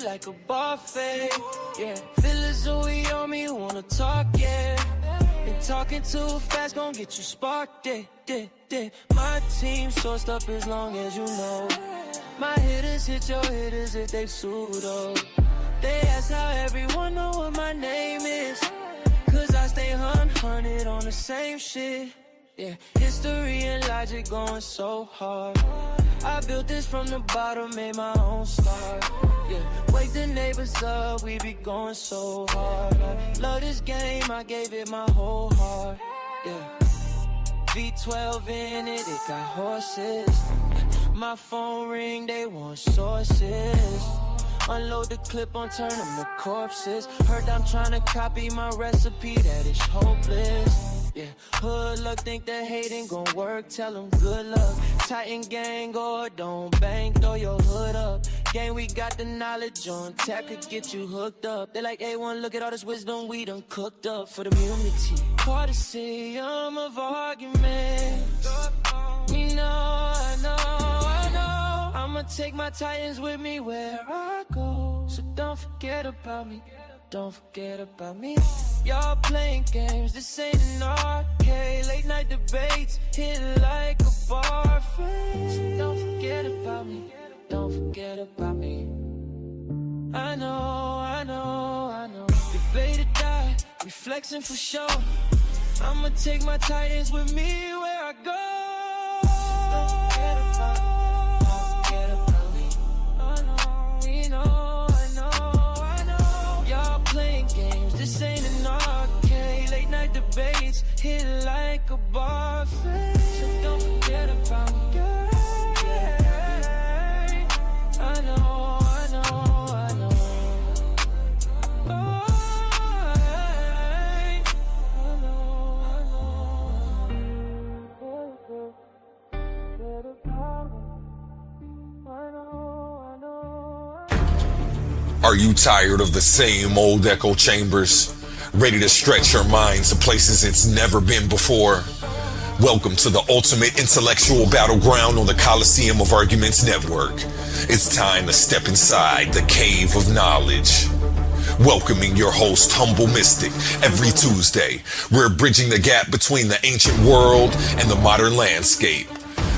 like a buffet. Yeah, feelings we on me, wanna talk, yeah. And talking too fast gon' get you sparked, yeah. My team sourced up as long as you know. My hitters hit your hitters if they pseudo. They ask how everyone know what my name is. Cause I stay hunted on the same shit. Yeah, history and logic going so hard. I built this from the bottom, made my own start. Yeah, wake the neighbors up, we be going so hard. I love this game, I gave it my whole heart. Yeah, V12 in it, it got horses. My phone ring, they want sources. Unload the clip on, turn them to corpses. Heard I'm trying to copy my recipe, that is hopeless. Yeah, hood luck, think that hating gon' work, tell them good luck. Titan gang or don't bang, throw your hood up. Gang, we got the knowledge on tap, could get you hooked up. They like A1, look at all this wisdom we done cooked up for the community. Coliseum of arguments. You know, I know I'ma take my Titans with me where I go. So don't forget about me, don't forget about me. Y'all playing games, this ain't an arcade. Late night debates, hit like a bar face. So don't forget about me, don't forget about me. I know. Debate or die, we flexing for sure. I'ma take my Titans with me where I go. Don't forget about me. This ain't an arcade, late night debates, hit like a bar face. So don't forget about me, girl. Yeah. I know. Are you tired of the same old echo chambers? Ready to stretch your mind to places it's never been before? Welcome to the ultimate intellectual battleground on the Coliseum of Arguments Network. It's time to step inside the cave of knowledge. Welcoming your host, Humble Mystic, every Tuesday. We're bridging the gap between the ancient world and the modern landscape.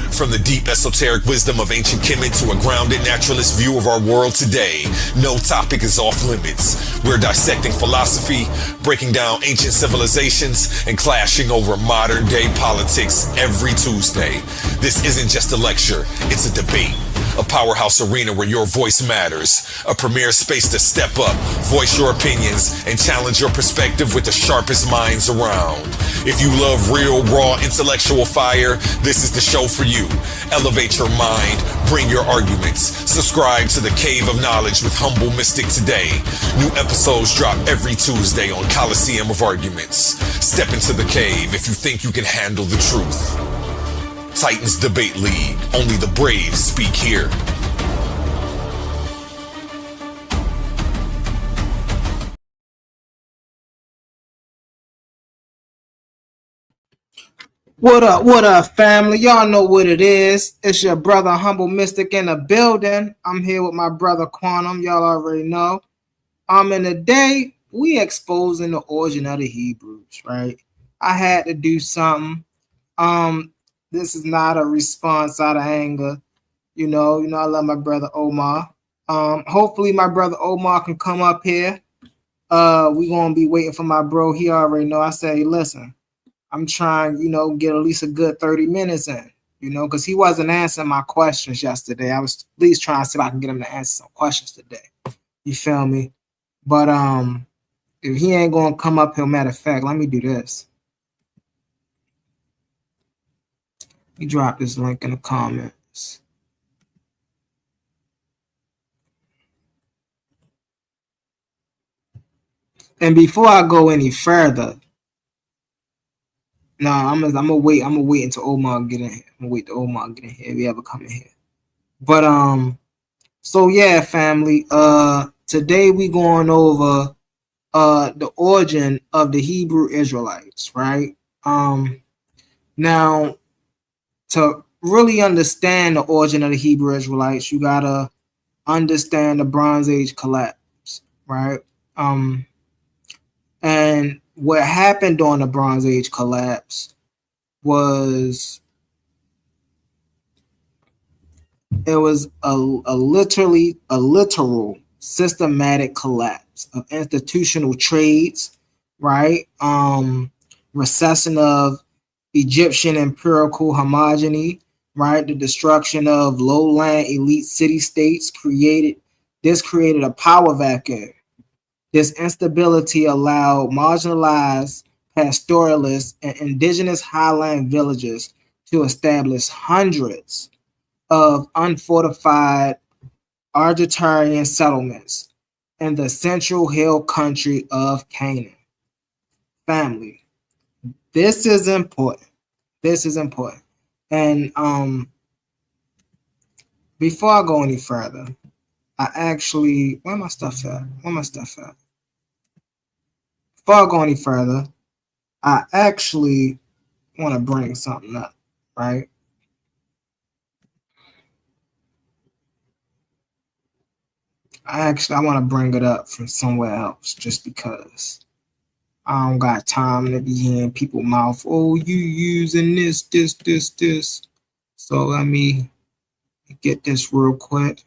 From the deep esoteric wisdom of ancient Kemet to a grounded naturalist view of our world today, no topic is off limits. We're dissecting philosophy, breaking down ancient civilizations, and clashing over modern day politics every Tuesday. This isn't just a lecture, it's a debate. A powerhouse arena where your voice matters. A premier space to step up, voice your opinions, and challenge your perspective with the sharpest minds around. If you love real, raw, intellectual fire, this is the show for you. Elevate your mind, bring your arguments. Subscribe to the Cave of Knowledge with Humble Mystic today. New episodes drop every Tuesday on Coliseum of Arguments. Step into the cave if you think you can handle the truth. Titans Debate League. Only the brave speak here. What up, family? Y'all know what it is. It's your brother Humble Mystic in the building. I'm here with my brother Quantum. Y'all already know. In the day, we exposing the origin of the Hebrews, right? I had to do something. This is not a response out of anger. You know, I love my brother Omar. Hopefully my brother Omar can come up here. We gonna be waiting for my bro. He already know. I say, listen, I'm trying, get at least a good 30 minutes in, because he wasn't answering my questions yesterday. I was at least trying to see if I can get him to answer some questions today. You feel me? But if he ain't gonna come up here, matter of fact, let me do this. You drop this link in the comments. And before I go any further, I'm gonna wait until Omar get in here. I'm gonna wait till Omar get in here if he ever come in here. But so yeah, family. Today we going over the origin of the Hebrew Israelites, right? Now, to really understand the origin of the Hebrew Israelites, you gotta understand the Bronze Age collapse, right? And what happened during the Bronze Age collapse was it was a literal systematic collapse of institutional trades, right? Recession of Egyptian empirical homogeny, right? The destruction of lowland elite city-states created a power vacuum. This instability allowed marginalized pastoralists and indigenous highland villages to establish hundreds of unfortified agrarian settlements in the central hill country of Canaan. Family. This is important. This is important. And before I go any further, I actually where my stuff at? Before I go any further, I actually want to bring something up, right? I want to bring it up from somewhere else just because I don't got time to be hearing people mouth, oh, you using this. So let me get this real quick.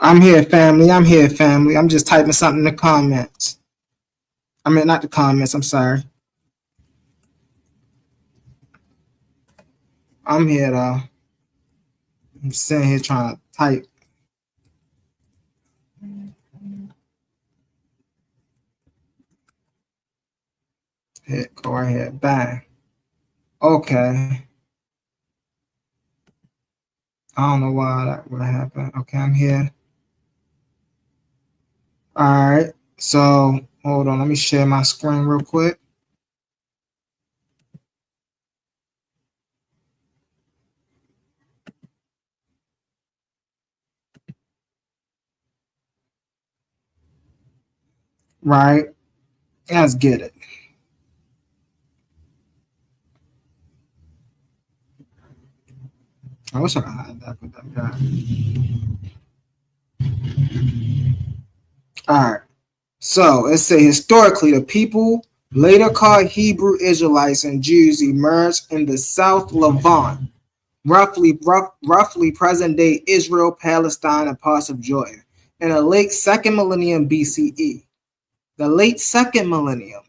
I'm here, family. I'm just typing something in the comments. I mean, not the comments. I'm sorry. I'm here, though. I'm sitting here trying to type. Hit, go right here. Bang. Okay. I don't know why that would happen. Okay, I'm here. All right. So, hold on. Let me share my screen real quick. Right. Let's get it. I wish I could hide that, but that guy. All right. So it says historically, the people later called Hebrew Israelites and Jews emerged in the South Levant, roughly present day Israel, Palestine, and parts of Jordan, in the late second millennium BCE. The late second millennium.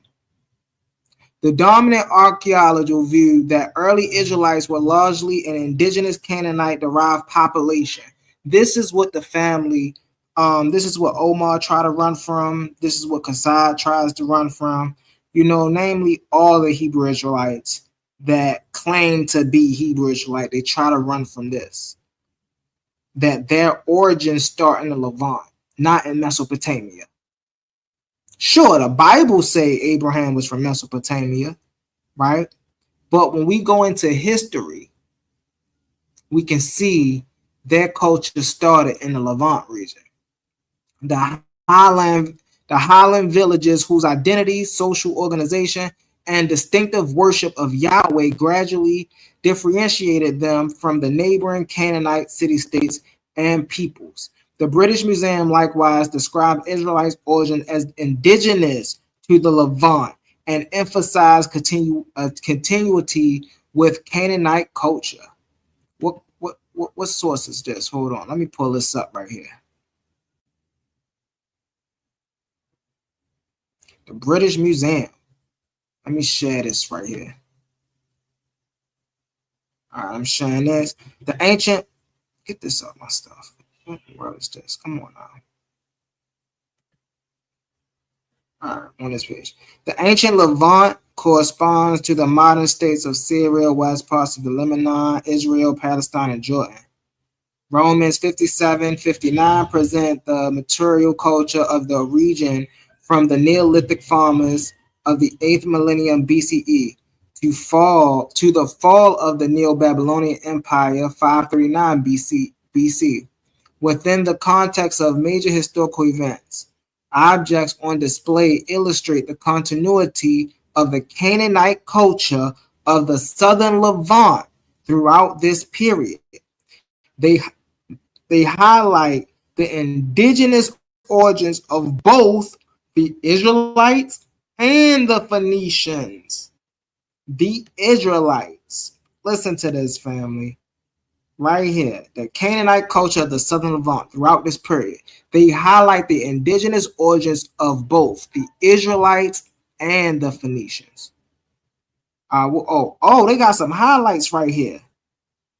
The dominant archaeological view that early Israelites were largely an indigenous Canaanite-derived population. This is what the family, this is what Omar tried to run from. This is what Kassad tries to run from. You know, namely all the Hebrew Israelites that claim to be Hebrew Israelite, they try to run from this. That their origins start in the Levant, not in Mesopotamia. Sure, the Bible say Abraham was from Mesopotamia, right? But when we go into history, we can see their culture started in the Levant region. The Highland villages whose identity, social organization, and distinctive worship of Yahweh gradually differentiated them from the neighboring Canaanite city-states and peoples. The British Museum likewise described Israelites' origin as indigenous to the Levant and emphasized continuity with Canaanite culture. What source is this? Hold on, let me pull this up right here. The British Museum. Let me share this right here. All right, I'm sharing this. The ancient, get this up, my stuff. Where is this? Come on now. All right, on this page. The ancient Levant corresponds to the modern states of Syria, west parts of the Lebanon, Israel, Palestine, and Jordan. Romans 57:59 present the material culture of the region from the Neolithic farmers of the 8th millennium BCE to the fall of the Neo-Babylonian Empire 539 BC. Within the context of major historical events, objects on display illustrate the continuity of the Canaanite culture of the southern Levant throughout this period. They highlight the indigenous origins of both the Israelites and the Phoenicians. The Israelites. Listen to this, family. Right here, the Canaanite culture of the southern Levant throughout this period. They highlight the indigenous origins of both the Israelites and the Phoenicians. They got some highlights right here.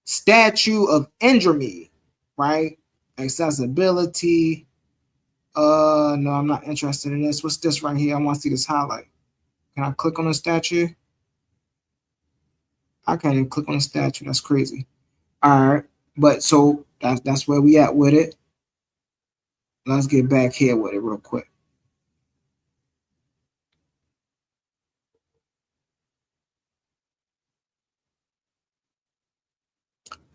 Statue of Endrami, right? Accessibility. No, I'm not interested in this. What's this right here? I want to see this highlight. Can I click on the statue? I can't even click on the statue. That's crazy. All right, but so that's where we at with it. Let's get back here with it real quick.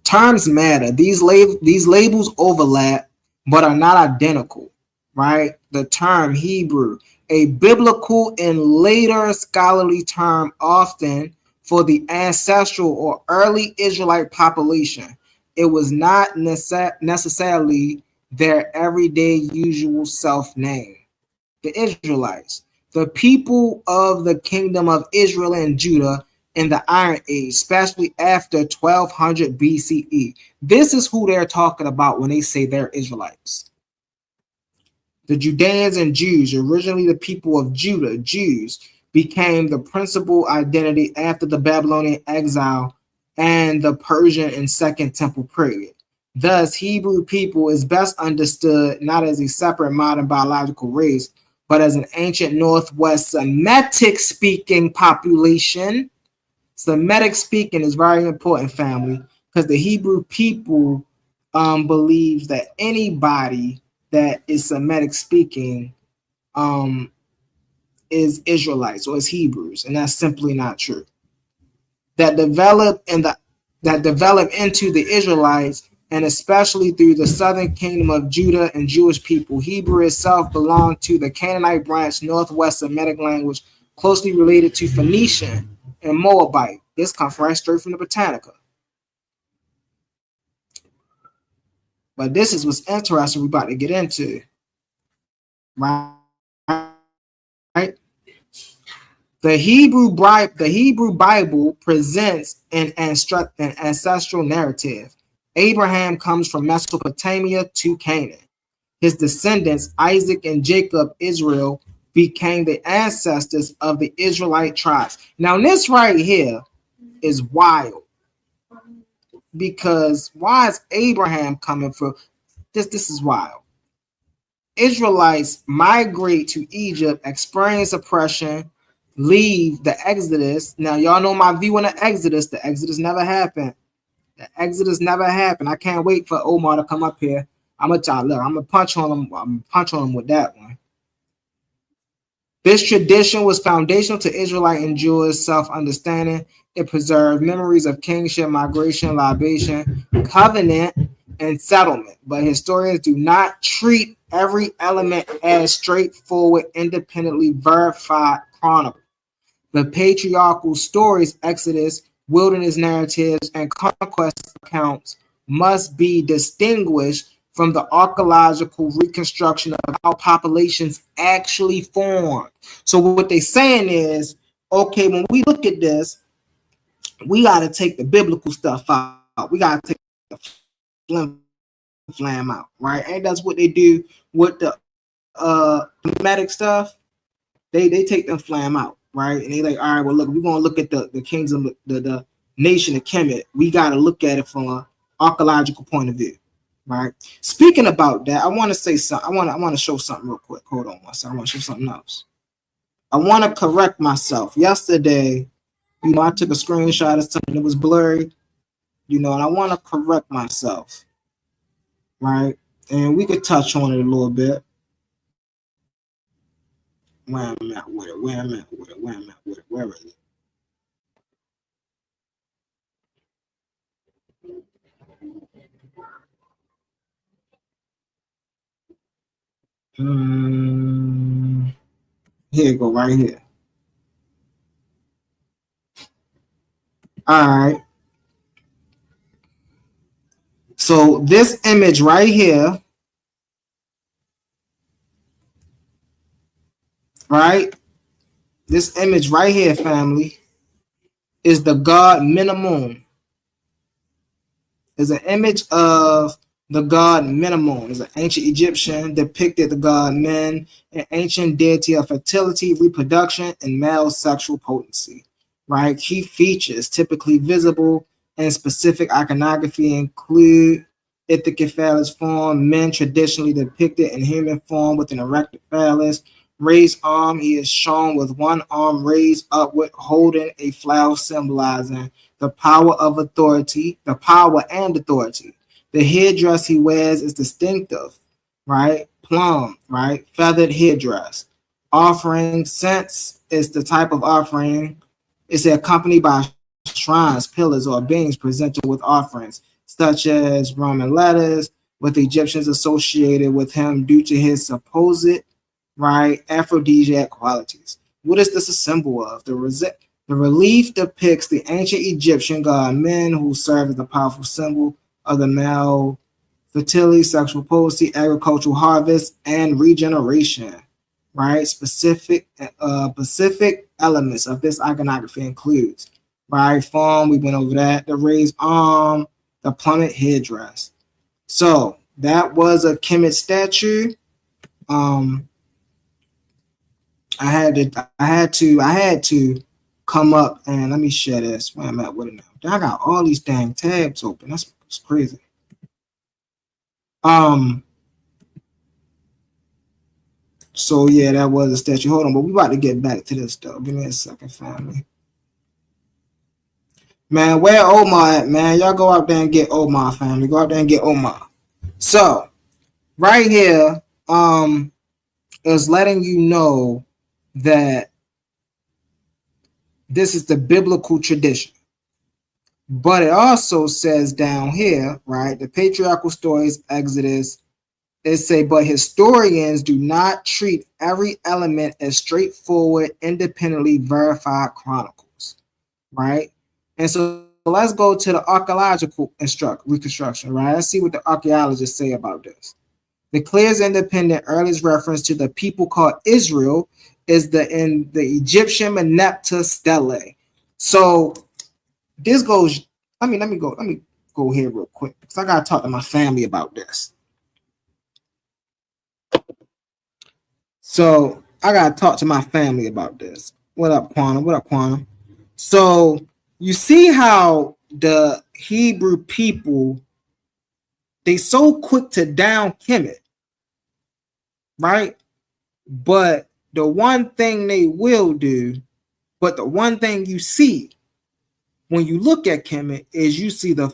Terms matter. These labels overlap, but are not identical, right? The term Hebrew, a biblical and later scholarly term often for the ancestral or early Israelite population. It was not necessarily their everyday usual self-name. The Israelites, the people of the kingdom of Israel and Judah in the Iron Age, especially after 1200 BCE. This is who they're talking about when they say they're Israelites. The Judeans and Jews, originally the people of Judah, Jews, became the principal identity after the Babylonian exile and the Persian and Second Temple period. Thus, Hebrew people is best understood not as a separate modern biological race, but as an ancient Northwest Semitic-speaking population. Semitic speaking is very important, family, because the Hebrew people believes that anybody that is Semitic speaking is Israelites or is Hebrews, and that's simply not true. That develop into the Israelites, and especially through the southern kingdom of Judah and Jewish people. Hebrew itself belonged to the Canaanite branch, Northwest Semitic language, closely related to Phoenician and Moabite. This comes right straight from the Britannica. But this is what's interesting we're about to get into. Right? The Hebrew Bible presents an ancestral narrative. Abraham comes from Mesopotamia to Canaan. His descendants, Isaac and Jacob, Israel, became the ancestors of the Israelite tribes. Now, this right here is wild, because why is Abraham coming from this? This is wild. Israelites migrate to Egypt, experience oppression, leave the Exodus. Now, y'all know my view on the Exodus. The Exodus never happened. I can't wait for Omar to come up here. I'm gonna punch on him with that one. This tradition was foundational to Israelite and Jewish self-understanding. It preserved memories of kingship, migration, libation, covenant, and settlement. But historians do not treat every element as straightforward, independently verified chronicle. The patriarchal stories, Exodus, wilderness narratives, and conquest accounts must be distinguished from the archaeological reconstruction of how populations actually formed. So what they're saying is, okay, when we look at this, we got to take the biblical stuff out. We got to take the flam out, right? And that's what they do with the thematic stuff. They take them flam out, right? And they like, all right, well, look, we're going to look at the kingdom, the nation of Kemet. We got to look at it from an archaeological point of view. Right. Speaking about that, I want to say something. I want to show something real quick. Hold on one second. I want to show something else. I want to correct myself. Yesterday, I took a screenshot of something that was blurry, and I want to correct myself, right? And we could touch on it a little bit. Where I'm at with it, where I'm at with it, where I'm at with it, where is it? Here you go, right here. All right. So this image right here, right? This image right here, family, is the god Minimum. Is an image of the god Minimum. Is an ancient Egyptian depicted the god Men, an ancient deity of fertility, reproduction, and male sexual potency. Right? Key features typically visible in specific iconography include Ithaca phallus form, men traditionally depicted in human form with an erected phallus. Raised arm, he is shown with one arm raised upward, holding a flower symbolizing the power of authority, the power and authority. The headdress he wears is distinctive, right? Plum, right? Feathered headdress. Offering, sense is the type of offering. It's accompanied by shrines, pillars, or beings presented with offerings, such as Roman letters, with Egyptians associated with him due to his supposed, right, aphrodisiac qualities. What is this a symbol of? The relief depicts the ancient Egyptian god Men, who serve as a powerful symbol of the male fertility, sexual potency, agricultural harvest, and regeneration. Right? Specific elements of this iconography includes, right, form, we went over that, the raised arm, the plummet headdress. So that was a Kemet statue. I had to come up and let me share this. Where I'm at with it now. I got all these dang tabs open. That's crazy. So yeah, that was a statue. Hold on, but we about to get back to this though. Give me a second, family. Man, where Omar at, man? Y'all go out there and get Omar, family. Go out there and get Omar. So right here, is letting you know that this is the biblical tradition. But it also says down here, right, the patriarchal stories, Exodus, it say, but historians do not treat every element as straightforward, independently verified chronicles, right? And so let's go to the archaeological reconstruction, right? Let's see what the archaeologists say about this. The clearest independent earliest reference to the people called Israel is in the Egyptian Merneptah stele. So this goes, let me go here real quick because I gotta talk to my family about this. So I gotta talk to my family about this. What up, Quantum? What up, Quantum? So you see how the Hebrew people, they so quick to down Kemet, right? But the one thing they will do, the one thing you see when you look at Kemet is you see the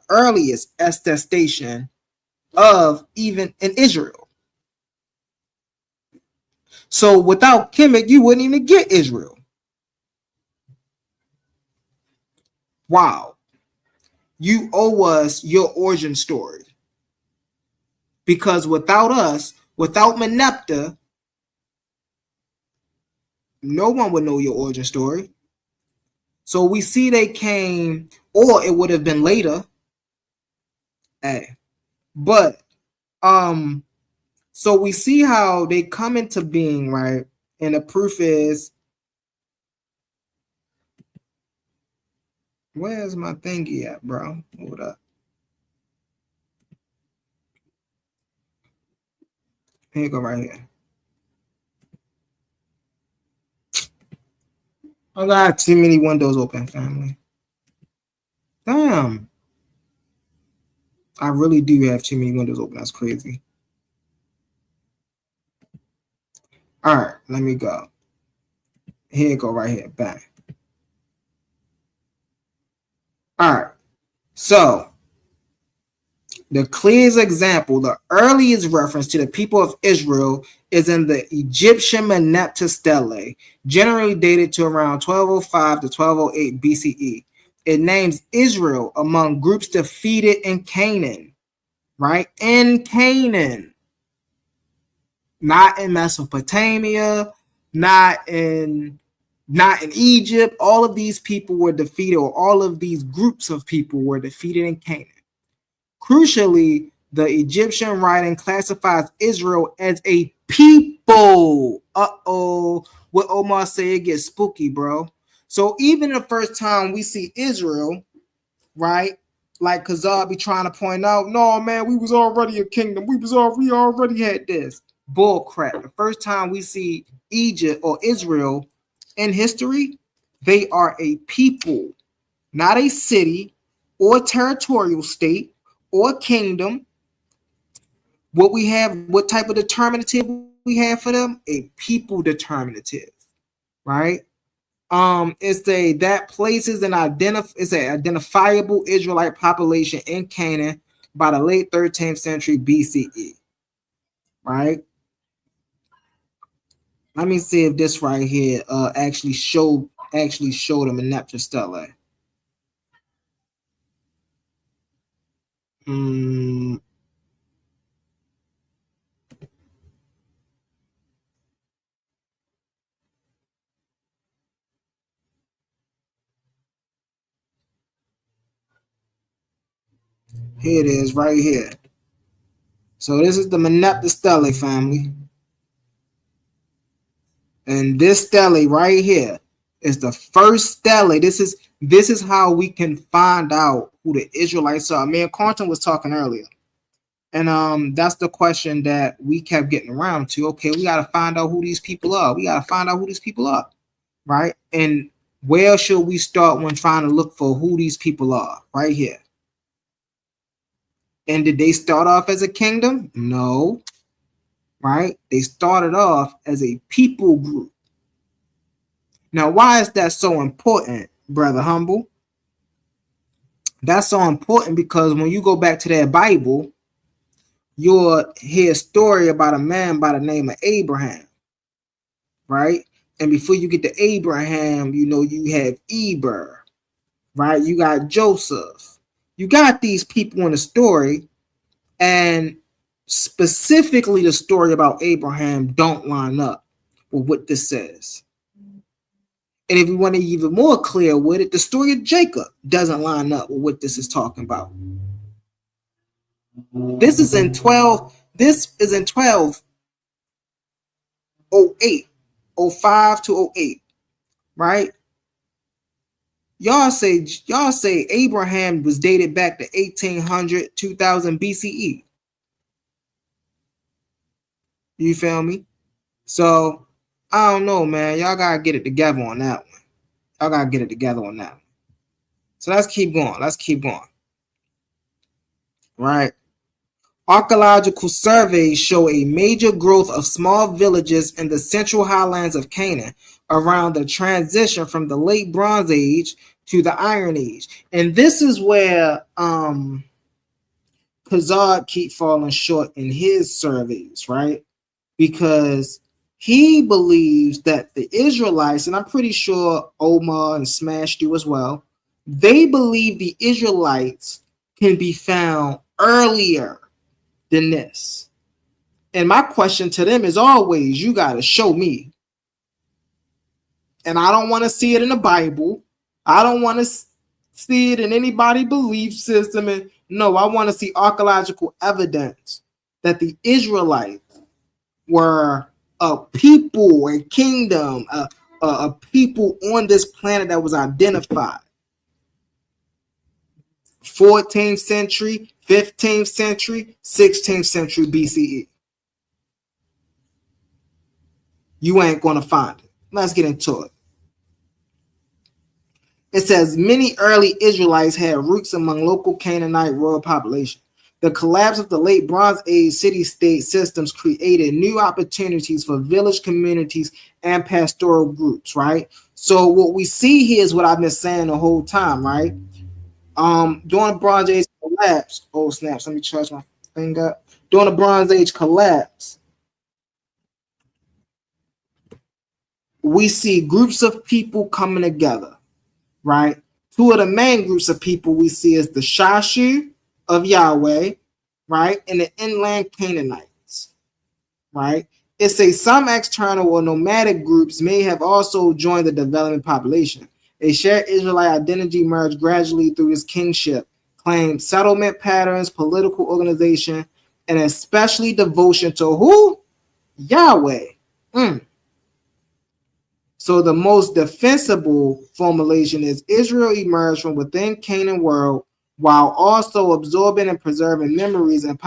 earliest attestation of even in Israel. So without Kemet, you wouldn't even get Israel. Wow. You owe us your origin story. Because without us, without Merneptah, no one would know your origin story. So we see they came, or it would have been later. Hey. But so we see how they come into being, right? And the proof is, where's my thingy at, bro? Hold up. Here you go, right here. I got too many windows open, family. Damn. I really do have too many windows open. That's crazy. All right, let me go. Here you go, right here. Bang. All right. So the clearest example, the earliest reference to the people of Israel is in the Egyptian Merneptah stele, generally dated to around 1205 to 1208 BCE. It names Israel among groups defeated in Canaan, right? In Canaan, not in Mesopotamia, not in Egypt. All of these people were defeated, or all of these groups of people were defeated in Canaan. Crucially, the Egyptian writing classifies Israel as a people. What Omar said, it gets spooky, bro. So even the first time we see Israel, right? Like Khazar be trying to point out, no, man, we was already a kingdom. We already had this. Bull crap. The first time we see Egypt or Israel in history, they are a people, not a city or territorial state or kingdom. What type of determinative we have for them? A people determinative, right? It's that places an identifiable Israelite population in Canaan by the late 13th century BCE, right? Let me see if this right here actually showed them in Neptune Stele. Here it is, right here. So this is the Merneptah Stele family. And this stele right here is the first stele. This is how we can find out who the Israelites are. Me and Quantum was talking earlier. And that's the question that we kept getting around to. Okay, we got to find out who these people are. Right? And where should we start when trying to look for who these people are? Right here. And did they start off as a kingdom? No. Right? They started off as a people group. Now, why is that so important, Brother Humble? That's so important because when you go back to that Bible, you'll hear a story about a man by the name of Abraham, right? And before you get to Abraham, you have Eber, right? You got Joseph. You got these people in the story, and specifically the story about Abraham don't line up with what this says. And if we want to be even more clear with it, the story of Jacob doesn't line up with what this is talking about. This is in 1208, 05 to 08, right? Y'all say Abraham was dated back to 1800, 2000 BCE. You feel me? So I don't know, man. Y'all gotta get it together on that one. So let's keep going. Right? Archaeological surveys show a major growth of small villages in the central highlands of Canaan around the transition from the late Bronze Age to the Iron Age. And this is where Khazad keep falling short in his surveys, right? Because he believes that the Israelites, and I'm pretty sure Omar and Smash do as well, they believe the Israelites can be found earlier than this. And my question to them is always, you got to show me. And I don't want to see it in the Bible. I don't want to see it in anybody's belief system. And no, I want to see archaeological evidence that the Israelites were a people, a kingdom, a people on this planet that was identified. 14th century, 15th century, 16th century BCE. You ain't going to find it. Let's get into it. It says many early Israelites had roots among local Canaanite royal population. The collapse of the late Bronze Age city-state systems created new opportunities for village communities and pastoral groups, right? So what we see here is what I've been saying the whole time, right? During the Bronze Age collapse, oh snaps, let me charge my thing up. During the Bronze Age collapse, we see groups of people coming together, right? Two of the main groups of people we see is the Shashu of Yahweh, right? And the inland Canaanites, right? It says some external or nomadic groups may have also joined the development population. A shared Israelite identity merged gradually through this kingship, claimed settlement patterns, political organization, and especially devotion to who? Yahweh. So the most defensible formulation is Israel emerged from within Canaan world while also absorbing and preserving memories and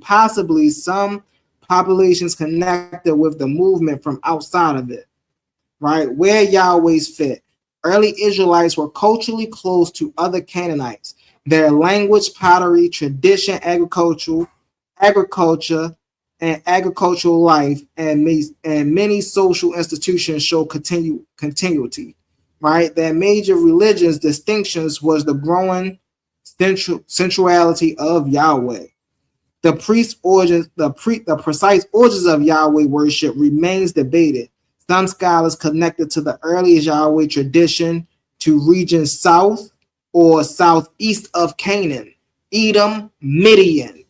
possibly some populations connected with the movement from outside of it, right? Where Yahweh's fit. Early Israelites were culturally close to other Canaanites. Their language, pottery, tradition, agriculture, and agricultural life and many social institutions show continuity, right? Their major religious distinctions was the growing centrality of Yahweh. The precise origins of Yahweh worship remains debated. Some scholars connected to the earliest Yahweh tradition to regions south or southeast of Canaan, Edom, Midian.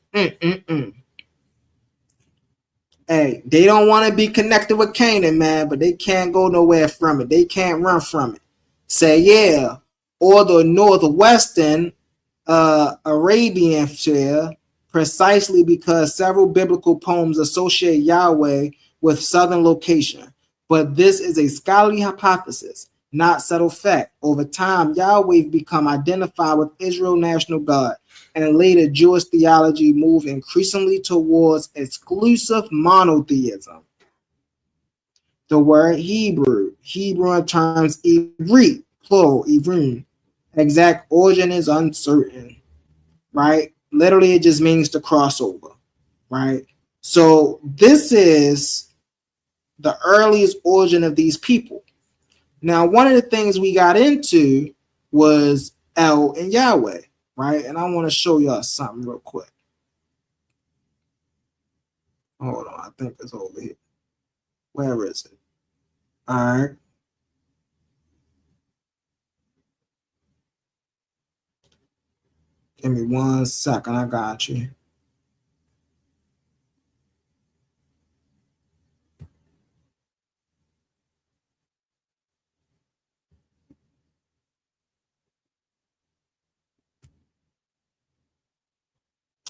Hey, they don't want to be connected with Canaan, man, but they can't go nowhere from it. They can't run from it. Say, yeah. Or the northwestern Arabian share, precisely because several biblical poems associate Yahweh with southern location. But this is a scholarly hypothesis, not settled fact. Over time, Yahweh become identified with Israel national God, and later Jewish theology moved increasingly towards exclusive monotheism. The word Hebrew in terms Ivrit, plural, Ivrim, exact origin is uncertain, right? Literally, it just means to cross over, right? So this is the earliest origin of these people. Now, one of the things we got into was El and Yahweh, right? And I want to show y'all something real quick. Hold on, I think it's over here. Where is it? All right. Give me 1 second. I got you.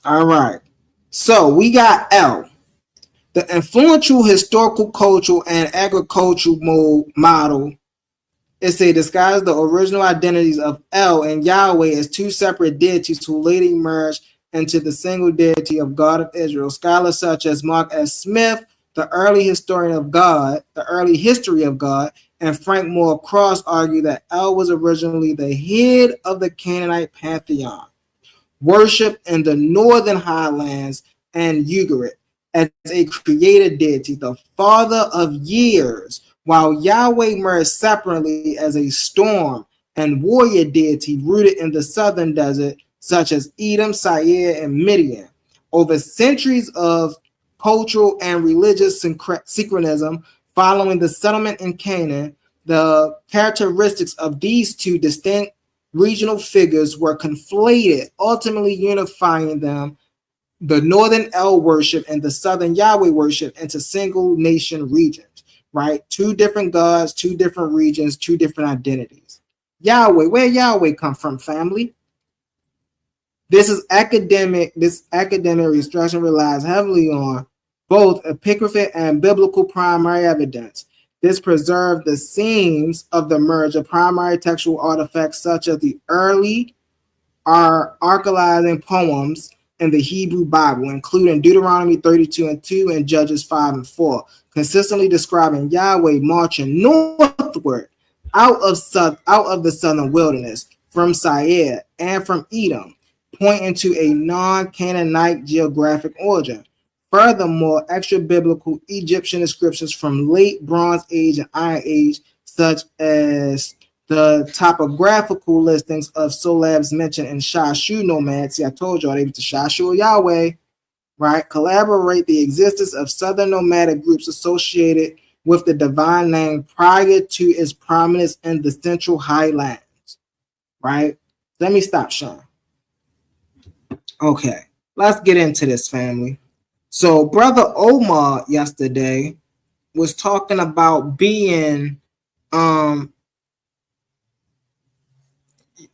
All right. So we got El, the influential historical, cultural, and agricultural model. It's a disguise the original identities of El and Yahweh as two separate deities who later merged into the single deity of God of Israel. Scholars such as Mark S. Smith, the early historian of God, the early history of God, and Frank Moore Cross argue that El was originally the head of the Canaanite pantheon, worshipped in the northern highlands and Ugarit as a created deity, the father of years, while Yahweh merged separately as a storm and warrior deity rooted in the southern desert, such as Edom, Seir, and Midian. Over centuries of cultural and religious synchronism following the settlement in Canaan, the characteristics of these two distinct regional figures were conflated, ultimately unifying them, the northern El worship and the southern Yahweh worship, into single nation regions, right? Two different gods, two different regions, two different identities. Yahweh, where Yahweh come from, family? This academic instruction relies heavily on both epigraphic and biblical primary evidence. This preserved the seams of the merge of primary textual artifacts such as the early archaizing poems in the Hebrew Bible, including Deuteronomy 32:2 and Judges 5:4, consistently describing Yahweh marching northward out of the southern wilderness from Seir and from Edom. pointing to a non-Canaanite geographic origin. Furthermore, extra-biblical Egyptian inscriptions from late Bronze Age and Iron Age, such as the topographical listings of Solabs mentioned in Shashu nomads, see, I told y'all they was the Shashu Yahweh, right? Collaborate the existence of southern nomadic groups associated with the divine name prior to its prominence in the Central Highlands, right? Let me stop, Sean. Okay, let's get into this, family. So, Brother Omar yesterday was talking about being,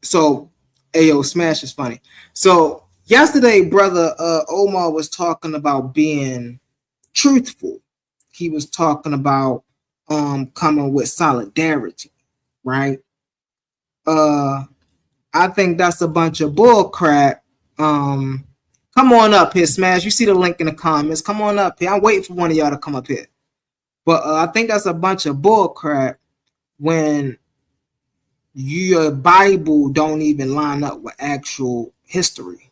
so, Ayo, Smash is funny. So, yesterday, Brother Omar was talking about being truthful. He was talking about coming with solidarity, right? I think that's a bunch of bull crap. Come on up here, Smash. You see the link in the comments. Come on up here. I'm waiting for one of y'all to come up here. But I think that's a bunch of bull crap when your Bible don't even line up with actual history.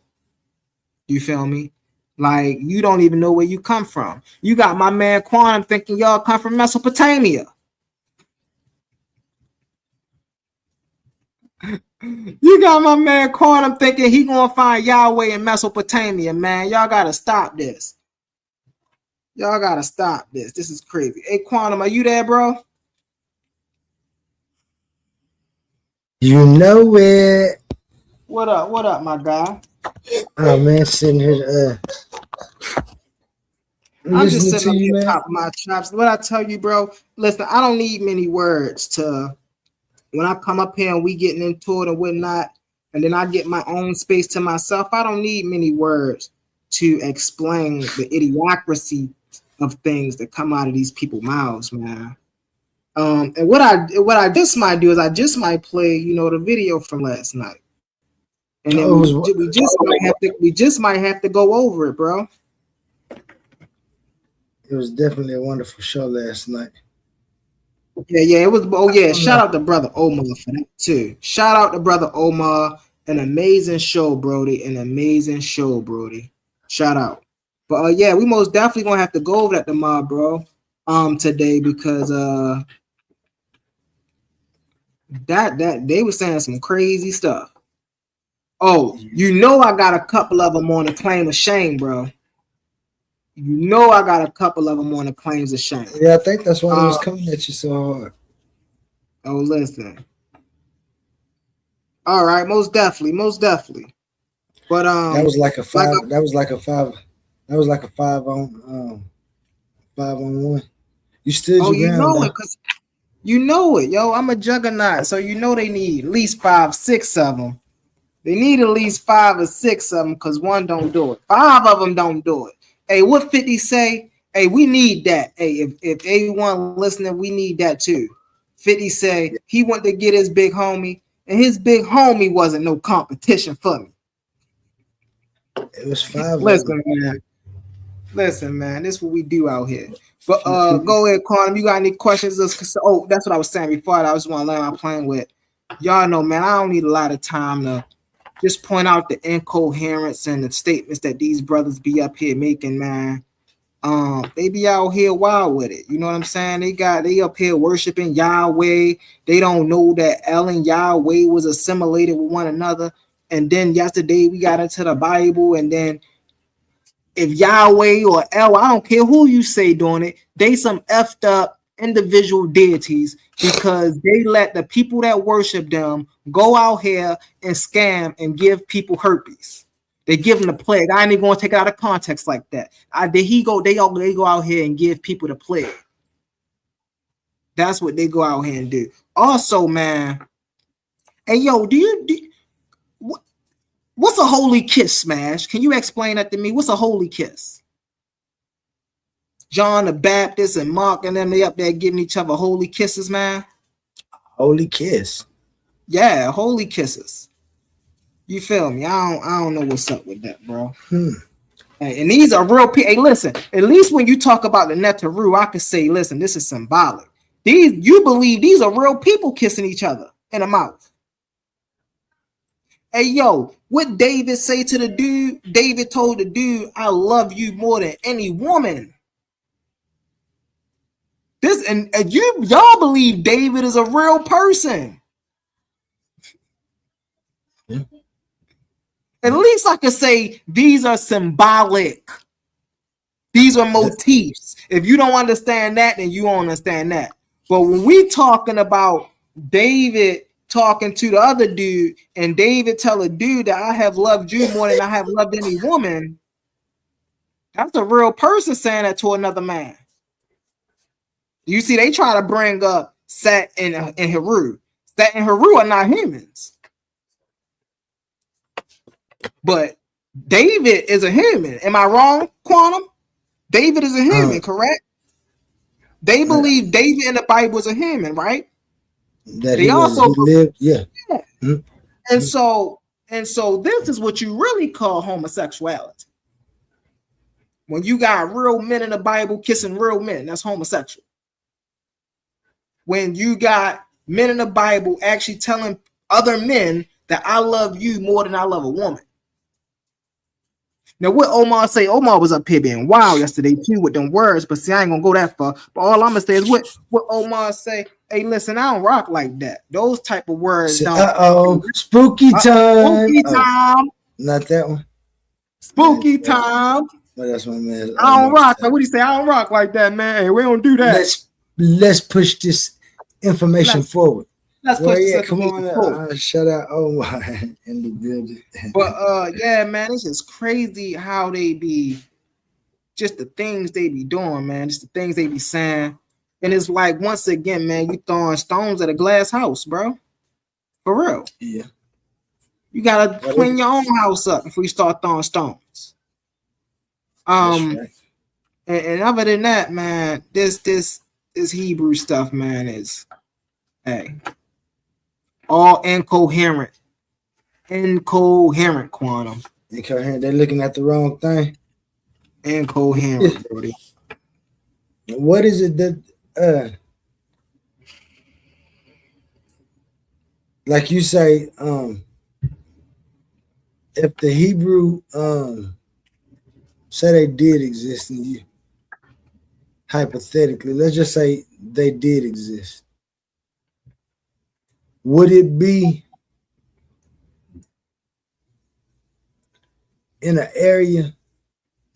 You feel me? Like, you don't even know where you come from. You got my man Quan thinking y'all come from Mesopotamia. You got my man Quantum thinking he gonna find Yahweh in Mesopotamia, man. Y'all gotta stop this. Y'all gotta stop this. This is crazy. Hey, Quantum, are you there, bro? You know it. What up? What up, my guy? Oh man, sitting here. I'm just sitting on the top of my chops. What I tell you, bro? Listen, I don't need many words to. When I come up here and we getting into it and whatnot, and then I get my own space to myself, I don't need many words to explain the idiocracy of things that come out of these people's mouths, man. And what I just might do is I just might play, the video from last night, and then we just might have to go over it, bro. It was definitely a wonderful show last night. Yeah, it was. Oh yeah, shout out to Brother Omar for that too. Shout out to Brother Omar, an amazing show, Brody. An amazing show, Brody. Shout out. But yeah, we most definitely gonna have to go over that tomorrow, bro. Today because that they were saying some crazy stuff. Oh, I got a couple of them on the claim of shame, bro. I got a couple of them on the claims of shame. Yeah, I think that's why it was coming at you so hard. Oh, listen. All right, most definitely. But that was like a five. That was like a 5-on 5-on-1. You stood your ground. You know it, cause you know it, yo. I'm a juggernaut, so they need at least 5, 6 of them. They need at least 5 or 6 of them, cause one don't do it. 5 of them don't do it. Hey, what 50 say? Hey, we need that. Hey, if anyone listening, we need that too. 50 say he wanted to get his big homie, and his big homie wasn't no competition for me. It was 5. Listen, man. This is what we do out here. But go ahead, Quantum. You got any questions? Oh, that's what I was saying before. I just want to learn I'm playing with. Y'all know, man, I don't need a lot of time to just point out the incoherence and the statements that these brothers be up here making, man. They be out here wild with it. You know what I'm saying? They up here worshiping Yahweh. They don't know that El and Yahweh was assimilated with one another. And then yesterday we got into the Bible, and then if Yahweh or El, I don't care who you say doing it, they some effed up individual deities because they let the people that worship them go out here and scam and give people herpes. They give them the plague. I ain't even gonna take it out of context like that. They go out here and give people the plague. That's what they go out here and do. Also, man, hey yo, what's a holy kiss, Smash? Can you explain that to me? What's a holy kiss? John the Baptist and Mark and them, they up there giving each other holy kisses, man. Holy kiss. Yeah, holy kisses. You feel me? I don't know what's up with that, bro. Hey, and these are real people. Hey, listen, at least when you talk about the Netaru, I can say, listen, this is symbolic. You believe these are real people kissing each other in the mouth. Hey, yo, What David say to the dude? David told the dude, I love you more than any woman. This and y'all believe David is a real person. Yeah. At least I could say these are symbolic. These are motifs. If you don't understand that, then you don't understand that. But when we talking about David talking to the other dude, and David tell a dude that I have loved you more than I have loved any woman, that's a real person saying that to another man. You see, they try to bring up Set and Heru. Set and Heru are not humans. But David is a human. Am I wrong, Quantum? David is a human, correct? They believe David in the Bible is a human, right? That they also lived, yeah. Mm-hmm. And so this is what you really call homosexuality. When you got real men in the Bible kissing real men, that's homosexual. When you got men in the Bible actually telling other men that I love you more than I love a woman. Now, what Omar say? Omar was up here being wild yesterday too with them words, but see, I ain't gonna go that far. But all I'm gonna say is what Omar say. Hey, listen, I don't rock like that. Those type of words don't. Spooky time. Spooky time. Not that one. Spooky time. Well, that's my man. I don't rock. What do you say? I don't rock like that, man. Hey, we don't do that. Let's push this information forward. Let's push this come on. Shout out Omar in the building. But yeah, man, it's just crazy how they be, just the things they be doing, man. Just the things they be saying. And it's like, once again, man, you throwing stones at a glass house, bro. For real. Yeah. You gotta clean your own house up before you start throwing stones. Right. And other than that, man, this Hebrew stuff, man, is all incoherent. Incoherent, Quantum. Incoherent. They're looking at the wrong thing. Incoherent, Brody. What is it that like you say, if the Hebrew say they did exist in you, hypothetically, let's just say they did exist, would it be in an area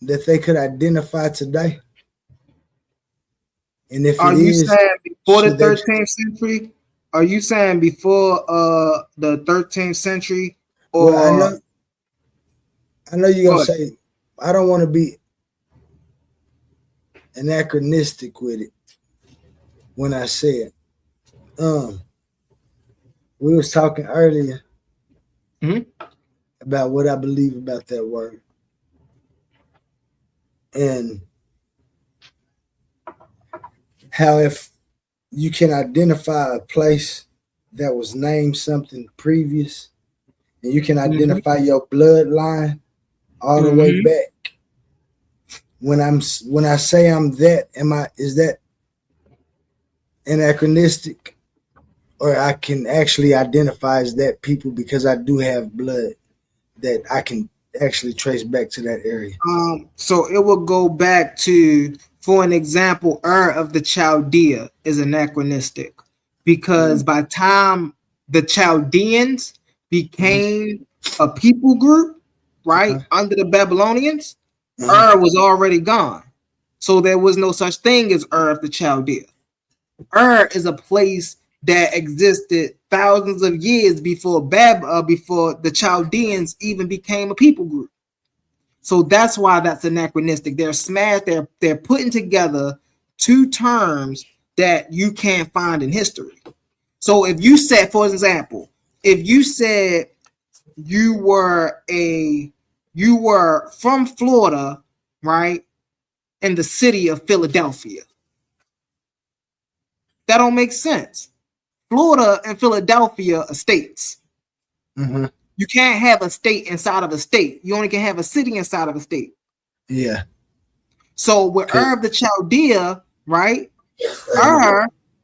that they could identify today? And if are you saying before the 13th century? Are you saying before the 13th century? Or well, I know you're gonna say I don't want to be anachronistic with it when I say it. We was talking earlier about what I believe about that word. And how if you can identify a place that was named something previous, and you can identify your bloodline all the way back. When I say I'm that, is that anachronistic? Or I can actually identify as that people because I do have blood that I can actually trace back to that area. So it will go back to, for an example, of the Chaldea is anachronistic because by the time the Chaldeans became a people group, right, under the Babylonians, was already gone. So there was no such thing as of the Chaldea. Is a place that existed thousands of years before before the Chaldeans even became a people group. So that's why that's anachronistic. They're smashed. They're putting together two terms that you can't find in history. So if you said, for example, if you said you were from Florida, right, in the city of Philadelphia, that don't make sense. Florida and Philadelphia are states. You can't have a state inside of a state. You only can have a city inside of a state. Yeah. So with of the Chaldea, right?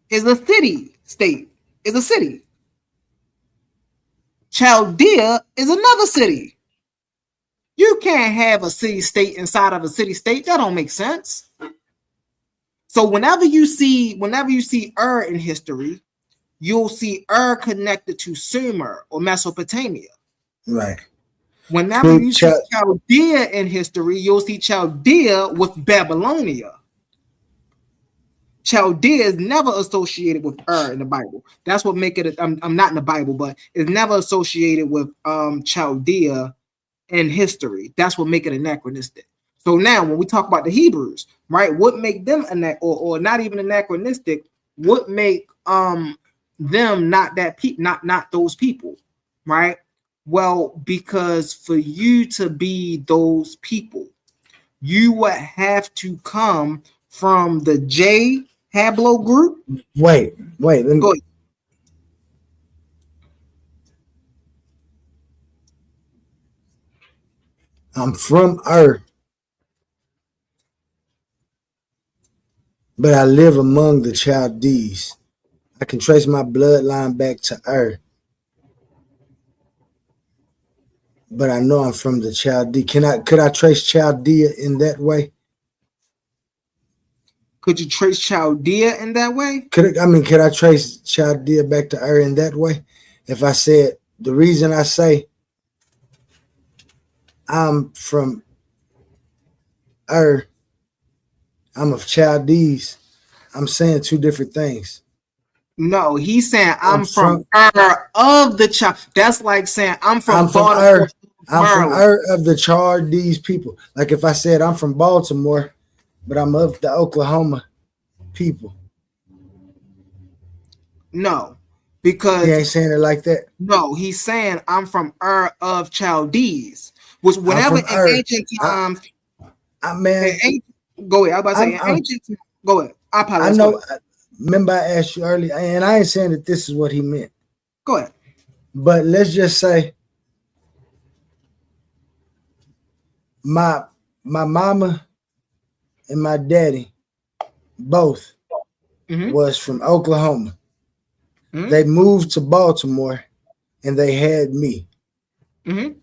Is a city state. Is a city. Chaldea is another city. You can't have a city-state inside of a city-state. That don't make sense. So whenever you see in history, you'll see connected to Sumer or Mesopotamia. Right. Whenever you see Chaldea in history, you'll see Chaldea with Babylonia. Chaldea is never associated with in the Bible. That's what make it. I'm not in the Bible, but it's never associated with Chaldea in history. That's what make it anachronistic. So now, when we talk about the Hebrews, right, what make them or not even anachronistic? What make them not that not those people, right? Well, because for you to be those people, you would have to come from the J Hablo group. Wait. Let me go ahead. I'm from but I live among the Chaldees. I can trace my bloodline back to but I know I'm from the Chaldee. Could I trace Chaldea in that way? Could you trace Chaldea in that way? Could I trace Chaldea back to in that way? If I said the reason I say I'm from I'm of Chaldees, I'm saying two different things. No, he's saying I'm from of the child. That's like saying I'm from Baltimore. I'm from of the Chaldees people. Like if I said I'm from Baltimore, but I'm of the Oklahoma people. No, because he ain't saying it like that. No, he's saying I'm from of Chaldees, which whenever in ancient times. Go ahead. I was about to say in ancient times. Go ahead. I apologize. I know. Remember, I asked you earlier, and I ain't saying that this is what he meant. Go ahead. But let's just say my mama and my daddy both was from Oklahoma. Mm-hmm. They moved to Baltimore, and they had me. Mm-hmm.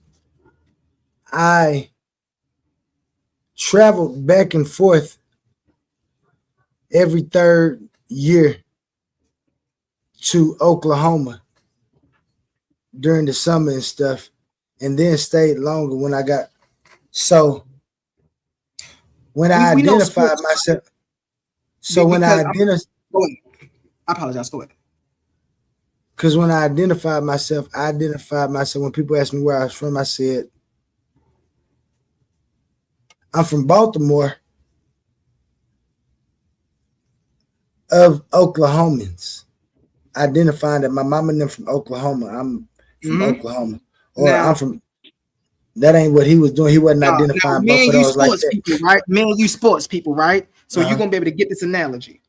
I traveled back and forth every third year to Oklahoma during the summer and stuff, and then stayed longer when I got. So when I identified myself, I apologize. Go ahead. Because when I identified myself. When people asked me where I was from, I said I'm from Baltimore of Oklahomans. Identifying that my mama and them from Oklahoma. I'm from Oklahoma. Or now, I'm from. That ain't what he was doing. He wasn't identifying both of those like that. People, right? Me and you sports people, right? So you're gonna be able to get this analogy.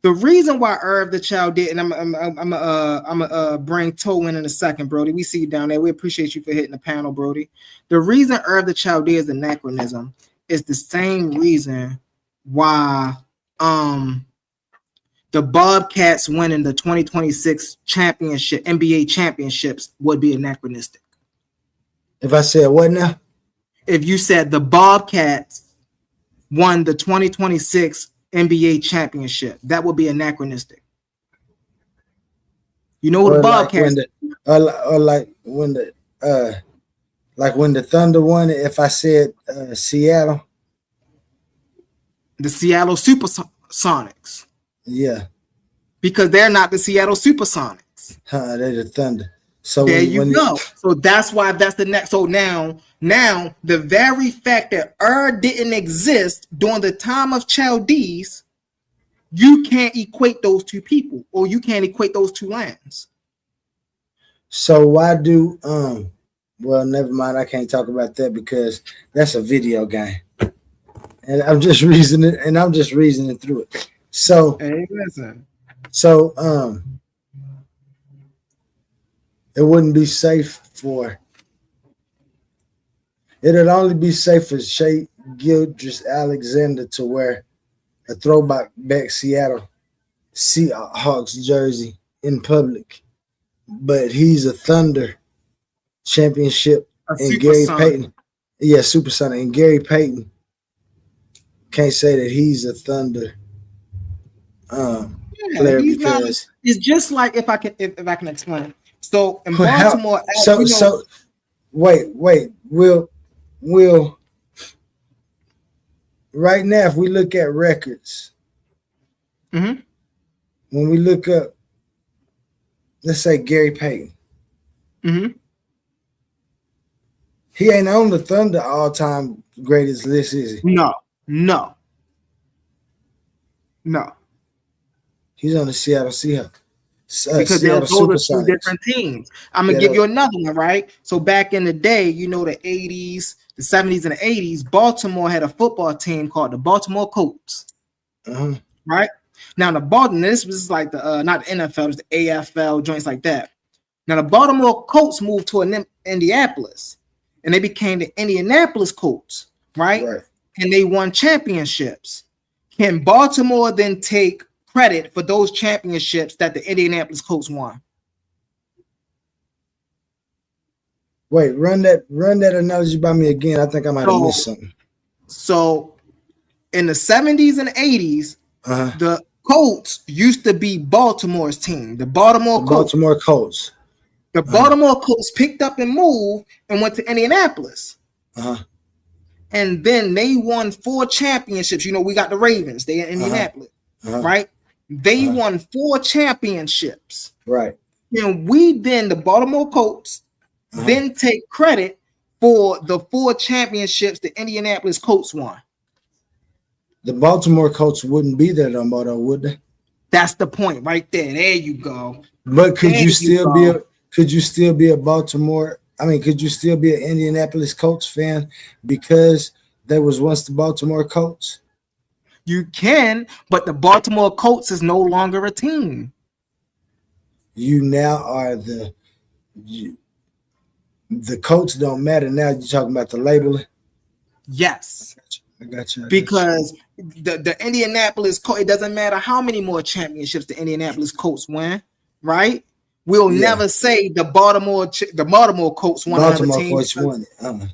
The reason why the Chaldea, and I'm bring Toe in a second, Brody. We see you down there. We appreciate you for hitting the panel, Brody. The reason the Chaldea is anachronism is the same reason why the Bobcats winning the 2026 championship, NBA championships, would be anachronistic. If I said what now? If you said the Bobcats won the 2026 NBA championship, that would be anachronistic. You know what the Bobcats? Like when the Thunder won it. If I said Seattle, the Seattle Supersonics. Yeah, because they're not the Seattle Supersonics. They're the Thunder. So there you go. So that's why that's the next. So now the very fact that didn't exist during the time of Chaldees, you can't equate those two people, or you can't equate those two lands. So why do well, never mind. I can't talk about that because that's a video game, and I'm just reasoning through it. So hey, listen. So it wouldn't be safe for. It'd only be safe for Shea Gildress Alexander to wear a throwback Seattle Seahawks jersey in public, but he's a Thunder championship, A and Gary supersonic. Payton. Yeah, supersonic. And Gary Payton can't say that he's a Thunder Yeah, player he's not. because It's just like if I can explain. So in how Baltimore, so you know, so wait, will right now if we look at records, Mhm. when we look up, let's say Gary Payton, Mhm. he ain't on the Thunder all-time greatest list, is he? No, no, no. He's on the Seattle Seahawks. Because Seattle those are two Supersonics. different teams. I'm gonna Yeah, give you another one, right? So back in the day, you know, the 80s, the 70s, and the 80s, Baltimore had a football team called the Baltimore Colts. uh-huh. Right? Now the Baltimore, this was like the not the NFL, it was the AFL joints like that. Now the Baltimore Colts moved to Indianapolis, and they became the Indianapolis Colts, right? Right. And they won championships. Can Baltimore then take credit for those championships that the Indianapolis Colts won? Wait, run that analogy by me again. I think I might have missed something. So in the 70s and 80s, the Colts used to be Baltimore's team, the Baltimore Colts. Baltimore Colts. The Baltimore Colts picked up and moved and went to Indianapolis. And then they won 4 championships. You know, we got the Ravens. They in Indianapolis, right? They won 4 championships. Right. And we then, the Baltimore Colts, then take credit for the 4 championships the Indianapolis Colts won. The Baltimore Colts wouldn't be there no more, though, would they? That's the point right there. There you go. But could you still be a Baltimore? I mean, could you still be an Indianapolis Colts fan because they was once the Baltimore Colts? You can, but the Baltimore Colts is no longer a team. You now are the Colts don't matter now. You're talking about the labeling. Yes. I got you. Because the Indianapolis Colts, it doesn't matter how many more championships the Indianapolis Colts win, right? We'll never say the Baltimore Colts won another team. Colts won it.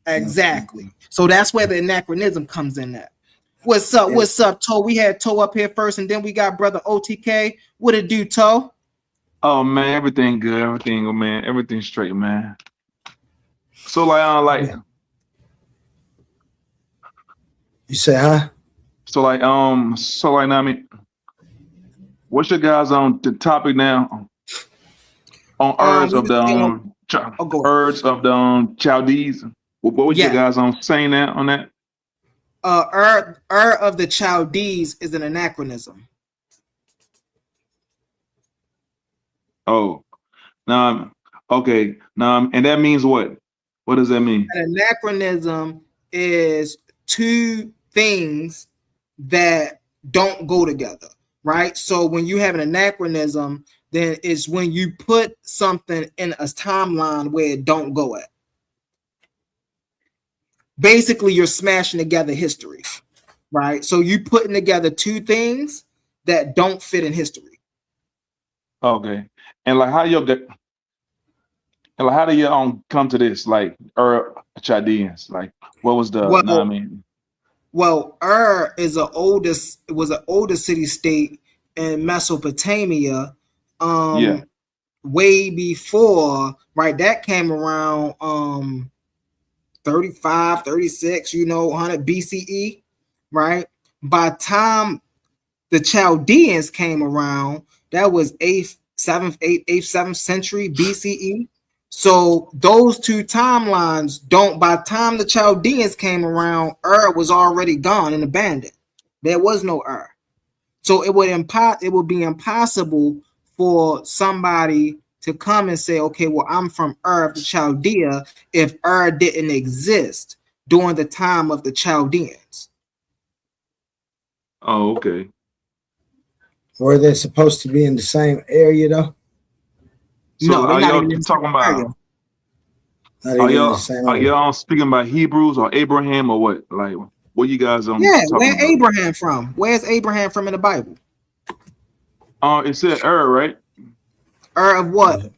Exactly. So that's where the anachronism comes in at. What's up? What's up, Toe? We had Toe up here first, and then we got brother OTK. What it do, Toe? Oh man, everything good, everything good, man, everything straight, man. So like you say, huh? So I mean, what's your guys on the topic now? On Urds of the Urds of the Chaldees. What was you guys on saying that on that? Of the Chaldees is an anachronism. Oh, okay. And that means what? What does that mean? An anachronism is 2 things that don't go together, right? So when you have an anachronism, then it's when you put something in a timeline where it don't go at. Basically, you're smashing together history, right? So you putting together 2 things that don't fit in history. Okay. And like how do you come to this? Like Chaldeans? Like what was the Well, was an older city state in Mesopotamia, way before, right? That came around 35, 36, 100 BCE, right? By the time the Chaldeans came around, that was 8th, 7th century BCE. So those 2 timelines don't. By the time the Chaldeans came around, was already gone and abandoned. There was no So it would be impossible for somebody to come and say, okay, well, I'm from of the Chaldea, if didn't exist during the time of the Chaldeans. Oh, okay. Were they supposed to be in the same area though? So no, they're not even talking about. Are y'all speaking about Hebrews or Abraham or what? Like, what you guys on? Yeah, where's Abraham from? Where's Abraham from in the Bible? It said right? Of what?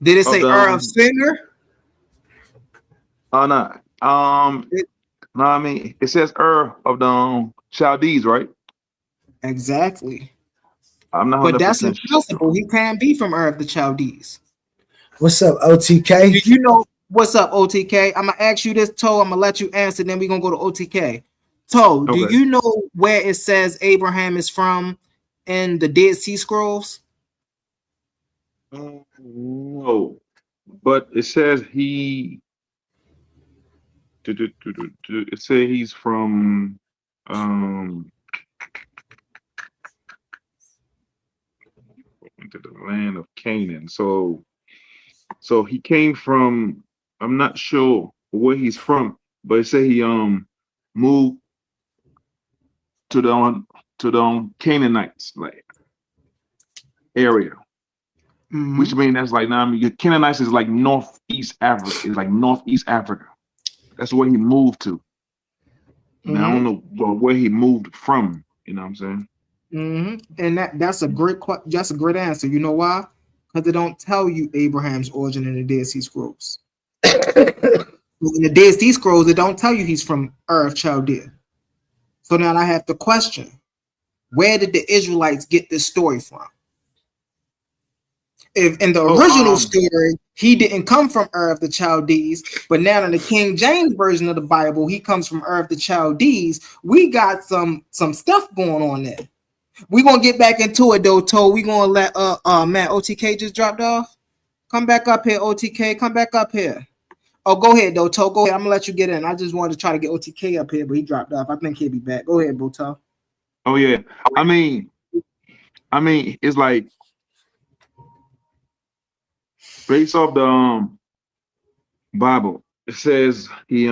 Did it say the Ur of Singer? oh no. No, I mean it says of the Chaldees, right? Exactly. I'm not But 100% that's sure. impossible. He can't be from Ur of the Chaldees. What's up, OTK? Do you know what's up, OTK? I'm gonna ask you this, Toe. I'm gonna let you answer, then we're gonna go to OTK. Toe, do Okay. you know where it says Abraham is from in the Dead Sea Scrolls? No, but it says it says he's from into the land of Canaan. So he came from, I'm not sure where he's from, but it said he moved to the Canaanites like area. Which means that's like now I mean Canaanites is like northeast Africa. It's like northeast Africa. That's where he moved to. Now I don't know where he moved from. You know what I'm saying? And that's a great answer. You know why? Because they don't tell you Abraham's origin in the Dead Sea Scrolls. In the Dead Sea Scrolls, they don't tell you he's from Ur of Chaldea. So now I have to question, where did the Israelites get this story from? If in the original story, he didn't come from Ur of the Chaldees, but now in the King James version of the Bible, he comes from Ur of the Chaldees. We got some stuff going on there. We're gonna get back into it though, Toe. We're gonna let man, OTK just dropped off. Come back up here, OTK. Come back up here. Oh, go ahead though, Toe. Go ahead. I'm gonna let you get in. I just wanted to try to get OTK up here, but he dropped off. I think he'll be back. Go ahead, bro, Toe. Oh yeah. I mean, it's like based off the Bible, it says he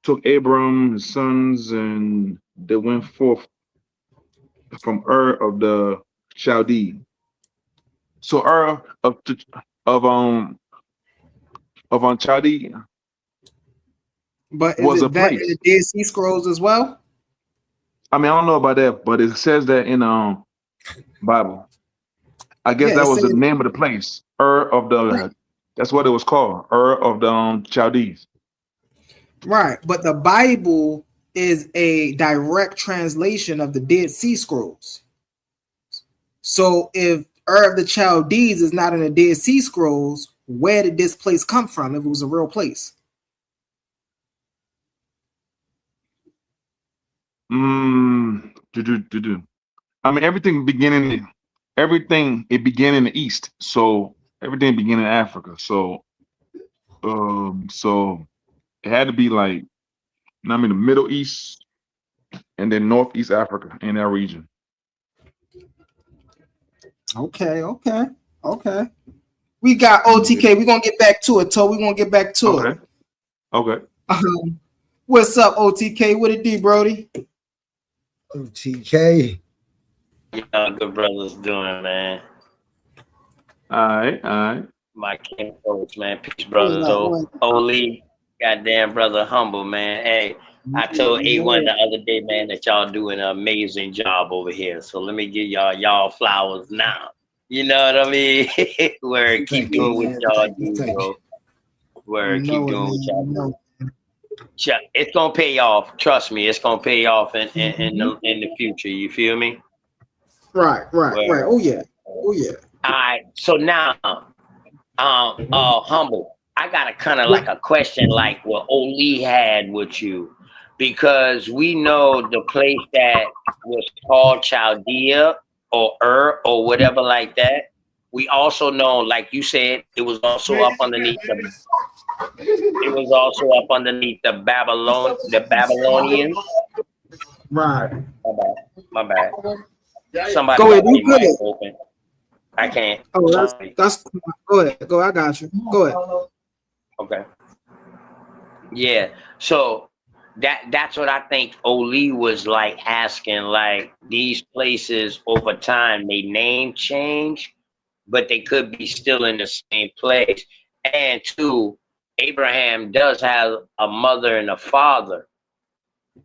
took Abram, his sons, and they went forth from Ur of the Chaldee. So Ur of Chaldee, but was is a it that in place. the Dead Sea Scrolls as well? I mean, I don't know about that, but it says that in Bible. I guess that was the name of the place. Ur of the. That's what it was called. Ur of the Chaldees. Right, but the Bible is a direct translation of the Dead Sea Scrolls. So if Ur of the Chaldees is not in the Dead Sea Scrolls, where did this place come from if it was a real place? I mean, everything began in the East. So everything began in Africa. So so it had to be like, I mean, the Middle East and then Northeast Africa in that region. Okay. We got OTK. We're gonna get back to it, Toe. We're gonna get back to it. Okay. What's up, OTK? What it do, Brody? OTK. Y'all good brothers doing, man. All right. My king folks, man. Peace, brother. So, holy, goddamn brother, humble, man. Hey, I told A1 the other day, man, that y'all doing an amazing job over here. So let me give y'all flowers now. You know what I mean? Where keep doing what y'all do, bro. Where keep doing what y'all do. It's gonna pay off. Trust me, it's gonna pay off in the future. You feel me? Right. Oh yeah. All right. So now, humble. I got a kind of like a question, like what Oli had with you, because we know the place that was called Chaldea or Ur or whatever like that. We also know, like you said, it was also up underneath the. It was also up underneath the Babylonians. Right. My bad. Somebody go ahead. mic open. I can't. Oh, that's go ahead. Go. I got you. Go ahead. Okay. Yeah. So that's what I think Oli was like asking. Like these places over time, they name change, but they could be still in the same place. And two, Abraham does have a mother and a father.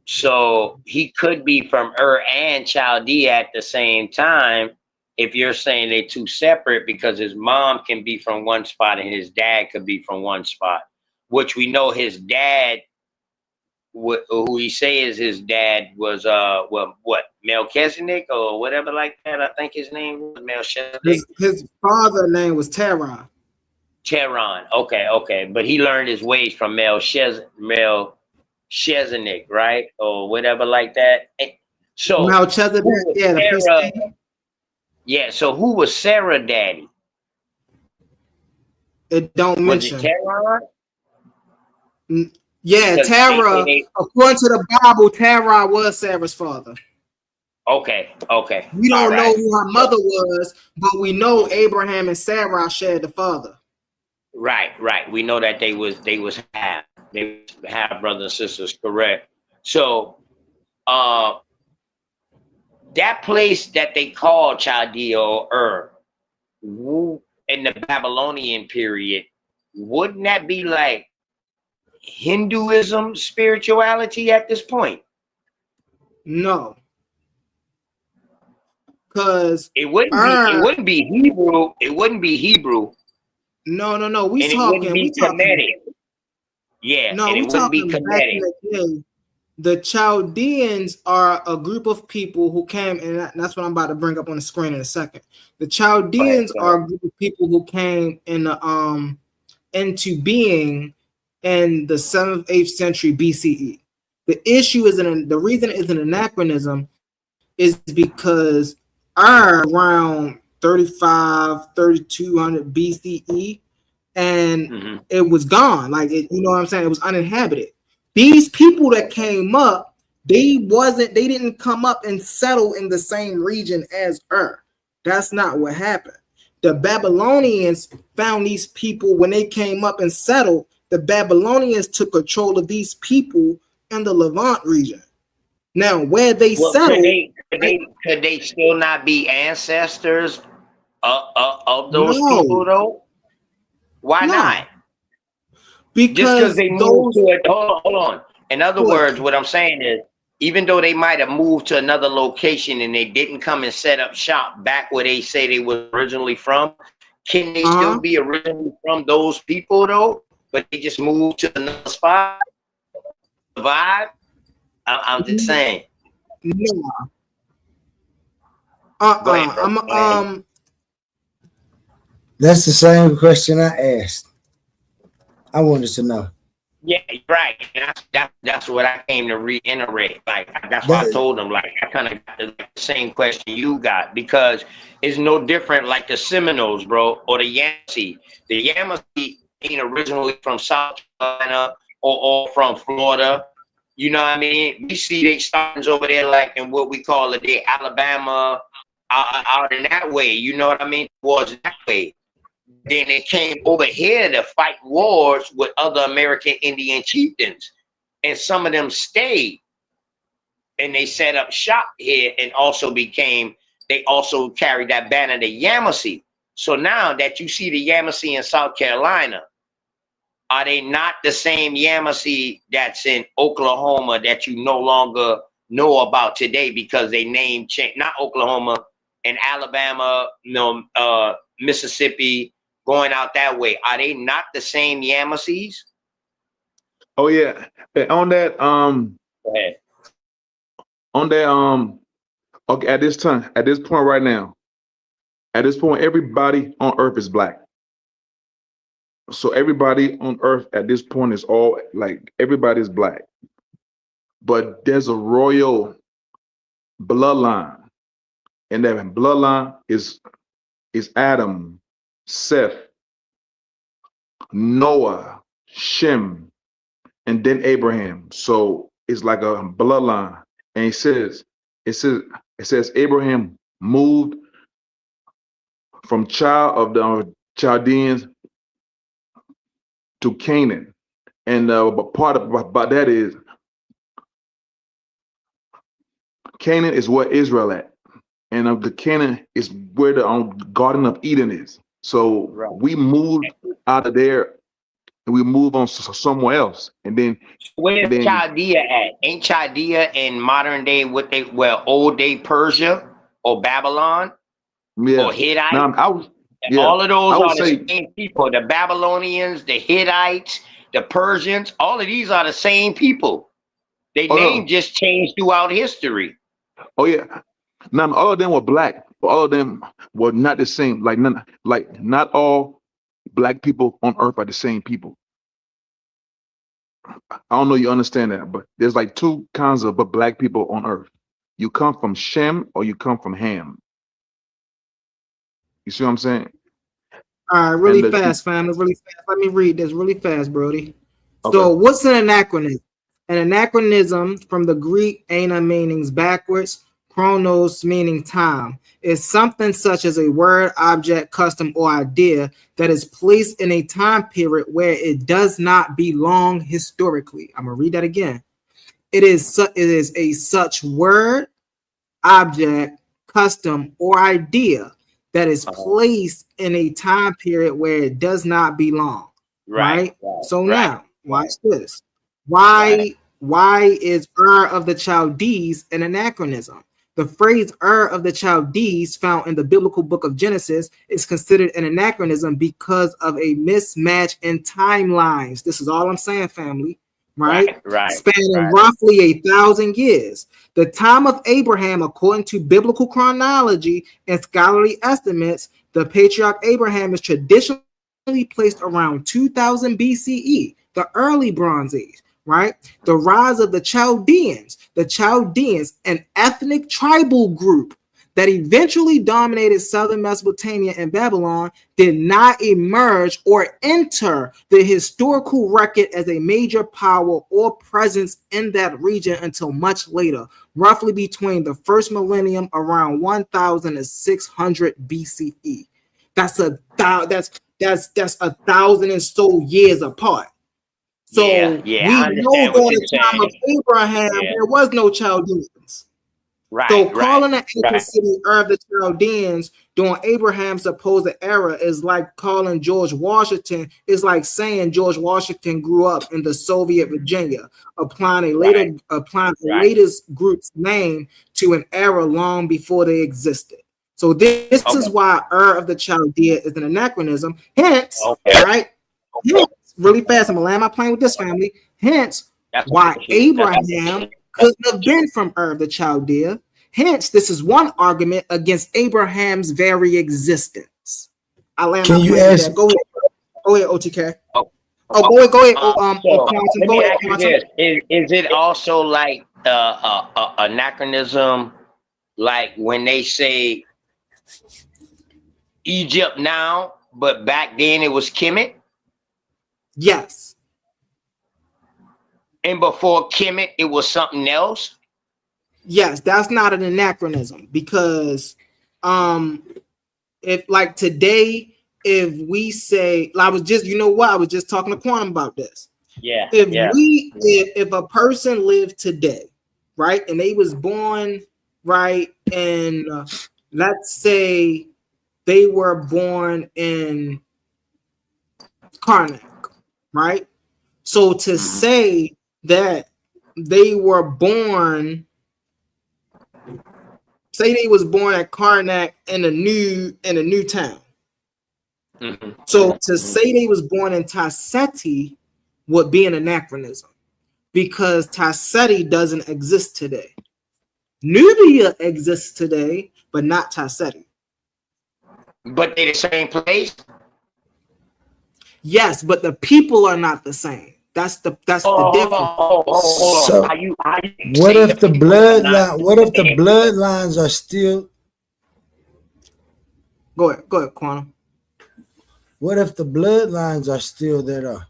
So he could be from Ur and Chaldea at the same time. if you're saying they're two separate, because his mom can be from one spot and his dad could be from one spot, which we know his dad, who he says his dad was, what, Melchizedek or whatever like that. I think his name was Melchizedek. His father's name was Terah. Tehran. Okay. But he learned his ways from Melchizedek, right? Or whatever like that. So Melchizedek, yeah, so who was Sarah daddy? It don't mention. Was it Tehran? Yeah, Terah, according to the Bible, Terah was Sarah's father. Okay. We don't know who her mother was, but we know Abraham and Sarah shared the father. Right. We know that they was half brothers and sisters, correct? So that place that they call Chaldea or Ur in the Babylonian period, wouldn't that be like Hinduism spirituality at this point? No. Because it wouldn't be Hebrew. It wouldn't be Hebrew. No. It wouldn't be Kemetic. Yeah, no, and it wouldn't be Kemetic. The Chaldeans are a group of people who came, and that's what I'm about to bring up on the screen in a second. The Chaldeans are a group of people who came into being in the 7th, 8th century BCE. The issue is, the reason it's an anachronism is because around 3200 BCE, and it was gone. Like, you know what I'm saying? It was uninhabited. These people that came up, they didn't come up and settle in the same region as Ur. That's not what happened. The Babylonians found these people when they came up and settled. The Babylonians took control of these people in the Levant region. Now, where they settled, could they still not be ancestors of those people though? Why not? Because they moved to it. Hold on. In other words, what I'm saying is, even though they might have moved to another location and they didn't come and set up shop back where they say they were originally from, can they still be originally from those people though? But they just moved to another spot? Survive? I'm just saying. That's the same question I asked. I wanted to know. Yeah, right. That's what I came to reiterate. Like, that's why I told them. Like, I kind of got the same question you got, because it's no different like the Seminoles, bro, or the Yamasee. The Yamasee ain't originally from South Carolina or from Florida. You know what I mean? We see they startings over there, like in what we call it, the Alabama, out in that way. You know what I mean? Towards that way. Then they came over here to fight wars with other American Indian chieftains. And some of them stayed. And they set up shop here and they also carried that banner, the Yamasee. So now that you see the Yamasee in South Carolina, are they not the same Yamasee that's in Oklahoma that you no longer know about today because they name change? Not Oklahoma, and Alabama, Mississippi, going out that way. Are they not the same Yamasees? Oh yeah. On that, Go ahead. On that, okay, at this point right now, at this point, everybody on earth is black. So everybody on earth at this point is all like, everybody's black. But there's a royal bloodline. And that bloodline is Adam, Seth, Noah, Shem, and then Abraham. So it's like a bloodline. And it says Abraham moved from child of the Chaldeans to Canaan. And part about that is Canaan is where Israel at. And the Canaan is where the Garden of Eden is. So we moved out of there and we move on somewhere else. And then where's Chaldea at? Ain't Chaldea in modern day old day Persia or Babylon? or Hittite. Now, All of those are say, the same people. The Babylonians, the Hittites, the Persians, all of these are the same people. Their name just changed throughout history. Oh yeah. Now all of them were black, but all of them were not the same. Not all black people on earth are the same people. I don't know you understand that, but there's like two kinds of black people on earth. You come from Shem or you come from Ham. You see what I'm saying? All right, really fast, family, really fast. Let me read this really fast, Brody. Okay. So what's an anachronism? An anachronism, from the Greek ana meanings backwards, chronos meaning time, is something such as a word, object, custom, or idea that is placed in a time period where it does not belong historically. I'm gonna read that again. It is a such word, object, custom, or idea that is placed in a time period where it does not belong. Right? So now, watch this. Why is of the Chaldees an anachronism? The phrase of the Chaldees, found in the biblical book of Genesis, is considered an anachronism because of a mismatch in timelines. This is all I'm saying, family. Right. Spanning roughly 1,000 years. The time of Abraham, according to biblical chronology and scholarly estimates, the patriarch Abraham is traditionally placed around 2000 BCE, the early Bronze Age. Right? The rise of the Chaldeans, an ethnic tribal group that eventually dominated southern Mesopotamia and Babylon, did not emerge or enter the historical record as a major power or presence in that region until much later, roughly between the first millennium around 1600 BCE. That's 1,000 and so years apart. So we know during the time of Abraham, there was no Chaldeans. So calling the ancient city of the Chaldeans during Abraham's supposed era is like calling George Washington, is like saying George Washington grew up in the Soviet Virginia, applying the latest group's name to an era long before they existed. So this is why of the Chaldea is an anachronism. Hence, really fast, I'm gonna land my plane with this, family. Hence, why Abraham couldn't have been from the Chaldea. Hence, this is one argument against Abraham's very existence. I land Can my you plane ask? Go ahead, OTK. Go ahead. Is it also like anachronism, like when they say Egypt now, but back then it was Kemet? Yes. And before Kemet, it was something else? Yes, that's not an anachronism because if like today, if we say, I was just talking to Quantum about this. Yeah. If a person lived today, right, and they was born, right, and let's say they were born in Karnak, right? So to say that they were born, say they was born at Karnak in a new town. So to say they was born in Tasseti would be an anachronism because Tasseti doesn't exist today. Nubia exists today, but not Tasseti. But they're the same place? Yes, but the people are not the same. That's the difference. So what if the bloodline? What if the bloodlines are still? Go ahead, Quantum. What if the bloodlines are still there?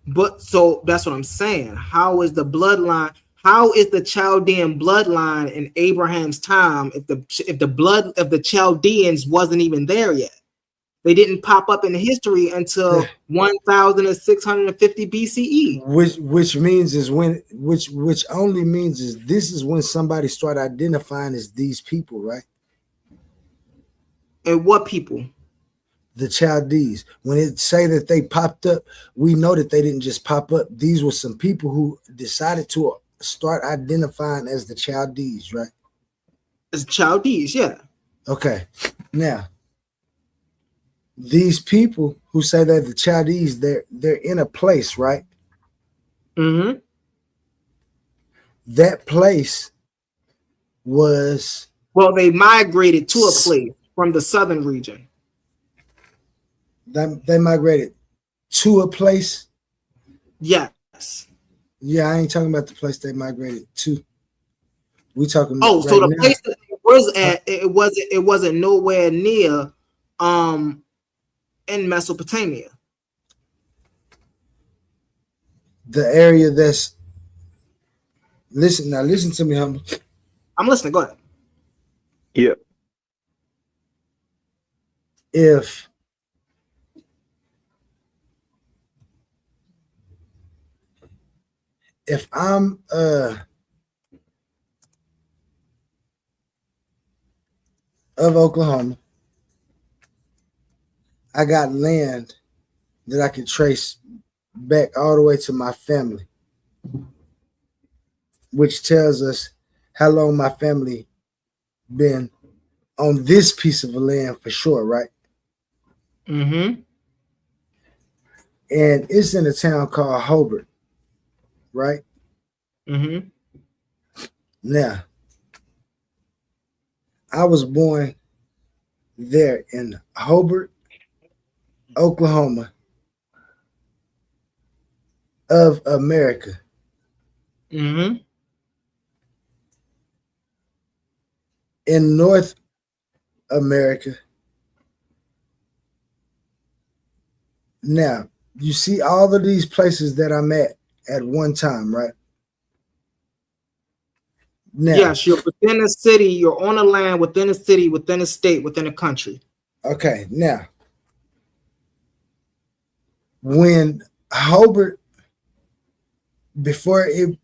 But so that's what I'm saying. How is the bloodline? How is the Chaldean bloodline in Abraham's time if the blood of the Chaldeans wasn't even there yet? They didn't pop up in history until 1650 BCE. Which means is when which only means is this is when somebody started identifying as these people, right? And what people? The Chaldees. When it say that they popped up, we know that they didn't just pop up. These were some people who decided to start identifying as the Chaldees, right? As Chaldees, yeah. Okay. Now, these people who say they're the Chaldees, they're in a place, right? Mm-hmm. That place was they migrated to a place from the southern region. They migrated to a place. Yes. Yeah, I ain't talking about the place they migrated to. We talking about so the place that it was at, it wasn't nowhere near in Mesopotamia. The area that's listen to me, Humble. I'm listening. Go ahead. Yeah. If I'm of Oklahoma, I got land that I can trace back all the way to my family, which tells us how long my family been on this piece of land for sure, right? Mm-hmm. And it's in a town called Hobart, right? Mm-hmm. Now, I was born there in Hobart, Oklahoma, of America. Mm-hmm. In North America. Now, you see all of these places that I'm at one time, right? Now, yes, you're within a city, you're on a land within a city, within a state, within a country. Okay, now, when Hobart, before it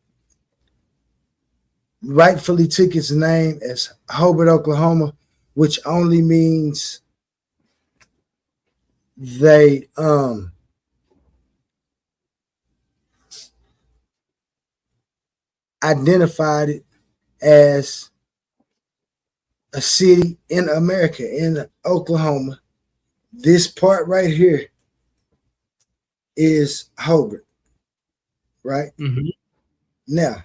rightfully took its name as Hobart, Oklahoma, which only means they identified it as a city in America, in Oklahoma. This part right here is Hobart, right? Mm-hmm. Now,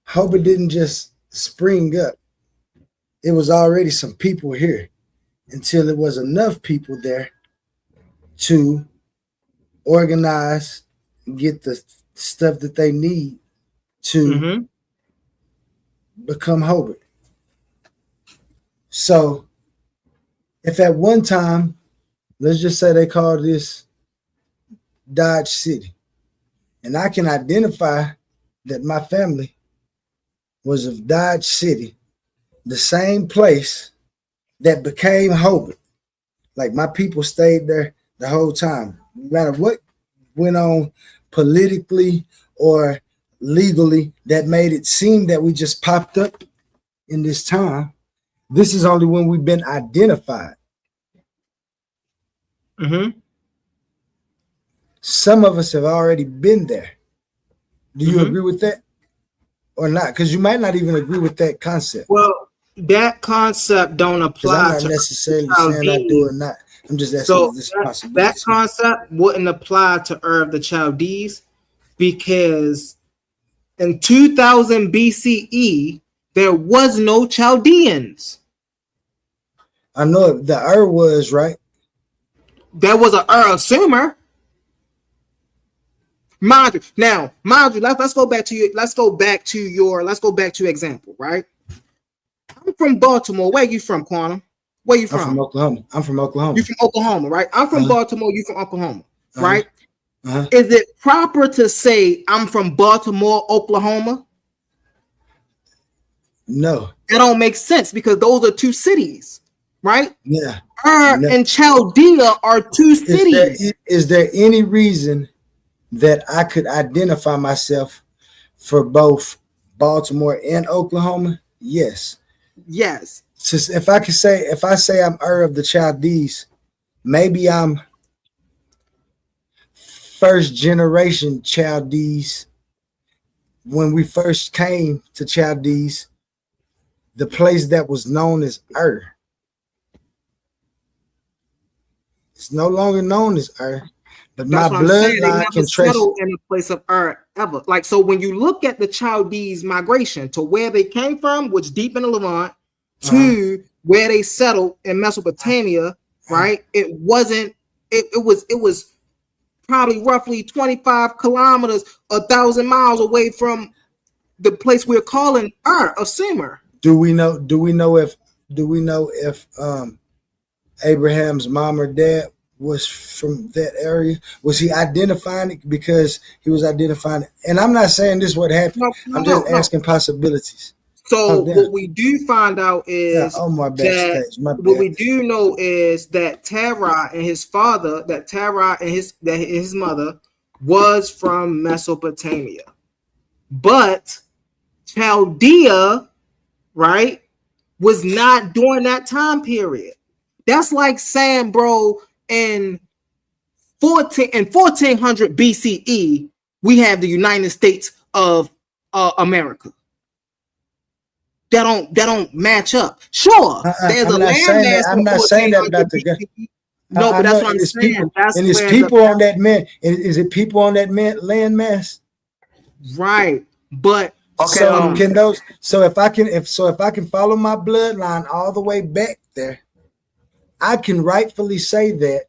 Hobart didn't just spring up. It was already some people here until it was enough people there to organize, get the stuff that they need to become Hobart. So, if at one time, let's just say they called this Dodge City, and I can identify that my family was of Dodge City, the same place that became Hobart. Like my people stayed there the whole time. No matter what went on politically or legally that made it seem that we just popped up in this time, this is only when we've been identified. Mm-hmm. Some of us have already been there. Do you agree with that or not? Because you might not even agree with that concept. Well, that concept don't apply. I'm not necessarily saying I do or not. I'm just asking this possibility. That concept wouldn't apply to the Chaldees because in 2000 BCE there was no Chaldeans. I know the was right. There was a Sumer. Mind you, let's go back to your example, right? I'm from Baltimore. Where you from, Quantum? Where you from? I'm from Oklahoma. You from Oklahoma, right? I'm from Baltimore. You from Oklahoma, right? Uh-huh. Is it proper to say I'm from Baltimore, Oklahoma? No. That don't make sense because those are two cities, right? Yeah. And Chaldea are two cities. Is there any reason that I could identify myself for both Baltimore and Oklahoma? Yes. Yes. So if I say I'm of the Chaldees, maybe I'm first generation Chaldees. When we first came to Chaldees, the place that was known as Ur. It's no longer known as Ur, but That's my what I'm saying. They bloodline never can trace. settled in a place of Ur ever. Like, so when you look at the Chaldees migration to where they came from, which deep in the Levant, to where they settled in Mesopotamia, right? It wasn't. It was probably roughly 25 kilometers, 1,000 miles away from the place we're calling Ur of Sumer. Do we know if Abraham's mom or dad was from that area? Was he identifying it because he was identifying it? And I'm not saying this is what happened. I'm just asking possibilities. So what we do find out is what we do know is that Terah and his father, that his mother was from Mesopotamia, but Chaldea, right, was not during that time period. That's like saying, bro, in 1400 BCE, we have the United States of America. That don't match up. Sure, there's a landmass. I'm not saying that about the guy. No, but that's what I'm saying. And it's people on that man. Is it people on that landmass? Right, but okay. So can those? So if I can follow my bloodline all the way back there, I can rightfully say that.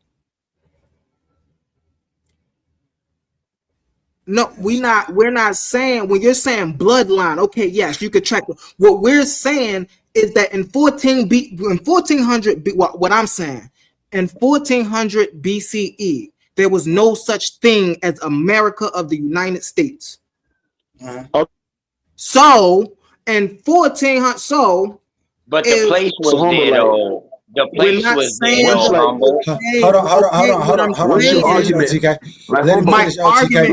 No, we're not saying, when you're saying bloodline, okay, yes, you could track it. What we're saying is that in 1400, what I'm saying, in 1400 BCE, there was no such thing as America of the United States. Okay. So in 1400, but the place was there though. The place was there. Hold on. What's your argument? Let him finish, OTK.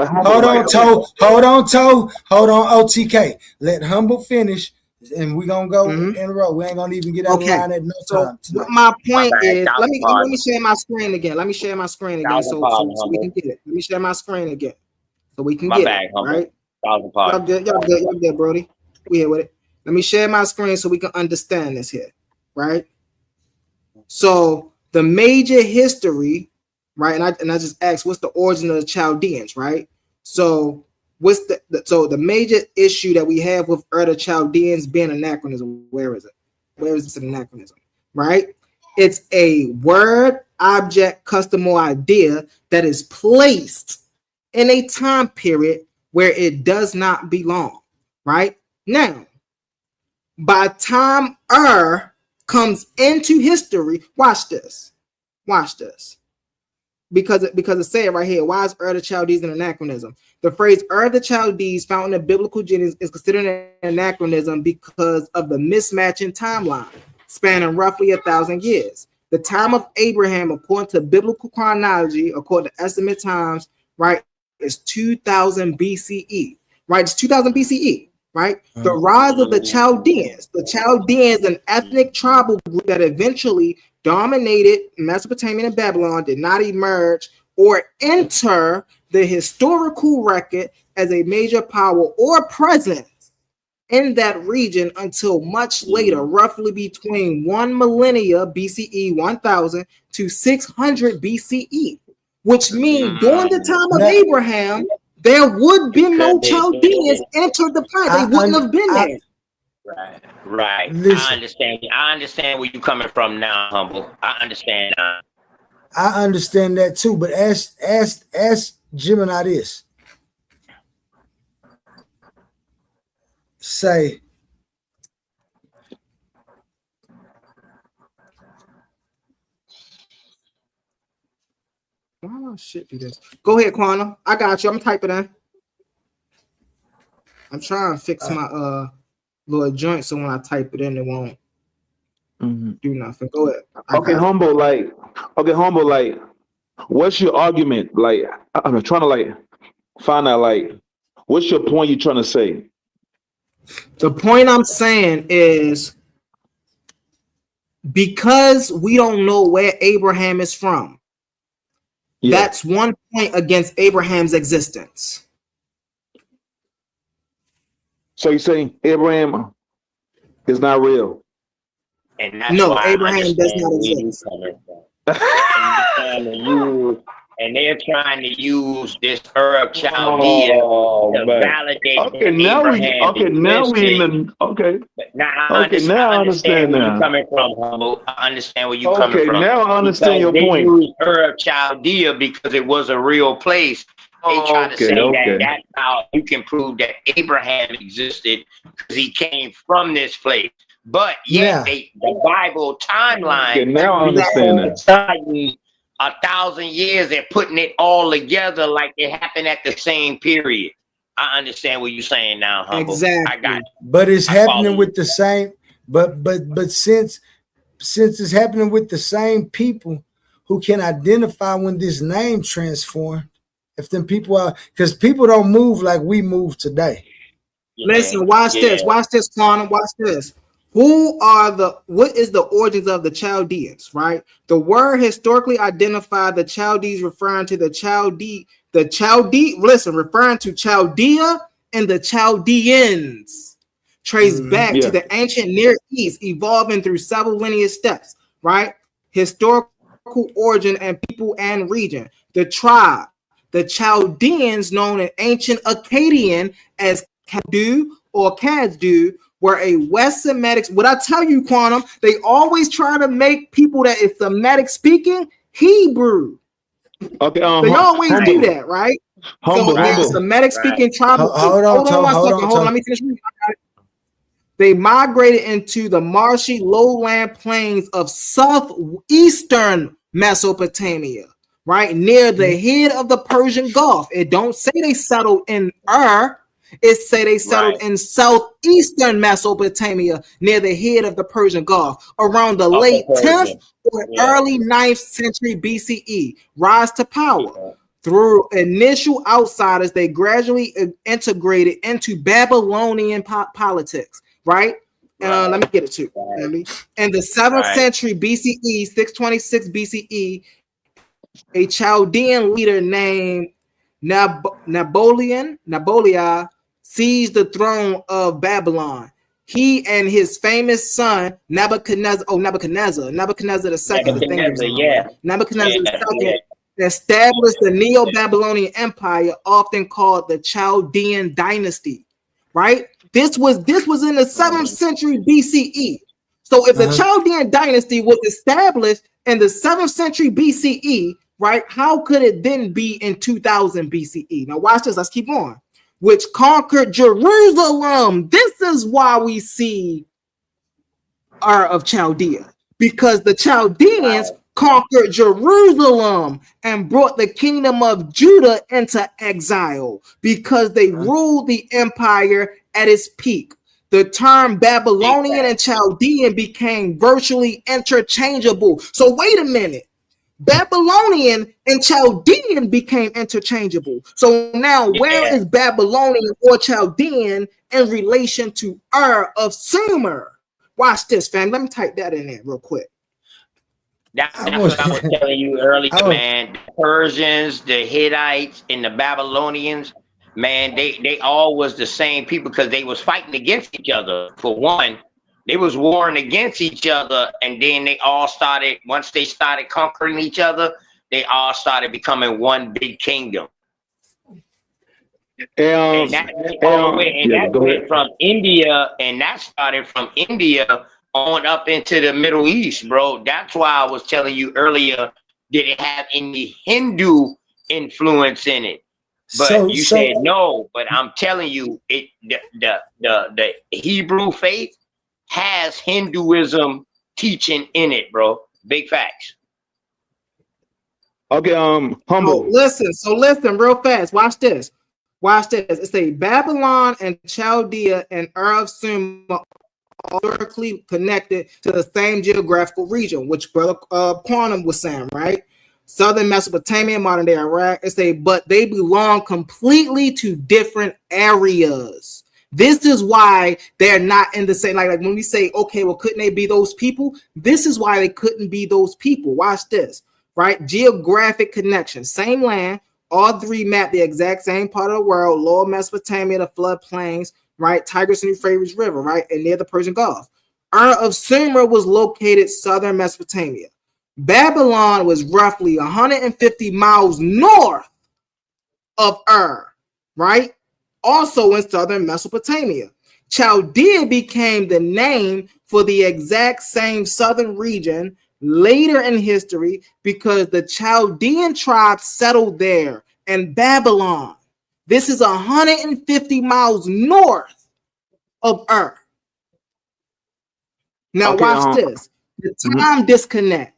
Hold on, OTK. Let Humble finish, and we're gonna go in a row. We ain't gonna even get out of line at no time. My point is, let me share my screen again. Let me share my screen again so we can get it. Let me share my screen again so we can get it. Right? Y'all good, Brody. We here with it. Let me share my screen so we can understand this here, right? So the major history, right? And I just asked, what's the origin of the Chaldeans, right? So what's the major issue that we have with the Chaldeans being anachronism? Where is it? Where is this an anachronism? Right? It's a word, object, custom, or idea that is placed in a time period where it does not belong. Right? Now, by time comes into history, watch this. Because it said right here, why is the Chaldees an anachronism? The phrase the Chaldees found in the biblical Genesis is considered an anachronism because of the mismatch in timeline, spanning roughly 1,000 years. The time of Abraham, according to biblical chronology, according to estimate times, right, is 2000 BCE. Right, it's 2000 BCE. Right, the rise of the Chaldeans. The Chaldeans, an ethnic tribal group that eventually dominated Mesopotamia and Babylon, did not emerge or enter the historical record as a major power or presence in that region until much later, roughly between 1 millennia BCE 1000 to 600 BCE, which means during the time of Abraham, there would be no Chaldeans entered the planet. They wouldn't have been there. Right. I understand where you're coming from now, Humble. I understand now. I understand that too, but ask Gemini this. Say, oh shit, do this. Go ahead, Quantum. I got you. I'm typing in. I'm trying to fix my little joint so when I type it in, it won't do nothing. Go ahead. Okay, Humble. Like, what's your argument? Like, I'm trying to find out what's your point you're trying to say? The point I'm saying is because we don't know where Abraham is from. Yeah. That's one point against Abraham's existence. So you're saying Abraham It's not real. And that's No, why Abraham does not exist. And they're trying to use this Ur of Chaldea to validate okay, now I understand where you're coming from, Humble. I understand where you're coming from. Now I understand your point. They used Ur of Chaldea because it was a real place. They try to say that that's how you can prove that Abraham existed because he came from this place. But yet the Bible timeline. Now I understand that. 1,000 years, they're putting it all together like it happened at the same period. I understand what you're saying now, Humble. Exactly. I got it. But it's happening with the same. But since it's happening with the same people who can identify when this name transformed, if them people are, because people don't move like we move today. Listen, watch this, Quantum, watch this. What is the origins of the Chaldeans, right? The word historically identified the Chaldees referring to referring to Chaldea and the Chaldeans, traced back to the ancient Near East, evolving through several lineage steps, right? Historical origin and people and region. The tribe, the Chaldeans, known in ancient Akkadian as Kadu or Kazdu, were a West Semitic. What I tell you, Quantum, they always try to make people that is Semitic speaking Hebrew. Okay, they always do that, right? Semitic speaking tribal. Hold on, let me finish. They migrated into the marshy lowland plains of southeastern Mesopotamia, right near the head of the Persian Gulf. It don't say they settled in Ur. It say they settled in southeastern Mesopotamia near the head of the Persian Gulf around the late 10th or early 9th century BCE. Rise to power. Through initial outsiders, they gradually integrated into Babylonian politics, right? Let me get it to you. In the 7th century BCE, 626 BCE, a Chaldean leader named Nabolia seized the throne of Babylon. He and his famous son Nebuchadnezzar II, Nebuchadnezzar II established the Neo-Babylonian Empire, often called the Chaldean dynasty. Right? This was in the 7th century BCE. So if the Chaldean dynasty was established in the 7th century BCE, right? How could it then be in 2000 BCE? Now watch this. Let's keep on. Which conquered Jerusalem. This is why we see Ur of Chaldea, because the Chaldeans conquered Jerusalem and brought the kingdom of Judah into exile because they ruled the empire at its peak. The term Babylonian and Chaldean became virtually interchangeable. So wait a minute. Babylonian and Chaldean became interchangeable. So now where is Babylonian or Chaldean in relation to Ur of Sumer? Watch this, fam. Let me type that in there real quick. That's what I was telling you earlier, man. The Persians, the Hittites, and the Babylonians, man, they all was the same people because they was fighting against each other. For one, they was warring against each other, and then they all started, once they started conquering each other, they all started becoming one big kingdom. And that went from India, and that started from India on up into the Middle East, bro. That's why I was telling you earlier, did it have any Hindu influence in it? But you said no, but I'm telling you, the Hebrew faith has Hinduism teaching in it, bro. Big facts. Okay, Humble. So listen real fast. Watch this. It say Babylon and Chaldea and Ur of Sumer are directly connected to the same geographical region, which Brother Quantum was saying, right? Southern Mesopotamia, modern day Iraq. It say, but they belong completely to different areas. This is why they're not in the same, like when we say, okay, well, couldn't they be those people? This is why they couldn't be those people. Watch this, right? Geographic connection, same land, all three map the exact same part of the world, Lower Mesopotamia, the floodplains, right? Tigris and Euphrates River, right? And near the Persian Gulf. Ur of Sumer was located southern Mesopotamia. Babylon was roughly 150 miles north of Ur, right? Also in southern Mesopotamia. Chaldea became the name for the exact same southern region later in history because the Chaldean tribe settled there in Babylon. This is 150 miles north of Ur. Now watch this. The time disconnect.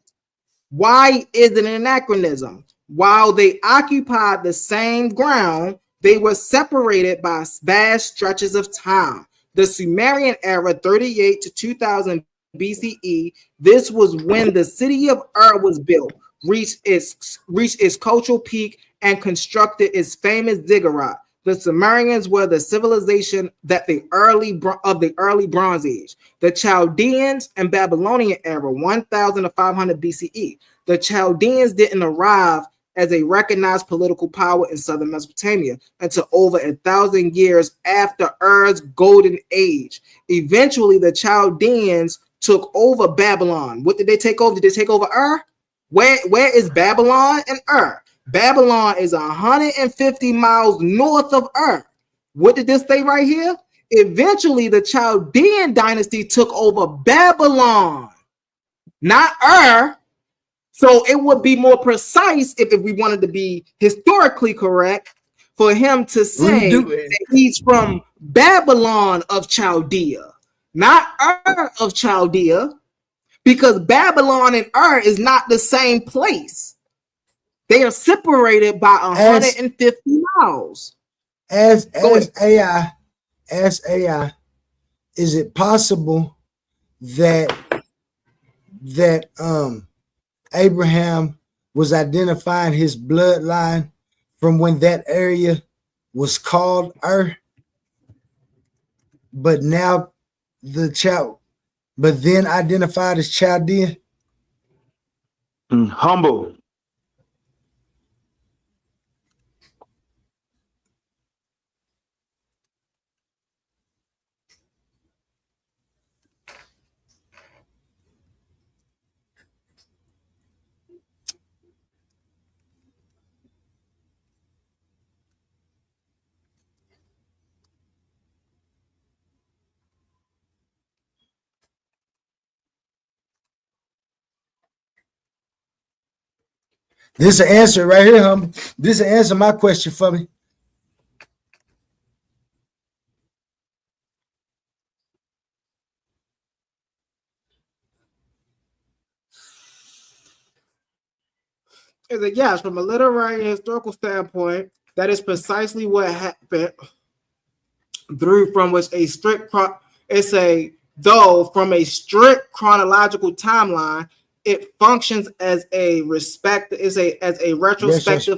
Why is it an anachronism? While they occupied the same ground, they were separated by vast stretches of time. The Sumerian era, 38 to 2000 BCE, this was when the city of Ur was built, reached its cultural peak, and constructed its famous ziggurat. The Sumerians were the civilization of the early Bronze Age. The Chaldeans and Babylonian era, 1000 to 500 BCE. The Chaldeans didn't arrive as a recognized political power in southern Mesopotamia until over 1,000 years after Ur's golden age. Eventually, the Chaldeans took over Babylon. What did they take over? Did they take over Ur? Where is Babylon and Ur? Babylon is 150 miles north of Ur. What did this say right here? Eventually, the Chaldean dynasty took over Babylon, not Ur. So it would be more precise if we wanted to be historically correct for him to say that he's from Babylon of Chaldea, not Ur of Chaldea, because Babylon and Ur is not the same place. They are separated by 150 miles. As AI, is it possible that Abraham was identifying his bloodline from when that area was called Ur, but now but then identified as Chaldean? Humble. This is an answer right here, Humble. This is an answer my question for me. Is that yes, from a literary and historical standpoint, that is precisely what happened. From a strict chronological timeline, it functions as a retrospective. Yes.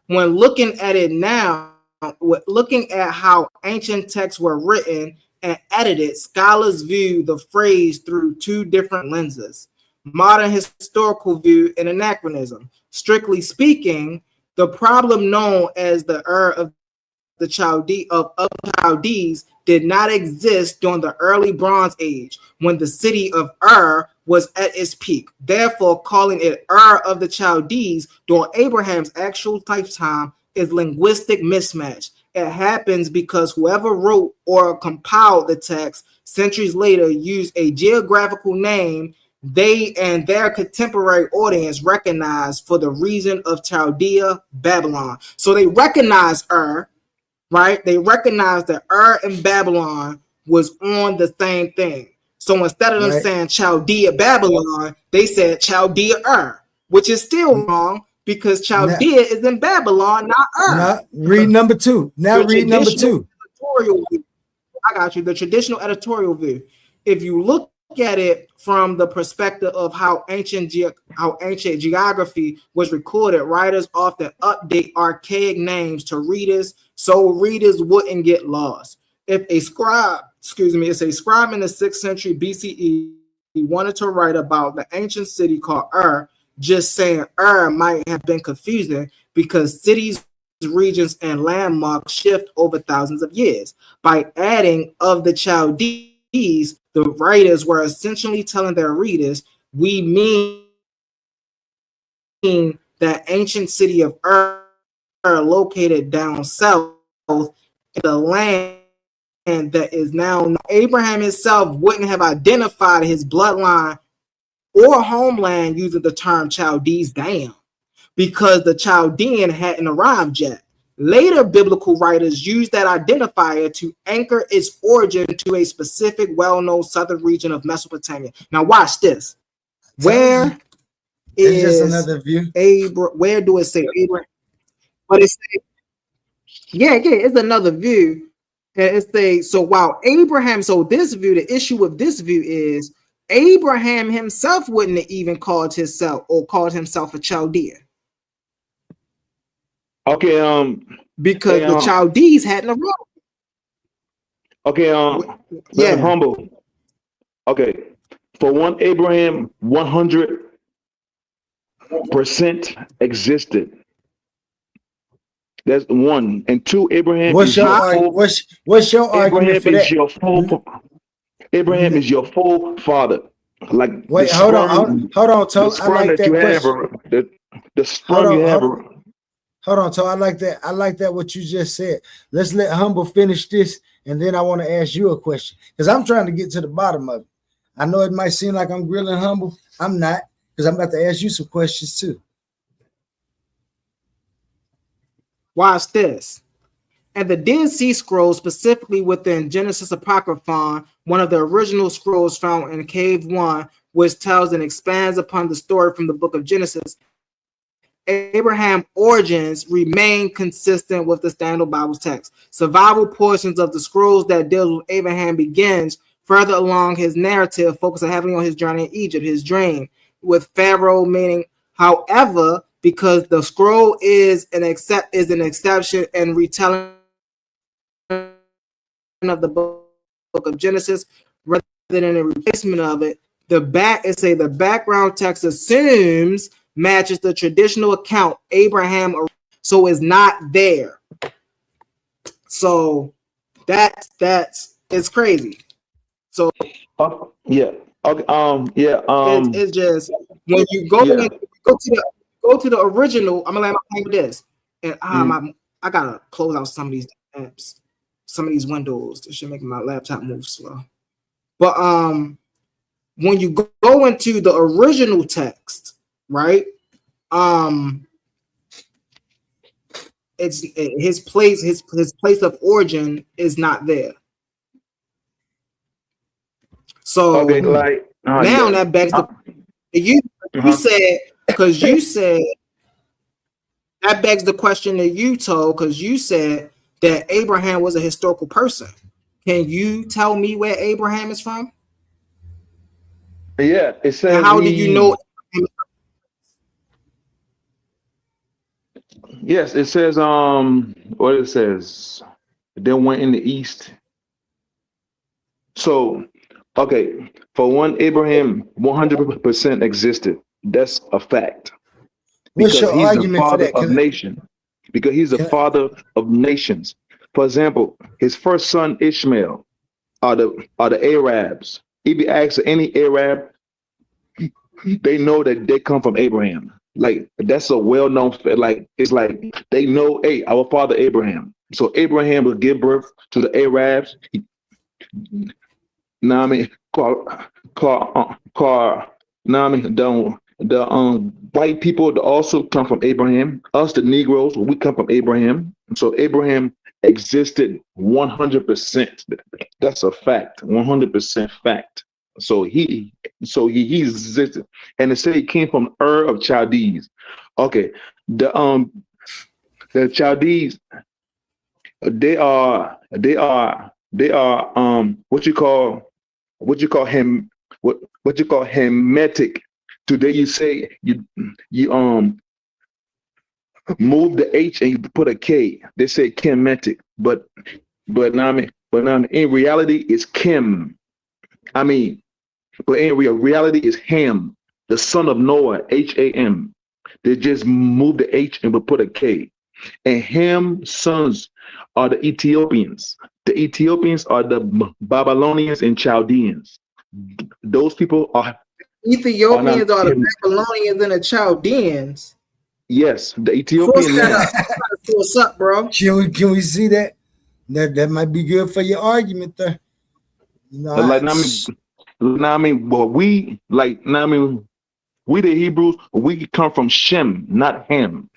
When looking at it now, looking at how ancient texts were written and edited, scholars view the phrase through two different lenses: modern historical view and anachronism. Strictly speaking, the problem known as the Ur of the Chaldees did not exist during the early Bronze Age when the city of Ur was at its peak. Therefore, calling it Ur of the Chaldees during Abraham's actual lifetime is linguistic mismatch. It happens because whoever wrote or compiled the text centuries later used a geographical name they and their contemporary audience recognized for the reason of Chaldea, Babylon. So they recognized Ur, right? They recognized that Ur and Babylon was on the same thing. So instead of them saying Chaldea, Babylon, they said Chaldea, Ur, which is still wrong because Chaldea is in Babylon, not Ur. Read number two. Now read number two. I got you. The traditional editorial view. If you look at it from the perspective of how ancient geography was recorded, writers often update archaic names to readers so readers wouldn't get lost. If a scribe in the 6th century BCE, he wanted to write about the ancient city called Ur, just saying Ur might have been confusing because cities, regions, and landmarks shift over thousands of years. By adding of the Chaldees, the writers were essentially telling their readers, we mean that ancient city of Ur, located down south in the land that is now. Abraham himself wouldn't have identified his bloodline or homeland using the term Chaldees, because the Chaldean hadn't arrived yet. Later biblical writers used that identifier to anchor its origin to a specific well-known southern region of Mesopotamia. Now watch this. Where is just another view? Where do it say Abraham? But it's it's another view. And it's so while Abraham, so this view, the issue with this view is Abraham himself wouldn't have even called himself a Chaldean. Okay, because the Chaldees hadn't arrived. Okay, humble. Okay, for one, Abraham 100% existed. That's one. And two, Abraham what's your argument for that? Abraham is your full father. Like wait, hold on, Toe. I like that question. The sperm you have. Hold on, Toe. I like that. I like that what you just said. Let's let Humble finish this, and then I want to ask you a question because I'm trying to get to the bottom of it. I know it might seem like I'm grilling Humble. I'm not, because I'm about to ask you some questions too. Watch this. And the Dead Sea Scrolls, specifically within Genesis Apocryphon, one of the original scrolls found in Cave 1, which tells and expands upon the story from the book of Genesis, Abraham's origins remain consistent with the standard Bible text. Survival portions of the scrolls that deal with Abraham begins further along his narrative, focusing heavily on his journey in Egypt, his dream, with Pharaoh meaning, however, because the scroll is an exception and retelling of the book of Genesis rather than a replacement of it. The background text assumes matches the traditional account Abraham, so is not there. So that's it's crazy. So it's just when you go to the original. I'm gonna let my play with this, and I gotta close out some of these apps, some of these windows. This should make my laptop move slow. But when you go into the original text, right? It's his place of origin is not there. So that begs the you said that begs the question that you told, because you said that Abraham was a historical person. Can you tell me where Abraham is from? Yeah, it says. And how did you know? Yes, it says. What it says. They went in the east. So, okay, for one, Abraham 100% existed. That's a fact. What's your argument for that? Because he's the father of nations. For example, his first son Ishmael are the Arabs. If you ask any Arab, they know that they come from Abraham. Like, that's a well-known, like, it's like they know, hey, our father Abraham. So Abraham will give birth to the Arabs. The white people also come from Abraham. Us, the Negroes, we come from Abraham. So Abraham existed 100%. That's a fact, 100% fact. So he existed, and it said he came from Ur of Chaldees. Okay, the Chaldees, they are what you call Hamitic. Today you say you move the H and you put a K. They say Kemetic, but in reality it's Kim. But in reality it's Ham, the son of Noah, Ham. They just moved the H and would put a K. And Ham's sons are the Ethiopians. The Ethiopians are the Babylonians and Chaldeans. those people are Ethiopians not are the him. Babylonians and the Chaldeans. Yes, the Ethiopian man. What's up, bro? Can we see that? That might be good for your argument there. You know, but we we the Hebrews, we come from Shem, not Ham.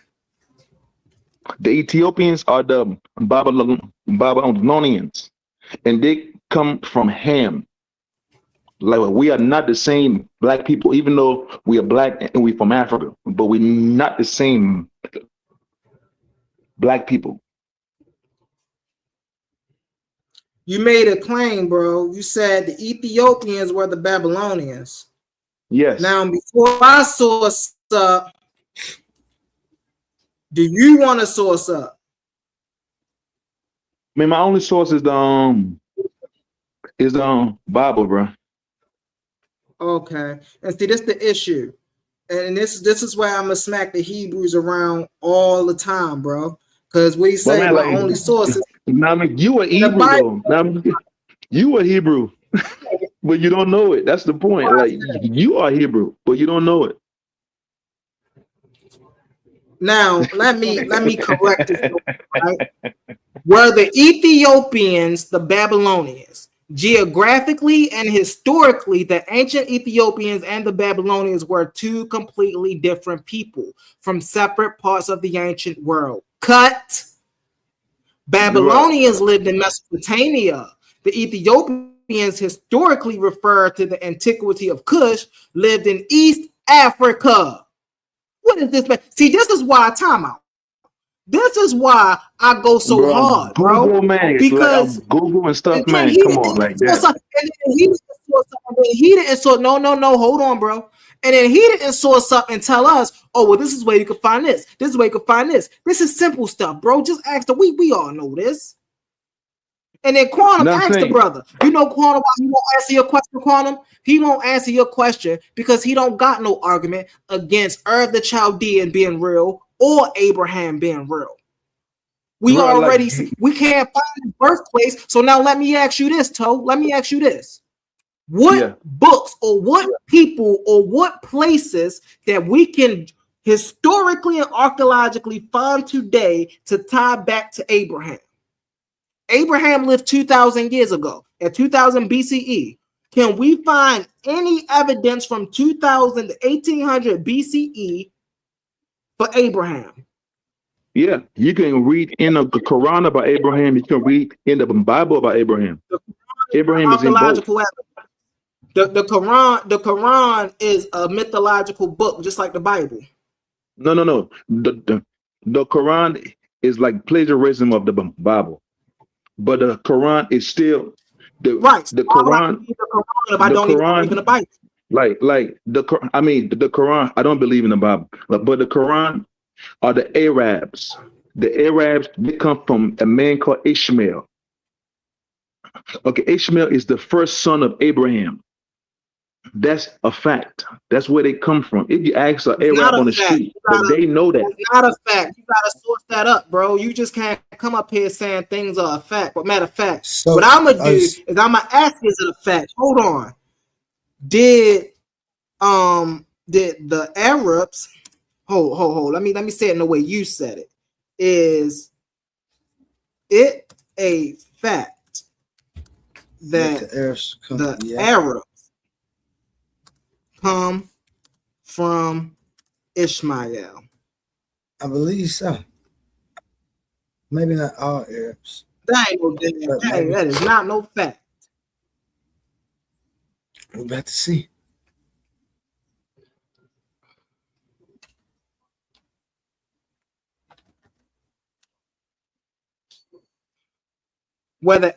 The Ethiopians are the Babylonians, and they come from Ham. Like, we are not the same black people, even though we are black and we from Africa, but we're not the same black people. You made a claim, bro. You said the Ethiopians were the Babylonians. Yes. Now, before I source up, do you want to source up? I mean, my only source is the Bible, bro. Okay. And see, this is the issue. And this is why I'm gonna smack the Hebrews around all the time, bro. Because we say my only source is I mean, you a Hebrew though. You a Hebrew, but you don't know it. That's the point. Like, you are Hebrew, but you don't know it. Now let me correct this. Right? Were the Ethiopians the Babylonians? Geographically and historically, the ancient Ethiopians and the Babylonians were two completely different people from separate parts of the ancient world. Cut. Babylonians lived in Mesopotamia. The Ethiopians, historically referred to the antiquity of Kush, lived in East Africa. What is this, man? See, this is why time out. This is why I go so hard, bro. Google, man, because like, Google and stuff, man. Come on, like that. And then he didn't source. No, hold on, bro. And then he didn't source up and tell us, oh, well, this is where you can find this. This is where you can find this. This is simple stuff, bro. Just ask the we all know this. And then Quantum asked the brother, you know, Quantum, why he won't answer your question, Quantum? He won't answer your question because he don't got no argument against the Chaldean being real or Abraham being real. We already we can't find his birthplace. So now let me ask you this, Toe. Let me ask you this. What books or what people or what places that we can historically and archaeologically find today to tie back to Abraham? Abraham lived 2,000 years ago at 2000 BCE. Can we find any evidence from 2000 to 1800 BCE for Abraham? Yeah, you can read in the Quran about Abraham. You can read in the Bible about Abraham. Abraham is in both. The Quran is a mythological book, just like the Bible. No. The Quran is like plagiarism of the Bible, but the Quran is still the Quran. If I don't even believe in the Bible. The Quran. I don't believe in the Bible, but the Quran are the Arabs. The Arabs, they come from a man called Ishmael. Okay, Ishmael is the first son of Abraham. That's a fact. That's where they come from. If you ask an Arab on the street, but they know that. It's not a fact. You gotta source that up, bro. You just can't come up here saying things are a fact. But matter of fact, what I'm gonna do is I'm gonna ask, is it a fact? Hold on. Did the Arabs hold. Let me say it in the way you said it. Is it a fact that the Arabs come from Ishmael? I believe so. Maybe not all Arabs. That is not no fact. We're about to see. Whether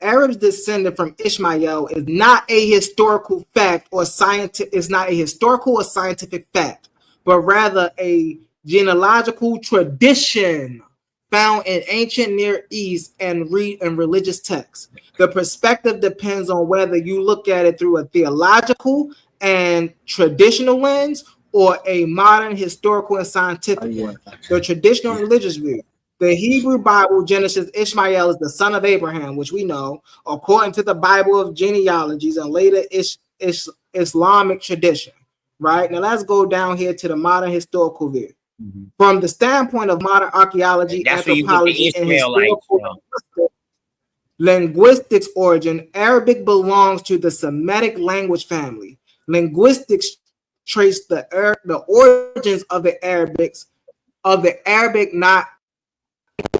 Arabs descended from Ishmael is not a historical fact or scientific fact, but rather a genealogical tradition found in ancient Near East and religious texts. The perspective depends on whether you look at it through a theological and traditional lens or a modern historical and scientific one. The traditional religious view. The Hebrew Bible, Genesis, Ishmael is the son of Abraham, which we know, according to the Bible of genealogies and later Islamic tradition. Right? Now let's go down here to the modern historical view. Mm-hmm. From the standpoint of modern archaeology, anthropology, and historical linguistics origin, Arabic belongs to the Semitic language family. Linguistics trace the origins of the Arabic, not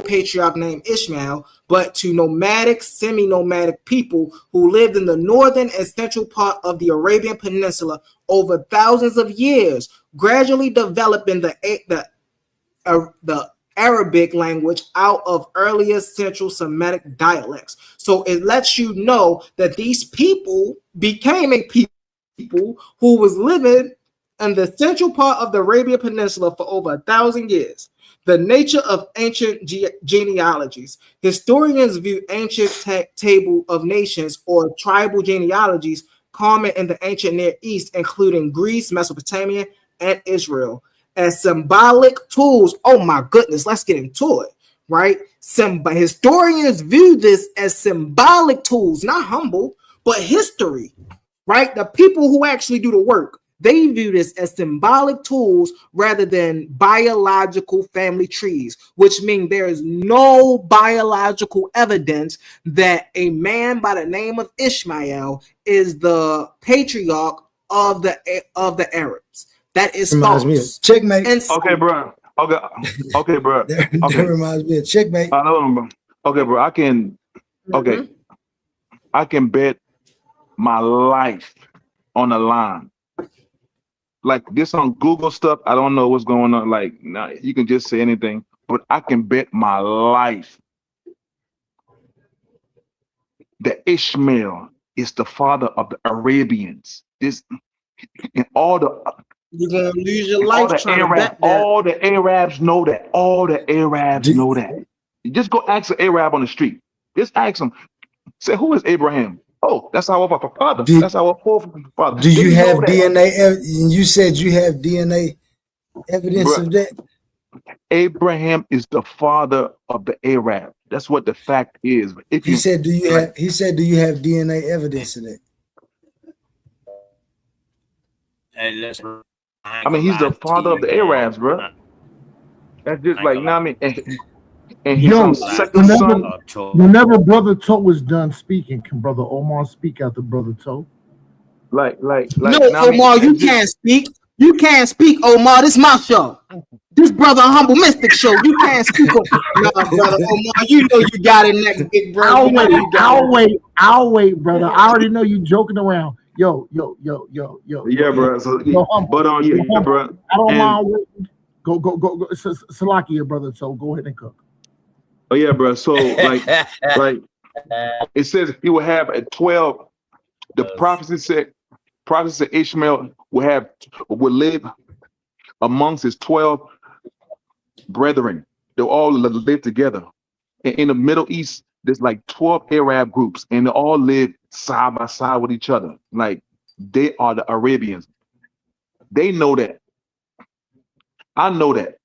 patriarch named Ishmael, but to nomadic, semi-nomadic people who lived in the northern and central part of the Arabian Peninsula over thousands of years, gradually developing the Arabic language out of earlier Central Semitic dialects. So it lets you know that these people became a people who was living in the central part of the Arabian Peninsula for over 1,000 years. The nature of ancient genealogies. Historians view ancient table of nations or tribal genealogies common in the ancient Near East, including Greece, Mesopotamia, and Israel, as symbolic tools. Oh my goodness, let's get into it, right? Historians view this as symbolic tools, not humble, but history, right? The people who actually do the work, they view this as symbolic tools rather than biological family trees, which means there is no biological evidence that a man by the name of Ishmael is the patriarch of the Arabs. That is false. Checkmate. Okay, bro. Okay, bro. That reminds me of checkmate. I know, okay, bro. I can bet my life on the line. Like this on Google stuff, I don't know what's going on. Like, nah, you can just say anything, but I can bet my life that Ishmael is the father of the Arabians. This and all the you're gonna lose your life trying to bet that. All the Arabs know that. All the Arabs know that. You just go ask an Arab on the street. Just ask them. Say, who is Abraham? Oh, that's our father. That's our forefather. Do you have DNA? You said you have DNA evidence of that? Abraham is the father of the Arab. That's what the fact is. If he said, do you have DNA evidence of that? I mean, he's the father of the Arabs, bro. That's just like, you know what I mean? And he's on second son. Whenever Brother Toe was done speaking, can Brother Omar speak after Brother Toe? No, Omar, you can't speak. You can't speak, Omar. This is my show. This Brother Humble Mystic show. You can't speak. No, Brother Omar, you know you got it next, big brother. I'll wait, brother. I already know you joking around. Yo. Yeah, bro. So, but yeah, bro. I don't mind waiting. Go. Salakia, brother. So go ahead and cook. Oh yeah, bro. So like it says he will have a 12. The prophecy said Ishmael will live amongst his 12 brethren. They'll all live together. And in the Middle East, there's like 12 Arab groups, and they all live side by side with each other. Like they are the Arabians. They know that. I know that.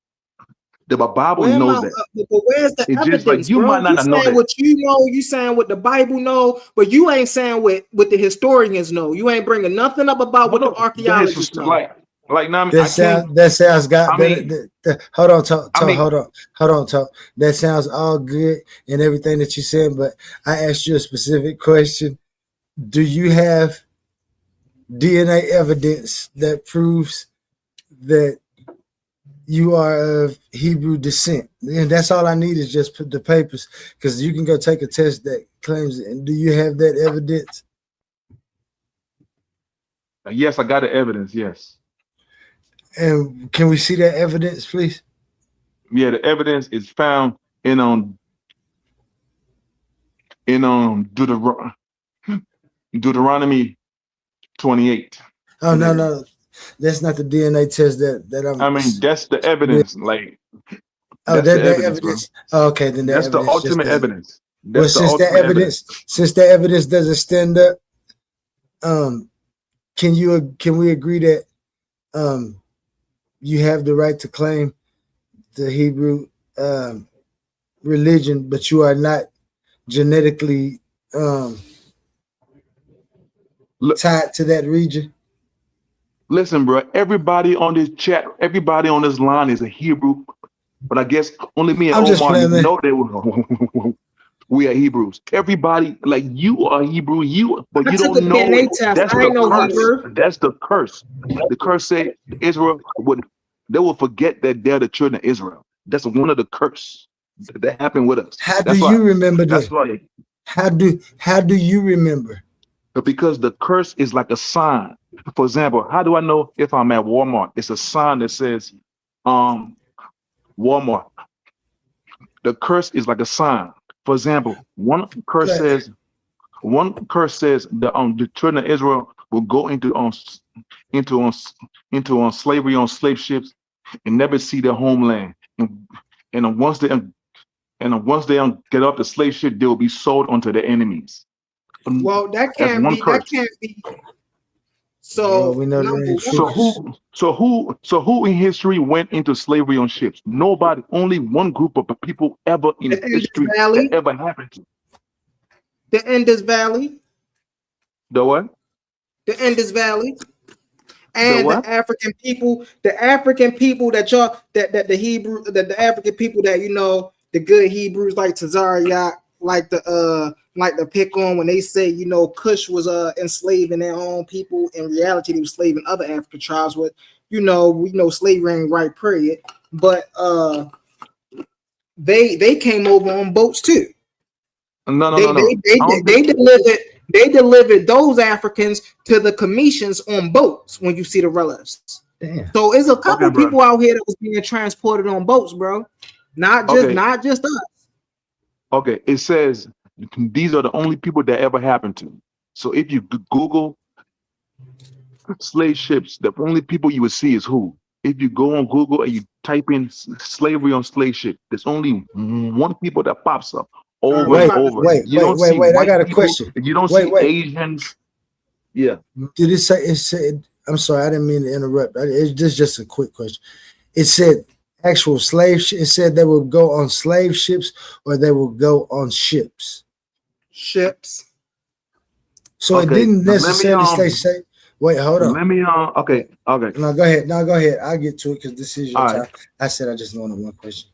The Bible knows that. But where's the evidence, just like you might not know that. What you know, you saying what the Bible know, but you ain't saying what the historians know. You ain't bringing nothing up about what the archaeologists know. Like now, that sounds hold on, talk. That sounds all good and everything that you said, but I asked you a specific question. Do you have DNA evidence that proves that you are of Hebrew descent? And that's all I need is just put the papers, because you can go take a test that claims it. And do you have that evidence? Yes, I got the evidence. Yes. And can we see that evidence, please? Yeah, the evidence is found in Deuteronomy 28. Oh no. That's not the DNA test that I'm. I mean, that's the evidence. Like, that's the evidence. Oh, okay, then that's the ultimate evidence. Well, since the evidence doesn't stand up, can we agree that you have the right to claim the Hebrew religion, but you are not genetically tied to that region? Listen, bro, everybody on this chat, everybody on this line is a Hebrew, but I guess only me and Omar know they were. We are Hebrews. Everybody, like you are Hebrew, but you don't know. That's the curse. That's the curse. The curse say Israel they will forget that they're the children of Israel. That's one of the curse that happened with us. How do you remember that? That's why. How do you remember? Because the curse is like a sign. For example, how do I know if I'm at Walmart? It's a sign that says, Walmart. The curse is like a sign. For example, one curse says the children of Israel will go into slavery on slave ships and never see their homeland. And once they get off the slave ship, they will be sold onto their enemies. Well, that can't be. That can't be. So we know who in history went into slavery on ships? Nobody. Only one group of people ever in history that ever happened to. The Indus Valley. The what? The Indus Valley. And the African people. The African people that the African people that the good Hebrews like Tazariak, like to pick on when they say, Cush was enslaving their own people. In reality, they were enslaving other African tribes. With we know slavery ain't right, period. But they came over on boats too. No. They delivered those Africans to the Commissions on boats. When you see the relatives, damn. So it's a couple people out here that was being transported on boats, bro. Not just us. Okay, it says these are the only people that ever happened to. So if you Google slave ships, the only people you would see is who? If you go on Google and you type in slavery on slave ship, there's only one people that pops up over and over. Wait, I got a question. You don't see Asians. Yeah. Did it said, I'm sorry, I didn't mean to interrupt. It's just a quick question. It said actual slave ships. It said they will go on slave ships or they will go on ships. Ships. So it didn't necessarily say. Wait, hold on. Let me okay. No, go ahead. I'll get to it because this is your time. Right. I said I just wanted one question.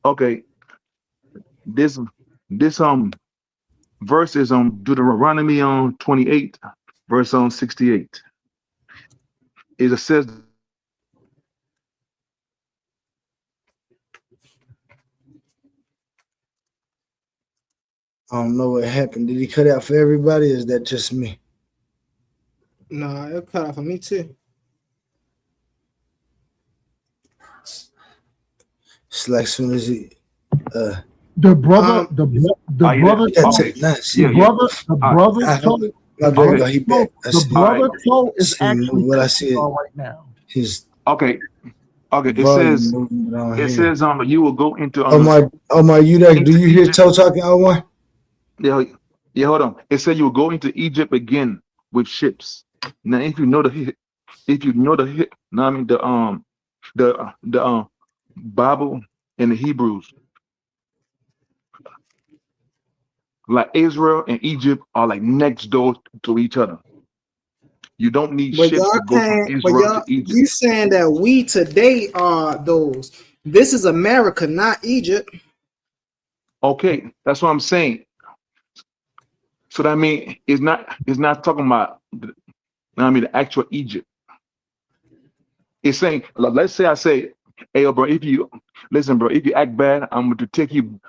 Okay. This verse is on Deuteronomy 28, verse 68. It says, I don't know what happened. Did he cut out for everybody? Or is that just me? No, it cut out for me too. It's like as soon as he the brother told is actually what I said right now. His okay. It says you will go into Omar, you there? Do you hear Toe talking, Omar? Yeah, hold on. It said you will go into Egypt again with ships. Now, if you know the Bible and the Hebrews, like Israel and Egypt are like next door to each other. You don't need ships to go from Israel to Egypt. You saying that we today are those? This is America, not Egypt. Okay, that's what I'm saying. So that means it's not talking about the actual Egypt. It's saying, let's say I say, hey, bro, if you act bad, I'm going to take you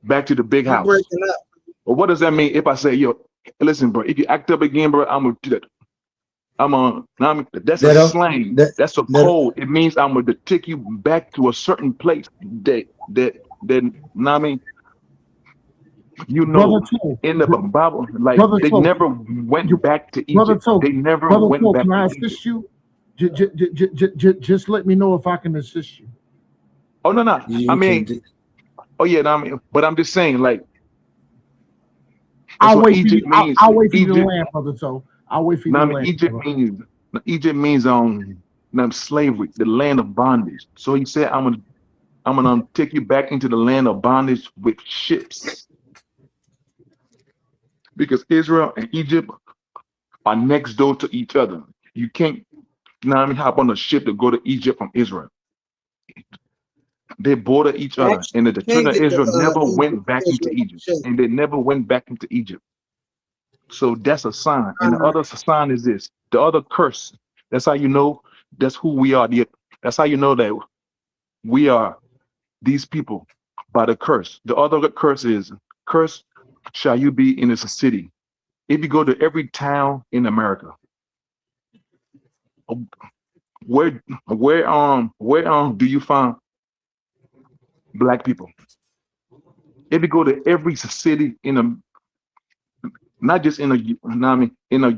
back to the big house. Breaking up. Well, what does that mean if I say, yo, listen, bro, if you act up again, bro, I'm going to do that. That's a slang. That's a code. It means I'm going to take you back to a certain place that in the Bible, like they never went back to Egypt. They never went back. Can I assist you? Just let me know if I can assist you. Oh no! But I'm just saying, like, I'll wait for you. I'll wait for you to land, brother. So I'll wait for you to land. Egypt means slavery, the land of bondage. So he said, I'm gonna take you back into the land of bondage with ships, because Israel and Egypt are next door to each other. You can't, hop on a ship to go to Egypt from Israel. They border each other, and the children of Israel never went back into Egypt, and they never went back into Egypt. So that's a sign. And the other sign is this: the other curse. That's how you know that's who we are. That's how you know that we are these people, by the curse. The other curse is, "Curse shall you be in this city." If you go to every town in America, where do you find Black people? If you go to every city not just in the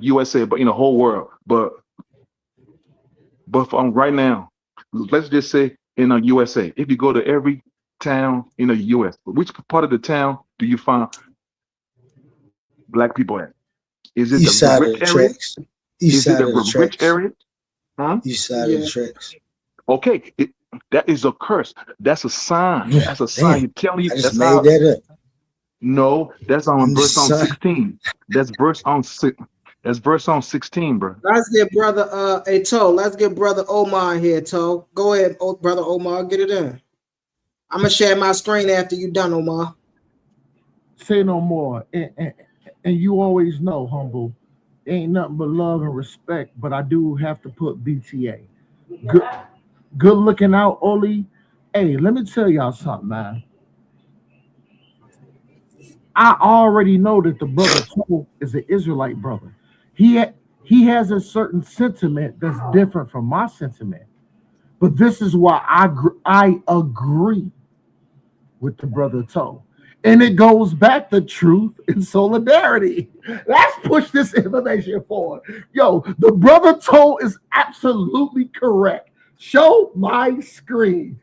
USA, but in the whole world. But from right now, let's just say in the USA, if you go to every town in the US, which part of the town do you find Black people at? Is it East the side rich of the area? tracks. Is it the rich area? Huh? East side of the tracks. Okay, that is a curse. That's a sign. That's a sign. You're telling you. I just made that up. No, that's on verse on 16. That's verse on 6. That's verse on 16, bro. Let's get brother Toe. Let's get brother Omar here, Toe. Go ahead, brother Omar, get it in. I'm gonna share my screen after you done, Omar. Say no more. And you always know, Humble, ain't nothing but love and respect, but I do have to put BTA. Good looking out, Oli. Hey, let me tell y'all something, man. I already know that the brother Toe is an Israelite brother. He has a certain sentiment that's different from my sentiment. But this is why I agree with the brother Toe. And it goes back to truth and solidarity. Let's push this information forward. Yo, the brother Toe is absolutely correct. Show my screen.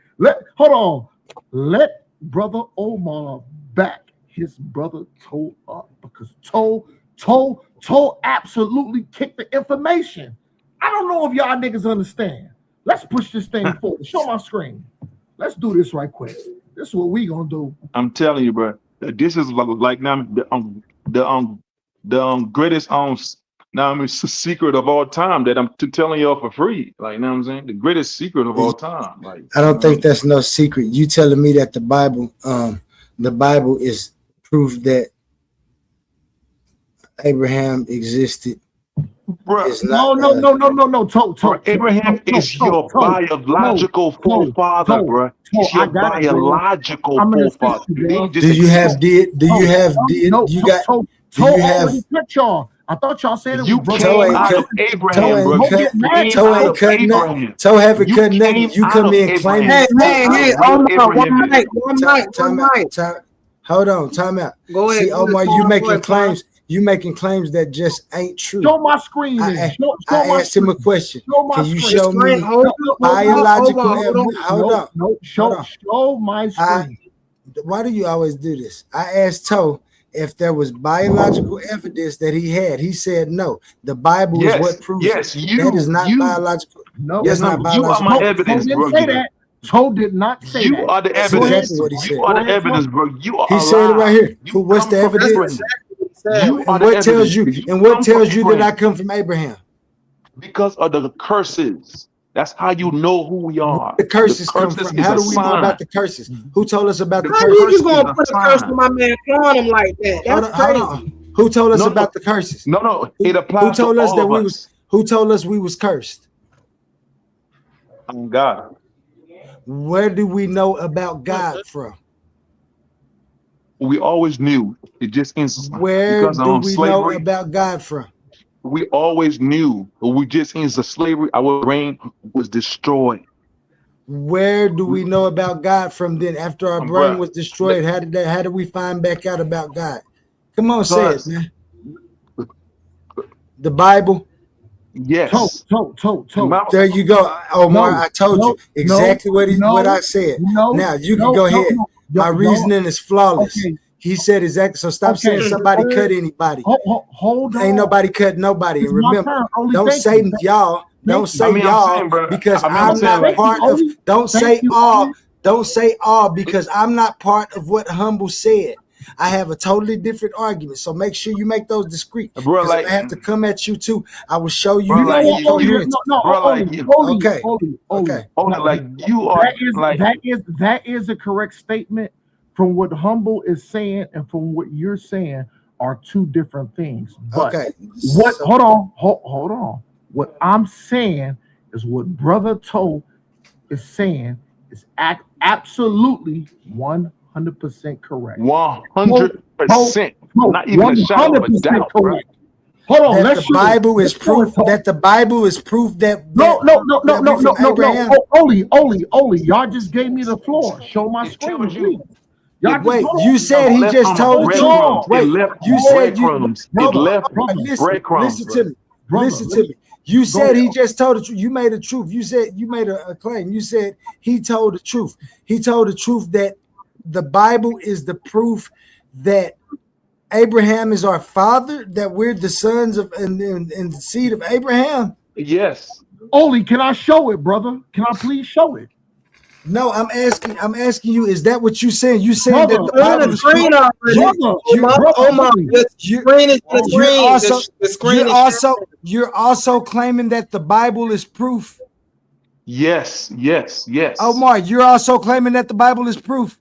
Hold on. Let brother Omar back his brother Toe up, because Toe absolutely kicked the information. I don't know if y'all niggas understand. Let's push this thing forward. Show my screen. Let's do this right quick. This is what we gonna do. I'm telling you, bro. This is like now the greatest secret of all time that I'm telling y'all for free. Like, you know what I'm saying? The greatest secret of all time. Like, I don't think that's no secret. You telling me that the Bible is proof that Abraham existed. Bro, no. Abraham is your biological forefather, bro. He's your biological forefather. Do you have I thought y'all said it you was came out of Abraham, bro. Toe haven't cut nothing. You come in claiming. Hey, Omar, one mic. Hold on, time out. Go ahead. See, Omar, you making claims. You making claims that just ain't true. Show my screen. I asked him a question. Can you show me biological evidence? Hold on. Show my screen. Why do you always do this? I asked Toe if there was biological evidence that he had. He said no. The Bible is what proves it. That is not biological. No, that's not biological. You are my evidence, bro. Toe did not say you that. You are the evidence. Exactly what he said. You are the evidence, bro. You are. He said it right here. What's the evidence? What tells you that I come from Abraham? Because of the curses. That's how you know who we are. The curses come from. How do we know about the curses? Who told us about the curses? How you just gonna put a curse on my man Quantum like that? That's crazy. Hold on. Who told us about the curses? No. It applies. Who told us that we was? Who told us we was cursed? God. Where do we know about God from? We always knew. It just where do we know about God from? We always knew. We just in the slavery. Our brain was destroyed. Where do we know about God from then? After our brain was destroyed, how did we find back out about God? Come on, say it, man. The Bible. Yes. There you go, Omar. I told you exactly what I said. Now you can go ahead. My reasoning is flawless. Okay. He said exactly. So stop saying somebody cut anybody. Hold on. Ain't nobody cut nobody. And remember, don't say y'all Don't say y'all because I'm not part of. Don't say all. Don't say all because I'm not part of what Humble said. I have a totally different argument. So make sure you make those discreet. Because if I have to come at you too, I will show you. Okay. That is a correct statement from what Humble is saying and from what you're saying are two different things. But hold on. What I'm saying is what Brother Toe is saying is absolutely 100% correct. 100%. Not even a shadow of a doubt. Correct. Hold on. That the Bible is proof. That the Bible is proof that. No. Only. Y'all just gave me the floor. Show my screen, please. Wait, you said he just told the truth. Wait, you said you. It left breadcrumbs. Listen to me. You said he just told the truth. You made a truth. You said you made a claim. You said he told the truth. He told the truth that the Bible is the proof that Abraham is our father, that we're the sons of and the seed of Abraham. Yes. Only can I show it, brother? Can I please show it? No, I'm asking you, is that what you saying? You saying brother, that the Bible is screen you're also claiming that the Bible is proof. Yes. Omar, you're also claiming that the Bible is proof.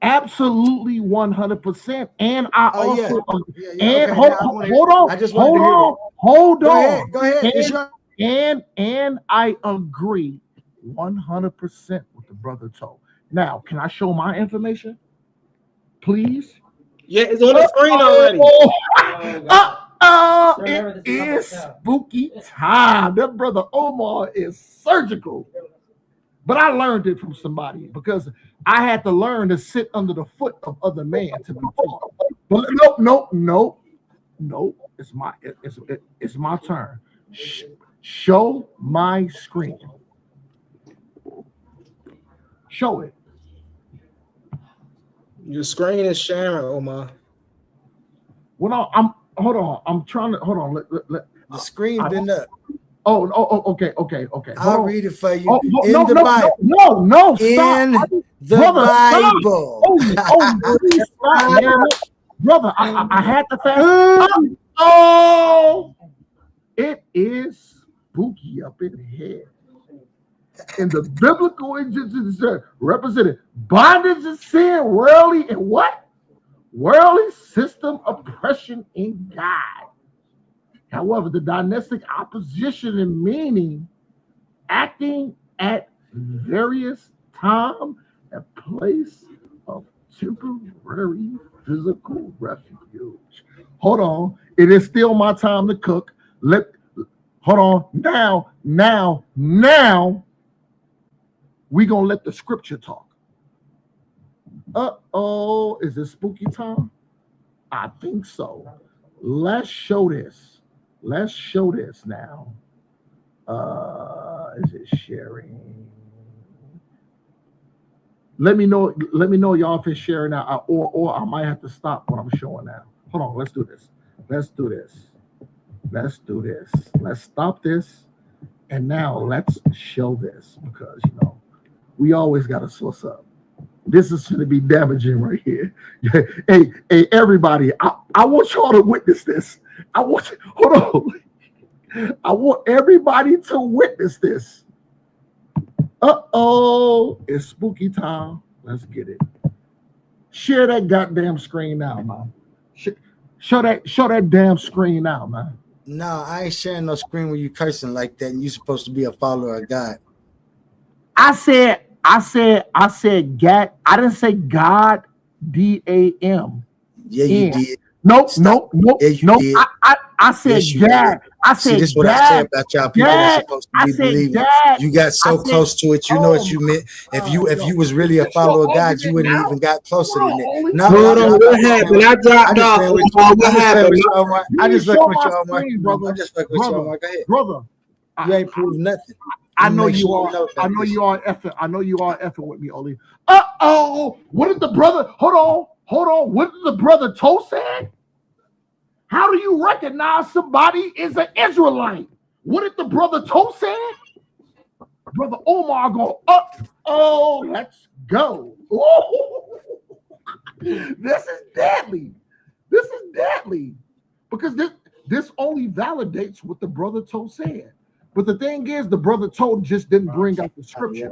Absolutely 100%. And I also hold on. Go ahead. And I agree 100% with the brother Toe. Now, can I show my information? Please? Yeah, it's on the screen already. It is spooky time. That brother Omar is surgical. But I learned it from somebody because I had to learn to sit under the foot of other men to be taught. But no. It's my turn. Show my screen. Show it. Your screen is sharing, Omar. Well, hold on. I'm trying to hold on. The screen been up. Okay. I'll read it for you. In the Bible. No, stop. In the Bible. Stop, brother, I had to fast. Oh, it is spooky up in here. In the biblical existence represented bondage of sin, worldly and what? Worldly system oppression in God. However, the dynastic opposition and meaning acting at various time and place of temporary physical refuge. Hold on. It is still my time to cook. Hold on. Now, we gonna let the scripture talk. Is it spooky time? I think so. Let's show this now. Is it sharing? Let me know y'all if it's sharing now, or I might have to stop what I'm showing now. Hold on, let's do this. Let's stop this, and now let's show this because we always got to source up. This is going to be damaging right here. Hey, everybody, I want y'all to witness this. Hold on. I want everybody to witness this. It's spooky time. Let's get it. Share that goddamn screen now, man. Show that damn screen now, man. No, I ain't sharing no screen when you cursing like that, and you supposed to be a follower of God. I said God. I didn't say God. DAM. Yeah, you did. Nope. Did. I said God. I said this is what I say about y'all people that's supposed to be believing. You got so close to it, you know what you meant. If you was really a follower of God, you wouldn't even got closer than that. No, what happened? I dropped off. What happened? I just fuck with you, Omar. I just fuck with you, Omar. Go ahead, brother. You ain't proved nothing. I know you are. I know you are effing with me, Oli. What did the brother? Hold on. What did the brother Toe say? How do you recognize somebody is an Israelite? What did the brother Toe say? Brother Omar go up. Oh, let's go. Ooh. This is deadly. This is deadly. Because this only validates what the brother Toe said. But the thing is, the brother Toe just didn't bring out the scripture.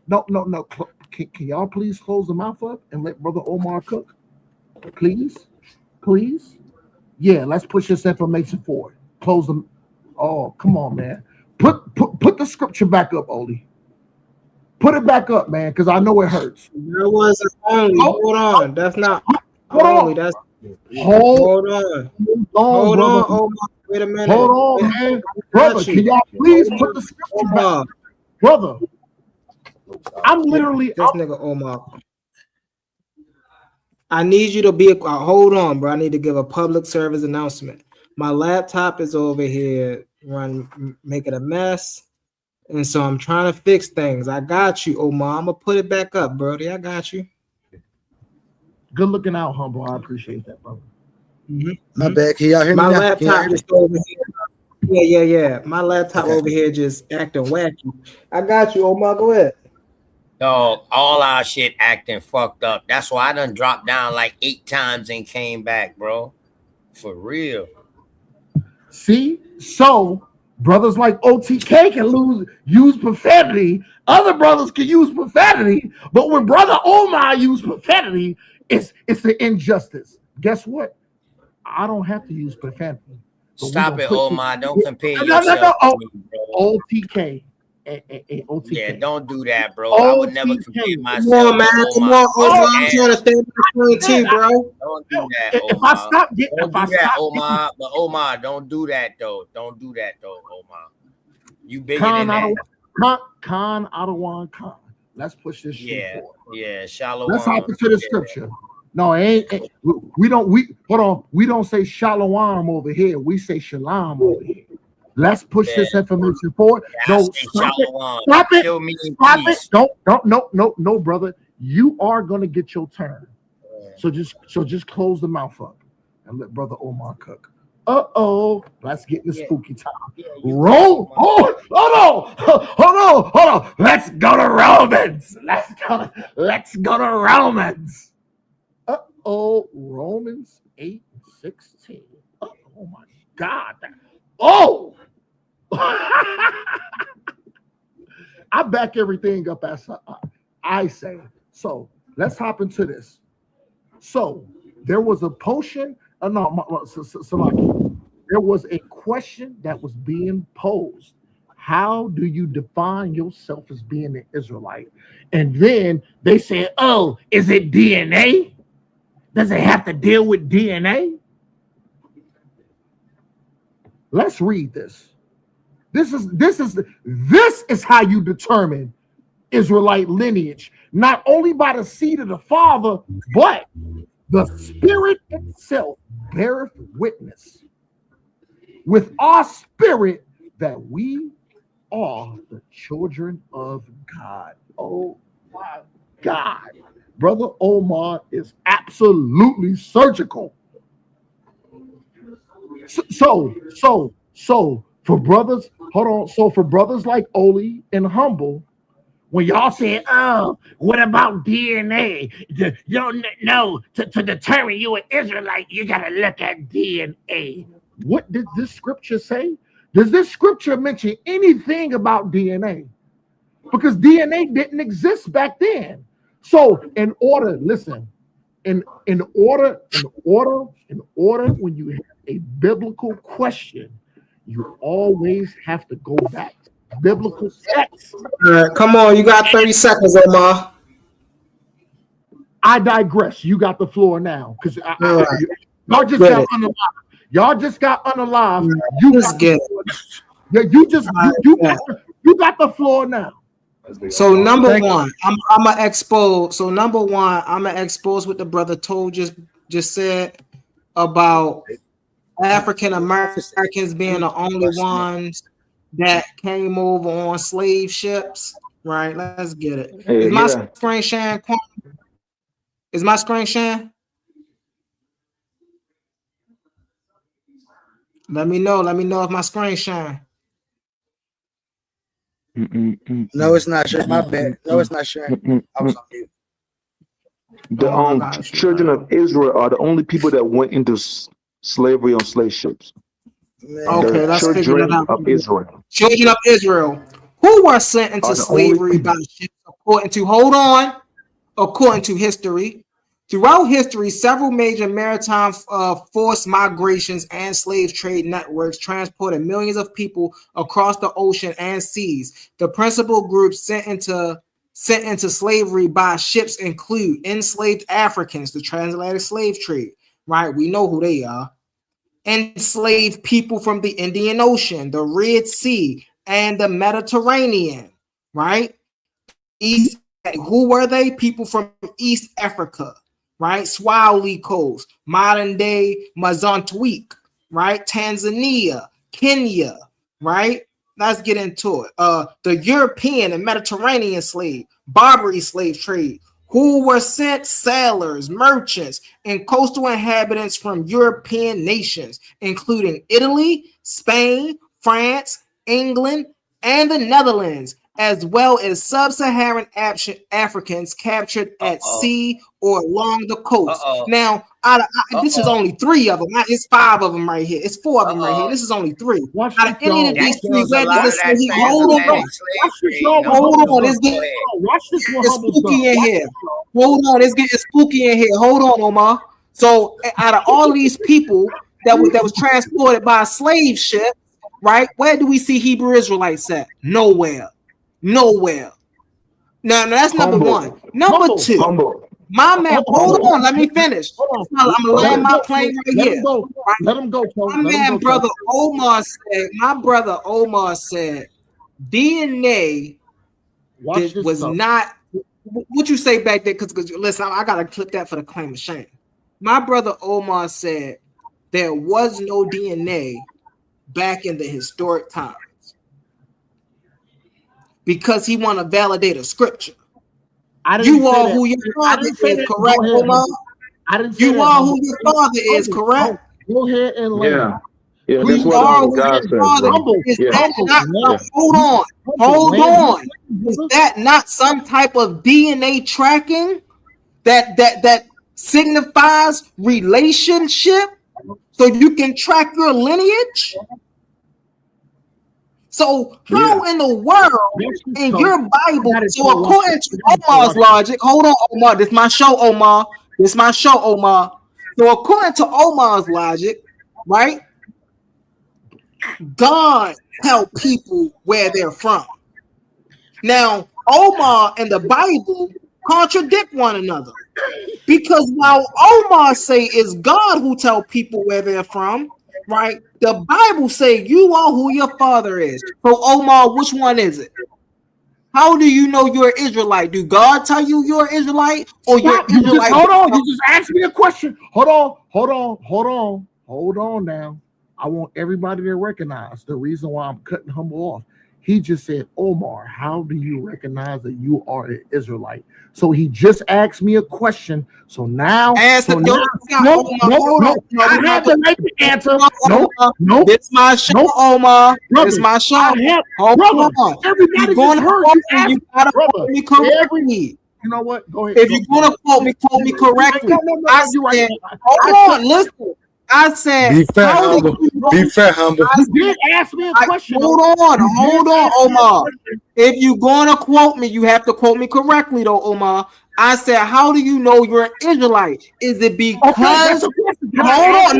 No. Can y'all please close the mouth up and let Brother Omar cook? Please? Yeah, let's push this information forward. Close them. Oh, come on, man. Put the scripture back up, Oli. Put it back up, man, because I know it hurts. That wasn't only. Hold on. That's not only. That's Hold on. Hold on. Oh, wait a minute. Hold on, man. Brother, can y'all please put the scripture back? Brother, I'm literally this nigga Omar. I need you to be hold on, bro. I need to give a public service announcement. My laptop is over here making a mess. And so I'm trying to fix things. I got you, Omar. I'm gonna put it back up, Brody. I got you. Good looking out, humble. I appreciate that, brother. My bad. Can y'all hear me? My now? laptop just over here. Yeah. My laptop over here just acting wacky. I got you, Omar. Go ahead. Dog, all our shit acting fucked up. That's why I done dropped down like 8 times and came back, bro. For real. See? So brothers like OTK can use profanity. Other brothers can use profanity, but when Brother Omar use profanity, it's an injustice. Guess what? I don't have to use profanity. Stop it, Omar. Don't compare yourself to me, bro. OTK. OTK. Yeah, don't do that, bro. I would never compare myself. Come on, man. Come on, Omar. I'm trying to stay between two, bro. Don't do that, Omar. Don't do that, Omar. But Omar, don't do that, though. Don't do that, though, Omar. You bigger than that. Khan Adawan. Let's push this shit forward. Yeah, Shalom. Let's hop into the scripture. No, we don't say Shalom over here. We say Shalom over here. Let's push this information forward. No, stop it. No, brother. You are gonna get your turn. So just close the mouth up and let Brother Omar cook. Let's get in the spooky time. Roll. Hold on. Let's go to Romans. Let's go to Romans. Romans 8:16. Oh my God. I back everything up as I say. So let's hop into this. So there was a potion. There was a question that was being posed. How do you define yourself as being an Israelite? And then they said, "Oh, is it DNA? Does it have to deal with DNA?" Let's read this. This is how you determine Israelite lineage, not only by the seed of the father, but the spirit itself beareth witness with our spirit that we are the children of God. Oh my God. Brother Omar is absolutely surgical. So for brothers, hold on. So for brothers like Oli and Humble, when y'all say, "Oh, what about DNA?" You don't know to determine you an Israelite, you gotta look at DNA. What did this scripture say? Does this scripture mention anything about DNA? Because DNA didn't exist back then. So in order, when you have a biblical question, you always have to go back to biblical text. All right, come on, you got 30 seconds, Omar. I digress. You got the floor now, because y'all just got unalive. Y'all just got unalive. You got the floor now. So number one, I'm gonna expose. So number one, I'm gonna expose what the brother told just said about African Americans being the only ones that came over on slave ships. Right? Let's get it. Is my screen sharing? Is my screen sharing? Let me know if my screen shine. No, it's not sure. My bad. No, it's not sure. I was on mute. The children of Israel are the only people that went into slavery on slave ships. Okay, let's figure it out. Of Israel. Children of Israel, who were sent into slavery by ships according to history. Throughout history, several major maritime forced migrations and slave trade networks transported millions of people across the ocean and seas. The principal groups sent into slavery by ships include enslaved Africans, the transatlantic slave trade, right? We know who they are. Enslaved people from the Indian Ocean, the Red Sea, and the Mediterranean, right? Who were they? People from East Africa, right? Swahili Coast, modern day Mozambique, right? Tanzania, Kenya, right? Let's get into it. The European and Mediterranean slave, Barbary slave trade, who were sent sailors, merchants, and coastal inhabitants from European nations, including Italy, Spain, France, England, and the Netherlands, as well as sub-Saharan Africans captured at sea or along the coast. Now, this is only 3 of them. It's 5 of them right here. It's 4 of them right here. This is only 3. Out of any of these 3, hold on. It's getting spooky in here. Hold on, it's getting spooky in here. Hold on, Omar. So, out of all of these people that was transported by a slave ship, right? Where do we see Hebrew Israelites at? Nowhere. Now that's number 1. Number 2. My man, hold on, let me finish. I'm gonna land my plane right here. Let him go. My brother Omar said DNA was not. What you say back there? Because listen, I gotta clip that for the claim of shame. My brother Omar said there was no DNA back in the historic times because he want to validate a scripture. You are who your father is, correct, Omar? You are who your father is, correct? Go ahead and land. Yeah, that's what God says. Hold on. Is that not some type of DNA tracking that signifies relationship so you can track your lineage? So how in the world in your Bible, so according to Omar's logic, hold on, Omar, this is my show, Omar. So according to Omar's logic, right, God tell people where they're from. Now, Omar and the Bible contradict one another. Because while Omar say it's God who tell people where they're from, right? The Bible say you are who your father is. So Omar, which one is it? How do you know you're an Israelite? Do God tell you you're an Israelite or you're Israelite? Hold on, you just asked me a question. Hold on now. I want everybody to recognize the reason why I'm cutting Humble off. He just said, Omar, how do you recognize that you are an Israelite? So he just asked me a question. So now, I have the right to answer. No. It's my show, Omar. It's my show. Everybody just heard you ask. You gotta quote me correctly. You know what? Go ahead. If you're gonna quote me correctly, I said, hold on, listen. I said, be fair, humble. You did ask me a question. Hold on, Omar. If you're gonna quote me, you have to quote me correctly, though, Omar. I said, how do you know you're an Israelite? Is it because? Hold on,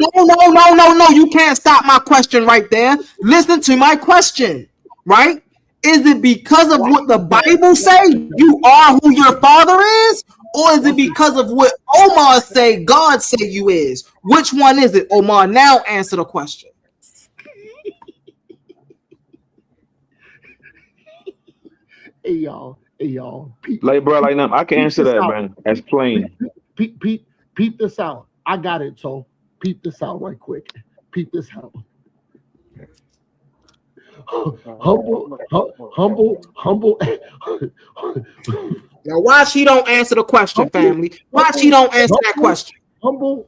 no. You can't stop my question right there. Listen to my question, right? Is it because of what the Bible say you are who your father is? Or is it because of what Omar say God say you is? Which one is it, Omar? Now answer the question. Hey y'all. Like bro, like I can answer that, man. That's plain. Peep this out. I got it, so peep this out right quick. Peep this out. Humble. Now, why she don't answer the question, family? Why she don't answer that question? Humble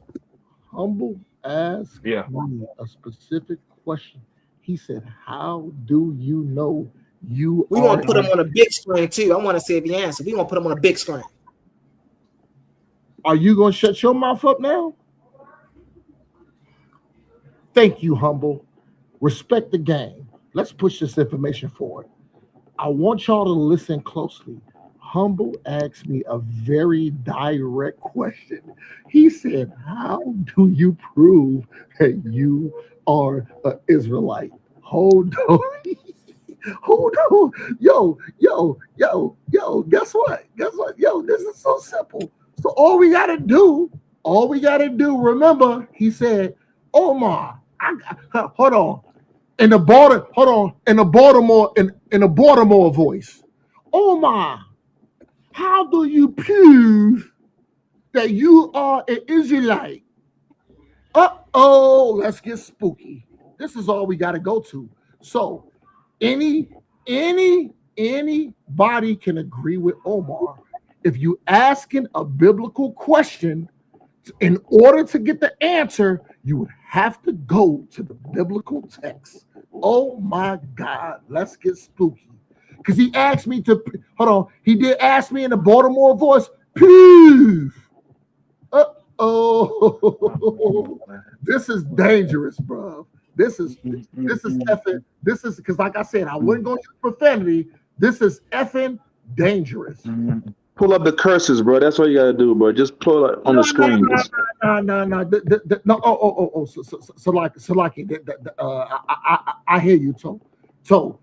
ask me a specific question. He said, "How do you know you?" We want to put him on a big screen too. I want to see if he answered. We want to put him on a big screen. Are you gonna shut your mouth up now? Thank you, Humble. Respect the game. Let's push this information forward. I want y'all to listen closely. Humble asked me a very direct question. He said, "How do you prove that you are an Israelite?" Hold on. Hold on. Yo. Guess what? Yo, this is so simple. So all we gotta do, remember, he said, Omar, hold on. In the Baltimore voice. Omar, how do you prove that you are an Israelite? Let's get spooky. This is all we got to go to. So anybody can agree with Omar. If you asking a biblical question, in order to get the answer, you would have to go to the biblical text. Oh my God, let's get spooky. Because he asked me to, hold on, he did ask me in the Baltimore voice, prove. This is dangerous, bro. This is effing, this is, because like I said, I wouldn't go to profanity. This is effing dangerous. Pull up the curses, bro. That's what you gotta do, bro. Just pull it on the screen. I hear you, So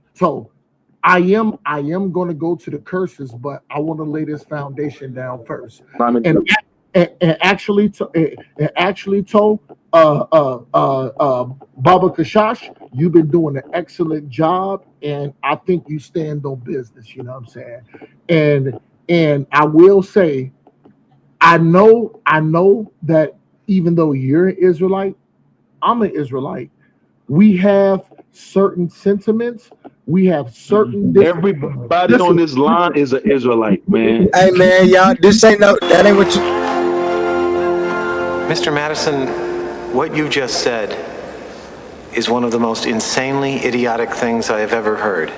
I am going to go to the curses, but I want to lay this foundation down first. And actually, Baba Kashash, you've been doing an excellent job, and I think you stand on business. You know what I'm saying? And I will say, I know that even though you're an Israelite, I'm an Israelite. We have certain sentiments. We have certain. Everybody on this line is an Israelite, man. Hey, man, y'all, that ain't what you. Mr. Madison, what you just said is one of the most insanely idiotic things I have ever heard.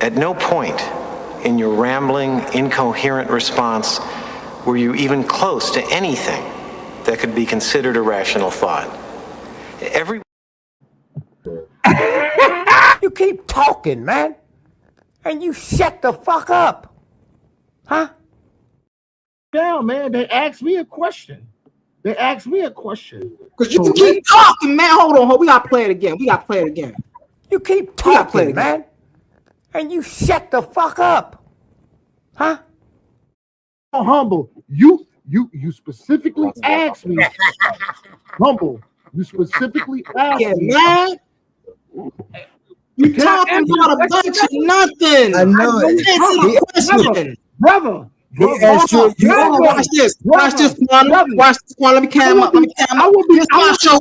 At no point in your rambling, incoherent response were you even close to anything that could be considered a rational thought. You keep talking, man, and you shut the fuck up, huh? Yeah, man, they asked me a question. Because you keep talking, man. Hold on, we gotta play it again. You keep talking, man, and you shut the fuck up, huh? Oh, Humble, you specifically asked me. Humble, you specifically asked me. Man. You talking about a bunch of nothing. I know it. Brother. Watch this. Watch this, Quan. Let me cam up. This my show,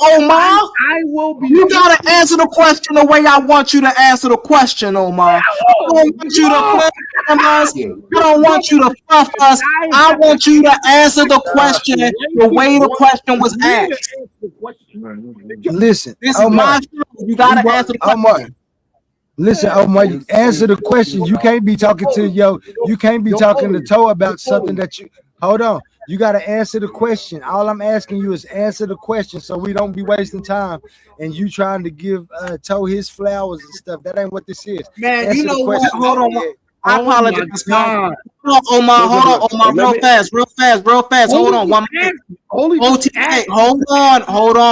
Omar. I will be. You gotta answer the question the way I want you to answer the question, Omar. I don't want you to play us. I don't want you to fluff us. I want you to answer the question the way the question was asked. Listen, this is my show. You gotta answer the question. Listen, Omar, you answer the question. You can't be talking to Toe about something that you hold on. You got to answer the question. All I'm asking you is answer the question so we don't be wasting time and you trying to give Toe his flowers and stuff. That ain't what this is. Man, answer you know what? Hold on. I apologize. Hold on, Omar, real fast. Hold on, 1 minute. OTK, hold on,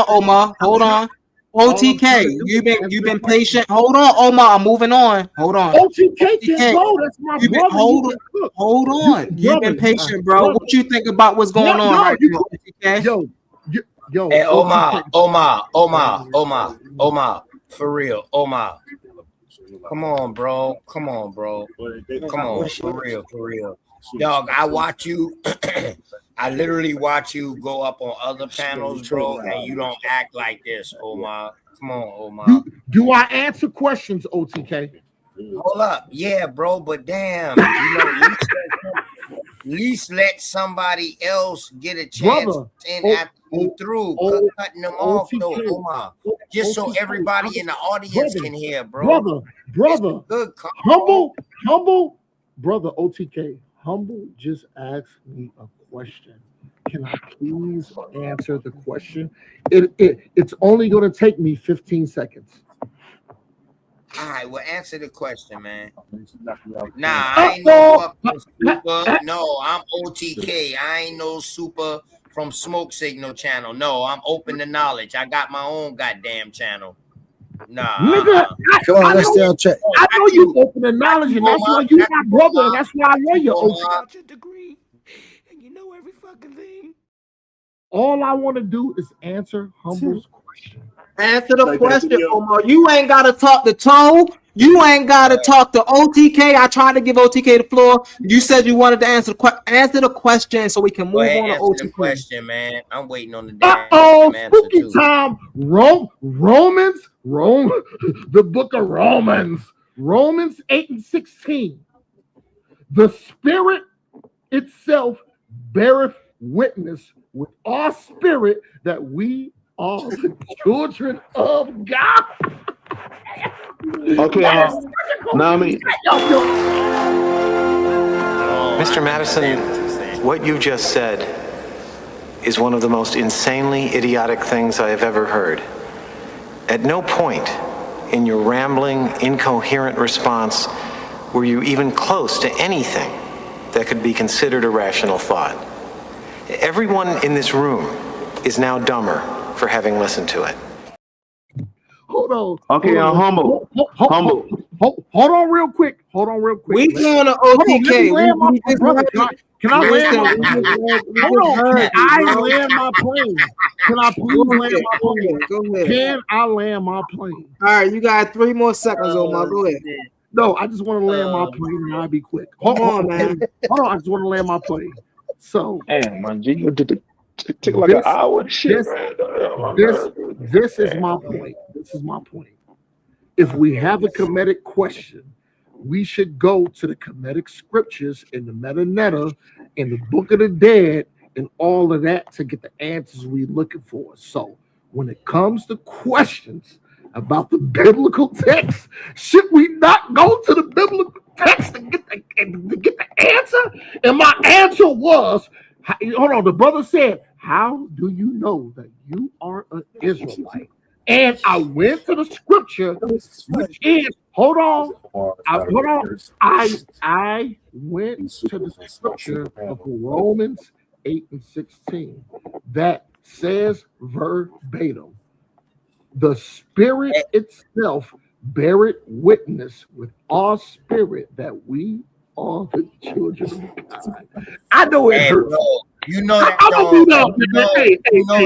Omar. Hold on. OTK, you've been patient. Hold on, Omar. I'm moving on. Hold on. OTK can go. That's my brother. Hold on. You've been patient, bro. What you think about what's going on right now, OTK? Yo. Hey, Omar. For real, Omar. Come on, bro. Come on, for real. Dog, I watch you. I literally watch you go up on other panels, bro, and you don't act like this, Omar. Come on, Omar. Do I answer questions, OTK? Hold up. Yeah, bro, but damn, at least let somebody else get a chance you through cutting them off though, Omar. Just so everybody in the audience can hear, bro. Brother. Good, Humble, brother OTK. Humble just asked me a question. Can I please answer the question? It's only going to take me 15 seconds. All right, well, answer the question, man. Nah, I ain't no fucking super. No, I'm OTK. I ain't no super from Smoke Signal channel. No, I'm open to knowledge. I got my own goddamn channel. Nah, nigga, come on, let's stay on track. I know you open to knowledge, and that's why you my brother, and that's why I know you open. Degree, and you know every fucking thing. All I want to do is answer Humble's question. Answer the question, Omar. You ain't got to talk to Toe. You ain't got to talk to OTK. I tried to give OTK the floor. You said you wanted to answer the question so we can move on to OTK. The question, man. I'm waiting on the damn answer spooky too. Time. Romans, the book of Romans 8:16. The Spirit itself beareth witness with our spirit that we are the children of God. Okay, now Mr. Madison, what you just said is one of the most insanely idiotic things I have ever heard. At no point in your rambling, incoherent response were you even close to anything that could be considered a rational thought. Everyone in this room is now dumber for having listened to it. Hold on. Okay, Humble. Hold on real quick. We going to OTK. Can I land my plane? Hold on. Can I land my plane? Can I please land my plane? Go ahead. Can I land my plane? All right, you got 3 more seconds, Omar. Go ahead. No, I just want to land my plane and I'll be quick. Hold on, man. Hold on, I just want to land my plane. So, man, my G, you did take like an hour and shit. This is my point. This is my point. If we have a Kemetic question, we should go to the Kemetic scriptures in the Metanetta, in the Book of the Dead, and all of that to get the answers we're looking for. So when it comes to questions about the biblical text, should we not go to the biblical text to get the answer? And my answer was, hold on, the brother said, how do you know that you are an Israelite? And I went to the scripture, which is, hold on. I went to the scripture of Romans 8:16 that says verbatim, the Spirit itself beareth witness with our spirit that we are the children of God. I know it hurts. Bro, you know that,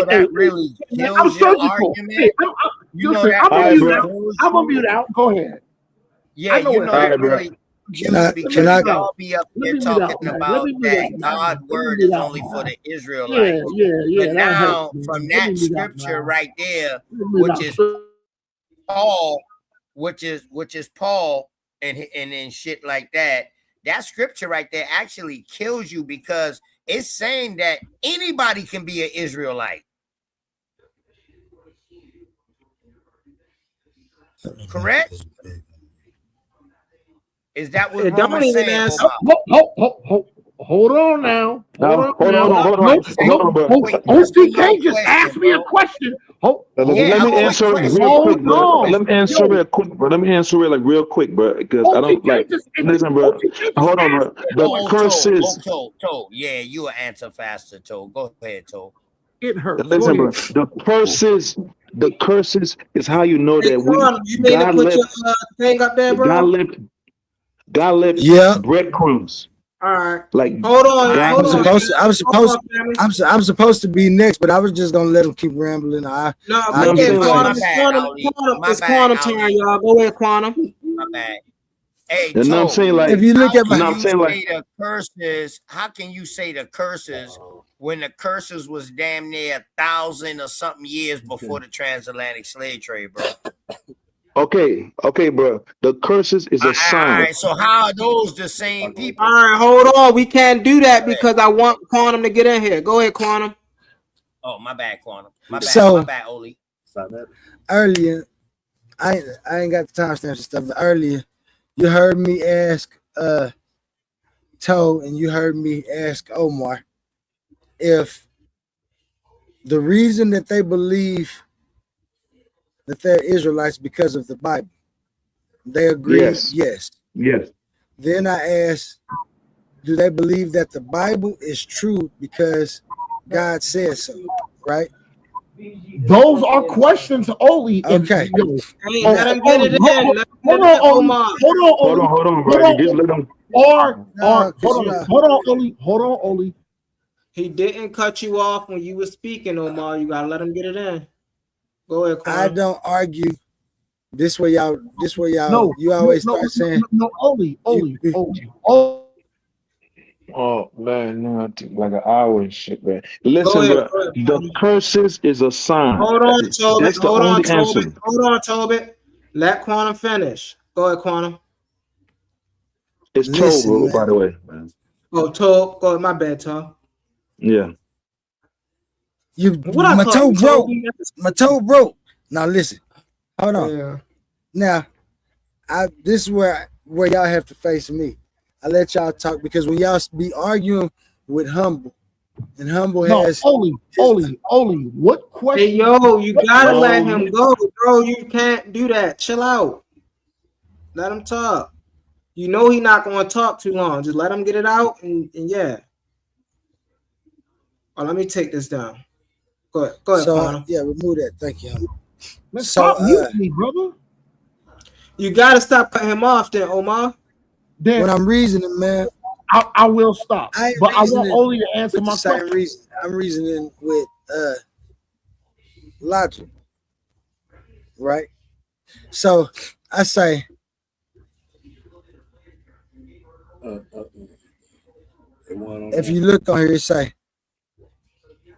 that really kills your argument. I'm gonna mute out. Go ahead. Yeah, you know that really because y'all be up there talking about that God's word is only for the Israelites. Yeah. But now, from that scripture right there, which is Paul, and shit like that, that scripture right there actually kills you because it's saying that anybody can be an Israelite. Correct? Is that what Romans saying? Hold on now. Hold on. OTK just asked me a question. Let me answer it real quick, bro. Let me answer it real quick, bro. Because I don't like. Listen, bro. Hold on, bro. The curses. Toe. Yeah, you will answer faster, Toe. Go ahead, Toe. It hurts. Listen, bro. The curses is how you know that you need to put your thing up there, bro. God left breadcrumbs. All right. Like, hold on. I'm supposed to be next, but I was just gonna let him keep rambling. It's Quantum turn, y'all. Go ahead, Quantum. My bad. Hey, you know what I'm saying? Like, if you look at the curses, how can you say the curses when the curses was damn near 1,000 or something years before the transatlantic slave trade, bro? Okay, bro. The curses is a sign. All right, so how are those the same people? All right, hold on. We can't do that because I want Quantum to get in here. Go ahead, Quantum. Oh, my bad, Quantum. My bad, So, my bad, Oli. Earlier, I ain't got the timestamps and stuff, but earlier you heard me ask Toe and you heard me ask Omar if the reason that they believe that they're Israelites because of the Bible. They agree, yes. Yes. Then I asked, do they believe that the Bible is true because God says so, right? Those are questions only. Okay. Let him get it in. Hold on, bro. Just let him. Hold on, Oli. He didn't cut you off when you were speaking, Omar. You gotta let him get it in. Go ahead, Quan. I don't argue. This way, y'all. No, you always start saying. No, Oli. Oh man, no, like an hour and shit, man. Listen, bro. The curses is a sign. Hold on, Tobit. That's the only answer. Hold on, Tobit. Let Quantum finish. Go ahead, Quantum. It's Tobe, by the way, man. Oh, Tobe. Go ahead. My bad, Tobe. Yeah. My toe broke. My toe broke. Now listen. Hold on. Yeah. Now, this is where y'all have to face me. I let y'all talk because when y'all be arguing with Humble, and Humble has Oli, what question? Hey, yo, you gotta let him go, bro. You can't do that. Chill out. Let him talk. You know he's not gonna talk too long. Just let him get it out, and yeah. Oh, let me take this down. Go ahead, so, yeah, remove that. Thank you, Humble. Stop muting me, brother. You gotta stop cutting him off, then, Omar. Then, when I'm reasoning, man, I will stop. But I want only to answer my question. I'm reasoning with logic, right? So I say, if you look on here, it say,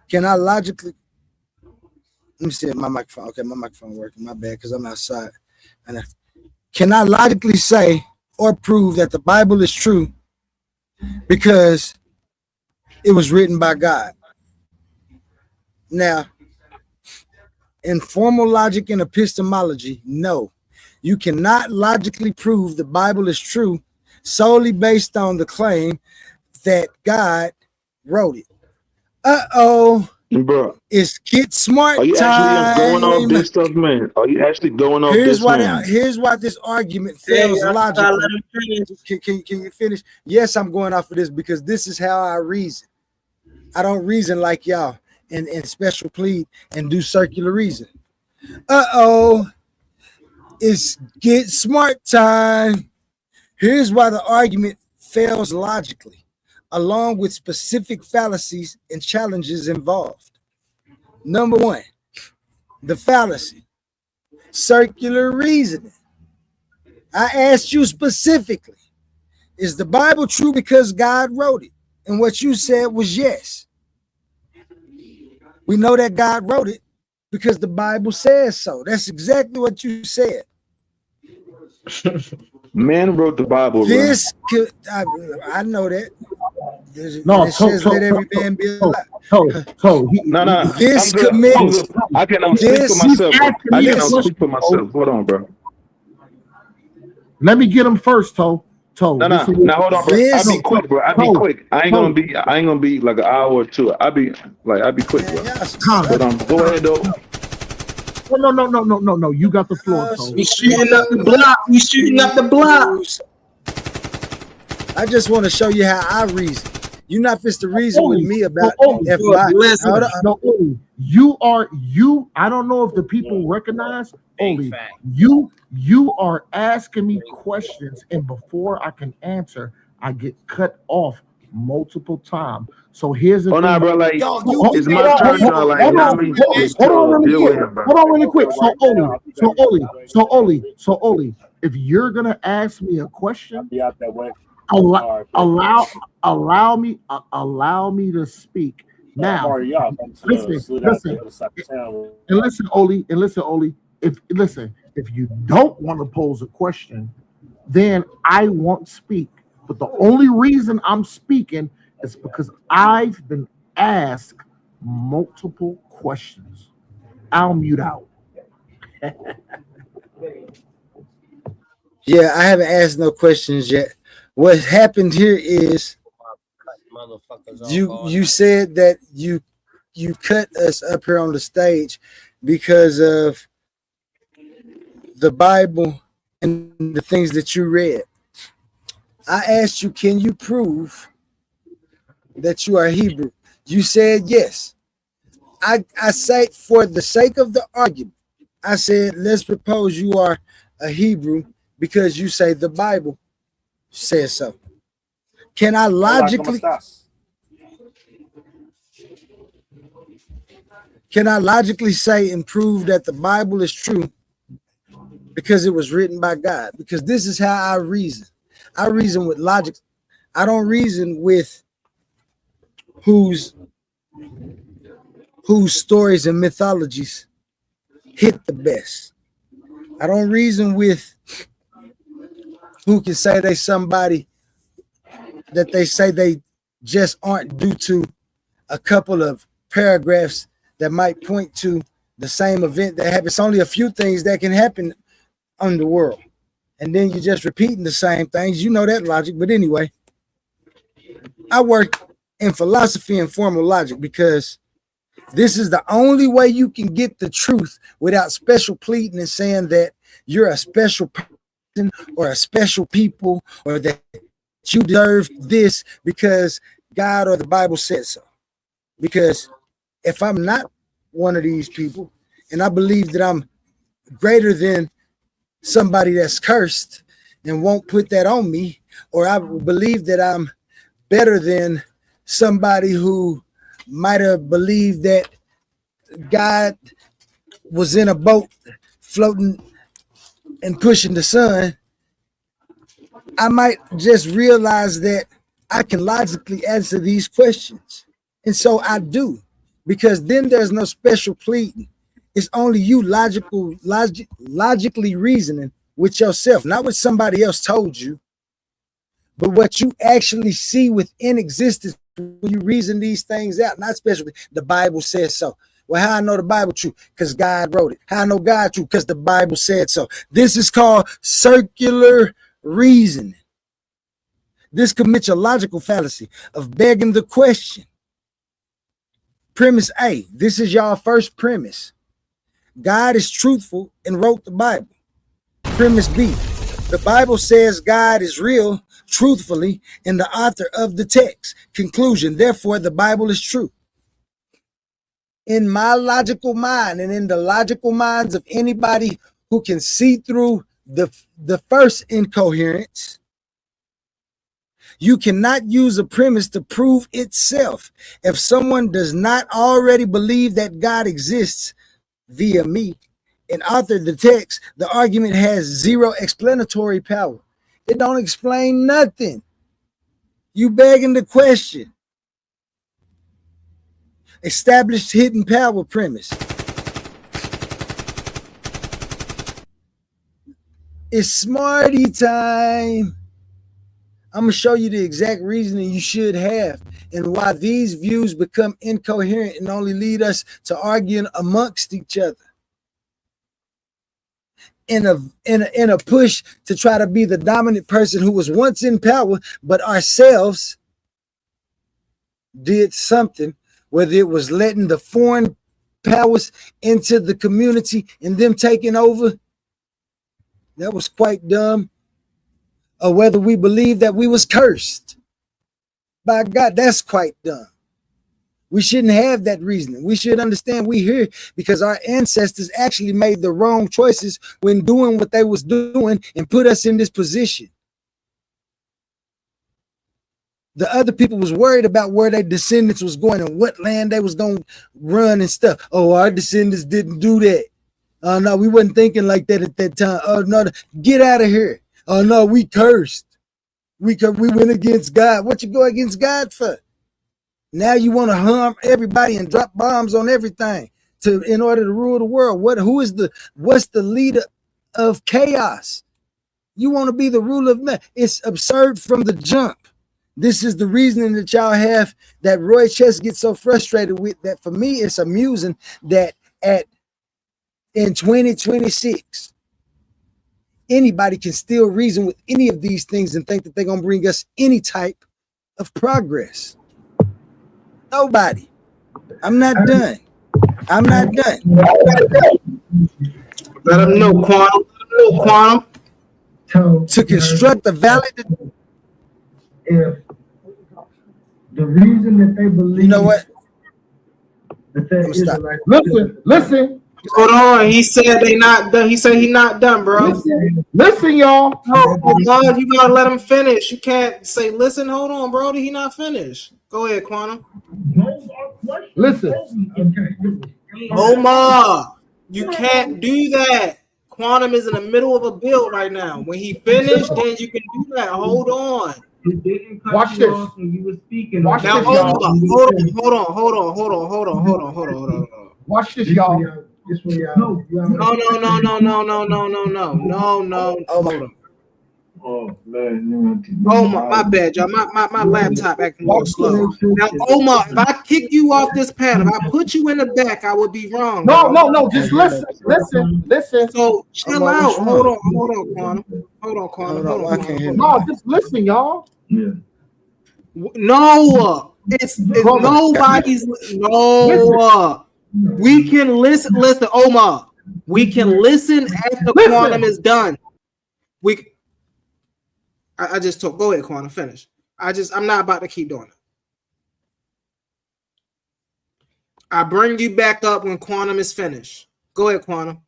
can I logically? Let me see if my microphone. Okay, my microphone working. My bad, because I'm outside. And can I logically say or prove that the Bible is true because it was written by God? Now, in formal logic and epistemology, no. You cannot logically prove the Bible is true solely based on the claim that God wrote it. Bro, it's get smart. Are you time. actually going off this stuff, man? Are you actually going off this, man? Here's why this argument fails logically. Can you finish? Yes, I'm going off of this because this is how I reason. I don't reason like y'all and special plead and do circular reason. It's get smart time. Here's why the argument fails logically, along with specific fallacies and challenges involved. Number one, the fallacy, circular reasoning. I asked you specifically, is the Bible true because God wrote it? And what you said was yes. We know that God wrote it because the Bible says so. That's exactly what you said. Man wrote the Bible. This could, I know that. No, it says let every man be alive. No. This commits. I cannot speak for myself. I cannot speak for myself. Hold on, bro. Let me get him first, Toe. No. Now hold on, bro. I'll be quick, bro. I'll be quick. I ain't gonna be like an hour or two. I'll be quick, bro. But go ahead though. No. You got the floor, Toe. We shooting up the block. I just want to show you how I reason. You're not supposed to reason with me about I don't know if the people recognize only you are asking me questions, and before I can answer, I get cut off multiple times. So here's the thing. No, bro, like it's my turn. Hold on really quick. So Oli, if you're gonna ask me a question, allow me to speak. Now, listen, Oli. If you don't want to pose a question, then I won't speak. But the only reason I'm speaking is because I've been asked multiple questions. I'll mute out. Yeah, I haven't asked no questions yet. What happened here is you said that you cut us up here on the stage because of the Bible and the things that you read. I asked you, can you prove that you are Hebrew? You said yes. I say, for the sake of the argument, I said, let's propose you are a Hebrew because you say the Bible says so. Can I logically say and prove that the Bible is true because it was written by God? Because this is how I reason. I reason with logic. I don't reason with whose stories and mythologies hit the best. I don't reason with who can say they somebody that they say they just aren't due to a couple of paragraphs that might point to the same event that happened. It's only a few things that can happen on the world. And then you're just repeating the same things. You know that logic. But anyway, I work in philosophy and formal logic because this is the only way you can get the truth without special pleading and saying that you're a special person or a special people or that you deserve this because God or the Bible said so. Because if I'm not one of these people and I believe that I'm greater than somebody that's cursed and won't put that on me, or I believe that I'm better than somebody who might have believed that God was in a boat floating and pushing the sun, I might just realize that I can logically answer these questions. And so I do, because then there's no special pleading. It's only you logically reasoning with yourself, not what somebody else told you, but what you actually see within existence when you reason these things out, not especially the Bible says so. Well, how I know the Bible true? Because God wrote it. How I know God true? Because the Bible said so. This is called circular reasoning. This commits a logical fallacy of begging the question. Premise A, this is y'all first premise. God is truthful and wrote the Bible. Premise B, the Bible says God is real, truthfully, and the author of the text. Conclusion, therefore, the Bible is true. In my logical mind and in the logical minds of anybody who can see through the first incoherence, you cannot use a premise to prove itself. If someone does not already believe that God exists via me and author the text, the argument has zero explanatory power. It don't explain nothing. You begging the question. Established hidden power premise. It's Smarty time. I'm going to show you the exact reasoning you should have and why these views become incoherent and only lead us to arguing amongst each other in a push to try to be the dominant person who was once in power, but ourselves did something, whether it was letting the foreign powers into the community and them taking over. That was quite dumb. Or whether we believe that we was cursed by God, that's quite dumb. We shouldn't have that reasoning. We should understand we here because our ancestors actually made the wrong choices when doing what they was doing and put us in this position. The other people was worried about where their descendants was going and what land they was going to run and stuff. Oh, our descendants didn't do that. Oh, no, we wasn't thinking like that at that time. Oh, no, get out of here. Oh, no, we cursed. We went against God. What you go against God for? Now you want to harm everybody and drop bombs on everything in order to rule the world. What's the leader of chaos? You want to be the ruler of man. It's absurd from the jump. This is the reasoning that y'all have that Roy Chess gets so frustrated with. That for me, it's amusing that in 2026, anybody can still reason with any of these things and think that they're gonna bring us any type of progress. Nobody. I'm not done. I'm not done. Let them know, Quantum. Let them know, Quantum. To construct a valid. If the reason that they believe, you know what? Listen. Hold on. He said they not done. He said he not done, bro. Listen, y'all. No, God, you gotta let him finish. You can't say, listen, hold on, bro. He not finished. Go ahead, Quantum. Listen. Omar, you can't do that. Quantum is in the middle of a build right now. When he finished, then you can do that. Hold on. Watch this. Watch Now, this, y'all. Hold on. Watch this, y'all. No. Hold on. Oh man, my bad, y'all. My laptop acting a little slow. Now, Omar, if I kick you off this panel, if I put you in the back, I would be wrong. No. Just listen. So chill out. Hold on, Quantum. No, just listen, y'all. Yeah. No, it's nobody's. No, we can listen. Listen, Omar. We can listen after Quantum is done. I just told. Go ahead, Quantum. Finish. I'm not about to keep doing it. I bring you back up when Quantum is finished. Go ahead, Quantum.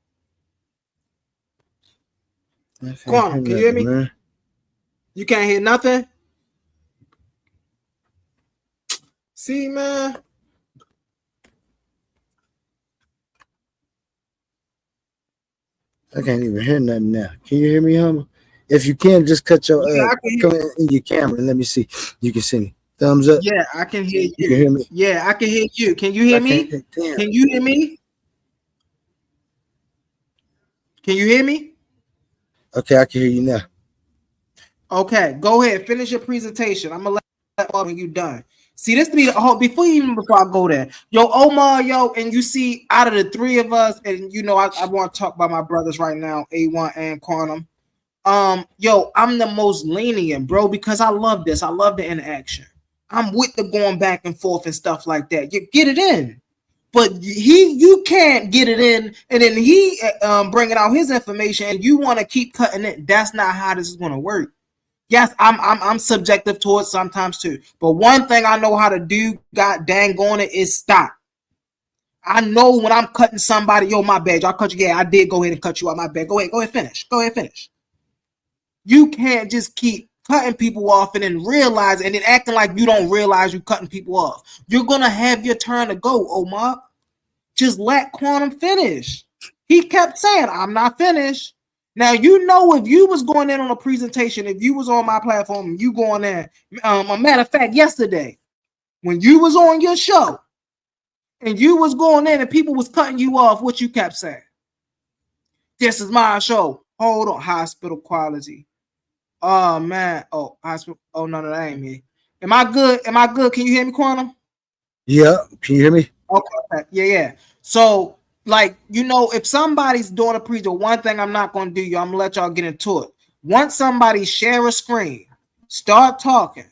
Quantum, can you hear me? Man. You can't hear nothing? See, man. I can't even hear nothing now. Can you hear me, Humble? If you can, just cut your come in your camera and let me see. You can see me. Thumbs up. Yeah, I can hear you. You can hear me? Yeah, I can hear you. Can you hear me? Can you hear me? Can you hear me? Okay, I can hear you now. Okay, go ahead. Finish your presentation. I'm gonna let when you're done. See, this be before I go there. Yo, Omar, and you see, out of the three of us, and you know, I want to talk about my brothers right now, A1 and Quantum. I'm the most lenient, bro, because I love this. I love the interaction. I'm with the going back and forth and stuff like that. You get it in, but you can't get it in, and then he bringing out his information, and you want to keep cutting it. That's not how this is going to work. Yes, I'm subjective to it sometimes too. But one thing I know how to do, god dang on it, is stop. I know when I'm cutting somebody, my bad, y'all cut you. Yeah, I did go ahead and cut you out. My bad. Go ahead, finish. You can't just keep cutting people off and then realize and then acting like you don't realize you're cutting people off. You're gonna have your turn to go, Omar. Just let Quantum finish. He kept saying, I'm not finished. Now, you know, if you was going in on a presentation, if you was on my platform, you going in, a matter of fact, yesterday, when you was on your show and you was going in and people was cutting you off, what you kept saying? This is my show. Hold on. Hospital quality. Oh, man. Oh, hospital. Oh, no, that ain't me. Am I good? Can you hear me, Quantum? Yeah. Can you hear me? Okay. Yeah. So, like, you know, if somebody's doing a preacher, one thing I'm not going to do, I'm going to let y'all get into it. Once somebody share a screen, start talking,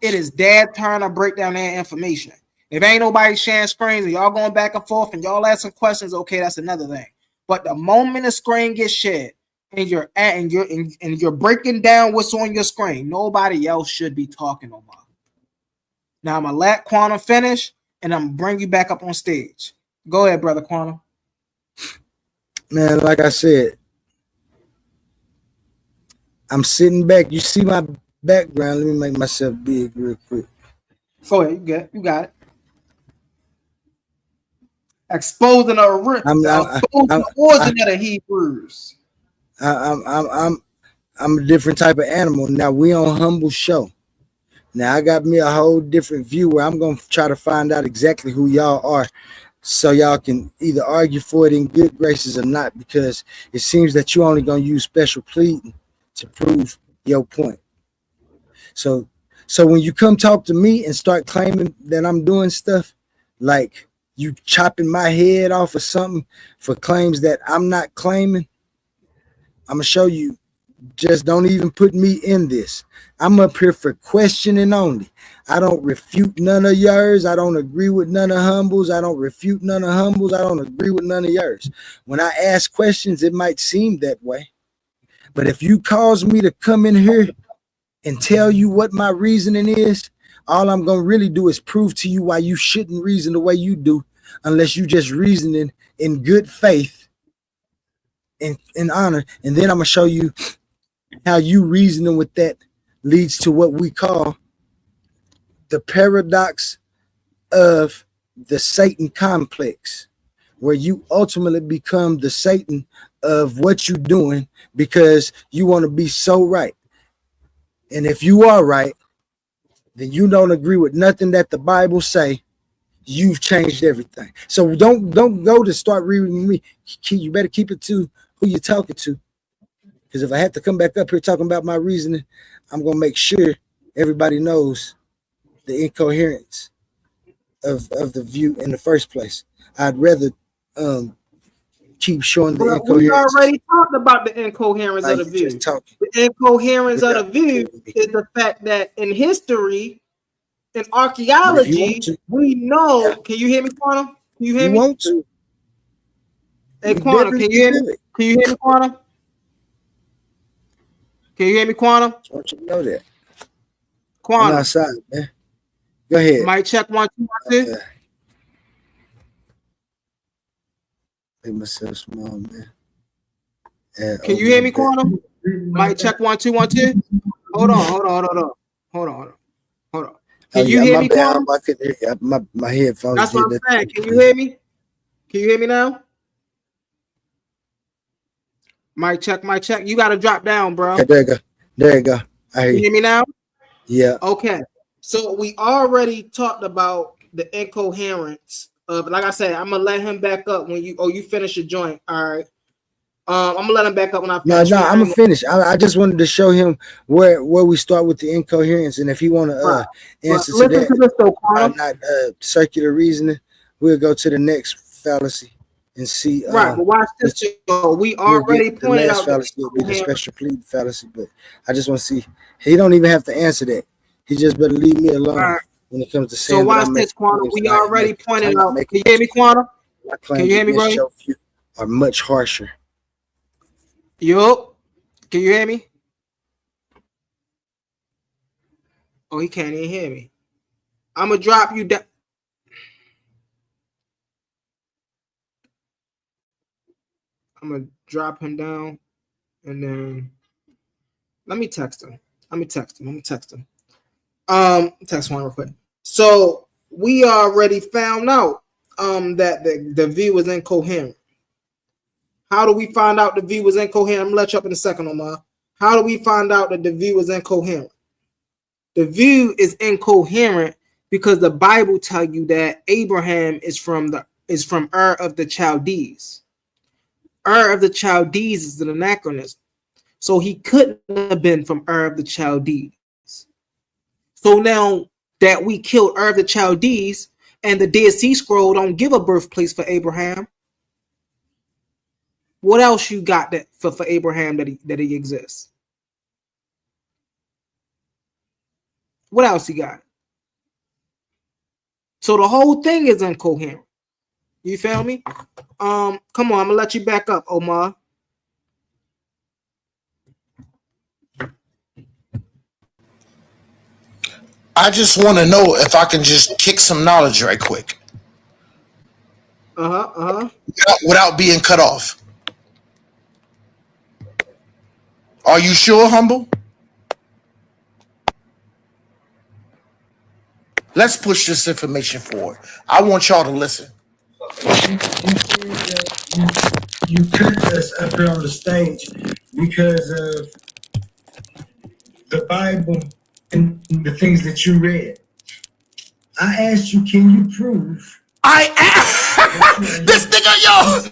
it is their turn to break down their information. If ain't nobody sharing screens and y'all going back and forth and y'all asking questions, okay, that's another thing. But the moment the screen gets shared and you're breaking down what's on your screen, nobody else should be talking no more. Now I'm going to let Quantum finish and I'm going to bring you back up on stage. Go ahead, brother Quantum. Man, like I said, I'm sitting back. You see my background. Let me make myself big real quick. Go ahead. You got it. Exposing the origin of the Hebrews. I'm a different type of animal. Now we on Humble Show. Now I got me a whole different view where I'm gonna try to find out exactly who y'all are, so y'all can either argue for it in good graces or not, because it seems that you only gonna use special pleading to prove your point. So So when you come talk to me and start claiming that I'm doing stuff, like you chopping my head off or something for claims that I'm not claiming, I'm gonna show you. Just don't even put me in this. I'm up here for questioning only. I don't refute none of yours. I don't agree with none of Humble's. I don't refute none of Humble's. I don't agree with none of yours. When I ask questions, it might seem that way. But if you cause me to come in here and tell you what my reasoning is, all I'm going to really do is prove to you why you shouldn't reason the way you do, unless you just reasoning in good faith and in honor. And then I'm going to show you how you reasoning with that leads to what we call the paradox of the Satan complex, where you ultimately become the Satan of what you're doing because you want to be so right. And if you are right, then you don't agree with nothing that the Bible say. You've changed everything. So don't go to start reading me. You better keep it to who you're talking to. Because if I have to come back up here talking about my reasoning, I'm going to make sure everybody knows the incoherence of the view in the first place. I'd rather keep showing the incoherence. We already talked about the incoherence of the view. The incoherence of the view is the fact that in history, in archaeology, we know. Can you hear me, Quantum? Can you hear me? Want to? Hey, Quantum, can you hear me? Can you hear me, Quantum? Can you hear me, Quantum? I want you to know that. Quantum. I'm outside, man. Go ahead. Mic check 1, 2, 1, 2. Make myself small, man. Can you hear me, Quantum? Mic check 1, 2, 1, 2. Hold on. Can you hear me, Quantum? I could hear my headphones. That's what I'm saying. Can you hear me? Can you hear me now? Mic check. You got to drop down, bro. Okay, there you go. Can you hear me now? Yeah. Okay. So we already talked about the incoherence of, like I said, I'm gonna let him back up when you finish your joint. All right. I'm gonna let him back up when I finish. No, I'm gonna finish. I just wanted to show him where we start with the incoherence, and if he want to answer to that, to this though, not circular reasoning, we'll go to the next fallacy and see. Right, but watch this. We already pointed out the fallacy will be the special plead fallacy, but I just want to see. He don't even have to answer that. He just better leave me alone when it comes to saying. So watch this, Quantum. We already pointed out. Can you hear me, Quantum? Can you hear me, bro? Are much harsher. Yup. Can you hear me? Oh, he can't even hear me. I'm gonna drop you down. I'm gonna drop him down, and then let me text him. Text one real quick. So we already found out that the view was incoherent. How do we find out the view was incoherent? I'm gonna let you up in a second, Omar. How do we find out that the view was incoherent? The view is incoherent because the Bible tells you that Abraham is from Ur of the Chaldees. Ur of the Chaldees is an anachronism. So he couldn't have been from Ur of the Chaldees. So now that we killed Ur of the Chaldees and the Dead Sea Scroll don't give a birthplace for Abraham, what else you got that for Abraham that he exists? What else he got? So the whole thing is incoherent. You feel me? Come on, I'm gonna let you back up, Omar. I just want to know if I can just kick some knowledge right quick. Without being cut off. Are you sure, Humble? Let's push this information forward. I want y'all to listen. You cut us up here on the stage because of the Bible and the things that you read. I asked you, can you prove? This nigga, yo!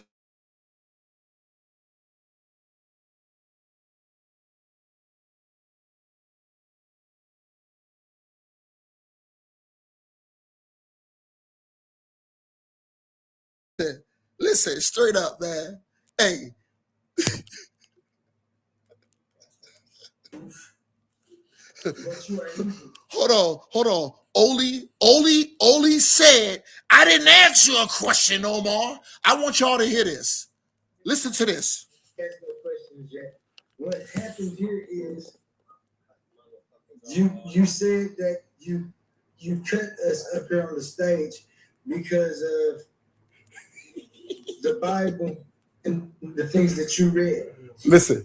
Listen, straight up, man. Hey. Hold on. Oli said, I didn't ask you a question, Omar. I want y'all to hear this. Listen to this. What happened here is you said that you cut us up here on the stage because of the Bible and the things that you read. Listen.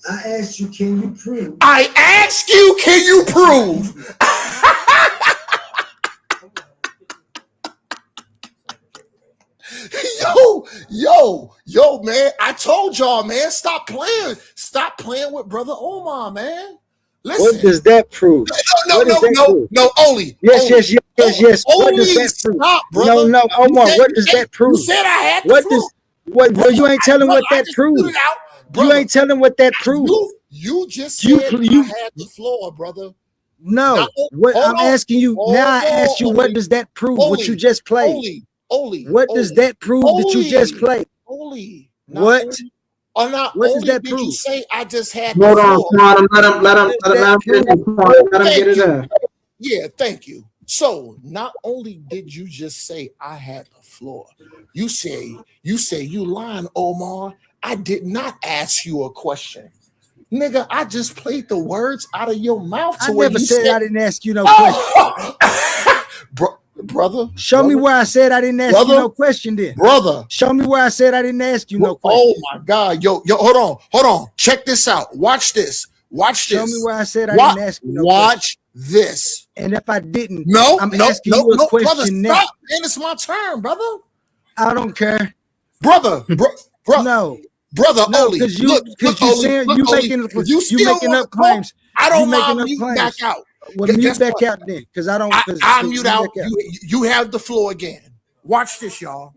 I asked you, can you prove? I asked you, can you prove? Yo, man. I told y'all, man, stop playing. Stop playing with Brother Omar, man. Listen. What does that prove? No, Oli. Yes. What does that prove? Stop, brother. No, Omar, what does that prove? You said I had the floor. Well, you ain't telling what that proves. You ain't telling what that proves. You just said I had the floor, brother. No, I'm asking you now. I asked you, what does that prove? What you just played? What does that prove that you just played? What? What does that prove? You say I just had Hold the on, floor. let him get it in. Yeah, thank you. So not only did you just say I had the floor, you say you lying, Omar. I did not ask you a question. Nigga, I just played the words out of your mouth. I never said I didn't ask you no question. Brother, show me where I said I didn't ask you no question then. Brother, show me where I said I didn't ask you no question. Oh my God. Yo, hold on. Check this out. Watch this. Show me where I said I didn't ask you no question. Watch this. And if I didn't, I'm asking you a question now. Stop, man, it's my turn, brother. I don't care. Brother, no. Brother, Oli, because you making up claims. I don't mind muting back out. Well, mute back out then, because I don't. I mute out. You have the floor again. Watch this, y'all.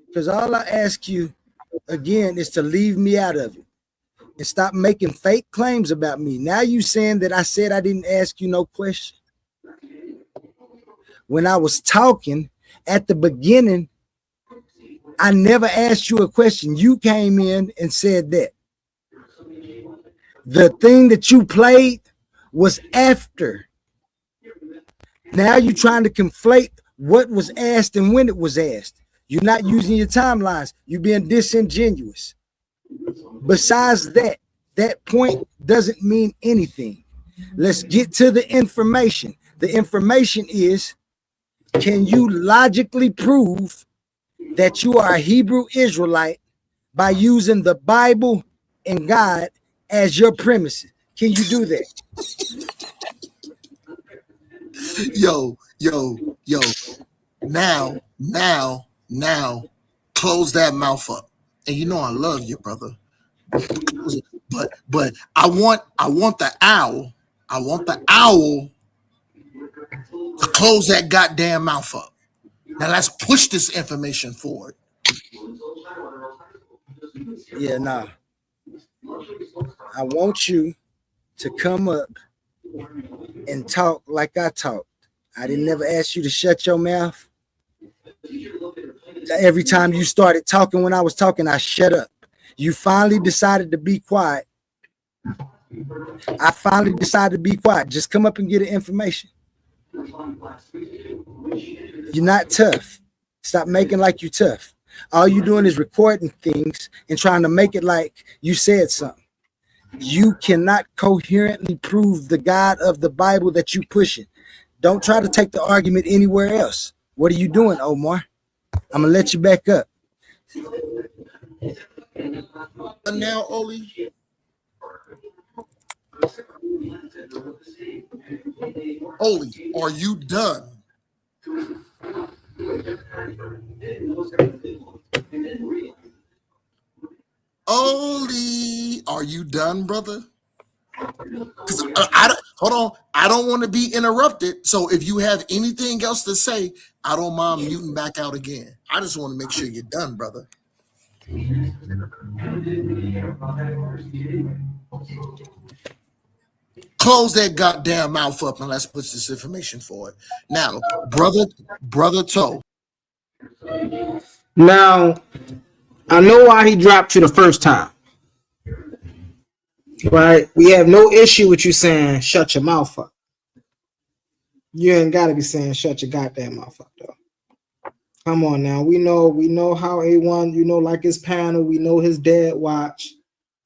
Because all I ask you again is to leave me out of it and stop making fake claims about me. Now you saying that I said I didn't ask you no question. When I was talking at the beginning, I never asked you a question. You came in and said that. The thing that you played was after. Now you're trying to conflate what was asked and when it was asked. You're not using your timelines. You're being disingenuous. Besides that, that point doesn't mean anything. Let's get to the information. The information is, can you logically prove that you are a Hebrew Israelite by using the Bible and God as your premises? Can you do that? Yo. Now, close that mouth up. And you know I love you, brother. But I want the owl. I want the owl to close that goddamn mouth up. Now let's push this information forward. Yeah, nah. I want you to come up and talk like I talked. I didn't never ask you to shut your mouth. Every time you started talking when I was talking, I shut up. You finally decided to be quiet. I finally decided to be quiet. Just come up and get the information. You're not tough. Stop making like you tough. All you're doing is recording things and trying to make it like you said something. You cannot coherently prove the God of the Bible that you pushing. Don't try to take the argument anywhere else. What are you doing, Omar? I'm gonna let you back up. Now, Oli. Oli, are you done? Oli, are you done, brother? Hold on. I don't want to be interrupted. So if you have anything else to say, I don't mind muting back out again. I just want to make sure you're done, brother. close that goddamn mouth up and let's put this information forward. Now, brother Toe. Now, I know why he dropped you the first time. Right? We have no issue with you saying shut your mouth up. You ain't gotta be saying shut your goddamn mouth up though. Come on now. We know how A1, like his panel, we know his dad watch.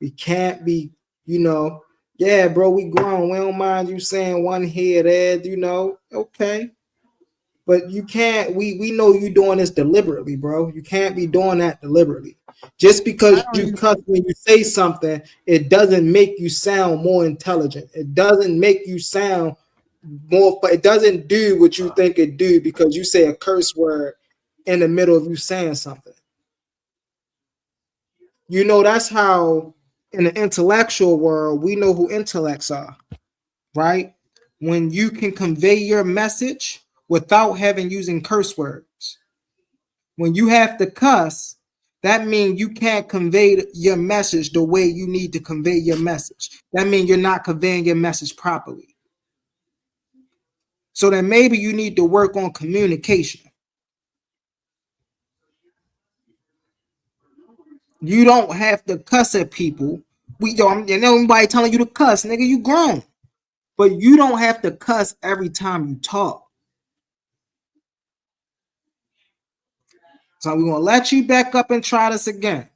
We can't be, yeah, bro, we grown. We don't mind you saying one here, there, okay. But you can't, we know you doing this deliberately, bro. You can't be doing that deliberately. Just because you cuss when you say something, it doesn't make you sound more intelligent. It doesn't make you sound more, it doesn't do what you think it do because you say a curse word in the middle of you saying something. That's how in the intellectual world, we know who intellects are, right? When you can convey your message without having using curse words. When you have to cuss, that means you can't convey your message the way you need to convey your message. That means you're not conveying your message properly. So then maybe you need to work on communication. You don't have to cuss at people. Nobody telling you to cuss, nigga, you grown. But you don't have to cuss every time you talk. So we're going to let you back up and try this again.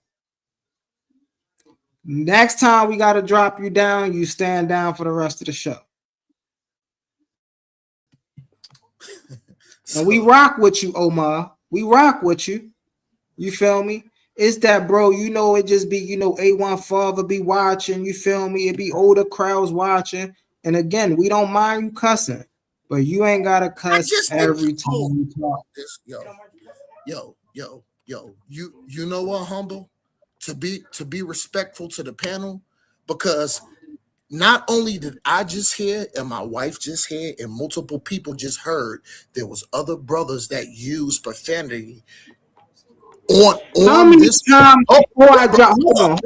Next time we got to drop you down, you stand down for the rest of the show. And we rock with you, Omar. We rock with you. You feel me? It's that, bro, it just be, A1 father be watching, you feel me? It be older crowds watching. And again, we don't mind you cussing, but you ain't got to cuss every time you talk. Yo, you know what, Humble? To be respectful to the panel, because not only did I just hear and my wife just hear and multiple people just heard, there was other brothers that used profanity on How many this times before I drop? Hold on.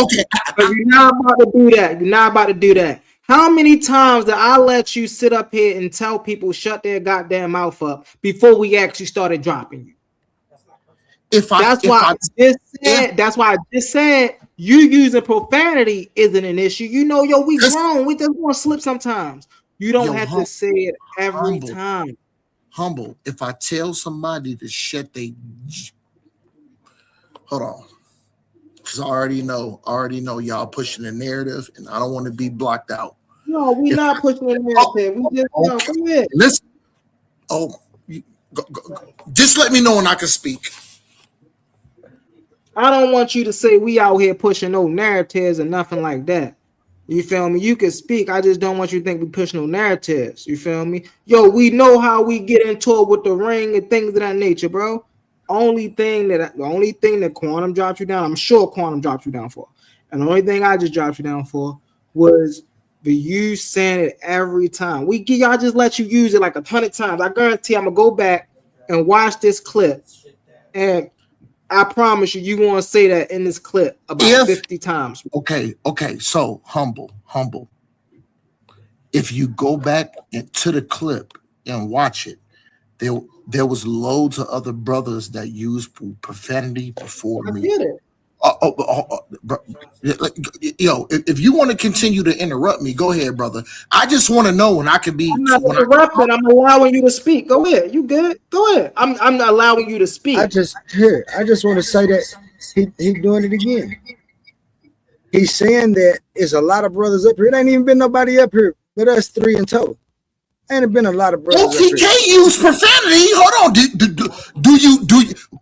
Okay. You're not about to do that. You're not about to do that. How many times did I let you sit up here and tell people shut their goddamn mouth up before we actually started dropping you? That's why I just said you using profanity isn't an issue. We grown. We just want to slip sometimes. You don't have to say it every time. Humble. If I tell somebody to shut they, hold on, because I already know y'all pushing the narrative, and I don't want to be blocked out. No, we're not pushing the narrative. We just go ahead. Listen. Go. Just let me know when I can speak. I don't want you to say we out here pushing no narratives or nothing like that. You feel me? You can speak. I just don't want you to think we push no narratives. You feel me? Yo, we know how we get into it with the ring and things of that nature, bro. The only thing that Quantum dropped you down, I'm sure Quantum dropped you down for. And the only thing I just dropped you down for was the you saying it every time. Y'all just let you use it like 100 times. I guarantee I'm gonna go back and watch this clip, and I promise you're going to say that in this clip about 50 times. Okay. So humble. If you go back into the clip and watch it, there was loads of other brothers that used profanity before me. I get it. Yo, if you want to continue to interrupt me, go ahead, brother. I just want to know when I can be. I'm not interrupting. I'm allowing you to speak. Go ahead. You good? Go ahead. I'm not allowing you to speak. I just want to say that he doing it again. He's saying that there's a lot of brothers up here. It ain't even been nobody up here but us three in total. Ain't been a lot of brothers. OTK used profanity. Hold on. Do you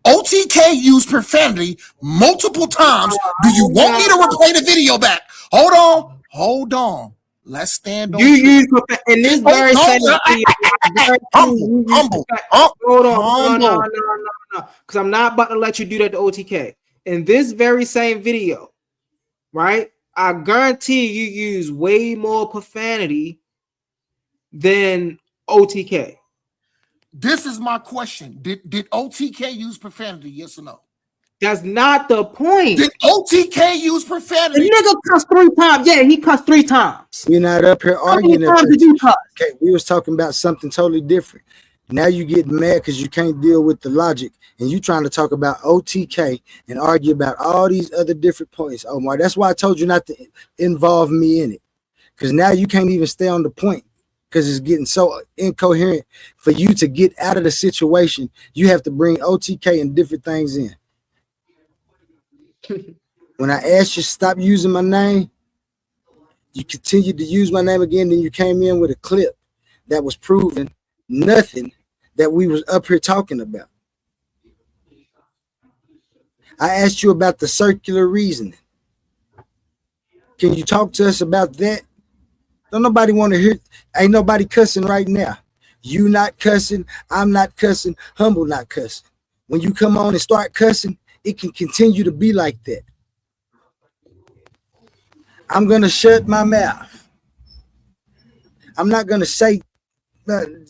OTK used profanity multiple times? Do you want me to replay the video back? Hold on. Let's stand on. You use in this very same video. Humble. Hold on. No. Because I'm not about to let you do that to OTK. In this very same video, right? I guarantee you use way more profanity than OTK. This is my question. Did OTK use profanity? Yes or no? That's not the point. Did OTK use profanity? The nigga cussed 3 times. Yeah, he cussed 3 times. We're not up here arguing. How many times did you cuss? Okay, we was talking about something totally different. Now you get mad because you can't deal with the logic, and you trying to talk about OTK and argue about all these other different points. Omar, that's why I told you not to involve me in it, because now you can't even stay on the point because it's getting so incoherent. For you to get out of the situation, you have to bring OTK and different things in. When I asked you to stop using my name, you continued to use my name again. Then you came in with a clip that was proving nothing that we was up here talking about. I asked you about the circular reasoning. Can you talk to us about that? Don't nobody want to hear. Ain't nobody cussing right now. You not cussing. I'm not cussing. Humble not cussing. When you come on and start cussing, it can continue to be like that. I'm going to shut my mouth. I'm not going to say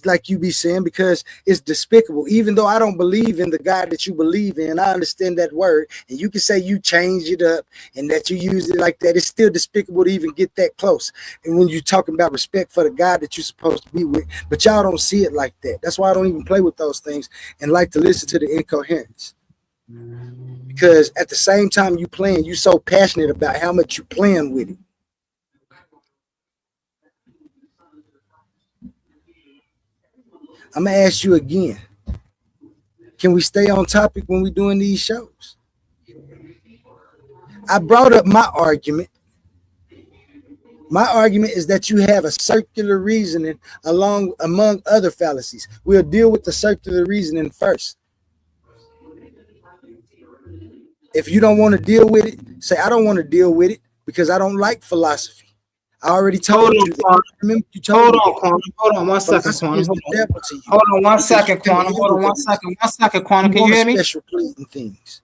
like you be saying, because it's despicable. Even though I don't believe in the God that you believe in, I understand that word. And you can say you change it up and that you use it like that. It's still despicable to even get that close. And when you're talking about respect for the God that you're supposed to be with, but y'all don't see it like that. That's why I don't even play with those things and like to listen to the incoherence. Because at the same time you playing, you so passionate about how much you playing with it. I'm gonna ask you again. Can we stay on topic when we're doing these shows? I brought up my argument. My argument is that you have a circular reasoning among other fallacies. We'll deal with the circular reasoning first. If you don't want to deal with it, say I don't want to deal with it because I don't like philosophy. I already told you. Remember you told me. Hold on 1 second, Quantum. Hold on 1 second, Quantum. Hold on 1 second. 1 second, Quantum. Can you hear me? Special pleading things.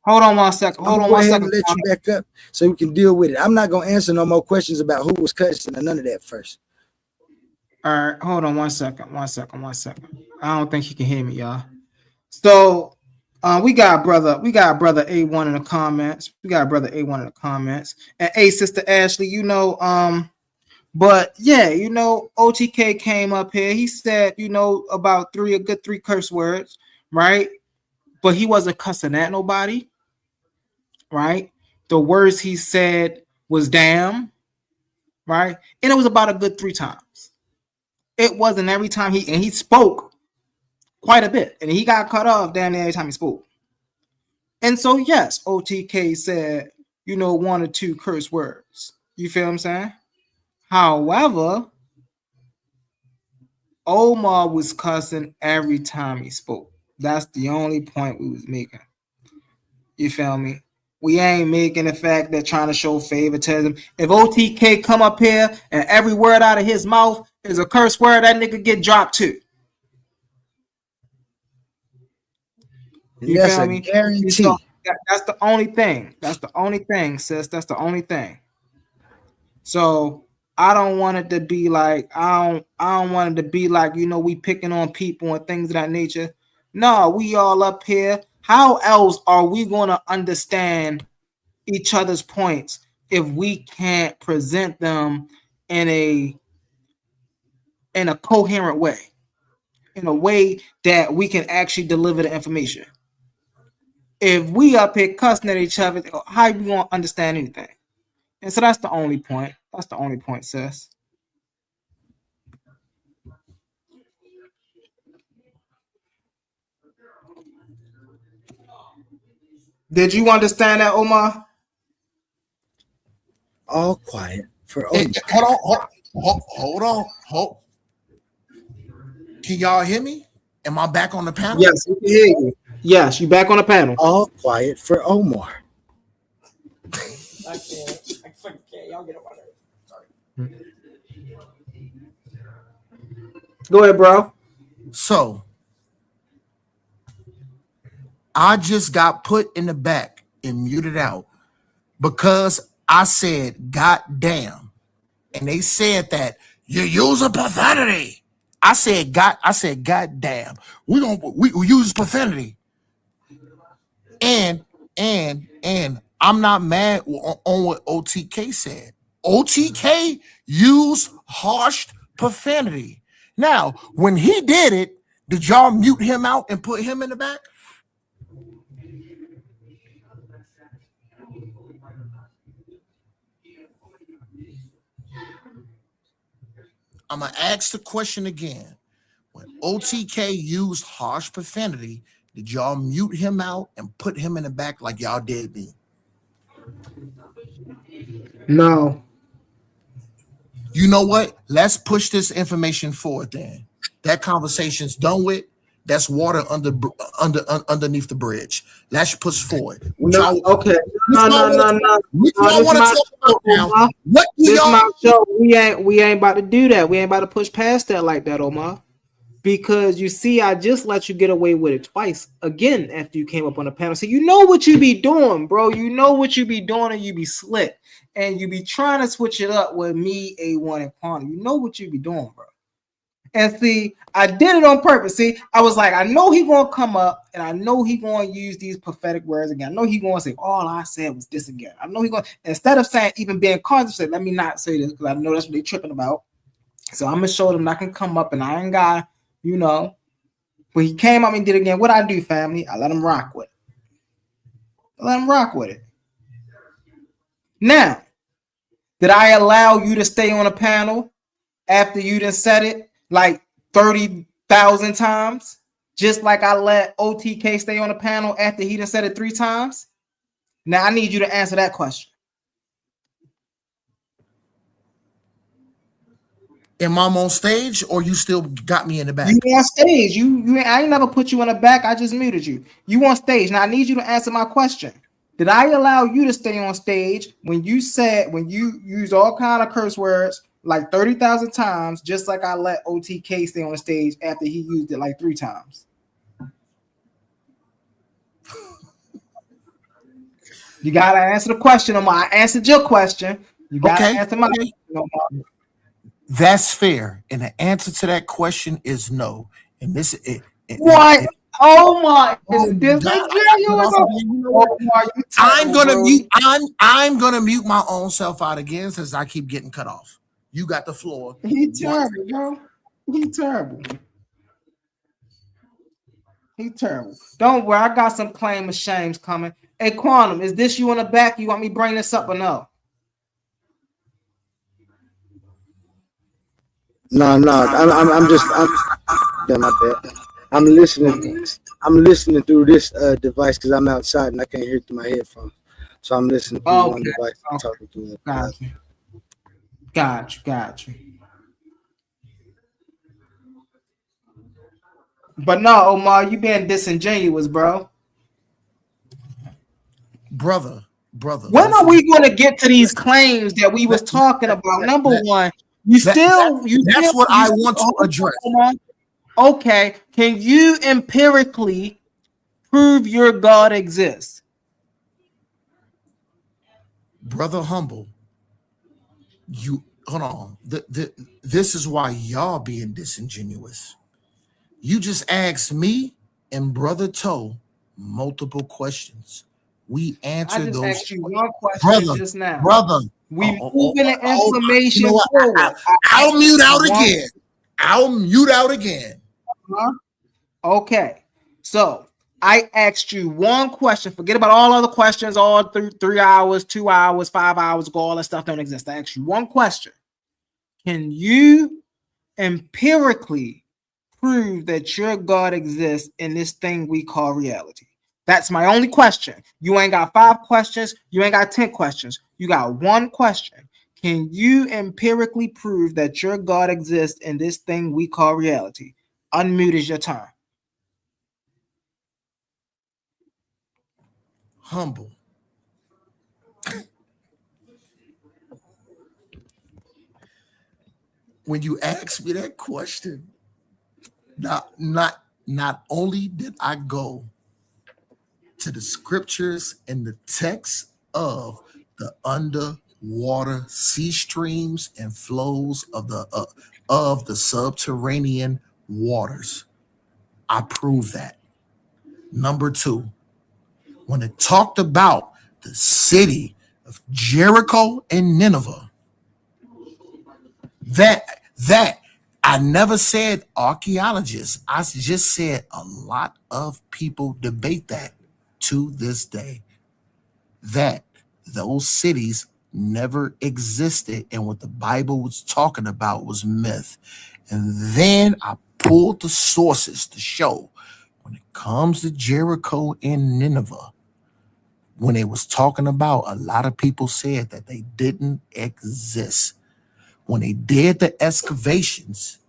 Hold on 1 second. Hold on 1 second. Let you back up so we can deal with it. I'm not gonna answer no more questions about who was cussing or none of that first. All right, hold on 1 second. 1 second. 1 second. I don't think he can hear me, y'all. So we got brother A1 in the comments. And hey, sister Ashley, but yeah, OTK came up here. He said, about a good three curse words, right? But he wasn't cussing at nobody, right? The words he said was damn, right? And it was about a good 3 times. It wasn't every time he spoke quite a bit, and he got cut off damn near every time he spoke. And so, yes, OTK said, 1 or 2 curse words. You feel what I'm saying? However, Omar was cussing every time he spoke. That's the only point we was making. You feel me? We ain't making the fact that trying to show favoritism. If OTK come up here and every word out of his mouth is a curse word, that nigga get dropped too. You that's feel a me? guarantee. So that's the only thing. That's the only thing, sis. That's the only thing. So I don't want it to be like I don't want it to be like we picking on people and things of that nature. No, we all up here. How else are we going to understand each other's points if we can't present them in a coherent way, in a way that we can actually deliver the information? If we up here cussing at each other, how are we going to understand anything? And so that's the only point. That's the only point, sis. Did you understand that, Omar? All quiet for Omar. Hold on. Can y'all hear me? Am I back on the panel? Yes, we can hear you. Yes, you back on the panel. All quiet for Omar. I can't. Y'all get up on there. Sorry. Go ahead, bro. So I just got put in the back and muted out because I said "God damn," and they said that you're using profanity. I said "God damn." We use profanity, and And I'm not mad on what OTK said. OTK used harsh profanity. Now, when he did it, did y'all mute him out and put him in the back? I'm going to ask the question again. When OTK used harsh profanity, did y'all mute him out and put him in the back like y'all did me? No. You know what? Let's push this information forward then. That conversation's done with. That's water underneath the bridge. Let's push forward. No, okay. No. What y'all want to talk about now? What do y'all? My show. We ain't about to do that. We ain't about to push past that like that, Omar. Because you see, I just let you get away with it twice again after you came up on the panel. So you know what you be doing, bro. You know what you be doing, and you be slick, and you be trying to switch it up with me, A1, and Quantum. You know what you be doing, bro. And see, I did it on purpose. See, I was like, I know he gonna come up, and I know he gonna use these prophetic words again. I know he gonna say, all I said was this again. I know he gonna, instead of saying, even being conscious, say, let me not say this because I know that's what they tripping about. So I'm gonna show them that I can come up, and I ain't got. You know, when he came up and did it again, what I do, family? I let him rock with it. Now, did I allow you to stay on a panel after you done said it like 30,000 times? Just like I let OTK stay on the panel after he done said it 3 times? Now, I need you to answer that question. Am I on stage or you still got me in the back? You on stage. I ain't never put you in the back. I just muted you. You on stage. Now I need you to answer my question. Did I allow you to stay on stage when you used all kind of curse words like 30,000 times, just like I let OTK stay on the stage after he used it like 3 times? You gotta answer the question, Omar. I answered your question. You gotta answer my question, Omar. That's fair. And the answer to that question is no. And this what? Oh my! I'm gonna mute my own self out again since I keep getting cut off. You got the floor. He's terrible, bro. He's terrible. He's terrible. Don't worry, I got some claim of shames coming. Hey, Quantum, is this you in the back? You want me to bring this up or no? No. I'm listening through this device because I'm outside and I can't hear through my headphones. So I'm listening through one device and talking through it. Got you. But no, Omar, you being disingenuous, bro. Brother. When are we going to get to these claims that we was talking about? Number one, that's what I want to address. Okay, can you empirically prove your God exists? Brother Humble, you hold on. This is why y'all being disingenuous. You just asked me and Brother Toe multiple questions. We answered those. I just asked you one question just now. Brother. We moving the information forward. I'll mute out again. Okay. So I asked you one question. Forget about all other questions, all 3 hours, 2 hours, 5 hours ago. All that stuff don't exist. I asked you one question. Can you empirically prove that your God exists in this thing we call reality? That's my only question. You ain't got 5 questions. You ain't got 10 questions. You got one question. Can you empirically prove that your God exists in this thing we call reality? Unmute is your time. Humble. When you asked me that question, not only did I go to the scriptures and the text of the underwater sea streams and flows of the subterranean waters, I prove that. Number 2, when it talked about the city of Jericho and Nineveh, that I never said archaeologists. I just said a lot of people debate that to this day, that those cities never existed, and what the Bible was talking about was myth. And then I pulled the sources to show when it comes to Jericho and Nineveh, when it was talking about, a lot of people said that they didn't exist. When they did the excavations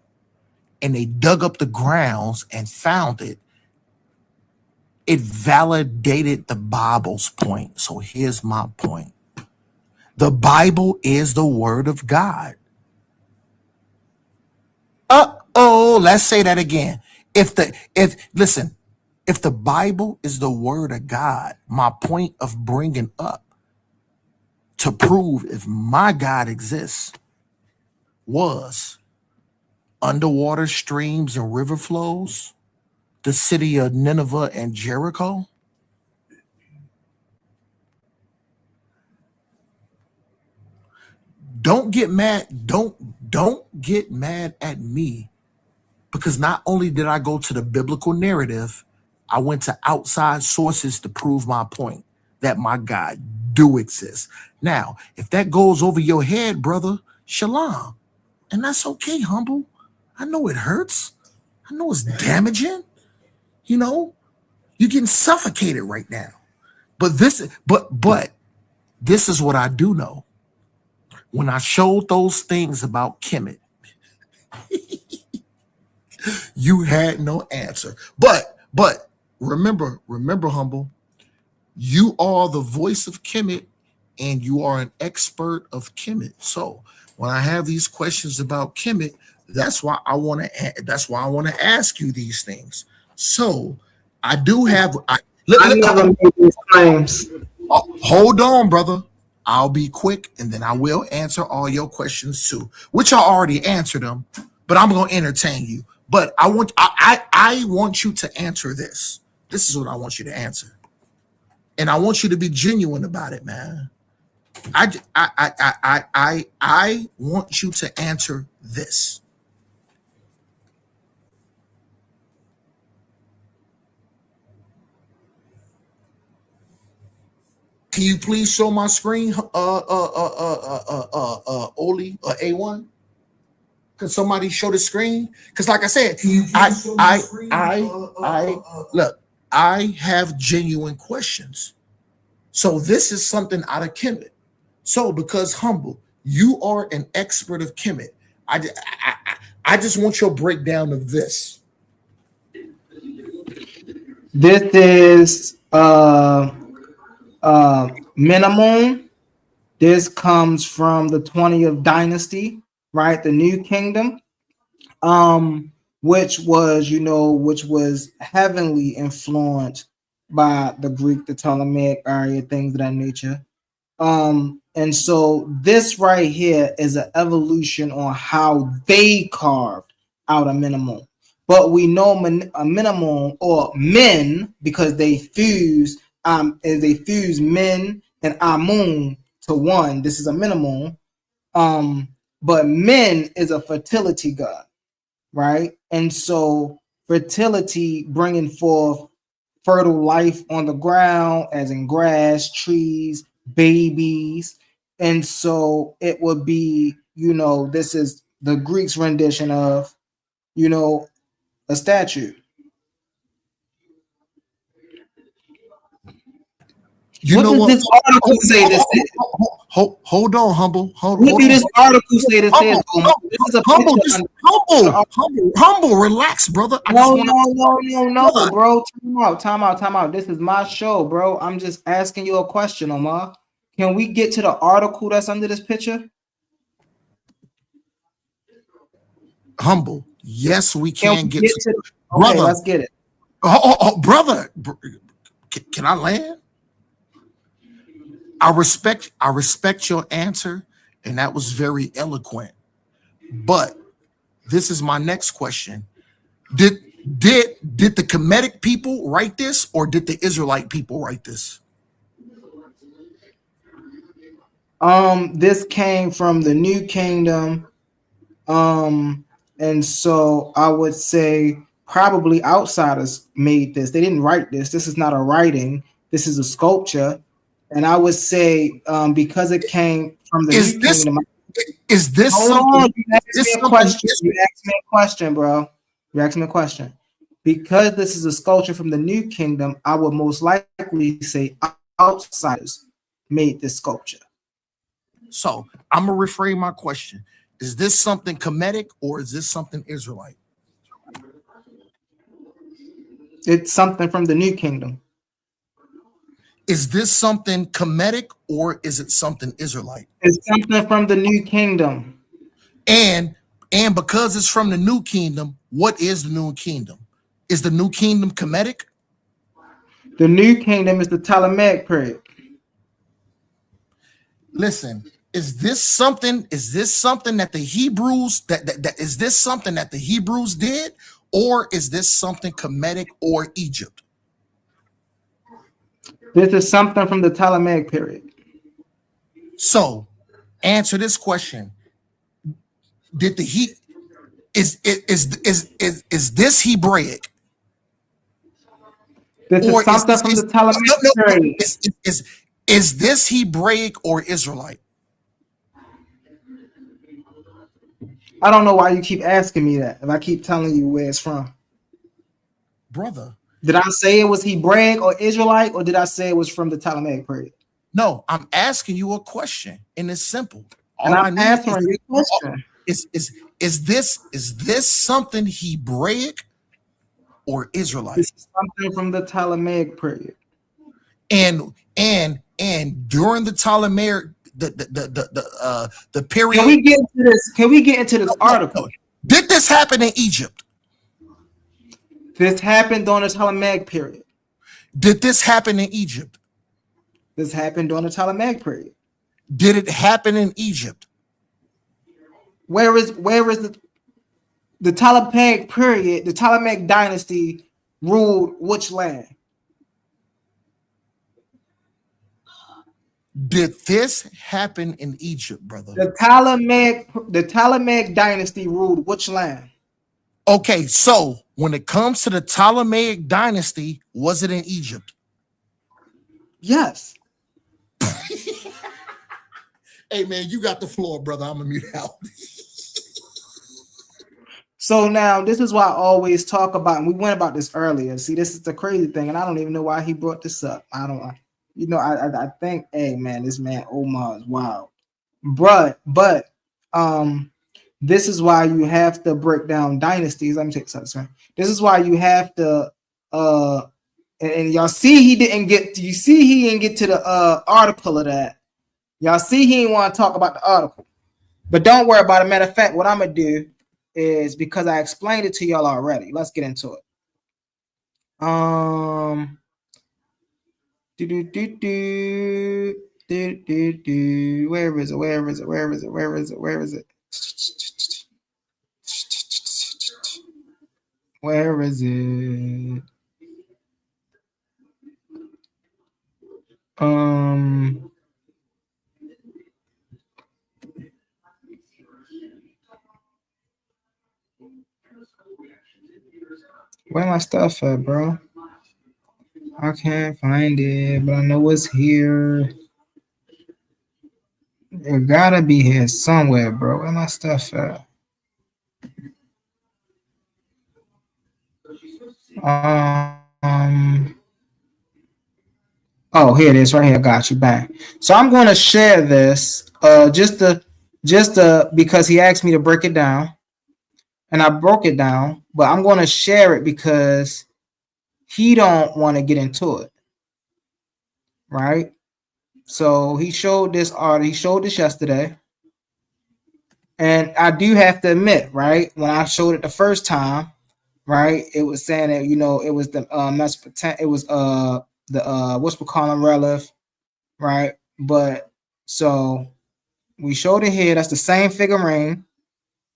and they dug up the grounds and found it, it validated the Bible's point. So here's my point. The Bible is the word of God. Let's say that again. If the Bible is the word of God, my point of bringing up to prove if my God exists was underwater streams and river flows, the city of Nineveh and Jericho. Don't get mad. Don't get mad at me, because not only did I go to the biblical narrative, I went to outside sources to prove my point that my God do exist. Now, if that goes over your head, brother, shalom. And that's okay, Humble. I know it hurts. I know it's damaging. You know, you're getting suffocated right now. But this is what I do know. When I showed those things about Kemet, you had no answer. But remember, Humble, you are the voice of Kemet, and you are an expert of Kemet. So when I have these questions about Kemet, that's why I want to ask you these things. So I do have. I never made these claims. Hold on, brother. I'll be quick, and then I will answer all your questions too, which I already answered them, but I'm going to entertain you. But I want you to answer this. This is what I want you to answer, and I want you to be genuine about it, man. I want you to answer this. Can you please show my screen, Oli, A1? Can somebody show the screen? Because like I said, look, I have genuine questions. So this is something out of Kemet. So because Humble, you are an expert of Kemet, I just want your breakdown of this. This is minimum. This comes from the 20th dynasty, right? The New Kingdom, which was heavily influenced by the Greek, the Ptolemaic area, things of that nature. And so this right here is an evolution on how they carved out a minimum. But we know a minimum or men, because they fuse men and Amun to one. This is a minimum. But men is a fertility god, right? And so fertility, bringing forth fertile life on the ground, as in grass, trees, babies. And so it would be, this is the Greeks' rendition of, a statue. What does this article say this is? Hold on, Humble. What does this article say this is? Humble, relax, brother. No, bro. Time out. This is my show, bro. I'm just asking you a question, Omar. Can we get to the article that's under this picture? Humble, yes, we can get to brother. Okay, let's get it. Brother, can I land? I respect your answer, and that was very eloquent. But this is my next question. Did the Kemetic people write this, or did the Israelite people write this? This came from the New Kingdom. And so I would say probably outsiders made this. They didn't write this. This is not a writing. This is a sculpture. And I would say because it came from the New Kingdom. Is this Hold on, you asked me a question. You asked me a question, bro. You asked me a question. Because this is a sculpture from the New Kingdom, I would most likely say outsiders made this sculpture. So I'm gonna reframe my question. Is this something Kemetic or is this something Israelite? It's something from the New Kingdom. Is this something Kemetic or is it something Israelite? It's something from the New Kingdom. And because it's from the New Kingdom, what is the New Kingdom? Is the New Kingdom Kemetic? The New Kingdom is the Ptolemaic period. Listen, is this something that the Hebrews is this something that the Hebrews did, or is this something Kemetic or Egypt? This is something from the Ptolemaic period. So, answer this question: did the is this Hebraic? This is something from the Ptolemaic period. Is this Hebraic or Israelite? I don't know why you keep asking me that if I keep telling you where it's from. Brother. Did I say it was Hebraic or Israelite, or did I say it was from the Ptolemaic period? No, I'm asking you a question, and it's simple. And I'm answering your question. Is this something Hebraic or Israelite? This is something from the Ptolemaic period. And during the Ptolemaic, the period. Can we get into this? Can we get into this article? Did this happen in Egypt? This happened during the Ptolemaic period. Did this happen in Egypt? This happened during the Ptolemaic period. Did it happen in Egypt? Where is the Ptolemaic period? The Ptolemaic dynasty ruled which land? Did this happen in Egypt, brother? The Ptolemaic dynasty ruled which land? Okay, so when it comes to the Ptolemaic dynasty, was it in Egypt? Yes. Hey man, you got the floor, brother. I'm gonna mute out. So now this is why I always talk about, and we went about this earlier. See, this is the crazy thing, and I don't even know why he brought this up. I don't, you know, I think, hey man, this man Omar is wild, but this is why you have to break down dynasties. Let me take something. This is why you have to and y'all see he didn't get to, he didn't get to the article of that. Y'all see he didn't want to talk about the article. But don't worry about it. Matter of fact, what I'm gonna do is, because I explained it to y'all already. Let's get into it. Where is it? Where is it? Where is it? Where is it? Where is it? Where is it? Where my stuff at, bro? I can't find it, but I know it's here. It gotta be here somewhere, bro. Where my stuff at? Oh, here it is, right here. Got you back. So I'm going to share this, just because he asked me to break it down, and I broke it down. But I'm going to share it because he don't want to get into it, right? So he showed this art. He showed this yesterday, and I do have to admit, right, when I showed it the first time, right, it was saying that, you know, it was the Mesopotamia, it was the what's we call them relief, right? But so we showed it here. That's the same figurine,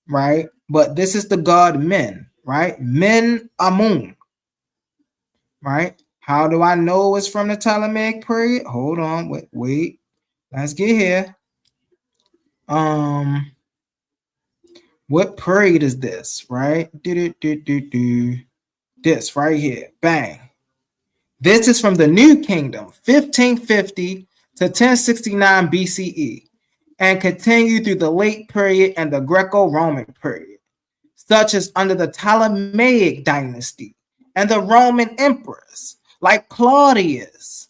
right? But this is the god Men, right? Min Amun, right? How do I know it's from the Ptolemaic period? Hold on, wait. Let's get here. What period is this, right? This right here, bang. This is from the New Kingdom, 1550 to 1069 BCE, and continued through the late period and the Greco-Roman period, such as under the Ptolemaic dynasty and the Roman emperors like Claudius.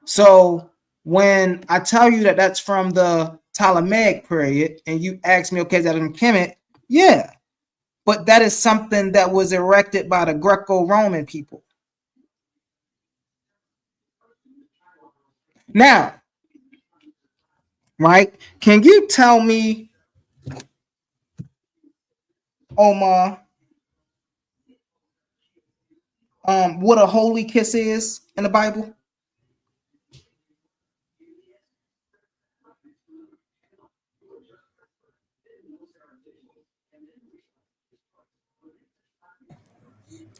So when I tell you that that's from the Ptolemaic period, and you ask me, okay, is that in Kemet? Yeah, but that is something that was erected by the Greco-Roman people. Now, right? Can you tell me, Omar, what a holy kiss is in the Bible?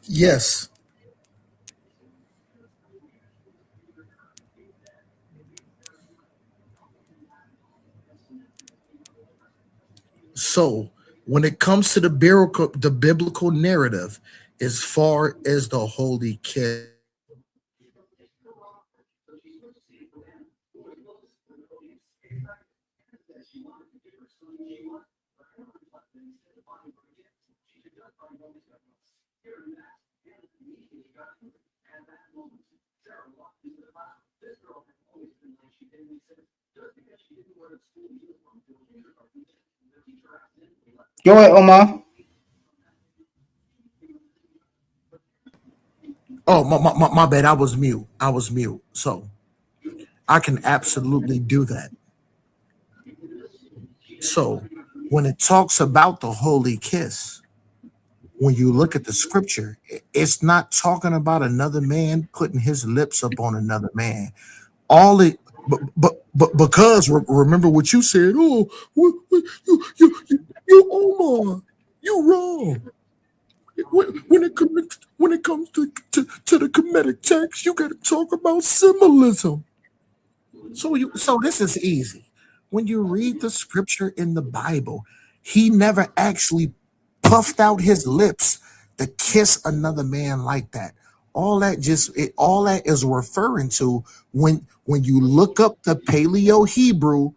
Yes. So when it comes to the biblical narrative, as far as the holy kiss, Go ahead, Omar. oh my bad, I was mute. So I can absolutely do that. So when it talks about the holy kiss, when you look at the scripture, it's not talking about another man putting his lips up on another man. All it, but because remember what you said. Oh, you Omar, you wrong. When it comes to the Kemetic text, you got to talk about symbolism. So this is easy. When you read the scripture in the Bible, he never actually puffed out his lips to kiss another man like that. All that is referring to when you look up the Paleo Hebrew,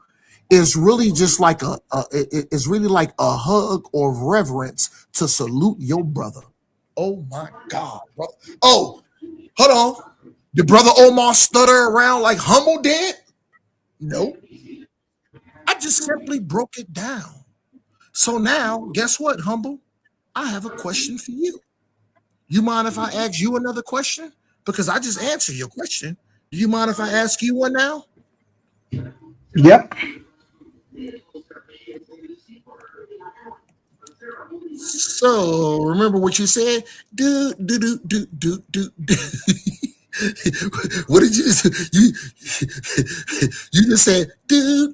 is really just like it's really like a hug or reverence to salute your brother. Oh my God, bro. Oh, hold on. Did brother Omar stutter around like Humble did? No. I just simply broke it down. So now, guess what, Humble? I have a question for you. You mind if I ask you another question? Because I just answered your question. Do you mind if I ask you one now? Yep. So remember what you said? Do. What did you say? You just said do.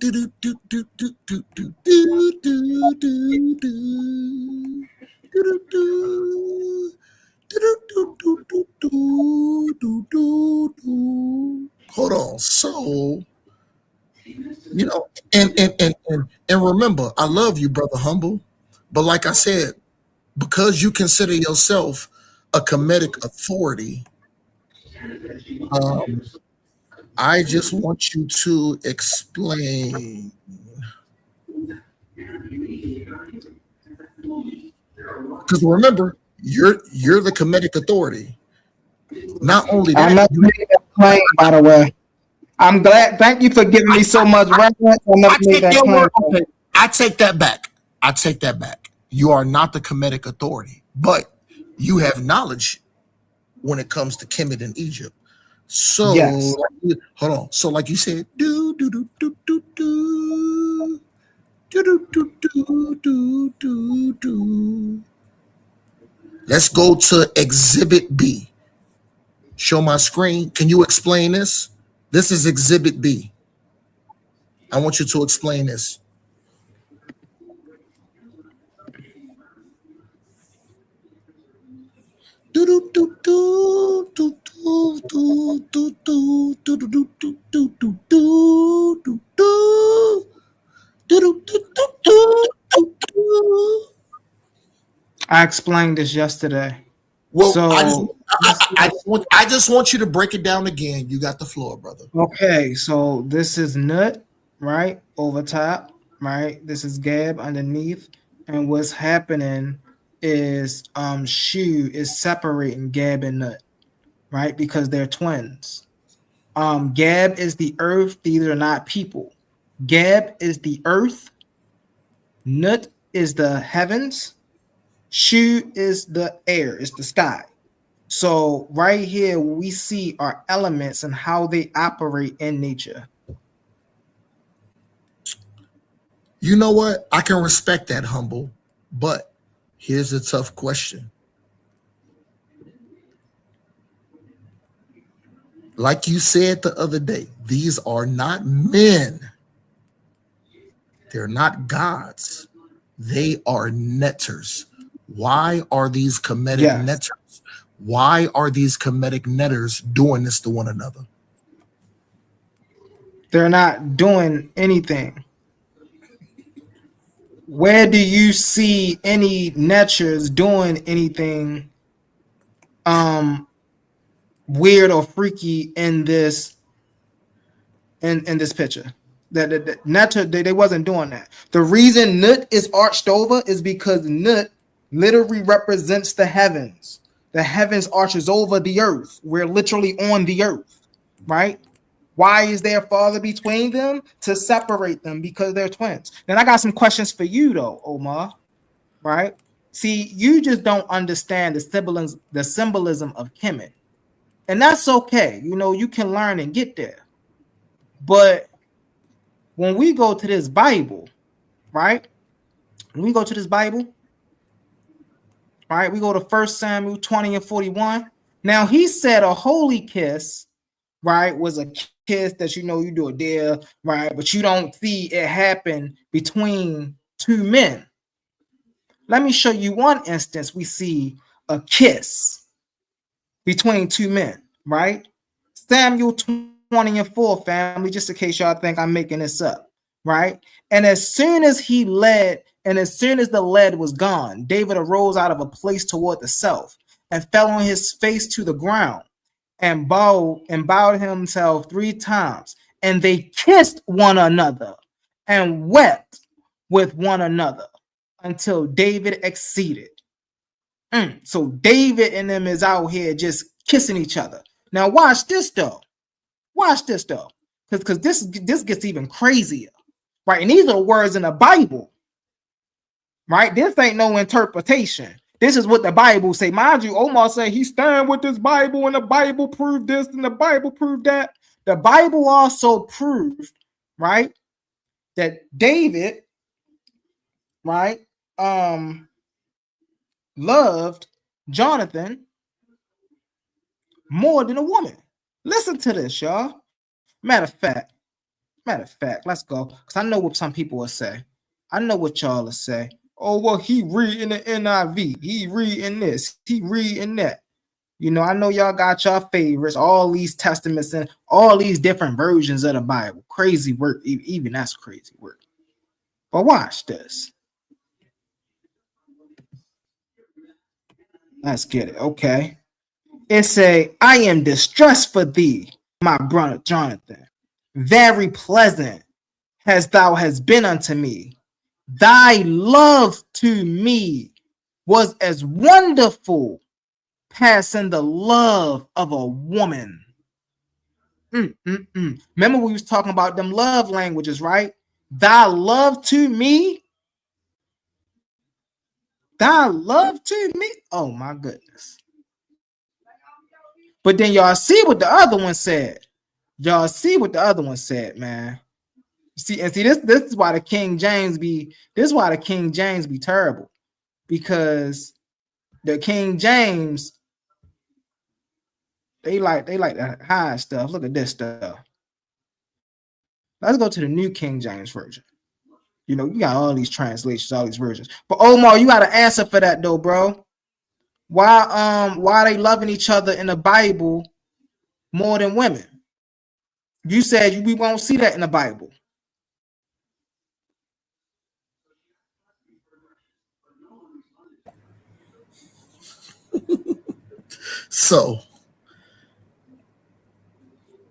Hold on. So and remember, I love you, brother Humble. But like I said, because you consider yourself a Kemetic authority, I just want you to explain. Because remember, you're the Kemetic authority. Not only that, I'm not making that claim, by the way. I'm glad. Thank you for giving me so much reference. I take that back. I take that back. You are not the Kemetic authority, but you have knowledge when it comes to Kemet in Egypt. So yes. Hold on. So like you said, let's go to Exhibit B. Show my screen. Can you explain this? This is Exhibit B. I want you to explain this. I explained this yesterday. Well, so I just want you to break it down again. You got the floor, brother. Okay, so this is nut, right? Over top, right? This is Gab underneath. And what's happening is Shu is separating Gab and Nut, right? Because they're twins. Gab is the earth, these are not people. Gab is the earth, Nut is the heavens, Shu is the air, is the sky. So right here, we see our elements and how they operate in nature. You know what? I can respect that, Humble, but here's a tough question. Like you said the other day, these are not men. They're not gods. They are netters. Why are these comedic netters? Why are these comedic netters doing this to one another? They're not doing anything. Where do you see any netters doing anything weird or freaky in this in this picture? That netter, they wasn't doing that. The reason Nut is arched over is because Nut literally represents the heavens. The heavens arches over the earth. We're literally on the earth, right? Why is there a father between them? To separate them, because they're twins. Then I got some questions for you though, Omar, right? See, you just don't understand the symbolism of Kemet. And that's okay. You know, you can learn and get there. But when we go to this Bible, right? When we go to this Bible, right? We go to 1 Samuel 20 and 41. Now, he said a holy kiss, right, was a kiss that, you know, you do it there, right? But you don't see it happen between two men. Let me show you one instance we see a kiss between two men, right? Samuel 20 and 4, family, just in case y'all think I'm making this up, right? And as soon as he led, and as soon as the lead was gone, David arose out of a place toward the south and fell on his face to the ground and bowed himself 3 times. And they kissed one another and wept with one another until David exceeded. So David and them is out here just kissing each other. Now watch this though. Watch this though. Because this gets even crazier. Right? And these are the words in the Bible. Right? This ain't no interpretation. This is what the Bible say. Mind you, Omar said he stand with this Bible and the Bible proved this and the Bible proved that. The Bible also proved, right, that David, right, loved Jonathan more than a woman. Listen to this, y'all. Matter of fact, let's go. Because I know what some people will say. I know what y'all will say. Oh, well, he reading the NIV. He reading this. He reading that. You know, I know y'all got y'all favorites, all these testaments and all these different versions of the Bible. Crazy work. Even that's crazy work. But watch this. Let's get it. Okay. It say, I am distressed for thee, my brother Jonathan. Very pleasant as thou hast been unto me. Thy love to me was as wonderful, passing the love of a woman. Remember we was talking about them love languages, right? Thy love to me. Thy love to me. Oh my goodness. But then y'all see what the other one said. Y'all see what the other one said, man. See, this is why the King James be terrible. Because the King James, they like to hide stuff. Look at this stuff. Let's go to the New King James Version. You know, you got all these translations, all these versions. But Omar, you got an answer for that though, bro. Why are they loving each other in the Bible more than women? You said we won't see that in the Bible. So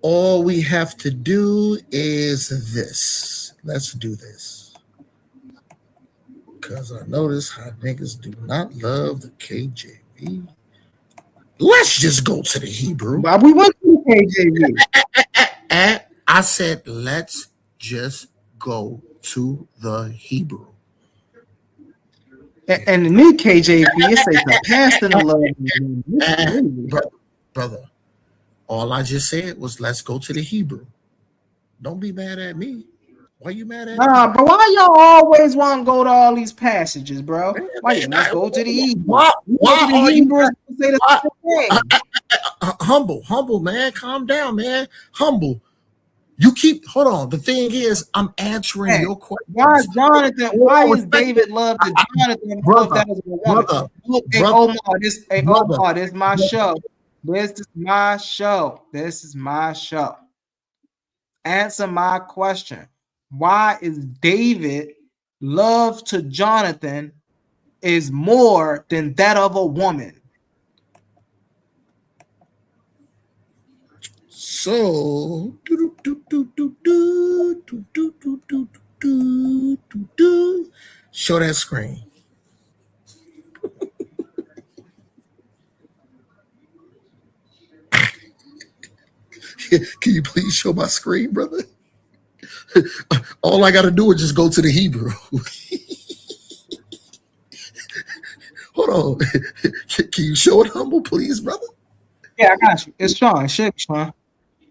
all we have to do is this. Let's do this. Because I notice how niggas do not love the KJV. Let's just go to the Hebrew. But we went to the KJV. And I said, let's just go to the Hebrew. And the new KJV, it says the past in the love. Brother, all I just said was let's go to the Hebrew. Don't be mad at me. Why you mad at me? But why y'all always want to go to all these passages, bro? Why let's go to the Hebrew? Why are you say the same thing? Humble, man. Calm down, man. Humble. You keep hold on. The thing is, I'm answering your question. Why Jonathan? Why is David loved to Jonathan? Brother, Omar, this is my show. This is my show. This is my show. Answer my question. Why is David love to Jonathan is more than that of a woman? So show that screen. Can you please show my screen, brother? All I got to do is just go to the Hebrew. Hold on. Can you show it, Humble, please, brother? Yeah, I got you. It's Sean. Sean.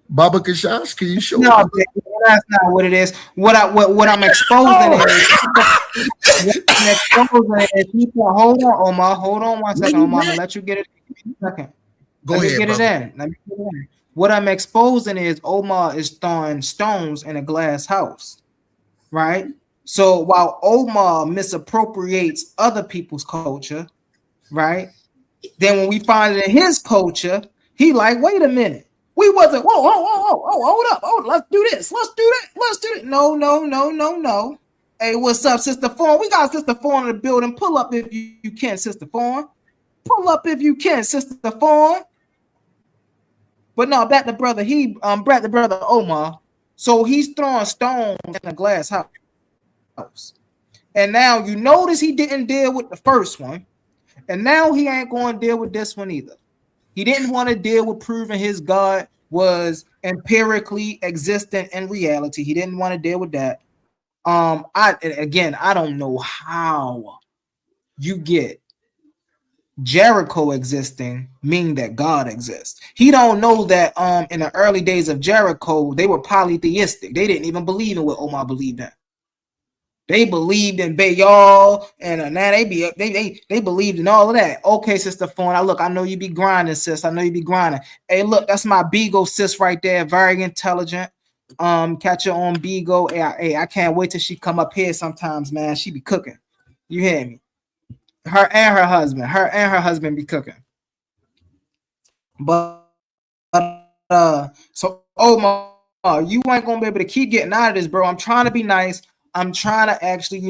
Baba Kashash, can you show it? No, that's not what it is. What I'm exposing is people. Hold on, Omar. Hold on 1 second, Omar. I'm gonna let you get it. Go ahead. Let me get it in. What I'm exposing is Omar is throwing stones in a glass house, right? So while Omar misappropriates other people's culture, right? Then when we find it in his culture, he like, wait a minute. We wasn't, whoa, hold up. Oh, let's do this. Let's do it. No. Hey, what's up, Sister Fawn? We got Sister Fawn in the building. Pull up if you can, Sister Fawn. Pull up if you can, Sister Fawn. But no, back to brother Omar. So he's throwing stones in a glass house. And now you notice he didn't deal with the first one. And now he ain't going to deal with this one either. He didn't want to deal with proving his God was empirically existent in reality. He didn't want to deal with that. I don't know how you get Jericho existing mean that God exists. He don't know that in the early days of Jericho, they were polytheistic. They didn't even believe in what Omar believed in. They believed in Baal, and now they believed in all of that. Okay, Sister Fawn, I know you be grinding, sis. I know you be grinding. Hey, look, that's my Beagle sis right there. Very intelligent. Catch her on Beagle. Hey, I can't wait till she come up here sometimes, man. She be cooking. You hear me? Her and her husband be cooking. But so Omar, you ain't gonna be able to keep getting out of this, bro. I'm trying to be nice. I'm trying to actually,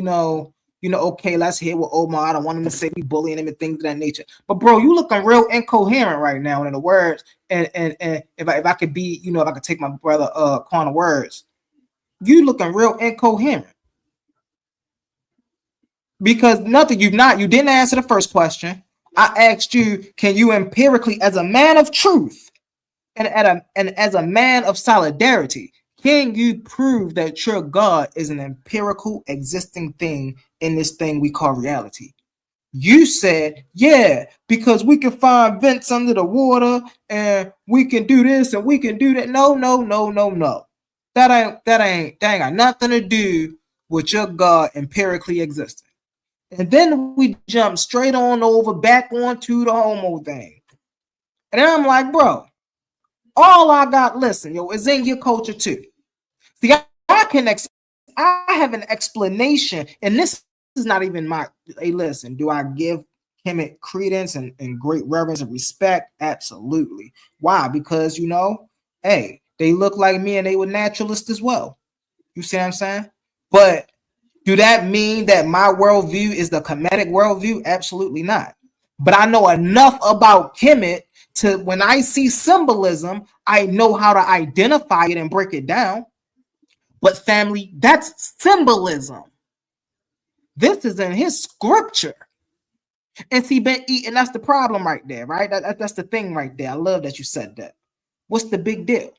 okay, let's hear what Omar. I don't want him to say we bullying him and things of that nature. But bro, you looking real incoherent right now in the words. And if I could be, if I could take my brother Quanah words, you looking real incoherent. Because you didn't answer the first question. I asked you, can you empirically, as a man of truth and as a man of solidarity, can you prove that your God is an empirical existing thing in this thing we call reality? You said, yeah, because we can find vents under the water and we can do this and we can do that. No. That ain't got nothing to do with your God empirically existing. And then we jump straight on over back onto the homo thing. And then I'm like, bro, all I got, listen, is in your culture too. See, I have an explanation, and this is not even my, hey, listen, do I give Kemet credence and great reverence and respect? Absolutely. Why? Because, you know, hey, they look like me and they were naturalists as well. You see what I'm saying? But do that mean that my worldview is the Kemetic worldview? Absolutely not. But I know enough about Kemet to, when I see symbolism, I know how to identify it and break it down. But family, that's symbolism. This is in his scripture. And see, been eating, that's the problem right there, right? That's the thing right there. I love that you said that. What's the big deal?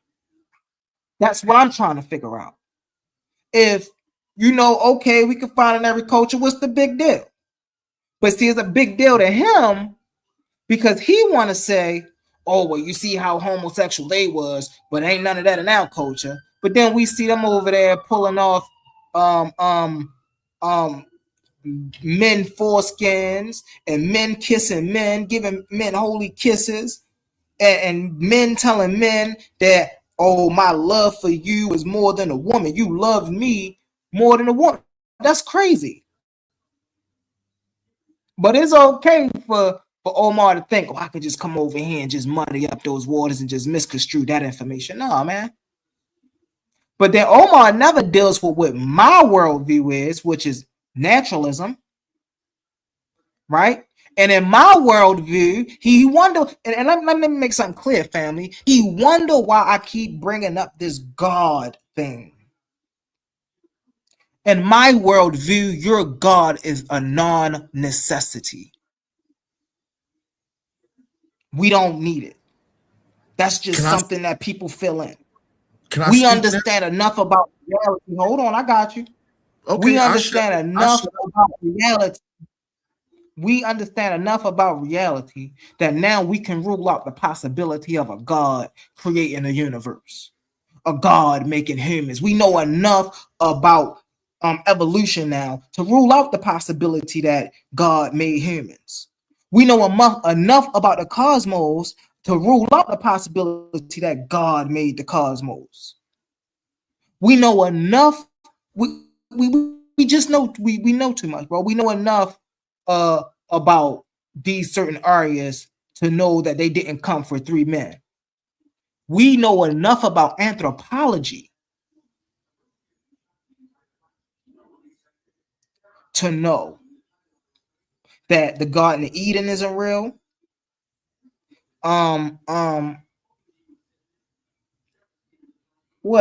That's what I'm trying to figure out. If, you know, okay, we can find in every culture, what's the big deal? But see, it's a big deal to him because he want to say, oh, well, you see how homosexual they was, but ain't none of that in our culture. But then we see them over there pulling off men foreskins and men kissing men, giving men holy kisses, and men telling men that, oh, my love for you is more than a woman. You love me more than a woman. That's crazy. But it's okay for Omar to think, oh, I can just come over here and just muddy up those waters and just misconstrue that information. No, man. But then Omar never deals with what my worldview is, which is naturalism, right? And in my worldview, he wonder, and let me make something clear, family. He wonder why I keep bringing up this God thing. In my worldview, your God is a non-necessity. We don't need it. That's just something that people fill in. We understand enough about reality. Hold on, I got you. Okay, we understand enough about reality. We understand enough about reality that now we can rule out the possibility of a God creating a universe, a God making humans. We know enough about evolution now to rule out the possibility that God made humans. We know enough about the cosmos to rule out the possibility that God made the cosmos. We know enough. We just know we know too much, bro. We know enough about these certain areas to know that they didn't come for three men. We know enough about anthropology to know that the Garden of Eden isn't real. What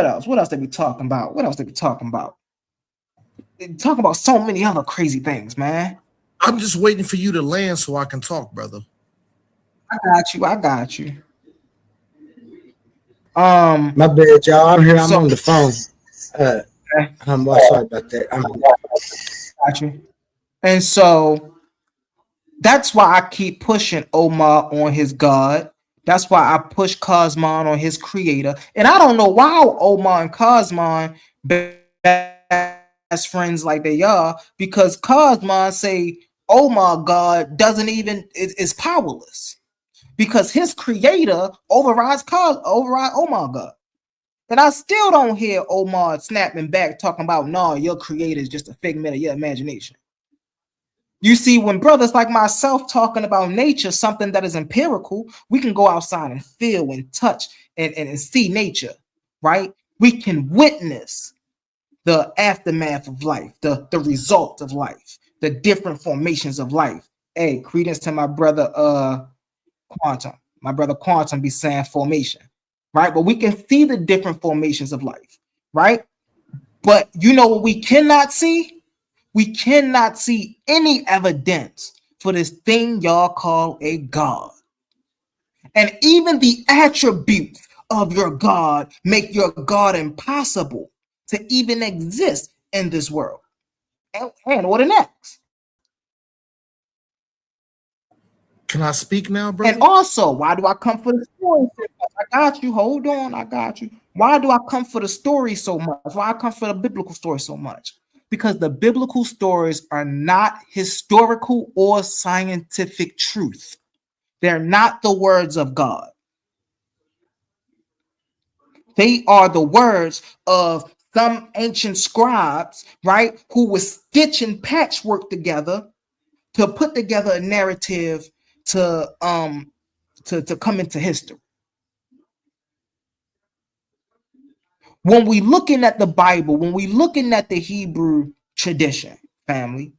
else? What else they be talking about? What else they be talking about? They talk about so many other crazy things, man. I'm just waiting for you to land so I can talk, brother. I got you. My bad, y'all. I'm here. I'm on the phone. I'm sorry about that. Got you. And so that's why I keep pushing Omar on his God. That's why I push Cosmon on his creator. And I don't know why Omar and Cosmon best friends like they are, because Cosmon say Omar God doesn't even is powerless because his creator overrides Omar God. And I still don't hear Omar snapping back talking about, no, your creator is just a figment of your imagination. You see, when brothers like myself talking about nature, something that is empirical, we can go outside and feel and touch and see nature, right? We can witness the aftermath of life, the result of life, the different formations of life. Hey, credence to my brother Quantum. My brother Quantum be saying formation, right? But we can see the different formations of life, right? But you know what we cannot see? We cannot see any evidence for this thing y'all call a God. And even the attributes of your God make your God impossible to even exist in this world. And what next? Can I speak now, brother? And also, why do I come for the story so much? I got you. Hold on. I got you. Why do I come for the story so much? Why I come for the biblical story so much? Because the biblical stories are not historical or scientific truth. They're not the words of God. They are the words of some ancient scribes, right, who were stitching patchwork together to put together a narrative to come into history. When we looking at the Bible, when we looking at the Hebrew tradition, family,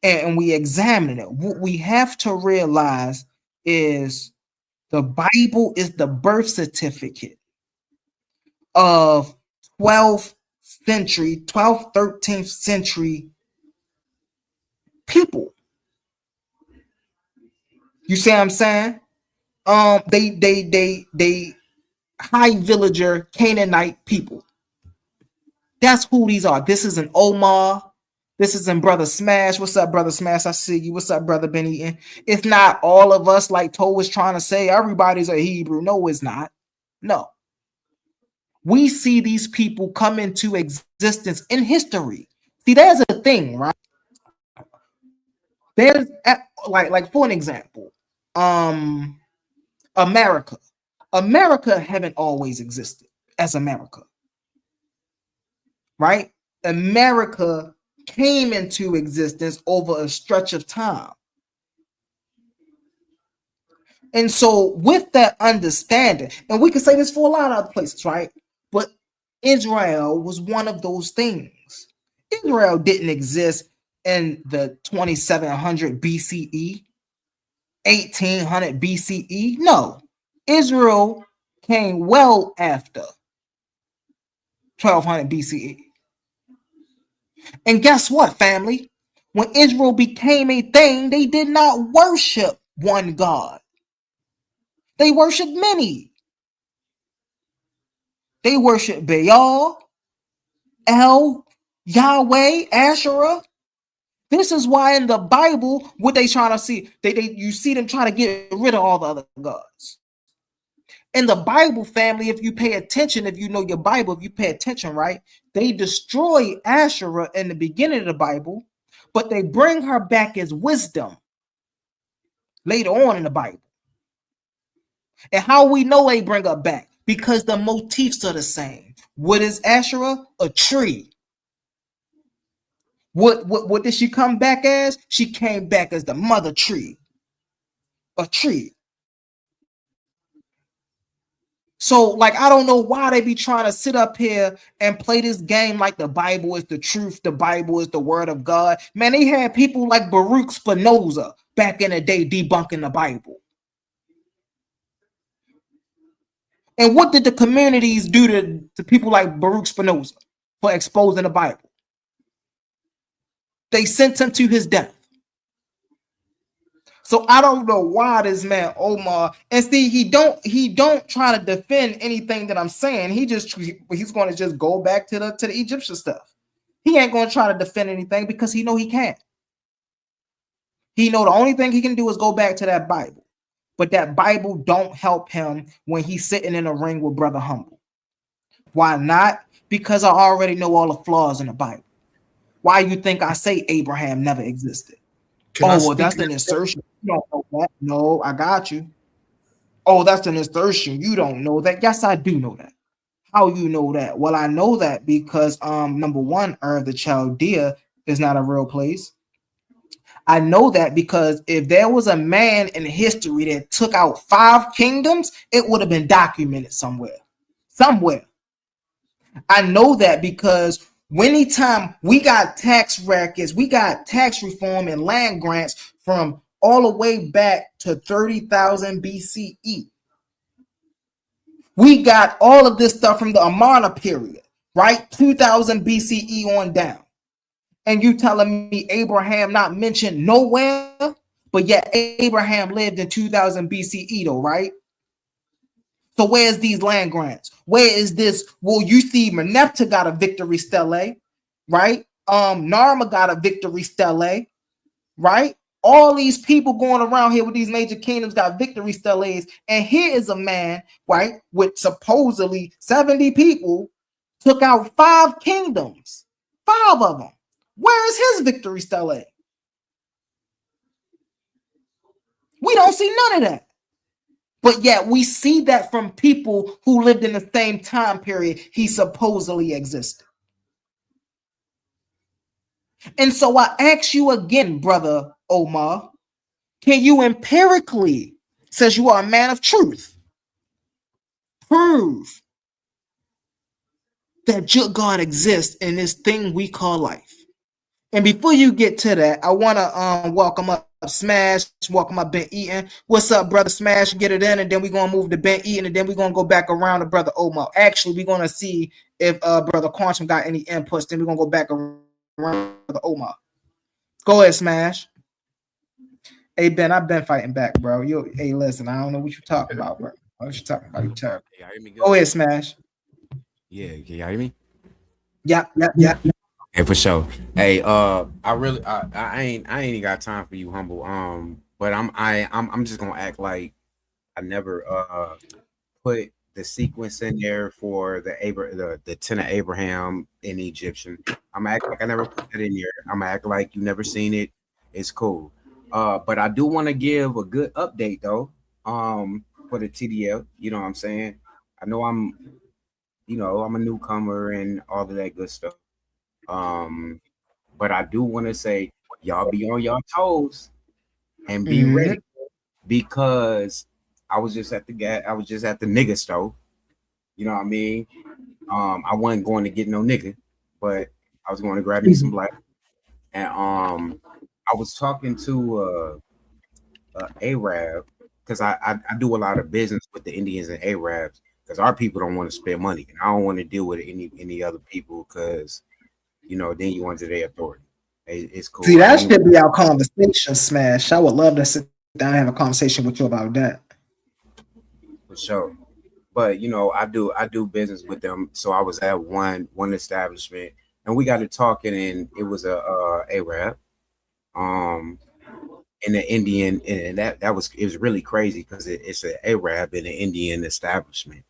and we examine it, what we have to realize is the Bible is the birth certificate of 12th century, 12th, 13th century people. You see what I'm saying? They high villager Canaanite people. That's who these are. This is an Omar. This is in Brother Smash. What's up, Brother Smash? I see you. What's up, Brother Ben Eaton? It's not all of us, like Toe was trying to say, everybody's a Hebrew. No, it's not. No. We see these people come into existence in history. See, there's a thing, right? There's like for an example, America. America haven't always existed as America. Right? America came into existence over a stretch of time. And so with that understanding, and we can say this for a lot of other places, right? But Israel was one of those things. Israel didn't exist in the 2700 BCE, 1800 BCE. No, Israel came well after 1200 BCE. And guess what, family? When Israel became a thing, they did not worship one God. They worshiped many. They worshiped Baal, El, Yahweh, Asherah. This is why in the Bible, what they trying to see, you see them trying to get rid of all the other gods. In the Bible, family, if you pay attention, if you know your Bible, if you pay attention, right, they destroy Asherah in the beginning of the Bible, but they bring her back as wisdom later on in the Bible. And how we know they bring her back? Because the motifs are the same. What is Asherah? A tree. What did she come back as? She came back as the mother tree. A tree. So, like, I don't know why they be trying to sit up here and play this game like the Bible is the truth, the Bible is the word of God. Man, they had people like Baruch Spinoza back in the day debunking the Bible. And what did the communities do to people like Baruch Spinoza for exposing the Bible? They sent him to his death. So I don't know why this man Omar, and see, he don't try to defend anything that I'm saying. He's going to just go back to the Egyptian stuff. He ain't going to try to defend anything because he know he can't. He know the only thing he can do is go back to that Bible. But that Bible don't help him when he's sitting in a ring with Brother Humble. Why not? Because I already know all the flaws in the Bible. Why you think I say Abraham never existed? Well, that's an assertion. You don't know that. No, I got you. Oh, that's an assertion. You don't know that. Yes, I do know that. How you know that? Well, I know that because number one, the Chaldea is not a real place. I know that because if there was a man in history that took out 5 kingdoms, it would have been documented somewhere. Somewhere. I know that because anytime we got tax records, we got tax reform and land grants from all the way back to 30,000 BCE. We got all of this stuff from the Amarna period, right? 2000 BCE on down. And you telling me Abraham not mentioned nowhere, but yet Abraham lived in 2000 BCE though, right? So where's these land grants? Where is this? Well, you see Merneptah got a victory stele, right? Narma got a victory stele, right? All these people going around here with these major kingdoms got victory steles. And here is a man, right, with supposedly 70 people took out 5 kingdoms, 5 of them. Where is his victory stele? We don't see none of that. But yet we see that from people who lived in the same time period he supposedly existed. And so I ask you again, brother Omar, can you empirically, since you are a man of truth, prove that your God exists in this thing we call life? And before you get to that, I want to welcome up Smash, welcome up Ben Eaton. What's up, brother Smash? Get it in, and then we're going to move to Ben Eaton, and then we're going to go back around to brother Omar. Actually, we're going to see if brother Quantum got any inputs, then we're going to go back around to brother Omar. Go ahead, Smash. Hey, Ben, I've been fighting back, bro. Hey, listen, I don't know what you're talking about, bro. What you talking about? You terrible. Go ahead, Smash. Yeah, can y'all hear me? Yeah. Hey, for sure. Hey, I ain't even got time for you, Humble. But I'm just gonna act like I never put the sequence in there for the 10 of Abraham in Egyptian. I'm gonna act like I never put that in there. I'm gonna act like you never seen it. It's cool. But I do want to give a good update though. For the TDL, you know what I'm saying? I know I'm a newcomer and all of that good stuff. But I do want to say y'all be on your toes and be ready, because I was just at the nigga stove. You know what I mean? I wasn't going to get no nigga, but I was going to grab me some black. And I was talking to Arab, because I do a lot of business with the Indians and Arabs, because our people don't want to spend money, and I don't want to deal with any other people, because then you under their authority. It's cool. See, that should be our conversation, Smash. I would love to sit down and have a conversation with you about that. For sure. But I do business with them. So I was at one establishment, and we got to talking, and it was a Arab, and the Indian, and it was really crazy, because it's an Arab in an Indian establishment,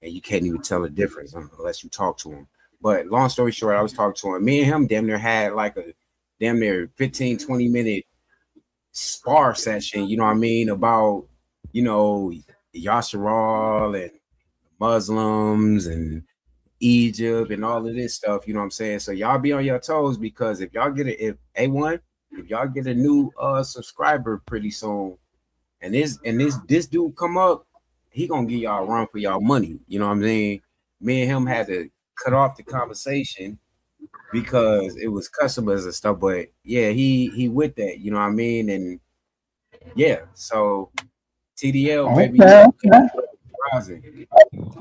and you can't even tell the difference unless you talk to him. But long story short, I was talking to him. Me and him damn near had like a 15-20 minute spar session, you know what I mean, about Yasharal and Muslims and Egypt and all of this stuff, you know what I'm saying? So y'all be on your toes, because if y'all get if y'all get a new subscriber pretty soon, and this dude come up, he gonna give y'all a run for y'all money, you know what I'm saying? Me and him had to cut off the conversation because it was customers and stuff, but yeah, he with that, you know what I mean? And yeah, so TDL, baby.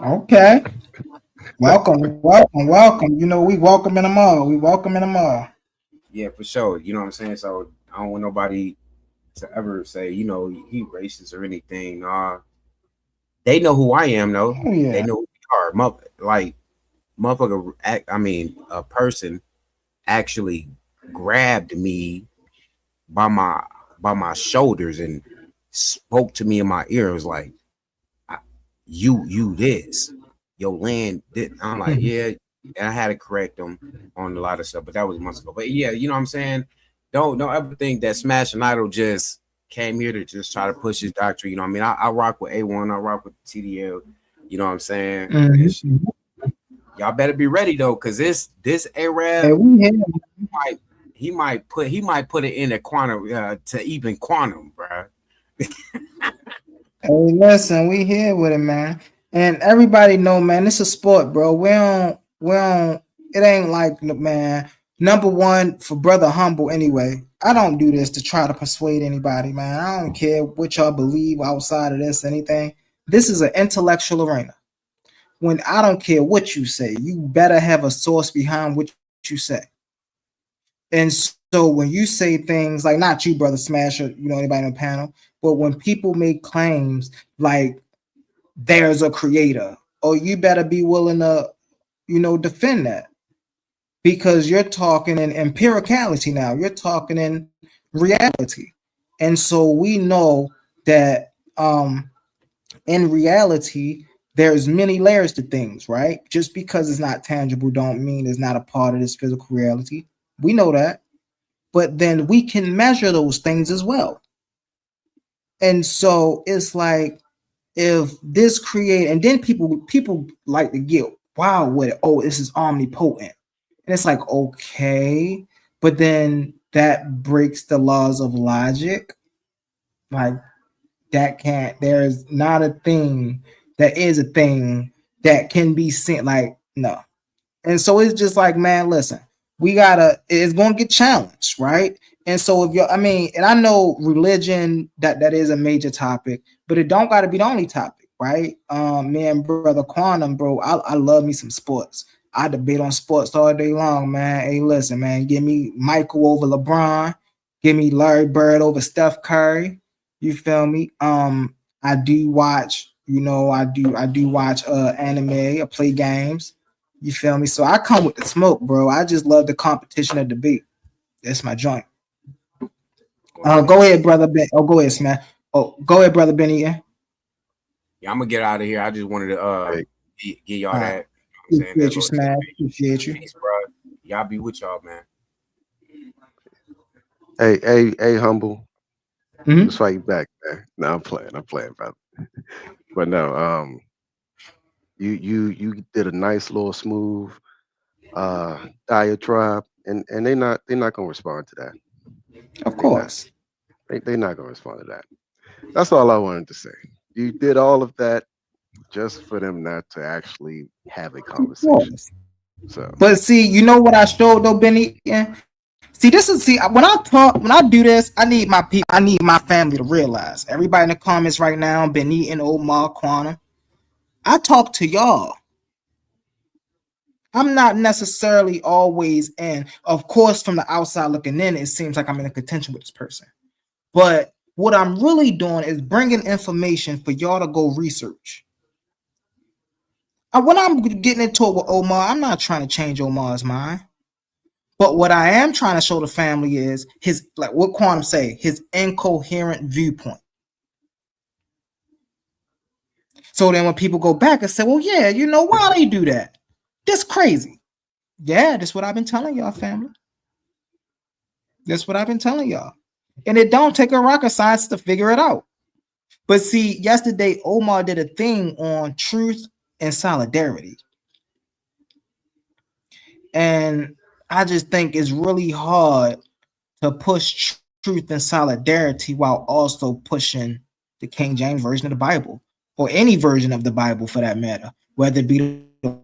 Okay. Welcome. We welcoming them all. Yeah, for sure. You know what I'm saying? So I don't want nobody to ever say, he racist or anything. They know who I am, though. Oh, yeah. They know who we are. A person actually grabbed me by my shoulders and spoke to me in my ear. It was like, you this, your land. I'm like, yeah. And I had to correct them on a lot of stuff, but that was months ago. But yeah, you know what I'm saying? Don't ever think that Smash and Idol just came here to just try to push his doctrine. You know what I mean? I rock with A1, I rock with TDL. You know what I'm saying? Mm-hmm. Y'all better be ready though, because this Arab, he might put it in a quantum to even quantum, bro. Hey, listen, we here with it, man. And everybody know, man, it's a sport, bro. We don't, it ain't like, man, number one for Brother Humble anyway. I don't do this to try to persuade anybody, man. I don't care what y'all believe outside of this, anything. This is an intellectual arena. When I don't care what you say, you better have a source behind what you say. And so when you say things like, not you, Brother Smash, or anybody on the panel, but when people make claims like there's a creator, you better be willing to, defend that, because you're talking in empiricality now. You're talking in reality. And so we know that in reality, there's many layers to things, right? Just because it's not tangible don't mean it's not a part of this physical reality. We know that. But then we can measure those things as well. And so it's like, if this create, and then people like to get wow with it. Oh, this is omnipotent. And it's like, okay, but then that breaks the laws of logic. Like that can't. There's not a thing that is a thing that can be seen. Like no. And so it's just like, man, listen, it's gonna get challenged, right? And so if you're, I mean, and I know religion that is a major topic, but it don't gotta be the only topic, right? Me and brother Quantum, bro, I love me some sports. I debate on sports all day long, man. Hey, listen, man, give me Michael over LeBron, give me Larry Bird over Steph Curry. You feel me? I do watch, I do watch anime, I play games. You feel me? So I come with the smoke, bro. I just love the competition of debate. That's my joint. Go ahead, brother Ben. Oh, go ahead, man. Oh, go ahead, brother Benny. Yeah, I'm gonna get out of here. I just wanted to give y'all that. Appreciate you, Smash. Appreciate you. Peace, bro. Y'all be with y'all, man. Hey, humble. Mm-hmm. Let's fight back, man. No, I'm playing, brother. But no, you did a nice little smooth diatribe, and they're not gonna respond to that. Of course. They're not gonna respond to that. That's all I wanted to say. You did all of that just for them not to actually have a conversation. So, but see, you know what I showed though, Benny? Yeah. See, when I do this, I need my people, I need my family to realize. Everybody in the comments right now, Benny and Omar, Quantum, I talk to y'all. I'm not necessarily always in. Of course, from the outside looking in, it seems like I'm in a contention with this person. But what I'm really doing is bringing information for y'all to go research. And when I'm getting into it with Omar, I'm not trying to change Omar's mind. But what I am trying to show the family is his, like what Quantum say, his incoherent viewpoint. So then when people go back and say, well, yeah, why they do that? That's crazy. Yeah, that's what I've been telling y'all, family. That's what I've been telling y'all. And it don't take a rocket science to figure it out. But see, yesterday, Omar did a thing on truth and solidarity. And I just think it's really hard to push truth and solidarity while also pushing the King James Version of the Bible, or any version of the Bible for that matter, whether it be the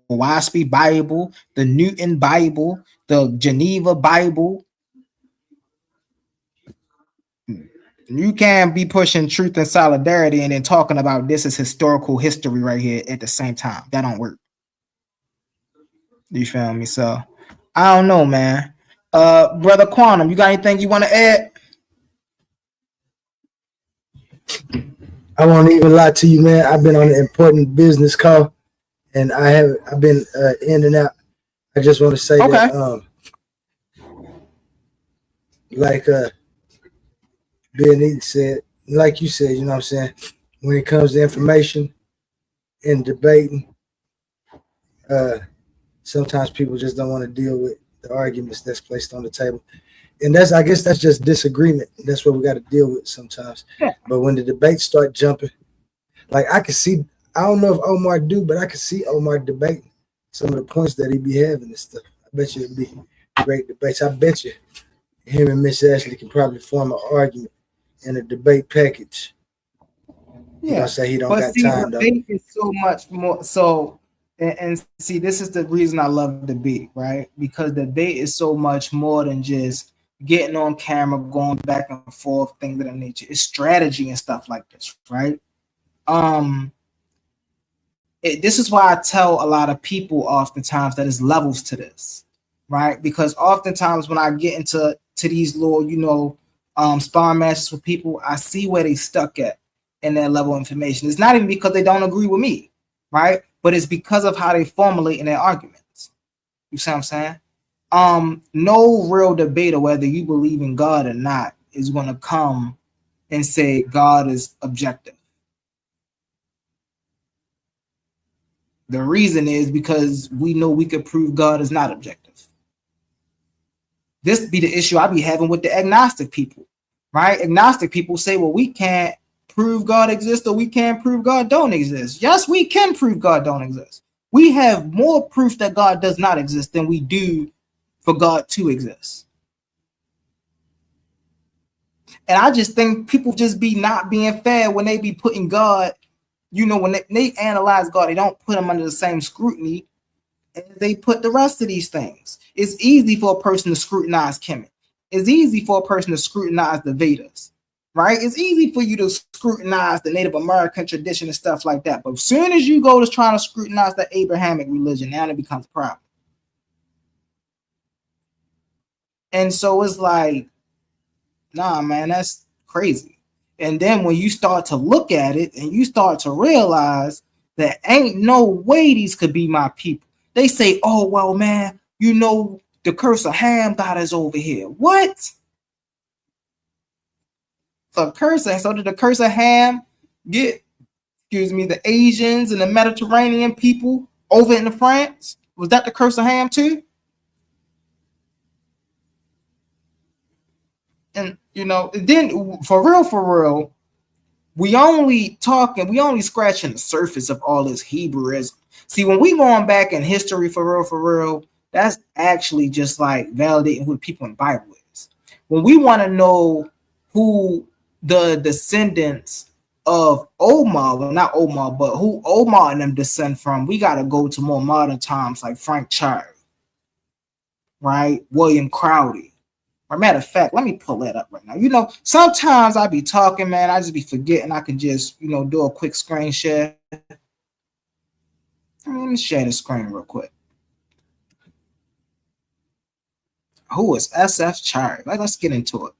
WASP Bible, the Newton Bible, the Geneva Bible. You can't be pushing truth and solidarity and then talking about this is historical history right here at the same time. That don't work. You feel me? So I don't know, man. Brother Quantum, you got anything you want to add? I won't even lie to you, man. I've been on an important business call, and I've been in and out. I just want to say that, like Ben said, like you said, you know what I'm saying? When it comes to information and debating, sometimes people just don't want to deal with the arguments that's placed on the table. And I guess that's just disagreement. That's what we got to deal with sometimes. Yeah. But when the debates start jumping, like I don't know if Omar do, but I can see Omar debating some of the points that he be having and stuff. I bet you it'd be great debates. I bet you him and Miss Ashley can probably form an argument in a debate package. Yeah, say he don't got time though. Debate is so much more. So, and see, this is the reason I love debate, right? Because debate is so much more than just getting on camera, going back and forth, things of that nature. It's strategy and stuff like this, right? This is why I tell a lot of people oftentimes that there's levels to this, right? Because oftentimes when I get into these little, sparring matches with people, I see where they stuck at in their level of information. It's not even because they don't agree with me, right? But it's because of how they formulate in their arguments. You see what I'm saying? No real debater, whether you believe in God or not, is going to come and say God is objective. The reason is because we know we could prove God is not objective. This be the issue I be having with the agnostic people, right? Agnostic people say, well, we can't prove God exists or we can't prove God don't exist. Yes, we can prove God don't exist. We have more proof that God does not exist than we do for God to exist. And I just think people just be not being fair when they be putting God, you know, when they analyze God, they don't put him under the same scrutiny as they put the rest of these things. It's easy for a person to scrutinize Kemet. It's easy for a person to scrutinize the Vedas, right? It's easy for you to scrutinize the Native American tradition and stuff like that. But as soon as you go to trying to scrutinize the Abrahamic religion, now it becomes a problem. And so it's like, nah, man, that's crazy. And then when you start to look at it and you start to realize that ain't no way these could be my people. They say, oh, well, man, you know, the curse of Ham God is over here. What? So did the curse of Ham get, the Asians and the Mediterranean people over into France? Was that the curse of Ham too? And, you know, then for real, we only scratching the surface of all this Hebrewism. See, when we going back in history for real, that's actually just like validating who the people in the Bible is. When we want to know who the descendants of Omar, well, not Omar, but who Omar and them descend from, we got to go to more modern times like Frank Cherry, right? William Crowdy. Or matter of fact, let me pull that up right now. You know, sometimes I be talking, man. I just be forgetting. I can just, you know, do a quick screen share. Let me share the screen real quick. Who is SF Cherry? Let's get into it.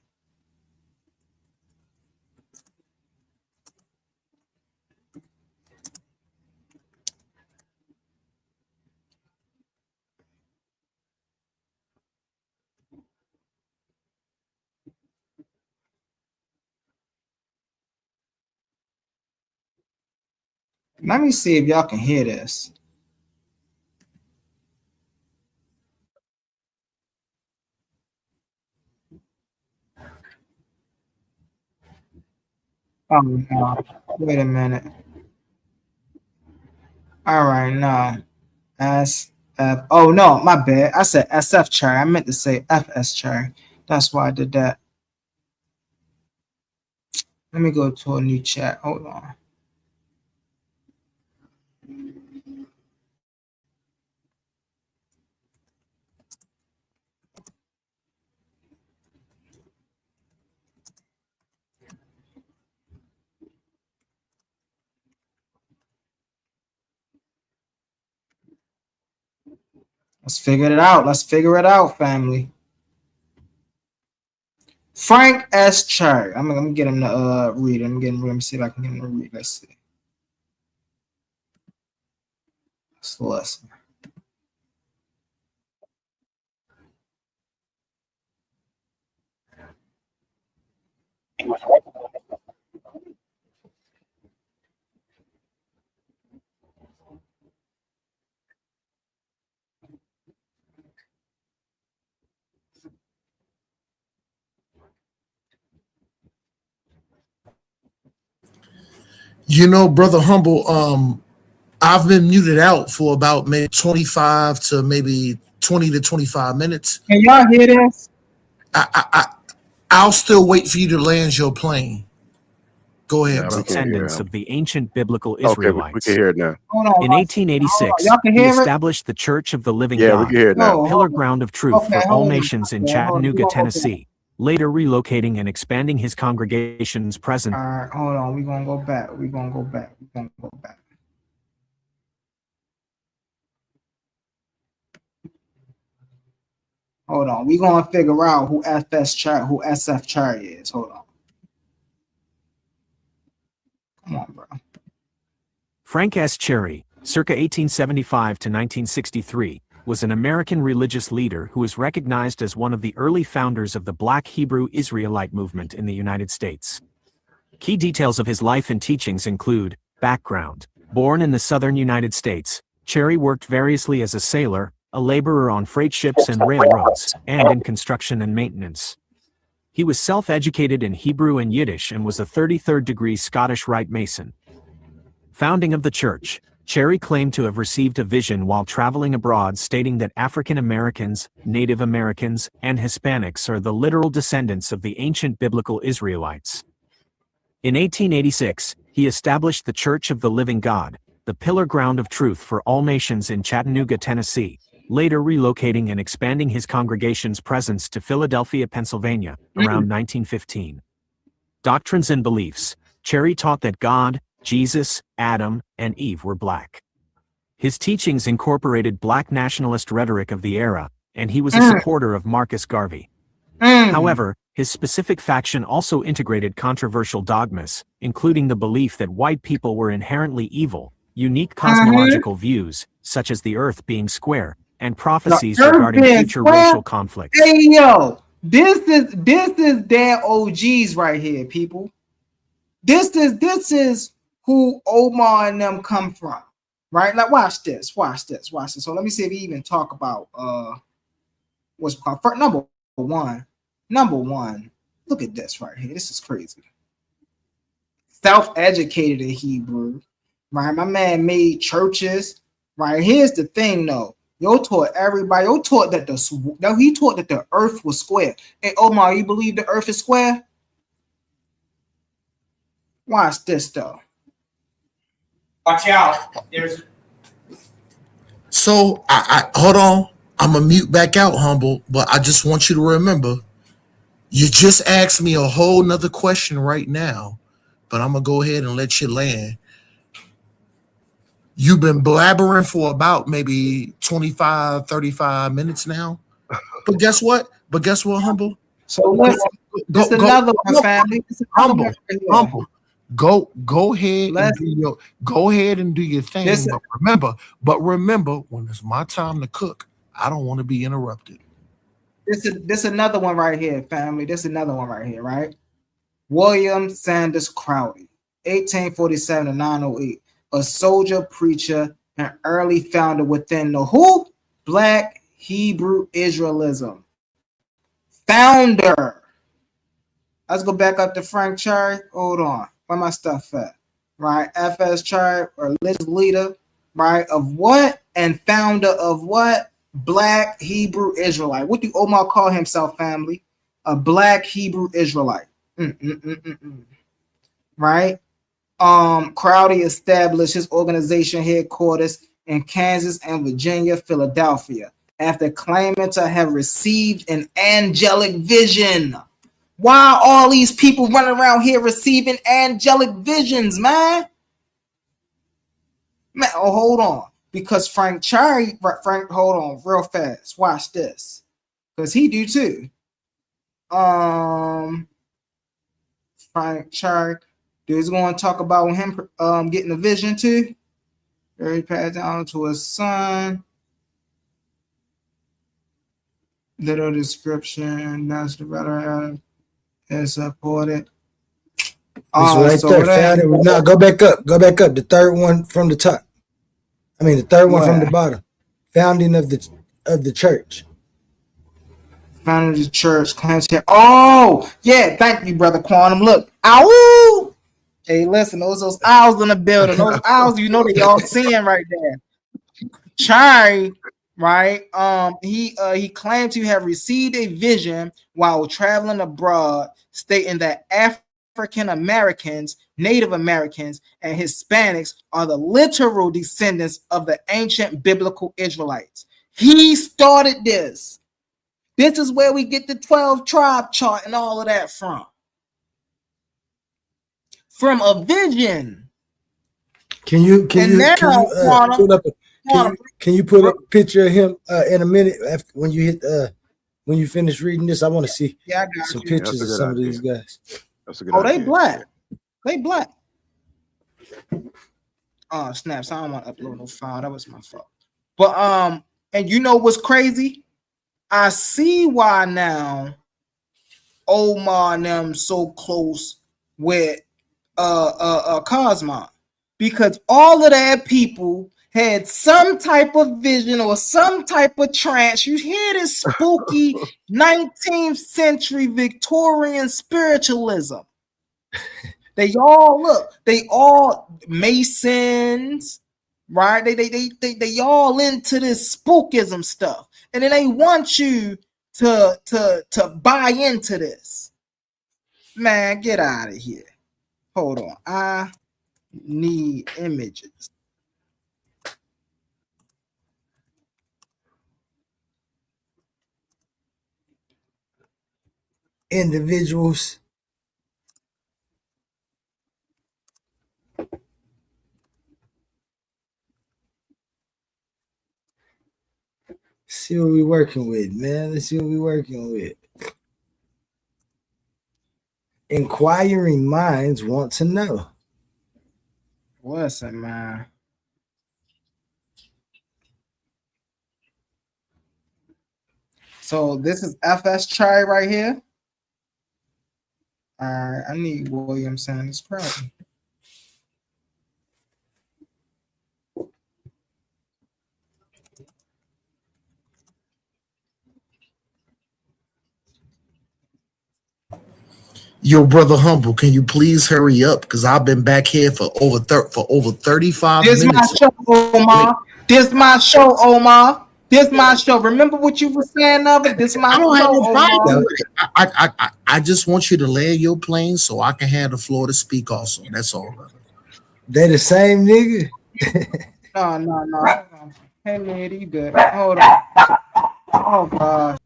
Let me see if y'all can hear this. Oh, no. Wait a minute. All right, no. SF. Oh, no, my bad. I said SF Cherry. I meant to say FS Cherry. That's why I did that. Let me go to a new chat. Hold on. Let's figure it out. Let's figure it out, family. Frank S. Cherry. I'm gonna get him to read. Let me see if I can get him to read. Let's see. Let's listen. You know, Brother Humble, I've been muted out for about maybe 25 to maybe 20 to 25 minutes. Can y'all hear this? I'll still wait for you to land your plane. Go ahead, bro. Descendants of the ancient biblical Israelites. Okay, we can hear it now. In 1886, he established the Church of the Living God, we can hear it now. pillar ground of truth for all nations in Chattanooga, Tennessee, later relocating and expanding his congregation's presence. All right, hold on. We're going to go back. Hold on. We're going to figure out who SF Cherry is. Hold on. Come on, bro. Frank S. Cherry, circa 1875 to 1963, was an American religious leader who is recognized as one of the early founders of the Black Hebrew Israelite movement in the United States. Key details of his life and teachings include: background. Born in the southern United States, Cherry worked variously as a sailor, a laborer on freight ships and railroads, and in construction and maintenance. He was self-educated in Hebrew and Yiddish and was a 33rd degree Scottish Rite Mason. Founding of the church. Cherry claimed to have received a vision while traveling abroad stating that African Americans, Native Americans, and Hispanics are the literal descendants of the ancient biblical Israelites. In 1886, he established the Church of the Living God, the pillar ground of truth for all nations in Chattanooga, Tennessee, later relocating and expanding his congregation's presence to Philadelphia, Pennsylvania, around 1915. Doctrines and beliefs. Cherry taught that God, Jesus, Adam, and Eve were black. His teachings incorporated black nationalist rhetoric of the era, and he was a supporter of Marcus Garvey. However, his specific faction also integrated controversial dogmas, including the belief that white people were inherently evil, unique cosmological views, such as the Earth being square, and prophecies regarding future racial conflicts. Hey yo, this is their OGs right here, people. This is who Omar and them come from, right? Like, watch this. So let me see if we even talk about what's called number one. Look at this right here. This is crazy. Self-educated in Hebrew, right? My man made churches, right? Here's the thing, though. Yo taught everybody. Yo taught that he taught that the Earth was square. Hey, Omar, you believe the Earth is square? Watch this, though. Watch out. So I hold on. I'm gonna mute back out, Humble, but I just want you to remember, you just asked me a whole nother question right now, but I'm gonna go ahead and let you land. You've been blabbering for about maybe 25, 35 minutes now. But guess what? Humble? So this another one, family. Humble. Go ahead and do your thing. But remember, when it's my time to cook, I don't want to be interrupted. This another one right here, family. This another one right here, right? William Sanders Crowley, 1847 to 908, a soldier, preacher, and early founder within the who? Black Hebrew Israelism. Founder. Let's go back up to Frank Cherry. Hold on. Where my stuff at? Right? F.S. Cherry, religious leader, right? Of what? And founder of what? Black Hebrew Israelite. What do Omar call himself, family? A Black Hebrew Israelite. Right? Crowley established his organization headquarters in Kansas and Virginia, Philadelphia, after claiming to have received an angelic vision. Why are all these people running around here receiving angelic visions, man? Hold on. Because Frank, hold on real fast. Watch this. Because he do too. Frank Cherry. Dude's going to talk about him getting a vision too. He passed down to his son. Little description. That's the better is supported. Right so there. No, go back up. The third one from the top. The third one from the bottom. Founding of the church. Founding the church. Oh, yeah. Thank you, Brother Quantum. Look. Ow! Hey, listen, those owls in the building. Those owls, they all seeing right there. Chai, right? He claimed to have received a vision while traveling abroad, stating that African Americans, Native Americans, and Hispanics are the literal descendants of the ancient biblical Israelites. He started this. This is where we get the 12 tribe chart and all of that from. From a vision. Can you put up a picture of him in a minute after when you finish reading this? I want to see some pictures of some of these guys. That's a good idea. They black. They black. Oh, snaps. I don't want to upload no file. That was my fault. But and you know what's crazy? I see why now Omar and them so close with Cosmo, because all of that people had some type of vision or some type of trance. You hear this spooky 19th century Victorian spiritualism. They all Masons, right? They all into this spookism stuff, and then they want you to buy into this. Man, get out of here. Hold on. I need images. Individuals. See what we working with, man. Let's see what we working with. Inquiring minds want to know. What's it, man? So this is FS Chai right here. All right, I need William Sanders Crowley. Yo, brother Humble, can you please hurry up? Because I've been back here for over 35 minutes. This my show, Omar. This my show, Omar. This my show. Remember what you were saying of it? This my show, Omar. I just want you to land your plane so I can have the floor to speak also. That's all. They the same nigga? No. Hey, man, you good. Hold on. Oh, God.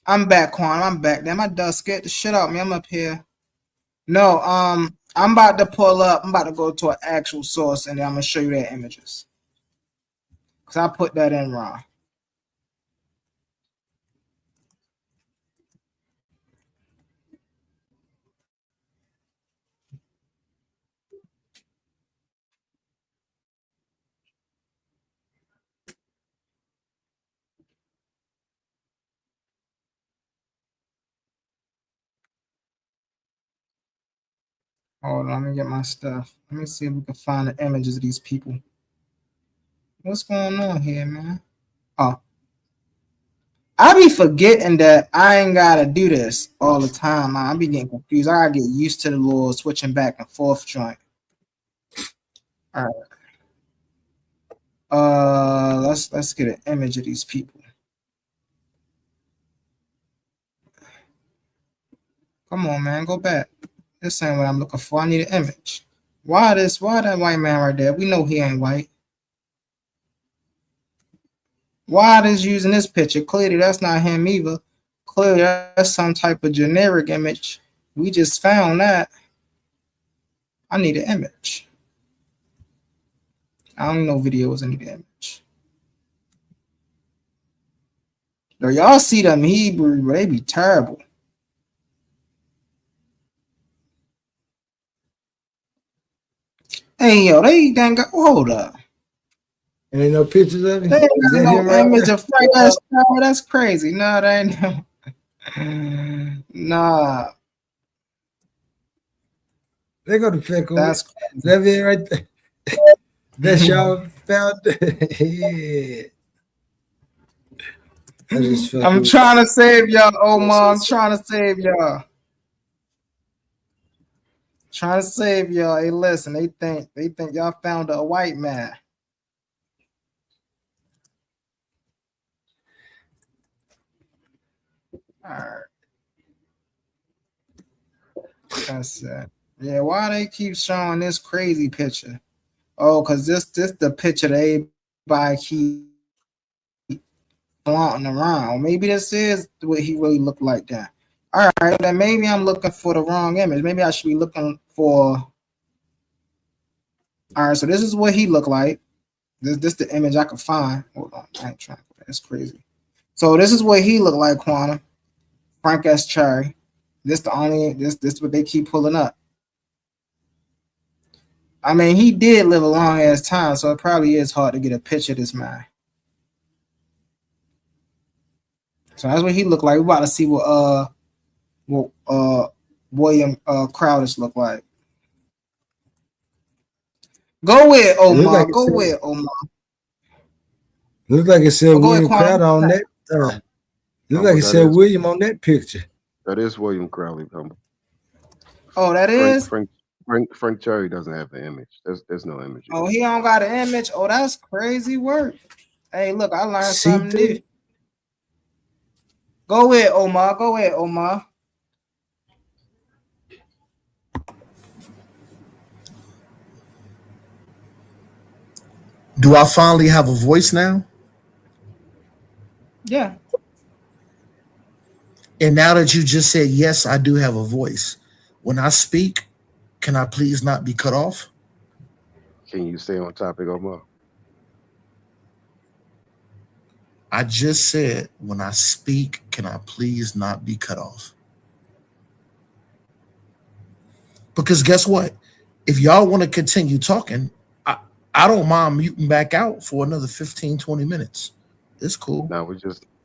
I'm back, Quan. I'm back. Damn, my dust scared the shit out of me. I'm up here. No, I'm about to pull up. I'm about to go to an actual source, and then I'm gonna show you their images. Cause I put that in wrong. Hold on, let me get my stuff. Let me see if we can find the images of these people. What's going on here, man? Oh. I be forgetting that I ain't gotta do this all the time. I be getting confused. I gotta get used to the little switching back and forth joint. All right. Let's get an image of these people. Come on, man, go back. This ain't what I'm looking for. I need an image. Why that white man right there? We know he ain't white. Why is using this picture? Clearly, that's not him either. Clearly, that's some type of generic image. We just found that. I need an image. I don't know videos. I need an image. Though y'all see them Hebrew, but they be terrible. Hey, yo, they dang got, hold up. And ain't no pictures of him? They ain't got no image of Frank. That's crazy. No, they ain't no. Nah. They go to check on That's that video right there. That's y'all found. Yeah. I'm trying to save y'all, Omar. I'm trying to save y'all. Trying to save y'all. Hey, listen, they think y'all found a white man. All right. That's it. Yeah, why they keep showing this crazy picture? Oh, because this the picture that everybody keep flaunting around. Maybe this is what he really looked like then. All right, then maybe I'm looking for the wrong image. Maybe I should be looking for. All right, so this is what he looked like. This the image I could find. Hold on, I ain't trying. That's crazy. So this is what he looked like, Quantum. Frank S. Cherry. This what they keep pulling up. I mean, he did live a long ass time, so it probably is hard to get a picture of this man. So that's what he looked like. We're about to see what William Crowdish looked like. Go with Omar. Go with Omar. Look like it said William Crowder on that. Look like it said William on that picture. That is William Crowley, Humble. Oh, that is Frank Cherry doesn't have the image. There's no image. Oh, he don't got an image. Oh, that's crazy work. Hey, look, I learned something new. Go ahead, Omar. Go ahead, Omar. Do I finally have a voice now? Yeah. And now that you just said yes, I do have a voice. When I speak, can I please not be cut off? Can you stay on topic, Omar? I just said, when I speak, can I please not be cut off? Because guess what? If y'all want to continue talking, I don't mind muting back out for another 15, 20 minutes. It's cool. No,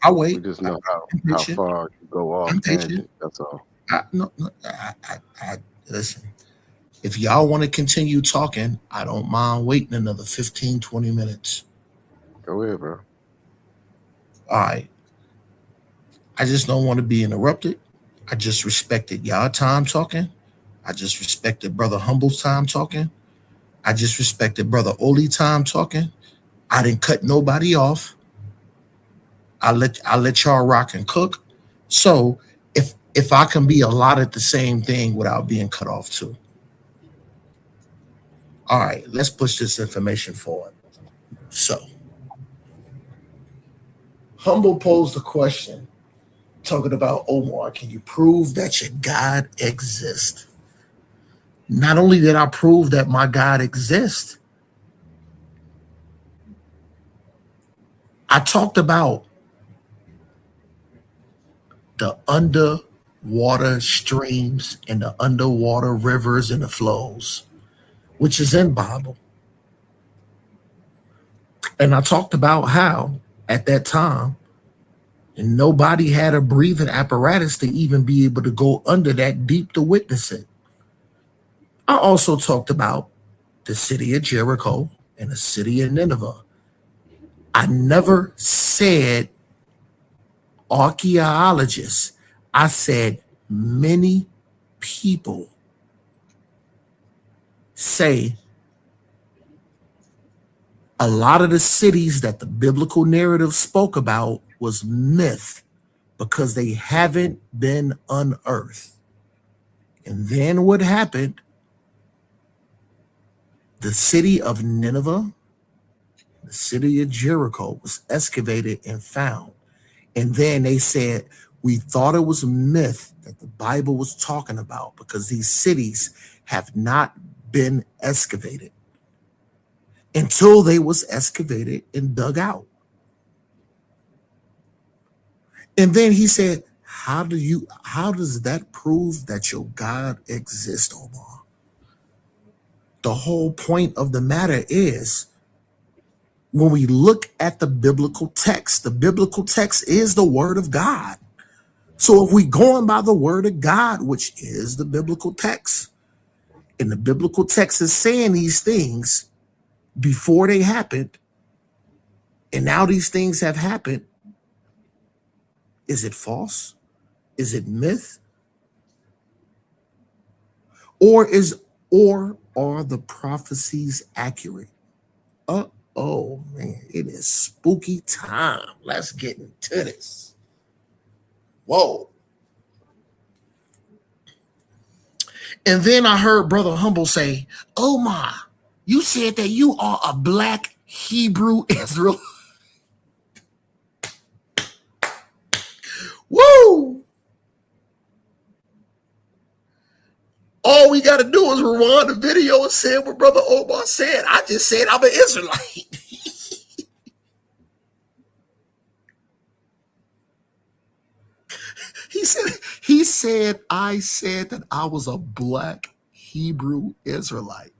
I'll wait. We just know how far you go off tangent. That's all. Listen, if y'all want to continue talking, I don't mind waiting another 15, 20 minutes. Go ahead, bro. All right. I just don't want to be interrupted. I just respected y'all time talking. I just respected Brother Humble's time talking. I just respected Brother Oli time talking. I didn't cut nobody off. I let y'all rock and cook. So if I can be allotted the same thing without being cut off too. All right, let's push this information forward. So Humble posed a question talking about Omar, can you prove that your God exists? Not only did I prove that my God exists, I talked about the underwater streams and the underwater rivers and the flows, which is in Bible. And I talked about how at that time, and nobody had a breathing apparatus to even be able to go under that deep to witness it. I also talked about the city of Jericho and the city of Nineveh. I never said archaeologists. I said many people say a lot of the cities that the biblical narrative spoke about was myth because they haven't been unearthed. And then what happened? The city of Nineveh, the city of Jericho was excavated and found. And then they said, we thought it was a myth that the Bible was talking about because these cities have not been excavated until they was excavated and dug out. And then he said, how does that prove that your God exists, Omar? The whole point of the matter is, when we look at the biblical text is the word of God. So if we going by the word of God, which is the biblical text, and the biblical text is saying these things before they happened, and now these things have happened, is it false? Is it myth? Or are the prophecies accurate? Oh man, it is spooky time. Let's get into this. Whoa. And then I heard Brother Humble say, Omar, you said that you are a black Hebrew Israelite. Woo! All we got to do is rewind the video and say what Brother Omar said. I just said I'm an Israelite. I said that I was a black Hebrew Israelite.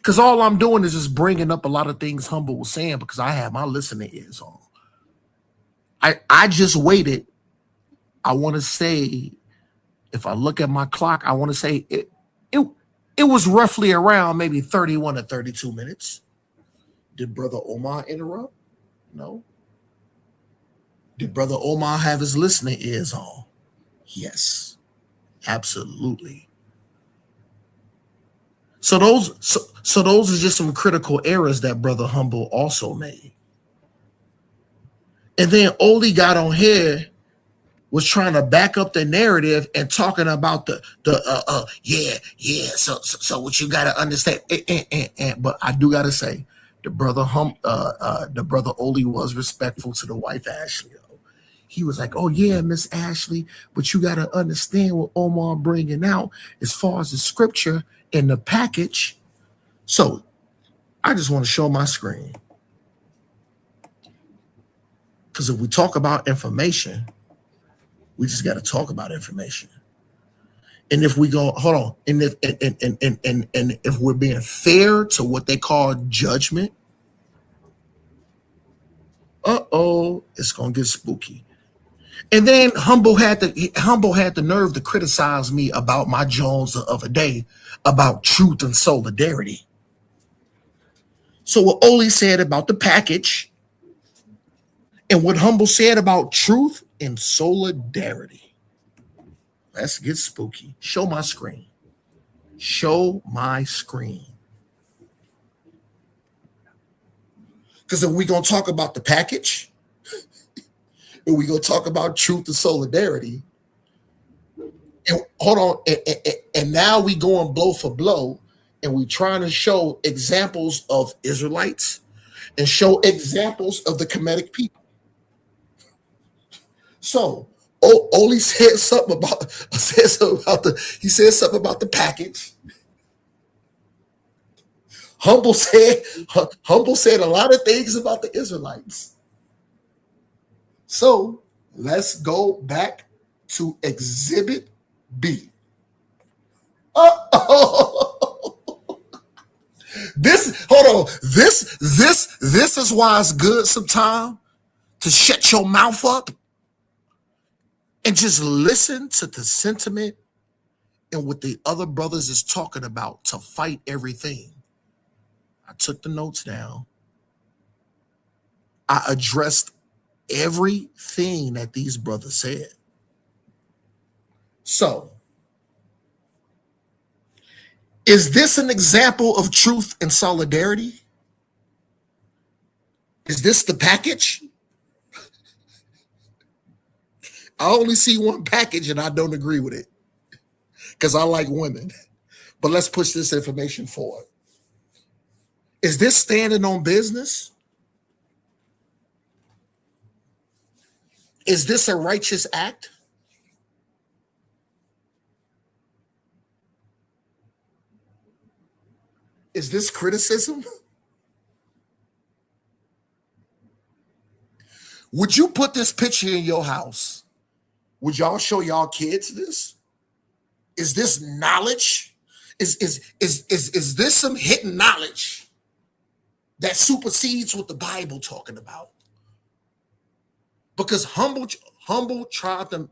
because all I'm doing is just bringing up a lot of things Humble was saying because I have my listening ears on. I just waited. I want to say, if I look at my clock, I want to say it was roughly around maybe 31 or 32 minutes. Did Brother Omar interrupt? No. Did Brother Omar have his listening ears on? Yes, absolutely. So those are just some critical errors that Brother Humble also made. And then Oli got on here, was trying to back up the narrative and talking about So what you got to understand, but I do got to say, the brother Oli was respectful to the wife Ashley. He was like, "Oh yeah, Miss Ashley, but you got to understand what Omar bringing out as far as the scripture in the package." So I just want to show my screen. Because if we talk about information, we just got to talk about information. And if we go, hold on, and if we're being fair to what they call judgment, it's gonna get spooky. And then Humble had the nerve to criticize me about my Jones the other day about truth and solidarity. So what Oli said about the package and what Humble said about truth and solidarity. Let's get spooky. Show my screen. Show my screen. Because if we're going to talk about the package, and we're going to talk about truth and solidarity, and hold on, and now we going blow for blow, and we trying to show examples of Israelites and show examples of the Kemetic people. So Oli said something about the package. Humble said a lot of things about the Israelites. So let's go back to Exhibit B. This is why it's good sometimes to shut your mouth up and just listen to the sentiment and what the other brothers is talking about to fight everything. I took the notes down. I addressed everything that these brothers said. So, is this an example of truth and solidarity? Is this the package? I only see one package and I don't agree with it because I like women. But let's push this information forward. Is this standing on business? Is this a righteous act? Is this criticism? Would you put this picture in your house? Would y'all show y'all kids this? Is this knowledge? Is this some hidden knowledge that supersedes what the Bible talking about? Because Humble tried to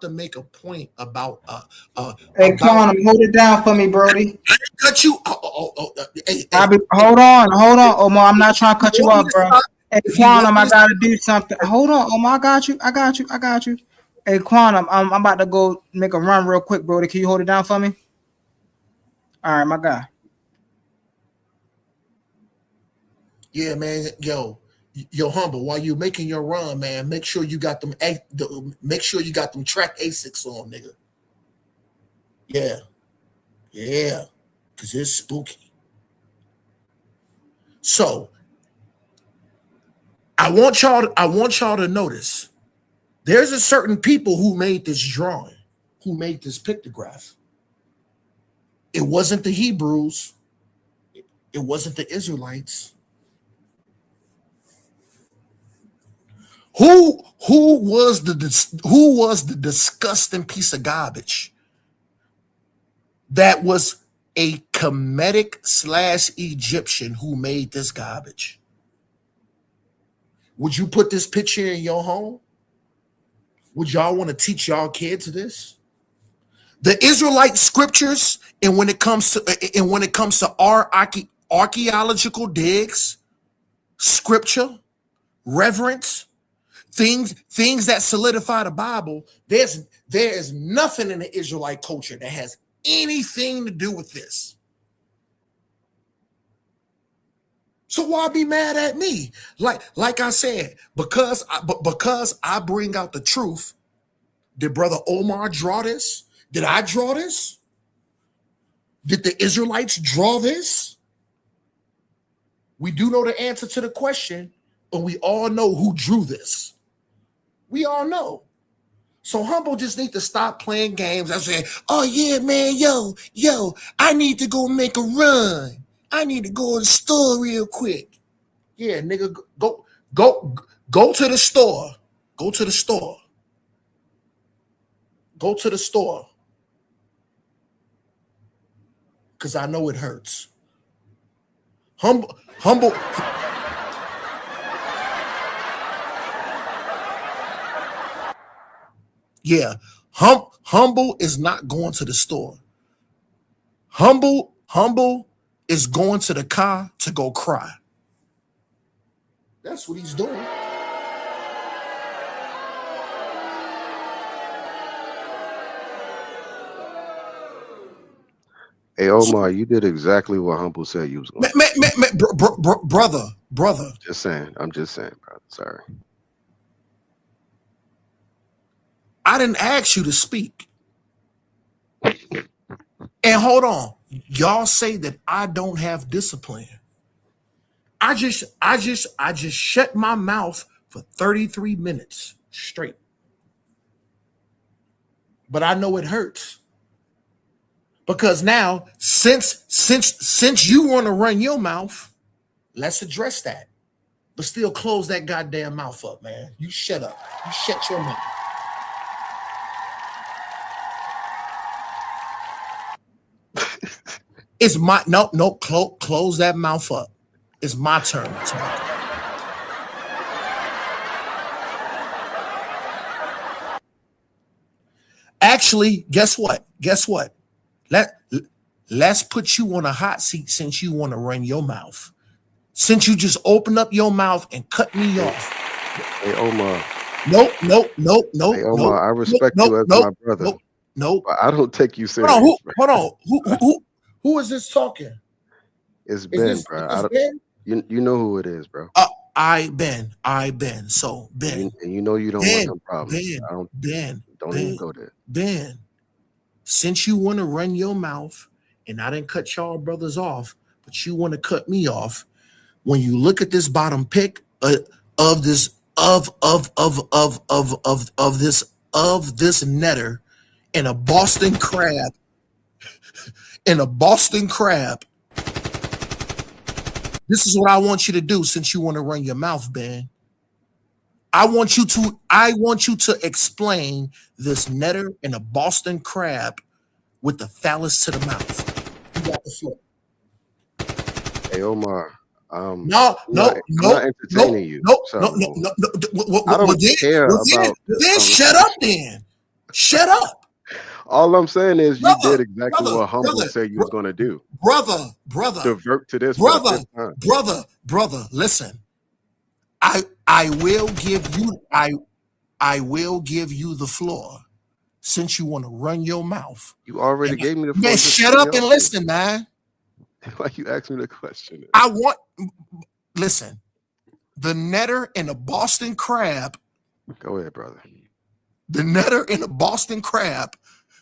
make a point about hey, Quantum, hold it down for me, Brody. I didn't cut you. Hold on, Omar. I'm not trying to cut you off, bro. Hey, Quantum, I gotta do something. Hold on, Omar. I got you. Hey, Quantum, I'm about to go make a run real quick, Brody. Can you hold it down for me? All right, my guy. Yeah, man. Yo, Humble, while you making your run, man, make sure you got them track ASICs on, nigga. Yeah, because it's spooky. So I want y'all to notice there's a certain people who made this drawing, who made this pictograph. It wasn't the Hebrews, it wasn't the Israelites. Who was the disgusting piece of garbage that was a Kemetic / Egyptian who made this garbage. Would you put this picture in your home? Would y'all want to teach y'all kids this? The Israelite scriptures, and when it comes to our archaeological digs, scripture, reverence, things that solidify the Bible, there is nothing in the Israelite culture that has anything to do with this. So why be mad at me? Like I said, because I bring out the truth. Did Brother Omar draw this? Did I draw this? Did the Israelites draw this? We do know the answer to the question, and we all know who drew this. We all know. So Humble just need to stop playing games. I say, oh yeah, man, yo, I need to go make a run. I need to go to the store real quick. Yeah, nigga, go to the store. Go to the store. Go to the store. Because I know it hurts. Humble. Yeah, Humble is not going to the store. Humble is going to the car to go cry. That's what he's doing. Hey Omar, you did exactly what Humble said you was going to. Brother. Just saying. I'm just saying, brother. Sorry. I didn't ask you to speak. And hold on. Y'all say that I don't have discipline. I just shut my mouth for 33 minutes straight. But I know it hurts. Because now, since you want to run your mouth, let's address that. But still close that goddamn mouth up, man. You shut up. You shut your mouth. It's my close that mouth up. It's my turn to talk. Actually, guess what? Let's put you on a hot seat since you want to run your mouth. Since you just open up your mouth and cut me off. Hey Omar. Nope. Hey Omar, I respect you as my brother. Nope. But I don't take you serious. Hold on. Who is this talking? It's Ben, bro. Ben? You know who it is, bro. Ben. So Ben. And you know you don't want them problems. Don't even go there. Ben, since you want to run your mouth, and I didn't cut y'all brothers off, but you want to cut me off. When you look at this bottom pic of this netter and a Boston crab. This is what I want you to do since you want to run your mouth, Ben. I want you to explain this netter and a Boston crab with the phallus to the mouth. You got the floor. Hey Omar. I'm not entertaining you. No. I don't care about. Then shut up. Then shut up. All I'm saying is you did exactly what Humble said you was going to do. Brother. Divert to this. Brother. Listen, I will give you the floor since you want to run your mouth. You already gave me the floor. Man, shut up and listen, man. Why you ask me the question? Listen, the netter and the Boston crab. Go ahead, brother. The netter and the Boston crab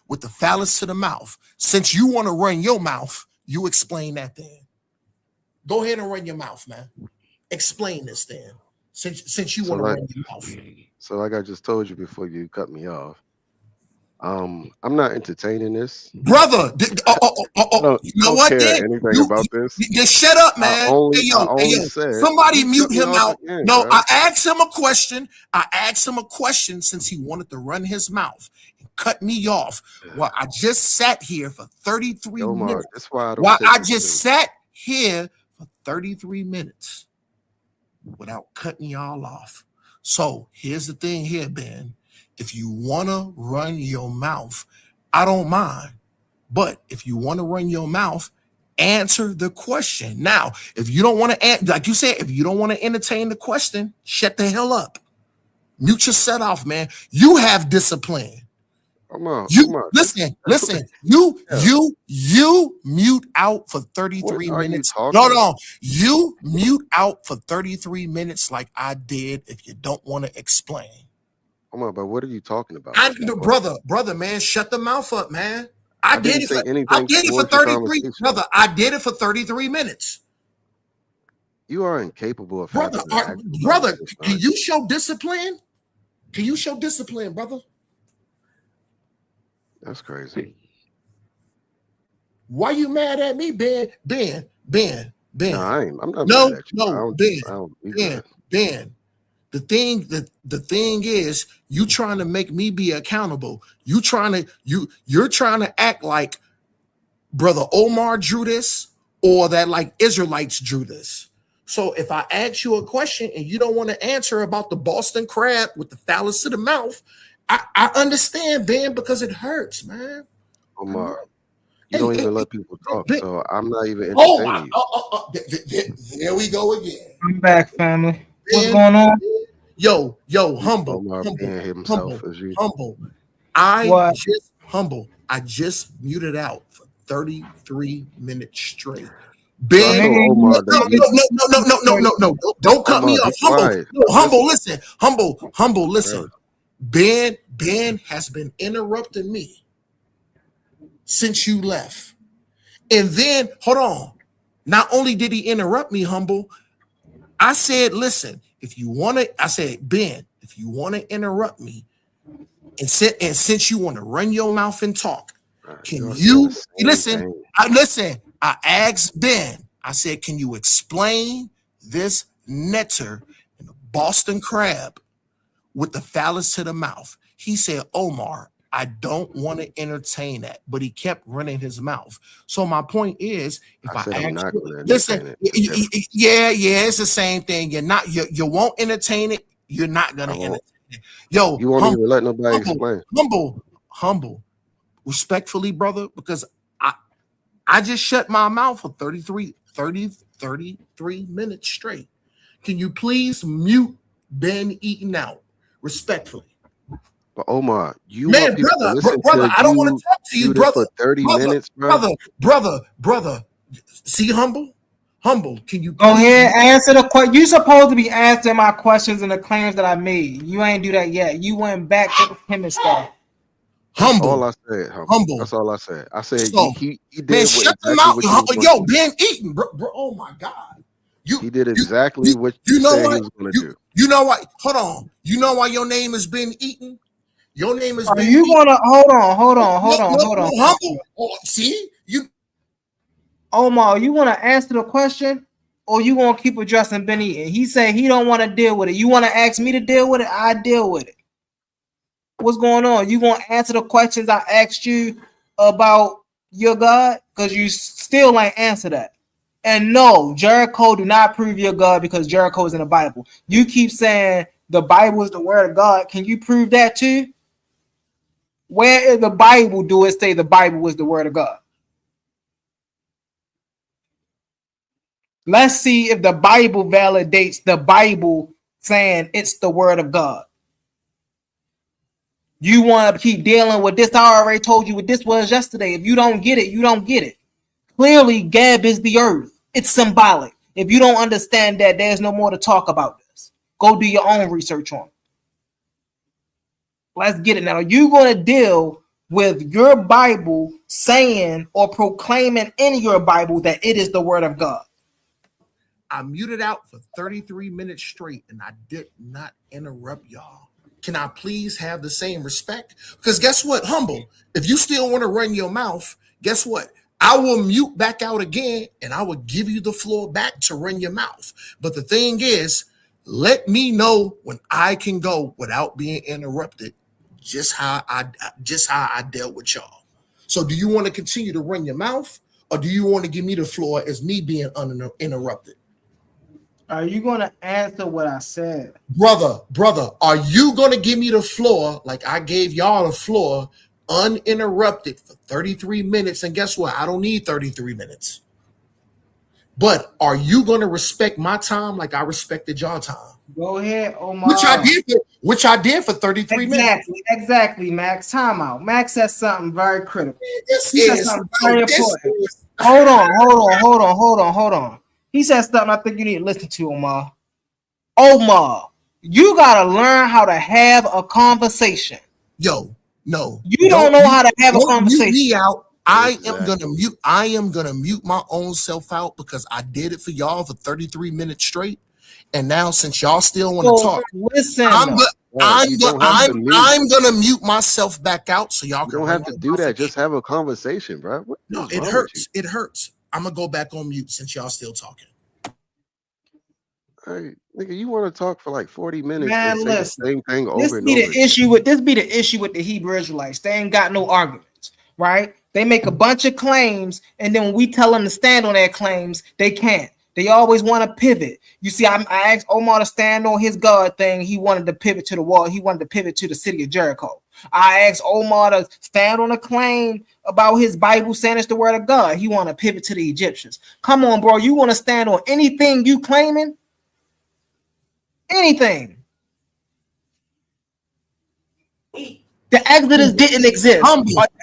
with the phallus to the mouth. Since you want to run your mouth, you explain that then. Go ahead and run your mouth, man. Explain this then. Since you want to run your mouth. So like I just told you before you cut me off, I'm not entertaining this. Brother, you know what? Anything about this? Just shut up, man. Somebody mute him out. I asked him a question. Since he wanted to run his mouth and cut me off while I just sat here for 33 Omar, minutes. that's why I don't While take I you just serious. sat here for 33 minutes without cutting y'all off. So here's the thing here, Ben. If you want to run your mouth, I don't mind. But if you want to run your mouth, answer the question. Now, if you don't want to, like you said, if you don't want to entertain the question, shut the hell up. Mute your set off, man. You have discipline. Omar, Listen. You mute out for 33 minutes. No. You mute out for 33 minutes like I did if you don't want to explain. Omar, but what are you talking about? Brother, man, shut the mouth up, man. I didn't say anything. I did it for 33, brother. I did it for 33 minutes. You are incapable of brother. Can you show discipline? Can you show discipline, brother? That's crazy. Why you mad at me, Ben? Ben. No, I'm not mad at you. No, Ben. The thing is, you trying to make me be accountable. You're trying to act like Brother Omar drew this, or that like Israelites drew this. So if I ask you a question and you don't want to answer about the Boston crab with the phallus to the mouth, I understand, Ben, because it hurts, man. Omar, you don't even let people talk, so I'm not even entertaining you. There we go again. I'm back, family. What's going on? Yo, humble. Omar being himself as you. I just muted out for 33 minutes straight. Ben, no. Don't cut me off. Humble, listen. Ben has been interrupting me since you left. And then, hold on. Not only did he interrupt me, Humble, I said, listen, if you want to, I said, Ben, if you want to interrupt me, and since you want to run your mouth and talk, can you listen? I asked Ben, I said, can you explain this netter in the Boston crab with the phallus to the mouth? He said, Omar, I don't want to entertain that, but he kept running his mouth. So my point is, if I ask you, listen, it's the same thing. You won't entertain it. You're not gonna entertain it. Yo, you won't even let nobody explain. Humble, respectfully, brother, because I just shut my mouth for 33 minutes straight. Can you please mute Ben Eaton out respectfully? But Omar, you man, want people brother, to listen brother, to I don't want to talk to you, brother. For 30 minutes, bro. Brother. See, humble. Can you go ahead, answer the question? You supposed to be answering my questions and the claims that I made. You ain't do that yet. You went back to him and stuff. Humble. All I said, humble. That's all I said. I said he did man, shut them out. Yo, Ben Eaton, bro. Oh my God. He did exactly what you said he was going to do. You know what? Hold on. You know why your name is Ben Eaton? Your name is Ben. You want to hold on. Humble. See you, Omar. You want to answer the question, or you want to keep addressing Ben Eaton? He said he don't want to deal with it. You want to ask me to deal with it? I deal with it. What's going on? You want to answer the questions I asked you about your God? Because you still ain't answer that. And no, Jericho do not prove your God because Jericho is in the Bible. You keep saying the Bible is the word of God. Can you prove that too? Where in the Bible do it say the Bible is the word of God? Let's see if the Bible validates the Bible saying it's the word of God. You want to keep dealing with this? I already told you what this was yesterday. If you don't get it, you don't get it. Clearly, Gab is the earth. It's symbolic. If you don't understand that, there's no more to talk about this. Go do your own research on it. Let's get it now. You're going to deal with your Bible saying or proclaiming in your Bible that it is the word of God. I muted out for 33 minutes straight and I did not interrupt y'all. Can I please have the same respect? Because guess what, Humble? If you still want to run your mouth, guess what? I will mute back out again and I will give you the floor back to run your mouth. But the thing is, let me know when I can go without being interrupted just how I dealt with y'all. So do you want to continue to run your mouth, or do you want to give me the floor as me being uninterrupted? Are you going to answer what I said? Brother, are you going to give me the floor like I gave y'all the floor uninterrupted for 33 minutes? And guess what? I don't need 33 minutes. But are you going to respect my time like I respected your time? Go ahead, Omar. Which I did for 33 minutes. Exactly, Max. Time out. Max says something very critical. Very important. Hold on. He said something I think you need to listen to, Omar. Omar, you gotta learn how to have a conversation. Yo, no. You don't know how to have a conversation. Mute me out. I am gonna mute my own self out because I did it for y'all for 33 minutes straight. And now since y'all still want to talk, listen. I'm gonna mute myself back out so y'all can. You don't have to do that. Just have a conversation, bro. No, it hurts. It hurts. I'm gonna go back on mute since y'all still talking. Hey, nigga, you want to talk for like 40 minutes Man, and say listen, the same thing over this and be over? This be the issue with the Hebrew Israelites. They ain't got no arguments, right? They make a bunch of claims, and then when we tell them to stand on their claims, they can't. They always want to pivot. You see, I asked Omar to stand on his God thing. He wanted to pivot to the wall. He wanted to pivot to the city of Jericho. I asked Omar to stand on a claim about his Bible saying it's the word of God. He want to pivot to the Egyptians. Come on, bro. You want to stand on anything you claiming? Anything. The Exodus didn't exist.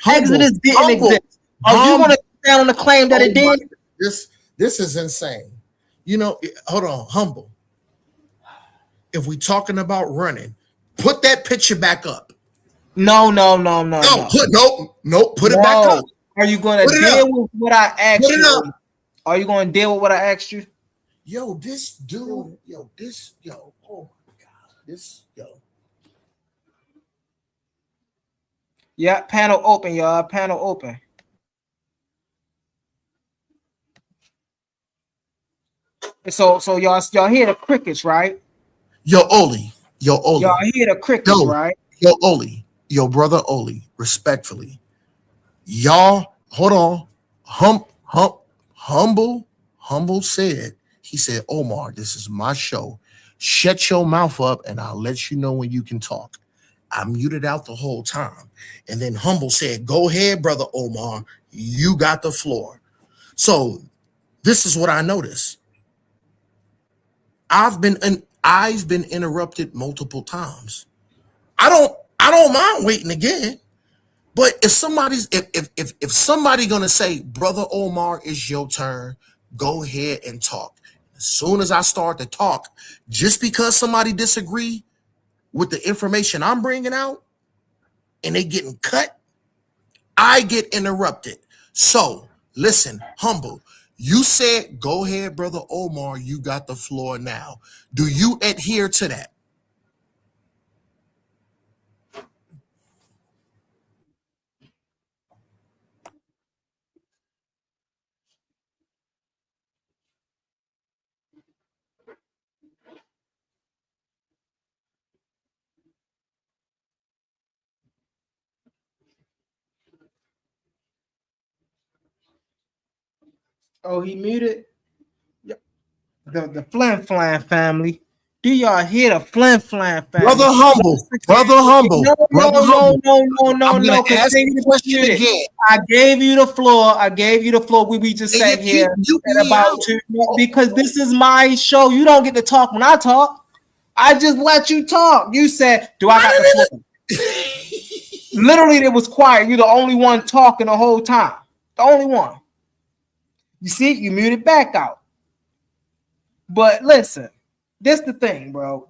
Exodus didn't exist. Or you want to stand on the claim that it did? This is insane. You know, hold on, humble. If we talking about running, put that picture back up. No. Put it back up. Are you going to deal with what I asked you? Are you going to deal with what I asked you? Oh my God, Yeah, panel open, y'all. Panel open. So y'all hear the crickets, right? Oli. Y'all hear the crickets, right? Yo, brother Oli, respectfully. Y'all, hold on. Humble said, he said, Omar, this is my show. Shut your mouth up and I'll let you know when you can talk. I muted out the whole time. And then Humble said, go ahead, brother Omar. You got the floor. So this is what I noticed. I've been interrupted multiple times. I don't mind waiting again. But if somebody's gonna say, brother Omar, it's your turn, go ahead and talk. As soon as I start to talk, just because somebody disagree with the information I'm bringing out and they getting cut, I get interrupted. So listen, Humble, you said, go ahead, brother Omar, you got the floor now. Do you adhere to that? Oh, he muted? The Flam Flam family. Do y'all hear the Flam Flam family? Brother Humble. No. Ask the question again. I gave you the floor. We just sat here at about 2 because this is my show. You don't get to talk when I talk. I just let you talk. You said, do I got the floor? Literally, it was quiet. You're the only one talking the whole time. The only one. You see, you muted back out. But listen, this the thing, bro.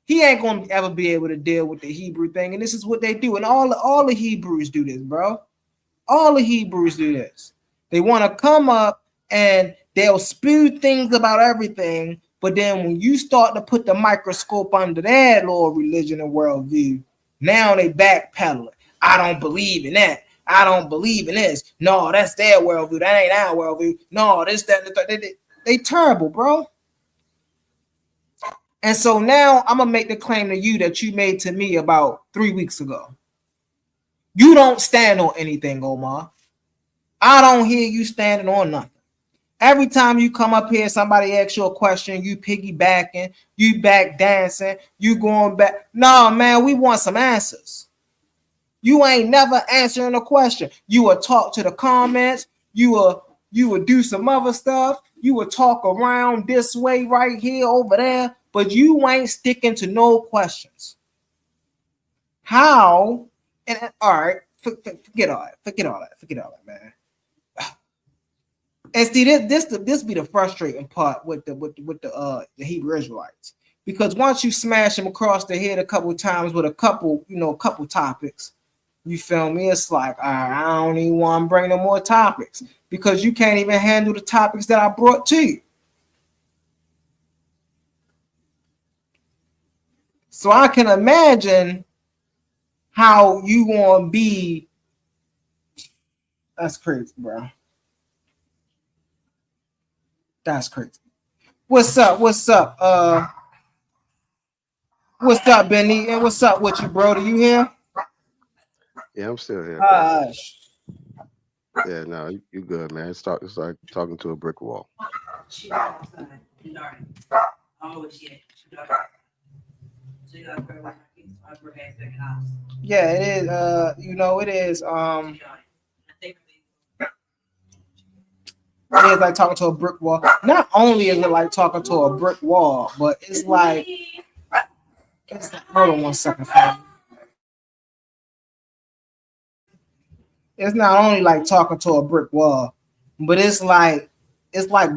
He ain't gonna ever be able to deal with the Hebrew thing, and this is what they do. And all the Hebrews do this, bro. All the Hebrews do this. They want to come up and they'll spew things about everything, but then when you start to put the microscope under their little religion and worldview, now they backpedaling. I don't believe in that. I don't believe in this. No, that's their worldview. That ain't our worldview. No, this, that, and the third. They terrible, bro. And so now I'm gonna make the claim to you that you made to me about 3 weeks ago. You don't stand on anything, Omar. I don't hear you standing on nothing. Every time you come up here, somebody asks you a question, you piggybacking, you back dancing, you going back. No, man, we want some answers. You ain't never answering a question. You will talk to the comments. You will do some other stuff. You will talk around this way, right here, over there, but you ain't sticking to no questions. How? And all right, forget all that, man. And see, this be the frustrating part with the Hebrew Israelites, because once you smash them across the head a couple of times with a couple topics, you feel me? It's like, all right, I don't even want to bring no more topics because you can't even handle the topics that I brought to you. So I can imagine how you want to be. That's crazy, bro. That's crazy. What's up? What's up? What's up, Benny? And what's up with you, bro? Do you hear? Yeah, I'm still here. Yeah, no, you good, man. It's like talking to a brick wall. Yeah, it is. It is. It is like talking to a brick wall. Not only is it like talking to a brick wall, but it's like hold on one second, fam. It's not only like talking to a brick wall, but it's like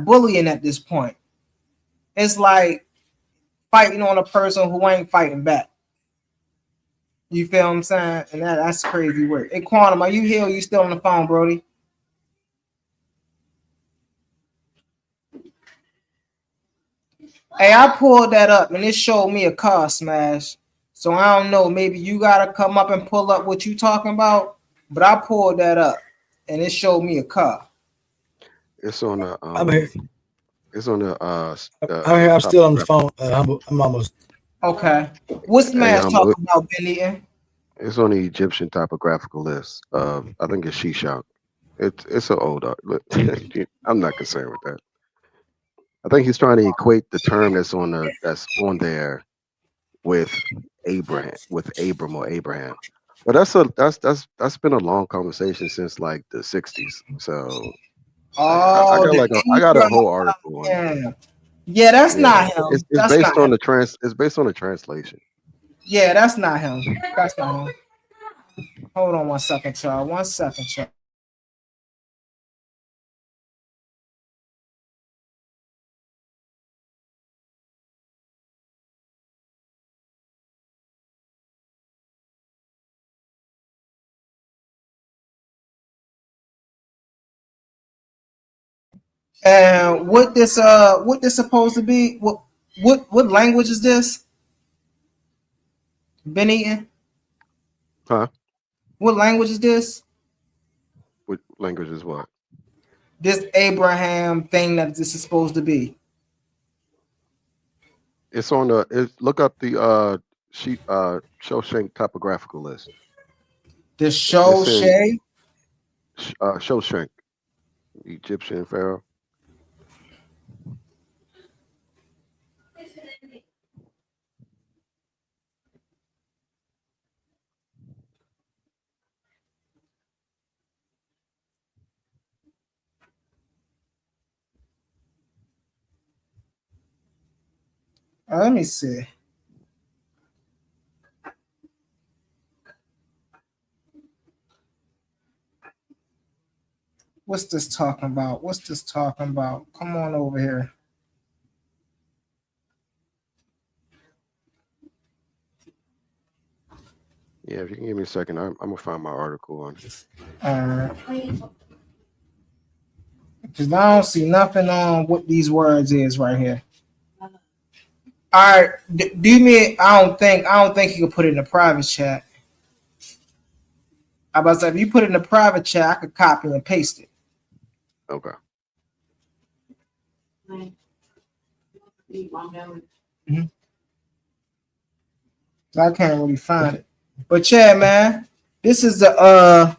bullying at this point. It's like fighting on a person who ain't fighting back. You feel what I'm saying? And that's crazy work. Hey, Quantum, are you here or you still on the phone, Brody? Hey, I pulled that up and it showed me a car smash. So I don't know, maybe you gotta come up and pull up what you talking about. But I pulled that up and it showed me a car. It's on the I'm here. It's on the I'm still on the phone. I'm almost. Okay. What's smash talking about, Benny? It's on the Egyptian topographical list. I think it's Shishak. It's an old art, but I'm not concerned with that. I think he's trying to equate the term that's on there with Abraham, with Abram or Abraham. But that's been a long conversation since like the 60s. So I got a whole article on it. Yeah, that's not him. It's that's based on him. it's based on the translation. Yeah, that's not him. That's not him. Hold on 1 second, y'all. 1 second, y'all. And what this supposed to be? What language is this? Benny? Huh? What language is this? What language is what? This Abraham thing that this is supposed to be. It's on look up the Shoshank topographical list. The Shoshank? Shoshank, Egyptian pharaoh. Let me see. What's this talking about? What's this talking about? Come on over here. Yeah, if you can give me a second, I'm gonna find my article on this. Because I don't see nothing on what these words is right here. All right, do me. I don't think you can put it in a private chat. I about to say, if you put it in a private chat, I could copy and paste it. Okay. Mm-hmm. I can't really find it. But yeah, man, this is the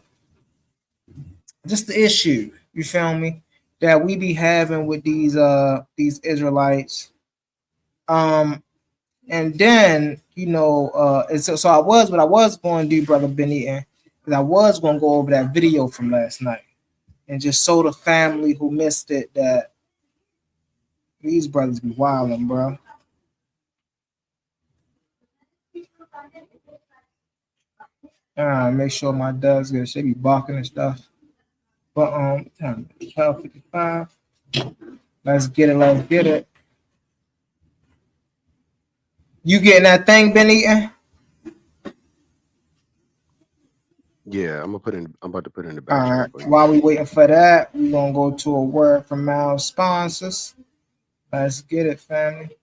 just the issue. You feel me? That we be having with these Israelites. And then and so I was what I was going to do, brother Benny, and I was going to go over that video from last night and just show the family who missed it that these brothers be wilding, bro. Make sure my dogs good. They be barking and stuff. But 12:55. Let's get it. Let's get it. You getting that thing, Benny? Yeah, I'm about to put in the back. All right. While we waiting for that, we're gonna go to a word from our sponsors. Let's get it, family.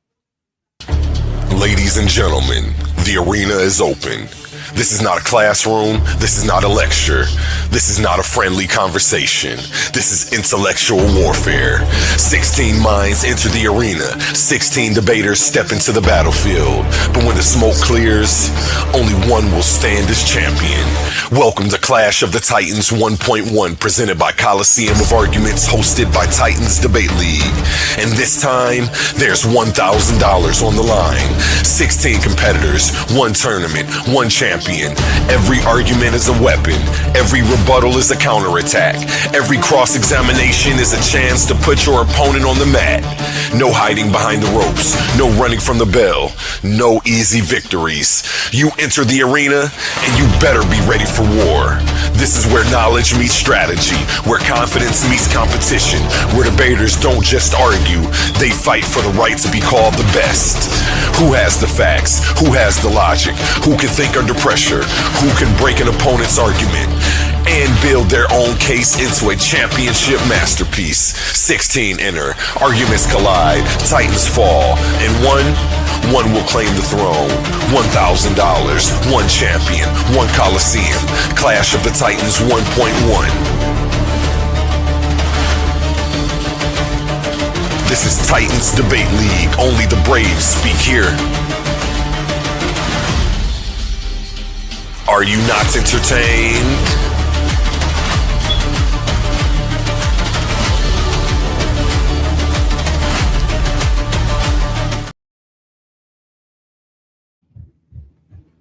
Ladies and gentlemen, the arena is open. This is not a classroom. This is not a lecture. This is not a friendly conversation. This is intellectual warfare. 16 minds enter the arena. 16 debaters step into the battlefield. But when the smoke clears, only one will stand as champion. Welcome to Clash of the Titans 1.1, presented by Coliseum of Arguments, hosted by Titans Debate League. And this time, there's $1,000 on the line. 16 competitors, one tournament, one champion. Every argument is a weapon. Every rebuttal is a counterattack. Every cross-examination is a chance to put your opponent on the mat. No hiding behind the ropes. No running from the bell. No easy victories. You enter the arena, and you better be ready for war. This is where knowledge meets strategy, where confidence meets competition, where debaters don't just argue, they fight for the right to be called the best. Who has the facts? Who has the logic? Who can think under pressure? Who can break an opponent's argument and build their own case into a championship masterpiece? 16 enter, arguments collide, titans fall, and one will claim the throne. $1,000, one champion, one Coliseum. Clash of the Titans 1.1. This is Titans Debate League. Only the brave speak here. Are you not entertained?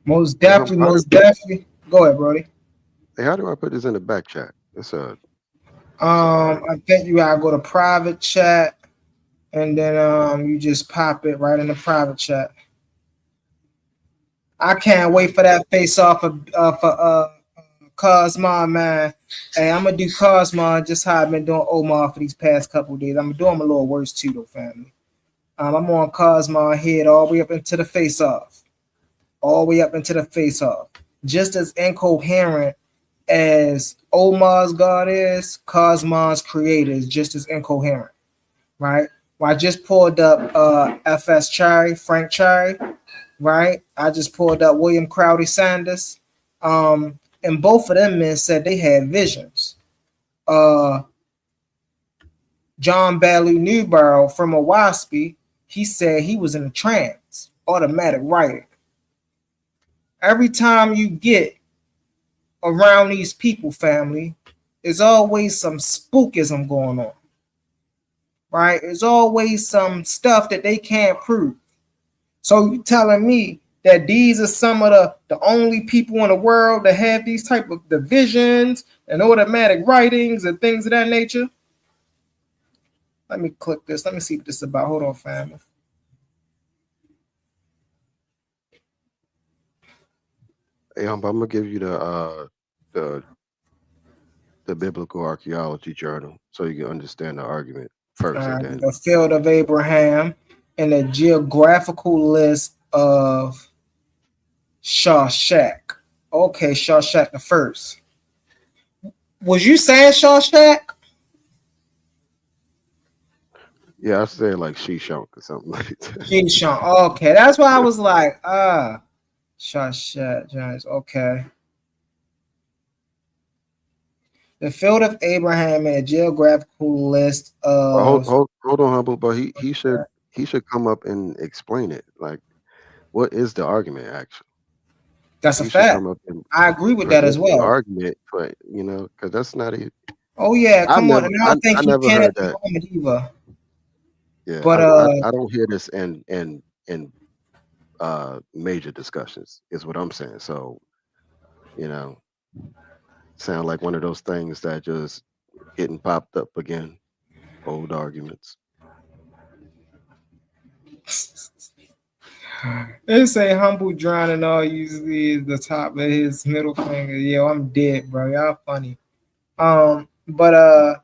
Most definitely. Go ahead, Brody. Hey, how do I put this in the back chat? It's I think you gotta go to private chat, and then you just pop it right in the private chat. I can't wait for that face off for Cosmo, man. Hey, I'm gonna do Cosmo just how I've been doing Omar for these past couple of days. I'm gonna do him a little worse too, though, family. I'm on Cosmo head all the way up into the face off. All the way up into the face off. Just as incoherent as Omar's God is, Cosmo's creator is just as incoherent, right? Well, I just pulled up FS Cherry, Frank Cherry, right? I just pulled up William Crowdy Sanders. And both of them men said they had visions. John Bailey Newborough from Owaspie, he said he was in a trance, automatic writing. Every time you get around these people, family, there's always some spookism going on, right? There's always some stuff that they can't prove. So you telling me that these are some of the only people in the world that have these type of divisions and automatic writings and things of that nature? Let me click this. Let me see what this is about. Hold on, family. Hey, I'm gonna give you the biblical archaeology journal so you can understand the argument first. The field of Abraham and the geographical list of Shawshak. Okay, Shawshak the first. Was you saying Shawshak? Yeah, I said like Shishonk or something like that. Shishonk. Okay, that's why I was like, Shawshak, Giants. Okay. The field of Abraham and a geographical list of. Hold on, Humble, but he should come up and explain it. Like, what is the argument actually? That's a You should fact. come up and I agree with that present as the well. argument, but because that's not a. Oh yeah, I come on. never, And I don't think I he never can at heard the that. moment either. Yeah, But I don't hear this in major discussions. Is what I'm saying. So sound like one of those things that just getting popped up again. Old arguments. they say humble drowning all usually is the top of his middle finger. Yo, I'm dead, bro. Y'all funny. But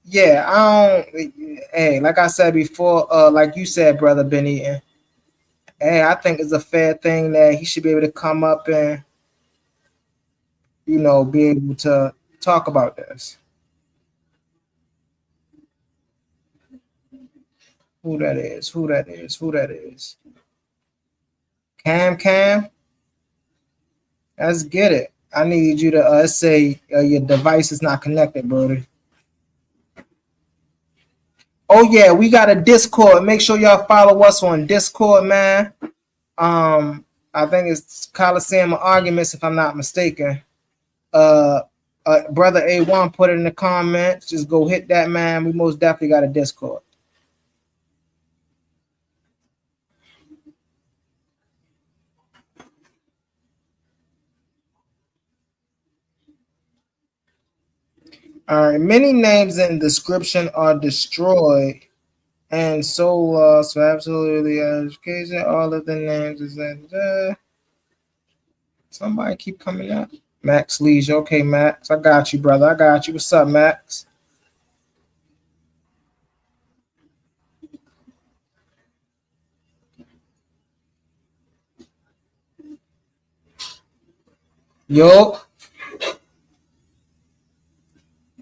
yeah, I don't. Hey, like I said before, like you said, brother Benny, hey, I think it's a fair thing that he should be able to come up and be able to talk about this. Who that is? Who that is? Who that is? Cam. Let's get it. I need you to say your device is not connected, brother. Oh yeah, we got a Discord. Make sure y'all follow us on Discord, man. I think it's Coliseum Arguments, if I'm not mistaken. Brother A1 put it in the comments. Just go hit that, man. We most definitely got a Discord. All right, many names in description are destroyed, and so absolutely education. All of the names is that. Somebody keep coming up. Max Leisure. Okay, Max. I got you, brother. I got you. What's up, Max? Yo.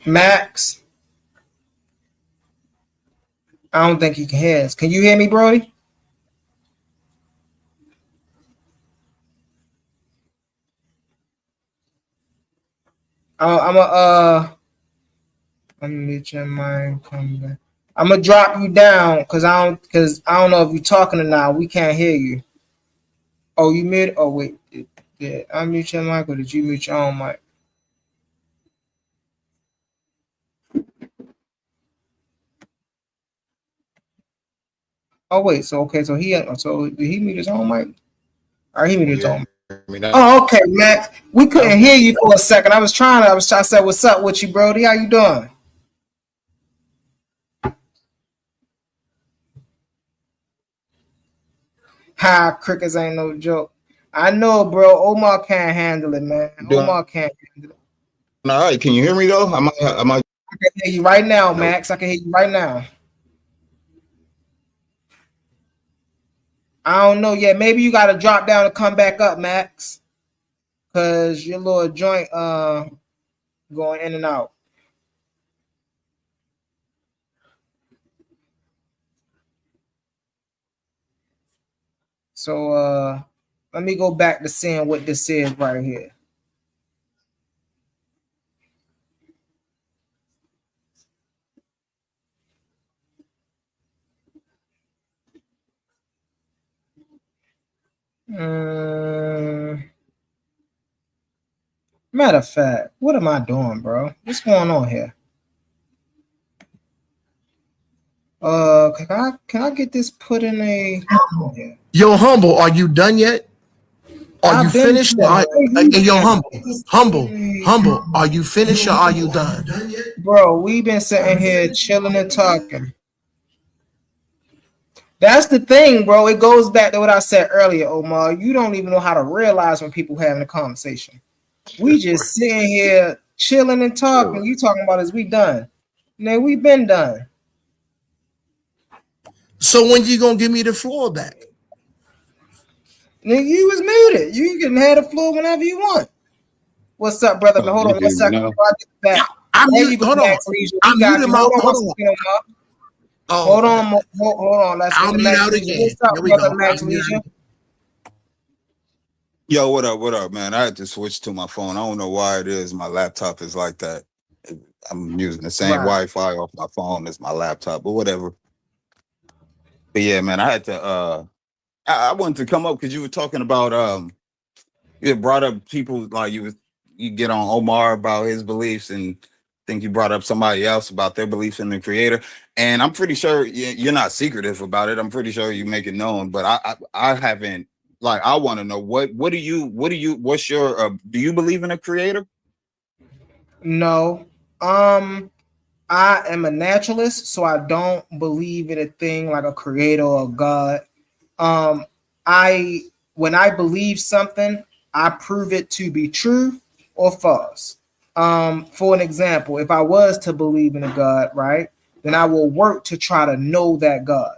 Max. I don't think he can hear us. Can you hear me, Brody? I'm unmute your mind. Come back. I'm gonna drop you down because I don't know if you're talking or not. We can't hear you. Oh, you mute? Oh wait, did I mute your mic or did you mute your own mic? Oh wait, so did he mute his own mic? Or he muted his own. Oh, okay, Max. We couldn't hear you for a second. I was trying to say, what's up with you, Brody? How you doing? Ha, crickets ain't no joke. I know, bro. Omar can't handle it, man. Omar can't handle it. All right, can you hear me though? I can hear you right now, Max. I can hear you right now. I don't know yet. Maybe you gotta drop down and come back up, Max. Cause your little joint going in and out. So let me go back to seeing what this is right here. Matter of fact, what am I doing, bro? What's going on here? Can I get this put in a? Yo, Humble, are you done yet? Are you finished? Yo, Humble, are you finished or are you done? Bro, we've been sitting here chilling and talking. That's the thing, bro. It goes back to what I said earlier, Omar. You don't even know how to realize when people having a conversation. We just sitting here chilling and talking. You talking about is we done? No, we've been done. So when you gonna give me the floor back? Nigga, you was muted. You can have the floor whenever you want. What's up, brother? Hold on 1 second before I get back. I'm muted. Hold on. I'm muted. Hold on. Let's I'll mute out again. What's up, brother Max Leisure? Yo, what up, man? I had to switch to my phone. I don't know why it is. My laptop is like that. I'm using the same Wi-Fi off my phone as my laptop, but whatever. But yeah, man, I had to I wanted to come up because you were talking about you brought up people like you get on Omar about his beliefs, and I think you brought up somebody else about their beliefs in the creator. And I'm pretty sure you're not secretive about it. I'm pretty sure you make it known, but I haven't. Like, I want to know what's your do you believe in a creator? No. I am a naturalist, so I don't believe in a thing like a creator or a God. When I believe something, I prove it to be true or false. For an example, if I was to believe in a God, right, then I will work to try to know that God.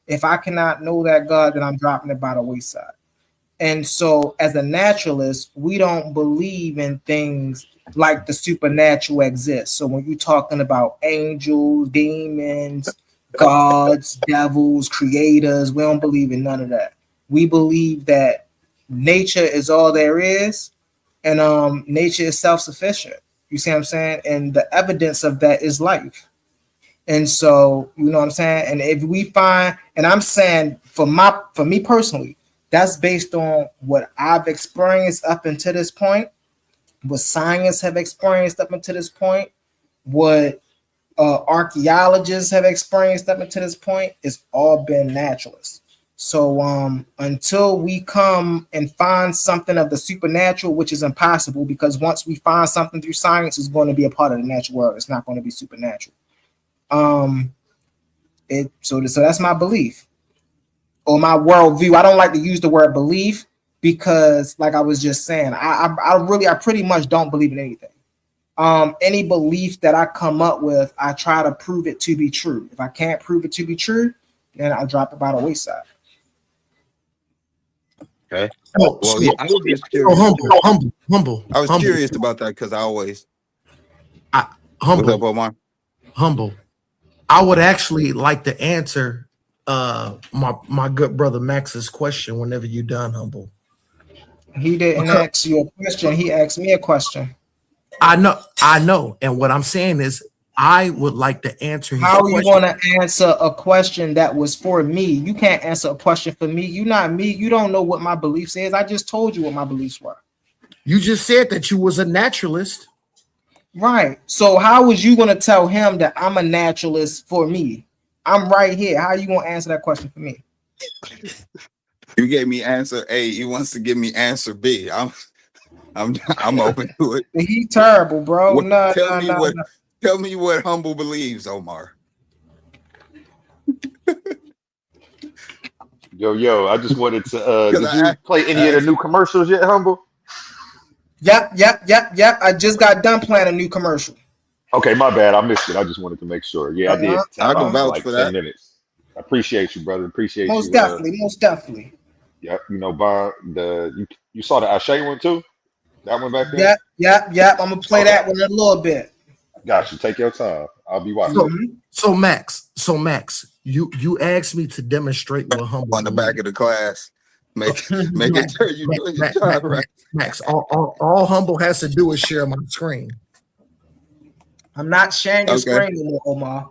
If I cannot know that God, then I'm dropping it by the wayside. And so, as a naturalist, we don't believe in things like the supernatural exists. So, when you're talking about angels, demons, gods, devils, creators, we don't believe in none of that. We believe that nature is all there is, and nature is self-sufficient. You see what I'm saying? And the evidence of that is life. And so, you know what I'm saying? And if we find, and I'm saying for me personally, that's based on what I've experienced up until this point, what science have experienced up until this point, what archaeologists have experienced up until this point. It's all been naturalist. So until we come and find something of the supernatural, which is impossible, because once we find something through science, it's going to be a part of the natural world. It's not going to be supernatural. So that's my belief or my worldview. I don't like to use the word belief because, like I was just saying, I pretty much don't believe in anything. Any belief that I come up with, I try to prove it to be true. If I can't prove it to be true, then I'll drop it by the wayside. Okay. Well, yeah, I was just curious. Humble. I was curious about that because I always humble. What's up, Omar? Humble. I would actually like to answer my good brother Max's question whenever you're done, Humble. He didn't ask you a question. He asked me a question. I know. And what I'm saying is, I would like to answer his question. How are you going to answer a question that was for me? You can't answer a question for me. You're not me. You don't know what my beliefs is. I just told you what my beliefs were. You just said that you was a naturalist. Right. So how was you going to tell him that I'm a naturalist for me? I'm right here. How are you going to answer that question for me? You gave me answer A. He wants to give me answer B. I'm open to it. He terrible, bro. Tell me what Humble believes, Omar. Yo, I just wanted to did you play any of the new commercials yet, Humble? Yep. I just got done playing a new commercial. Okay, my bad. I missed it. I just wanted to make sure. Yeah, I did. I can vouch for 10 that. minutes. I appreciate you, brother. Appreciate you. Most definitely. Yep. You know, by you saw the Ashe one too? That one back there? Yep. I'm gonna play that one in a little bit. Got you. Take your time. I'll be watching. So Max, you asked me to demonstrate what Humble on the back of the class. Make sure you doing your job right. Max, all Humble has to do is share my screen. I'm not sharing your screen anymore, Omar.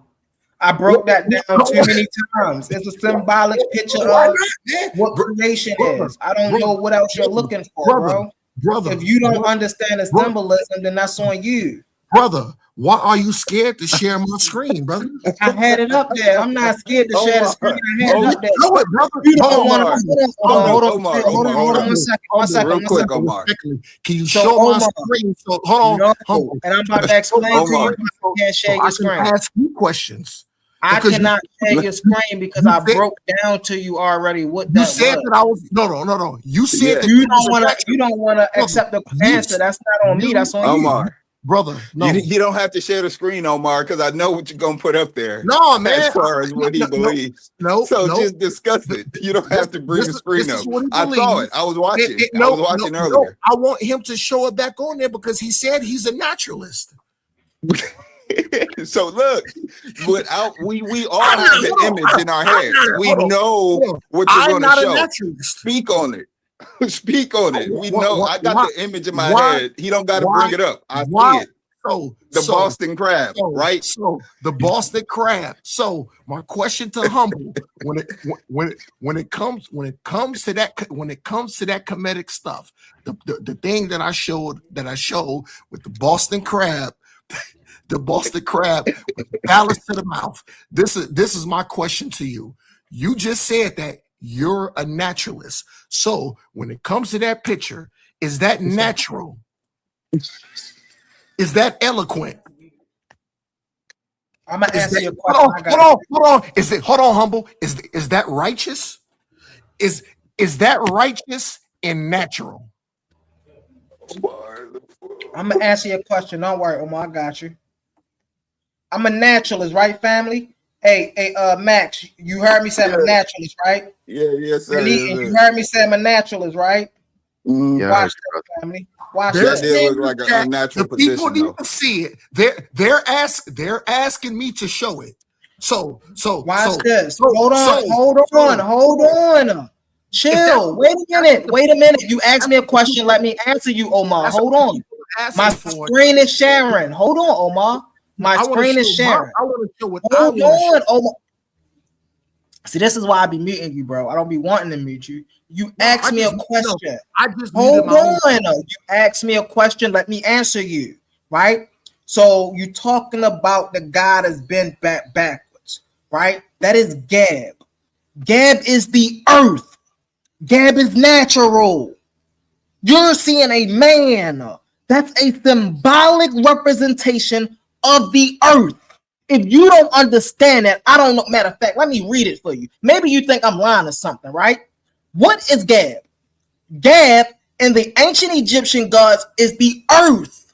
I broke that down too many times. It's a symbolic picture of what creation is. I don't know what else you're looking for, bro. Brother, if you don't understand the symbolism, then that's on you. Brother, why are you scared to share my screen, brother? I had it up there. I'm not scared to share the screen. I had it up there. No, brother. You don't want to hold on 1 second. Real quick, Omar. Can you show my screen? So hold on. And I'm about to explain to you you can't share your screen. I can ask you questions. I cannot share your screen because I broke down to you already what that was. You said that I was no. You said that you don't want to accept the answer. That's not on me. That's on Omar. you. Brother, no. You don't have to share the screen, Omar, because I know what you're gonna put up there. No, man. As far as what he believes. Just discuss it. You don't have to bring the screen up. I saw it. I was watching. I was watching earlier. I want him to show it back on there because he said he's a naturalist. So look, we all have the image in our head. We know what you're gonna show. Speak on it. Speak on it. We know. I got the image in my head. He don't got to bring it up. I see it. Boston crab, right? So the Boston crab. So my question to Humble, when it comes to that comedic stuff, the thing that I showed with the Boston crab, the Boston crab with balance to the mouth. This is my question to you. You just said that you're a naturalist. So when it comes to that picture, is that natural? Is that eloquent? I'm gonna answer your question. Hold on. Hold on, Humble? Is that righteous? Is that righteous and natural? I'm gonna answer your question. Don't worry, Omar. I got you. I'm a naturalist, right, family? Hey, Max, you heard me say I'm a naturalist, right? Yeah, yes, sir. You heard me say I'm a naturalist, right? Yeah, Watch that, family. Watch that. that. Did look like an unnatural position. People need to see it. They're asking me to show it. So watch this. Hold on. Chill. Wait a minute. You asked me a question. Let me answer you, Omar. Hold on. My screen is sharing. Hold on, Omar. My screen is sharing. I want to show what Hold on, Omar. See, this is why I be muting you, bro. I don't be wanting to mute you. You asked me a question. Hold on. You asked me a question. Let me answer you. Right? So you talking about the God has bent backwards, right? That is Gab. Gab is the earth. Gab is natural. You're seeing a man. That's a symbolic representation of the earth. If you don't understand that, I don't know. Matter of fact, let me read it for you. Maybe you think I'm lying or something, right? What is Gab? Gab in the ancient Egyptian gods is the earth.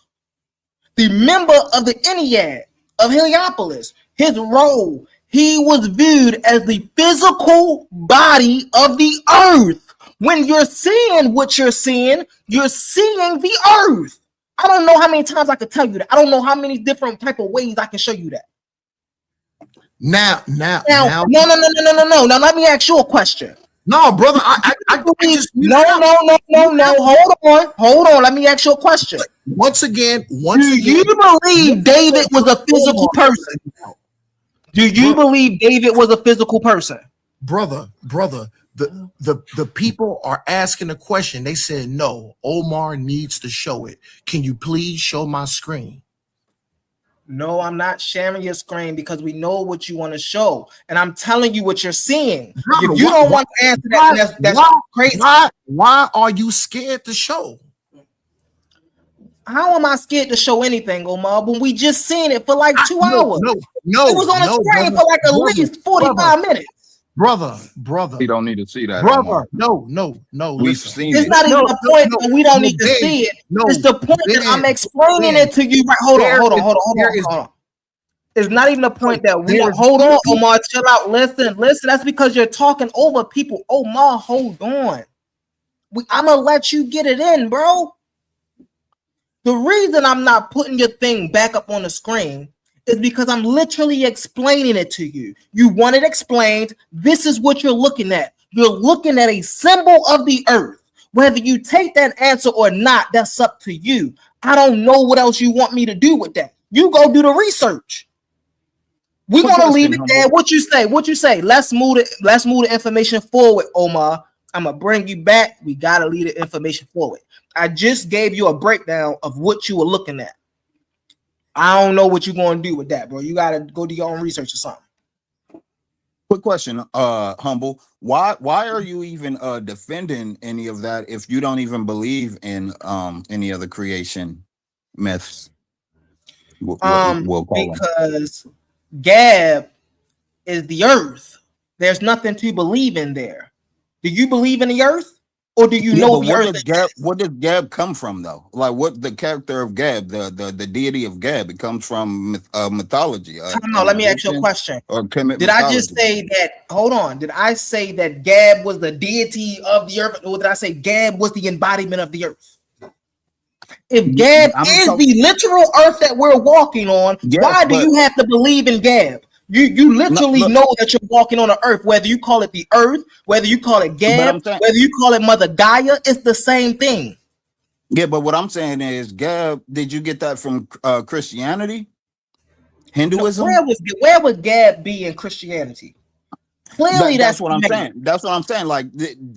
The member of the Ennead of Heliopolis. His role, he was viewed as the physical body of the earth. When you're seeing what you're seeing the earth. I don't know how many times I could tell you that. I don't know how many different type of ways I can show you that. Now. No. Now let me ask you a question. No, brother. No. Hold on. Let me ask you a question. Once again, do you believe David was a physical person? Do you believe David was a physical person? Brother, the people are asking a question. They said, no, Omar needs to show it. Can you please show my screen? No, I'm not sharing your screen because we know what you want to show. And I'm telling you what you're seeing. If you don't want to answer that, that's crazy. Why are you scared to show? How am I scared to show anything, Omar? When we just seen it for like 2 hours. No. It was on the screen for like at least 45 minutes. Brother. We don't need to see that. Brother, no. We've seen it's not even the point that we don't need to see it. It's the point that I'm explaining it to you. Right, hold on. It's not even the point that we hold on, Omar. Chill out. Listen. That's because you're talking over people. Omar, hold on. I'm gonna let you get it in, bro. The reason I'm not putting your thing back up on the screen is because I'm literally explaining it to you. You want it explained. This is what you're looking at. You're looking at a symbol of the earth. Whether you take that answer or not, that's up to you. I don't know what else you want me to do with that. You go do the research. We're gonna leave it there. What you say? Let's move the information forward, Omar. I'm gonna bring you back. We gotta leave the information forward. I just gave you a breakdown of what you were looking at. I don't know what you're going to do with that, bro. You got to go do your own research or something. Quick question, Humble. Why are you even defending any of that if you don't even believe in any other creation myths? Because Gab is the earth. There's nothing to believe in there. Do you believe in the earth? Or do you know the earth? What did Gab come from, though? Like, what the character of Gab, the deity of Gab, it comes from mythology. No, let me ask you a question. Did I just say that? Hold on. Did I say that Gab was the deity of the earth, or did I say Gab was the embodiment of the earth? If Gab is the literal earth that we're walking on, why do you have to believe in Gab? You literally know that you're walking on the earth, whether you call it the earth, whether you call it Gab, whether you call it Mother Gaia, it's the same thing. Yeah, but what I'm saying is, Gab, did you get that from Christianity, Hinduism? No, where would Gab be in Christianity? Clearly, That's what I'm saying. That's what I'm saying. Like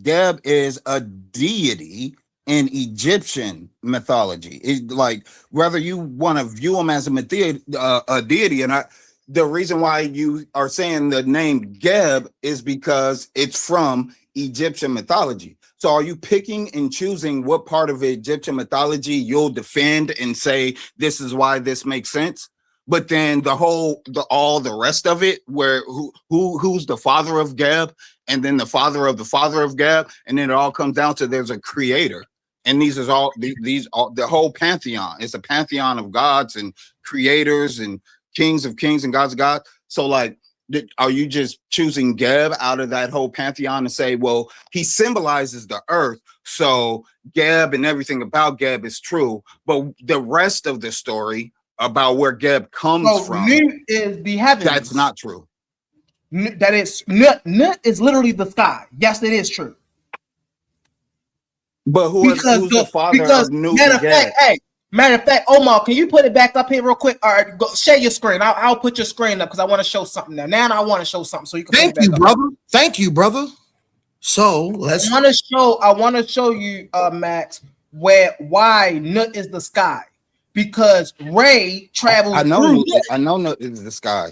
Gab is a deity in Egyptian mythology. It, like whether you want to view him as a deity, and the reason why you are saying the name Geb is because it's from Egyptian mythology. So are you picking and choosing what part of Egyptian mythology you'll defend and say this is why this makes sense? But then all the rest of it, where who's the father of Geb, and then the father of Geb, and then it all comes down to there's a creator, and these the whole pantheon. It's a pantheon of gods and creators and kings of kings and gods of gods. So like, are you just choosing Geb out of that whole pantheon and say, well, he symbolizes the earth, so Geb and everything about Geb is true, but the rest of the story about where Geb comes from is the heavens. That's not true. That is Nut is literally the sky. Yes, it is true. But who's the father of Nut? Matter of fact, Omar, can you put it back up here real quick? All right, go share your screen. I'll put your screen up because I want to show something now. Now I want to show something so you can. Thank you, brother. Thank you, brother. So let's. I want to show you, Max, why Nut is the sky. Because Ray travels. I know Nut is the sky,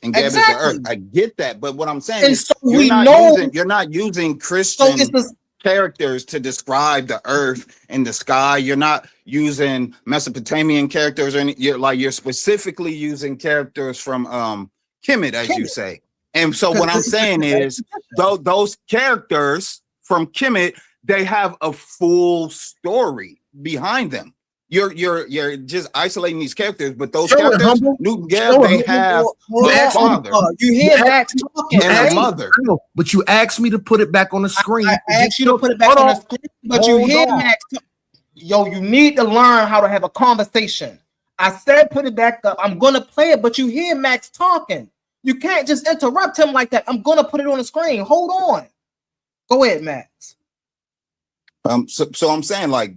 and Geb is the earth. I get that, but what I'm saying is, you're not using Christian characters to describe the earth and the sky. You're not using Mesopotamian characters, or you're specifically using characters from Kemet, as you say. And so what I'm saying is, those characters from Kemet, they have a full story behind them. You're just isolating these characters, but those characters, Nut and Geb, they have a father. You hear Max talking and a mother. But you asked me to put it back on the screen. I asked you to put it back on the screen, but you hear Max. Yo, you need to learn how to have a conversation. I said put it back up. I'm gonna play it, but you hear Max talking. You can't just interrupt him like that. I'm gonna put it on the screen. Hold on. Go ahead, Max. So I'm saying, like,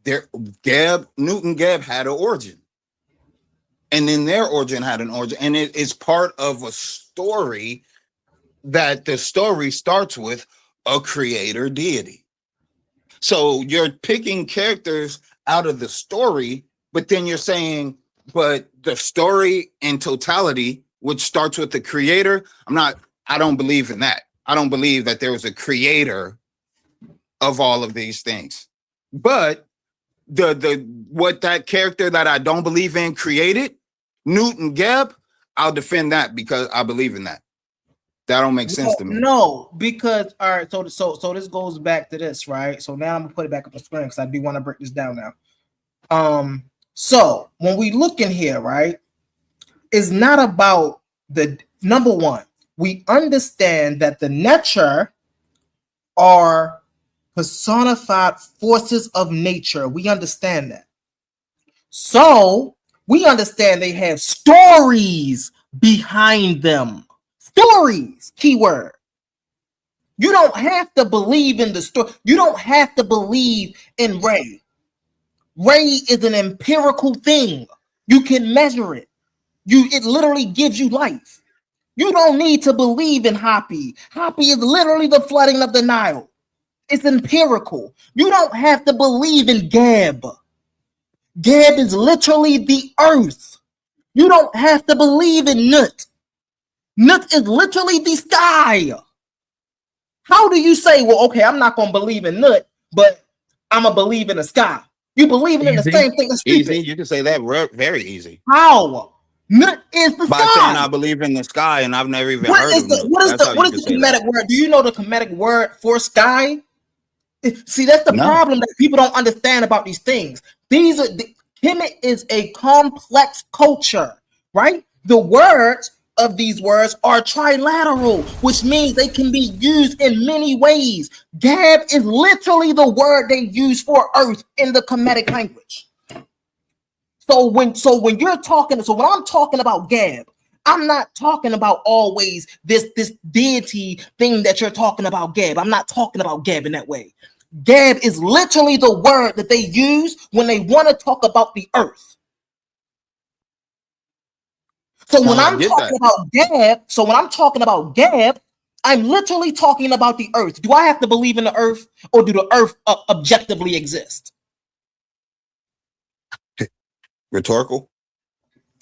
Nut and Geb had an origin, and then their origin had an origin, and it is part of a story that the story starts with a creator deity. So you're picking characters out of the story, but then you're saying, but the story in totality, which starts with the creator, I don't believe in that. I don't believe that there was a creator of all of these things. But what that character that I don't believe in created, Nut and Geb, I'll defend that because I believe in that. That don't make sense to me. No, because all right, so this goes back to this, right? So now I'm gonna put it back up on the screen because I do want to break this down now. So when we look in here, right, it's not about the number one. We understand that the nature are personified forces of nature. We understand that. So we understand they have stories behind them. Stories, keyword. You don't have to believe in the story. You don't have to believe in Ray. Ray is an empirical thing. You can measure it. It literally gives you life. You don't need to believe in Hapi. Hapi is literally the flooding of the Nile. It's empirical. You don't have to believe in Geb. Geb is literally the earth. You don't have to believe in Nut. Nut is literally the sky. How do you say, well, okay, I'm not going to believe in Nut, but I'm going to believe in the sky? You believe in the same thing. That's easy. You can say that very easy. How? Nut is the By sky. saying I believe in the sky, and I've never even heard of it. What is the Kemetic word? Do you know the Kemetic word for sky? See, that's the problem that people don't understand about these things. Kemet is a complex culture, right? The words of these words are trilateral, which means they can be used in many ways. Gab is literally the word they use for earth in the Kemetic language. So when I'm talking about Gab, I'm not talking about always this deity thing that you're talking about Gab. I'm not talking about Gab in that way. Gab is literally the word that they use when they want to talk about the earth. So when I'm talking about Gab, I'm literally talking about the earth. Do I have to believe in the earth, or do the earth objectively exist? Rhetorical?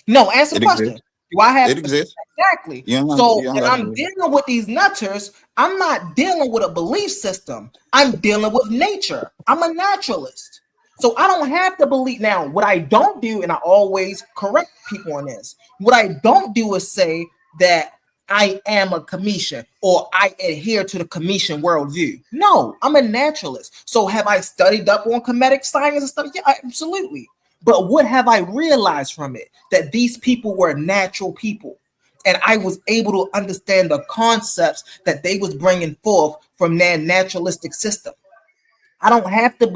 No, answer the question. Exists. Do I have it exists? Exactly. So when I'm dealing with these nutters, I'm not dealing with a belief system. I'm dealing with nature. I'm a naturalist. So I don't have to believe. Now, what I don't do, and I always correct people on this, what I don't do is say that I am a Cometian or I adhere to the Cometian worldview. No, I'm a naturalist. So have I studied up on Kemetic science and stuff? Yeah, absolutely. But what have I realized from it? That these people were natural people. And I was able to understand the concepts that they was bringing forth from their naturalistic system. I don't have to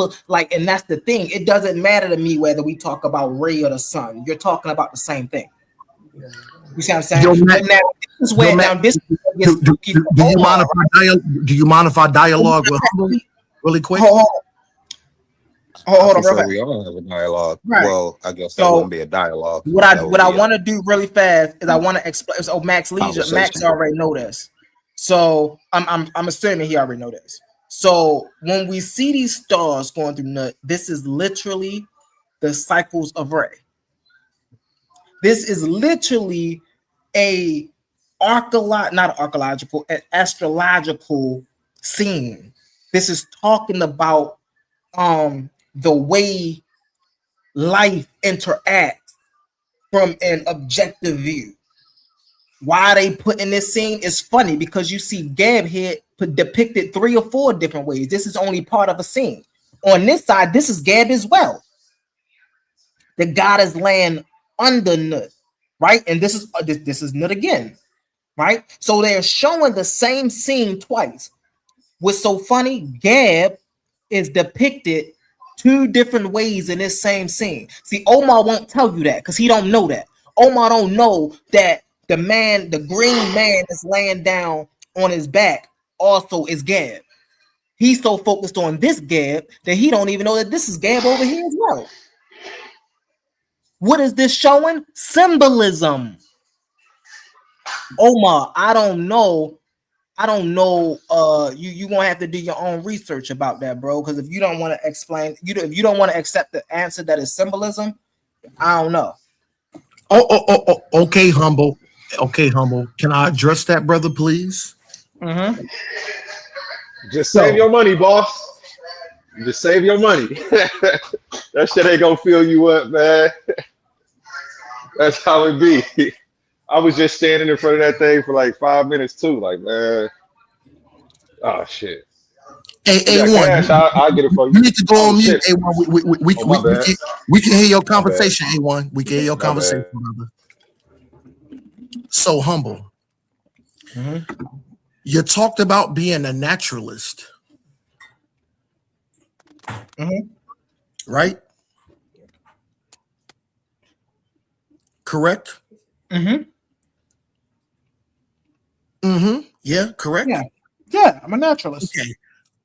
and that's the thing. It doesn't matter to me whether we talk about Ray or the sun. You're talking about the same thing. You see what I'm saying? Yo, Matt, but now this is where do you mind if I dialogue with Humble really quick? Hold on, so we all have a dialogue. Right. Well, I guess that wouldn't be a dialogue. What I want to do really fast is I want to explain. So Max Leisure, Max already know this. So I'm assuming he already know this. So when we see these stars going through nut, this is literally the cycles of Ray. This is literally an astrological scene. This is talking about the way life interacts from an objective view. Why they put in this scene is funny because you see Gab here depicted 3 or 4 different ways. This is only part of a scene. On this side, this is Gab as well. The god is laying under Nut, right? And this is Nut again, right? So they're showing the same scene twice. What's so funny? Gab is depicted 2 different ways in this same scene. See, Omar won't tell you that because he don't know that. Omar don't know that the green man that's laying down on his back also is Gab. He's so focused on this Gab that he don't even know that this is Gab over here as well. What is this showing? Symbolism. Omar, I don't know. You gonna have to do your own research about that, bro. Because if you don't want to explain, if you don't want to accept the answer that is symbolism, I don't know. Okay, Humble. Okay, Humble. Can I address that, brother, please? Mm-hmm. Just save your money, boss. Just save your money. That shit ain't gonna fill you up, man. That's how it be. I was just standing in front of that thing for like 5 minutes too. Like, man, oh shit. A1, I'll get it for you. You need to go on mute. A1, we can hear your conversation. A1, we can hear your conversation, brother. So Humble. Mm-hmm. You talked about being a naturalist, right? Correct. Yeah, correct. Yeah, I'm a naturalist.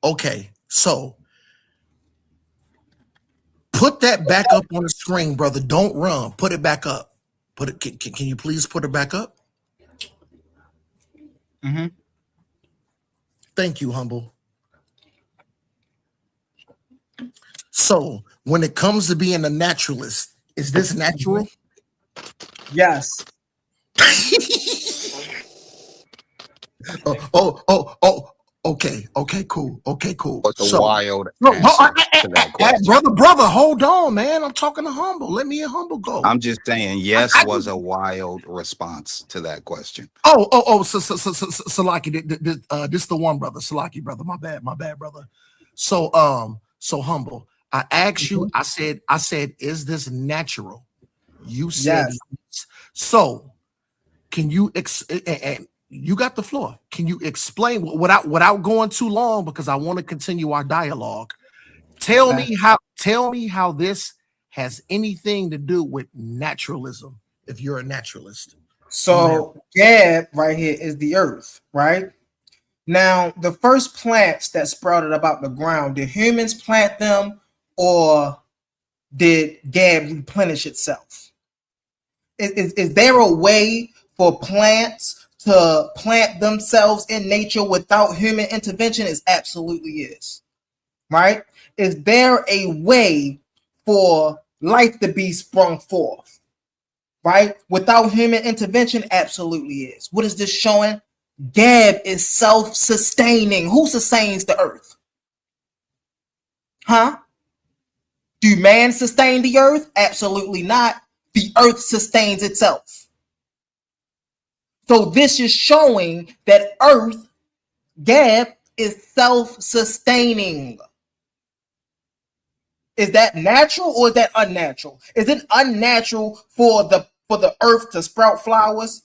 Okay. So put that back up on the screen, brother. Don't run. Put it back up. Put it. Can you please put it back up? Thank you, Humble. So when it comes to being a naturalist, is this natural? Yes. Okay, cool. What's a wild brother, hold on, man. I'm talking to Humble. Let me and Humble go. I'm just saying, yes was a wild response to that question. Salaki, this is the one, brother. Salaki, brother. My bad, brother. So Humble. I asked you. I said, is this natural? You said yes. So, can you and you got the floor? Can you explain without going too long because I want to continue our dialogue? Tell me how this has anything to do with naturalism. If you're a naturalist, so Gab right here is the earth, right? Now, the first plants that sprouted about the ground, did humans plant them or did Gab replenish itself? Is there a way for plants to plant themselves in nature without human intervention? It absolutely is. Right? Is there a way for life to be sprung forth? Right? Without human intervention? Absolutely is. What is this showing? Gab is self-sustaining. Who sustains the earth? Huh? Do man sustain the earth? Absolutely not. The earth sustains itself. So this is showing that earth, Gab, is self-sustaining. Is that natural or is that unnatural? Is it unnatural for the earth to sprout flowers?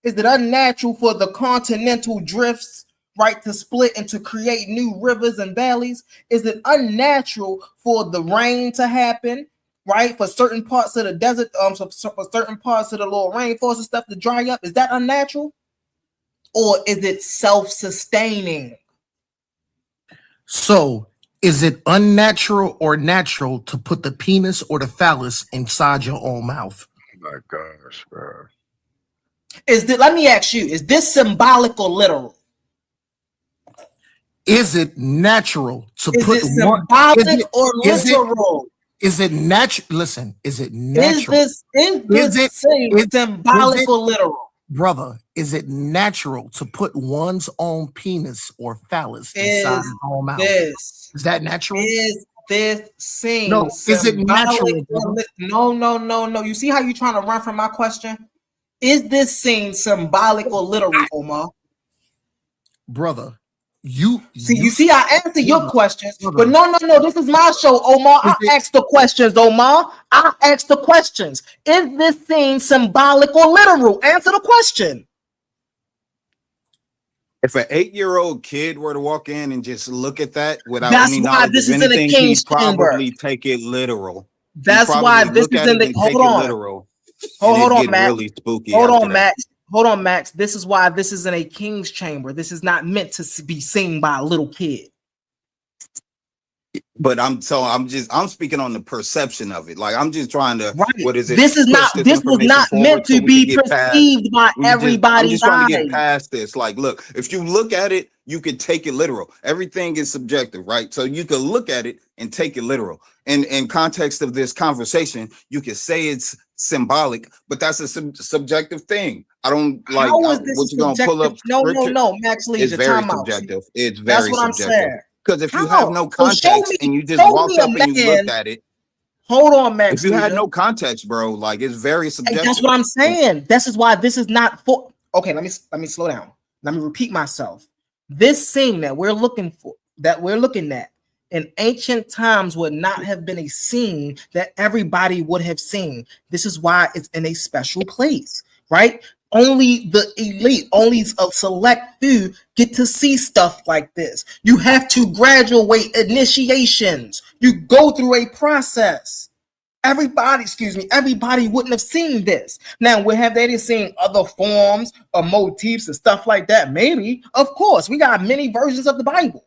Is it unnatural for the continental drifts, right, to split and to create new rivers and valleys? Is it unnatural for the rain to happen, right, for certain parts of the desert, for certain parts of the little rainforest and stuff to dry up? Is that unnatural? Or is it self-sustaining? So, is it unnatural or natural to put the penis or the phallus inside your own mouth? Oh my gosh, bro. Let me ask you, is this symbolic or literal? Is it natural to put symbolic or literal? Is it natural? Listen, is it natural? Is this symbolic or literal? Brother, is it natural to put one's own penis or phallus inside his own mouth? Is that natural? Is this seen? No, is it natural? No. You see how you're trying to run from my question? Is this seen symbolic or literal, Omar? Brother, you see, I answer your questions, but no. This is my show, Omar. I ask the questions, Omar. I ask the questions. Is this seen symbolic or literal? Answer the question. If an 8-year-old kid were to walk in and just look at that without That's any why knowledge this of is in the anything, king's he'd probably chamber. take it literal. That's why this is in the. Hold on. Literal. Hold on, Max. Really spooky. Hold on, Max. Hold on, Max. This is why this is in a king's chamber. This is not meant to be seen by a little kid. But I'm speaking on the perception of it. Like I'm just trying to. Right. What is it? This was not meant to be perceived by everybody's I'm just trying to eyes. get past this. Like, look, if you look at it, you could take it literal. Everything is subjective, right? So you could look at it and take it literal. And in context of this conversation, you could say it's symbolic, but that's a subjective thing. I don't like what you're gonna pull up. No, Max Lee. It's very subjective. It's very subjective. Because if you have no context and you just walked up and you looked at it, hold on, Max. If you had no context, bro, like it's very subjective. And that's what I'm saying. This is why this is not for. Okay, let me slow down. Let me repeat myself. This scene that we're looking at in ancient times would not have been a scene that everybody would have seen. This is why it's in a special place, right? Only the elite, only a select few get to see stuff like this. You have to graduate initiations. You go through a process. Everybody wouldn't have seen this. Now, have they seen other forms or motifs and stuff like that? Maybe. Of course, we got many versions of the Bible,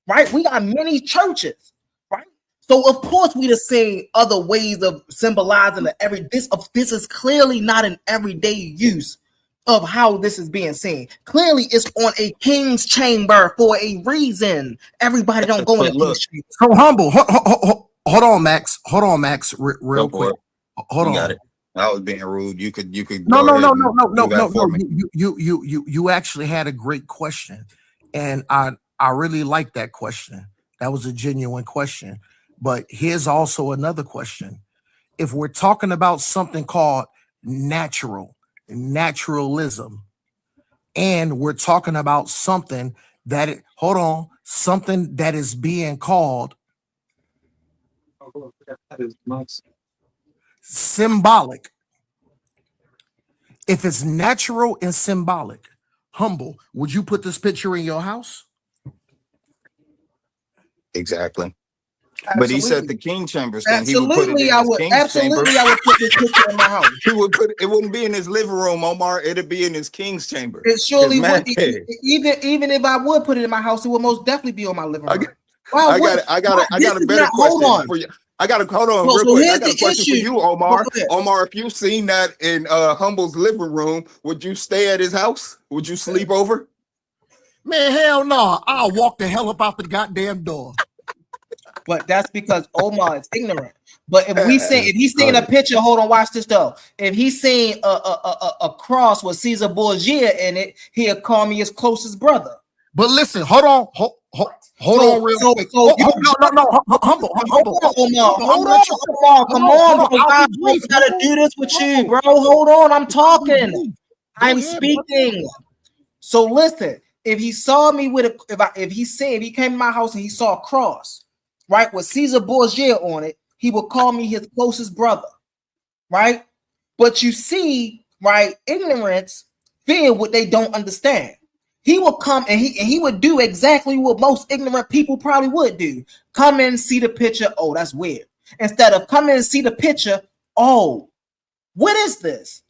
right? We got many churches, right? So, of course, we'd have seen other ways of symbolizing this is clearly not an everyday use of how this is being seen. Clearly, it's on a king's chamber for a reason. Everybody don't go in the king's chamber. So humble. Hold on, Max. Real quick. Hold on. Got it. I was being rude. You could. No. You actually had a great question, and I really like that question. That was a genuine question. But here's also another question. If we're talking about something called naturalism, and we're talking about something that something that is being called symbolic. If it's natural and symbolic, humble, would you put this picture in your house? Exactly. But he said the king chambers thing. He would put it Absolutely, in I his would. king's chamber. Absolutely, I would put this picture in my house. He would put it wouldn't be in his living room, Omar. It'd be in his king's chamber. It surely Man, would. Even if I would put it in my house, it would most definitely be on my living room. I got a better question for you. Hold on real quick. I got a question for you, Omar. Omar, if you seen that in Humble's living room, would you stay at his house? Would you sleep over? Man, hell no. I'll walk the hell up out the goddamn door. But that's because Omar is ignorant. But if he's seen a picture, hold on, watch this though. If he's seen a cross with Caesar Borgia in it, he'll call me his closest brother. But listen, hold on real quick. Humble. Hold on, come on, bro. I gotta do this with you, bro. Hold on, I'm talking. I'm speaking. So listen, if he saw me with if he came to my house and he saw a cross, right, with Caesar Borgia on it, he would call me his closest brother, right? But you see, right, ignorance fear what they don't understand. He will come and he would do exactly what most ignorant people probably would do. Come in, see the picture. Oh, that's weird. Instead of come in and see the picture. Oh, what is this?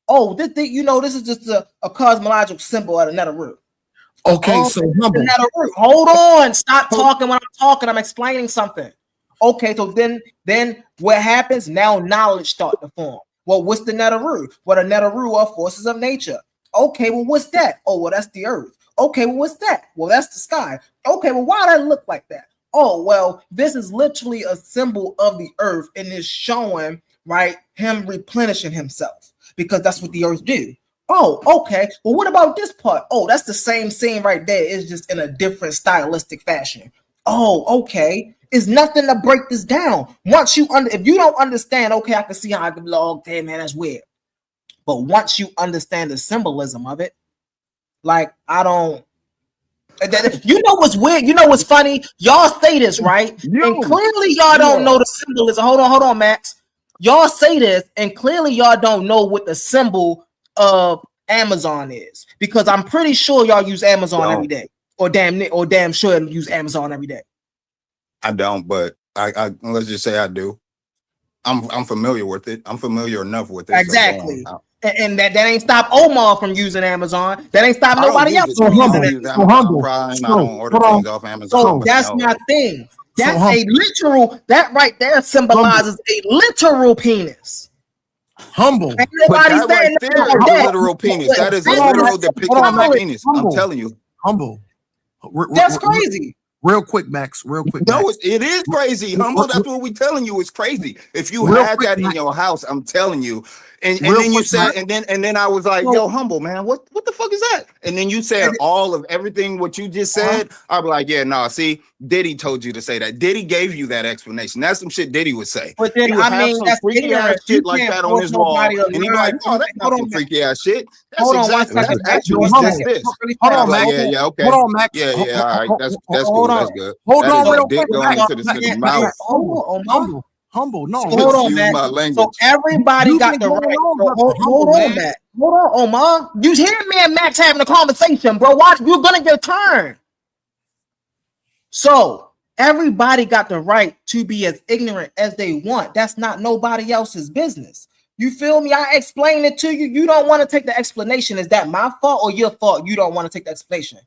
Oh, this is just a cosmological symbol at another root. Okay, so Humble. Hold on. Stop talking when I'm talking. I'm explaining something. Okay, so then what happens? Now knowledge start to form. Well, what's the Netaru? Well, the Netaru are forces of nature. Okay, well, what's that? Oh, well, that's the earth. Okay, well, what's that? Well, that's the sky. Okay, well, why does it look like that? Oh, well, this is literally a symbol of the earth and is showing, right, him replenishing himself because that's what the earth do. Oh, okay. Well, what about this part? Oh, that's the same scene right there. It's just in a different stylistic fashion. Oh, okay. It's nothing to break this down. If you don't understand, okay, I can see how I can be like, okay, man, that's weird. But once you understand the symbolism of it, like I don't. You know what's weird? You know what's funny? Y'all say this, right? And clearly y'all don't know the symbolism. Hold on, Max. Y'all say this, and clearly y'all don't know what the symbol of Amazon is, because I'm pretty sure y'all use Amazon every day, or damn sure use Amazon every day. I don't, but I let's just say I do. I'm familiar with it. I'm familiar enough with it. Exactly. So and that ain't stop Omar from using Amazon. That ain't stop nobody else from using it. I don't order things off Amazon. So that's my thing. That's a literal. That right there symbolizes a literal penis. Humble. But that right there is a literal penis. That is a literal depiction of my penis. I'm telling you. Humble. That's crazy. Real quick, Max. Real quick. No, Max. it is crazy. Humble. That's what we're telling you. It's crazy. If you had that in your house, I'm telling you. And then you said, and then I was like, yo, Humble, man, what the fuck is that? And then you said all of everything what you just said. I'd be like, yeah, no, see, Diddy told you to say that. Diddy gave you that explanation. That's some shit Diddy would say. But then I mean, that's freaky ass shit like that on his wall, and he'd be like, oh, that's not some freaky ass shit. That's actually just this. Hold on, Max. Yeah, okay. Hold on, Max. Yeah, all right. That's cool. That's good. Hold on, real quick. Humble, no. Hold on, man. So everybody got the right. Hold on, man. Hold on, Omar. You hear me and Max having a conversation, bro? Why you're gonna get a turn? So everybody got the right to be as ignorant as they want. That's not nobody else's business. You feel me? I explain it to you. You don't want to take the explanation. Is that my fault or your fault? You don't want to take the explanation.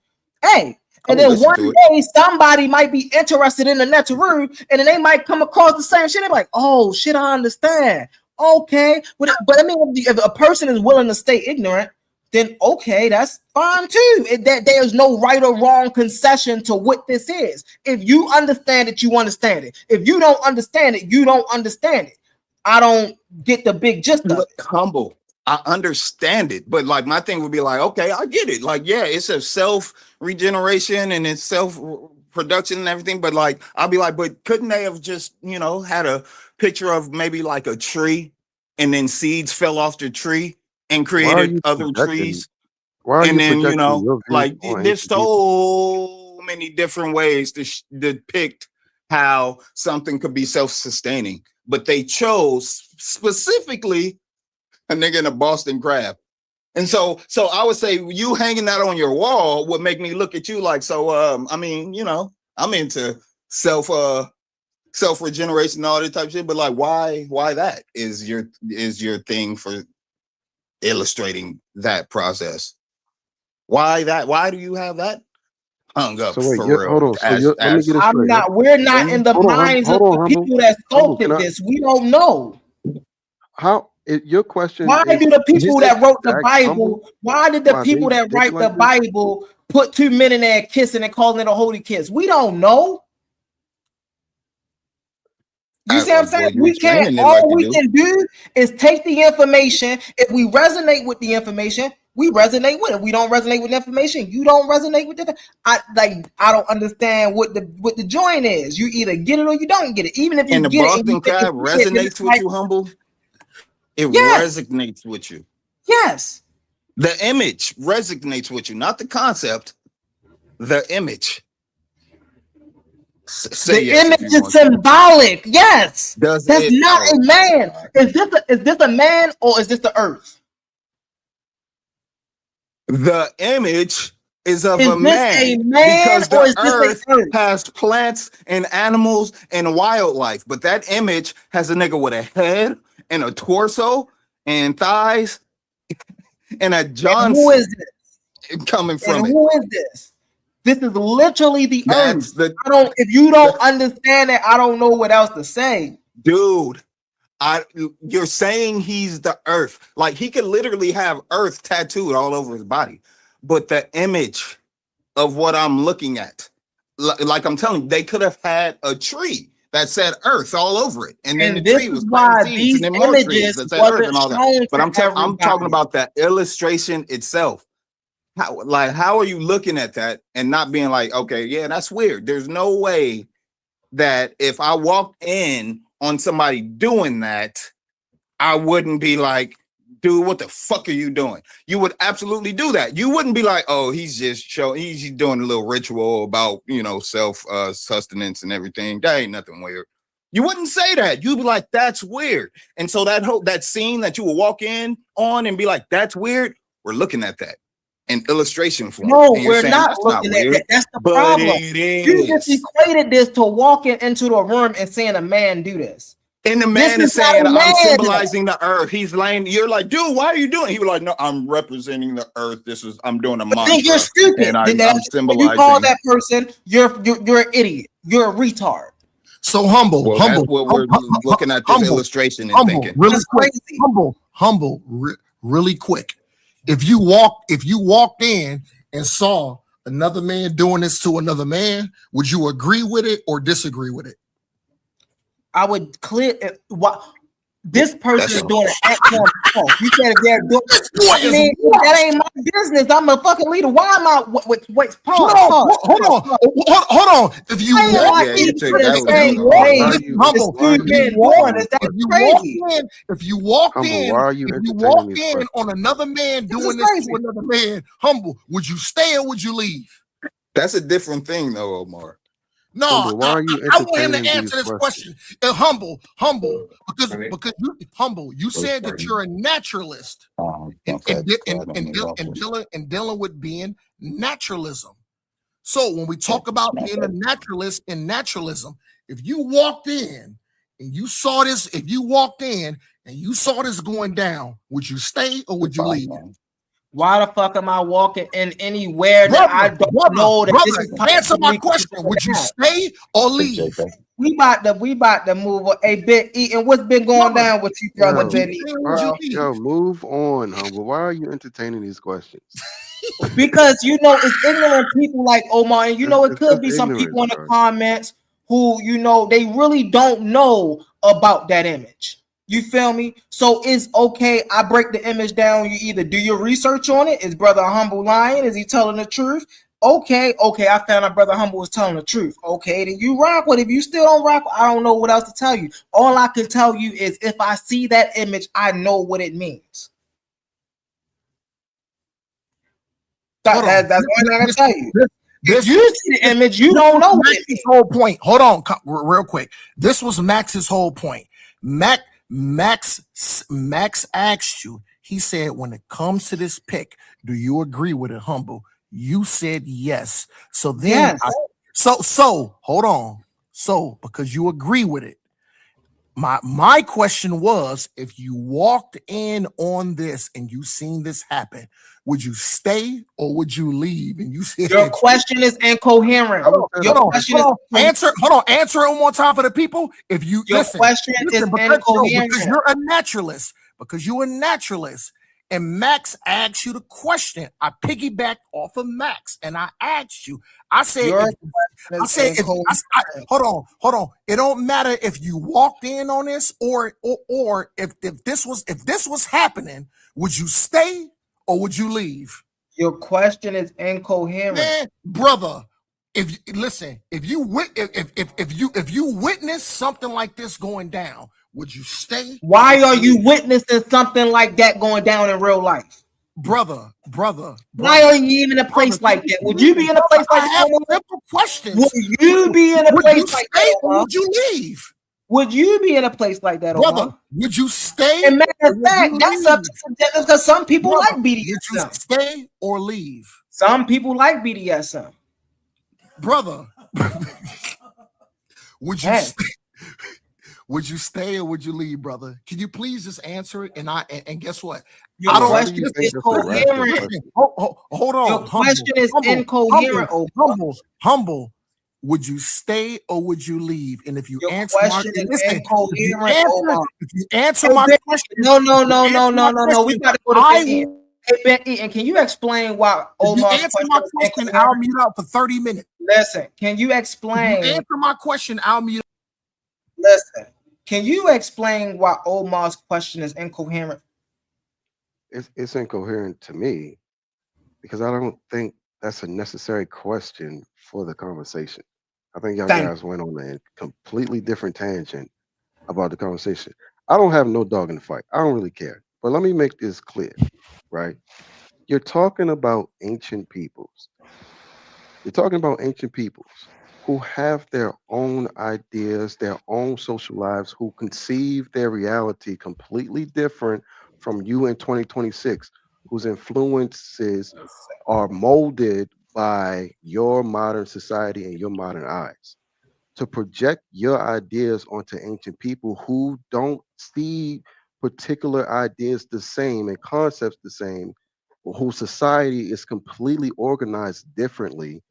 Hey. And then one day somebody might be interested in the Netaru, and then they might come across the same shit. They're like, "Oh shit, I understand." Okay, but I mean, if a person is willing to stay ignorant, then okay, that's fine too. That there's no right or wrong concession to what this is. If you understand it, you understand it. If you don't understand it, you don't understand it. I don't get the big gist of it. Humble. I understand it, but like my thing would be like, okay, I get it. Like, yeah, it's a self-regeneration and it's self-production and everything. But like, I'll be like, but couldn't they have just, had a picture of maybe like a tree and then seeds fell off the tree and created other trees? And then, like there's so many different ways to depict how something could be self-sustaining, but they chose specifically a nigga in a Boston crab. And so I would say you hanging that on your wall would make me look at you like, so I mean, I'm into self self-regeneration, all that type of shit. But like, why that is your thing for illustrating that process? Why do you have that hung up So wait, for hold real? on. So let me get it straight. We're not in the Hold on, minds of hold the on, people that Humble. sculpted this. We don't know. Your question Why is do the people that wrote the Humble? Bible, why did the Why people that they write the like this? Bible put two men in there kissing and calling it a holy kiss? We don't know. You see what I'm saying? You We can't, explaining it all like you we do. can do is take the information. If we resonate with the information, we resonate with it. We don't resonate with the information, you don't resonate with it. I don't understand what the joint is. You either get it or you don't get it. Even if you And the get it and you Boston think Crab it's shit, then resonates it's with like, you, Humble. It yes, resonates with you. yes. The image resonates with you, not the concept. The image. Say The yes image if you is want. symbolic. Yes. Does That's it? not Oh, a man. Is this a man or is this the earth? the image is of Is a this man, a man because or the is this earth a earth? has plants and animals and wildlife, but that image has a nigga with a head and a torso and thighs and a And Johnson who is this? coming And from it. who is this? This is literally the That's earth. If you don't understand it, I don't know what else to say. Dude, you're saying he's the earth. Like, he could literally have earth tattooed all over his body. But the image of what I'm looking at, like I'm telling you, they could have had a tree that said earth all over it. And then the this tree was is planting why seeds, these and then more trees images that said earth wasn't and all that. shown But to I'm talking everybody. about that illustration itself. How are you looking at that and not being like, okay, yeah, that's weird. There's no way that if I walked in on somebody doing that, I wouldn't be like, dude, what the fuck are you doing? You would absolutely do that. You wouldn't be like, oh, he's doing a little ritual about, self sustenance and everything. That ain't nothing weird. You wouldn't say that. You'd be like, that's weird. And so that scene that you would walk in on and be like, that's weird, we're looking at that in illustration form. No, and you're we're saying, not that's looking not at weird. that. That's the But problem. it You just is. equated this to walking into the room and seeing a man do this. And the man is not saying, a I'm man. symbolizing the earth. He's laying, you're like, dude, why are you doing it? He was like, no, I'm representing the earth. I'm doing a But mantra. then you're stupid. And Then I'm when you call symbolizing. that person, you're an idiot. You're a retard. So humble. That's what we're looking at this illustration and thinking. Really quick. Really quick. If you walked in and saw another man doing this to another man, would you agree with it or disagree with it? I would clear it. What this person is doing an act for himself. You said if they're doing that ain't my business. I'm a fucking leader. Why am I? Wait, pause. Hold on. If you walked in on another man doing this to another man, humble, would you stay or would you leave? That's a different thing, though, Omar. No, I want him to answer this question. Humble, because you said that you're a naturalist and dealing with being naturalism. So when we talk about being a naturalist and naturalism, if you walked in and you saw this, going down, would you stay or would you leave? Why the fuck am I walking in anywhere that I don't know that this is answer my question? Would you stay or leave? We about to move on. Hey, Big Eaton, what's been going down with you, brother? Yo, move on, Humble. Why are you entertaining these questions? Because it's ignorant people like Omar, and it could be some people in the comments who they really don't know about that image. You feel me? So it's okay. I break the image down. You either do your research on it. Is Brother Humble lying? Is he telling the truth? Okay. I found out Brother Humble was telling the truth. Okay, then you rock with it. If you still don't rock, I don't know what else to tell you. All I can tell you is if I see that image, I know what it means. That's what I can tell you. If you see the image, you don't know what it means. Whole point. Hold on, real quick. This was Max's whole point. Max asked you, he said, when it comes to this pick, do you agree with it, Humble? You said yes. So then, yes. So hold on. So because you agree with it, my question was, if you walked in on this and you seen this happen, would you stay or would you leave? And you said your question is incoherent. Answer it one more time for the people. If you question is incoherent. Because you're a naturalist. Because you're a naturalist. And Max asked you the question. I piggybacked off of Max and I asked you. I said, hold on. It don't matter if you walked in on this or if this was happening, would you stay or would you leave? Your question is incoherent, man, brother. If you witness something like this going down, would you stay? Why are you witnessing something like that going down in real life? Brother. Why are you even in a place like that? Would you be in a place like that? Simple questions. Would you be in a place like that? Or would you leave? Would you be in a place like that, brother? Omar? Would you stay? And matter of fact, that's subjective because some people like BDSM. Would you stay or leave? Some people like BDSM, brother. Would you? Would you stay or would you leave, brother? Can you please just answer it? And guess what? Your question is incoherent. Hold on. Your question is incoherent. Humble. Would you stay or would you leave? And if you answer my question, if you answer my question, no. We got to go to Ben. Hey, Ben Eaton, can you explain why Omar's answer my question? I'll mute out for 30 minutes. Listen, can you explain? If you answer my question, I'll mute. Listen. Can you explain why Omar's question is incoherent? It's incoherent to me because I don't think that's a necessary question for the conversation. I think y'all guys went on a completely different tangent about the conversation. I don't have no dog in the fight. I don't really care. But let me make this clear, right? You're talking about ancient peoples. You're talking about ancient peoples who have their own ideas, their own social lives, who conceive their reality completely different from you in 2026, whose influences are molded by your modern society and your modern eyes. To project your ideas onto ancient people who don't see particular ideas the same and concepts the same, whose society is completely organized differently,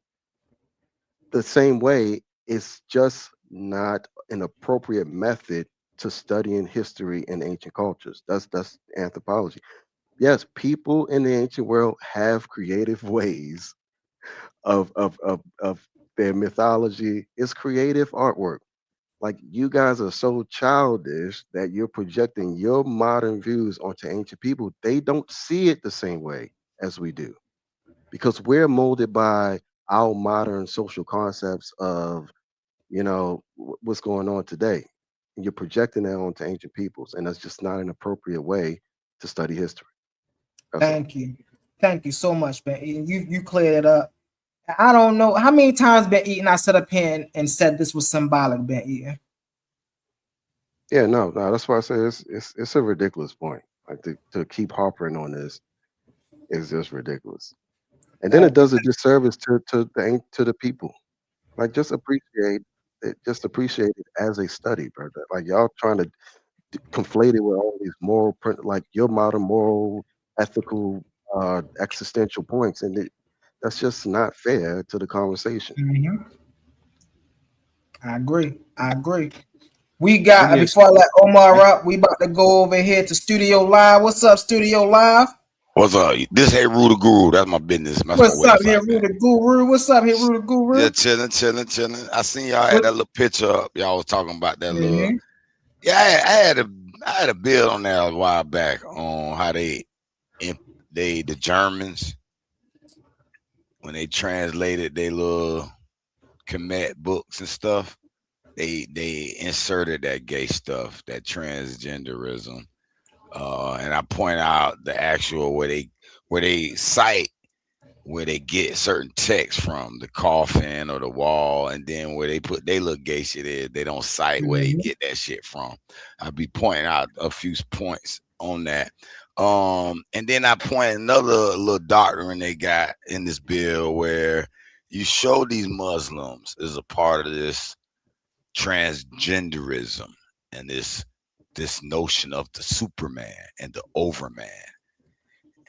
the same way, it's just not an appropriate method to studying history and ancient cultures. That's anthropology. Yes, people in the ancient world have creative ways of their mythology. It's creative artwork. Like, you guys are so childish that you're projecting your modern views onto ancient people. They don't see it the same way as we do because we're molded by our modern social concepts of, what's going on today. And you're projecting that onto ancient peoples, and that's just not an appropriate way to study history. Thank you so much, Ben Eaton. You cleared it up. I don't know how many times, Ben Eaton, I set up here and said this was symbolic, Ben Eaton. Yeah, no, that's why I say it's a ridiculous point. Like, to keep harping on this is just ridiculous. And then it does a disservice to the people. Like, just appreciate it. Just appreciate it as a study, brother. Like, y'all trying to conflate it with all these moral, like your modern moral, ethical, existential points, and that's just not fair to the conversation. Mm-hmm. I agree. We got before I let Omar up, we about to go over here to Studio Live. What's up, Studio Live? What's up? This Hey Rue the Guru. That's my business. What's up here, Rue the Guru? What's up here, Rue the Guru? Yeah, chilling. I seen y'all had that little picture up. Y'all was talking about that little. Yeah, I had a bill on there a while back on how the Germans, when they translated their little Kemet books and stuff, they inserted that gay stuff, that transgenderism. And I point out the actual where they cite where they get certain text from, the coffin or the wall, and then where they put they little gay shit is, they don't cite where they get that shit from. I'll be pointing out a few points on that. And then I point another little doctrine they got in this bill where you show these Muslims as a part of this transgenderism and this notion of the Superman and the Overman.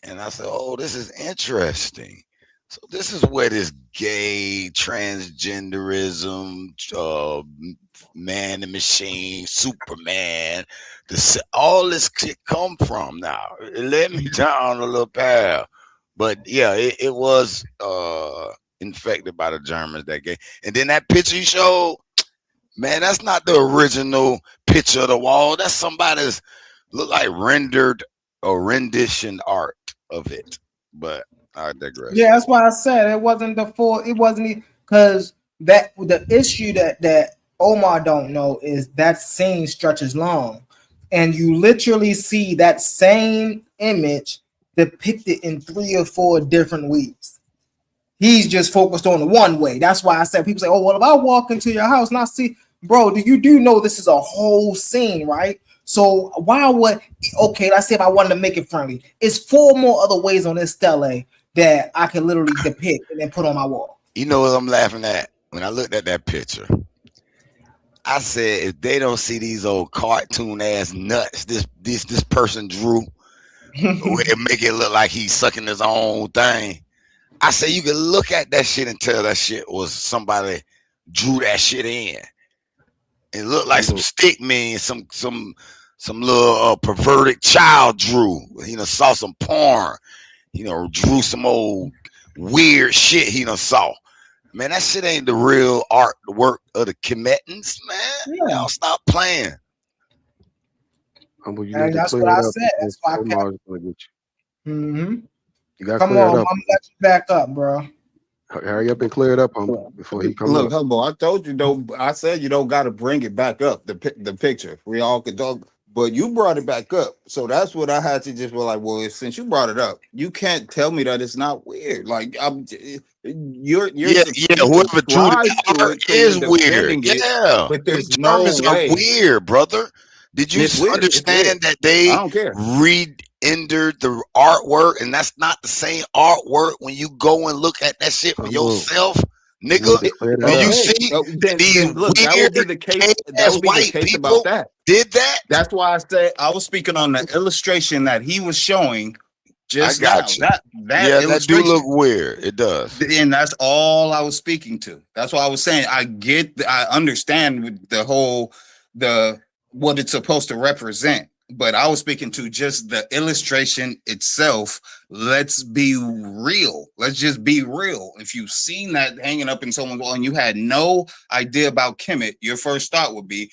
And I said, oh, this is interesting. So this is where this gay transgenderism, man and machine, Superman, all this shit come from now. It led me down a little path. But yeah, it was infected by the Germans, that gay. And then that picture you showed, man, that's not the original picture of the wall. That's somebody's look like rendered or rendition art of it. But I digress. Yeah, that's why I said it wasn't the full. It wasn't because that the issue that Omar don't know is that scene stretches long, and you literally see that same image depicted in 3 or 4 different ways. He's just focused on one way. That's why I said people say, "Oh, well, if I walk into your house and I see, bro, do know this is a whole scene, right?" So why would let's say if I wanted to make it friendly, it's 4 more other ways on this stele that I can literally depict and then put on my wall. You know what I'm laughing at? When I looked at that picture, I said, if they don't see these old cartoon ass nuts this person drew, where they make it look like he's sucking his own thing, I said you can look at that shit and tell that shit was somebody drew that shit in. It looked like some stick man, some little perverted child drew. Saw some porn. Drew some old weird shit he saw. Man, that shit ain't the real art work of the Kemetans, man. Yeah. Y'all stop playing. And that's what I said. That's why I kept. Mm-hmm. You got come on, I'm gonna let you back up, bro. Hurry up and clear it up before he comes. Look, up. Humble, I told you though. I said you don't got to bring it back up. The picture we all could talk. But you brought it back up, so that's what I had to just be like. Well, since you brought it up, you can't tell me that it's not weird. Like you're whoever drew the art is weird. Yeah, but there's the no Germans way. are weird, brother. Did you understand that they rendered the artwork, and that's not the same artwork when you go and look at that shit for yourself? Nigga, do you see these look, that would be the case. That would be the case about that. Did that? That's why I said I was speaking on the illustration that he was showing just now. That do look weird. It does, and that's all I was speaking to. That's why I was saying I understand the what it's supposed to represent. But I was speaking to just the illustration itself. Let's be real. Let's just be real. If you've seen that hanging up in someone's wall and you had no idea about Kemet, your first thought would be,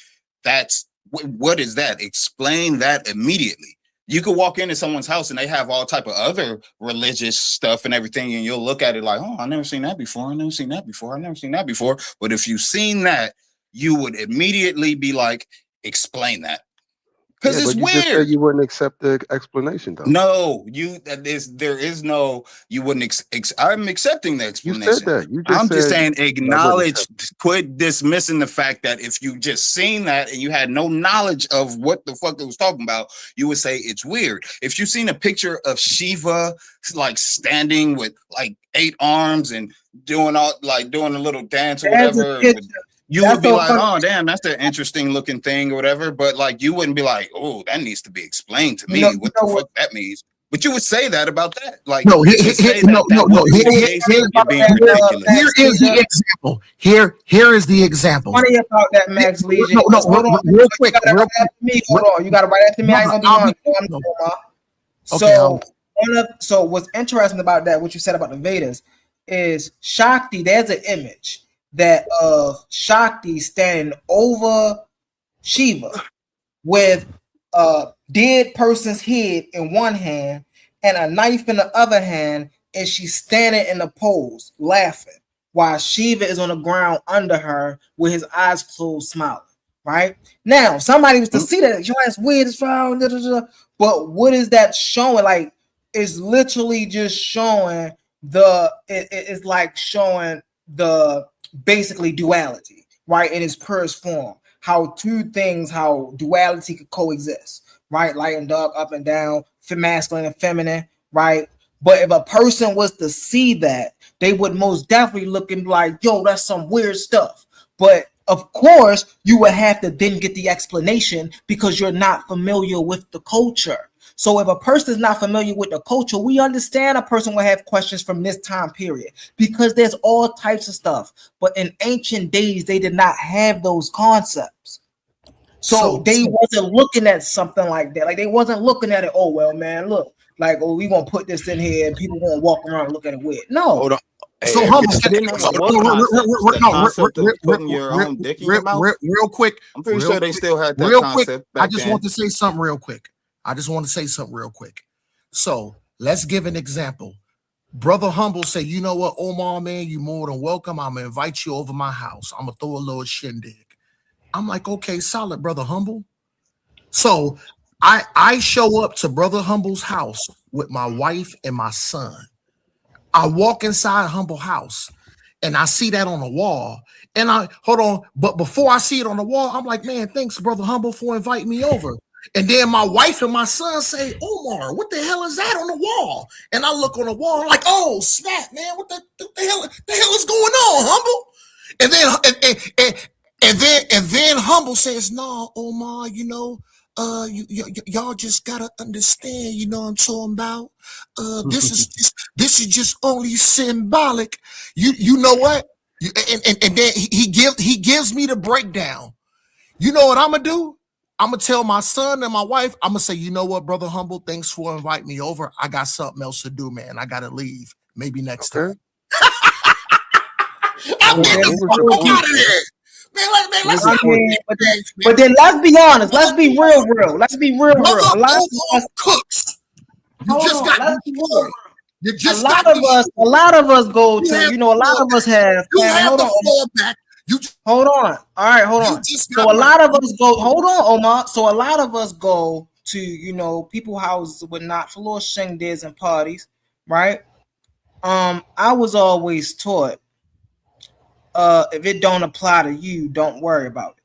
what is that? Explain that immediately. You could walk into someone's house and they have all type of other religious stuff and everything, and you'll look at it like, oh, I've never seen that before. I've never seen that before. I've never seen that before. But if you've seen that, you would immediately be like, explain that. Because it's weird. Just said you wouldn't accept the explanation, though. No, there is no. You wouldn't. I'm accepting the explanation. You said that. I'm just saying, acknowledge. Quit dismissing the fact that if you just seen that and you had no knowledge of what the fuck it was talking about, you would say it's weird. If you seen a picture of Shiva like standing with like 8 arms and doing a little dance or whatever. You would be like, oh, damn, that's an interesting looking thing or whatever. But like, you wouldn't be like, oh, that needs to be explained to me. What the fuck that means? But you would say that about that. Like, no. Here is the example. Here is the example. Funny about that, Max Legion. Real quick. Hold on. You got to write after me. I ain't gonna be on. So what's interesting about that, what you said about the Vedas, is Shakti. There's an image that of Shakti standing over Shiva with a dead person's head in one hand and a knife in the other hand, and she's standing in a pose laughing while Shiva is on the ground under her with his eyes closed smiling. Right now, somebody was to see that, it's weird as far, but what is that showing? Like, it's literally just showing it's like showing the basically duality, right, in its purest form. How duality could coexist, right? Light and dark, up and down, masculine and feminine, right? But if a person was to see that, they would most definitely look and be like, yo, that's some weird stuff. But of course, you would have to then get the explanation because you're not familiar with the culture. So if a person is not familiar with the culture, we understand a person will have questions from this time period because there's all types of stuff. But in ancient days, they did not have those concepts. So they wasn't looking at something like that. Like they wasn't looking at it, oh, well, man, look, like, oh, we going to put this in here and people going to walk around and look at it weird. No. Hold on. So Hey, humble. Real quick. I'm pretty sure they still had that real concept quick. I back just then. want to say something real quick. So let's give an example. Brother Humble say, you know what, Omar, man, you more than welcome. I'm gonna invite you over my house. I'm gonna throw a little shindig. I'm like, okay, solid, Brother Humble. So I show up to Brother Humble's house with my wife and my son. I walk inside Humble house and I see that on the wall. And but before I see it on the wall, I'm like, man, thanks, Brother Humble, for inviting me over. And then my wife and my son say, Omar, what the hell is that on the wall? And I look on the wall, I'm like, oh, snap, man, what the hell is going on, Humble? And then Humble says, no, Omar, you know, y'all just gotta understand, you know what I'm talking about. This is just only symbolic. You know what? And then he gives me the breakdown. You know what I'm gonna do? I'm gonna tell my son and my wife, I'm gonna say, you know what, Brother Humble, thanks for inviting me over. I got something else to do, man. I gotta leave. Maybe next time. I'm getting the fuck out of here. But then let's be honest. Let's be real. Let's be real. A lot of us cooks. A lot of us go to, you know, a lot of us have. Hold on. Hold on. All right, hold on. So a lot of us go. Hold on, Omar. So a lot of us go to, you know, people's houses with not for little shindigs and parties, right? I was always taught, if it don't apply to you, don't worry about it.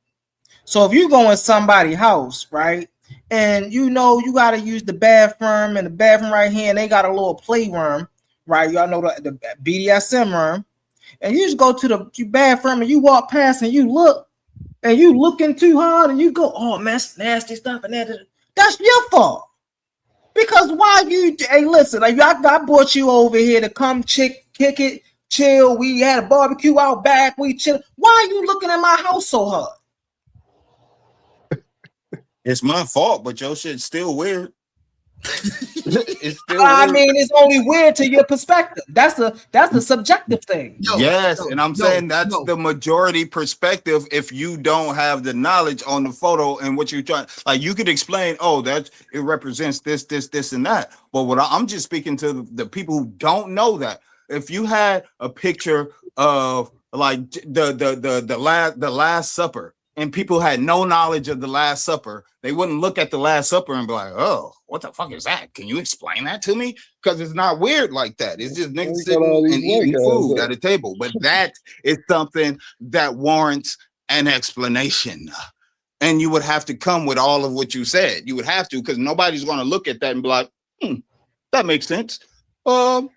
So if you go in somebody's house, right, and you know you got to use the bathroom, and the bathroom right here, and they got a little playroom, right? Y'all know the BDSM room, and you just go to the bathroom and you walk past and you look, and you looking too hard, and you go, oh man, that's nasty stuff, and that's your fault. Because why you? Hey, listen, like I brought you over here to come kick it. Chill, we had a barbecue out back, we chill. Why are you looking at my house so hard? It's my fault, but your shit's still weird. It's still weird. Mean, it's only weird to your perspective. That's the subjective thing. And I'm saying that's the majority perspective if you don't have the knowledge on the photo and what you're trying. Like you could explain, oh, it represents this, and that. But I'm just speaking to the people who don't know that. If you had a picture of like the Last Supper and people had no knowledge of the Last Supper, they wouldn't look at the Last Supper and be like, oh, what the fuck is that? Can you explain that to me? Because it's not weird like that. It's just niggas sitting and eating food at a table. But that is something that warrants an explanation. And you would have to come with all of what you said. You would have to, because nobody's going to look at that and be like, that makes sense. What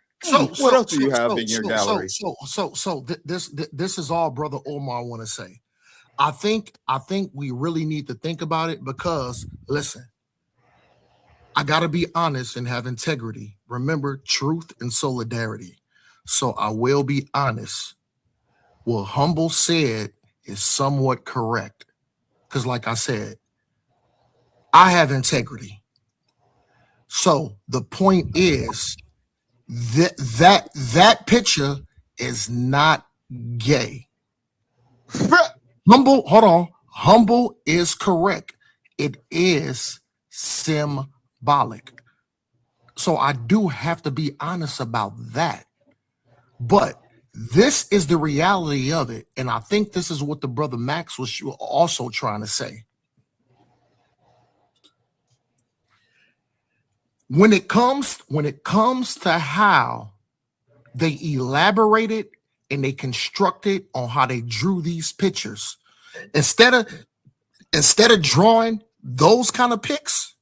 else do you have in your gallery? This is all Brother Omar want to say. I think we really need to think about it because, listen, I got to be honest and have integrity. Remember, truth and solidarity. So I will be honest. What Humble said is somewhat correct. Because like I said, I have integrity. So the point is, that picture is not gay. Humble, hold on. Humble is correct. It is symbolic. So I do have to be honest about that. But this is the reality of it. And I think this is what the brother Max was also trying to say. When it comes to how they elaborated and they constructed on how they drew these pictures, instead of drawing those kind of pics,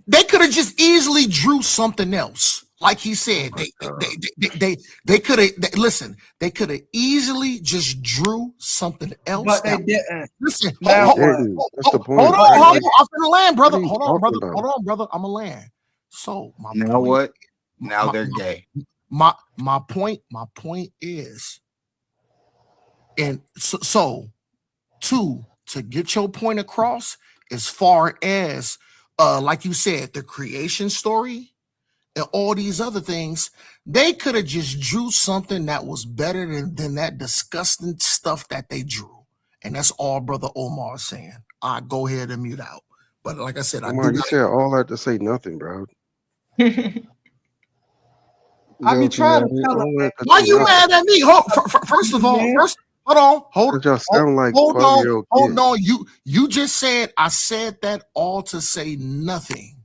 they could have just easily drew something else. like he said, they could have listen. They could have easily just drew something else. But they didn't. Listen, Now hold what? on, That's the point. hold on. I'm finna land, brother. What are you Hold on, talking brother. about? Hold on, brother. I'm gonna land. So my Now point, what? Now my, they're gay. my point is, and so to get your point across, as far as like you said, the creation story and all these other things, they could have just drew something that was better than that disgusting stuff that they drew. And that's all Brother Omar is saying. I go ahead and mute out. But like I said, Omar, you said all that to say nothing, bro. I be trying to tell him. Why you mad at me? First of all, hold on. You just said I said that all to say nothing.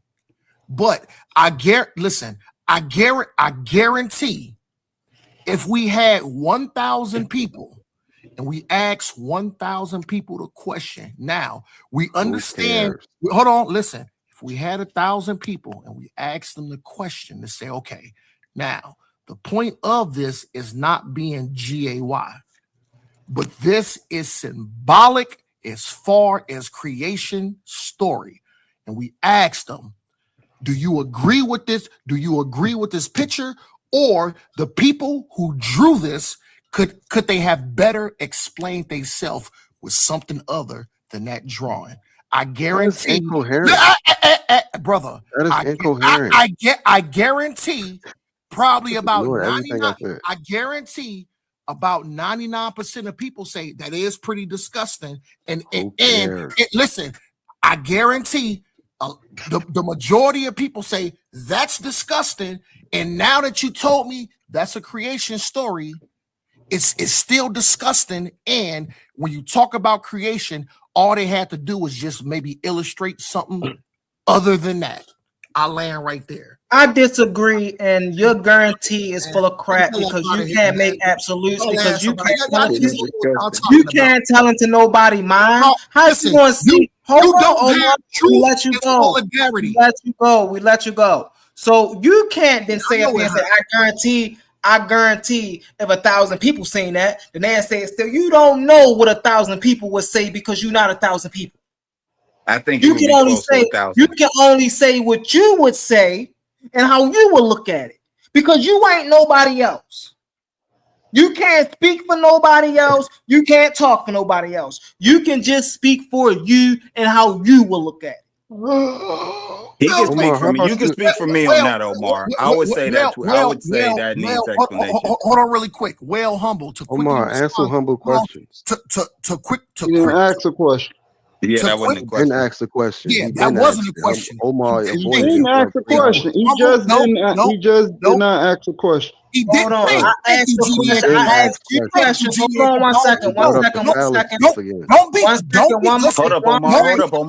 But I guarantee if we had 1,000 people and we asked 1,000 people the question, now we understand. Hold on, listen. If we had 1,000 people and we asked them the question to say, okay, now the point of this is not being GAY, but this is symbolic as far as creation story. And we asked them, do you agree with this? Do you agree with this picture? Or the people who drew this, could they have better explained themselves with something other than that drawing? I guarantee, incoherent. Brother. That is incoherent. I guarantee probably about everything I said. I guarantee about 99% of people say that is pretty disgusting. And listen, I guarantee the majority of people say that's disgusting. And now that you told me that's a creation story, it's still disgusting. And when you talk about creation, all they had to do was just maybe illustrate something other than that. I land right there. I disagree, and your guarantee is full of crap because you can't make absolutes because you can't tell into nobody mind. How you going to see? Hold on, we let you go. We let you go. So you can't then say up there and say, I guarantee if 1,000 people saying that, then they say still you don't know what 1,000 people would say because you're not 1,000 people. I think you can only say what you would say and how you would look at it because you ain't nobody else. You can't speak for nobody else. You can't talk for nobody else. You can just speak for you and how you will look at it. He can speak for me. You can speak for me on that, Omar. I would say that. I would say that needs explanation. Hold on, really quick. Humble to Omar, answer humble questions. You ask a question. Yeah, that wasn't a question. Didn't ask the question. Yeah, that wasn't a question. Omar, he didn't ask a question. He just did not ask a question. Hold on. I asked you questions. Hold on 1 second. 1 second. 1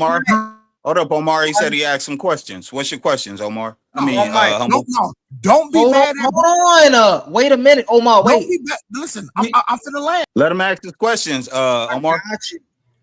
second. Hold up, Omar. He said he asked some questions. What's your questions, Omar? Humble. Don't be mad. Hold on. Wait a minute, Omar. Wait. Listen, I'm finna land. Let him ask his questions, Omar.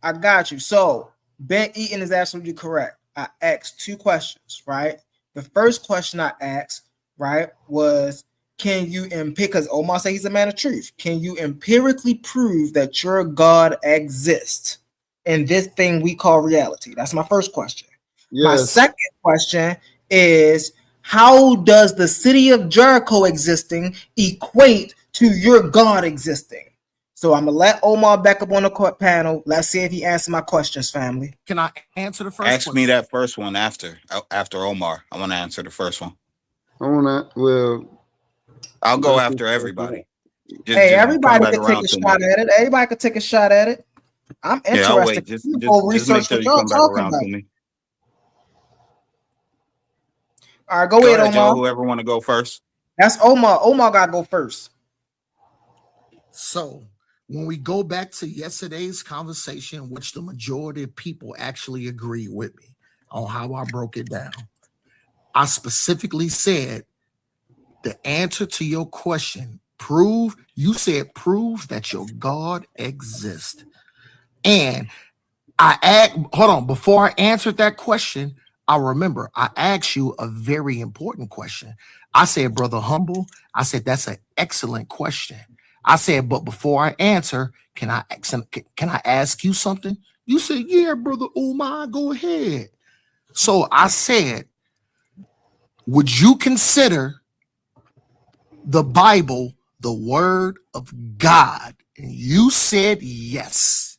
I got you. So Ben Eaton is absolutely correct. I asked 2 questions, right? The first question I asked, right, was can you because Omar said he's a man of truth. Can you empirically prove that your God exists in this thing we call reality? That's my first question. Yes. My second question is how does the city of Jericho existing equate to your God existing? So I'm gonna let Omar back up on the court panel. Let's see if he answers my questions, family. Can I answer the first? Ask me that first one after Omar. I want to answer the first one. I'll go after everybody. Everybody can take a shot at it. Everybody can take a shot at it. I'm interested. I'll wait. Just make sure you come back around to me. All right, go ahead, Omar. Joe, whoever want to go first. That's Omar. Omar gotta go first. So when we go back to yesterday's conversation, which the majority of people actually agree with me on how I broke it down, I specifically said the answer to your question, prove that your God exists. And hold on, before I answered that question, I remember I asked you a very important question. I said, Brother Humble, I said, that's an excellent question. I said, but before I answer, can I ask you something? You said, yeah, Brother Umar, go ahead. So I said, would you consider the Bible the word of God? And you said yes.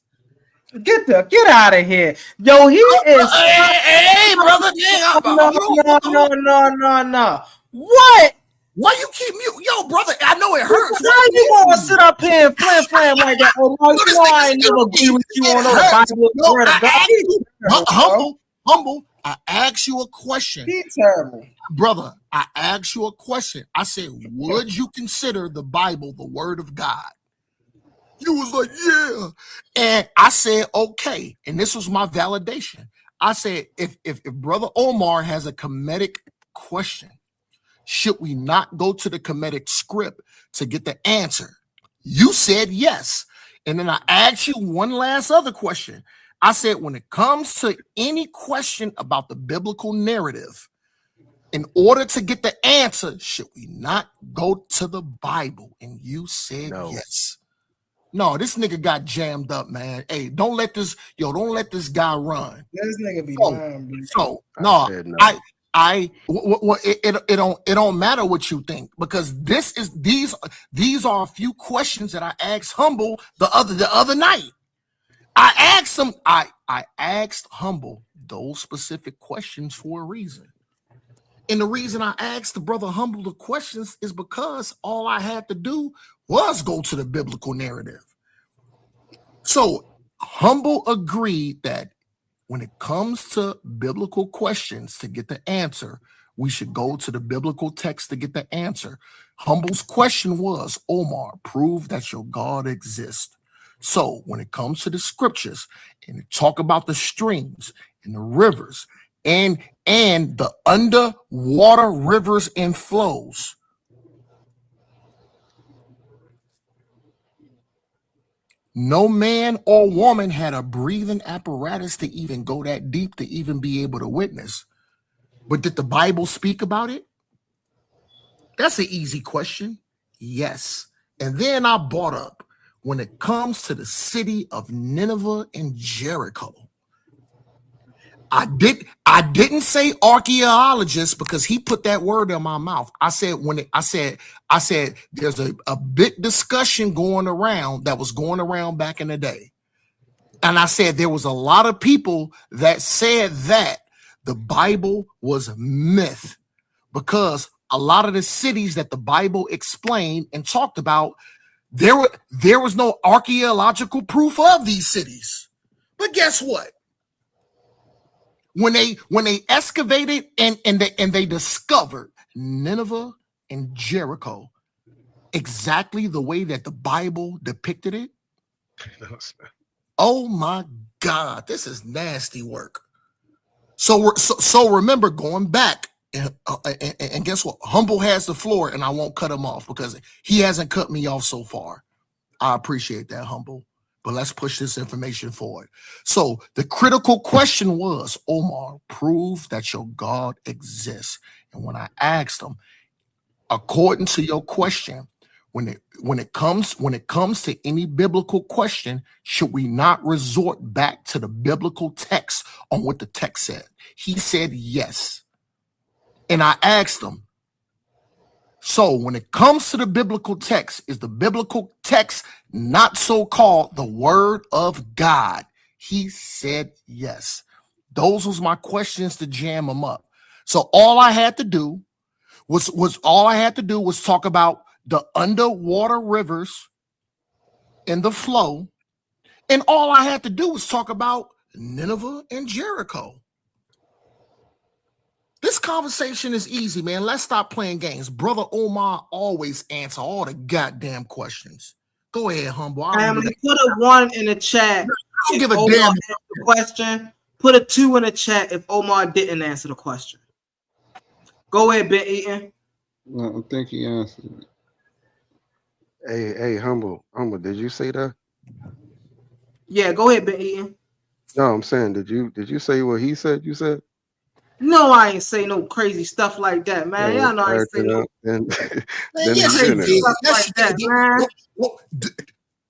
Get out of here. Yo, he is. Hey, brother. No. What? Why you keep mute? Yo, brother, I know it hurts. How you gonna sit up here and flam like that? Oh, you know I ain't never agree with you on the Bible. Humble. I asked you a question. He terrible. Brother, I asked you a question. I said, would you consider the Bible the word of God? You was like, yeah. And I said, okay. And this was my validation. I said, if Brother Omar has a Kemetic question, should we not go to the Kemetic script to get the answer? You said yes. And then I asked you one last other question. I said, when it comes to any question about the biblical narrative, in order to get the answer, should we not go to the Bible? And you said yes. No, this nigga got jammed up, man. Hey, don't let this guy run. This nigga be lying, dude. So no, it don't matter what you think, because these are a few questions that I asked Humble the other night. I asked him, I asked Humble those specific questions for a reason. And the reason I asked the brother Humble the questions is because all I had to do was go to the biblical narrative. So Humble agreed that when it comes to biblical questions to get the answer, we should go to the biblical text to get the answer. Humble's question was, Omar, prove that your God exists. So when it comes to the scriptures and talk about the streams and the rivers and the underwater rivers and flows, no man or woman had a breathing apparatus to even go that deep to even be able to witness. But did the Bible speak about it? That's an easy question. Yes. And then I brought up, when it comes to the city of Nineveh and Jericho, I didn't say archaeologists because he put that word in my mouth. I said there's a big discussion going around that was going around back in the day. And I said there was a lot of people that said that the Bible was myth, because a lot of the cities that the Bible explained and talked about, there was no archaeological proof of these cities. But guess what? When they excavated and they discovered Nineveh and Jericho exactly the way that the Bible depicted it, oh my God, this is nasty work. So remember, going back and guess what? Humble has the floor, and I won't cut him off because he hasn't cut me off so far. I appreciate that, Humble. But let's push this information forward. So the critical question was, Omar, prove that your God exists. And when I asked him, according to your question, when it comes to any biblical question, should we not resort back to the biblical text on what the text said? He said yes. And I asked him, so when it comes to the biblical text, is the biblical text not so-called the word of God? He said yes. Those was my questions to jam him up. So all I had to do was talk about the underwater rivers and the flow. And all I had to do was talk about Nineveh and Jericho. This conversation is easy, man. Let's stop playing games. Brother Omar always answer all the goddamn questions. Go ahead, Humble. Family, put a 1 in the chat. I don't give a damn. The question. Put a 2 in the chat if Omar didn't answer the question. Go ahead, Ben Eaton. I think he answered it. Hey, Humble, did you say that? Yeah, go ahead, Ben Eaton. No, I'm saying, did you say what he said? You said? No, I ain't say no crazy stuff like that, man. Y'all know I ain't say no Then Yes, you did. stuff Yes, like you that, did. man.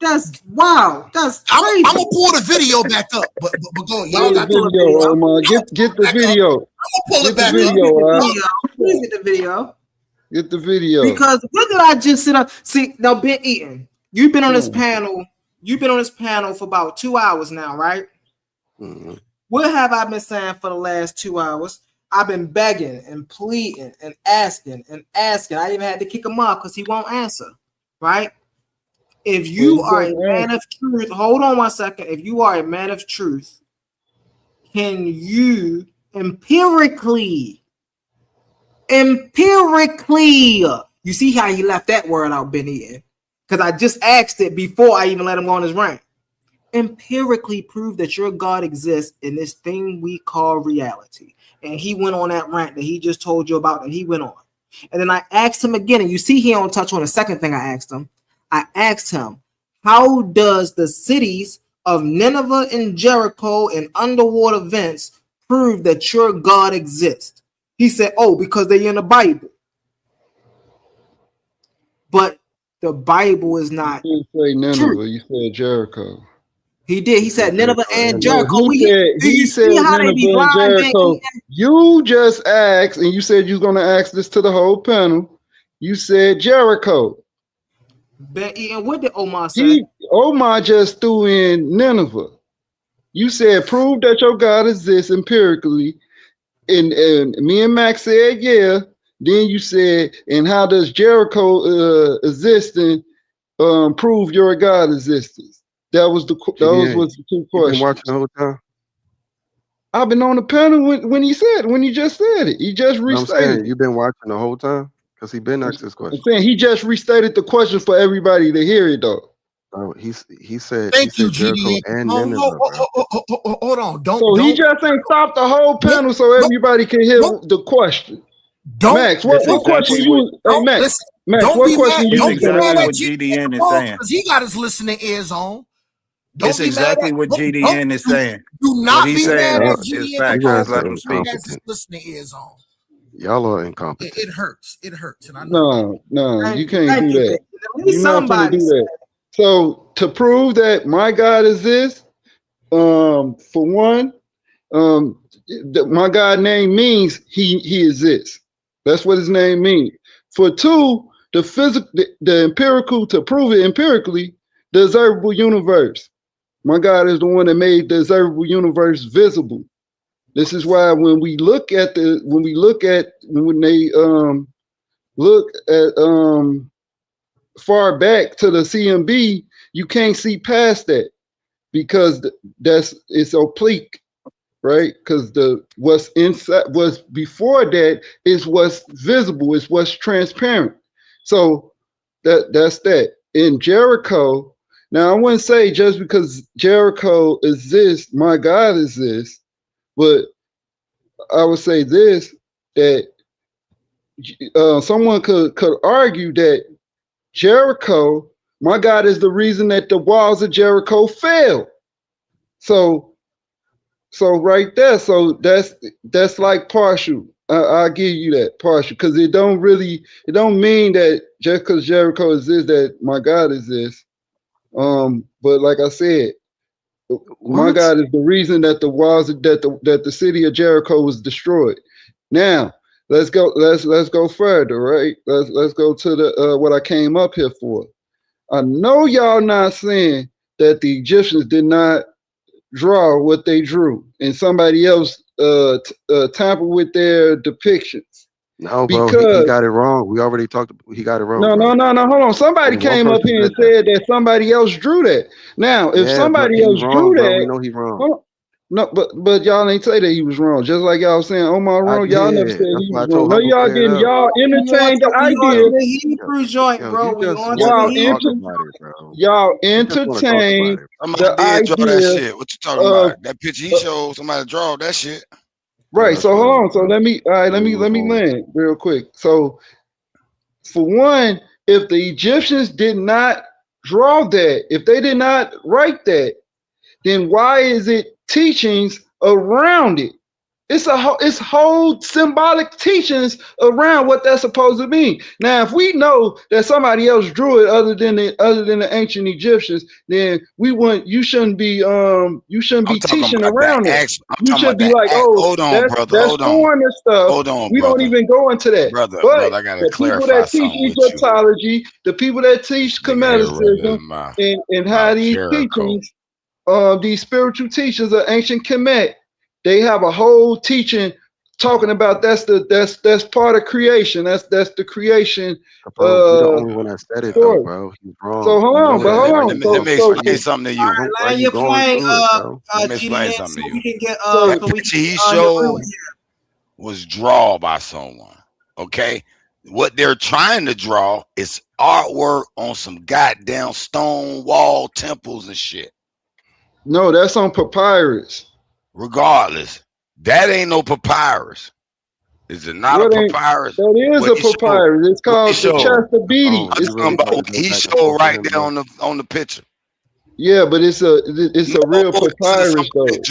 That's wow. That's crazy. I'm gonna pull the video back up, but go. Y'all Pull the got to video, Omar. Get the video. I'm gonna pull Get it the back video, up. all right? Please get the video. Get the video. Because what did I just sit up? See, now Ben Eaton, you've been on this panel. You've been on this panel for about 2 hours now, right? Mm-hmm. What have I been saying for the last 2 hours? I've been begging and pleading and asking and asking. I even had to kick him off because he won't answer, right? If you are a man of truth, hold on 1 second. If you are a man of truth, can you empirically, you see how he left that word out, Ben Eaton? Because I just asked it before I even let him go on his rant. Empirically prove that your God exists in this thing we call reality. And he went on that rant that he just told you about, and he went on. And then I asked him again, and you see he don't touch on the second thing I asked him. I asked him, how does the cities of Nineveh and Jericho and underwater vents prove that your God exists? He said, oh, because they're in the Bible. But the Bible is not You didn't say Nineveh, true. you said Jericho. He did. He said Nineveh and Jericho. No, he said Nineveh and Jericho. You just asked, and you said you was going to ask this to the whole panel. You said Jericho. And what did Omar say? Omar just threw in Nineveh. You said prove that your God exists empirically, and me and Max said yeah. Then you said, and how does Jericho existing prove your God existence? Those was the two questions. You been watching the whole time? I've been on the panel when he just said it. He just restated. You've been watching the whole time? Because he been asked this question. I'm saying he just restated the question for everybody to hear it though. Oh, he said Thank you, Jericho GD. and Nineveh. Hold on. So he just ain't stopped the whole panel so everybody can hear the question. Max, what question you? Hey, Max, what question you? Don't be mad at GDN is saying. because he got his listening ears on. It's exactly what GDN is saying. Do not be mad at GDN. GDN Let him because he has his listening ears on. Y'all are incompetent. It hurts. It hurts. And I know. No, you can't do that. You're not gonna do that. So to prove that my God exists, for one, my God name means he exists. That's what his name means. For two, the empirical, to prove it empirically, the observable universe. My God is the one that made the observable universe visible. This is why when they look at far back to the CMB, you can't see past that because it's oblique, right? Because what's inside, what's before that is what's visible, is what's transparent. So that's that. In Jericho, now I wouldn't say just because Jericho exists, my God exists, but I would say this, that someone could argue that Jericho, my God is the reason that the walls of Jericho fell. So right there, so that's like partial. I'll give you that partial, because it don't mean that just because Jericho exists that my God exists. But like I said, my God is the reason that the walls that the city of Jericho was destroyed. Now let's go further, right? Let's go to the what I came up here for. I know y'all not saying that the Egyptians did not draw what they drew and somebody else tampered with their depictions. No, bro, he got it wrong. We already talked. He got it wrong. No, hold on. Somebody came up here and said that somebody else drew that. Now, if somebody else drew that, we know he's wrong. No, but y'all ain't say that he was wrong. Just like y'all saying Omar wrong, y'all never said he was wrong. No, y'all entertained the idea. Y'all entertained the idea. What you talking about? That picture he showed, somebody draw that shit. Right. So hold on. So let me land real quick. So for one, if the Egyptians did not draw that, if they did not write that, then why is it teachings around it? It's whole symbolic teachings around what that's supposed to mean. Now, if we know that somebody else drew it other than the ancient Egyptians, then you shouldn't be teaching around it. You should be like, oh, hold on, that's brother. Hold on. foreigner stuff. Hold on, we brother. don't even go into that. Brother, but I gotta the people clarify that teach something with you. Egyptology, the people that teach Kemetism, and how these teachings, these spiritual teachers of ancient Kemet, they have a whole teaching talking about that's part of creation. That's the creation. You're the only one that said it though, bro. He's wrong. So hold on. Let me explain something to you. Why you going through it, bro? Let me explain something to you. So that picture he showed was drawn by someone. Okay, what they're trying to draw is artwork on some goddamn stone wall temples and shit. No, that's on papyrus. Regardless, that ain't no papyrus. Is it not a papyrus? That is a papyrus. It's called the Chester Beatty. He showed right there on the picture. Yeah, but it's a real papyrus though. It's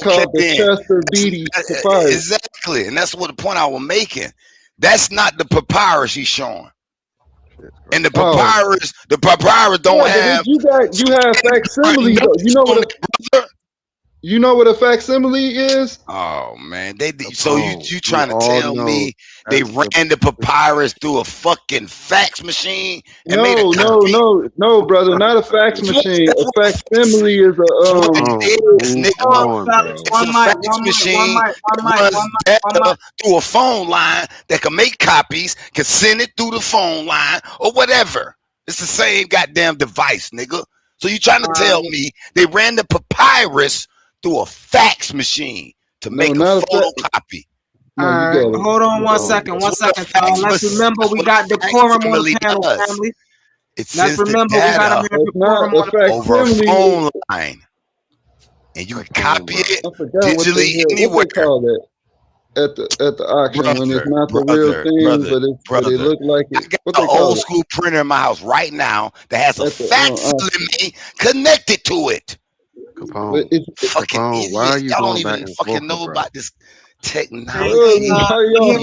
called the Chester Beatty papyrus. Exactly, and that's what the point I was making. That's not the papyrus he's showing. And the papyrus, don't have. You have facsimile though. You know what a facsimile is? Oh man, so you trying to tell me they ran the papyrus through a fucking fax machine? And No, brother, not a fax machine. A facsimile is through a phone line that can make copies, can send it through the phone line or whatever. It's the same goddamn device, nigga. So you trying to tell me they ran the papyrus through a fax machine to make a photocopy? All right, hold on one second. Let's remember we got decorum on the panel, family. Let's remember we got decorum on the over a phone line, and you can copy it digitally anywhere. At the auction when it's not the real thing, but it look like it. I got an old school printer in my house right now that has a facsimile connected to it. Capone, why are you going back and forth, know about this technology? You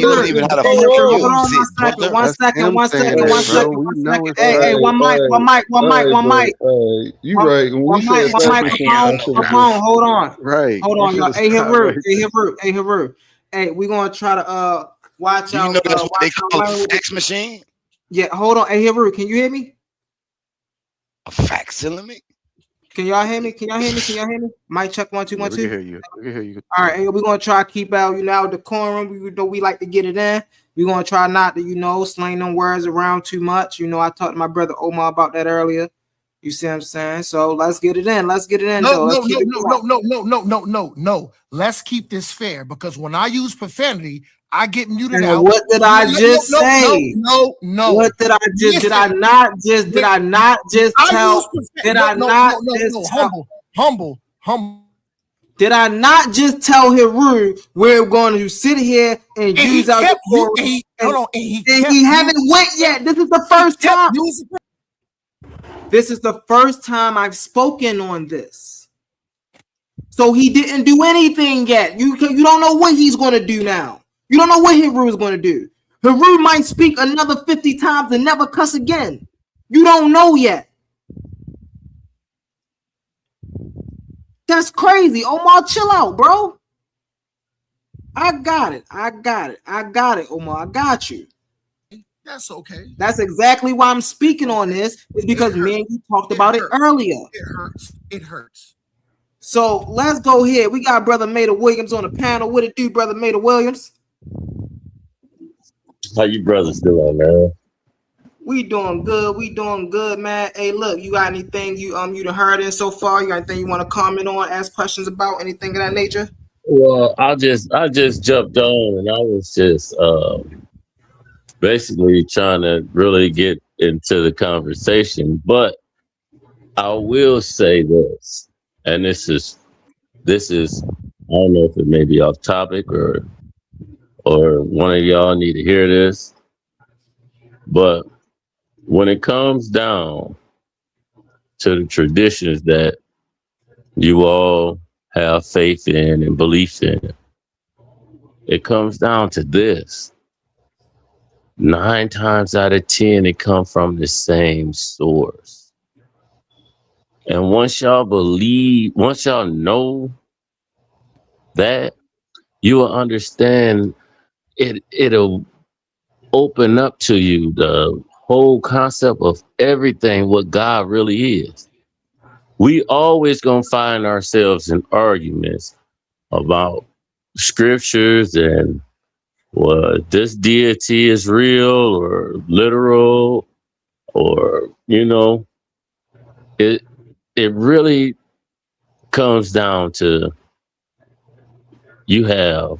don't even know how to use it. One second. Hey, one mic. You right. When we said Capone, hold on. Right. Hold on, y'all. Hey, Haru. Hey, we're gonna try to watch out. You know that's what they call a fax machine? Yeah, hold on. Hey, Haru, can you hear me? A facsimile? Can y'all hear me? Can y'all hear me? Mic check 1 2 1 2. We can hear you. All right, we're gonna try to keep out, decorum. We like to get it in. We're gonna try not to, slang them words around too much. I talked to my brother Omar about that earlier. You see what I'm saying? So let's get it in. No. Let's keep this fair because when I use profanity, I get muted out. What did I just say? No. What did I just? Did I not just tell? Did I not just tell? Humble. Did I not just tell Haru we're going to sit here and use our decorum? He haven't went yet. This is the first time. This is the first time I've spoken on this. So he didn't do anything yet. You don't know what he's going to do now. You don't know what Haru is going to do. Haru might speak another 50 times and never cuss again. You don't know yet. That's crazy. Omar, chill out, bro. I got it, Omar. I got you. That's okay. That's exactly why I'm speaking on this. Is because me and you talked about it earlier. It hurts. So let's go here. We got Brother Maida Williams on the panel. What it do, Brother Maida Williams? How you brothers doing, man? We doing good, man. Hey, look, you got anything you done heard in so far? You got anything you want to comment on, ask questions about, anything of that nature? Well, I just jumped on and I was just basically trying to really get into the conversation, but I will say this, and this is I don't know if it may be off topic or one of y'all need to hear this, but when it comes down to the traditions that you all have faith in and belief in, It comes down to this. 9 times out of 10, it comes from the same source. And once y'all know that, you will understand it'll open up to you the whole concept of everything, what God really is. We always gonna find ourselves in arguments about scriptures and this deity is real or literal, or it really comes down to you have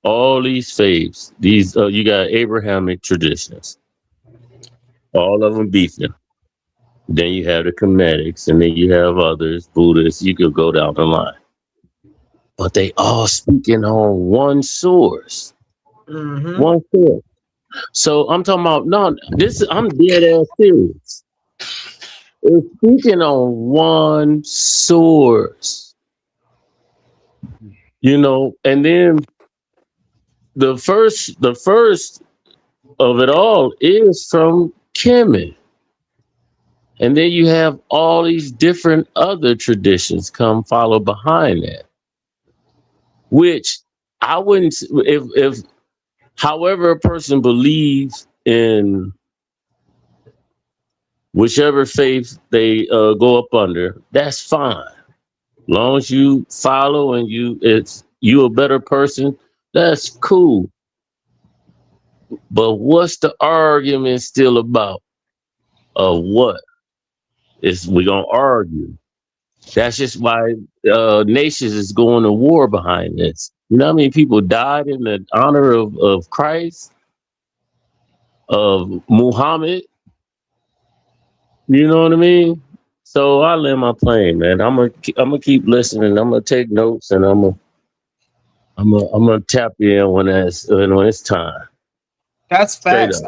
all these faiths. These you got Abrahamic traditions, all of them beefing. Then you have the Comedics, and then you have others, Buddhists. You could go down the line, but they all speaking on one source. One source. So I'm talking about I'm dead ass serious. It's speaking on one source. And then the first of it all is from Kemet. And then you have all these different other traditions come follow behind that. Which I wouldn't, if however a person believes in whichever faith they go up under, that's fine. Long as you follow and you a better person, that's cool. But what's the argument still about? Of what? We're gonna argue. That's just why nations is going to war behind this. You know how many people died in the honor of Christ, of Muhammad? You know what I mean? So I land my plane, man. I'm gonna keep listening. I'm gonna take notes, and I'm gonna tap you in when it's time. That's facts.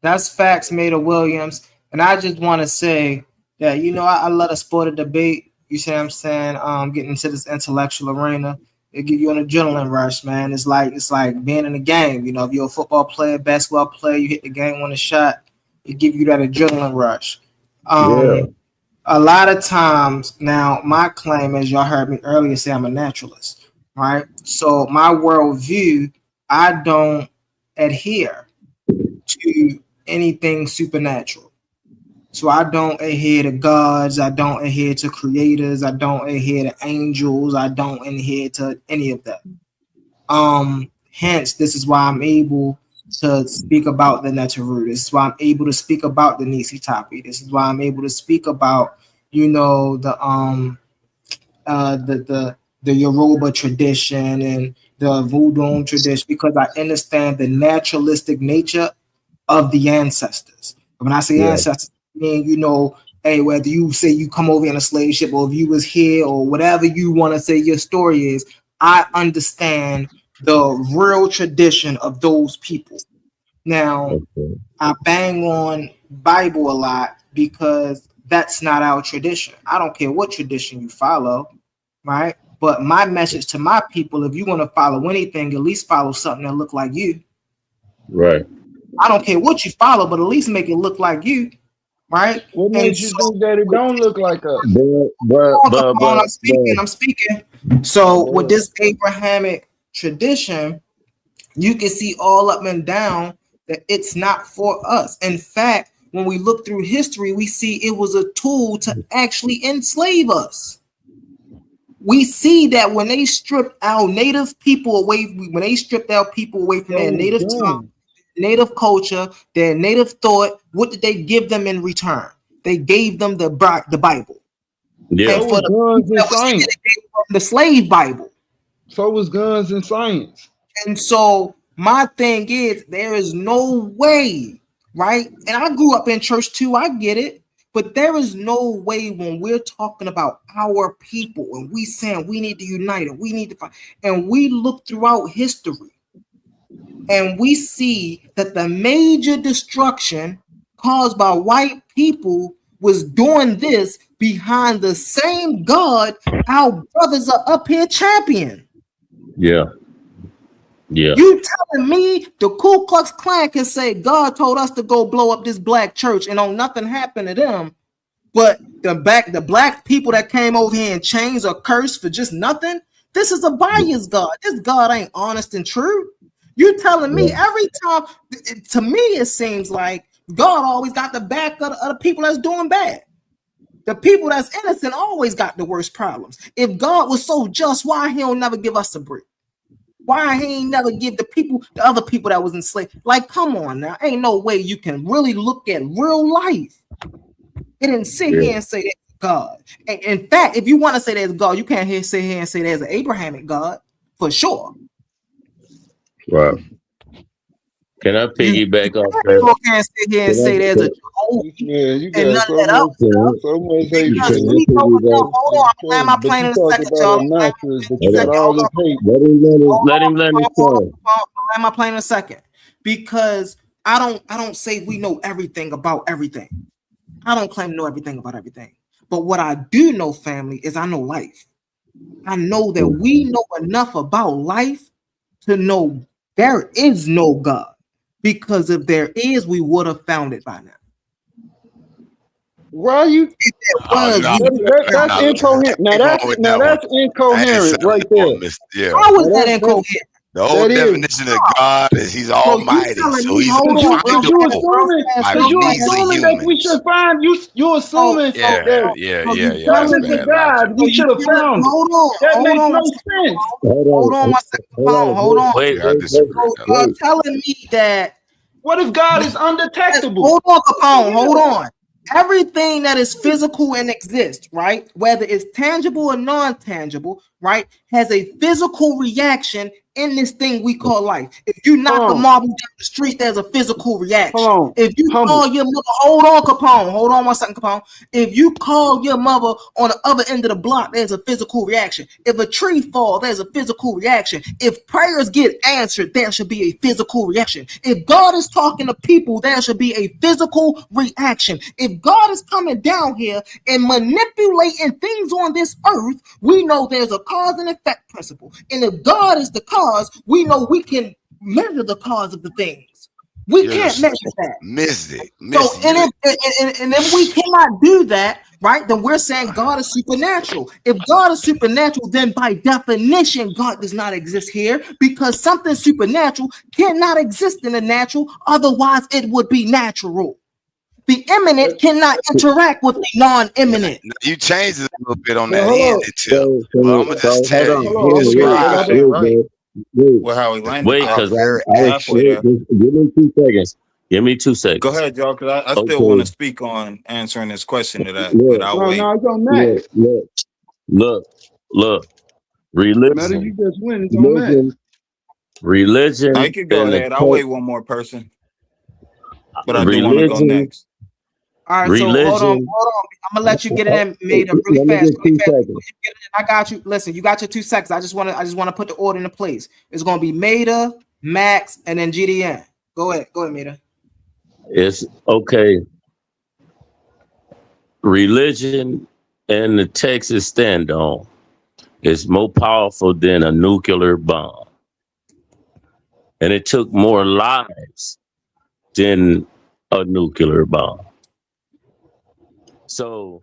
That's facts, Maida Williams. And I just want to say that I love the sport of debate. You see what I'm saying? Getting into this intellectual arena, it give you an adrenaline rush, man. It's like being in a game. If you're a football player, basketball player, you hit the game on a shot, it give you that adrenaline rush. A lot of times now, my claim, as y'all heard me earlier say, I'm a naturalist, right? So my worldview, I don't adhere to anything supernatural. So I don't adhere to gods, I don't adhere to creators, I don't adhere to angels, I don't adhere to any of that. Hence, this is why I'm able to speak about the Neteru. This is why I'm able to speak about the Nisitapi. This is why I'm able to speak about, the Yoruba tradition and the Voodoo tradition, because I understand the naturalistic nature of the ancestors. When I say ancestors, I mean, hey, whether you say you come over in a slave ship or if you was here or whatever you want to say your story is, I understand the real tradition of those people. Now, I bang on Bible a lot because that's not our tradition. I don't care what tradition you follow, right? But my message to my people, if you want to follow anything, at least follow something that look like you. Right. I don't care what you follow, but at least make it look like you, right? What makes you think that it don't look like us? I'm speaking. So with this Abrahamic tradition, you can see all up and down that it's not for us. In fact, when we look through history, we see it was a tool to actually enslave us. We see that when they stripped our native people away, when they stripped our people away from their native tongue, native culture, their native thought, what did they give them in return? They gave them the Bible. Yeah. And for the slave Bible. So was guns and science. And so my thing is, there is no way, right? And I grew up in church too, I get it. But there is no way when we're talking about our people and we saying we need to unite and we need to fight, and we look throughout history and we see that the major destruction caused by white people was doing this behind the same God our brothers are up here champion. Yeah. Yeah. You telling me the Ku Klux Klan can say God told us to go blow up this black church and on nothing happened to them, but the black people that came over here in chains are cursed for just nothing? This is a biased God. This God ain't honest and true. You telling me every time? To me, it seems like God always got the back of the people that's doing bad. The people that's innocent always got the worst problems. If God was so just, why he don't never give us a break? Why he ain't never give the other people that was enslaved? Like, come on now. Ain't no way you can really look at real life. It didn't sit here and say that's God. And in fact, if you want to say there's God, you can't sit here and say there's an Abrahamic God for sure. Right. Can I piggyback off that? People can't sit here and say there's a Jehovah you and got none of that other stuff. so much Because hatred. we know enough. Hold on, I'm playing my But plane you in a talk second, about y'all. anachronism, but you got all this hate. Let him land his plane. I'll land my plane in a second. Because I don't say we know everything about everything. I don't claim to know everything about everything. But what I do know, family, is I know life. I know that we know enough about life to know there is no God. Because if there is, we would have found it by now. Why you? That's incoherent. Now that's incoherent right there. How is that incoherent? The whole definition of God is he's almighty. So he's you assuming that we should find you assuming that presence of God we should have found. That makes no sense. Hold on one second. Hold on. Wait. You're telling me that. What if God is undetectable? Hold on, Capone. Hold on. Everything that is physical and exists, right? Whether it's tangible or non-tangible, right, has a physical reaction in this thing we call life. If you knock a marble down the street, there's a physical reaction. If you call your mother, hold on, Capone. Hold on one second, Capone. If you call your mother on the other end of the block, there's a physical reaction. If a tree falls, there's a physical reaction. If prayers get answered, there should be a physical reaction. If God is talking to people, there should be a physical reaction. If God is coming down here and manipulating things on this earth, we know there's a cause and effect principle. And if God is the cause, we know we can measure the cause of the things. We can't measure that. Missed it. So, and if we cannot do that, right, then we're saying God is supernatural. If God is supernatural, then by definition, God does not exist here because something supernatural cannot exist in the natural. Otherwise, it would be natural. The imminent cannot interact with the non-imminent. You changed it a little bit on that end, too. Well, I'm gonna just tell you. Well, how he landed. Wait, because give me 2 seconds. Give me 2 seconds. Go ahead, y'all, because I still want to speak on answering this question to that. But I'll wait. Look. Religion. You just win. It's on Religion. I could go ahead. I'll wait one more person. But I do want to go next. All right, so hold on. I'm gonna let you get it in, made up really fast. I got you. Listen, you got your 2 seconds. I just want to put the order into place. It's gonna be Maida, Max, and then GDN. Go ahead, Maida. It's okay. Religion and the Texas stand on is more powerful than a nuclear bomb, and it took more lives than a nuclear bomb. So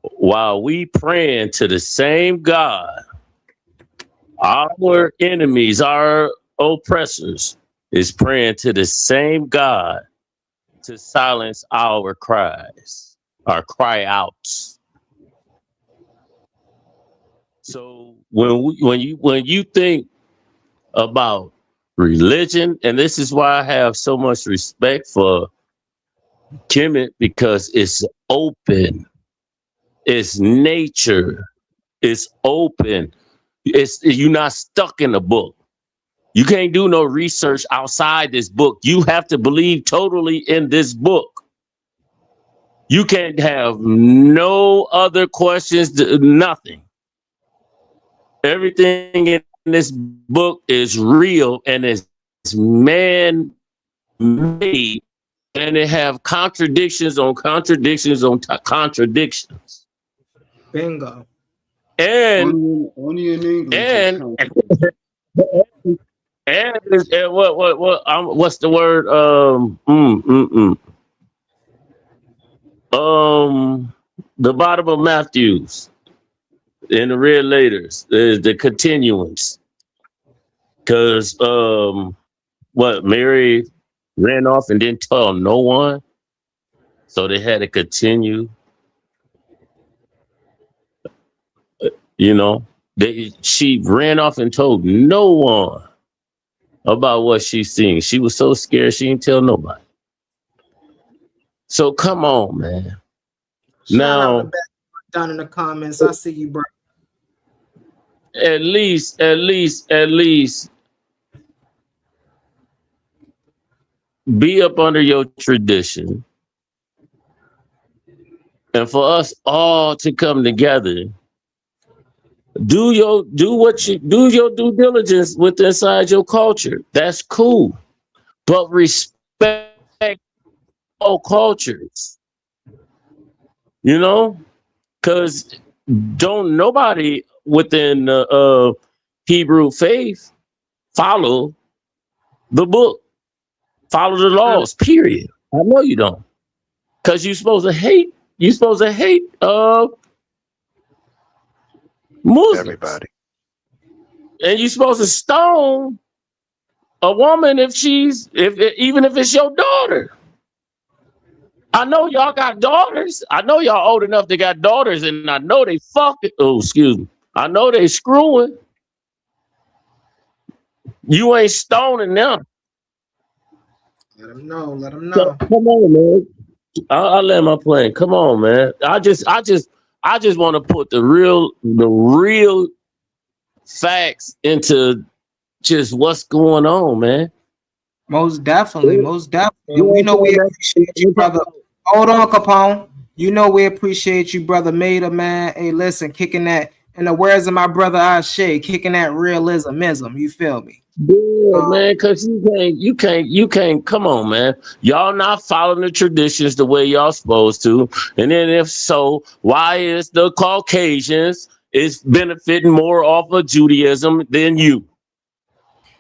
while we praying to the same God, our enemies, our oppressors, is praying to the same God to silence our cries, our cry outs. So when you think about religion, and this is why I have so much respect for Kemet, because it's open, it's nature, it's open. You're not stuck in a book. You can't do no research outside this book. You have to believe totally in this book. You can't have no other questions, nothing. Everything in this book is real and it's man-made, and it have contradictions on contradictions on contradictions. Bingo. And And what's the word? The bottom of Matthews in the red letters is the continuance. Because Mary ran off and didn't tell no one, so they had to continue. You know, she ran off and told no one about what she's seeing. She was so scared she didn't tell nobody. So come on, man. Shout out to Now, down in the comments. I see you, bro. At least be up under your tradition. And for us all to come together, do your due diligence with inside your culture. That's cool. But respect all cultures. You know? Because don't nobody within the Hebrew faith follow the book, follow the laws, period. I know you don't. Because you're supposed to hate Muslims. Everybody. And you're supposed to stone a woman even if it's your daughter. I know y'all got daughters. I know y'all old enough to got daughters, and I know they fucking. Oh, excuse me. I know they screwing. You ain't stoning them. Let them know. Let them know. So, come on, man. I'll land my plane. Come on, man. I just want to put the real facts into just what's going on, man. Most definitely. You know we appreciate you, brother. Hold on, Capone. You know we appreciate you, brother Maida, man. Hey, listen, kicking that in the words of my brother Ashe, kicking that realismism. You feel me? Yeah, man, because you can't. Come on, man. Y'all not following the traditions the way y'all supposed to. And then if so, why is the Caucasians is benefiting more off of Judaism than you?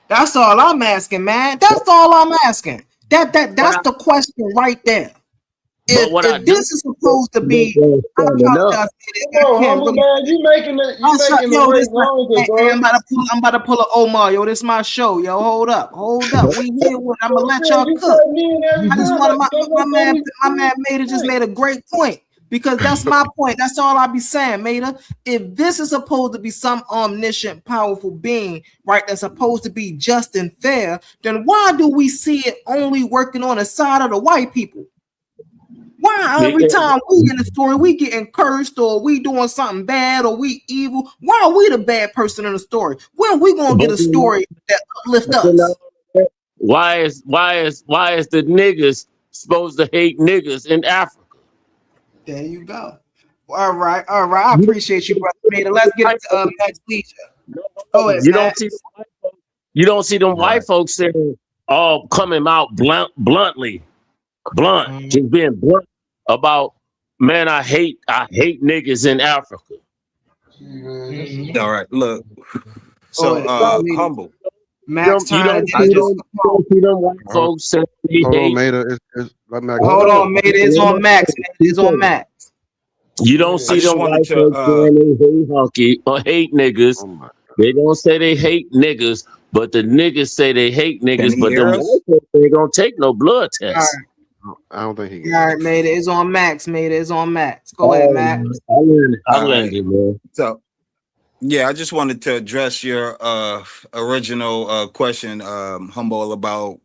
That's all I'm asking, man. That's all I'm asking. That's the question right there. If this is supposed to be, I apologize. You making the way longer, I'm about to pull an Omar, yo. This is my show, yo. Hold up. We here with. I'm gonna let y'all cook. I just want my man Maida just made a great point. Because that's my point. That's all I be saying, Maida. If this is supposed to be some omniscient, powerful being, right, that's supposed to be just and fair, then why do we see it only working on the side of the white people? Why every time we in the story, we getting cursed or we doing something bad or we evil? Why are we the bad person in the story? When we gonna get a story that uplift us? Why is the niggas supposed to hate niggas in Africa? There you go. All right. I appreciate you, brother Maida. Let's get into Max Leisure. Go ahead, You don't see them white folks saying, "Oh, coming out bluntly, just being blunt about, man, I hate niggas in Africa." All right, look. So humble. Max, you don't see them white folks saying they hate. Hold on, Maida. It's on Max. It's on Max. You don't see them white folks saying they hate hunky or hate niggas. They don't say they hate niggas, but the niggas say they hate niggas. But the white folks ain't gonna take no blood test. I don't think he can. All right, Maida. It's on Max. Maida. It's on Max. Go ahead, Max. I landed, man. So, yeah, I just wanted to address your original question, Humble, about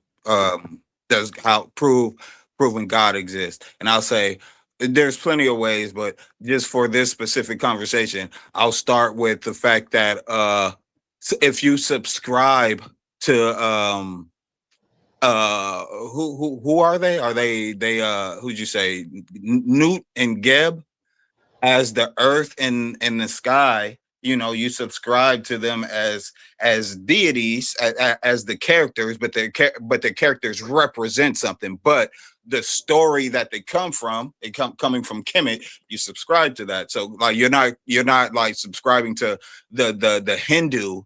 proving God exists. And I'll say there's plenty of ways, but just for this specific conversation, I'll start with the fact that if you subscribe to who are they? Are they who'd you say, Newt and Geb as the earth and the sky? You know, you subscribe to them as deities, as the characters, but their characters represent something. But the story that they come from, coming from Kemet, you subscribe to that. So like you're not like subscribing to the Hindu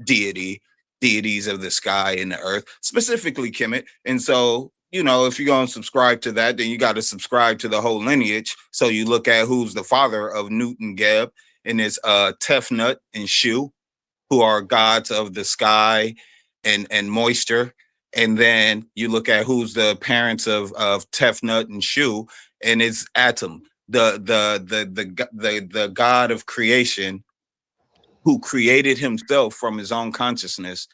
deity. deities of the sky and the earth, specifically Kemet. And so, you know, if you're going to subscribe to that, then you got to subscribe to the whole lineage. So you look at who's the father of Nut and Geb, and it's Tefnut and Shu, who are gods of the sky and moisture. And then you look at who's the parents of Tefnut and Shu, and it's Atum, the god of creation, who created himself from his own consciousness,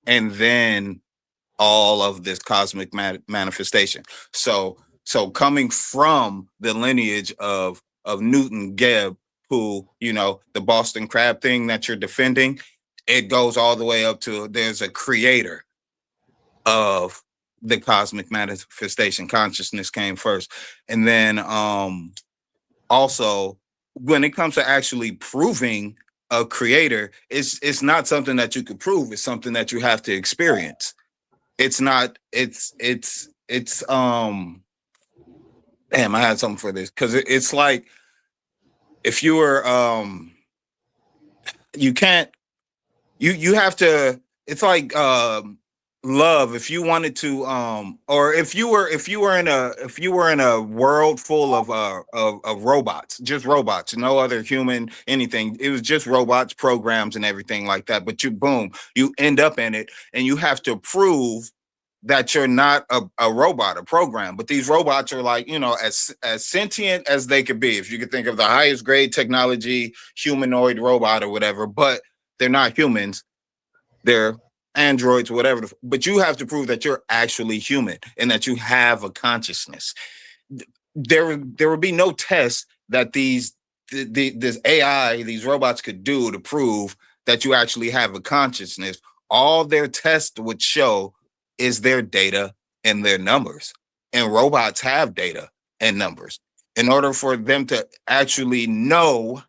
and then all of this cosmic manifestation. So coming from the lineage of Newton Geb, who, you know, the Boston Crab thing that you're defending, it goes all the way up to there's a creator of the cosmic manifestation. Consciousness came first. And then also, when it comes to actually proving a creator, it's not something that you could prove. It's something that you have to experience. It's not, it's damn, I had something for this, because it's like, if you were you can't, you have to, it's like love. If you wanted to or if you were in a world full of robots, just robots, no other human anything, it was just robots, programs and everything like that, but you end up in it, and you have to prove that you're not a robot, a program. But these robots are like, you know, as sentient as they could be. If you could think of the highest grade technology humanoid robot or whatever, but they're not humans, they're androids, whatever. But you have to prove that you're actually human and that you have a consciousness. There would be no test that this AI, these robots could do to prove that you actually have a consciousness. All their tests would show is their data and their numbers. And robots have data and numbers. In order for them to actually know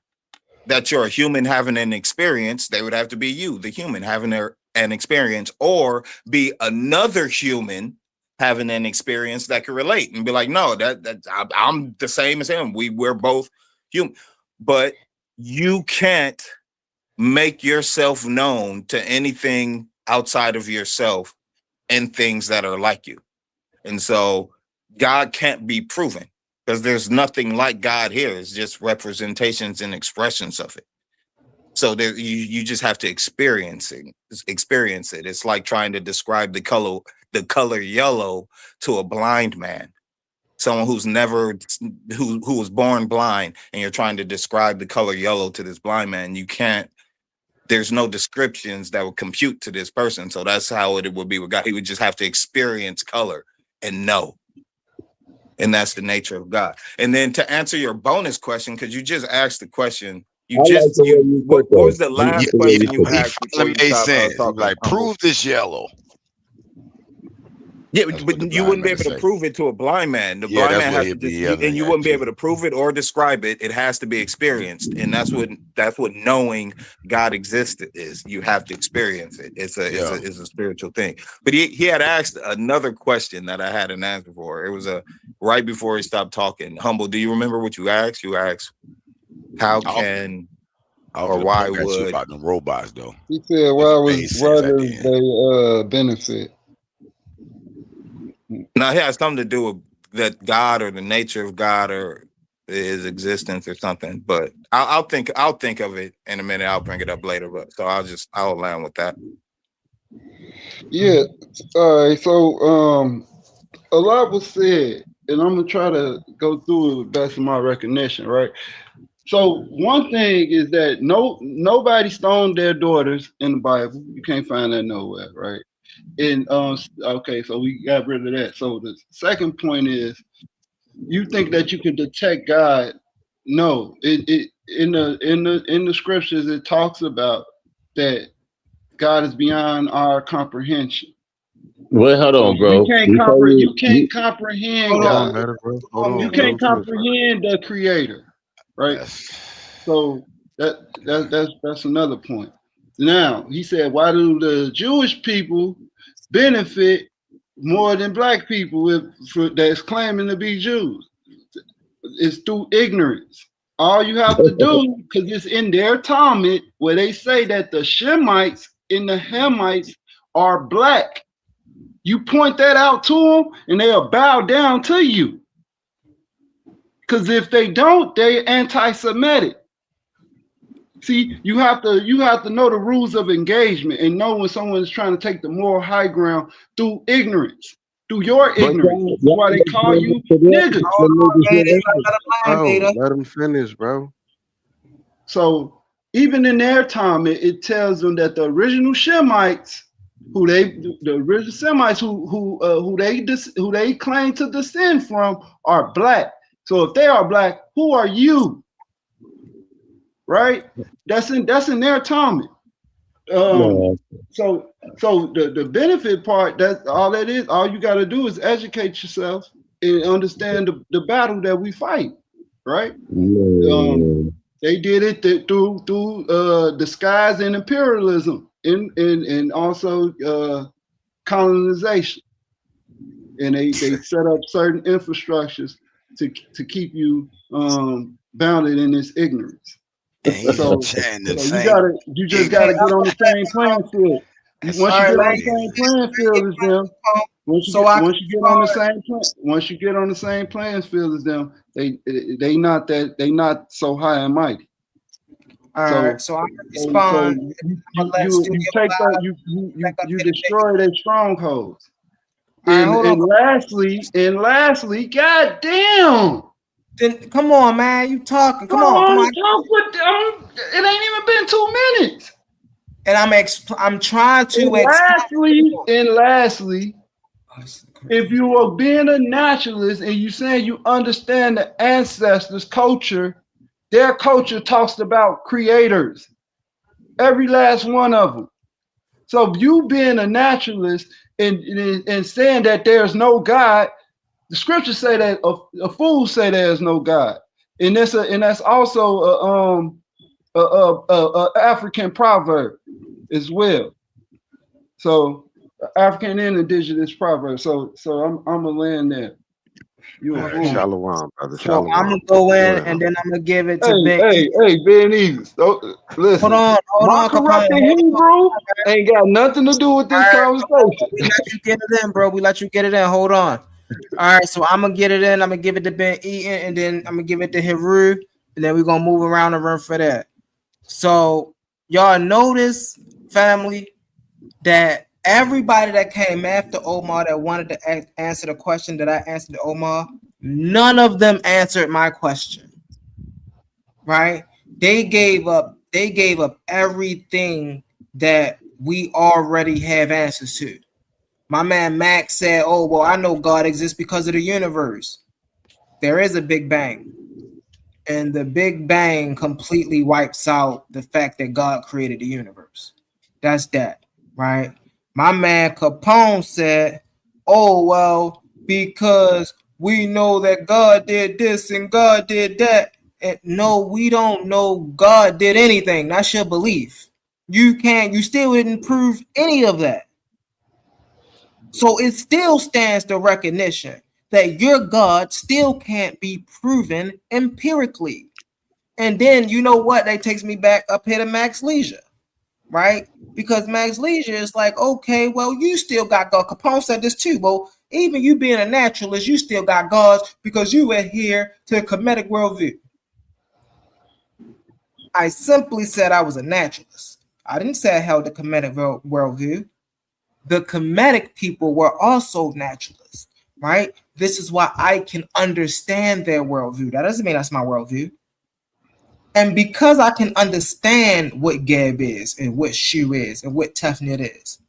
that you're a human having an experience, they would have to be you, the human, having an experience, or be another human having an experience that could relate and be like, no, that I'm the same as him. We're both human. But you can't make yourself known to anything outside of yourself and things that are like you. And so God can't be proven, because there's nothing like God here. It's just representations and expressions of it. So there, you just have to experience it. It's like trying to describe the color yellow to a blind man, someone who's never, who was born blind, and you're trying to describe the color yellow to this blind man. You can't. There's no descriptions that would compute to this person. So that's how it would be with God. He would just have to experience color and know. And that's the nature of God. And then to answer your bonus question, because you just asked the question, what was the last question you asked? It made sense. Like, prove this yellow. Yeah, but you wouldn't be able to prove it to a blind man. The blind man has to just, and you wouldn't be able to prove it or describe it. It has to be experienced, and that's what knowing God exists is. You have to experience it. It's a spiritual thing. But he had asked another question that I had an answer for. It was right before he stopped talking. Humble, do you remember what you asked? You asked, how can or why would about the robots though? He said, why does they benefit? Now, it has something to do with that God or the nature of God or his existence or something. But I'll think of it in a minute. I'll bring it up later. But so I'll land with that. Yeah. All right. So a lot was said, and I'm gonna try to go through it with the best of my recognition, right? So one thing is that nobody stoned their daughters in the Bible. You can't find that nowhere, right? And okay, so we got rid of that. So the second point is, you think that you can detect God? No, it in the scriptures it talks about that God is beyond our comprehension. Well, hold on, bro. You can't comprehend God. You can't comprehend the Creator, right? So that's another point. Now he said, why do the Jewish people benefit more than black people that's claiming to be Jews? It's through ignorance. All you have to do, because it's in their Talmud where they say that the Shemites and the Hamites are black. You point that out to them and they'll bow down to you. Because if they don't, they're anti-Semitic. See, you have to know the rules of engagement and know when someone is trying to take the moral high ground through ignorance, through your ignorance. That's why they call you niggas. Let them finish, bro. So even in their time, it tells them that the original Shemites, who they claim to descend from, are black. So if they are black, who are you? Right? That's in their Talmud. So the benefit part, that's all that is. All you got to do is educate yourself and understand the battle that we fight. Right? They did it through disguise and imperialism and also colonization, and they set up certain infrastructures to keep you bounded in this ignorance. So you just gotta get on the same playing field. Once you get on the same playing field as them, once you get on the same playing field as them, they not so high and mighty. All right, so I'm gonna respond. You destroy their strongholds. And lastly, goddamn. Then come on, man, you talking? Come on. It ain't even been 2 minutes. And I'm trying to. Lastly, if you are being a naturalist and you saying you understand the ancestors' culture, their culture talks about creators, every last one of them. So you being a naturalist and saying that there's no God, the scriptures say that a fool say there's no God, and that's also a African proverb as well. So African and indigenous proverb. So I'm gonna land there. Shalom, brother. So I'm gonna go in and then I'm gonna give it to Vic. Hey, Ben Eagles. Listen. Hold on. Corrupted Hebrew ain't got nothing to do with this conversation. We let you get it in, bro. We let you get it in. Hold on. All right, so I'm gonna get it in. I'm gonna give it to Ben Eaton, and then I'm gonna give it to Heru, and then we're gonna move around the room for that. So y'all notice, family, that everybody that came after Omar that wanted to answer the question that I answered to Omar, none of them answered my question. Right? They gave up everything that we already have answers to. My man Max said, "Oh, well, I know God exists because of the universe." There is a Big Bang. And the Big Bang completely wipes out the fact that God created the universe. That's that, right? My man Capone said, "Oh, well, because we know that God did this and God did that." And no, we don't know God did anything. That's your belief. You still didn't prove any of that. So it still stands to recognition that your God still can't be proven empirically. And then you know what? That takes me back up here to Max Leisure, right? Because Max Leisure is like, okay, well, you still got God. Capone said this too. Well, even you being a naturalist, you still got gods because you adhere to a Kemetic worldview. I simply said I was a naturalist. I didn't say I held the Kemetic worldview. The Kemetic people were also naturalists, right? This is why I can understand their worldview. That doesn't mean that's my worldview. And because I can understand what Geb is and what Shu is and what Tefnut is,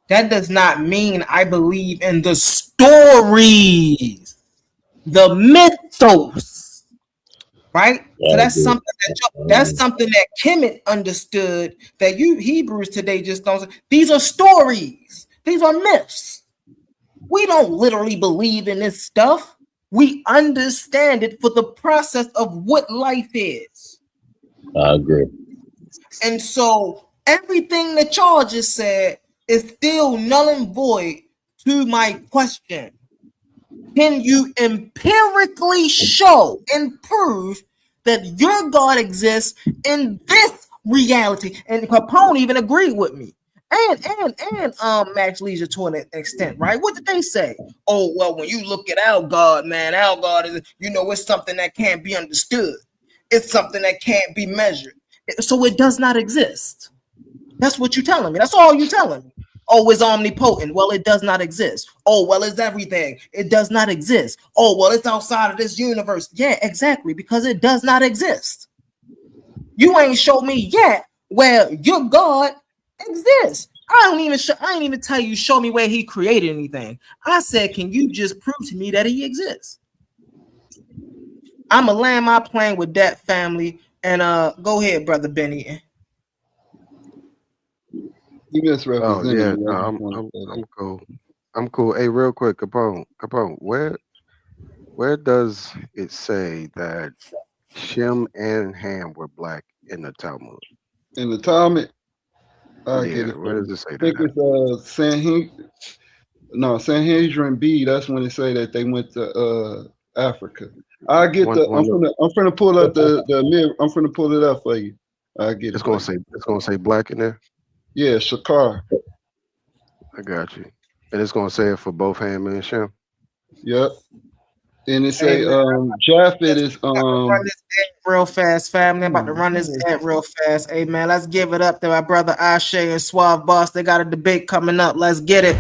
that does not mean I believe in the stories, the mythos, right? So that's something that Kemet understood that you Hebrews today just don't. These are stories. These are myths. We don't literally believe in this stuff. We understand it for the process of what life is. I agree. And so everything that y'all just said is still null and void to my question. Can you empirically show and prove that your God exists in this reality? And Capone even agreed with me. and Max Leisure to an extent, right? What did they say? Oh, well, when you look at our God, man, our God is, it's something that can't be understood. It's something that can't be measured. So it does not exist. That's what you're telling me. That's all you're telling me. Oh, it's omnipotent. Well, it does not exist. Oh, well, it's everything. It does not exist. Oh, well, it's outside of this universe. Yeah, exactly, because it does not exist. You ain't showed me yet where your God exists. I ain't even tell you, show me where he created anything. I said, can you just prove to me that he exists? I'ma land my plane with that, family. And go ahead, brother Benny. You misrepresented me. I'm cool. I'm cool. Hey, real quick, Capone, where does it say that Shem and Ham were black in the Talmud? In the Talmud, yeah, where does it say I think that? it's Sanhedrin B. That's when they say that they went to Africa. I get I'm finna pull up the mirror. I'm finna pull it up for you. I get it. It's gonna say black in there. Yeah, Shakar. I got you. And it's gonna say it for both Ham and Shem. Yep. And it say Japhet is run this ad real fast, family. I'm about to run this ad real fast. Hey man, let's give it up to my brother Ashe and Suave Boss. They got a debate coming up. Let's get it.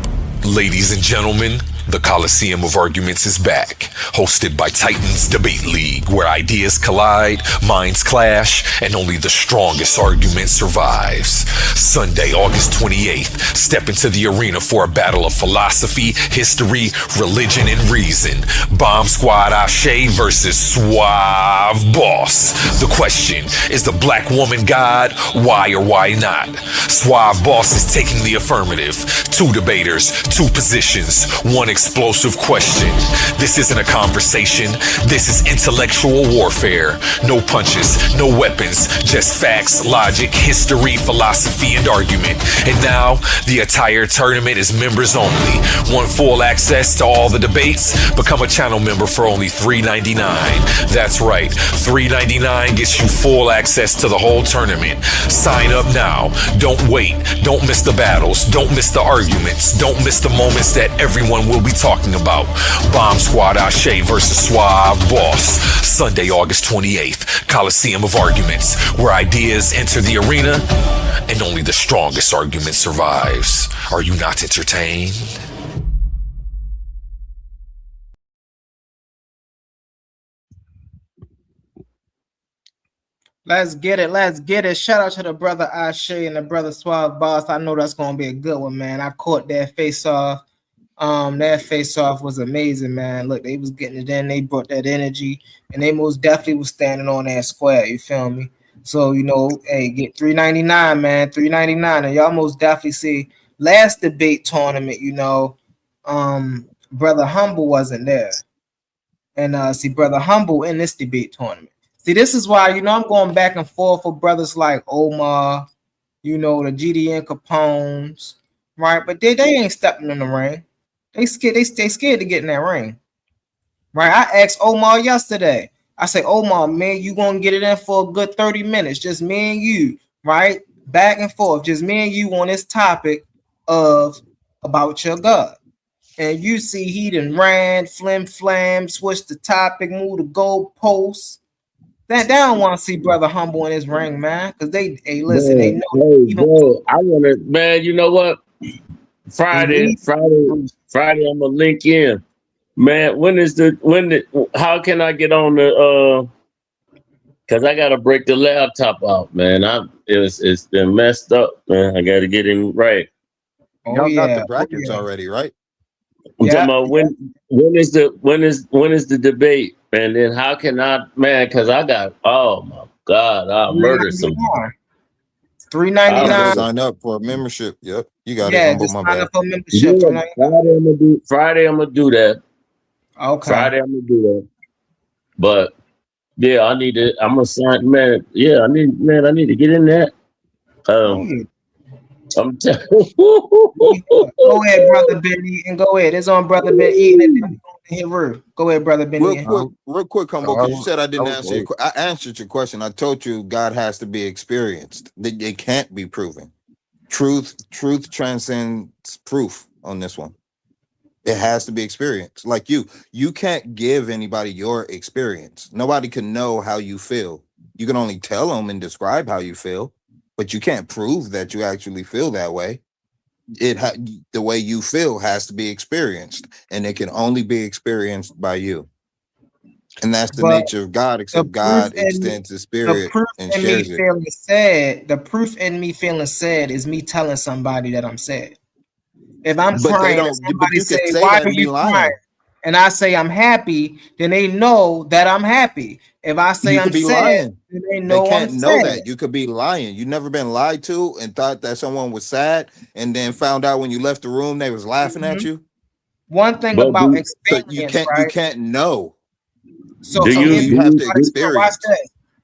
Ladies and gentlemen, the Coliseum of Arguments is back, hosted by Titans Debate League, where ideas collide, minds clash, and only the strongest argument survives. Sunday, August 28th, step into the arena for a battle of philosophy, history, religion, and reason. Bomb Squad Ashe versus Suave Boss. The question, is the black woman God? Why or why not? Suave Boss is taking the affirmative. Two debaters, two positions, one explosive question. This isn't a conversation. This is intellectual warfare. No punches, no weapons, just facts, logic, history, philosophy, and argument. And now, the entire tournament is members only. Want full access to all the debates? Become a channel member for only $3.99. That's right, $3.99 gets you full access to the whole tournament. Sign up now. Don't wait. Don't miss the battles. Don't miss the arguments. Don't miss the moments that everyone will be talking about. Bomb Squad Ashe versus Suave Boss. Sunday, August 28th. Coliseum of Arguments, where ideas enter the arena and only the strongest argument survives. Are you not entertained? Let's get it. Let's get it. Shout out to the brother Ashe and the brother Suave Boss. I know that's gonna be a good one, man. I caught that face off. That face off was amazing, man. Look, they was getting it in. They brought that energy, and they most definitely was standing on that square. You feel me? So hey, get $3.99, man. $3.99, and y'all most definitely see last debate tournament. Brother Humble wasn't there, and see Brother Humble in this debate tournament. See, this is why, I'm going back and forth with brothers like Omar, the GDN Capones, right? But they ain't stepping in the ring. They scared to get in that ring, right? I asked Omar yesterday. I said, Omar, man, you going to get it in for a good 30 minutes, just me and you, right? Back and forth, just me and you on this topic about your God. And you see he done ran, flim, switched the topic, moved the goalposts. They don't want to see Brother Humble in his ring, man, because listen, they know. Bro, I want to, man. You know what? Friday, I'm gonna link in, man. How can I get on the? Because I gotta break the laptop out, man. It's been messed up, man. I gotta get him right. Y'all got the brackets already, right? I'm talking about when is the debate? And then how can I, man, because I got, oh my God, I'll murder some. $3.99. Sign up for a membership. Yep. You got it. Just sign up for membership. Friday, I'm going to do that. Okay. Friday, I'm going to do that. But yeah, I need it. I'm going to sign, man. Yeah, I need to get in that. I'm telling you. Go ahead, Brother Benny, and go ahead. It's on Brother Benny. Go ahead, Brother Benny. Real quick, Humble, because you said I didn't answer your question. I answered your question. I told you God has to be experienced. It can't be proven. Truth transcends proof on this one. It has to be experienced. Like you can't give anybody your experience. Nobody can know how you feel. You can only tell them and describe how you feel, but you can't prove that you actually feel that way. The way you feel has to be experienced, and it can only be experienced by you. And that's the nature of God, except God extends His Spirit and shares it. The proof in me feeling sad is me telling somebody that I'm sad. If I'm crying and somebody say, "Why are you crying?" and I say I'm happy, then they know that I'm happy. If I say I'm sad, then they know I'm sad. Know that. You could be lying. You never been lied to and thought that someone was sad, and then found out when you left the room they was laughing at you. One thing about experience, you can't know. So you have to experience.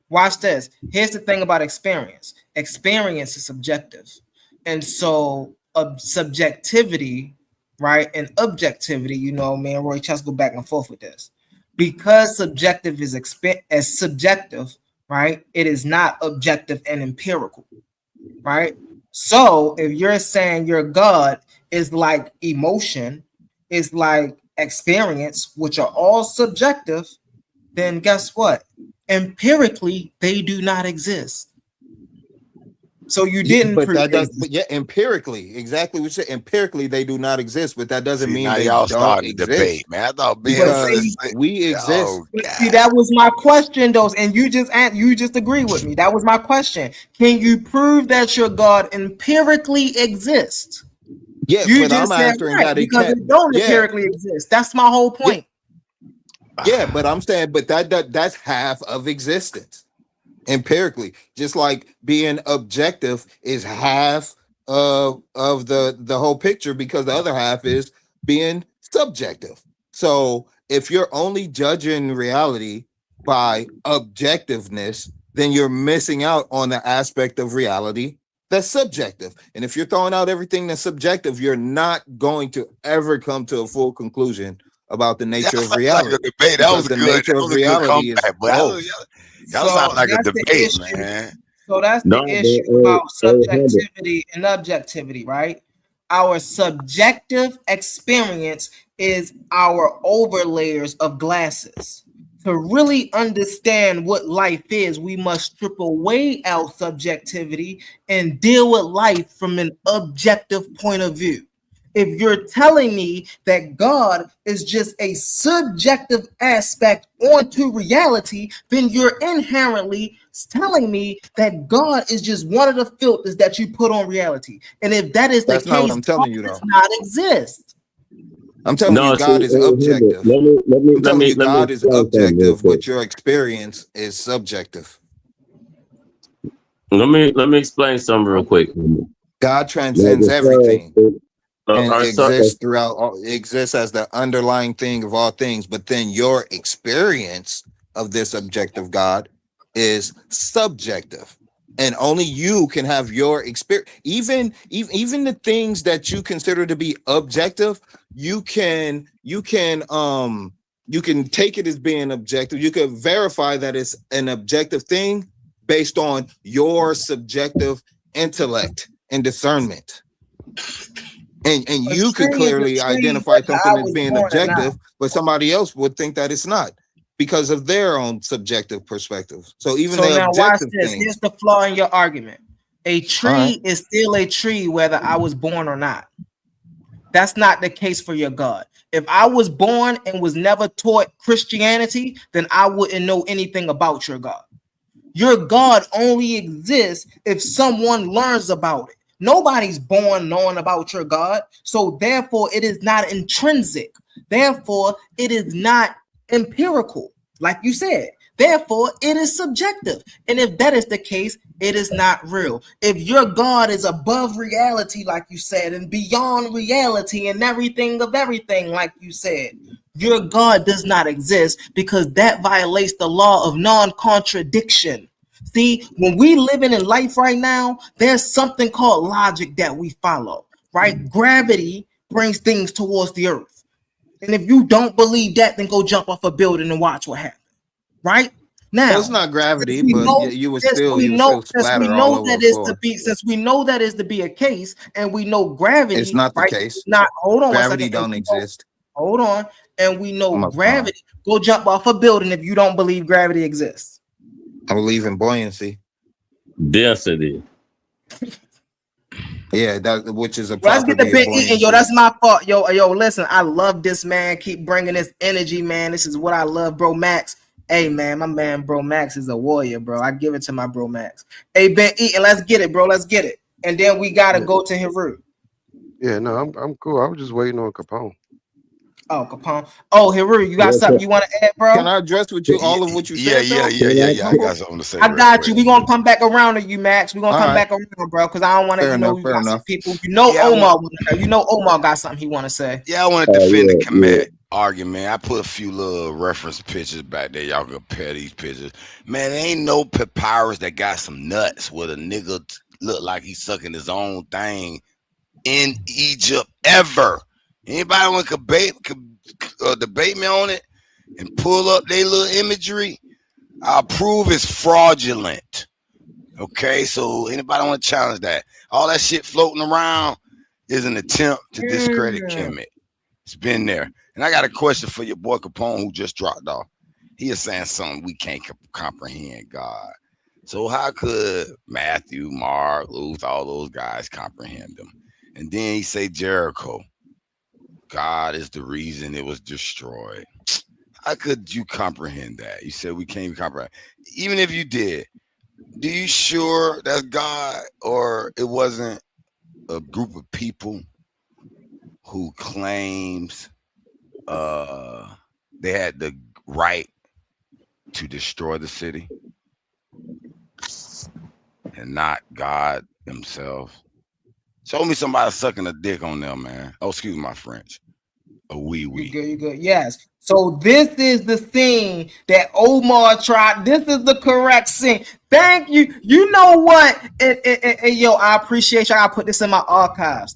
Watch this. Here's the thing about experience. Experience is subjective, and so subjectivity, right, and objectivity. You know, me and Roy Chess go back and forth with this because subjective is as subjective, right? It is not objective and empirical, right? So if you're saying your God is like emotion, is like experience, which are all subjective, then guess what? Empirically, they do not exist. So you didn't but empirically, exactly what you said. Empirically, they do not exist, but that doesn't mean they don't exist. Debate, man. I thought we exist. See, that was my question, though, and you just agree with me. That was my question. Can you prove that your God empirically exists? Yes, you but just I'm said answering right, that because it don't empirically exist. That's my whole point. Yeah, but I'm saying, but that's half of existence. Empirically, just like being objective is half of the whole picture, because the other half is being subjective. So if you're only judging reality by objectiveness, then you're missing out on the aspect of reality that's subjective. And if you're throwing out everything that's subjective, you're not going to ever come to a full conclusion about the nature of reality. Debate. That was the nature of reality is both. Y'all sound like a debate, man. So that's the issue about subjectivity and objectivity, right? Our subjective experience is our overlayers of glasses. To really understand what life is, we must strip away our subjectivity and deal with life from an objective point of view. If you're telling me that God is just a subjective aspect onto reality, then you're inherently telling me that God is just one of the filters that you put on reality. And if that is the case, not what I'm telling you, though. Does not exist. I'm telling you, God is objective. God is objective, but your experience is subjective. Let me explain something real quick. God transcends everything. And exists as the underlying thing of all things, but then your experience of this objective God is subjective, and only you can have your experience. Even the things that you consider to be objective, you can take it as being objective. You can verify that it's an objective thing based on your subjective intellect and discernment. And you could clearly identify something as being objective, but somebody else would think that it's not because of their own subjective perspective. So even the objective thing. Here's the flaw in your argument. A tree is still a tree whether I was born or not. That's not the case for your God. If I was born and was never taught Christianity, then I wouldn't know anything about your God. Your God only exists if someone learns about it. Nobody's born knowing about your God, so therefore it is not intrinsic. Therefore, it is not empirical, like you said. Therefore, it is subjective. And if that is the case, it is not real. If your God is above reality, like you said, and beyond reality and everything of everything, like you said, your God does not exist because that violates the law of non-contradiction. See, when we living in life right now, there's something called logic that we follow, right? Gravity brings things towards the earth. And if you don't believe that, then go jump off a building and watch what happens, right? Now, it's not gravity, we but know, you would since still we know splatter all over that the is to floor. be, since we know that is to be a case, and we know gravity, It's not the right? case. Not hold on Gravity 1 second. don't exist. Hold on, and we know I'm a gravity. Go jump off a building if you don't believe gravity exists. I believe in buoyancy. Density. Yeah, that which is a Well, let's get the property of big eating. buoyancy. Yo, that's my fault. Yo, listen, I love this, man. Keep bringing this energy, man. This is what I love, bro. Max. Hey, man, my man, bro. Max is a warrior, bro. I give it to my bro, Max. Hey, Ben Eaton, let's get it, bro. Let's get it. And then we gotta go to Heru. Yeah, no, I'm cool. I was just waiting on Capone. Oh, Capone. Oh, Heru, you got something you want to add, bro? Can I address with you all of what you said? Yeah. I got something to say. I got you. We're gonna come back around to you, Max. We're gonna come back around, bro, because I don't want to, Fair enough, fair enough. people. Omar got something he want to say. Yeah, I want to defend the Kemet argument. I put a few little reference pictures back there. Y'all can compare these pictures. Man, there ain't no papyrus that got some nuts with a nigga look like he's sucking his own thing in Egypt ever. Anybody want to debate me on it and pull up their little imagery? I'll prove it's fraudulent. Okay, so anybody want to challenge that? All that shit floating around is an attempt to discredit Kemet. It's been there. And I got a question for your boy Capone who just dropped off. He is saying something we can't comprehend God. So how could Matthew, Mark, Luke, all those guys comprehend them? And then he say Jericho. God is the reason it was destroyed. How could you comprehend that? You said we can't comprehend. Even if you did, do you sure that's God or it wasn't a group of people who claims they had the right to destroy the city and not God himself? Show me somebody sucking a dick on them, man. Oh, excuse my French. A wee. You good. Yes. So this is the scene that Omar tried. This is the correct scene. Thank you. You know what? Yo, I appreciate you. I put this in my archives.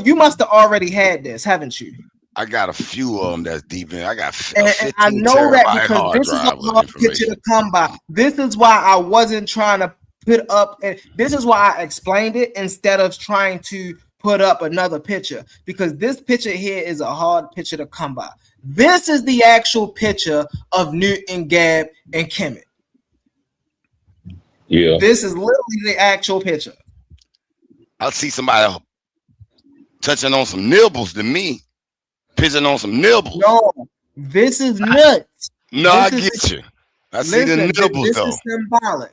You must have already had this, haven't you? I got a few of them that's deep in. I got 15 I know that because this is a hard picture to come by. This is why I wasn't trying to put up, and this is why I explained it instead of trying to put up another picture, because this picture here is a hard picture to come by. This is the actual picture of Newt and Gab and Kemet. Yeah. This is literally the actual picture. I'll see somebody touching on some nibbles to me. Pissing on some nibbles. No, this is nuts. I get you. I see the nibbles this though. This is symbolic,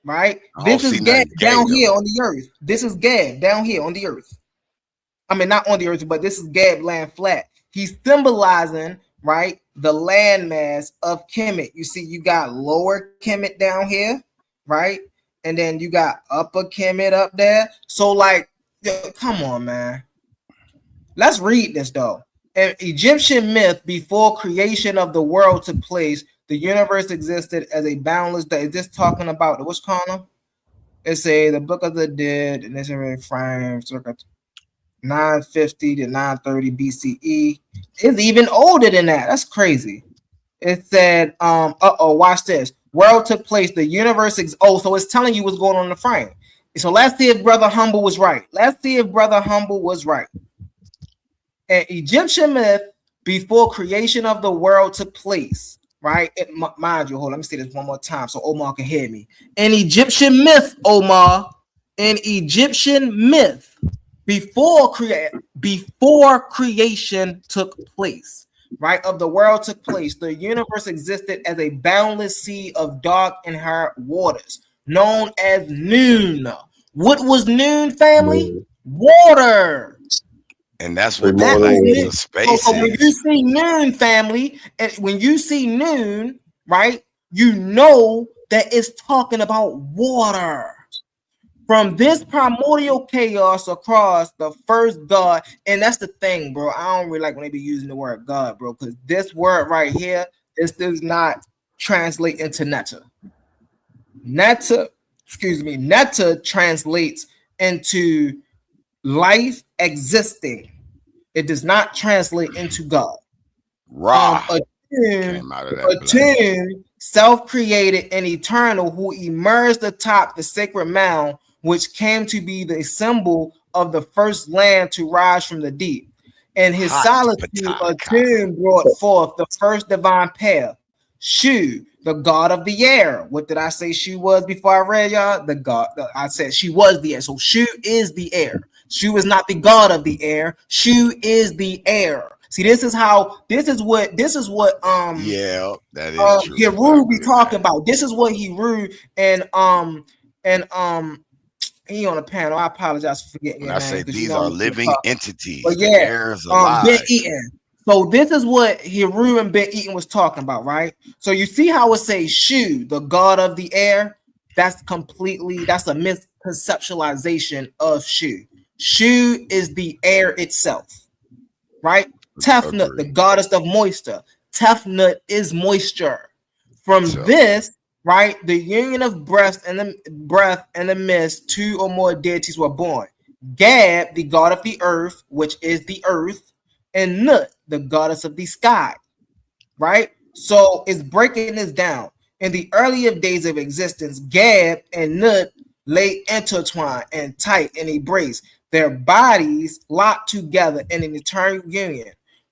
right? This is Gad down here on the earth. This is Gad down here on the earth. I mean, not on the earth, but this is Gad land flat. He's symbolizing, right, the landmass of Kemet. You see, you got lower Kemet down here, right? And then you got upper Kemet up there. So, like, come on, man. Let's read this, though. In Egyptian myth, before creation of the world took place, the universe existed as a boundless day. Is this talking about what's column? It's the Book of the Dead, and it's a frame circa 950 to 930 BCE. It's even older than that. That's crazy. It said, watch this. World took place. The universe so it's telling you what's going on in the frame. So let's see if Brother Humble was right. An Egyptian myth, before creation of the world took place, right? Mind you, hold on, let me say this one more time so Omar can hear me. An Egyptian myth, Omar, before creation took place, right? Of the world took place, the universe existed as a boundless sea of dark inherent waters, known as Noon. What was Noon, family? Water. And that's what the language of space so when you see Noon, family, and when you see Noon, right, you know that it's talking about water. From this primordial chaos across the first God, and that's the thing, bro. I don't really like when they be using the word God, bro, because this word right here, this does not translate into Netta. Netta translates into life existing. It does not translate into God. came out of that black. tomb, self-created and eternal, who emerged atop the sacred mound, which came to be the symbol of the first land to rise from the deep. And his solitude, a tomb brought forth the first divine pair, Shu, the god of the air. What did I say Shu was before I read y'all? The god. I said she was the air. So Shu is the air. Shu is not the god of the air. Shu is the air. See, this is what yeah, that is true. Heru be talking about. This is what Heru and he on the panel. I apologize for forgetting your name. I say these are living entities. But yeah, the air is alive. Ben Eaton. So this is what Heru and Ben Eaton was talking about, right? So you see how it says Shu, the god of the air? That's a misconceptualization of Shu. Shu is the air itself, right? Tefnut, the goddess of moisture. Tefnut is moisture. From this, right, the union of breath and the mist, two or more deities were born. Gab, the god of the earth, which is the earth, and Nut, the goddess of the sky, right? So it's breaking this down. In the earlier days of existence, Gab and Nut lay intertwined and tight and embraced, their bodies locked together in an eternal union.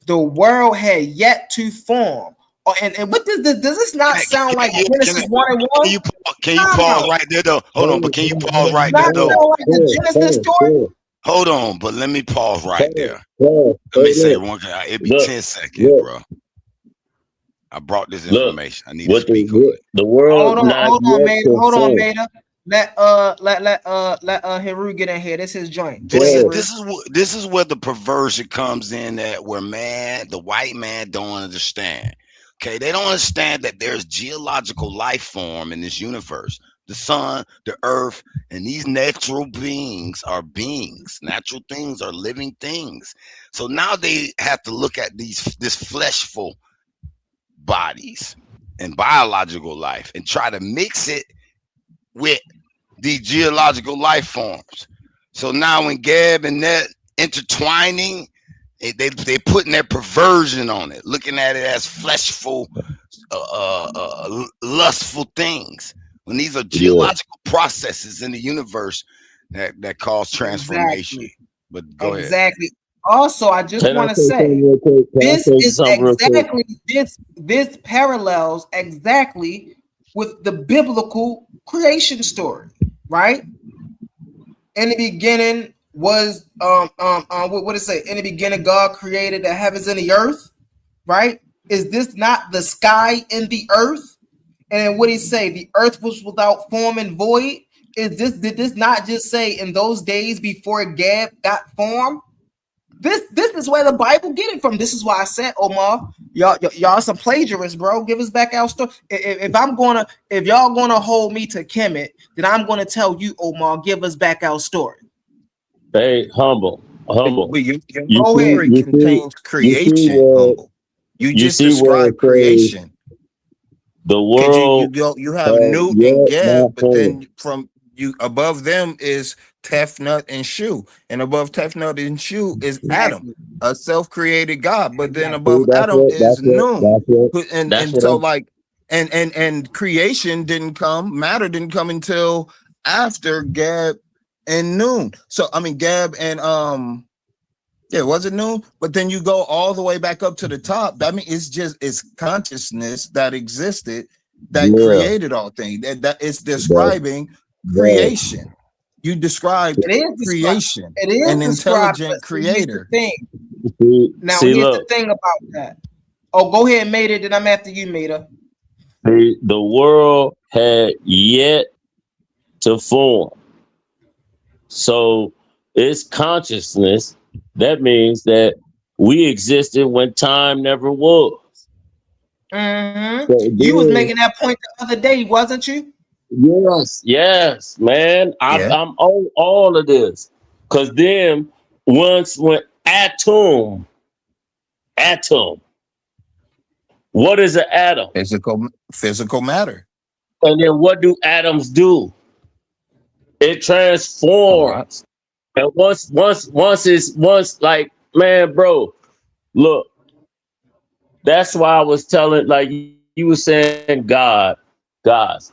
The world had yet to form. And what does this not sound like Genesis 1 and 1? Can you pause right there though? Hold on, but can you pause right there though? Like the Genesis story? Hold on, but let me pause right there. Let me say one. It'd be 10 seconds, bro. I brought this information. I need to speak on it. The world. Hold on, Maida. Let Heru get in here. This is his joint. This is where the perversion comes in, that where the white man don't understand. Okay, they don't understand that there's geological life form in this universe. The sun, the earth, and these natural beings are beings. Natural things are living things. So now they have to look at this fleshful bodies and biological life and try to mix it with the geological life forms. So now when Gab and that intertwining, they putting their perversion on it, looking at it as fleshful, lustful things, when these are geological processes in the universe that cause transformation. Exactly. But go ahead. Exactly. Also, I just want to say this is exactly this parallels exactly with the biblical creation story, right? In the beginning was what it say? In the beginning, God created the heavens and the earth, right? Is this not the sky and the earth? And what he say? The earth was without form and void. Did this not just say in those days before Gab got form? This is where the Bible get it from. This is why I said, Omar, y'all some plagiarists, bro. Give us back our story. If y'all gonna hold me to Kemet, then I'm gonna tell you, Omar, give us back our story. Hey, humble. But your story contains creation. Humble. You just described creation. The world. You have Newt and Gab, but then from you above them is Tefnut and Shu, and above Tefnut and Shu is Adam, a self-created God. But then above Adam is Noon, and so like, and creation didn't come, matter didn't come until after Gab and Noon. So I mean Gab and was it Noon? But then you go all the way back up to the top. I mean, it's consciousness that existed that created all things. That it's describing creation. You described creation. It is an intelligent creator. Now here's the thing about that. Oh, go ahead, Maida. Then I'm after you, Maida. The world had yet to form. So it's consciousness. That means that we existed when time never was. Mm-hmm. So you was making that point the other day, wasn't you? Yes, man. I'm on all of this. Because then once when atom, what is an atom? Physical matter. And then what do atoms do? It transforms. And once like, man, bro, look, That's why I was telling, like you were saying, God, guys.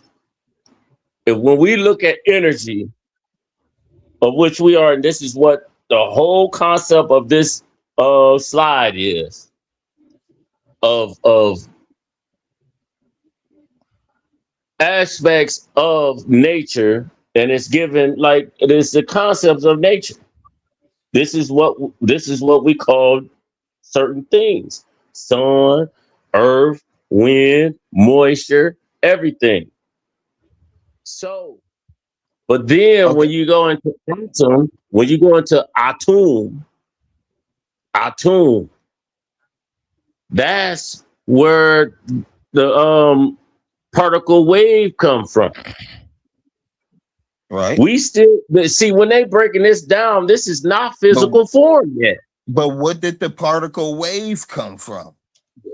If when we look at energy, of which we are, and this is what the whole concept of this slide is, of aspects of nature, and it's given like it is the concepts of nature. This is what we call certain things: sun, earth, wind, moisture, everything. So, but then when you go into atom, when you go into atom, that's where the particle wave come from. Right. We still see when they breaking this down, this is not physical form yet. But what did the particle wave come from?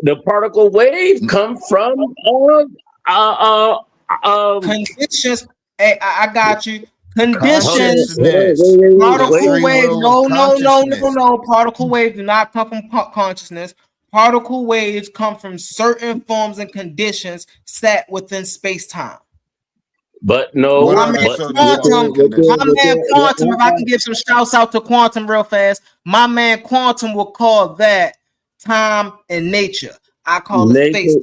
The particle wave come from conditions. Hey, I got you. Conditions. Consciousness. Particle Free wave. will No. Particle wave do not come from consciousness. Particle waves come from certain forms and conditions set within space-time. But no, What my are man the certain Quantum, conditions? if I can give some shouts out to Quantum real fast, my man Quantum will call that time and nature. I call it space. Time,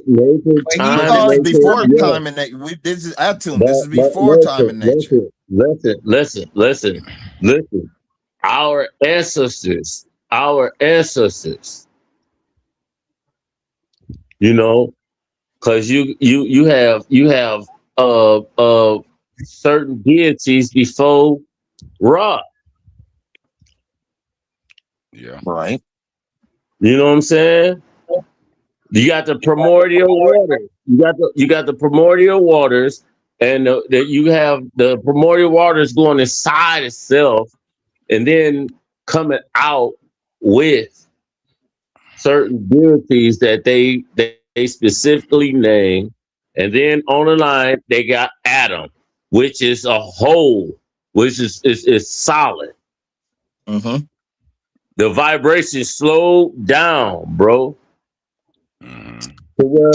But it's before time and nature. This is atom. This is before time and nature. Listen. Our ancestors, you know, because you have certain deities before Ra. Yeah. Right. You know what I'm saying? You got the primordial waters. You got the primordial waters, and you have the primordial waters going inside itself, and then coming out with certain deities that they specifically name, and then on the line they got Adam, which is a whole, which is solid. Mm-hmm. The vibration slowed down, bro. To where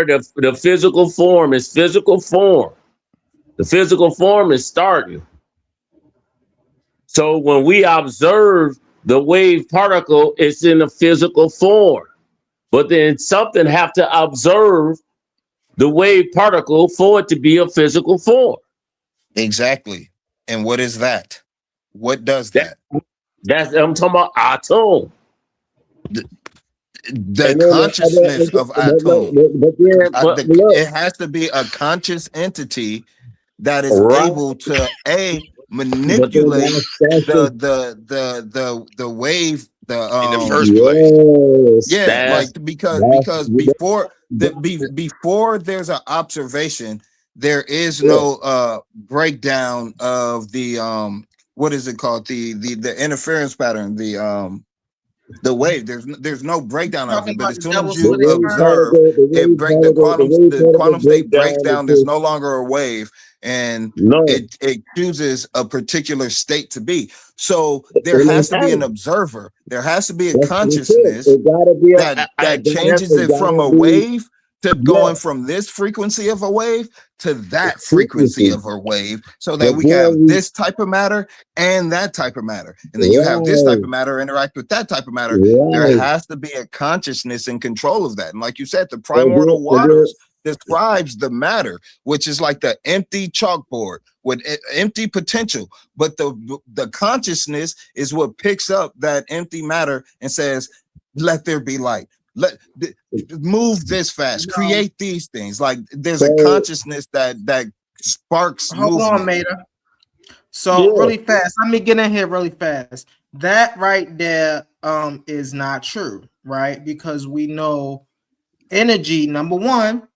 the physical form is physical form. The physical form is starting. So when we observe the wave particle, it's in a physical form. But then something have to observe the wave particle for it to be a physical form. Exactly. And what is that? What does that? I'm talking about atom. The consciousness of atom. It has to be a conscious entity that is able to manipulate the wave in the first place. like because before there's an observation, there is no breakdown of the what is it called, the interference pattern, the wave. There's no breakdown of it, but as soon as you observe it, the quantum state breaks down. There's no longer a wave, and it chooses a particular state to be. So there has to be an observer. There has to be a consciousness that changes it from a wave to going from this frequency of a wave to that frequency of a wave, so that we can have this type of matter and that type of matter. And then you have this type of matter interact with that type of matter. There has to be a consciousness in control of that. And like you said, the primordial waters describes the matter, which is like the empty chalkboard with empty potential. But the consciousness is what picks up that empty matter and says, let there be light. Move this fast, create these things. Like there's a consciousness that sparks Hold movement. on, Mater. So really fast, let me get in here really fast. That right there is not true, right? Because we know energy, number one,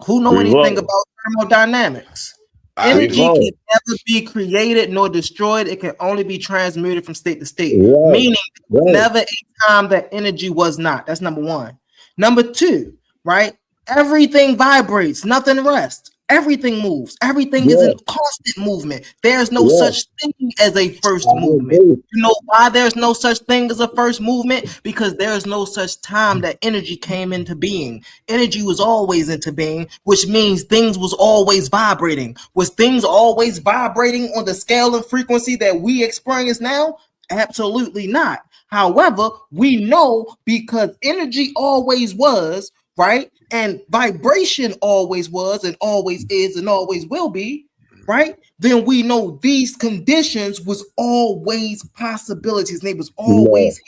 who know anything about thermodynamics? Energy can never be created nor destroyed. It can only be transmuted from state to state. Meaning never a time that energy was not. That's number one. Number two, right? Everything vibrates, nothing rests. Everything moves. Everything is Yeah, in constant movement. There's no yeah, such thing as a first I movement. agree. You know why there's no such thing as a first movement? Because there's no such time that energy came into being. Energy was always into being, which means things was always vibrating. Was things always vibrating on the scale and frequency that we experience now? Absolutely not. However, we know because energy always was, right? And vibration always was and always is and always will be, right? Then we know these conditions was always possibilities. And they was No, always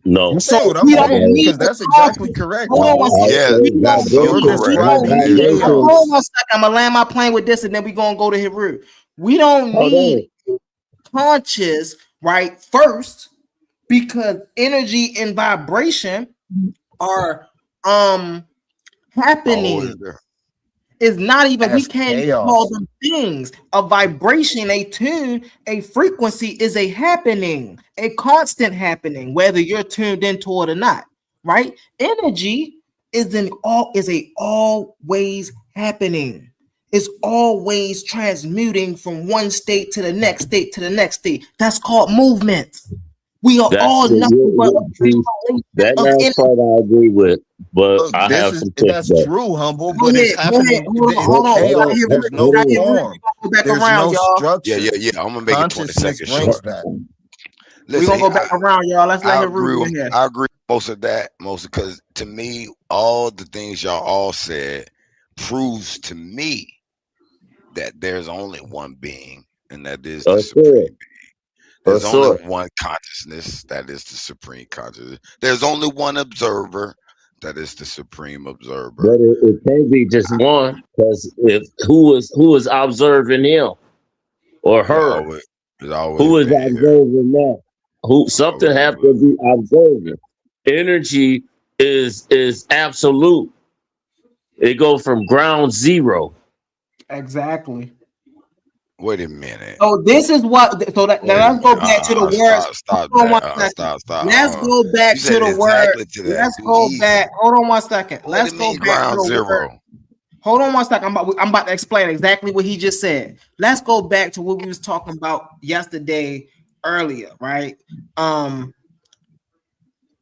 no. I'm so saying what I'm we don't saying need because the that's exactly conscious. correct, Hold on one Humble. second. Yeah, We that's don't so You're need. correct. We don't describing need. Yeah. Hold chaos. on one second. I'm gonna land my plane with this, and then we gonna go to Heru. We don't Hold on. need conscious right first because energy and vibration are Always happening. there. It's not even, we As can't even call chaos. them things. A vibration, a tune, a frequency is a happening, a constant happening, whether you're tuned into it or not, right? Energy is a always happening. It's always transmuting from one state to the next state to the next state. That's called movement. We are That's all nothing but a see, translation that of last energy. part I agree with, but Look, I this have is some that's pushback. true, Humble, Go but it's ahead, go ahead. happening. Hold It's on, hold on. chaos. There's no We got form. to go back There's around, no y'all. Yeah. structure. I'm gonna make it 20 Consciousness seconds brings short. that. We're Listen, gonna go back around, y'all. Let's let I Heru agree get with in here. I agree with most of that, because to me, all the things y'all all said proves to me that there's only one being, and that is the supreme being. There's only one consciousness, that is the supreme consciousness. There's only one observer, that is the supreme observer. But it can't be just one, because if who is observing him or her? It's always Who is been here. observing that? Who something have to be observing. Energy is absolute. It go from ground zero. Exactly. Wait a minute. So this is what. So that, now let's go back to the words. Stop Hold on one that. second. Stop. Let's go back You to said the word. exactly to that Let's too go easy. back. Hold on one second. What Let's do you go mean back to ground the word. zero? Hold on one second. I'm about to explain exactly what he just said. Let's go back to what we was talking about yesterday earlier, right?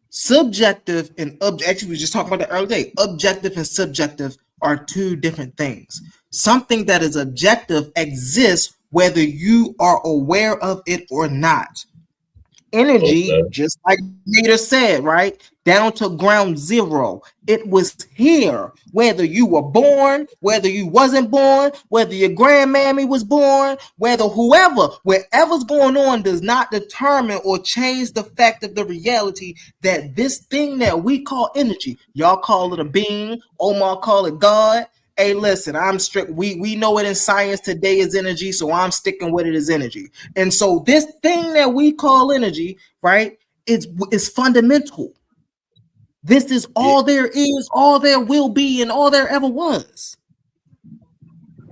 Subjective and actually we were just talking about that earlier day. Objective and subjective are two different things. Something that is objective exists whether you are aware of it or not. Energy, just like Nader said, right? Down to ground zero. It was here, whether you were born, whether you wasn't born, whether your grandmammy was born, whether wherever's going on does not determine or change the fact of the reality that this thing that we call energy, y'all call it a being, Omar call it God. Hey, listen, I'm strict. We know it in science today is energy, so I'm sticking with it as energy. And so this thing that we call energy, right, is fundamental. This is all there is, all there will be, and all there ever was.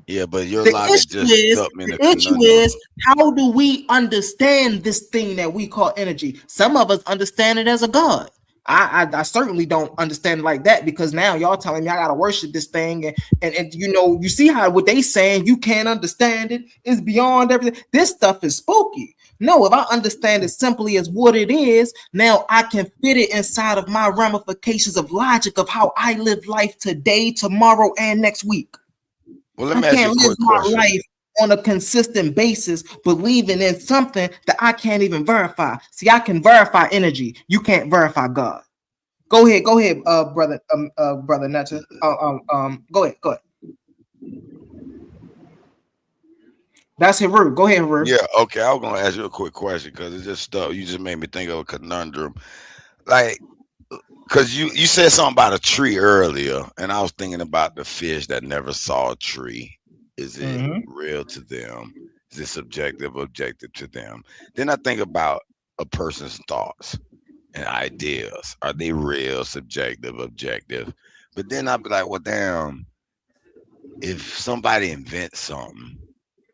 Yeah, but your The logic just stuck me in a issue conundrum. is how do we understand this thing that we call energy? Some of us understand it as a god. I certainly don't understand it like that, because now y'all telling me I gotta worship this thing, and you know, you see how what they saying, you can't understand it, it's beyond everything. This stuff is spooky. No, if I understand it simply as what it is, now I can fit it inside of my ramifications of logic of how I live life today, tomorrow, and next week. Well, let I me ask you can't a live quick my question. life on a consistent basis believing in something that I can't even verify. See, I can verify energy. You can't verify God. Go ahead, brother, brother Netta. Go ahead. That's Heru. Go ahead, Heru. Yeah, okay. I was gonna ask you a quick question because it just stuck. You just made me think of a conundrum. Like, because you said something about a tree earlier, and I was thinking about the fish that never saw a tree. Is it real to them? Is it subjective, objective to them? Then I think about a person's thoughts and ideas. Are they real, subjective, objective? But then I'd be like, well, damn, if somebody invents something,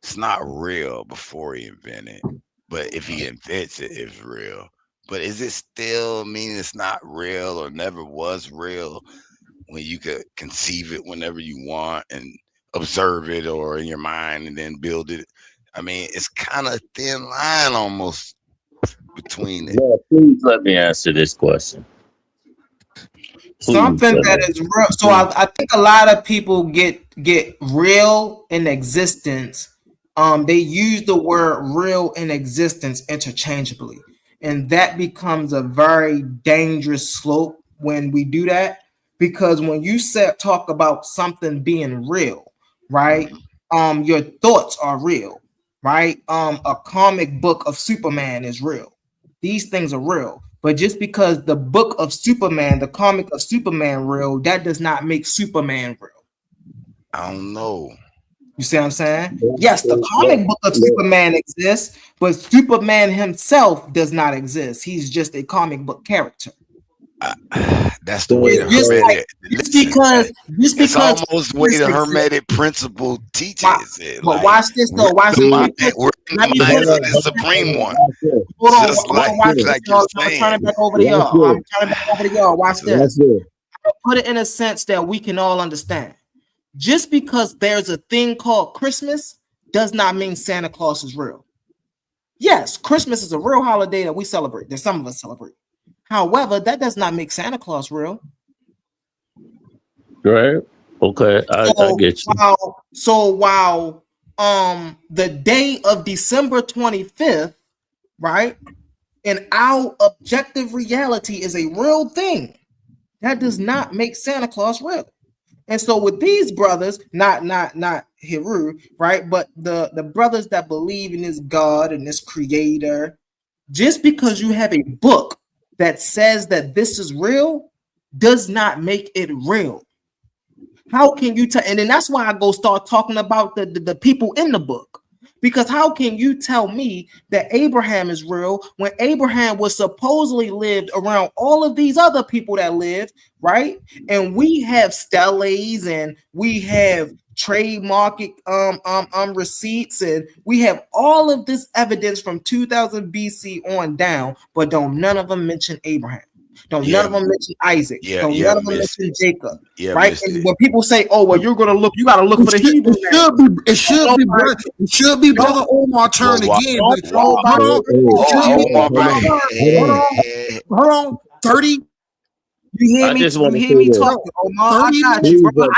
it's not real before he invented it. But if he invents it, it's real. But is it still mean it's not real or never was real when you could conceive it whenever you want? And observe it or in your mind and then build it. I mean, it's kind of thin line almost between it. Yeah, please let me answer this question. Something that is real. So I think a lot of people get real in existence. They use the word real in existence interchangeably, and that becomes a very dangerous slope when we do that, because when you talk about something being real, right? Your thoughts are real, right? A comic book of Superman is real. These things are real. But just because the book of Superman, the comic of Superman real, that does not make Superman real. I don't know. You see what I'm saying? Yes, the comic book of Superman exists, but Superman himself does not exist. He's just a comic book character. That's the way the Hermetic. It's almost the way the Hermetic principle teaches it. But watch this though. Watch this. We're in the minds of the supreme one. Hold on. Watch this. I'm turning back over to y'all. Watch this. I'll put it in a sense that we can all understand. Just because there's a thing called Christmas does not mean Santa Claus is real. Yes, Christmas is a real holiday that we celebrate, that some of us celebrate. However, that does not make Santa Claus real. Right. Okay. I get you. While the day of December 25th, right, in our objective reality is a real thing, that does not make Santa Claus real. And so with these brothers, not Hiru, right, but the brothers that believe in this God and this creator, just because you have a book that says that this is real does not make it real. How can you tell? And then that's why I go start talking about the people in the book. Because how can you tell me that Abraham is real when Abraham was supposedly lived around all of these other people that lived, right? And we have steles and we have trademark receipts and we have all of this evidence from 2000 BC on down, but don't none of them mention Abraham. None of them mention Isaac. None of them mention Jacob. Right? And when people say, "Oh, well, you're gonna look," you gotta look for the Hebrew. It should be Brother Omar turn again. Hold on. 30. You hear me? You hear me talking, Omar? I got you, bro.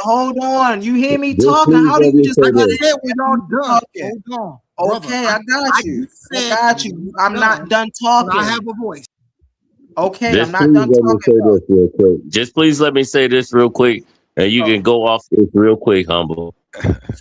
Hold on. You hear me talking? How do you just cut it? We don't done. Hold on. Okay, I got you. I'm not done talking. I have a voice. Okay, I'm not done talking. Just please let me say this real quick, and you can go off this real quick, Humble.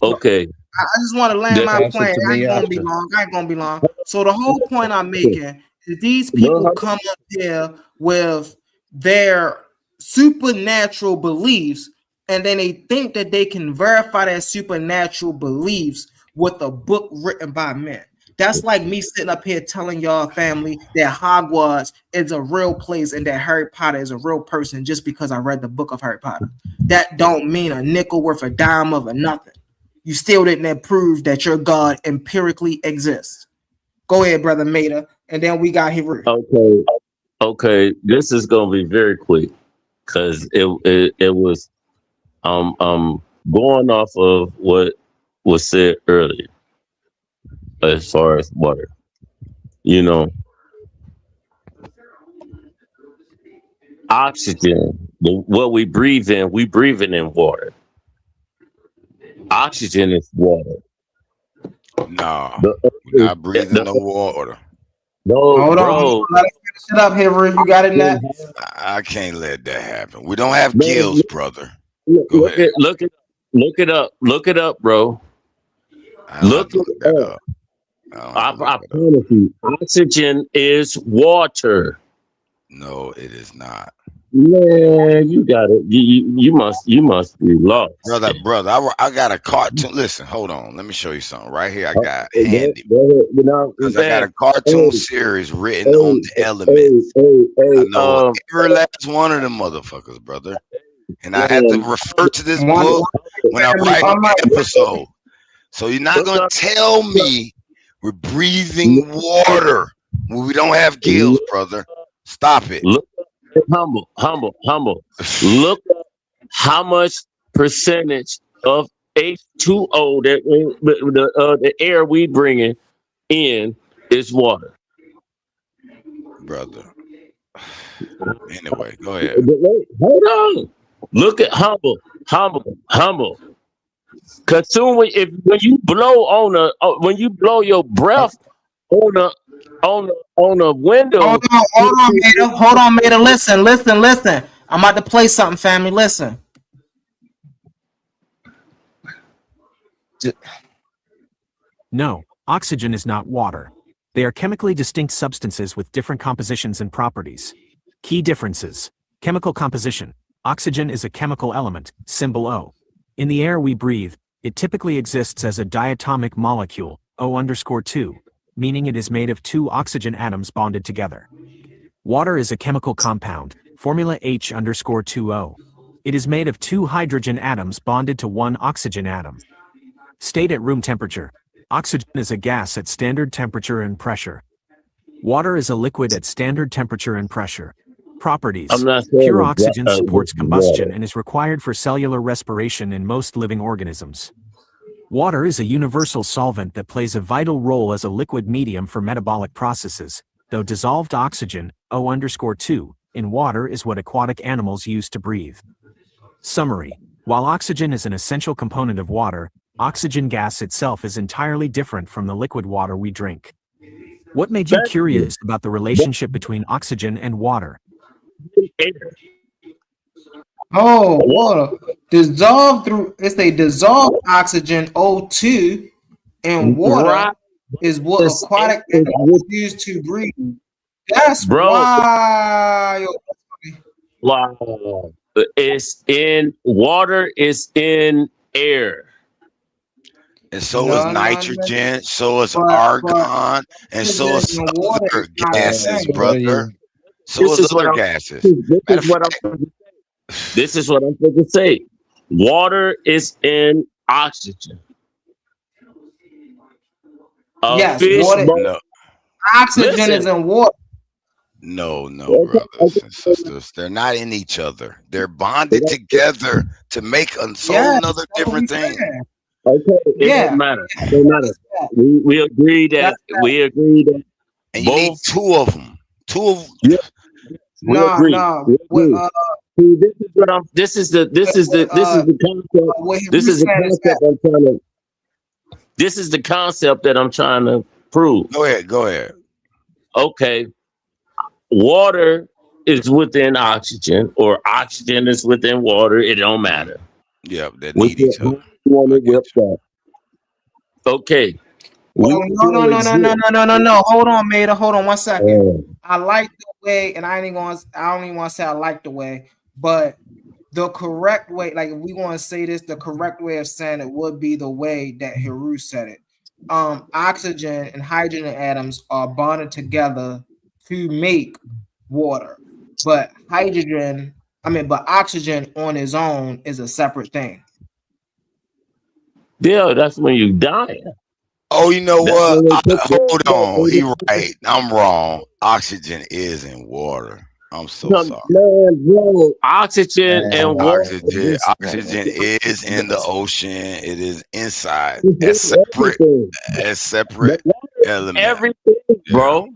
Okay. I just want to land my plane. I ain't gonna be long. So the whole point I'm making is these people come up here with their supernatural beliefs, and then they think that they can verify their supernatural beliefs with a book written by men. That's like me sitting up here telling y'all family that Hogwarts is a real place and that Harry Potter is a real person just because I read the book of Harry Potter. That don't mean a nickel worth a dime of a nothing. You still didn't prove that your God empirically exists. Go ahead, Brother Mater, and then we got here. Okay. This is gonna be very quick because it was going off of what was said earlier. As far as water, oxygen, what we breathe in water. Oxygen is water. No, we're not breathing no water. No, hold on. Let us finish it up, Henry. You got it now? I can't let that happen. We don't have gills, brother. Look it up, bro. Look it up. I promise you, oxygen is water. No, it is not. Yeah, you got it. You must be lost, brother. I got a cartoon. Listen, hold on. Let me show you something right here. I got handy. Because I got a cartoon series written on the elements. I know every last one of them motherfuckers, brother. And I have to refer to this book when I write an episode. So you're not gonna tell me we're breathing water when we don't have gills, brother. Stop it. Look, humble. Look how much percentage of H2O that the air we bringing in is water. Brother. Anyway, go ahead. Wait, hold on. Look at humble. Consume when you blow when you blow your breath on a window. Hold on, Mater. Listen. I'm about to play something, family. Listen. No, oxygen is not water. They are chemically distinct substances with different compositions and properties. Key differences. Chemical composition. Oxygen is a chemical element, symbol O. In the air we breathe, it typically exists as a diatomic molecule, O_2, meaning it is made of 2 oxygen atoms bonded together. Water is a chemical compound, formula H_2O. It is made of 2 hydrogen atoms bonded to 1 oxygen atom. State at room temperature. Oxygen is a gas at standard temperature and pressure. Water is a liquid at standard temperature and pressure. Properties. Pure oxygen supports combustion and is required for cellular respiration in most living organisms. Water is a universal solvent that plays a vital role as a liquid medium for metabolic processes, though dissolved oxygen, O_2, in water is what aquatic animals use to breathe. Summary. While oxygen is an essential component of water, oxygen gas itself is entirely different from the liquid water we drink. What made you curious about the relationship between oxygen and water? Oh, water. Dissolved oxygen, O2, and water is what aquatic animals use to breathe. That's why. Wow. It's in water, it's in air. And so is nitrogen, so is argon, and so is other gases, brother. So is other gases. This is what I'm going to say. Water is in oxygen. Water. Oxygen is in water. No, brothers and sisters. They're not in each other. They're bonded together to make a whole another different thing. Okay, it doesn't matter. It doesn't matter. We agree that. And you need 2 of them. 2 of them. Yeah. We agree. This is the concept that I'm trying to prove. Go ahead. Okay. Water is within oxygen, or oxygen is within water. It don't matter. Yeah, they need each other. Okay. No. Hold on, Mater. Hold on 1 second. I like the way, and I don't even want to say I like the way, but the correct way, like if we want to say this, the correct way of saying it would be the way that Heru said it. Oxygen and hydrogen atoms are bonded together to make water, but oxygen on its own is a separate thing. Yeah, that's when you die. Oh, you know what? Hold on. He right. I'm wrong. Oxygen is in water. I'm so sorry. Man, bro, oxygen and water. Oxygen is in the ocean. It is inside. As separate elements. Everything, bro.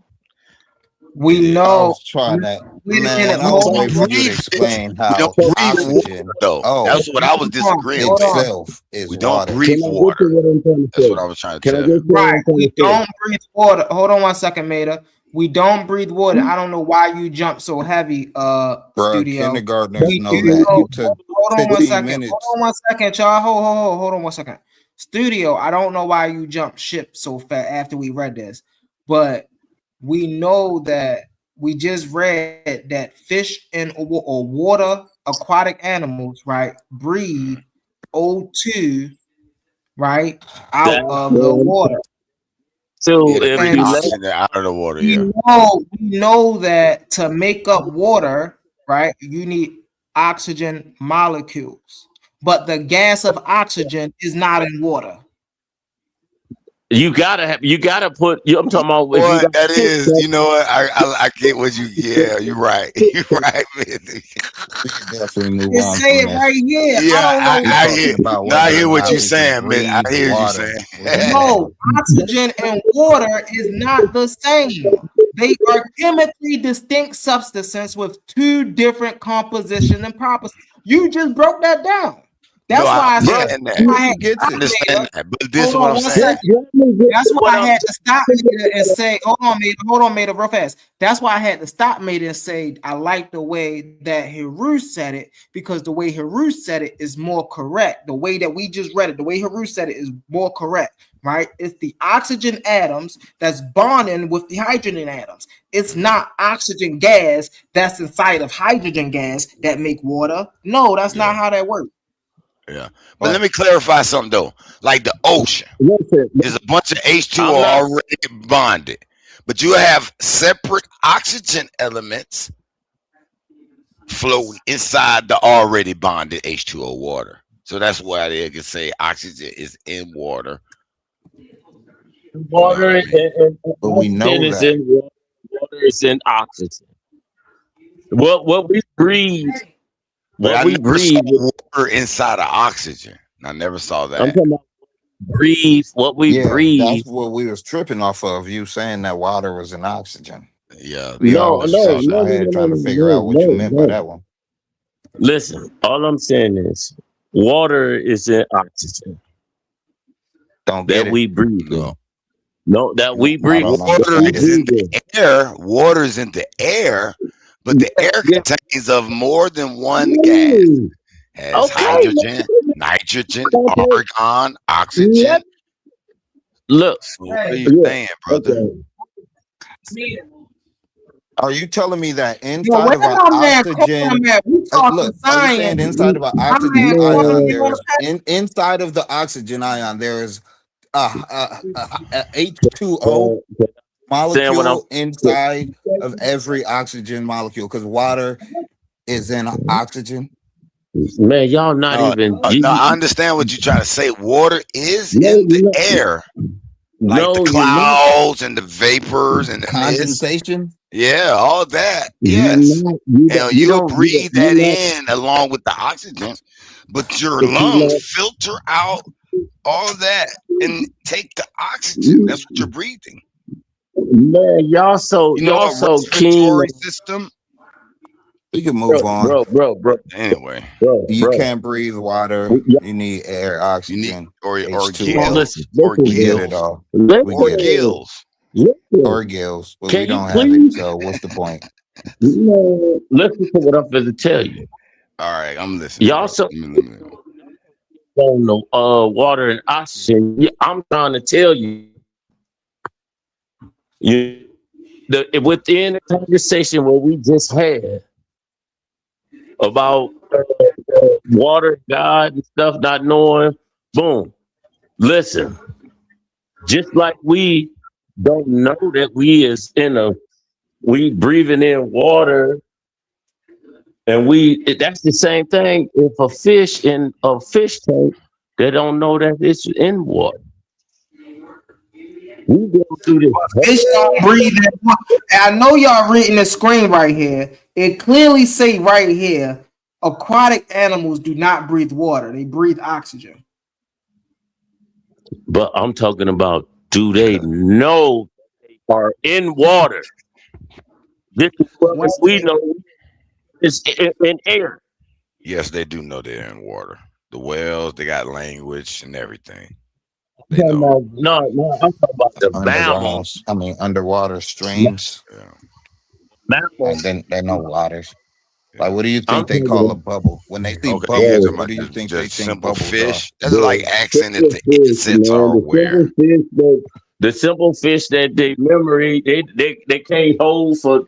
We know. I was trying that. Man, I was waiting for you to explain how oxygen, that's what I was disagreeing with. Itself is we don't water. breathe water. That's what I was trying to tell you. Right. We don't breathe water. Hold on 1 second, Mater. We don't breathe water. I don't know why you jump so heavy, Studio. Kindergartners know that. You took hold on 1 second. minutes. Hold on 1 second, y'all. Hold on 1 second. Studio, I don't know why you jumped ship so fast after we read this, but we know that we just read that fish and or water aquatic animals, right, breathe O2, right, out of the water. So if you let out of the water, we know that to make up water, right, you need oxygen molecules, but the gas of oxygen is not in water. You gotta put. I'm talking about. If Boy, you got that is, you know what? I get what you. Yeah, you're right. You're right, man. We can definitely move It on say from it right this. here. I Yeah, don't know. We I hear. talking about No, I whether or hear what not you're we can saying, man. I breathe hear what you're water. saying. No, oxygen and water is not the same. They are chemically distinct substances with two different composition and properties. You just broke that down. No, That's I why I said understand that. I had He gets stop it. I understand Mater. that. But this is Hold what on I'm one saying. second. That's why I had to stop Mater and say, hold on, Mater, real fast. That's why I had to stop Mater and say, I like the way that Heru said it, because the way Heru said it is more correct. The way that we just read it, the way Heru said it is more correct, right? It's the oxygen atoms that's bonding with the hydrogen atoms. It's not oxygen gas that's inside of hydrogen gas that make water. No, that's not how that works. Yeah. But let me clarify something though. Like the ocean is a bunch of H2O already bonded, but you have separate oxygen elements floating inside the already bonded H2O water. So that's why they can say oxygen is in water. Water and But we know oxygen is that. in water. Water is in oxygen. What we breathe. But What I we never saw breathe. water inside of oxygen. I never saw I'm that. talking about breathe. What we Yeah, breathe. that's what we was tripping off of. You saying that water was in oxygen. Yeah. We all No, was no, chasing no, our no, head no, trying to no, figure out no, what you no, meant by no. that one. Listen, all I'm saying is water is in oxygen Don't that get it. we breathe in. No, that we I breathe. don't Water understand We it. is in breathe the air. Water is in the air, but the air contains of more than one gas. in. Has Okay. hydrogen, nitrogen, argon, oxygen. Let- Look. So what are you saying, brother? Okay. Are you telling me that Yo, inside where of an my man oxygen? at? We talking Look, are you saying science. inside of an My oxygen man ion, you there want is inside of the oxygen ion, there is a H2O Saying what I'm molecule inside of every oxygen molecule because water is in oxygen. Man, y'all not even. No, I understand what you're trying to say. Water is in the air, like the No, you're not. clouds and the vapors and the mist. Condensation. Yeah, all that. You're Yes. not. You And you you'll don't. breathe You're that not. in along with the oxygen, but your But you lungs not. filter out all that and take the oxygen. That's what you're breathing. Man, y'all so You know a keen. respiratory system? We can move on. Bro. Anyway, you can't breathe water. You need air, oxygen, or H2O. gills, We get it all. We or get it. gills. Or gills, but Can we you don't have it. So what's the point? No, listen to what I'm going to tell you. All right, I'm listening. Y'all so don't know water and oxygen. Yeah, I'm trying to tell you. Within the conversation what we just had about water, God, and stuff, not knowing, boom. Listen, just like we don't know that we breathing in water, and that's the same thing. If a fish in a fish tank, they don't know that it's in water. We go through this. Fish don't breathe in water. I know y'all reading the screen right here. It clearly say right here, aquatic animals do not breathe water. They breathe oxygen. But I'm talking about, do they know they are in water? This is what we know is in air. Yes, they do know they're in water. The whales, they got language and everything. I'm talking about, no, I'm talking about the mammals. Underwater streams. Mammals. And then they know waters. Like, what do you think they talking call about- a bubble? When they see Okay, bubbles, what do you think they just think simple bubbles fish? are? That's like asking if the insects are aware. The simple fish that they memory they can't hold for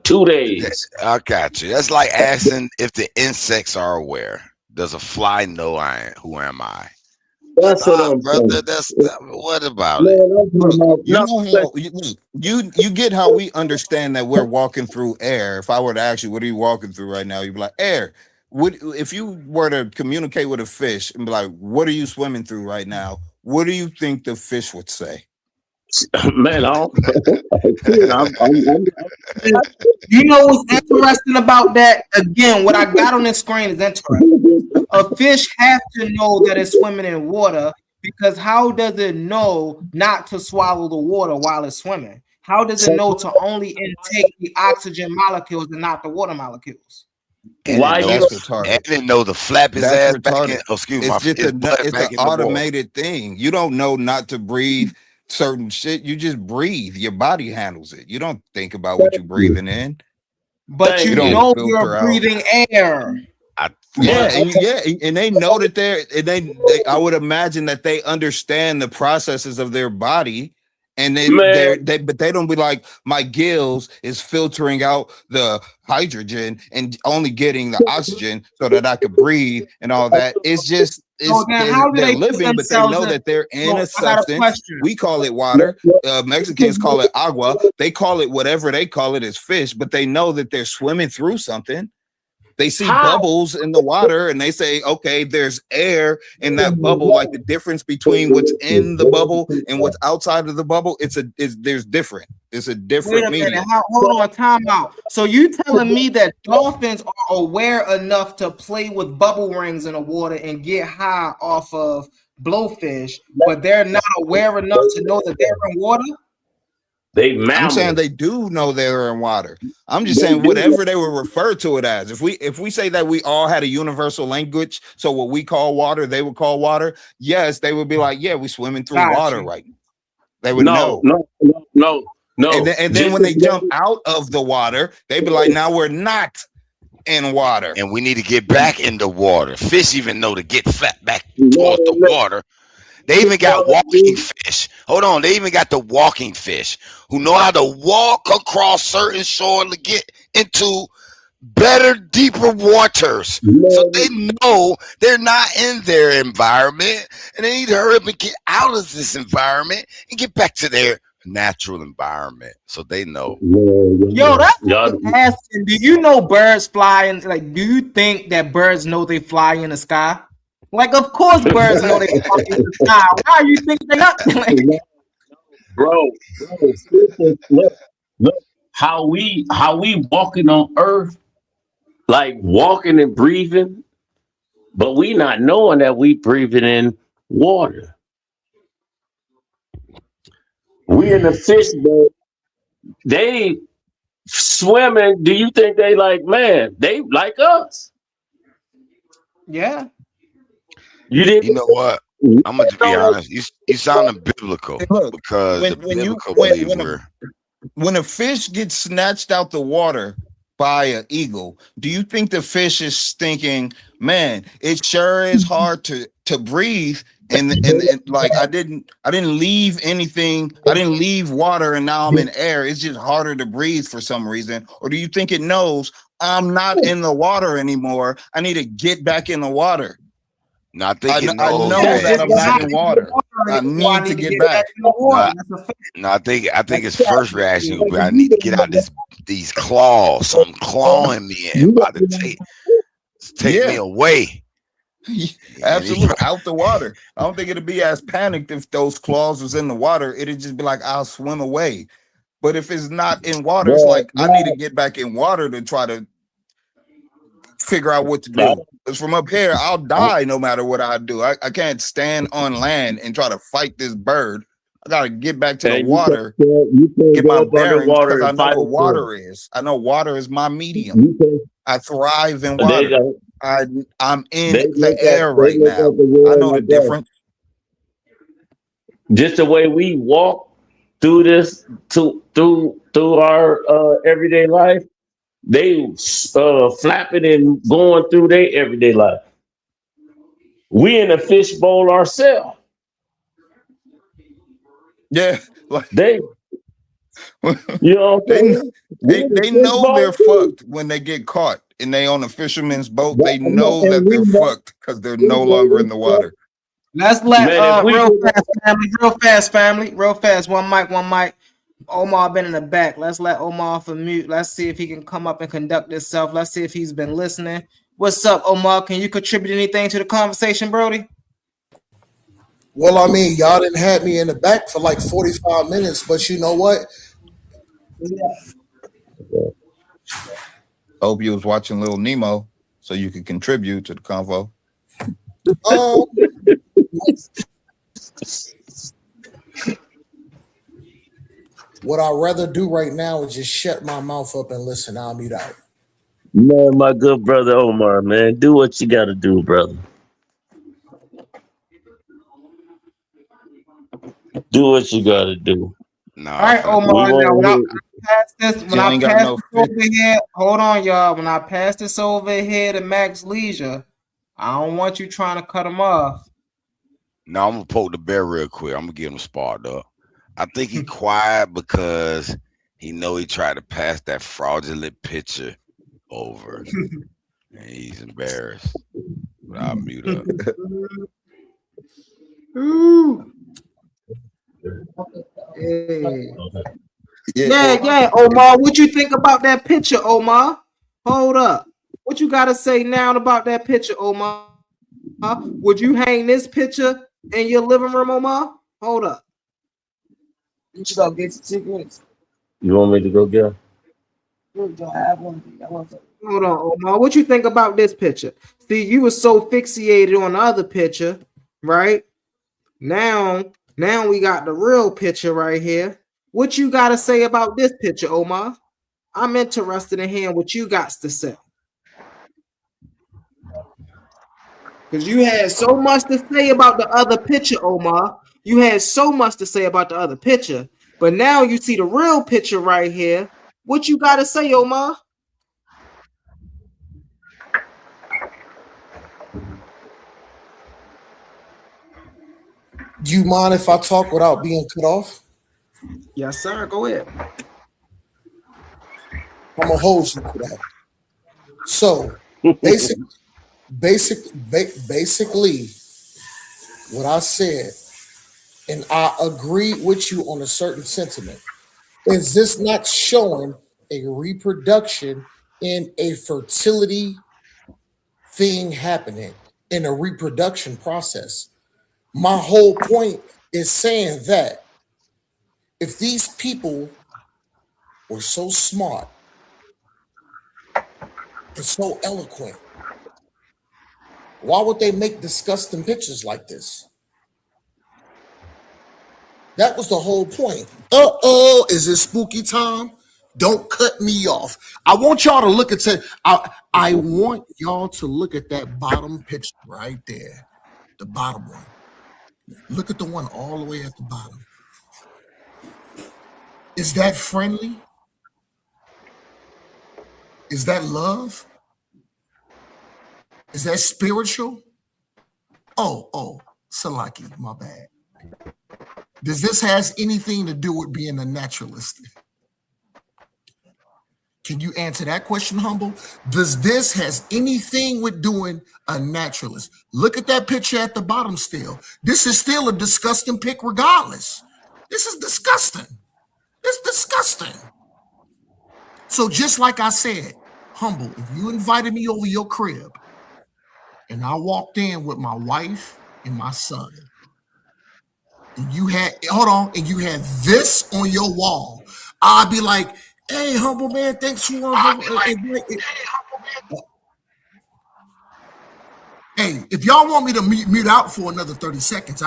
2 days. I got you. That's like asking if the insects are aware. Does a fly know who am I? That's what I'm brother. saying. What about it? You know how you get how we understand that we're walking through air. If I were to ask you, what are you walking through right now? You'd be like, air. If you were to communicate with a fish and be like, what are you swimming through right now? what do you think the fish would say? Man, you know what's interesting about that? Again, what I got on the screen is interesting. A fish has to know that it's swimming in water, because how does it know not to swallow the water while it's swimming? How does it know to only intake the oxygen molecules and not the water molecules? And Why it knows, and it know to flap his That's ass retarded. back in. Oh, excuse me. It's just it's an automated thing. You don't know not to breathe certain shit. You just breathe. Your body handles it. You don't think about what you're breathing in. But you know you're breathing air. And they know that they I would imagine that they understand the processes of their body, and but they don't be like, my gills is filtering out the hydrogen and only getting the oxygen so that I could breathe and all that. It's just they're living, but they know that they're in a substance. We call it water. Mexicans call it agua. They call it whatever they call it as fish, but they know that they're swimming through something. They see bubbles in the water and they say, okay, there's air in that bubble. Like the difference between what's in the bubble and what's outside of the bubble, there's different. It's a different medium. Hold on, time out. So you telling me that dolphins are aware enough to play with bubble rings in the water and get high off of blowfish, but they're not aware enough to know that they're in water? I'm saying they do know they're in water. I'm just saying whatever they would refer to it as. If we say that we all had a universal language, so what we call water, they would call water. Yes, they would be like, yeah, we swimming through water right now. They would know. No. And then when they jump out of the water, they'd be like, now we're not in water. And we need to get back in the water. Fish even know to get back toward the water. They even got walking fish. Hold on. They even got the walking fish who know how to walk across certain shore to get into better, deeper waters. So they know they're not in their environment, and they need to hurry up and get out of this environment and get back to their natural environment. So they know. Yo, that's asking. Do you know birds fly in? Like, do you think that birds know they fly in the sky? Like, of course, birds know they fly in the sky. Why you think they're not? Bro, look how we walking on earth, like walking and breathing, but we not knowing that we breathing in water. We in the fish bowl, they swimming. Do you think they like, man, they like us? Yeah. You know what? I'm gonna be honest. You sounding biblical because the biblical believer. When a fish gets snatched out the water by an eagle, do you think the fish is thinking, man, it sure is hard to breathe, and like I didn't leave anything, I didn't leave water, and now I'm in air. It's just harder to breathe for some reason. Or do you think it knows I'm not in the water anymore? I need to get back in the water. No, I think it knows I know that I'm not in water. I need to get back. No, I think its first reaction will be, I need to get out these claws. Something clawing me and about to take me away. Absolutely, out the water. I don't think it'd be as panicked if those claws was in the water. It'd just be like, I'll swim away. But if it's not in water, it's like, I need to get back in water to try to figure out what to do. Because from up here, I'll die no matter what I do. I can't stand on land and try to fight this bird. I gotta get back to the water, get my bearings, because I know what water is. I know water is my medium. I thrive in water. I'm in the air right now. I know the difference. Just the way we walk through this, through our everyday life, they flapping and going through their everyday life. We in a fishbowl ourselves. Yeah, like they, you know, they know they're fucked when they get caught and they on a fisherman's boat. They know that they're fucked because they're no longer in the water. Let's let real fast. One mic. Omar been in the back. Let's let Omar off of mute. Let's see if he can come up and conduct himself. Let's see if he's been listening. What's up, Omar? Can you contribute anything to the conversation, Brody? Well, I mean, y'all didn't have me in the back for like 45 minutes, but you know what? Hope you was watching Little Nemo so you could contribute to the convo. What I'd rather do right now is just shut my mouth up and listen. I'll mute out. Man, my good brother Omar, man, do what you gotta do, brother. Do what you gotta do. All right, Omar. Now, when I pass this over here, hold on, y'all. When I pass this over here to Max Leisure, I don't want you trying to cut him off. No, I'm gonna poke the bear real quick. I'm gonna get him sparked up. I think he quiet because he know he tried to pass that fraudulent picture over, and he's embarrassed. But I'll mute up. Hey. Yeah, Omar. What you think about that picture, Omar? Hold up. What you gotta say now about that picture, Omar? Would you hang this picture in your living room, Omar? Hold up. You should go get your tickets. You want me to go get him? Hold on, Omar. What you think about this picture? See, you were so fixated on the other picture, right? Now we got the real picture right here. What you got to say about this picture, Omar? I'm interested in hearing what you got to say. Because you had so much to say about the other picture, Omar. You had so much to say about the other picture. But now you see the real picture right here. What you got to say, Omar? Do you mind if I talk without being cut off? Yes, sir. Go ahead. I'm gonna hold you to that. So basically, what I said, and I agree with you on a certain sentiment. Is this not showing a reproduction in a fertility thing happening in a reproduction process? My whole point is saying that if these people were so smart and so eloquent, why would they make disgusting pictures like this? That was the whole point. Is it spooky time? Don't cut me off. I want y'all to look at I want y'all to look at that bottom picture right there. The bottom one. Look at the one all the way at the bottom. Is that friendly? Is that love? Is that spiritual? Oh, Salaki, my bad. Does this has anything to do with being a naturalist? Can you answer that question, Humble? Does this has anything with doing a naturalist? Look at that picture at the bottom still. This is still a disgusting pic regardless. This is disgusting. It's disgusting. So just like I said, Humble, if you invited me over your crib and I walked in with my wife and my son, and you had, and you had this on your wall, I'd be like, hey, Humble man, thanks for Hey, if y'all want me to mute out for another 30 seconds,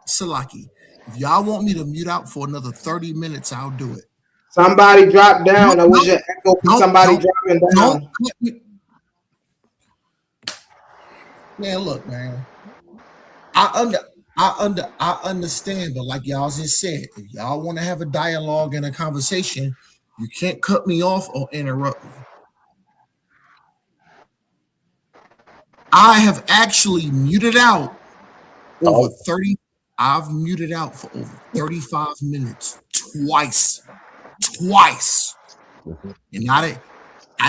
Salaki, if y'all want me to mute out for another 30 minutes, I'll do it. Somebody dropped down. That was your echo from somebody dropping down. Man, look, man. I understand, but like y'all just said, if y'all want to have a dialogue and a conversation, you can't cut me off or interrupt me. I have actually muted out over 30. I've muted out for over 35 minutes twice. And I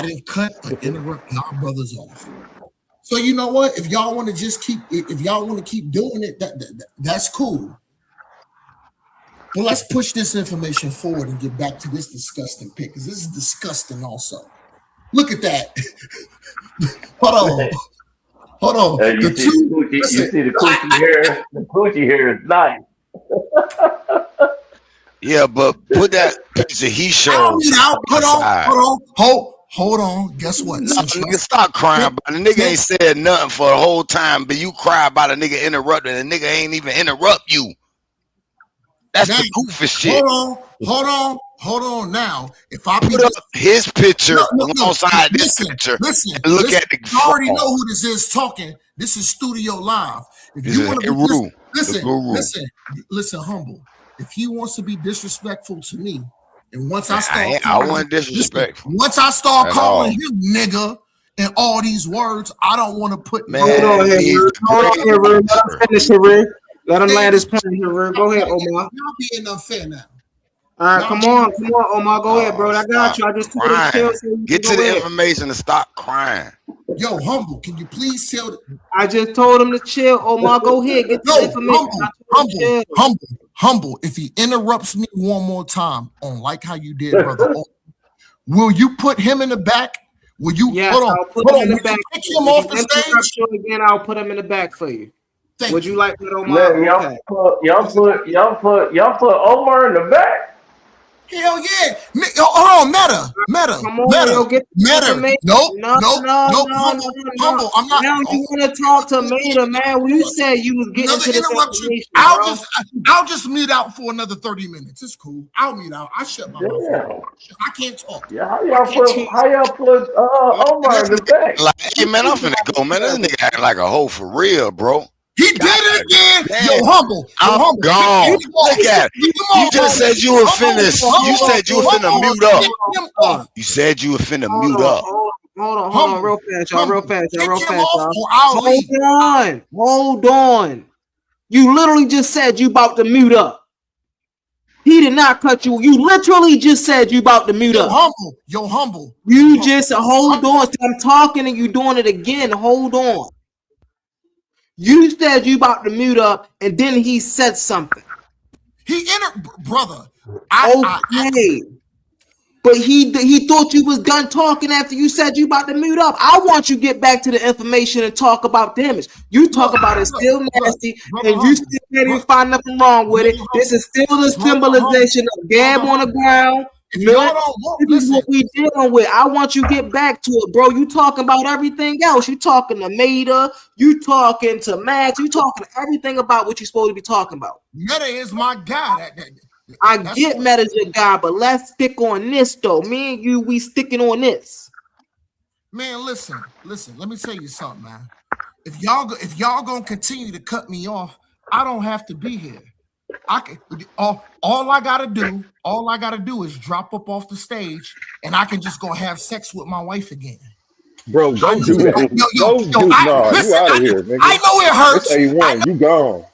didn't cut or interrupt y'all brothers off. So you know what? If y'all want to just keep doing it, that's cool. But let's push this information forward and get back to this disgusting pic, because this is disgusting also. Look at that. Hold Hold on. You see the coochie hair. The coochie hair is nice. Yeah, but put that picture he showed. Hold on. Guess what? No, nigga, stop crying about the nigga ain't said nothing for the whole time, but you cry about a nigga interrupting, and the nigga ain't even interrupt you. That's the goofy shit. Hold on. Now, if I put up his picture alongside this picture, listen, and look at the. You already know who this is talking. This is Studio Live. If you want to listen, humble. If he wants to be disrespectful to me, and once I start, I wasn't disrespectful. Once I start calling him nigga and all these words, I don't want to put. Hold on here, Rick. Let him finish it, Rick. Let him land his point here, Rick. Go ahead, Omar. You're being unfair now. All right, come on, Omar. Go ahead, bro. I got you. I just told him chill. So get to the information and stop crying. Yo, humble, can you please tell? I just told him to chill. Omar, go ahead. Get to the information. Humble. If he interrupts me one more time on like how you did, brother, will you put him in the back? Will you? Yes, I'll put him in the back. Kick him off the stage again. I'll put him in the back for you. Would you like that, Omar? Man, y'all put Omar in the back. Hell yeah! Hold on, meta. Nope. Humble. I'm not. Now you want to talk to Meta, man? When you said you was getting to this information, I'll just mute out for another 30 minutes. It's cool. I'll mute out. I shut my mouth. I can't talk. Yeah, how y'all put Omar in the back? Like, hey man, I'm finna go, man. This nigga acting like a hoe for real, bro. He did it again. Yo, humble. I'm gone. Look at it. You just said you were finished. You said you were finna mute up. You said you were finna mute up. Hold on, real fast, y'all. Hold on. You literally just said you about to mute up. He did not cut you. You literally just said you about to mute up. Humble. You just hold on. I'm talking and you doing it again. Hold on. You said you about to mute up, and then he said something. Brother. But he thought you was done talking after you said you about to mute up. I want you to get back to the information and talk about damage. You talk about it still nasty, and you still can't even find nothing wrong with it. This is still the symbolization of Gab on the ground. This is what we dealing with. I want you to get back to it, bro. You talking about everything else. You talking to Maida. You talking to Max. You talking to everything about what you're supposed to be talking about. Meta is my guy. I get Meta's your guy, but let's stick on this though. Me and you, we sticking on this. Man, listen. Let me tell you something, man. If y'all gonna continue to cut me off, I don't have to be here. All I gotta do is drop up off the stage, and I can just go have sex with my wife again. Bro, don't do that. You out of here, nigga. I know it hurts. It's A1, you gone.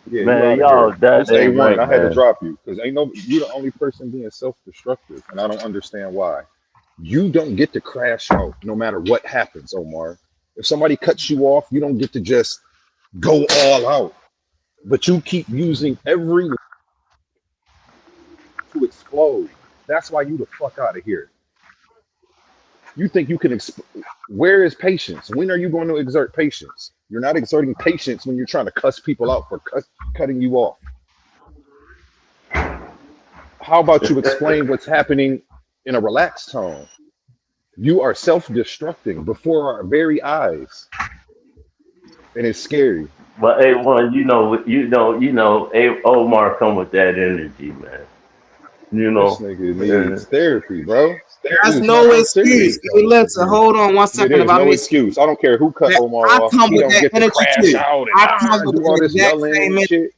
Man, y'all, that's A1. right, I had to drop you because you're the only person being self-destructive, and I don't understand why. You don't get to crash out no matter what happens, Omar. If somebody cuts you off, you don't get to just go all out. But you keep using every to explode. That's why you the fuck out of here. You think you can where is patience? When are you going to exert patience? You're not exerting patience when you're trying to cuss people out for cutting you off. How about you explain what's happening in a relaxed tone? You are self-destructing before our very eyes. And it's scary. But A1, Omar come with that energy, man. This nigga needs therapy, bro. That's no excuse. Hey, listen, hold on one second. There's no excuse. I don't care who cut Omar off. He don't get to crash out and do all this yelling and shit.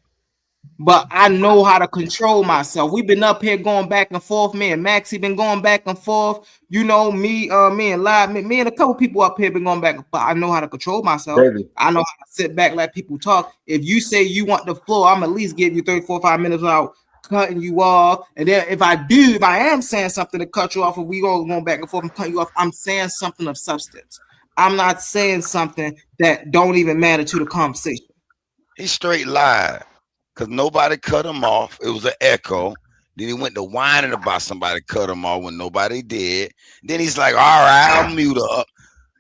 But I know how to control myself. We've been up here going back and forth. Me and Maxie been going back and forth. You know, me and Live, me and a couple people up here been going back and forth. I know how to control myself. Baby. I know how to sit back, let people talk. If you say you want the floor, I'm at least give you 35 minutes out cutting you off. And then if I am saying something to cut you off, if we all going back and forth and cut you off, I'm saying something of substance. I'm not saying something that don't even matter to the conversation. He straight lied. Because nobody cut him off. It was an echo. Then he went to whining about somebody cut him off when nobody did. Then he's like, all right, I'll mute up.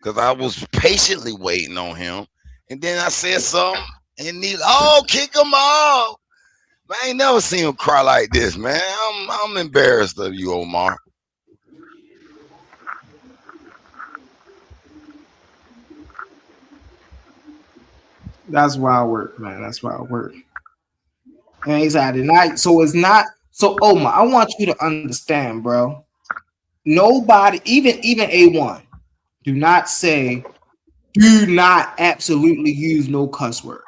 because I was patiently waiting on him, and then I said something, and he kick him off. Man, I ain't never seen him cry like this, man. I'm embarrassed of you, Omar. That's why I work, man. That's why I work. And exactly. Not so it's not so Omar, I want you to understand, bro. Nobody, even A1, do not absolutely use no cuss words.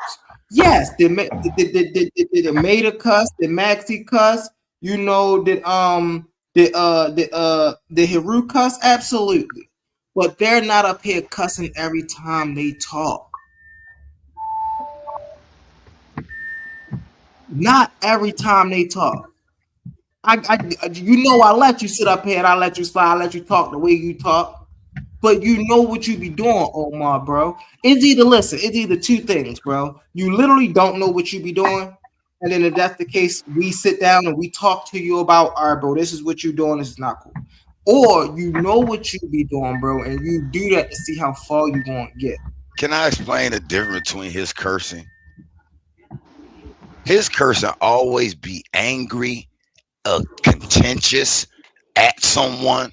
Yes, did Meta cuss, did Maxi cuss, you know, did Hiru cuss? Absolutely. But they're not up here cussing every time they talk. Not every time they talk. I let you sit up here and I let you slide, I let you talk the way you talk. But you know what you be doing, Omar, bro. It's either two things, bro. You literally don't know what you be doing. And then if that's the case, we sit down and we talk to you about, all right, bro, this is what you're doing, this is not cool. Or you know what you be doing, bro, and you do that to see how far you gonna get. Can I explain the difference between his cursing? His cursing always be angry, contentious at someone.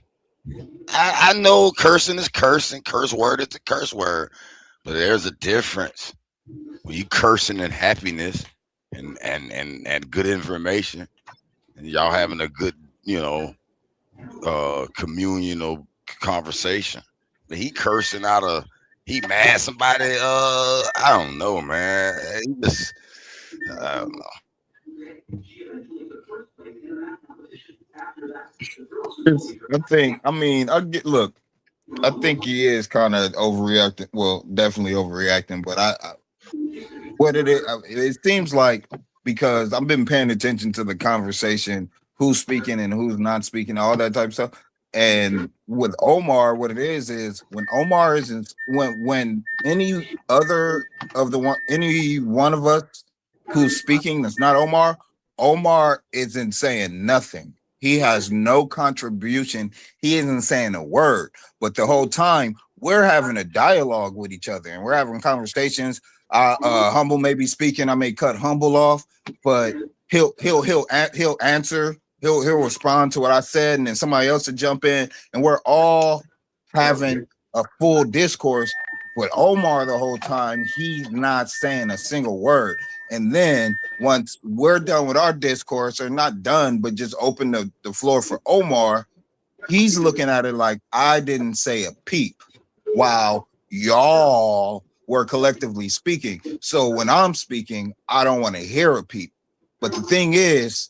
I know cursing is cursing, curse word is a curse word, but there's a difference when you cursing in happiness and good information, and y'all having a good, communal conversation. But he cursing out of he mad somebody. I don't know, man. He just, I don't know. I think he is kind of overreacting. Well, definitely overreacting, but it seems like, because I've been paying attention to the conversation, who's speaking and who's not speaking, all that type of stuff. And with Omar, what it is when Omar isn't, when any one of us who's speaking that's not Omar isn't saying nothing. He has no contribution. He isn't saying a word. But the whole time we're having a dialogue with each other and we're having conversations. Humble may be speaking. I may cut Humble off, but he'll answer. He'll respond to what I said, and then somebody else will jump in, and we're all having a full discourse. With Omar the whole time, he's not saying a single word. And then once we're done with our discourse, or not done, but just open the floor for Omar, he's looking at it like I didn't say a peep while y'all were collectively speaking. So when I'm speaking, I don't want to hear a peep. But the thing is,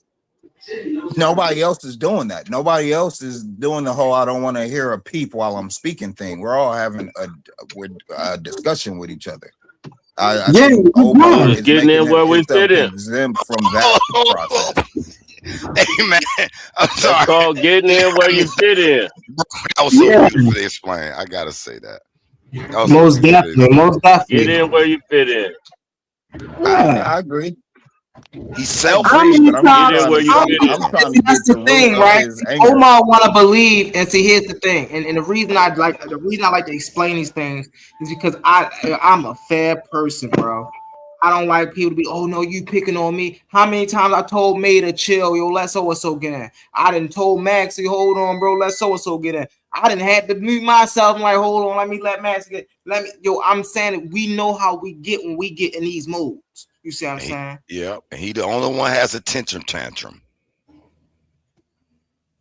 nobody else is doing that. Nobody else is doing the whole I don't want to hear a peep while I'm speaking thing. We're all having a discussion with each other. I think Omar is getting in where we fit in. Exempt from that process. Hey man, I'm sorry. It's called getting in where you fit in. That was so beautiful to explain. I gotta say that. Most definitely. Get in where you fit in. I agree. He's selfish. That's the thing, right? Omar want to believe, and see, here's the thing, and the reason I like to explain these things is because I'm a fair person, bro. I don't like people to be, oh no, you picking on me. How many times I told May to chill, yo, let so and so get in. I didn't told Maxie, hold on, bro, let so and so get in. I didn't have to mute myself. I'm like, hold on, let Maxie get. I'm saying it. We know how we get when we get in these moods. You see what I'm saying? Yeah, and he the only one has a temper tantrum.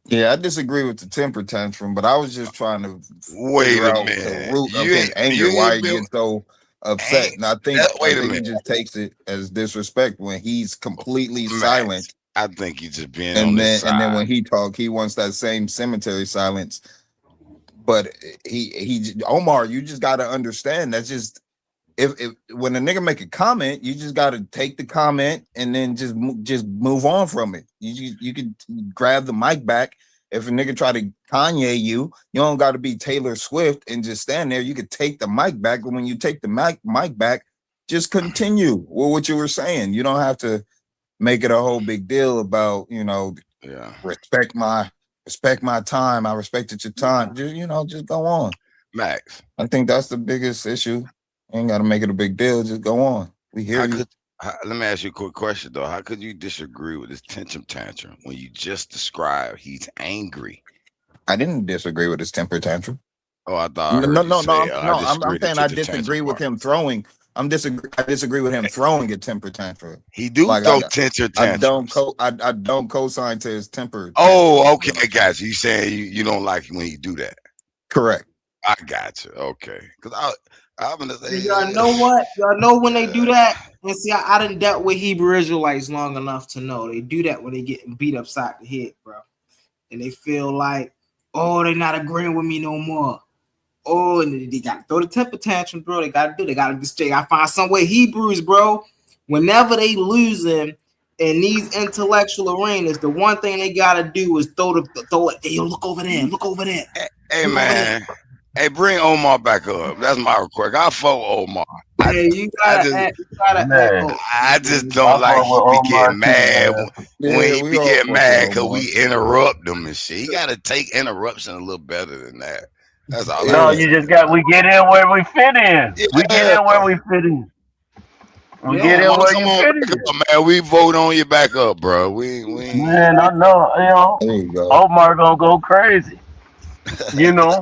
Yeah, I disagree with the temper tantrum, but I was just trying to wait a out minute. The root of his anger, why he gets so upset. And I think he just takes it as disrespect when he's completely silent. I think he's just being on this side. And then when he talk, he wants that same cemetery silence. But Omar, you just got to understand that's just if when a nigga make a comment, you just got to take the comment and then just move on from it. You could grab the mic back. If a nigga try to Kanye you don't got to be Taylor Swift and just stand there. You could take the mic back, but when you take the mic back, just continue with what you were saying. You don't have to make it a whole big deal about, respect my time. I respected your time. Just go on. Max. I think that's the biggest issue. Ain't got to make it a big deal. Just go on. We hear you. Let me ask you a quick question though. How could you disagree with his temper tantrum when you just described he's angry? I didn't disagree with his temper tantrum. Oh, I thought I heard you say, I'm saying I disagree with him throwing. I disagree with him throwing a temper tantrum. He do throw temper tantrums. I don't co-sign to his temper. Oh, okay, I got you. You saying you don't like when he do that? Correct. I got you. Okay, because I'm gonna say, y'all know what? Y'all know when they do that. And see, I done dealt with Hebrew Israelites long enough to know they do that when they getting beat upside the head, bro, and they feel like, oh, they're not agreeing with me no more. Oh, and they got to throw the temper tantrum, bro. They got to just I find some way. Hebrews, bro, whenever they losing in these intellectual arenas, the one thing they got to do is throw it. Hey, yo, look over there. Look over there. Hey, man. Hey, bring Omar back up. That's my request. I'll vote Omar. I just don't like he be getting mad when he be getting mad because we interrupt them and shit. He got to take interruption a little better than that. That's all. No, you just we get in where we fit in. Yeah. We get in where we fit in. We get in where you fit in. Man, we vote on you back up, bro. We man, I know. There you go. Omar gonna go crazy. You know.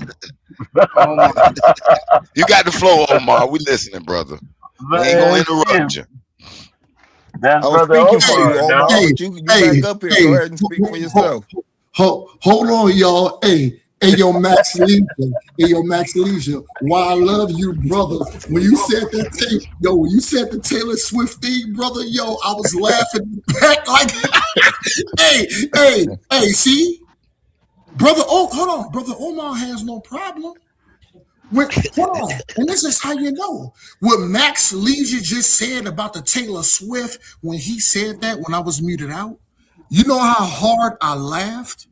You got the floor, Omar. We listening, brother. Man, we ain't gonna interrupt you. That's brother Omar. You back up here. Go ahead and speak for yourself. Hold on, y'all. Hey, yo, Max Leisure. Why I love you, brother. When you said the Taylor Swift thing, brother, yo, I was laughing back like, hey, see? Brother, hold on. Brother Omar has no problem. Hold on. And this is how you know. What Max Leisure just said about the Taylor Swift, when he said that, when I was muted out, you know how hard I laughed?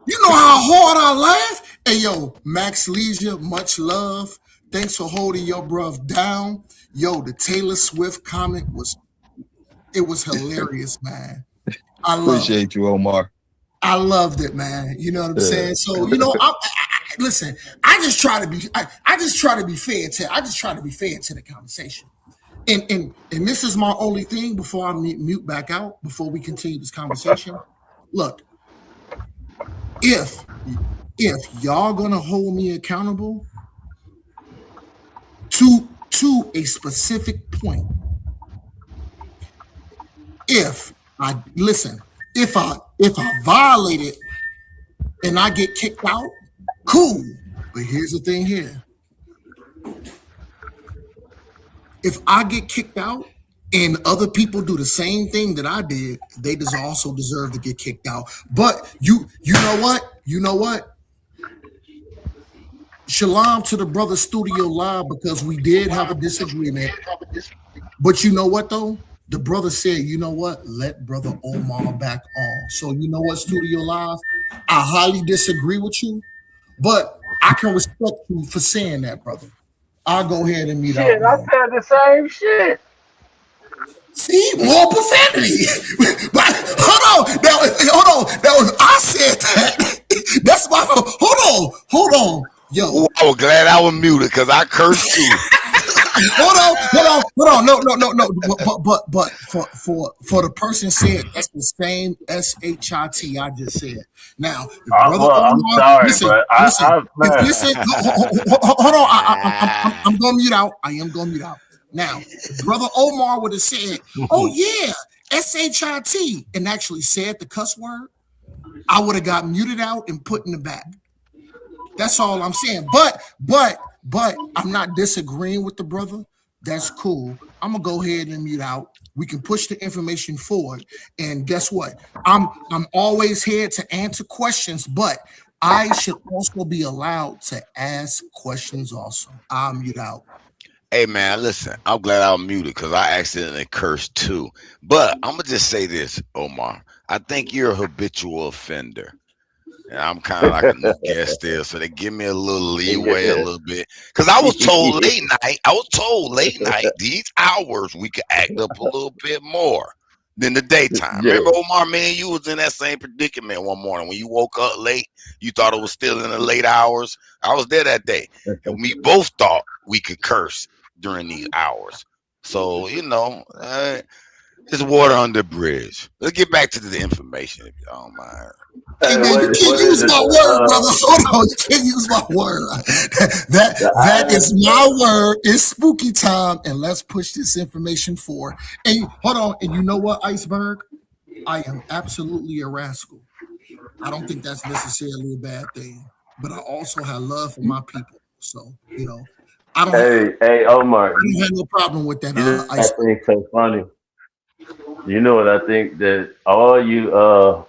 You know how hard I laughed? Hey, yo, Max Leisure, much love. Thanks for holding your bruv down. Yo, the Taylor Swift comment was hilarious, man. I appreciate you, Omar. I loved it, man. You know what I'm saying? So, you know, listen, I just try to be fair to the conversation. And this is my only thing before I mute back out, before we continue this conversation. Look, if y'all gonna hold me accountable to a specific point, if I violate it and I get kicked out, cool. But here's the thing here. If I get kicked out and other people do the same thing that I did, they also deserve to get kicked out. But you know what? You know what? Shalom to the brother Studio Live, because we did have a disagreement. But you know what though? The brother said, you know what? Let brother Omar back on. So you know what, Studio Live? I highly disagree with you, but I can respect you for saying that, brother. I'll go ahead and mute out. I said the same shit. See, more profanity. But hold on. That was I said that. That's my hold on. Yo. Ooh, I was glad I was muted because I cursed too. Hold on. No. But for the person said that's the same shit I just said. Now, I'm sorry, but listen. Hold on. I'm gonna mute out. I am gonna mute out. Now, if brother Omar would have said, "Oh yeah, shit," and actually said the cuss word, I would have got muted out and put in the back. That's all I'm saying. But I'm not disagreeing with the brother. That's cool. I'm gonna go ahead and mute out. We can push the information forward. And guess what? I'm always here to answer questions, but I should also be allowed to ask questions also. I'll mute out. Hey man, listen, I'm glad I was muted because I accidentally cursed too. But I'm gonna just say this, Omar. I think you're a habitual offender. And I'm kind of like a new guest there, so they give me a little leeway a little bit. Because I was told late night, these hours we could act up a little bit more. than the daytime. Yeah. Remember, Omar, man, you was in that same predicament one morning when you woke up late. You thought it was still in the late hours. I was there that day, and we both thought we could curse during these hours. So it's water under the bridge. Let's get back to the information, if you don't mind. Hey man, you can't use my word, brother. Hold on, you can't use my word. That is my word. It's spooky time, and let's push this information forward. And hold on, and you know what, Iceberg? I am absolutely a rascal. I don't think that's necessarily a bad thing, but I also have love for my people. So I don't Omar, have no problem with that. you know I Iceberg. think so funny. You know what I think that all you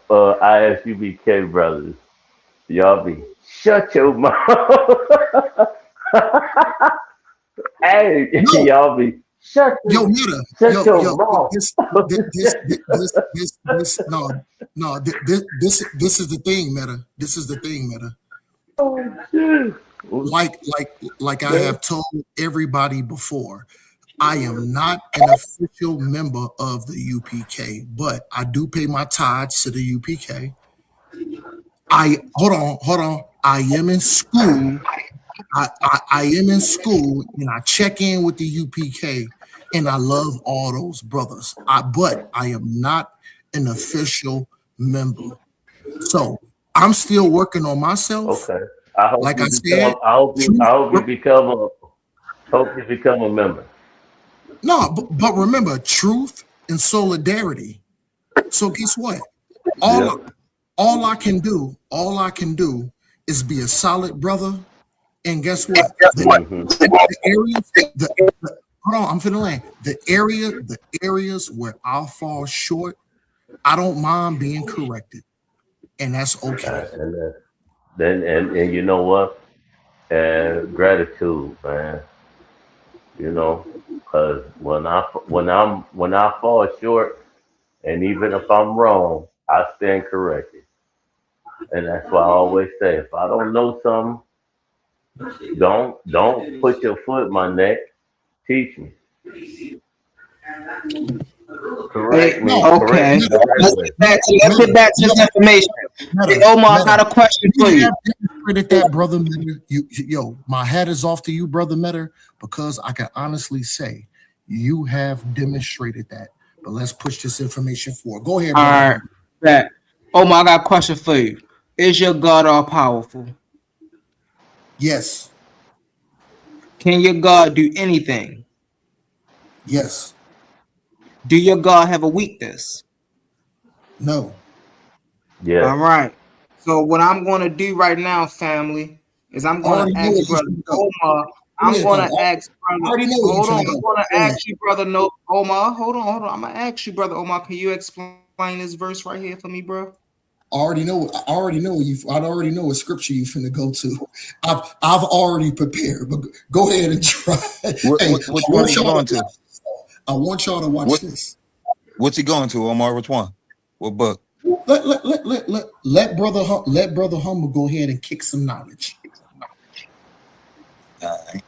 ISUBK brothers, y'all be shut your mouth. Hey, No. y'all be shut Yo, Meta, your mouth. this is the thing, Meta. This is the thing, Meta. Oh, shit. Like I have told everybody before, I am not an official member of the UPK, but I do pay my tithes to the UPK. Hold on. I am in school. I am in school, and I check in with the UPK, and I love all those brothers. But I am not an official member, so I'm still working on myself. Okay. I hope Like you I said, hope you become a member. no, but remember, truth and solidarity. So guess what? All I can do is be a solid brother. And guess what? The areas, hold on, I'm finna land. The areas where I'll fall short, I don't mind being corrected, and that's okay. And you know what? And gratitude, man. Because when I fall short, and even if I'm wrong, I stand corrected. And that's why I always say, if I don't know something, don't put your foot in my neck. Teach me. Correct me. Okay. Let's get back to this information. Hey, Omar, I got a question for you. That brother Metter, my hat is off to you, brother Metter, because I can honestly say you have demonstrated that. But let's push this information forward. Go ahead, brother. All right. Omar, I got a question for you. Is your God all powerful? Yes. Can your God do anything? Yes. Do your God have a weakness? No. Yeah. All right. So what I'm going to do right now, family, is I'm going to ask Brother Omar. I'm going to ask Brother. Hold on. I'm going to ask you, Brother Omar. Hold on. I'm going to ask you, Brother Omar. Can you explain this verse right here for me, bro? I already know what scripture you finna go to. I've already prepared, but go ahead and try. Which one are you going to? I want y'all to watch this. What's he going to, Omar? Which one? What book? Let brother Humble go ahead and kick some knowledge. All right.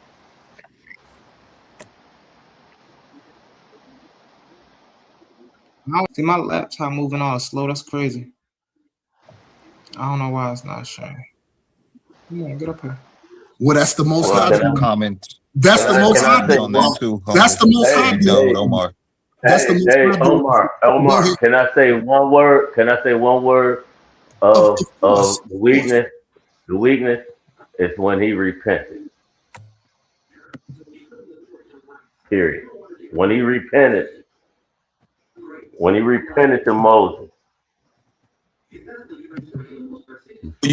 I don't see my laptop moving all slow. That's crazy. I don't know why it's not showing. Come on, get up here. Well, that's the most high. Comment. That's the most high. On that too. That's the most high. Done with Omar. Omar, can I say one word? Can I say one word of the weakness? The weakness is when he repented. Period. When he repented to Moses.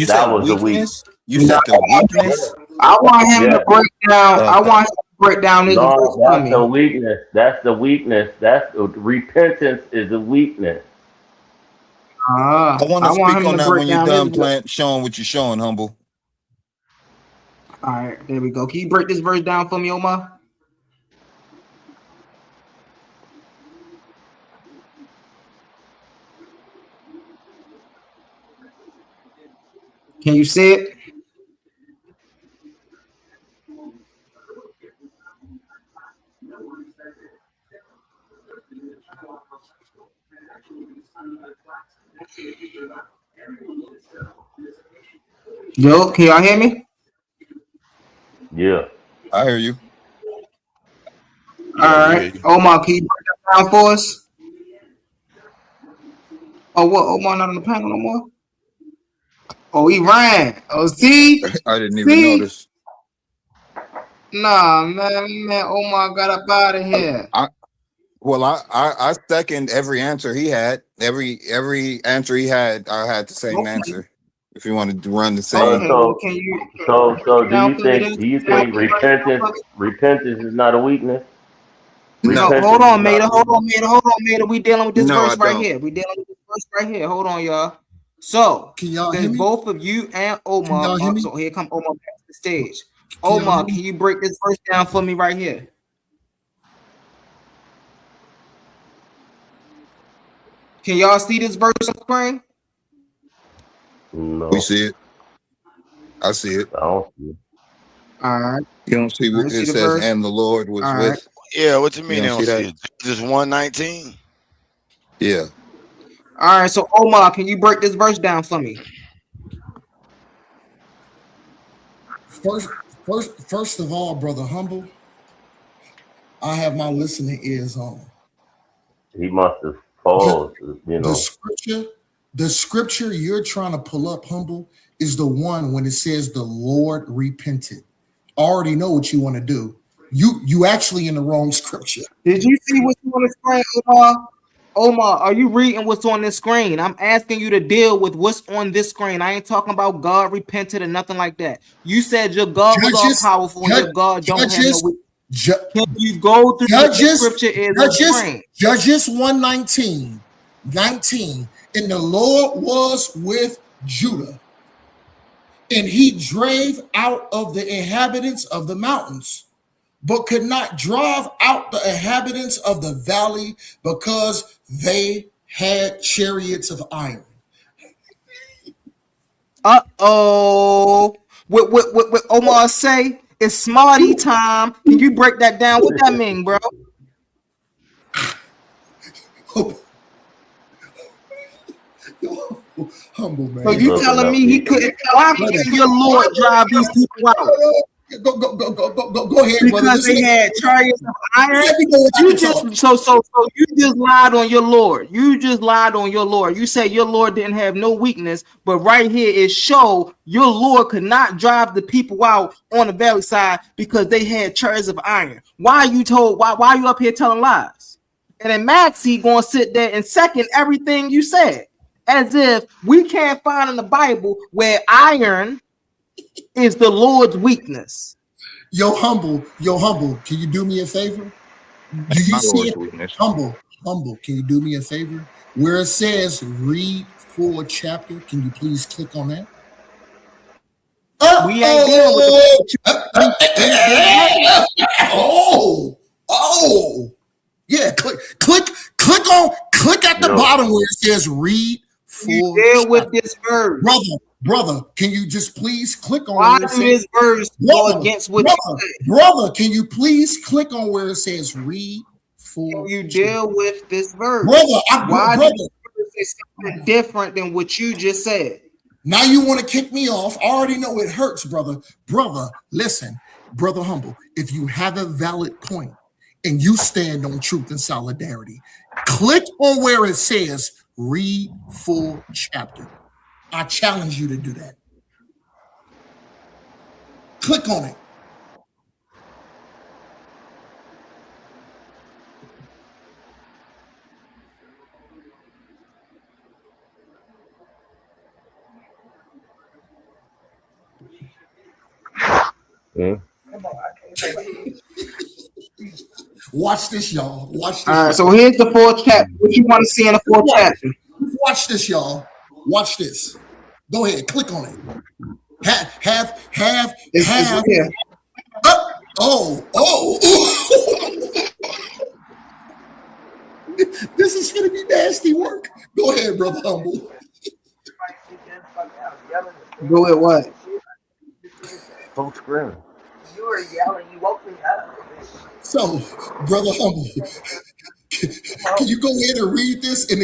That was the weakness. You said the weakness? I want him to break down. I want him to break down this verse for me. The weakness. That's the weakness. Repentance is a weakness. I want to speak on that when you're done showing what you're showing, Humble. All right, there we go. Can you break this verse down for me, Omar? Can you see it? Yo, can y'all hear me? Yeah. I hear you. All right. Omar, can you break that down for us? Oh, what? Omar not on the panel no more? Oh, he ran. Oh, see? I didn't even notice. Nah, man, Omar got up out of here. I second every answer he had. Every answer he had, I had the same answer. If you wanted to run the same. So do you think repentance is not a weakness? No, hold on, Mater. We dealing with this No, I verse right don't. here. We dealing with this verse right here. Hold on, y'all. So, can y'all since hear me? both of you and Omar, Can y'all hear me? so here come Omar back to the stage. Can y'all Omar, hear me? can you break this verse down for me right here? Can y'all see this verse on the screen? No. We see it. I see it. I don't see it. All right. You don't see what it says, and the Lord was with. Yeah, what you mean You they don't don't see see it? Just 119? Yeah. All right, so Omar, can you break this verse down for me? First of all, Brother Humble, I have my listening ears on. He must have paused, you know. The scripture you're trying to pull up, Humble, is the one when it says the Lord repented. I already know what you want to do. You actually in the wrong scripture. Did you see what's on the screen, Omar? Omar, are you reading what's on this screen? I'm asking you to deal with what's on this screen. I ain't talking about God repented or nothing like that. You said your God was all powerful and your God don't have no. Can you go through what the scripture is on the screen? Judges 1:19, 19, and the Lord was with Judah, and he drave out of the inhabitants of the mountains, but could not drive out the inhabitants of the valley because they had chariots of iron. What Omar say? It's smarty time. Can you break that down? What that mean, bro? Humble man. So you telling me he couldn't? Why couldn't your Lord drive these people out? Go ahead, because brother. They had chariots of iron. You just lied on your Lord. You just lied on your Lord. You say your Lord didn't have no weakness, but right here it show your Lord could not drive the people out on the valley side because they had chariots of iron. Why you up here telling lies? And then Maxie gonna sit there and second everything you said, as if we can't find in the Bible where iron is the Lord's weakness. Yo, humble, can you do me a favor? Do you see it? Humble, can you do me a favor? Where it says read full chapter, can you please click on that? We ain't dealing with yeah, click at the bottom where it says read full deal with this verse. Brother, can you just please click on why where it do says this verse go against what you say? Brother, can you please click on where it says read full? Can you deal with this verse? Why do this verse say something different than what you just said? Now you want to kick me off. I already know it hurts, brother. Brother, listen, Brother Humble, if you have a valid point and you stand on truth and solidarity, click on where it says read full chapter. I challenge you to do that. Click on it. Watch this, y'all. Watch this. All right, so here's the fourth chapter. What you want to see in the fourth chapter? Watch this, y'all. Watch this. Go ahead, click on it. Have. This is gonna be nasty work. Go ahead, Brother Humble. Go ahead, what? Full screen. You were yelling. You woke me up. So, Brother Humble, Can you go ahead and read this and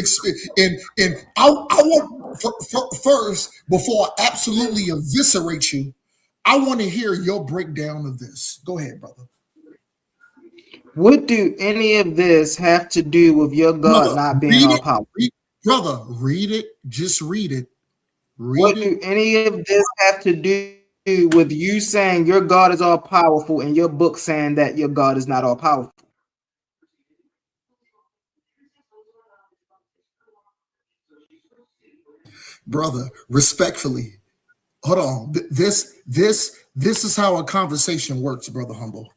I want first, before I absolutely eviscerate you, I want to hear your breakdown of this. Go ahead, brother. What do any of this have to do with your God not being all powerful? Brother, read it. Just read it. What do any of this have to do with you saying your God is all powerful and your book saying that your God is not all powerful? Brother, respectfully, hold on. This is how a conversation works, brother Humble.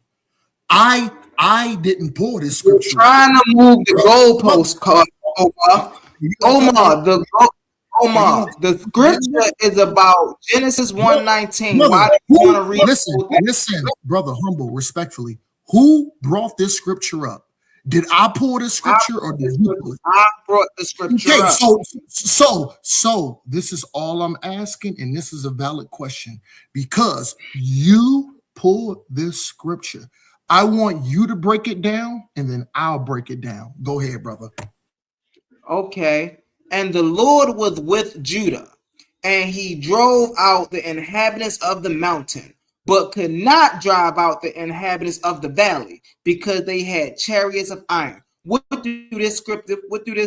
I didn't pull this scripture. You're trying to move the goalpost, Omar. The scripture is about Genesis 1:19. Why do you want to read? Listen, brother Humble, respectfully. Who brought this scripture up? Did I pull this scripture or did you pull it? I brought the scripture up. So this is all I'm asking, and this is a valid question because you pulled this scripture. I want you to break it down, and then I'll break it down. Go ahead, brother. Okay. And the Lord was with Judah, and he drove out the inhabitants of the mountain, but could not drive out the inhabitants of the valley because they had chariots of iron. What do this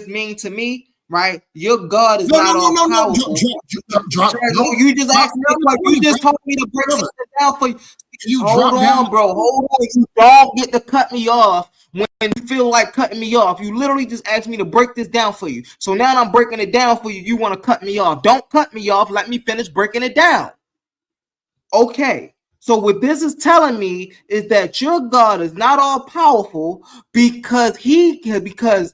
mean to me? Right? Your God is not all powerful. You just asked me a question. You just told me to break something down for you. Hold on, bro. Hold on. You don't get to cut me off when you feel like cutting me off. You literally just asked me to break this down for you. So now I'm breaking it down for you. You want to cut me off. Don't cut me off. Let me finish breaking it down. Okay. So what this is telling me is that your God is not all powerful because chariots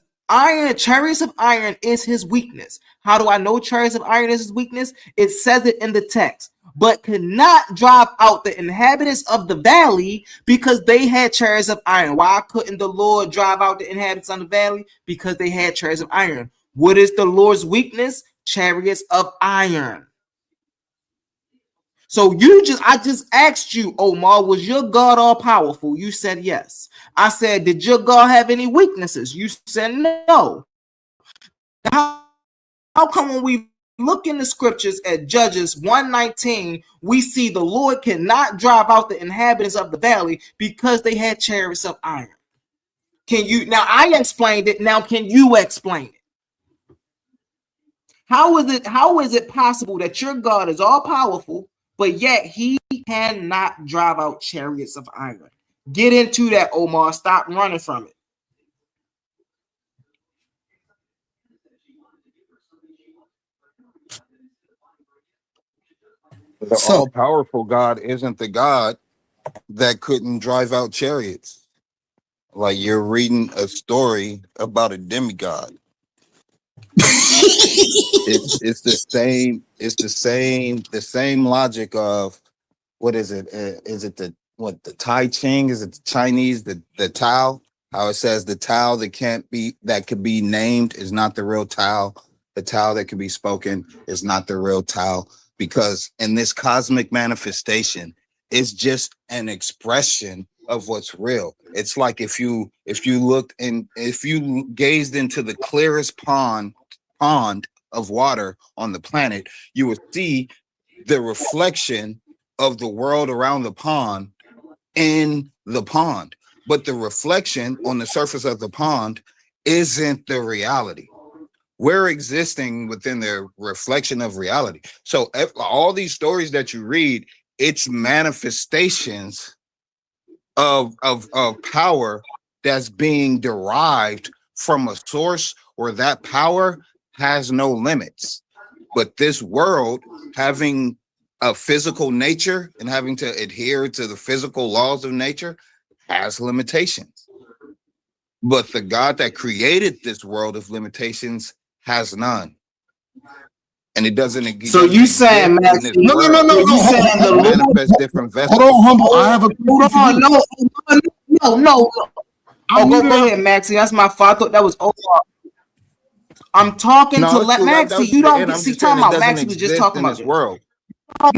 of iron is his weakness. How do I know chariots of iron is his weakness? It says it in the text. But could not drive out the inhabitants of the valley because they had chariots of iron. Why couldn't the Lord drive out the inhabitants of the valley? Because they had chariots of iron. What is the Lord's weakness? Chariots of iron. So I just asked you, Omar, was your God all powerful? You said yes. I said, did your God have any weaknesses? You said no. How come when we look in the scriptures at Judges 1:19, we see the Lord cannot drive out the inhabitants of the valley because they had chariots of iron? I explained it. Now can you explain it? How is it possible that your God is all powerful, but yet he cannot drive out chariots of iron? Get into that, Omar. Stop running from it. The all-powerful God isn't the God that couldn't drive out chariots. Like you're reading a story about a demigod. It's the same logic of what is it? Is it the Tai Ching? Is it the Chinese? The Tao? How it says the Tao that could be named is not the real Tao. The Tao that can be spoken is not the real Tao. Because in this cosmic manifestation, it's just an expression of what's real. It's like if you looked and if you gazed into the clearest pond of water on the planet, you would see the reflection of the world around the pond in the pond. But the reflection on the surface of the pond isn't the reality. We're existing within the reflection of reality. So all these stories that you read, it's manifestations of power that's being derived from a source where that power has no limits. But this world, having a physical nature and having to adhere to the physical laws of nature, has limitations. But the God that created this world of limitations has none. And it doesn't. So you saying, Max? No. You saying the Lord manifest different vessels? Hold on, Humble. I have a no. Go ahead, Maxie. That's my fault. I thought that was over. I'm talking to Maxie. You don't see talking about Maxie was just talking about this world.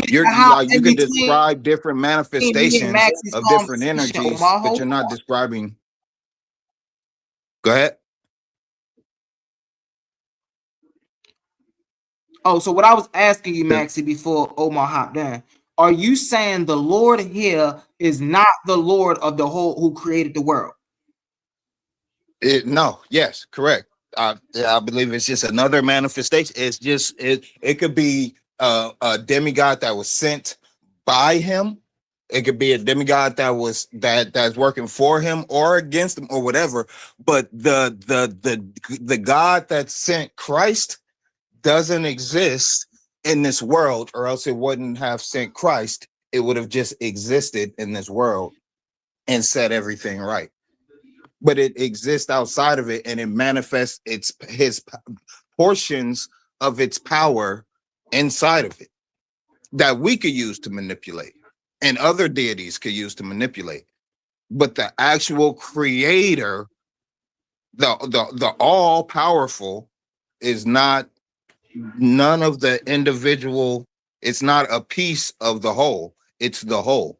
You can describe different manifestations of different energies, but you're not describing. Go ahead. Oh, so what I was asking you, Maxie, before Omar hopped in, are you saying the Lord here is not the Lord of the whole who created the world? No, yes, correct. I believe it's just another manifestation. It's just it could be a demigod that was sent by him. It could be a demigod that's working for him or against him or whatever. But the God that sent Christ doesn't exist in this world, or else it wouldn't have sent Christ. It would have just existed in this world and set everything right. But it exists outside of it, and it manifests his portions of its power inside of it that we could use to manipulate, and other deities could use to manipulate. But the actual creator, the all powerful, is not none of the individual. It's not a piece of the whole. It's the whole.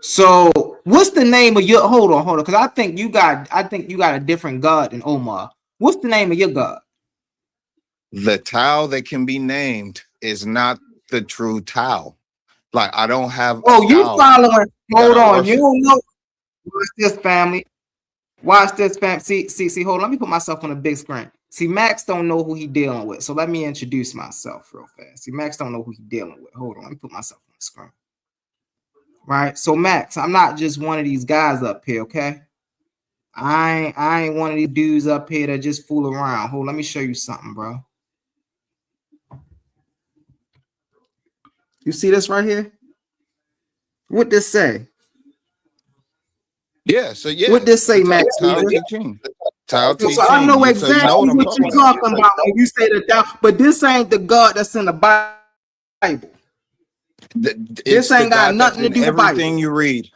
So what's the name of your hold on, because I think you got a different God than Omar. What's the name of your God? The Tao that can be named is not the true Tao. Like, I don't have you following, hold on, you don't know. Watch this, family. Watch this, fam. See, hold on, let me put myself on a big screen. See, Max don't know who he dealing with, so let me introduce myself real fast. See, Max don't know who he dealing with. Hold on, let me put myself on the screen. Right, so Max, I'm not just one of these guys up here, okay? I ain't one of these dudes up here that just fool around. Hold, let me show you something, bro. You see this right here? What this say? Yeah, so yeah. What this say, Max? Tao teaching. Tao teaching. So I know exactly so you know what you're talking about when you say the Tao, but this ain't the God that's in the Bible. This ain't got nothing to do with everything you read.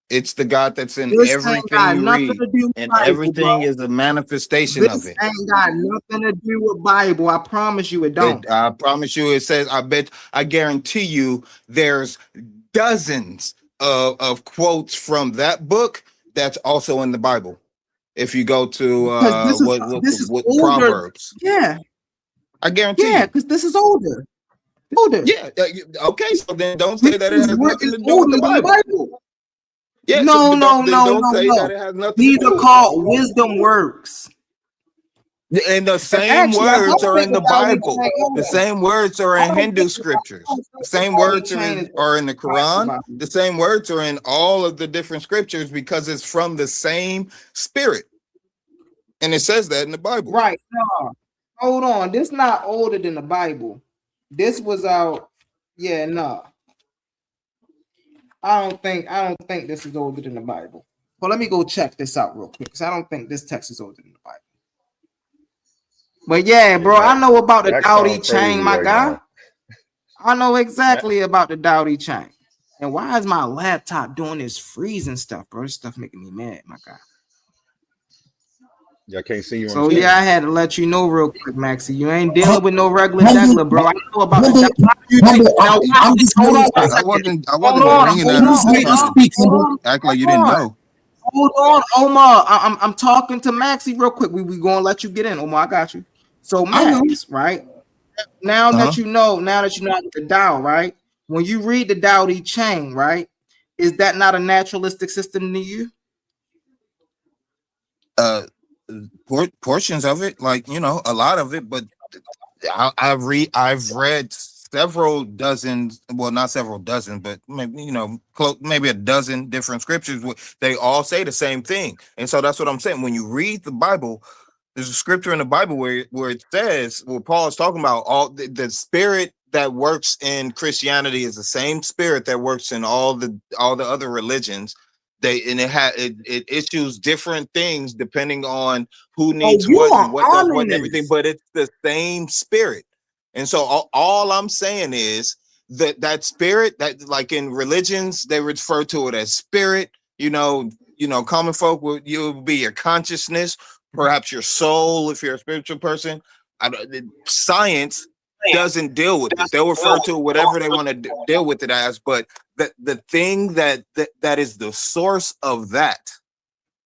It's the God that's in this everything you read, and Bible, everything bro. is a manifestation This of it. ain't got nothing to do with Bible. I promise you, it don't. I promise you, it says. I guarantee you, there's dozens of quotes from that book that's also in the Bible. If you go to this is older. Proverbs, yeah, I guarantee. Yeah, because this is older. Yeah. Okay. So then don't say that it has nothing to do with the Bible. Yeah. No. Don't say that it has nothing These to do are called wisdom works. And the same words are in the Bible. The same words are in Hindu scriptures. The same words are in the Quran. The same words are in all of the different scriptures because it's from the same spirit. And it says that in the Bible. Right. No. Hold on. This not older than the Bible. This was out. Yeah, no. I don't think this is older than the Bible. Well, let me go check this out real quick because I don't think this text is older than the Bible. But yeah, bro, I know about the Dowdy chain, my guy. I know exactly about the Dowdy chain. And why is my laptop doing this freezing stuff, bro? This stuff making me mad, my guy. Y'all can't see you. So yeah, I had to let you know real quick, Maxie. You ain't dealing with no regular degular, bro. I know about the I wasn't bringing that up. Act like you didn't know. Hold on, Omar. I'm talking to Maxie real quick. We gonna let you get in, Omar. I got you. So Max, right? Now that you know the Tao, right? When you read the Dowdy chain, right? Is that not a naturalistic system to you? Portions of it, like, you know, a lot of it, but I've read several dozens, well, not several dozen, but maybe, you know, maybe a dozen different scriptures. They all say the same thing, and so that's what I'm saying. When you read the Bible, there's a scripture in the Bible where it says, where Paul is talking about all the spirit that works in Christianity is the same spirit that works in all the other religions. It issues different things depending on who needs what and what does what and everything, but it's the same spirit. And so all I'm saying is that spirit, that, like in religions, they refer to it as spirit. You know, common folk will be your consciousness, perhaps your soul if you're a spiritual person. Science doesn't deal with it. They'll refer to whatever they want to deal with it as, but the thing that is the source of that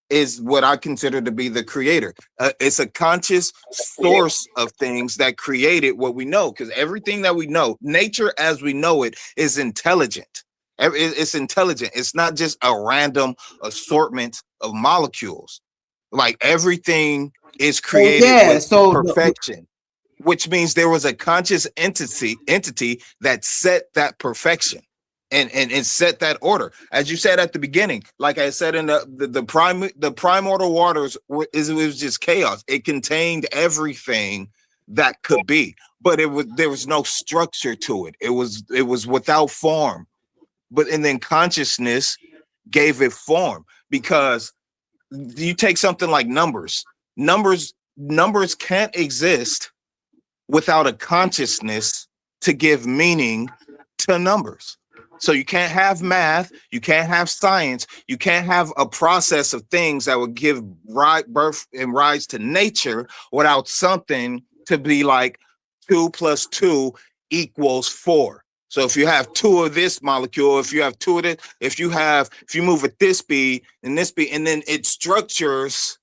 is what I consider to be the creator. It's a conscious source of things that created what we know, because everything that we know, nature as we know it, is intelligent. It's intelligent. It's not just a random assortment of molecules. Like everything is created with perfection, which means there was a conscious entity that set that perfection and set that order. As you said at the beginning, like I said in the primordial waters, it was just chaos. It contained everything that could be, but there was no structure to it. It was without form. And then consciousness gave it form, because you take something like numbers. Numbers can't exist without a consciousness to give meaning to numbers. So you can't have math, you can't have science, you can't have a process of things that would give birth and rise to nature without something to be like 2 + 2 = 4. So if you have 2 of this molecule, if you have 2 of it, if you move at this speed and this speed, and then it structures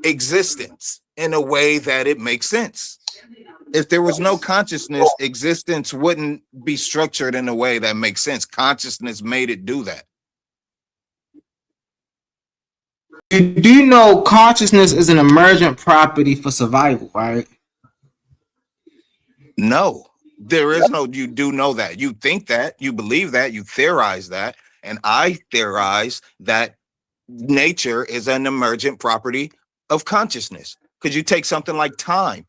existence in a way that it makes sense. If there was no consciousness, existence wouldn't be structured in a way that makes sense. Consciousness made it do that. Do you know consciousness is an emergent property for survival, right? No, there is no, you do know that. You think that, you believe that, you theorize that, and I theorize that nature is an emergent property of consciousness. Could you take something like time?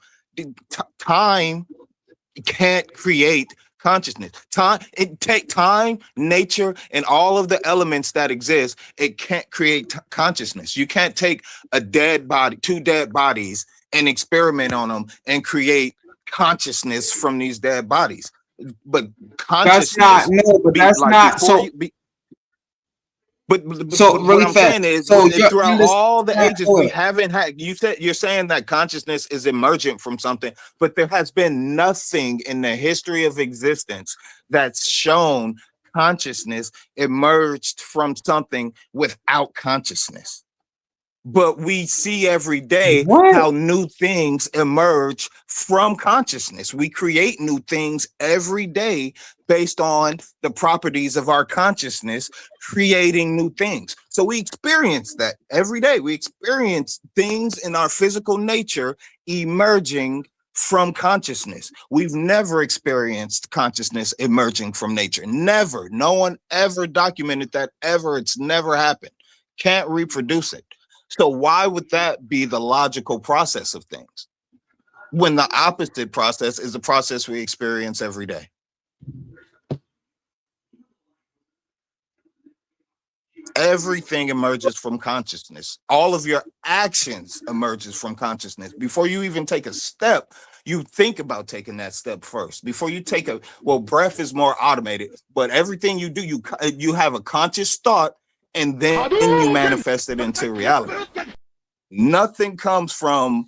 Time can't create consciousness. Time, nature, and all of the elements that exist, it can't create consciousness. You can't take a dead body, 2 dead bodies, and experiment on them and create consciousness from these dead bodies. But consciousness, But really what I'm saying is, throughout all the ages, we haven't had. You're saying that consciousness is emergent from something, but there has been nothing in the history of existence that's shown consciousness emerged from something without consciousness. But we see every day how new things emerge from consciousness. We create new things every day based on the properties of our consciousness, creating new things. So we experience that every day. We experience things in our physical nature emerging from consciousness. We've never experienced consciousness emerging from nature. Never. No one ever documented that ever. It's never happened. Can't reproduce it. So why would that be the logical process of things, when the opposite process is the process we experience every day? Everything emerges from consciousness. All of your actions emerges from consciousness. Before you even take a step, you think about taking that step first. Before you take breath is more automated, but everything you do, you have a conscious thought, and then you manifest it into reality. Nothing comes from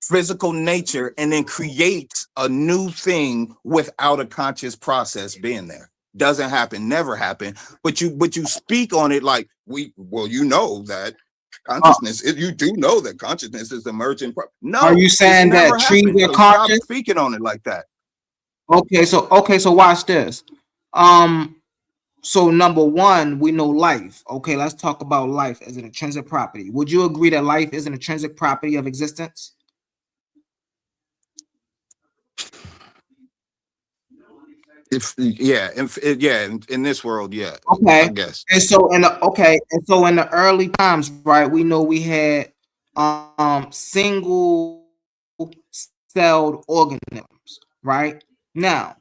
physical nature and then creates a new thing without a conscious process being there. Doesn't happen, never happen. But you speak on it like you know that consciousness. You do know that consciousness is emergent. No, are you saying that trees are conscious? Stop speaking on it like that. Okay, so watch this. So number one, we know life. Okay, let's talk about life as an intrinsic property. Would you agree that life is an intrinsic property of existence? In this world, yeah. Okay, I guess. And so in the early times, right? We know we had single-celled organisms, right? Now,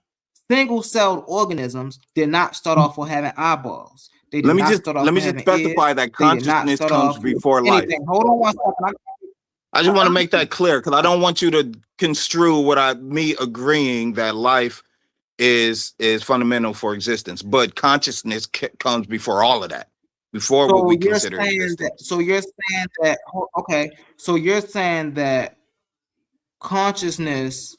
single-celled organisms did not start off with having eyeballs. They did not start off let me with just having specify ears. that consciousness comes before life. Hold on one second. I just want to make that clear, because I don't want you to construe me agreeing that life is fundamental for existence, but consciousness comes before all of that, before what we consider existence. So you're saying that consciousness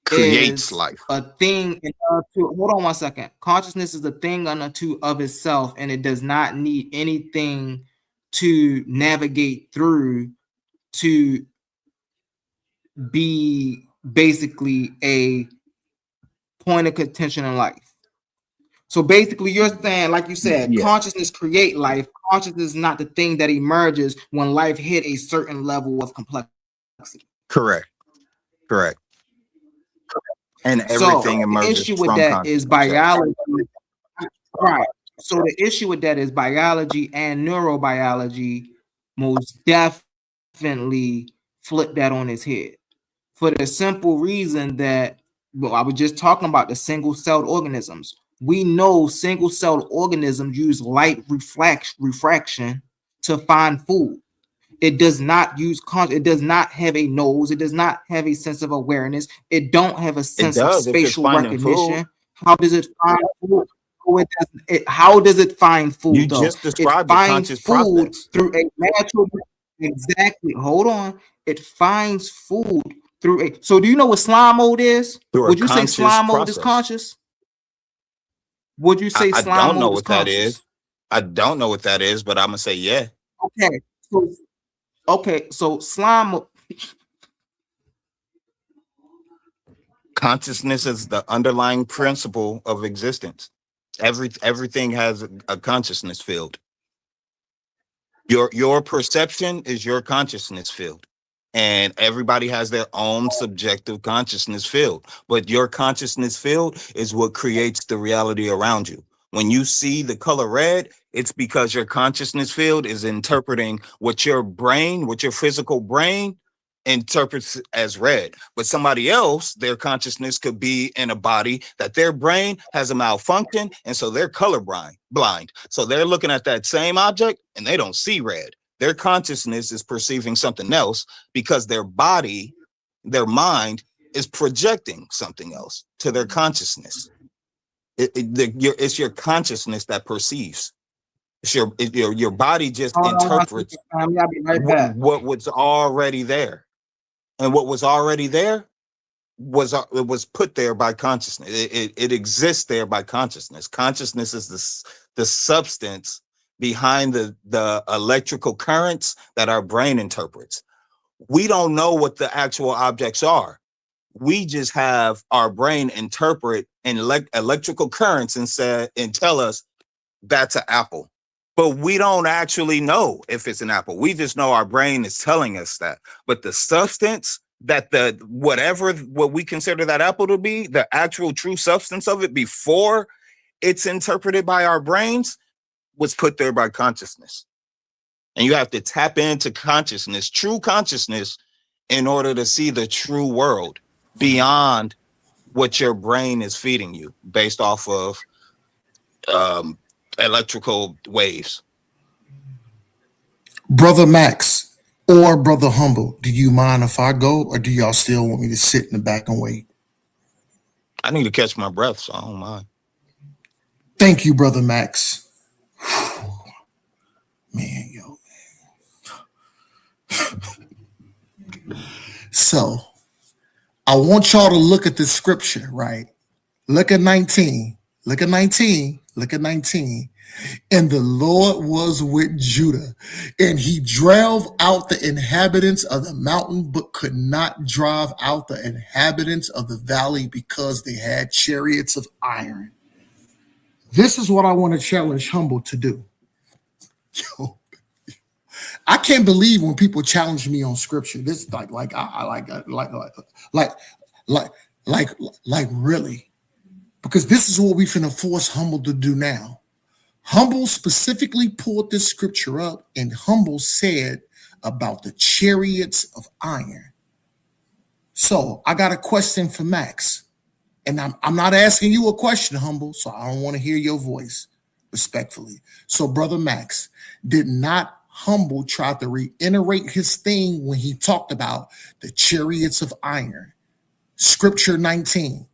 creates is life. A thing. Hold on one second. Consciousness is a thing unto of itself, and it does not need anything to navigate through to be basically a point of contention in life. So basically, you're saying, like you said, consciousness create life. Consciousness is not the thing that emerges when life hit a certain level of complexity. Correct. And everything So the emerges issue with from that is consciousness. Yes. biology. Right. So the issue with that is biology and neurobiology most definitely flip that on its head. For the simple reason that, well, I was just talking about the single-celled organisms. We know single-celled organisms use light refraction to find food. It does not use it does not have a nose. It does not have a sense of awareness. It don't have a It sense of does if it's spatial finding recognition. food. How does it find food? How does it find food You though? just It described the finds conscious food process through a natural. Exactly. Hold on. It finds food through a. So do you know what slime mode is? through a Would you say conscious slime mode is process. conscious? Would you say I slime don't know mode is what that conscious? is. I don't know what that is, but I'm gonna say yeah. So slime. Consciousness is the underlying principle of existence. Everything has a consciousness field. Your perception is your consciousness field. And everybody has their own subjective consciousness field. But your consciousness field is what creates the reality around you. When you see the color red, it's because your consciousness field is interpreting what your brain, what your physical brain interprets as red. But somebody else, their consciousness could be in a body that their brain has a malfunction, and so they're blind. So they're looking at that same object and they don't see red. Their consciousness is perceiving something else because their body, their mind is projecting something else to their consciousness. It's your consciousness that perceives. It's your body just interprets what was already there. And what was already there was put there by consciousness. It exists there by consciousness. Consciousness is the substance behind the electrical currents that our brain interprets. We don't know what the actual objects are. We just have our brain interpret in electrical currents and tell us that's an apple. But we don't actually know if it's an apple. We just know our brain is telling us that. But the substance that what we consider that apple to be, the actual true substance of it before it's interpreted by our brains, was put there by consciousness. And you have to tap into consciousness, true consciousness, in order to see the true world beyond what your brain is feeding you based off of electrical waves. Brother Max or Brother Humble, do you mind if I go, or do y'all still want me to sit in the back and wait? I need to catch my breath, so I don't mind. Thank you, Brother Max. Man, yo. So I want y'all to look at the scripture, right? Look at 19. Look at 19. Look at 19. And the Lord was with Judah, and he drove out the inhabitants of the mountain, but could not drive out the inhabitants of the valley because they had chariots of iron. This is what I want to challenge Humble to do. Yo, I can't believe when people challenge me on scripture. This is like really, because this is what we finna force Humble to do now. Humble specifically pulled this scripture up, and Humble said about the chariots of iron. So I got a question for Max, and I'm not asking you a question, Humble, so I don't want to hear your voice, respectfully. So, Brother Max, did not Humble try to reiterate his thing when he talked about the chariots of iron? Scripture 19.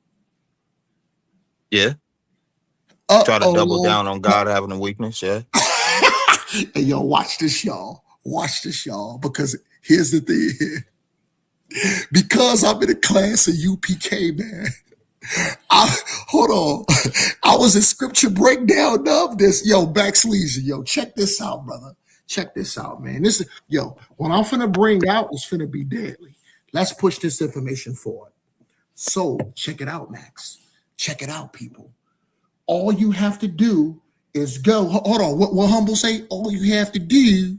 Yeah. Try to double down on God having a weakness, yeah. Hey, yo, watch this, y'all. Watch this, y'all, because here's the thing. Because I'm in a class of UPK, man. Hold on. I was in scripture breakdown of this. Yo, Backsleezer, yo, check this out, brother. Check this out, man. This is what I'm finna bring out is finna be deadly. Let's push this information forward. So check it out, Max. Check it out, people. All you have to do is go. Hold on. What Humble say? All you have to do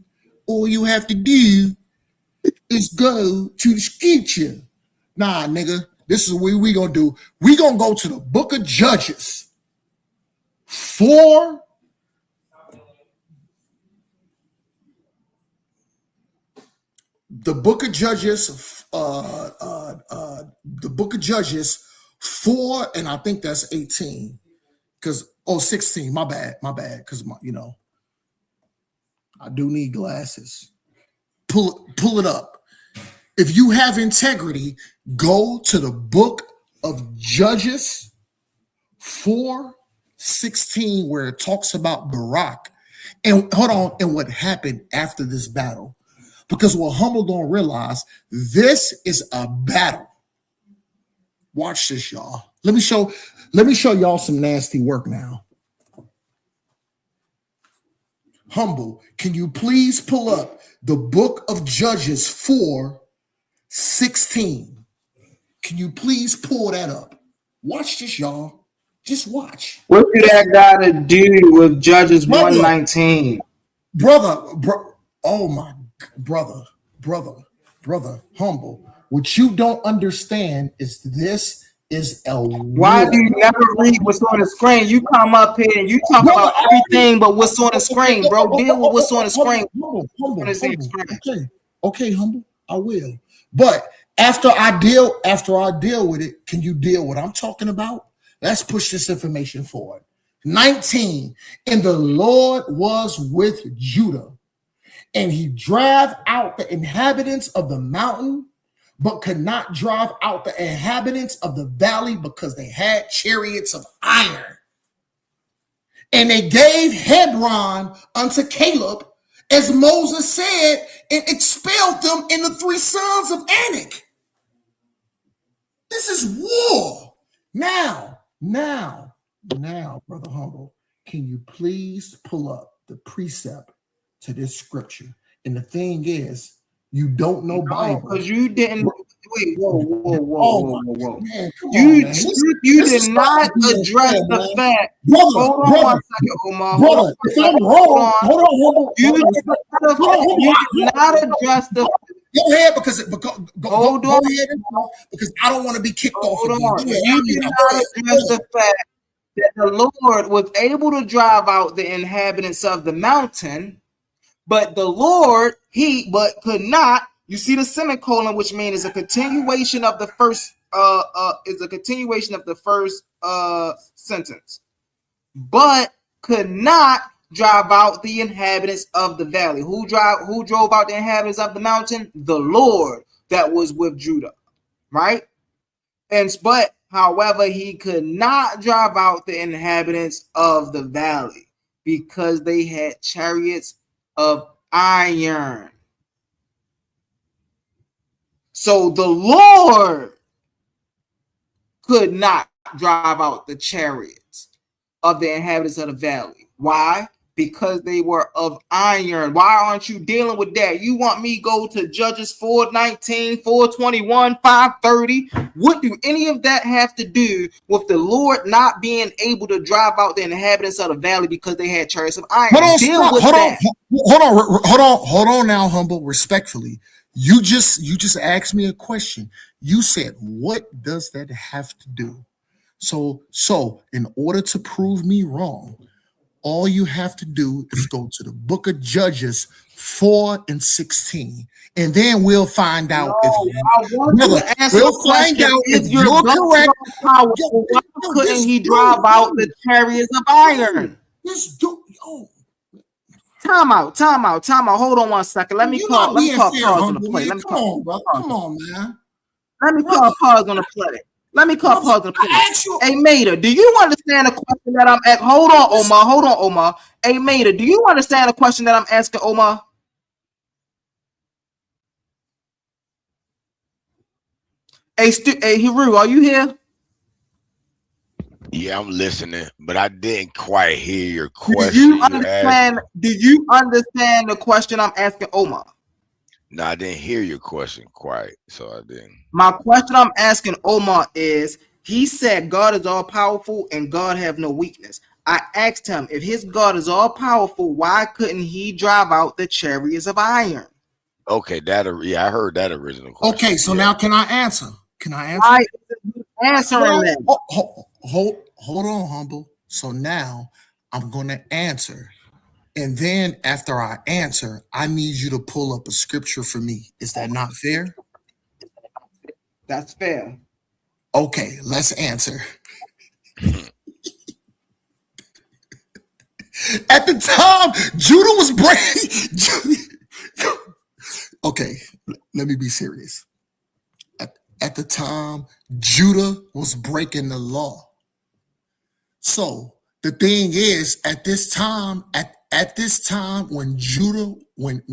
is go to the scripture. Nah, nigga. This is what we gonna do. We gonna go to the book of Judges 4. The book of Judges, the book of Judges 4, and I think that's 18. 16. My bad. Because I do need glasses. Pull it up. If you have integrity, go to the book of Judges 4:16, where it talks about Barak. And hold on, and what happened after this battle. Because what Humble don't realize, this is a battle. Watch this, y'all. Let me show y'all some nasty work now. Humble, can you please pull up the book of Judges 4:16? Can you please pull that up? Watch this, y'all. Just watch. What do that got to do with Judges 1:19? Oh my brother, Humble. What you don't understand is this is a Why do you never read what's on the screen? You come up here and you talk about everything but what's on the screen, bro. Deal with what's on the screen. Okay, Humble, I will. But after I deal with it, can you deal what I'm talking about? Let's push this information forward. 19, and the Lord was with Judah, and he drove out the inhabitants of the mountain, but could not drive out the inhabitants of the valley because they had chariots of iron. And they gave Hebron unto Caleb, as Moses said, and expelled them in the 3 sons of Anak. This is war. Now, Brother Humble, can you please pull up the precept to this scripture? And the thing is, you don't know Bible. Because you didn't. Wait, whoa. Man, you did not address the fact. Hold on 1 second, Omar. Brother, if I'm wrong, hold on. You did not address the. Go ahead, because I don't want to be kicked off again. You did not address the fact that the Lord was able to drive out the inhabitants of the mountain, but the Lord, but could not. You see the semicolon, which means is a continuation of the first. Is a continuation of the first sentence, but could not drive out the inhabitants of the valley. Who drove out the inhabitants of the mountain? The Lord that was with Judah, right? But however, he could not drive out the inhabitants of the valley because they had chariots of iron. So the Lord could not drive out the chariots of the inhabitants of the valley. Why? Because they were of iron. Why aren't you dealing with that? You want me to go to Judges 4:19, 4:21, 5:30? What do any of that have to do with the Lord not being able to drive out the inhabitants of the valley because they had chariots of iron? Hold on now, Humble, respectfully. You just asked me a question. You said, what does that have to do? So in order to prove me wrong, all you have to do is go to the book of Judges 4:16, and then we'll find out if you're correct. Why couldn't he drive out the chariots of iron? Time out. Hold on 1 second. Let me call pause on the play. Come on, man. Let me call pause on the play. Hey, Mater, do you understand the question that I'm asking? Hold on, Omar. Hey, Mater, do you understand the question that I'm asking, Omar? Hey, Hiru, are you here? Yeah, I'm listening, but I didn't quite hear your Do question. you You asked. understand? Do you understand the question I'm asking Omar? No, I didn't hear your question quite, so I didn't. My question I'm asking Omar is, he said God is all powerful and God have no weakness. I asked him, if his God is all powerful, why couldn't he drive out the chariots of iron? Okay, yeah, I heard that original question. Okay, so now can I answer? Can I answer? Why isn't he answering that? Hold on, humble. So now I'm gonna answer. And then after I answer, I need you to pull up a scripture for me. Is that not fair? That's fair. Okay, let's answer. At the time, Judah was breaking. Okay, let me be serious. At the time, Judah was breaking the law. So the thing is, at this time, when Judah went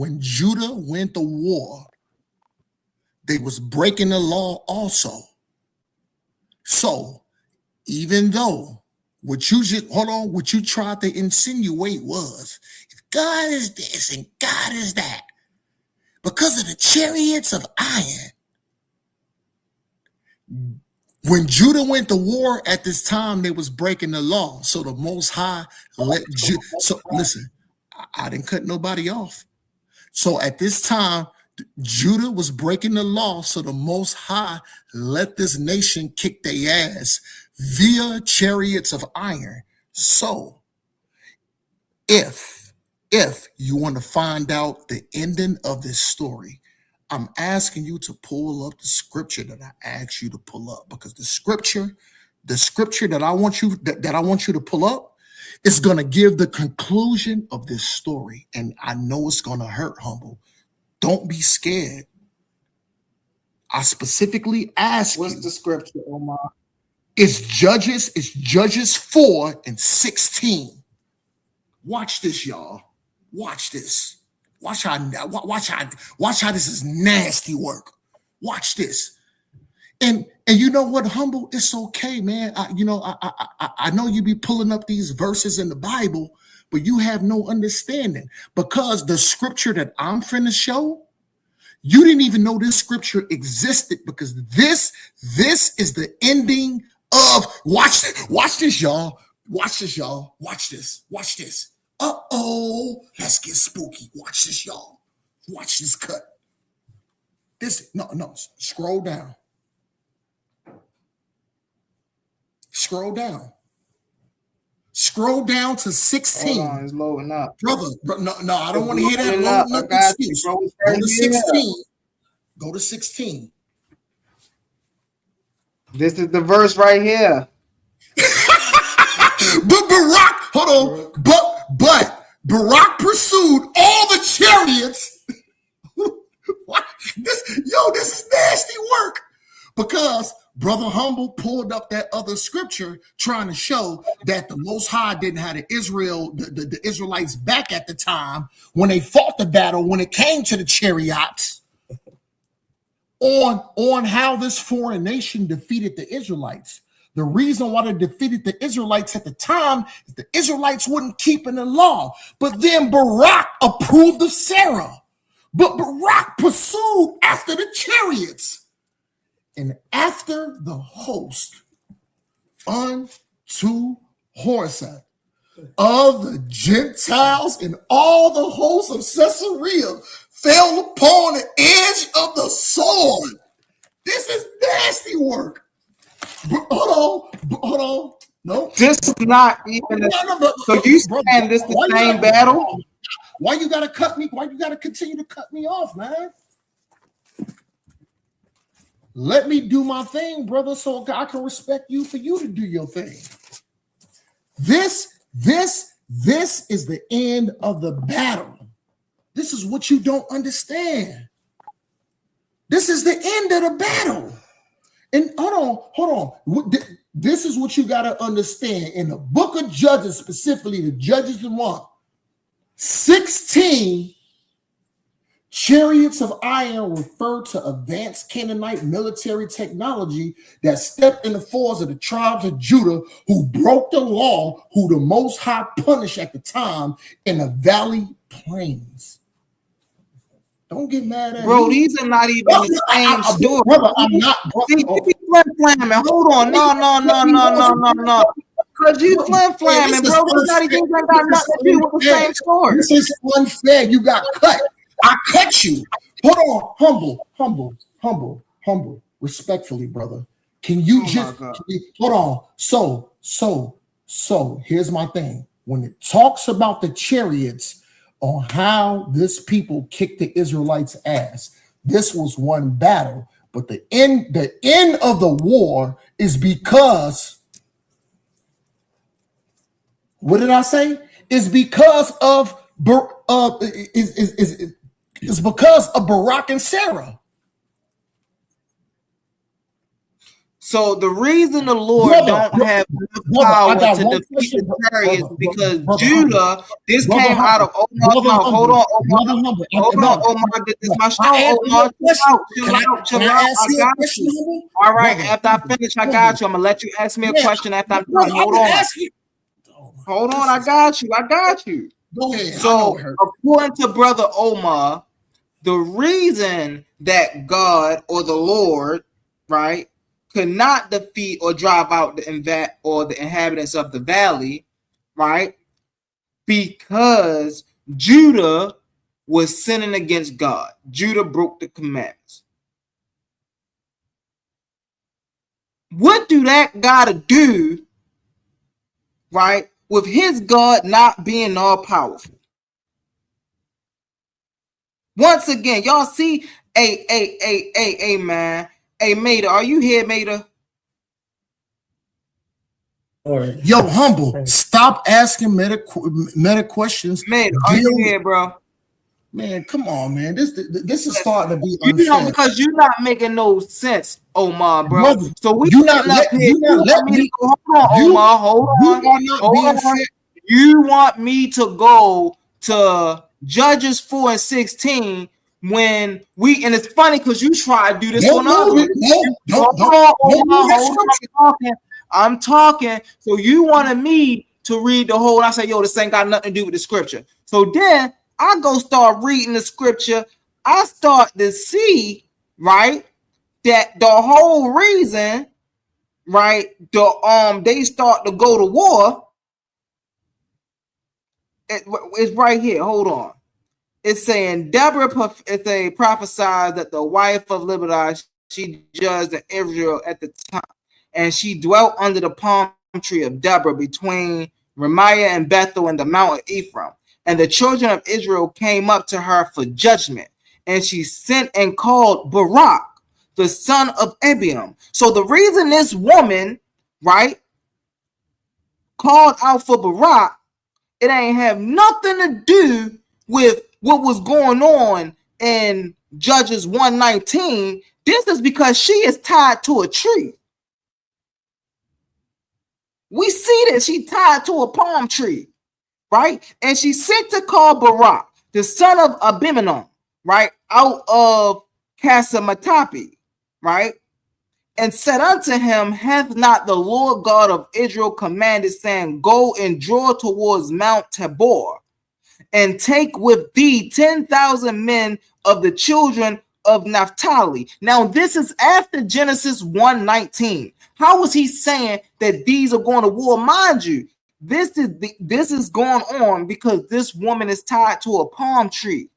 to war, they was breaking the law also. So even though what you tried to insinuate was, if God is this and God is that, because of the chariots of iron, when Judah went to war at this time, they was breaking the law. So the Most High let Judah. So listen, I didn't cut nobody off. So at this time, Judah was breaking the law. So the Most High let this nation kick their ass via chariots of iron. So if you want to find out the ending of this story, I'm asking you to pull up the scripture that I asked you to pull up, because the scripture that I want you to pull up is going to give the conclusion of this story. And I know it's going to hurt, humble. Don't be scared. I specifically asked What's the scripture, Omar? It's Judges 4 and 16. Watch this, y'all. Watch this. Watch how this is nasty work. Watch this. And you know what, humble? It's okay, man. I know you be pulling up these verses in the Bible, but you have no understanding, because the scripture that I'm finna show, you didn't even know this scripture existed, because this is the ending of watch this, y'all. Watch this, y'all. Watch this. Watch this. Uh-oh, let's get spooky. Watch this, y'all. Watch this cut. No, scroll down. Scroll down. Scroll down to 16. Hold on, it's loading up. Brother, no, I don't want to hear that loading up excuse. Go to 16. Go to 16. This is the verse right here. But Barak, hold on. But Barak pursued all the chariots. This is nasty work. Because Brother Humble pulled up that other scripture trying to show that the Most High didn't have the Israelites back at the time when they fought the battle, when it came to the chariots, on how this foreign nation defeated the Israelites. The reason why they defeated the Israelites at the time is the Israelites wouldn't keep in the law. But then Barak approved of Sarah. But Barak pursued after the chariots. And after the host unto Horsa of the Gentiles and all the hosts of Caesarea fell upon the edge of the sword. This is nasty work. Hold on. No. This is not even. So you saying this the same battle? Why you gotta cut me? Why you gotta continue to cut me off, man? Let me do my thing, brother, so I can respect you for you to do your thing. This is the end of the battle. This is what you don't understand. This is the end of the battle. And hold on. This is what you got to understand. In the book of Judges, specifically the Judges 1, 16 Chariots of iron refer to advanced Canaanite military technology that stepped in the fours of the tribes of Judah who broke the law, who the Most High punished at the time in the valley plains. Don't get mad at bro. me. These are not even the same story. Brother, I'm not. See, you be flim-flamming. Hold on. No. Because you flim-flamming, bro. These not even got nothing to do with the same story. This is unfair. You got cut. I cut you. Hold on. Humble. Respectfully, brother. Can you hold on? So here's my thing. When it talks about the chariots on how this people kicked the Israelites' ass, this was one battle. But the end of the war is because, what did I say? Is because of is because of Barak and Sarah. So the reason the Lord don't have enough power to defeat the chariots is because Judah, this came out of Omar's mouth. Hold on, Omar. This is my show. Omar, chill out. I got you. All right, after I finish, I got you. I'm gonna let you ask me a question after I'm done. Hold on, I got you. Go ahead. So according to Brother Omar, the reason that God or the Lord, right, could not defeat or drive out the inhabitants of the valley, right? Because Judah was sinning against God. Judah broke the commandments. What do that gotta do, right, with his God not being all powerful? Once again, y'all see, man. Hey, Mater, are you here, Mater? Yo, Humble, stop asking meta questions. Mater, are you here, bro? Man, come on, man. This is starting to be unfair. Because you're not making no sense, Omar, bro. Brother, So we you not let me go. Hold on. You want me to go to Judges 4 and 16 when we, and it's funny because you try to do this one other. I'm talking. So you wanted me to read the whole. I say, yo, this ain't got nothing to do with the scripture. So then I go start reading the scripture. I start to see, right, that the whole reason, right, they start to go to war. It's right here. Hold on. It's saying Deborah prophesied that the wife of Liberty, she judged in Israel at the time, and she dwelt under the palm tree of Deborah between Ramiah and Bethel and the mount of Ephraim. And the children of Israel came up to her for judgment, and she sent and called Barak, the son of Abiam. So the reason this woman, right, called out for Barak, it ain't have nothing to do with what was going on in Judges 1:19. This is because she is tied to a tree. We see that she tied to a palm tree, right? And she sent to call Barak, the son of Abimelech, right, out of Casamatapi, right? And said unto him, hath not the Lord God of Israel commanded, saying, go and draw towards Mount Tabor, and take with thee 10,000 men of the children of Naphtali. Now, this is after Genesis 1:19. How is he saying that these are going to war? Mind you, this is going on because this woman is tied to a palm tree.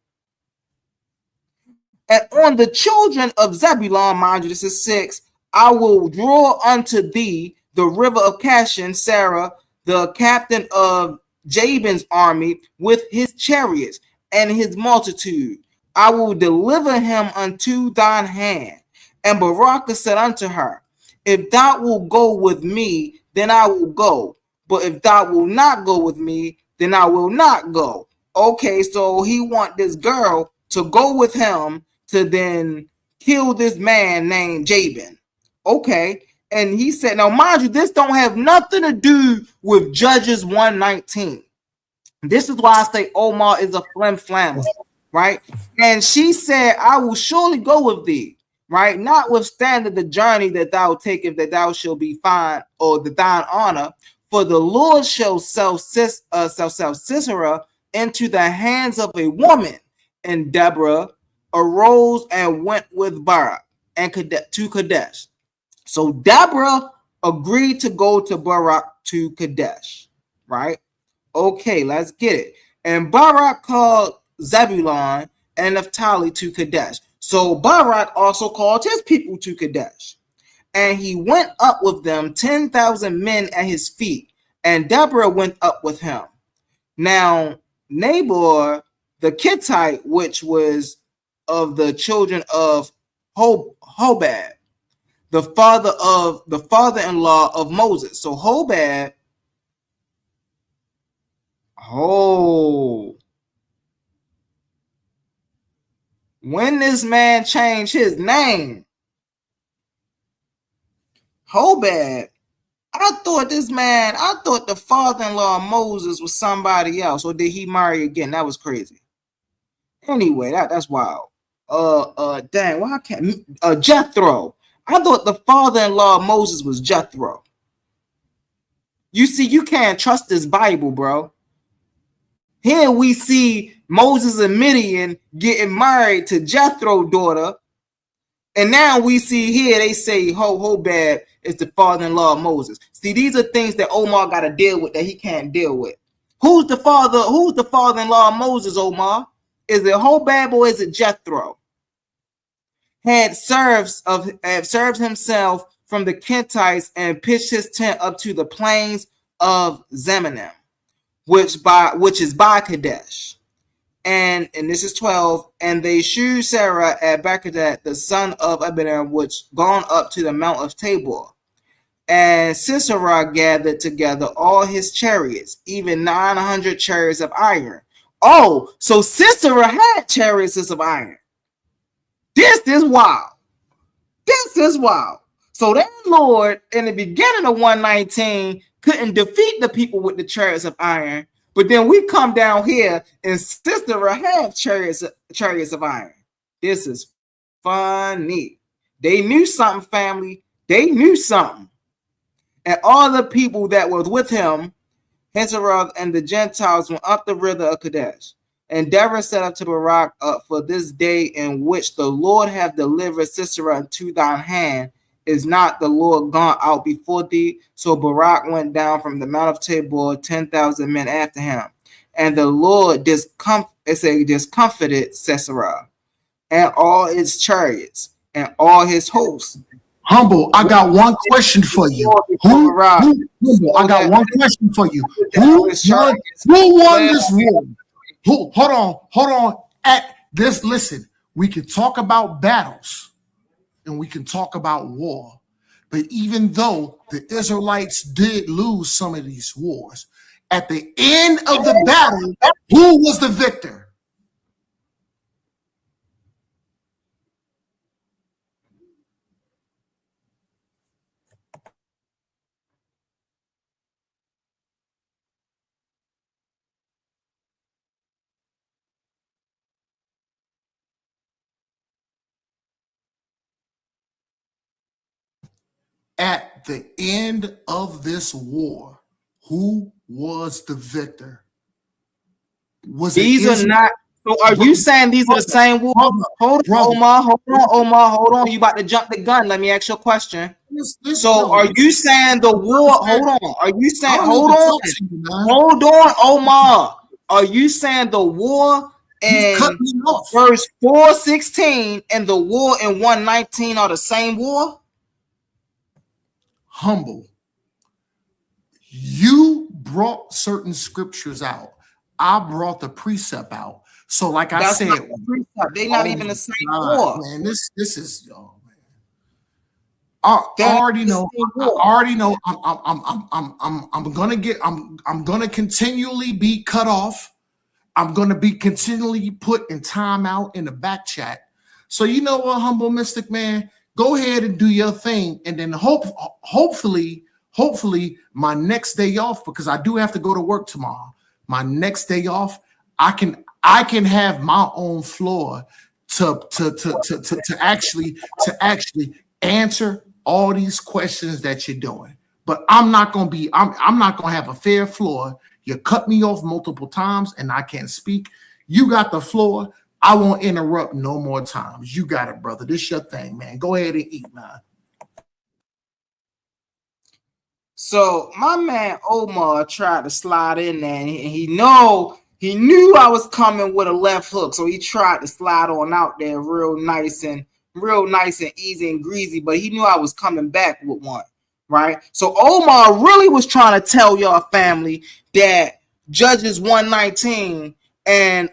And on the children of Zebulun, mind you, this is 6, I will draw unto thee the river of Kashan, Sarah, the captain of Jabin's army, with his chariots and his multitude. I will deliver him unto thine hand. And Barak said unto her, if thou wilt go with me, then I will go. But if thou wilt not go with me, then I will not go. Okay, so he want this girl to go with him to then kill this man named Jabin. Okay, and he said, now mind you, this don't have nothing to do with Judges 1:19. This is why I say Omar is a flim-flammer. right? And she said, I will surely go with thee, right? Notwithstanding the journey that thou takest, that thou shalt be fine, or the thine honor, for the Lord shall sell Sisera into the hands of a woman. And Deborah arose and went with Barak and to Kadesh. So Deborah agreed to go to Barak to Kadesh, right? Okay, let's get it. And Barak called Zebulun and Naphtali to Kadesh. So Barak also called his people to Kadesh. And he went up with them, 10,000 men at his feet. And Deborah went up with him. Now, Nabor, the Kittite, which was of the children of Hobab, the father-in-law of Moses. So Hobab, when this man changed his name, Hobab, I thought the father-in-law of Moses was somebody else, or did he marry again? That was crazy. Anyway, that's wild. Dang, why can't Jethro? I thought the father-in-law of Moses was Jethro. You see, you can't trust this Bible, bro. Here we see Moses and Midian getting married to Jethro's daughter. And now we see here they say Hobab is the father-in-law of Moses. See, these are things that Omar got to deal with that he can't deal with. Who's the father-in-law of Moses, Omar? Is it Hobab or is it Jethro? Had served himself from the Kenites and pitched his tent up to the plains of Zemanim, which is by Kadesh. And this is 12. And they shewed Sarah at Bakadat, the son of Abiram, which gone up to the mount of Tabor. And Sisera gathered together all his chariots, even 900 chariots of iron. Oh, so Sisera had chariots of iron. This is wild. So that Lord, in the beginning of 119, couldn't defeat the people with the chariots of iron. But then we come down here and Sisera had chariots of iron. This is funny. They knew something, family. They knew something. And all the people that was with him, Hazaroth and the Gentiles, went up the river of Kadesh. And Deborah said unto Barak, for this day in which the Lord hath delivered Sisera into thine hand, is not the Lord gone out before thee? So Barak went down from the mount of Tabor, 10,000 men after him. And the Lord discomfited Sisera and all his chariots and all his hosts. Humble, I got one question for you. Who won this war? Hold on. At this, listen, we can talk about battles and we can talk about war. But even though the Israelites did lose some of these wars, at the end of the battle, who was the victor? At the end of this war, who was the victor? These are not. So are you saying these are the same war? Hold on. You about to jump the gun. Let me ask you a question. So are you saying the war? Hold on. Are you saying? Hold on, Omar. Are you saying the war in verse 4:16 and the war in 119 are the same war? Humble. You brought certain scriptures out. I brought the precept out. So, like I said, they're not even the same war. Man, this is. Oh, man. I already know. I'm gonna continually be cut off. I'm gonna be continually put in timeout in the back chat. So you know what, humble mystic man, go ahead and do your thing, and then hopefully my next day off, because I do have to go to work tomorrow. My next day off, I can I can have my own floor to actually answer all these questions that you're doing. But I'm not gonna have a fair floor. You cut me off multiple times and I can't speak. You got the floor. I won't interrupt no more times. You got it, brother. This your thing, man. Go ahead and eat, man. So my man Omar tried to slide in there, and he knew I was coming with a left hook, so he tried to slide on out there real nice and easy and greasy. But he knew I was coming back with one, right? So Omar really was trying to tell y'all family that Judges 1:19 and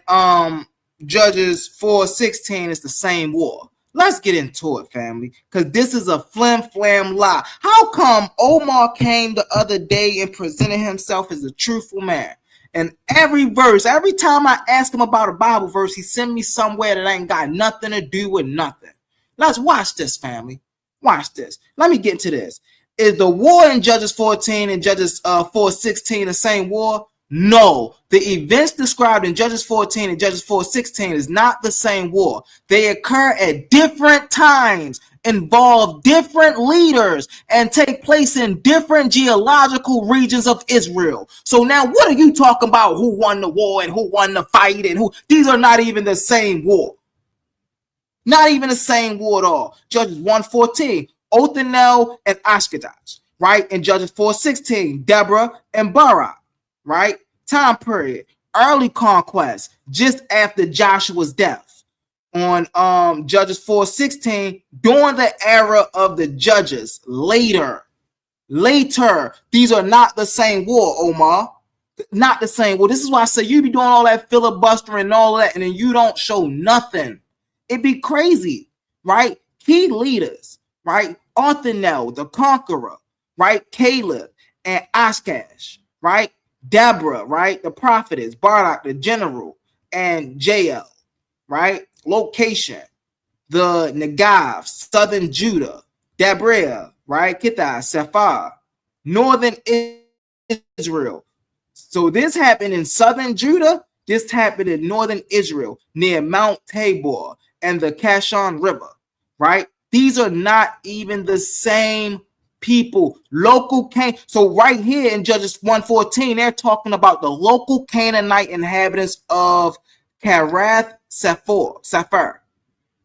Judges 4:16 is the same war. Let's get into it, family, because this is a flim-flam lie. How come Omar came the other day and presented himself as a truthful man? And every time I ask him about a Bible verse, he send me somewhere that ain't got nothing to do with nothing. Let's watch this, family. Watch this. Let me get into this. Is the war in Judges 14 and Judges 4:16 the same war? No, the events described in Judges 14 and Judges 4:16 is not the same war. They occur at different times, involve different leaders, and take place in different geological regions of Israel. So now what are you talking about? Who won the war and who won the fight and who? These are not even the same war. Not even the same war at all. Judges 1:14, Othniel and Ashkenaz, right? In Judges 4:16, Deborah and Barak. Right? Time period. Early conquest, just after Joshua's death. On Judges 4:16, during the era of the judges. Later. These are not the same war, Omar. Not the same war. This is why I say you be doing all that filibustering and all that, and then you don't show nothing. It'd be crazy, right? Key leaders, right? Othniel, the conqueror, right? Caleb and Oshkosh, right? Deborah, right? The prophetess, Barak, the general, and Jael, right? Location, the Negev, southern Judah, Deborah, right? Kittai, Sephar, northern Israel. So this happened in southern Judah. This happened in northern Israel, near Mount Tabor and the Kishon River, right? These are not even the same people. Local Can. So right here in Judges 1:14, they're talking about the local Canaanite inhabitants of Karath Sephar,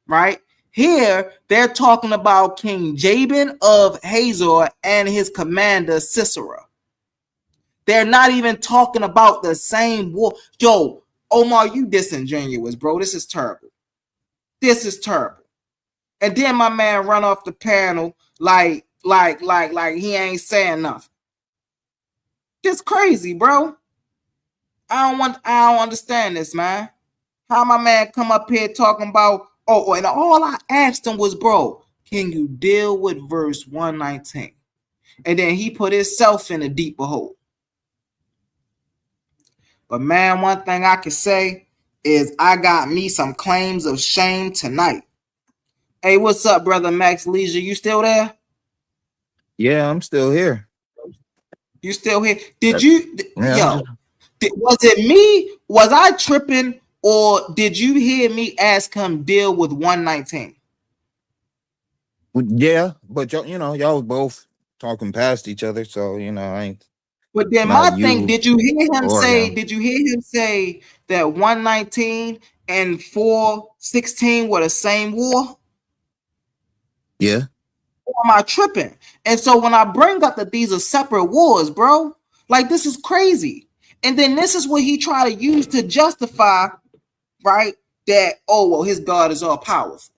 right? Here they're talking about King Jabin of Hazor and his commander Sisera. They're not even talking about the same war. Yo, Omar, you disingenuous, bro. This is terrible. This is terrible. And then my man run off the panel like he ain't saying nothing. It's crazy, bro. I don't understand this, man. How my man come up here talking about, and all I asked him was, bro, can you deal with verse 119? And then he put himself in a deeper hole. But man, one thing I can say is I got me some claims of shame tonight. Hey, what's up, brother Max Leisure? You still there? Yeah, I'm still here. You still here? Was it me? Was I tripping, or did you hear me ask him deal with 119? Yeah, but y'all both talking past each other, so I ain't. But then my thing, did you hear him say that 119 and 4:16 were the same war? Yeah. Or am I tripping? And so when I bring up that these are separate wars, bro, like this is crazy. And then this is what he tried to use to justify, right? That, his God is all powerful.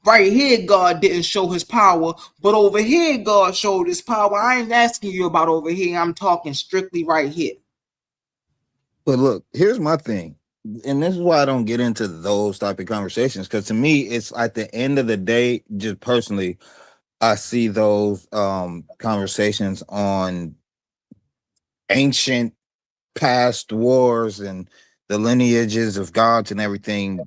Right here, God didn't show his power, but over here, God showed his power. I ain't asking you about over here. I'm talking strictly right here. But look, here's my thing. And this is why I don't get into those type of conversations. Because to me, it's at the end of the day, just personally, I see those conversations on ancient past wars and the lineages of gods and everything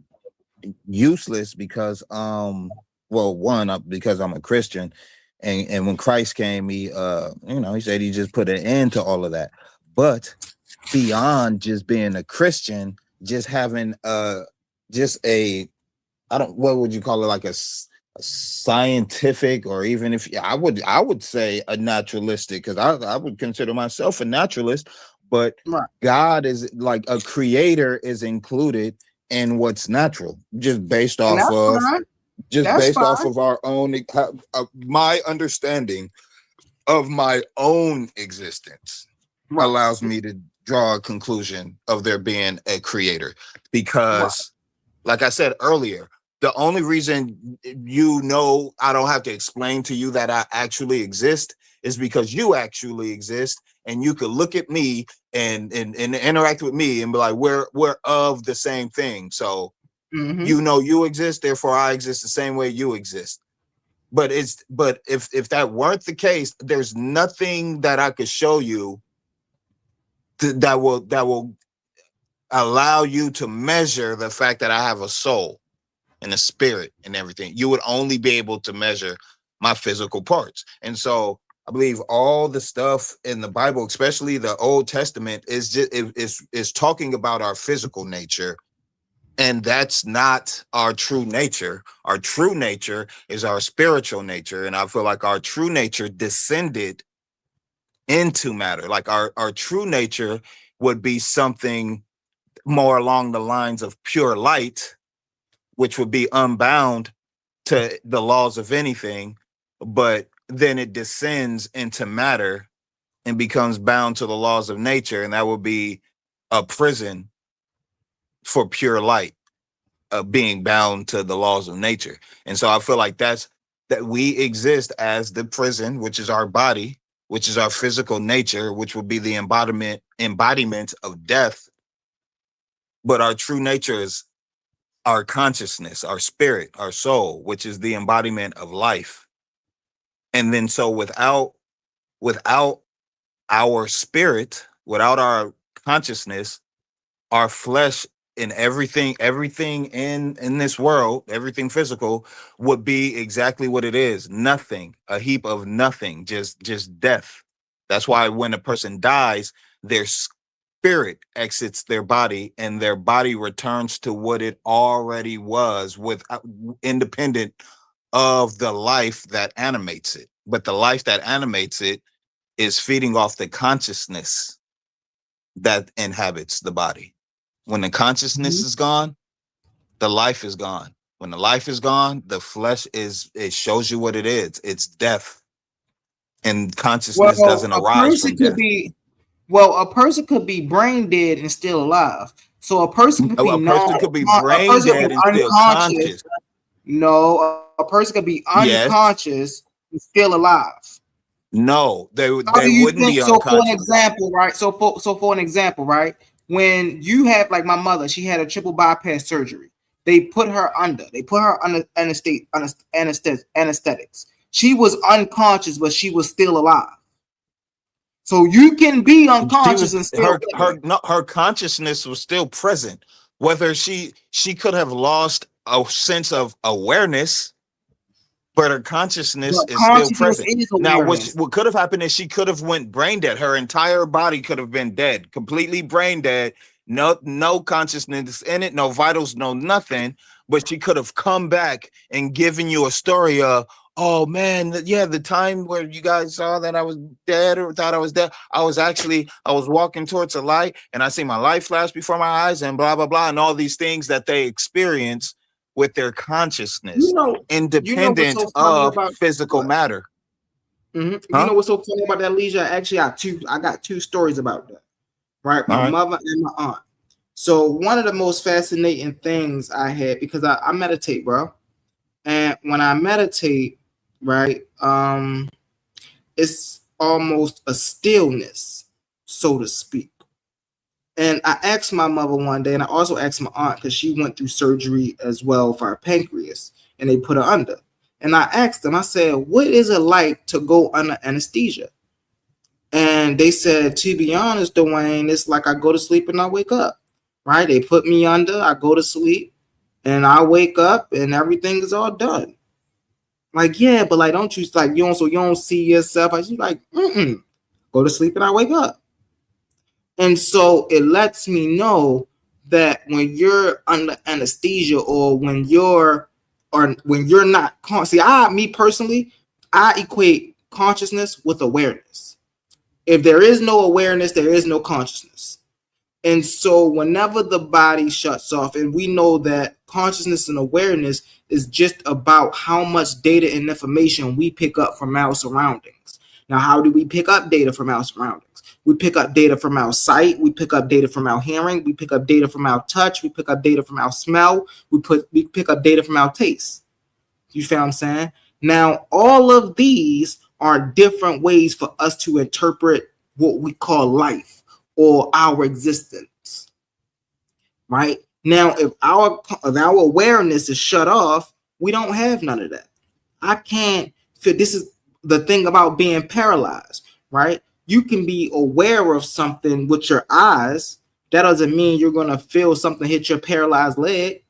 useless because because I'm a Christian, and when Christ came, he said he just put an end to all of that. But beyond just being a Christian, just having just a, I don't, what would you call it, like a scientific, or even if I would say a naturalistic, because I would consider myself a naturalist, but God is like a creator is included in what's natural, just based And off that's of fine. just That's based off fine. of our own my understanding of my own existence allows me to draw a conclusion of there being a creator, because like I said earlier, the only reason I don't have to explain to you that I actually exist is because you actually exist, and you could look at me and interact with me and be like, we're of the same thing. So you exist, therefore I exist the same way you exist. But if that weren't the case, there's nothing that I could show you that will allow you to measure the fact that I have a soul and a spirit and everything. You would only be able to measure my physical parts. And so I believe all the stuff in the Bible, especially the Old Testament, is just is talking about our physical nature. And that's not our true nature. Our true nature is our spiritual nature. And I feel like our true nature descended into matter. Like our true nature would be something more along the lines of pure light, which would be unbound to the laws of anything, but then it descends into matter and becomes bound to the laws of nature. And that would be a prison for pure light, being bound to the laws of nature. And so I feel like that we exist as the prison, which is our body, which is our physical nature, which would be the embodiment of death. But our true nature is our consciousness, our spirit, our soul, which is the embodiment of life. And then so without our spirit, without our consciousness, our flesh and everything in this world, everything physical would be exactly what it is. Nothing, a heap of nothing, just death. That's why when a person dies, their spirit exits their body and their body returns to what it already was, with independent of the life that animates it. But the life that animates it is feeding off the consciousness that inhabits the body. When the consciousness is gone, the life is gone. When the life is gone, the flesh it shows you what it is. It's death. And consciousness doesn't arise from death. A person could be brain dead and still alive. So a person could be brain dead and still conscious. No, a person could be unconscious and still alive. No, they wouldn't be unconscious. So for an example, right? So for an example, right? When you have, like my mother, she had a triple bypass surgery. They put her under anesthetics. She was unconscious, but she was still alive. So you can be unconscious and still her consciousness was still present. Whether she could have lost a sense of awareness, but her consciousness is still present. Now, what could have happened is she could have went brain dead. Her entire body could have been dead, completely brain dead. No consciousness in it, no vitals, no nothing. But she could have come back and given you a story of, oh man, yeah, the time where you guys saw that I was dead or thought I was dead. I was walking towards a light and I see my light flash before my eyes and blah, blah, blah. And all these things that they experience with their consciousness, independent of physical matter. You know what's so funny about that, Leisure? Actually, I got two stories about that. Right, my mother and my aunt. So one of the most fascinating things I had, because I meditate, bro, and when I meditate, right, it's almost a stillness, so to speak. And I asked my mother one day, and I also asked my aunt, because she went through surgery as well for her pancreas, and they put her under. And I asked them, I said, what is it like to go under anesthesia? And they said, to be honest, Dwayne, it's like I go to sleep and I wake up, right? They put me under, I go to sleep, and I wake up, and everything is all done. Like, yeah, but like, don't you, like, you don't see yourself? I was like, go to sleep and I wake up. And so it lets me know that when you're under anesthesia or when you're not me personally, I equate consciousness with awareness. If there is no awareness, there is no consciousness. And so whenever the body shuts off, and we know that consciousness and awareness is just about how much data and information we pick up from our surroundings. Now, how do we pick up data from our surroundings? We pick up data from our sight. We pick up data from our hearing. We pick up data from our touch. We pick up data from our smell. We pick up data from our taste. You feel what I'm saying? Now, all of these are different ways for us to interpret what we call life or our existence, right? Now, if our awareness is shut off, we don't have none of that. I can't fit. This is the thing about being paralyzed, right? You can be aware of something with your eyes. That doesn't mean you're going to feel something hit your paralyzed leg.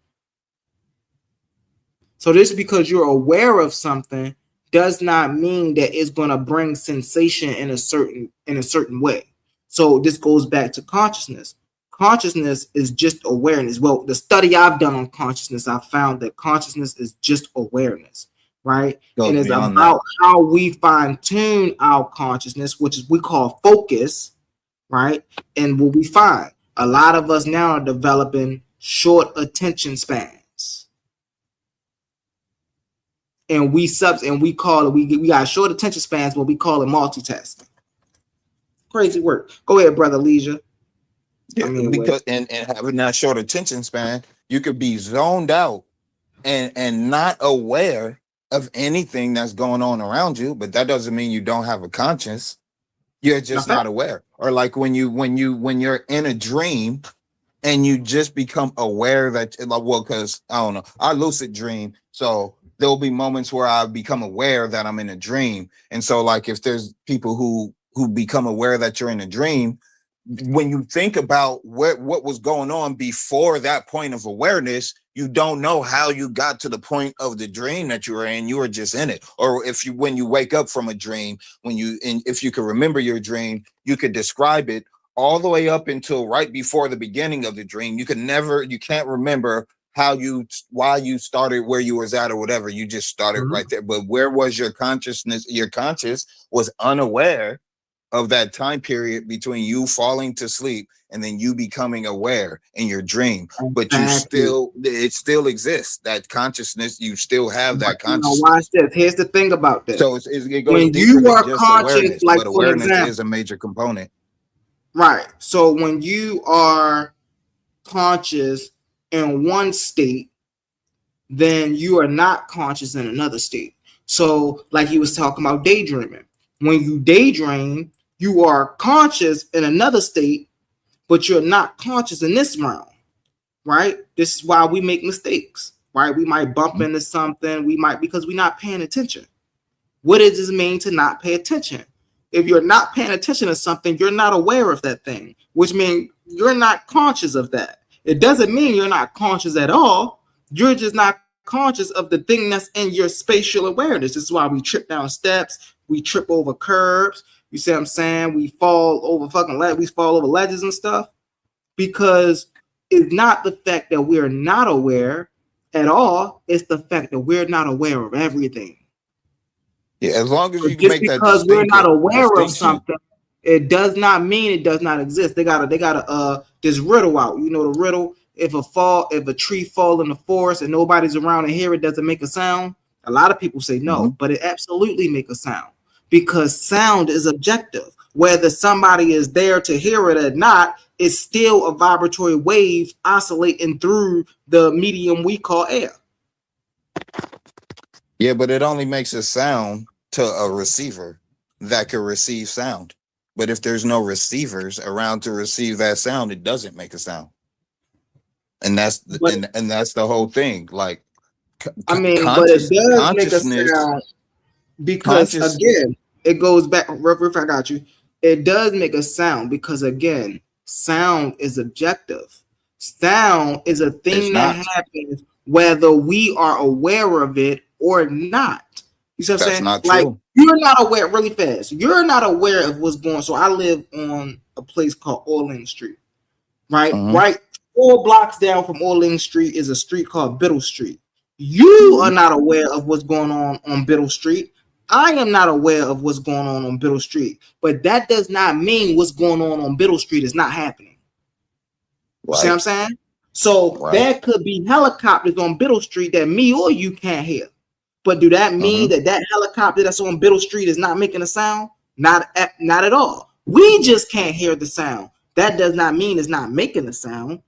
So just because you're aware of something does not mean that it's going to bring sensation in a certain way. So this goes back to consciousness. Consciousness is just awareness. Well, the study I've done on consciousness, I found that consciousness is just awareness, right? And it's about how we fine tune our consciousness, which is we call focus, right? And what we find, a lot of us now are developing short attention spans. And we call it, we got short attention spans, but we call it multitasking. Crazy work. Go ahead, brother Leisure. Yeah, because and having that short attention span, you could be zoned out and not aware of anything that's going on around you, but that doesn't mean you don't have a conscience. You're just not aware. Or like when you're in a dream and you just become aware that, well, because I don't know, I lucid dream, so there'll be moments where I become aware that I'm in a dream. And so like if there's people who become aware that you're in a dream, when you think about what was going on before that point of awareness, you don't know how you got to the point of the dream that you were in. You were just in it. Or when you wake up from a dream, if you could remember your dream, you could describe it all the way up until right before the beginning of the dream. You can't remember why you started where you was at or whatever. You just started right there. But where was your consciousness? Your conscious was unaware of that time period between you falling to sleep and then you becoming aware in your dream. But it still exists, that consciousness. You still have that consciousness. Watch this. Here's the thing about this. So it goes when deeper you are than just conscious, awareness, like but for awareness example, is a major component. Right. So when you are conscious in one state, then you are not conscious in another state. So like he was talking about daydreaming. When you daydream, you are conscious in another state, but you're not conscious in this realm, right? This is why we make mistakes, right? We might bump into something, because we're not paying attention. What does this mean to not pay attention? If you're not paying attention to something, you're not aware of that thing, which means you're not conscious of that. It doesn't mean you're not conscious at all. You're just not conscious of the thing that's in your spatial awareness. This is why we trip down steps, we trip over curbs. You see what I'm saying? We fall over ledges and stuff, because it's not the fact that we're not aware at all. It's the fact that we're not aware of everything. Yeah, as long as you just make that because we're not aware of distinction. something, it does not mean it does not exist. They gotta this riddle out. You know the riddle. If a tree fall in the forest and nobody's around to hear it, does it make a sound? A lot of people say no, but it absolutely make a sound, because sound is objective. Whether somebody is there to hear it or not, it's still a vibratory wave oscillating through the medium we call air. Yeah, but it only makes a sound to a receiver that can receive sound. But if there's no receivers around to receive that sound, it doesn't make a sound. And that's the whole thing. Like, but it does make a sound, because again, it goes back. Riff, I got you. It does make a sound because again, sound is objective. Sound is a thing that happens whether we are aware of it or not. You see what I'm saying? Not like true. You're not aware, really fast. You're not aware of what's going on. So I live on a place called Orleans Street, right? Mhm. Right, 4 blocks down from Orleans Street is a street called Biddle Street. You are not aware of what's going on Biddle Street. I am not aware of what's going on Biddle Street, but that does not mean what's going on Biddle Street is not happening. You see what I'm saying? So there could be helicopters on Biddle Street that me or you can't hear. But do that mean that helicopter that's on Biddle Street is not making a sound? Not at all. We just can't hear the sound. That does not mean it's not making a sound.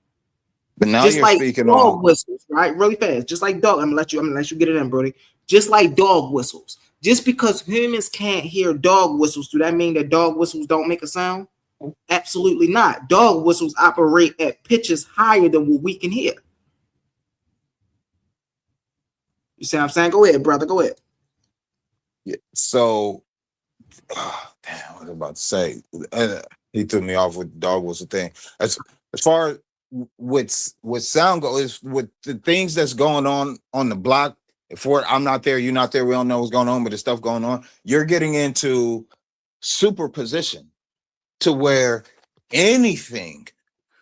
But now Just you're like speaking dog on whistles, right? Really fast. Just like dog. I'm gonna let you get it in, Brody. Just like dog whistles. Just because humans can't hear dog whistles, do that mean that dog whistles don't make a sound? Absolutely not. Dog whistles operate at pitches higher than what we can hear. You see what I'm saying? Go ahead, brother. Go ahead. Yeah, so, damn, what was I about to say? He threw me off with dog whistle thing. As far as with sound goes, with the things that's going on the block. I'm not there, you're not there. We don't know what's going on, but there's stuff going on. You're getting into superposition to where anything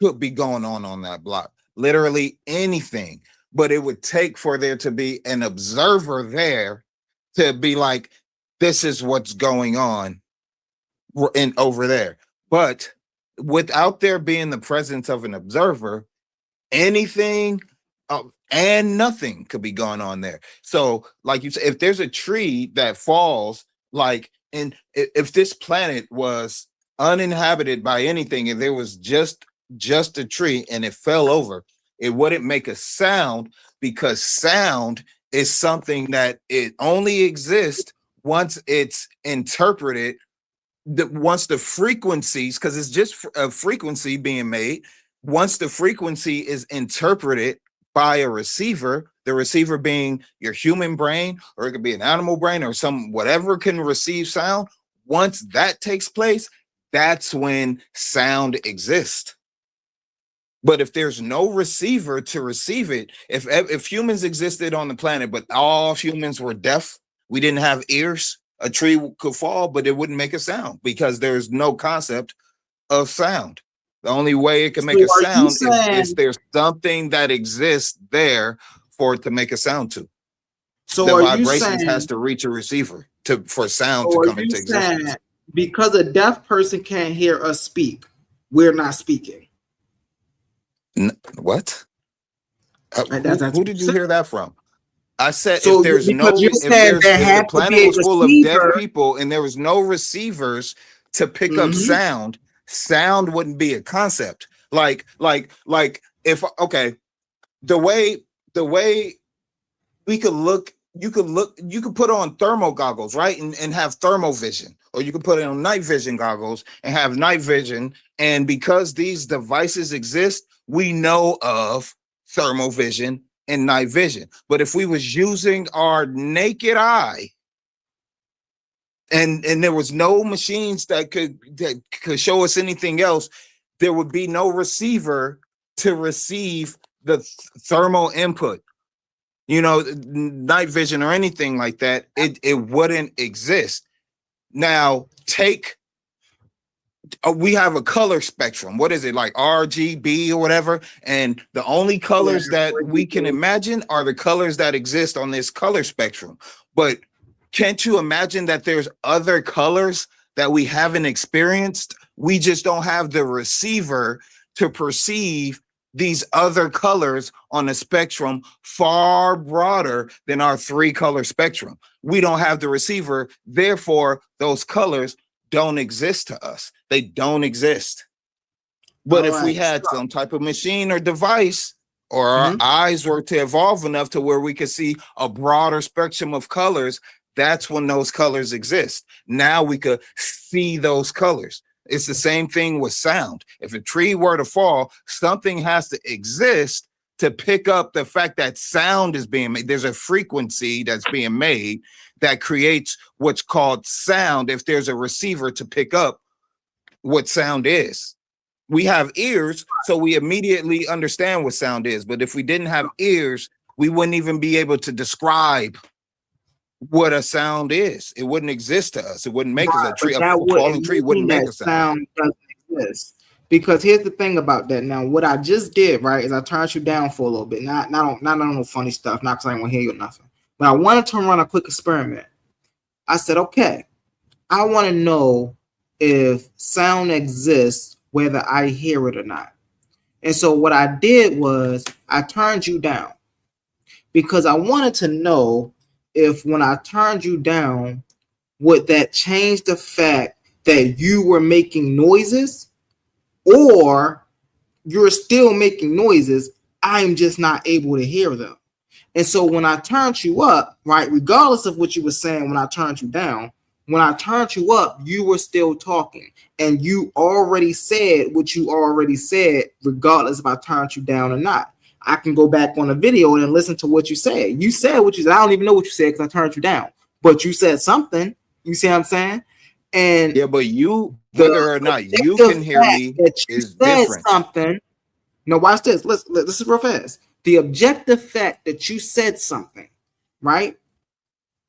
could be going on that block. Literally anything. But it would take for there to be an observer there to be like, this is what's going on over there. But without there being the presence of an observer, anything and nothing could be going on there. So, like you said, if there's a tree that falls, like, and if this planet was uninhabited by anything, and there was just a tree and it fell over, it wouldn't make a sound, because sound is something that it only exists once it's interpreted, once the frequencies, because it's just a frequency being made, once the frequency is interpreted by a receiver, the receiver being your human brain, or it could be an animal brain, or whatever can receive sound, once that takes place, that's when sound exists. But if there's no receiver to receive it, if humans existed on the planet, but all humans were deaf, we didn't have ears, a tree could fall, but it wouldn't make a sound, because there's no concept of sound. The only way it can make a sound is if there's something that exists there for it to make a sound to. So the are vibrations you has to reach a receiver for sound so to are come you into existence. saying because a deaf person can't hear us speak, we're not speaking? What? That's Who did you hear that from? I said, so if there's no, if the planet was full of deaf people and there was no receivers to pick up sound, sound wouldn't be a concept. Like if, okay, the way we could look, you could put on thermal goggles, right? And have thermal vision, or you could put on night vision goggles and have night vision. And because these devices exist, we know of thermal vision and night vision. But if we was using our naked eye and there was no machines that could show us anything else, there would be no receiver to receive the thermal input, night vision or anything like that. It wouldn't exist. Now we have a color spectrum. What is it, like RGB or whatever? And the only colors that we can imagine are the colors that exist on this color spectrum. But can't you imagine that there's other colors that we haven't experienced? We just don't have the receiver to perceive these other colors on a spectrum far broader than our 3-color spectrum. We don't have the receiver, therefore those colors don't exist to us. They don't exist. But if we had some type of machine or device, or our eyes were to evolve enough to where we could see a broader spectrum of colors, that's when those colors exist. Now we could see those colors. It's the same thing with sound. If a tree were to fall, something has to exist to pick up the fact that sound is being made. There's a frequency that's being made that creates what's called sound, if there's a receiver to pick up what sound is. We have ears, so we immediately understand what sound is. But if we didn't have ears, we wouldn't even be able to describe what a sound is. It wouldn't exist to us. It wouldn't make us a tree. A falling tree wouldn't make a sound. this. Because here's the thing about that. Now, what I just did, right, is I turned you down for a little bit. Not on no funny stuff, not because I don't want to hear you or nothing. But I wanted to run a quick experiment. I said, okay, I want to know if sound exists whether I hear it or not. And so what I did was I turned you down because I wanted to know if when I turned you down, would that change the fact that you were making noises, or you're still making noises, I'm just not able to hear them. And so when I turned you up, right, regardless of what you were saying when I turned you down, when I turned you up, you were still talking. And you already said what you already said, regardless if I turned you down or not. I can go back on the video and listen to what you said. You said what you said. I don't even know what you said because I turned you down. But you said something. You see what I'm saying? And yeah, but you, whether or not you can hear me, is different. Something. No, watch this. This is real fast. The objective fact that you said something, right,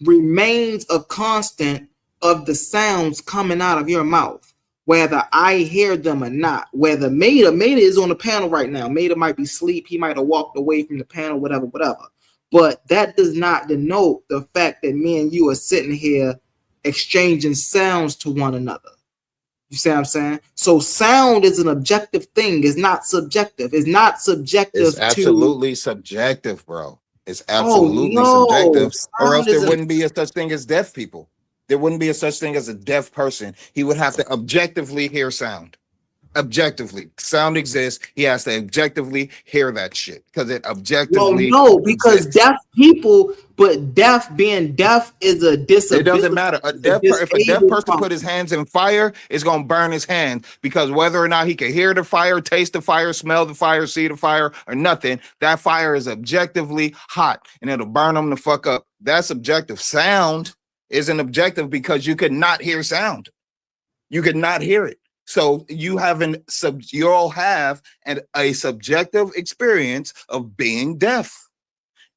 remains a constant of the sounds coming out of your mouth, whether I hear them or not. Whether Maida is on the panel right now. Maida might be asleep. He might have walked away from the panel, whatever. But that does not denote the fact that me and you are sitting here exchanging sounds to one another. You see what I'm saying? So sound is an objective thing. It's not subjective. It's not subjective. It's absolutely subjective, bro. It's absolutely subjective, or else there wouldn't be a such thing as deaf people. There wouldn't be a such thing as a deaf person. He would have to objectively hear sound. Objectively, sound exists. He has to objectively hear that shit because it objectively. Well, no, because exists. Deaf people, but being deaf is a disability. It doesn't matter. If a deaf person put his hands in fire, it's gonna burn his hand because whether or not he can hear the fire, taste the fire, smell the fire, see the fire, or nothing, that fire is objectively hot and it'll burn him the fuck up. That's objective. Sound isn't objective because you could not hear sound. You could not hear it. So you you'll have a subjective experience of being deaf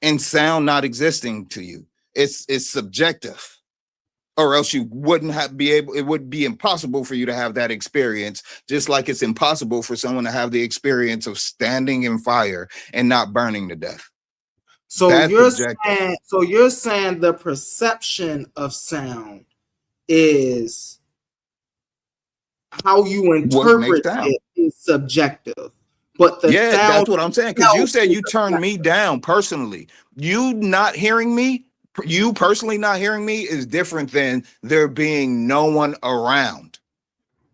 and sound not existing to you. It's subjective, or else you wouldn't it would be impossible for you to have that experience, just like it's impossible for someone to have the experience of standing in fire and not burning to death. So you're saying the perception of sound is how you interpret it is subjective. But that's what I'm saying. Because you said you turned me down personally. You not hearing me, you personally not hearing me is different than there being no one around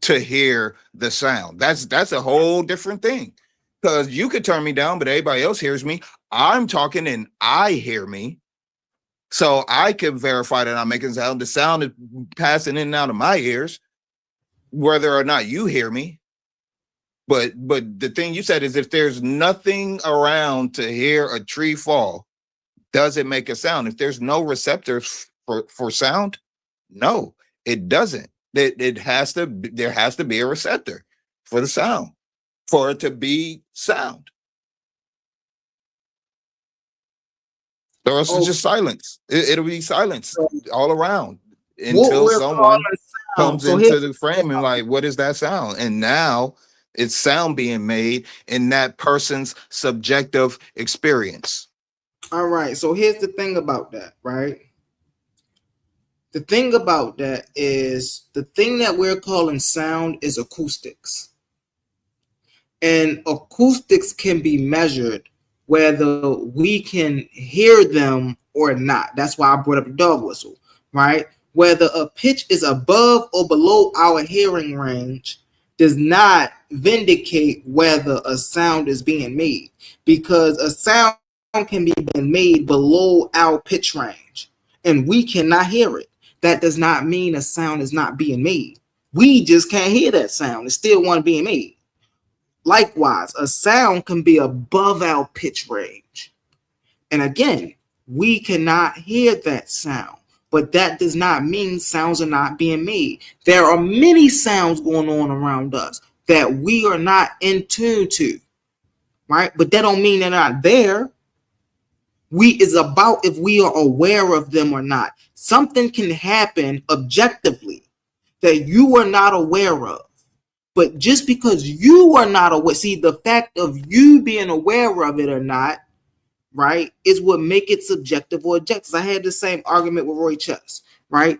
to hear the sound. That's a whole different thing. Because you could turn me down, but everybody else hears me. I'm talking and I hear me. So I can verify that I'm making sound. The sound is passing in and out of my ears, whether or not you hear me. But the thing you said is if there's nothing around to hear a tree fall, does it make a sound? If there's no receptors for sound, no, it doesn't. There has to be a receptor for the sound, for it to be sound. Or else it's just silence. It'll be silence all around until someone comes into the frame and like, what is that sound? And now it's sound being made in that person's subjective experience. All right. So here's the thing about that, right? The thing about that is the thing that we're calling sound is acoustics. And acoustics can be measured whether we can hear them or not. That's why I brought up the dog whistle, right? Whether a pitch is above or below our hearing range does not vindicate whether a sound is being made, because a sound can be made below our pitch range and we cannot hear it. That does not mean a sound is not being made. We just can't hear that sound. It's still one being made. Likewise, a sound can be above our pitch range. And again, we cannot hear that sound, but that does not mean sounds are not being made. There are many sounds going on around us that we are not in tune to, right? But that don't mean they're not there. Is about if we are aware of them or not. Something can happen objectively that you are not aware of, But just because you are not aware, see, the fact of you being aware of it or not, right, is what make it subjective or objective. I had the same argument with Roy Chess, right?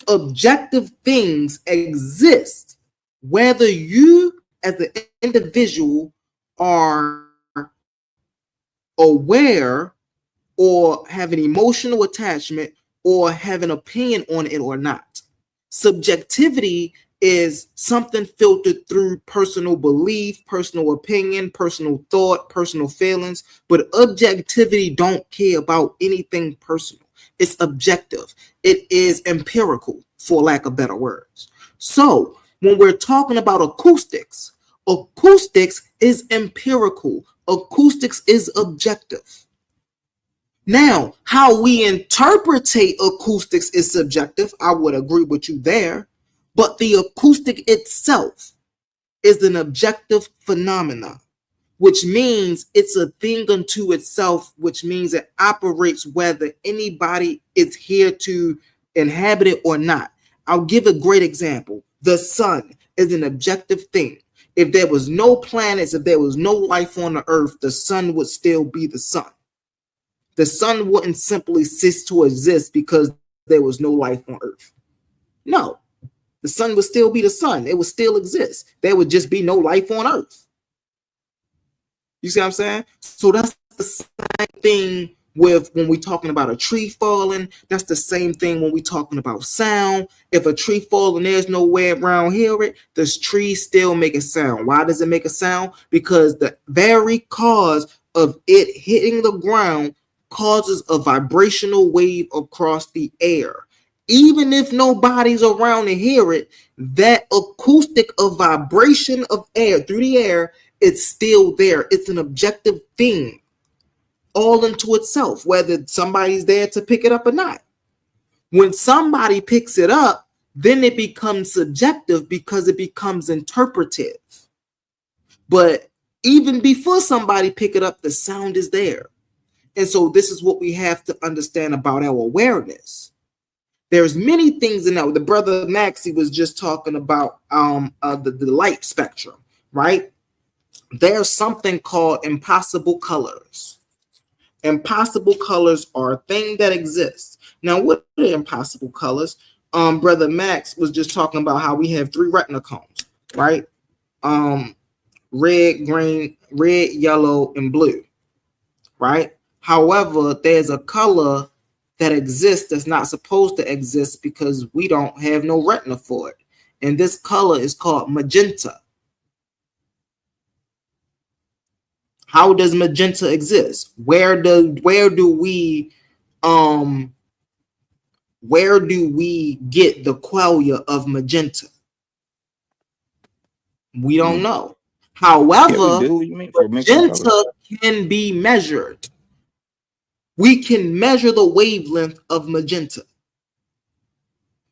Objective things exist whether you as an individual are aware or have an emotional attachment or have an opinion on it or not. Subjectivity is something filtered through personal belief, personal opinion, personal thought, personal feelings, but objectivity don't care about anything personal. It's objective. It is empirical, for lack of better words. So when we're talking about acoustics, acoustics is empirical. Acoustics is objective. Now, how we interpretate acoustics is subjective. I would agree with you there. But the acoustic itself is an objective phenomenon, which means it's a thing unto itself, which means it operates whether anybody is here to inhabit it or not. I'll give a great example. The sun is an objective thing. If there was no planets, if there was no life on the earth, the sun would still be the sun. The sun wouldn't simply cease to exist because there was no life on earth. No, the sun would still be the sun. It would still exist. There would just be no life on earth. You see what I'm saying? So that's the same thing with when we're talking about a tree falling. That's the same thing when we're talking about sound. If a tree falls and there's no way around hear it, this tree still make a sound. Why does it make a sound? Because the very cause of it hitting the ground causes a vibrational wave across the air. Even if nobody's around to hear it, that acoustic of vibration of air through the air, it's still there. It's an objective thing all into itself, whether somebody's there to pick it up or not. When somebody picks it up, then it becomes subjective because it becomes interpretive. But even before somebody pick it up, the sound is there. And so this is what we have to understand about our awareness. There's many things in that. The brother Maxie was just talking about the light spectrum, right? There's something called impossible colors. Impossible colors are a thing that exists. Now, what are impossible colors? Brother Max was just talking about how we have 3 retina cones, right? Red, green, red, yellow, and blue, right? However, there's a color that exists that's not supposed to exist because we don't have no retina for it. And this color is called magenta. How does magenta exist? Where do we get the qualia of magenta? We don't know. However, magenta can be measured. We can measure the wavelength of magenta,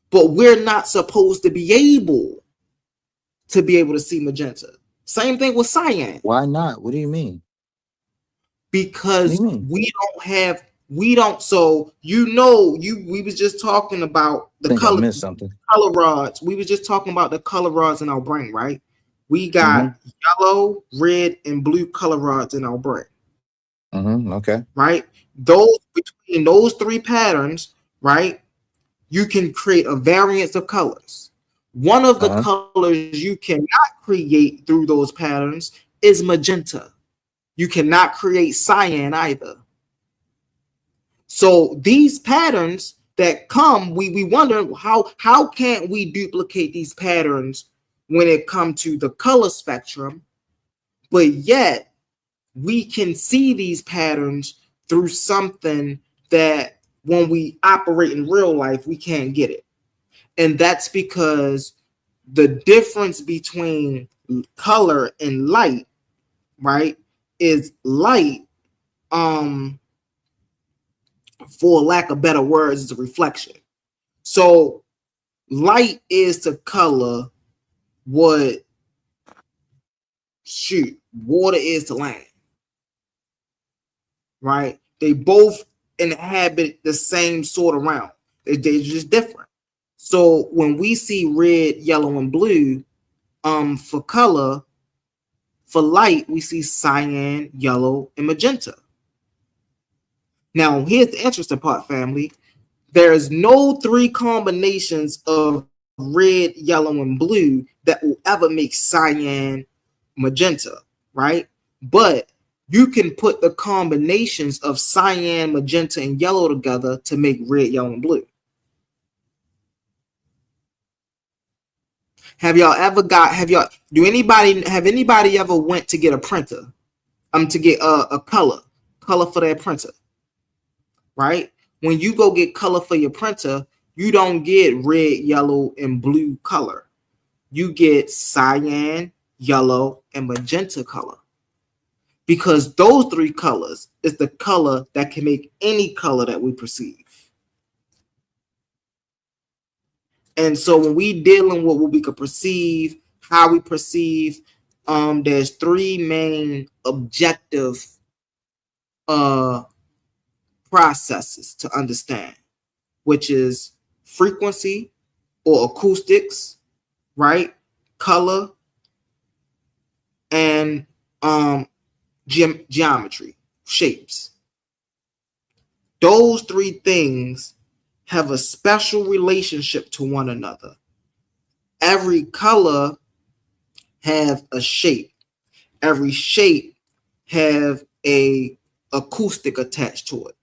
but we're not supposed to be able to see magenta. Same thing with cyan. Why not? What do you mean? Because we don't. So we was just talking about the color rods. We was just talking about the color rods in our brain, right? We got yellow, red, and blue color rods in our brain. Okay. Right? Between those 3 patterns, right? You can create a variance of colors. One of the colors you cannot create through those patterns is magenta. You cannot create cyan either. So these patterns that come, we wonder how can't we duplicate these patterns when it comes to the color spectrum, but yet we can see these patterns through something that when we operate in real life, we can't get it. And that's because the difference between color and light, right, is light, for lack of better words, is a reflection. So light is to color what water is to land, right? They both inhabit the same sort of realm. They're just different. So when we see red, yellow, and blue, For color, for light, we see cyan, yellow, and magenta. Now, here's the interesting part, family. There's no three combinations of red, yellow, and blue that will ever make cyan, magenta, right? But you can put the combinations of cyan, magenta, and yellow together to make red, yellow, and blue. Have anybody ever went to get a printer? To get a color for their printer, right? When you go get color for your printer, you don't get red, yellow, and blue color. You get cyan, yellow, and magenta color. Because those three colors is the color that can make any color that we perceive. And so when we dealing with what we could perceive, how we perceive, there's three main objective processes to understand, which is frequency or acoustics, right? Color and geometry, shapes. Those three things have a special relationship to one another. Every color have a shape. Every shape have a acoustic attached to it.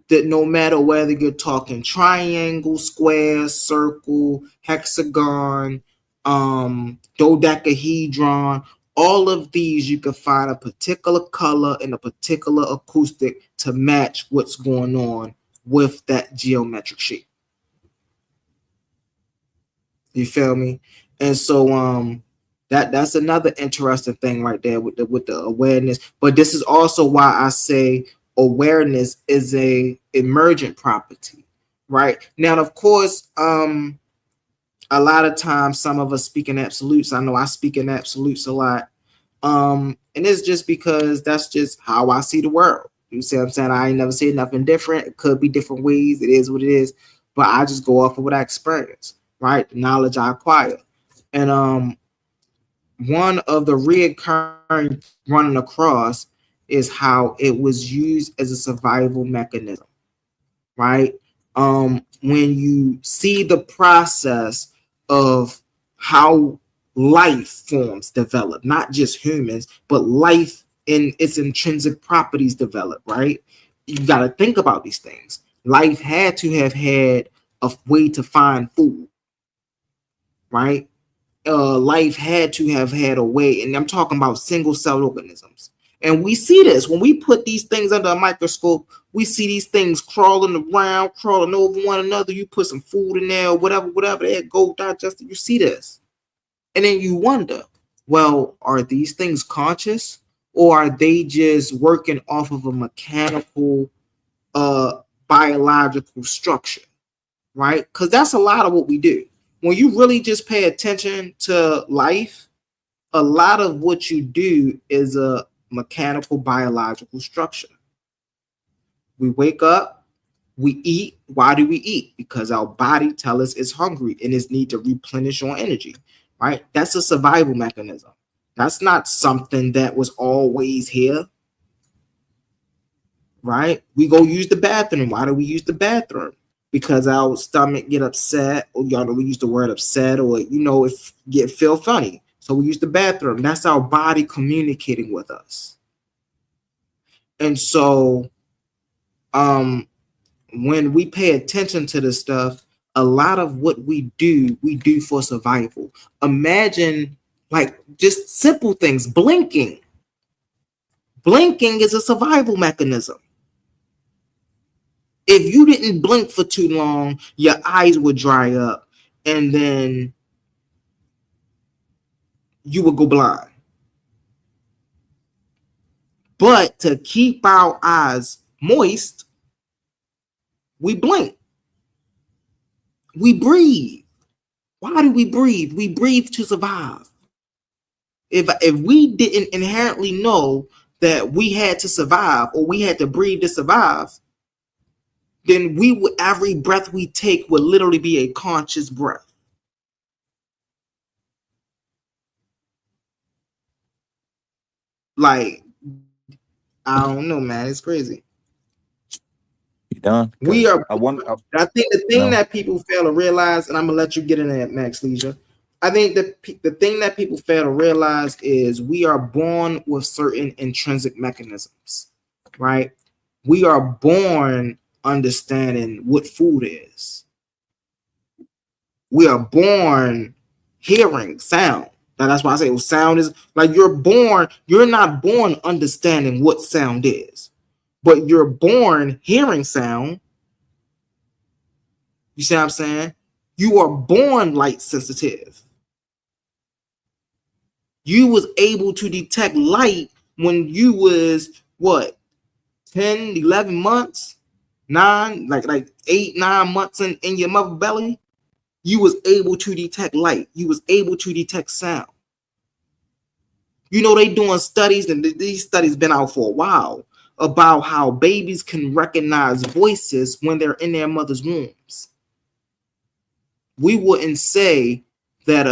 That no matter whether you're talking triangle, square, circle, hexagon, dodecahedron, all of these you can find a particular color and a particular acoustic to match what's going on with that geometric shape. You feel me? And so that's another interesting thing right there with the awareness. But this is also why I say awareness is a emergent property, right? Now, of course, a lot of times some of us speak in absolutes. I know I speak in absolutes a lot. And it's just because that's just how I see the world. You see what I'm saying? I ain't never said nothing different. It could be different ways. It is what it is. But I just go off of what I experience, right? The knowledge I acquire. And one of the reoccurring running across is how it was used as a survival mechanism, right? When you see the process of how life forms develop, not just humans, but life in its intrinsic properties develop, right? You got to think about these things. Life had to have had a way to find food, right? Life had to have had a way, and I'm talking about single-celled organisms. And we see this when we put these things under a microscope. We see these things crawling around, crawling over one another. You put some food in there, or whatever, they go digest it. You see this, and then you wonder, well, are these things conscious, or are they just working off of a mechanical, biological structure, right? Because that's a lot of what we do. When you really just pay attention to life, a lot of what you do is a mechanical biological structure. We wake up, we eat. Why do we eat? Because our body tells us it's hungry and it's need to replenish on energy, right? That's a survival mechanism. That's not something that was always here, right? We go use the bathroom. Why do we use the bathroom? Because our stomach get upset, or y'all know we use the word upset, or if get feel funny. So we use the bathroom. That's our body communicating with us. And so when we pay attention to this stuff, a lot of what we do for survival. Imagine like just simple things. Blinking is a survival mechanism. If you didn't blink for too long, your eyes would dry up and then you would go blind. But to keep our eyes moist, we blink. We breathe. Why do we breathe? We breathe to survive. If we didn't inherently know that we had to survive, or we had to breathe to survive, then every breath we take would literally be a conscious breath. Like, I don't know, man. It's crazy. You done? We are. I I think the thing that people fail to realize, and I'm gonna let you get in that, Max Leisure. I think the thing that people fail to realize is we are born with certain intrinsic mechanisms, right? We are born understanding what food is. We are born hearing sound. Now, that's why I say sound is like you're not born understanding what sound is, but you're born hearing sound. You see what I'm saying? You are born light sensitive. You was able to detect light when you was what, 10, 11 months, 8, 9 months in your mother belly. You was able to detect light. You was able to detect sound. You know, they doing studies, and these studies been out for a while, about how babies can recognize voices when they're in their mother's wombs. We wouldn't say that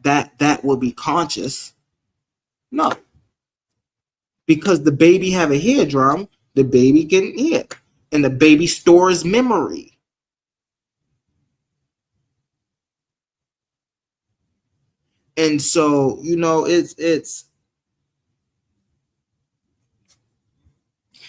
that would be conscious. No. Because the baby have a eardrum, the baby can hear. And the baby stores memory. And so, you know, it's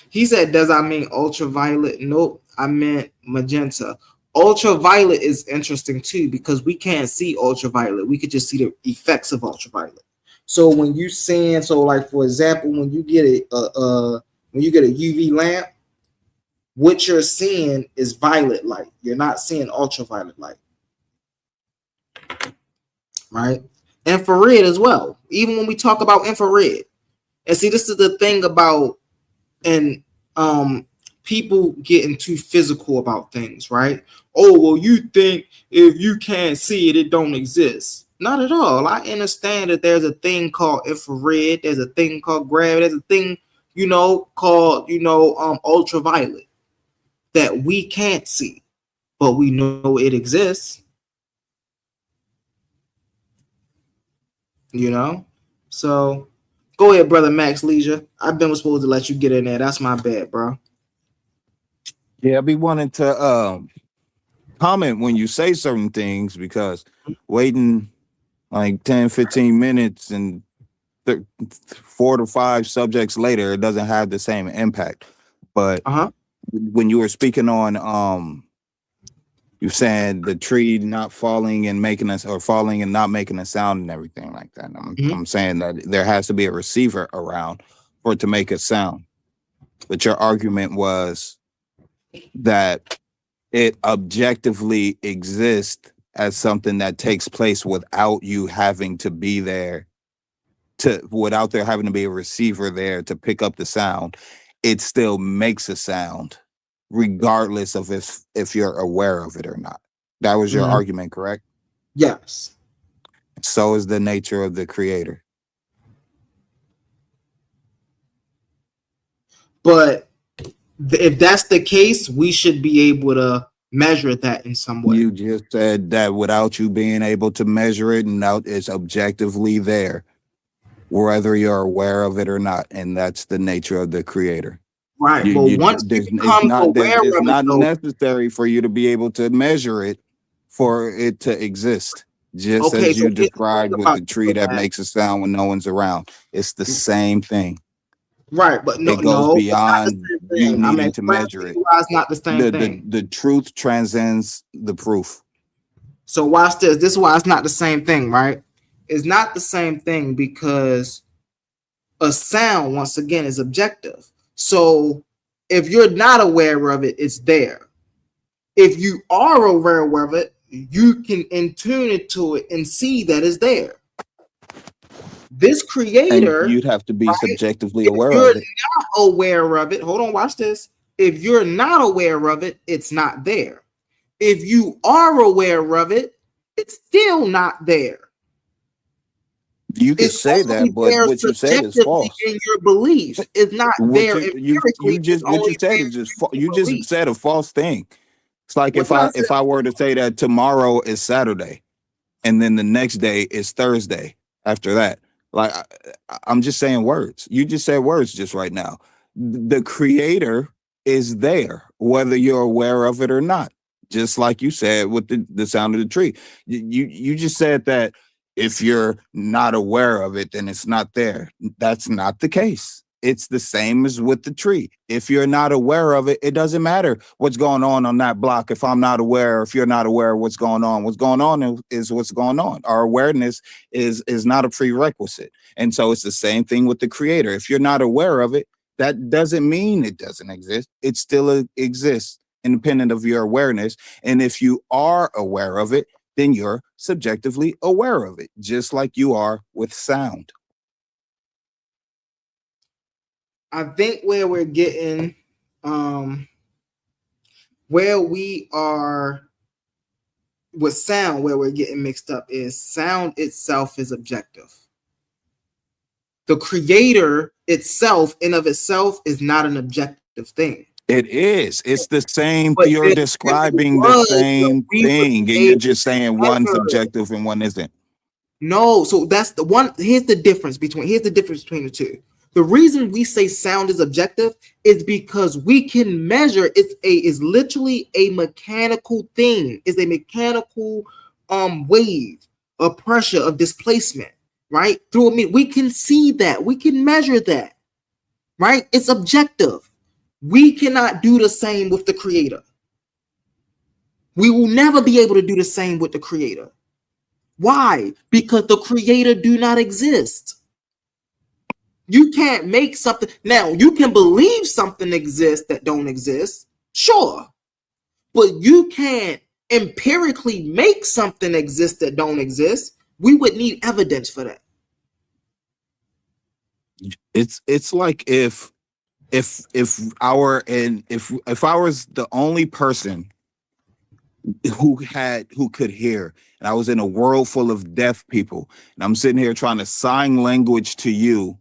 he said, does I mean ultraviolet? Nope, I meant magenta. Ultraviolet is interesting too, because we can't see ultraviolet. We could just see the effects of ultraviolet. So when you seeing, so like for example, when you get a UV lamp, what you're seeing is violet light. You're not seeing ultraviolet light, right? Infrared as well. Even when we talk about infrared, and see, this is the thing about people getting too physical about things, right? Oh, well, you think if you can't see it, it don't exist. Not at all. I understand that there's a thing called infrared. There's a thing called gravity. There's a thing, called, ultraviolet that we can't see, but we know it exists. So go ahead, brother Max Leisure. I've been supposed to let you get in there. That's my bad, bro. Yeah, I be wanting to comment when you say certain things, because waiting like 10, 15 minutes and 4 to 5 subjects later, it doesn't have the same impact. But when you were speaking on you saying the tree not falling and making us, or falling and not making a sound and everything like that. I'm saying that there has to be a receiver around for it to make a sound. But your argument was that it objectively exists as something that takes place without you having to be there, without there having to be a receiver there to pick up the sound. It still makes a sound, regardless of if you're aware of it or not. That was your argument, correct? Yes. So is the nature of the creator. But if that's the case, we should be able to measure that in some way. You just said that without you being able to measure it, and now it's objectively there, whether you're aware of it or not, and that's the nature of the creator. Right, but once you become aware of it, it's not necessary for you to be able to measure it for it to exist. Just as you described with the tree that makes a sound when no one's around. It's the same thing. Right, but it goes beyond you needing to measure it. It's not the same thing. The truth transcends the proof. So watch this. This is why it's not the same thing, right? It's not the same thing because a sound, once again, is objective. So if you're not aware of it, it's there. If you are aware of it, you can tune it to it and see that it's there. This creator, and you'd have to be subjectively aware of it. If you're not aware of it, hold on, watch this. If you're not aware of it, it's not there. If you are aware of it, it's still not there. You can say that, but what you said is false. In your beliefs, it's not there. You just said a false thing. It's like if I were to say that tomorrow is Saturday, and then the next day is Thursday after that. Like I'm just saying words. You just said words just right now. The creator is there, whether you're aware of it or not. Just like you said with the sound of the tree. You just said that if you're not aware of it, then it's not there. That's not the case. It's the same as with the tree. If you're not aware of it, it doesn't matter what's going on that block. If I'm not aware, if you're not aware of what's going on is what's going on. Our awareness is not a prerequisite. And so it's the same thing with the creator. If you're not aware of it, that doesn't mean it doesn't exist. It still exists independent of your awareness. And if you are aware of it, then you're subjectively aware of it, just like you are with sound. I think where we're getting, where we are with sound, where we're getting mixed up is sound itself is objective. The creator itself, in of itself, is not an objective thing. It is. It's the same. You're describing the same thing, and you're just saying one's objective and one isn't. No, so that's the one. Here's the difference between the two. The reason we say sound is objective is because we can measure is literally a mechanical thing. It's a mechanical wave of pressure of displacement, right? Through we can see that, we can measure that, right? It's objective. We cannot do the same with the creator. We will never be able to do the same with the creator. Why? Because the creator do not exist. You can't make something. Now, you can believe something exists that don't exist, sure. But you can't empirically make something exist that don't exist. We would need evidence for that. It's like if I was the only person who could hear, and I was in a world full of deaf people, and I'm sitting here trying to sign language to you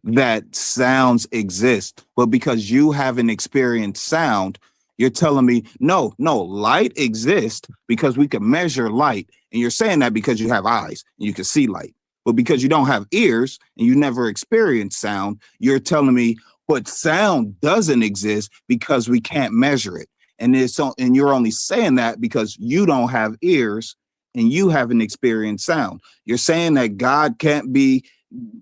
that sounds exist, but because you haven't experienced sound, you're telling me no, light exists because we can measure light, and you're saying that because you have eyes and you can see light. But because you don't have ears and you never experienced sound, you're telling me but sound doesn't exist because we can't measure it. And you're only saying that because you don't have ears and you haven't experienced sound. You're saying that God can't be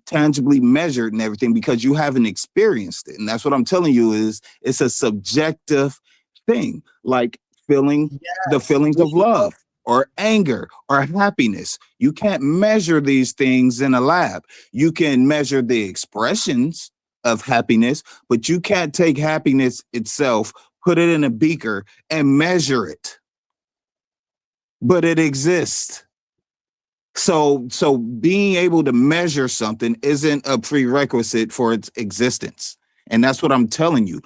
tangibly measured and everything because you haven't experienced it. And that's what I'm telling you is it's a subjective thing, like the feelings of love or anger or happiness. You can't measure these things in a lab. You can measure the expressions of happiness, but you can't take happiness itself, put it in a beaker and measure it. But it exists. So being able to measure something isn't a prerequisite for its existence. And that's what I'm telling you.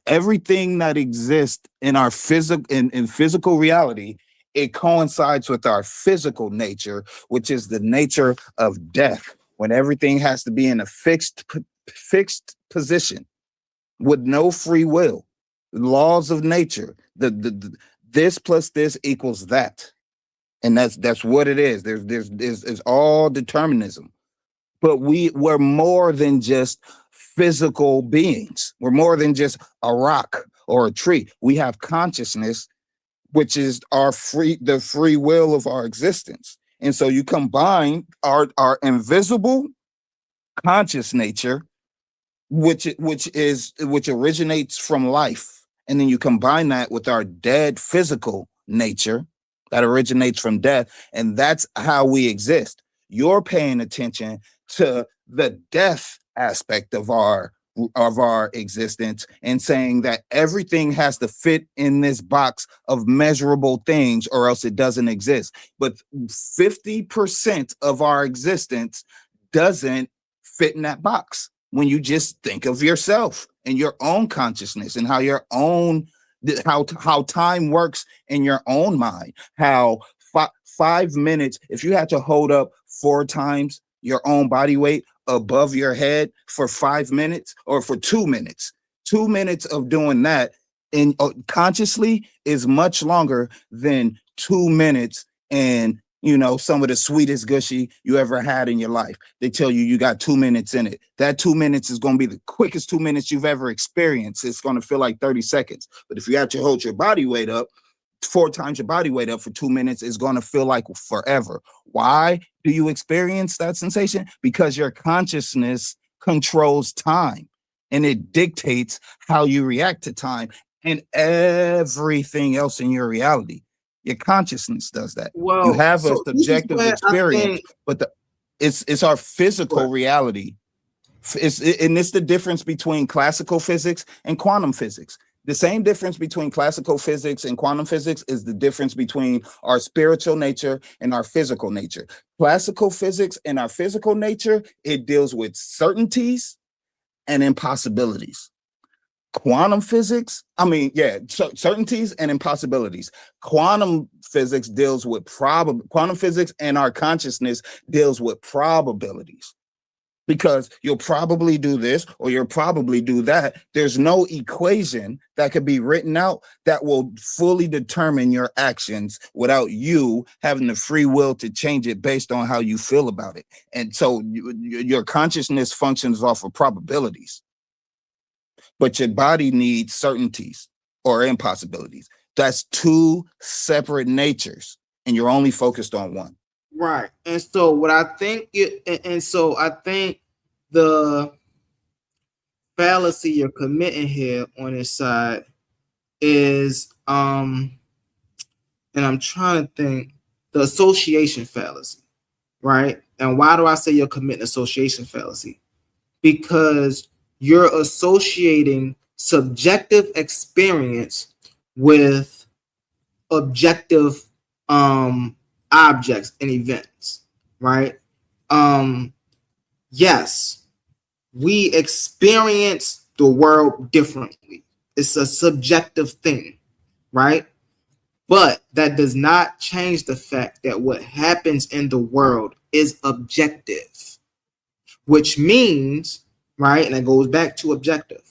Everything that exists in our physical reality, it coincides with our physical nature, which is the nature of death, when everything has to be in a fixed position with no free will. Laws of nature, this plus this equals that. And that's what it is. There's all determinism. But we're more than just physical beings. We're more than just a rock or a tree. We have consciousness, which is the free will of our existence. And so you combine our invisible conscious nature, which originates from life, and then you combine that with our dead physical nature that originates from death, and that's how we exist. You're paying attention to the death aspect of our existence and saying that everything has to fit in this box of measurable things or else it doesn't exist. But 50% of our existence doesn't fit in that box. When you just think of yourself and your own consciousness and how time works in your own mind, how 5 minutes, if you had to hold up 4 times your own body weight above your head for 5 minutes or for 2 minutes, 2 minutes of doing that in consciously is much longer than 2 minutes and you know, some of the sweetest gushy you ever had in your life. They tell you you got 2 minutes in it. That 2 minutes is going to be the quickest 2 minutes you've ever experienced. It's going to feel like 30 seconds. But if you have to hold your body weight up, 4 times your body weight up for 2 minutes, is going to feel like forever. Why do you experience that sensation? Because your consciousness controls time, and it dictates how you react to time and everything else in your reality. Your consciousness does that. Well, you have a so this is subjective where I experience, think, but it's our physical reality. And it's the difference between classical physics and quantum physics. The same difference between classical physics and quantum physics is the difference between our spiritual nature and our physical nature. Classical physics and our physical nature, it deals with certainties and impossibilities. Quantum physics, certainties and impossibilities. Quantum physics deals with quantum physics, and our consciousness deals with probabilities. Because you'll probably do this or you'll probably do that. There's no equation that could be written out that will fully determine your actions without you having the free will to change it based on how you feel about it. And so your consciousness functions off of probabilities, but your body needs certainties or impossibilities. That's 2 separate natures, and you're only focused on one. Right. And so what I think I think the fallacy you're committing here on this side is and I'm trying to think, the association fallacy, right? And why do I say you're committing association fallacy? Because you're associating subjective experience with objective objects and events, right? Yes, we experience the world differently. It's a subjective thing, right? But that does not change the fact that what happens in the world is objective, which means, right? And it goes back to objective,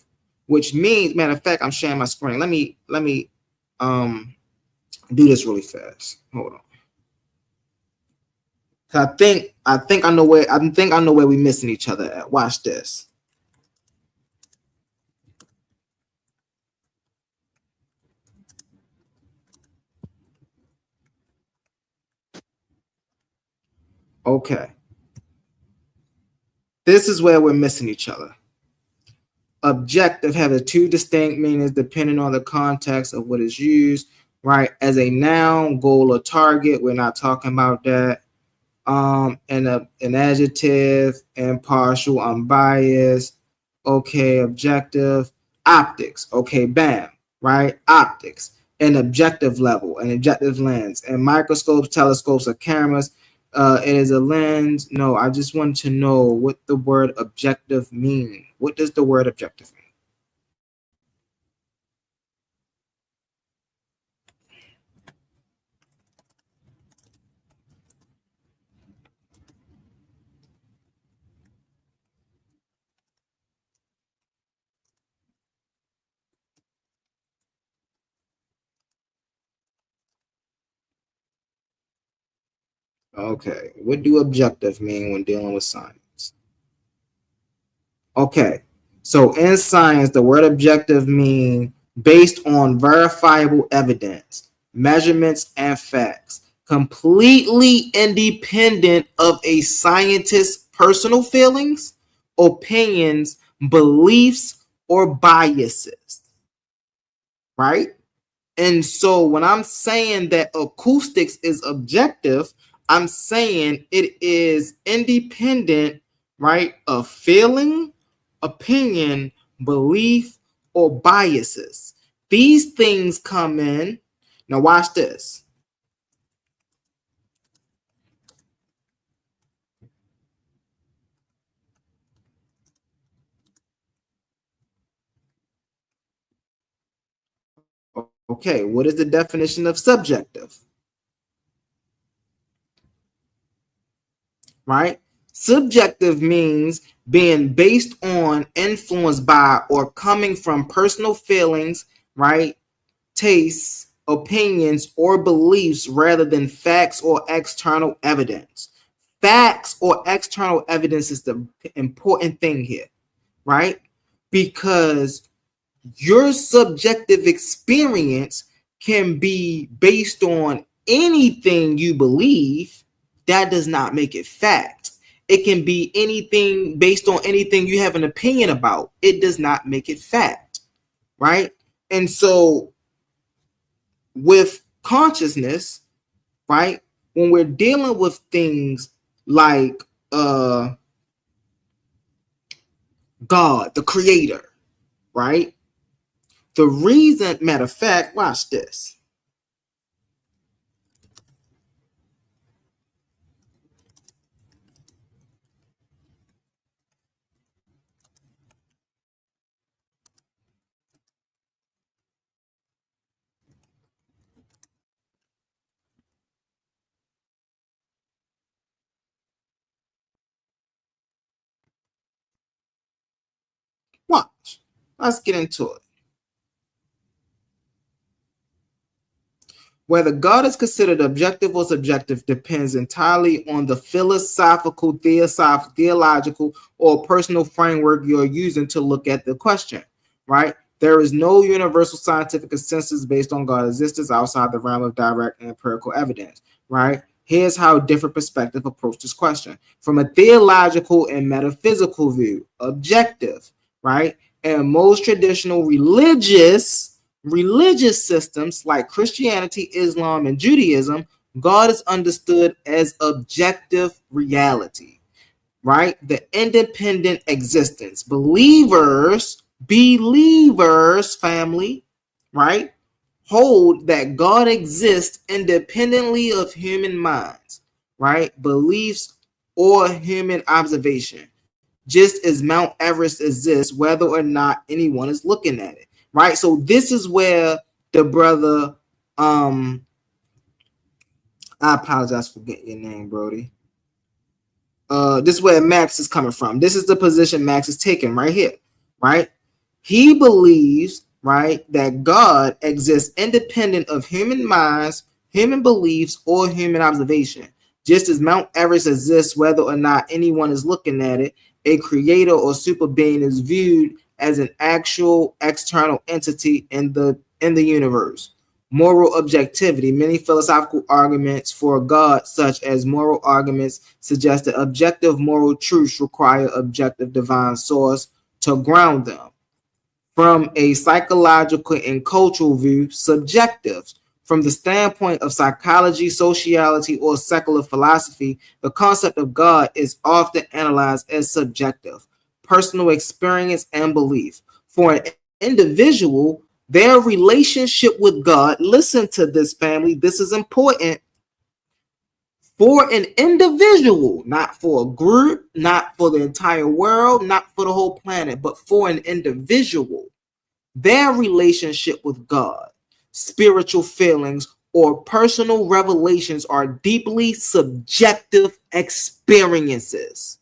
which means, matter of fact, I'm sharing my screen. Let me do this really fast. Hold on. I think I know where we're missing each other at. Watch this. Okay. This is where we're missing each other. Objective has 2 distinct meanings depending on the context of what is used, right? As a noun, goal, or target, we're not talking about that. And an adjective, impartial, unbiased. Okay, objective. Optics. Okay, bam, right? Optics. An objective level, an objective lens. And microscopes, telescopes, or cameras. It is a lens. No, I just want to know what the word objective means. What does the word objective mean? Okay, what do objective mean when dealing with science? Okay, so in science, the word objective means based on verifiable evidence, measurements, and facts, completely independent of a scientist's personal feelings, opinions, beliefs, or biases, right? And so when I'm saying that acoustics is objective, I'm saying it is independent, right, of feeling, opinion, belief, or biases. These things come in. Now watch this. Okay, what is the definition of subjective? Right? Subjective means being based on, influenced by, or coming from personal feelings, right? Tastes, opinions, or beliefs rather than facts or external evidence. Facts or external evidence is the important thing here, right? Because your subjective experience can be based on anything you believe. That does not make it fact. It can be anything based on anything you have an opinion about. It does not make it fact, right? And so with consciousness, right, when we're dealing with things like God, the creator, right? The reason, matter of fact, watch this. Watch. Let's get into it. Whether God is considered objective or subjective depends entirely on the philosophical, theological, or personal framework you're using to look at the question, right? There is no universal scientific consensus based on God's existence outside the realm of direct and empirical evidence, right? Here's how different perspectives approach this question. From a theological and metaphysical view, objective, right? And most traditional religious systems like Christianity, Islam, and Judaism, God is understood as objective reality, right? The independent existence. Believers, family, right, hold that God exists independently of human minds, right, beliefs, or human observation, just as Mount Everest exists, whether or not anyone is looking at it, right? So this is where the brother, I apologize for getting your name, Brody. This is where Max is coming from. This is the position Max is taking right here, right? He believes, right, that God exists independent of human minds, human beliefs, or human observation, just as Mount Everest exists, whether or not anyone is looking at it. A creator or super being is viewed as an actual external entity in the universe. Moral objectivity. Many philosophical arguments for God, such as moral arguments, suggest that objective moral truths require objective divine source to ground them. From a psychological and cultural view, subjective. From the standpoint of psychology, sociology, or secular philosophy, the concept of God is often analyzed as subjective, personal experience and belief. For an individual, their relationship with God, listen to this, family, this is important. For an individual, not for a group, not for the entire world, not for the whole planet, but for an individual, their relationship with God, spiritual feelings, or personal revelations are deeply subjective experiences.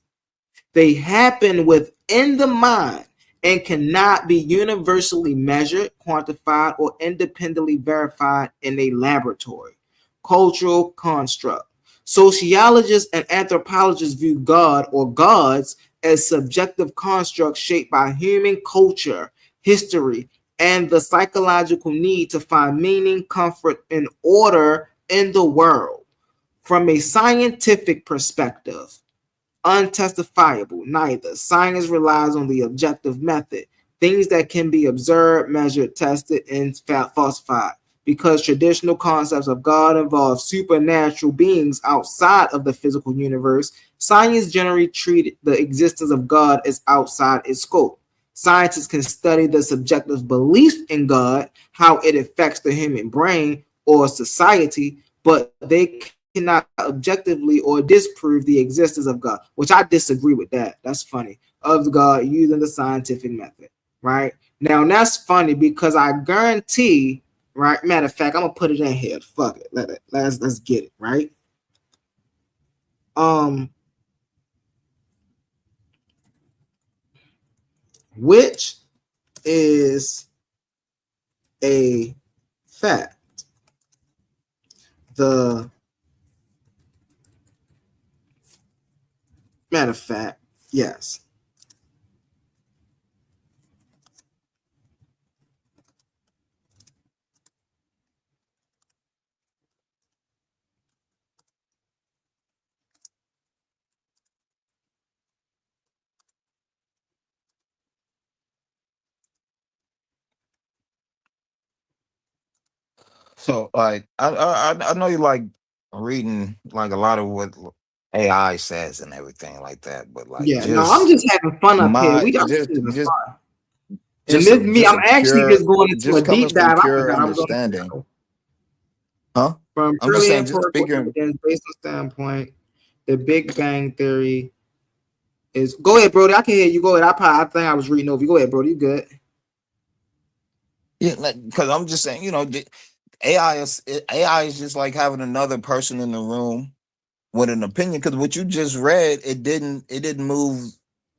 They happen within the mind and cannot be universally measured, quantified, or independently verified in a laboratory. Cultural construct. Sociologists and anthropologists view God or gods as subjective constructs shaped by human culture, history, and the psychological need to find meaning, comfort, and order in the world. From a scientific perspective, untestifiable. Neither. Science relies on the objective method, things that can be observed, measured, tested, and falsified. Because traditional concepts of God involve supernatural beings outside of the physical universe, science generally treats the existence of God as outside its scope. Scientists can study the subjective belief in God, how it affects the human brain or society, but they cannot objectively or disprove the existence of God, which I disagree with that. That's funny. Of God using the scientific method, right? Now, that's funny because I guarantee, right? Matter of fact, I'm gonna put it in here. Fuck it. Let's get it, right? Which is a fact. the matter of fact, yes. So like I know you like reading like a lot of what AI says and everything like that, but like Yeah, no, I'm just having fun up here. my We got just having just fun. And this me, just I'm a actually pure just going into a just coming deep from dive. I pure forgot I'm going understanding. Huh? from I'm just purely saying just empirical speaking. evidence based on standpoint. The Big Bang Theory is. Go ahead, Brody. I can hear you. Go ahead. I think I was reading over you. Go ahead, Brody. You good? Yeah, because I'm just saying, you know, AI is just like having another person in the room with an opinion. Because what you just read, it didn't move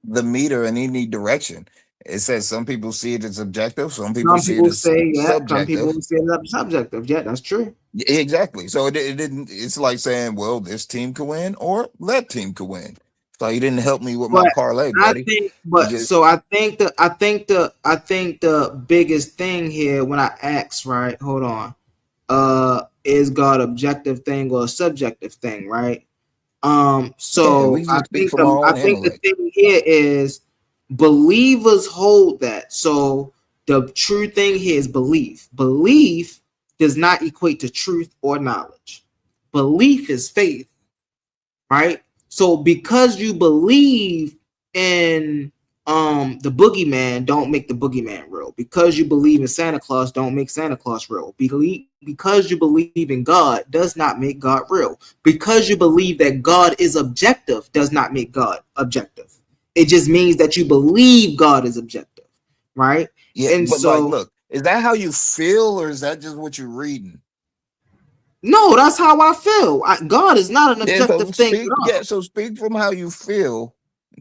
the meter in any direction. It says some people see it as objective, some people Some see it people as say yeah. Some people subjective. say that's subjective. Yeah, that's true. Exactly. So it didn't. It's like saying, well, this team could win or that team could win. So you didn't help me with my But parlay, I buddy. think, You but just so I think the biggest thing here when I ask, right? Hold on. Is God objective thing or a subjective thing, right? yeah, we So just speak from our I own think the intellect. thing here is believers hold that. So the true thing here is belief. Belief does not equate to truth or knowledge. Belief is faith, right? So because you believe in the boogeyman, don't make the boogeyman real. Because you believe in Santa Claus, don't make Santa Claus real. Because you believe in God does not make God real. Because you believe that God is objective does not make God objective. It just means that you believe God is objective, right? Yeah, And but like, so look, is that how you feel, or is that just what you're reading? no, that's how I feel. God is not an Yeah, so objective thing at speak. Yeah, all. so speak from how you feel,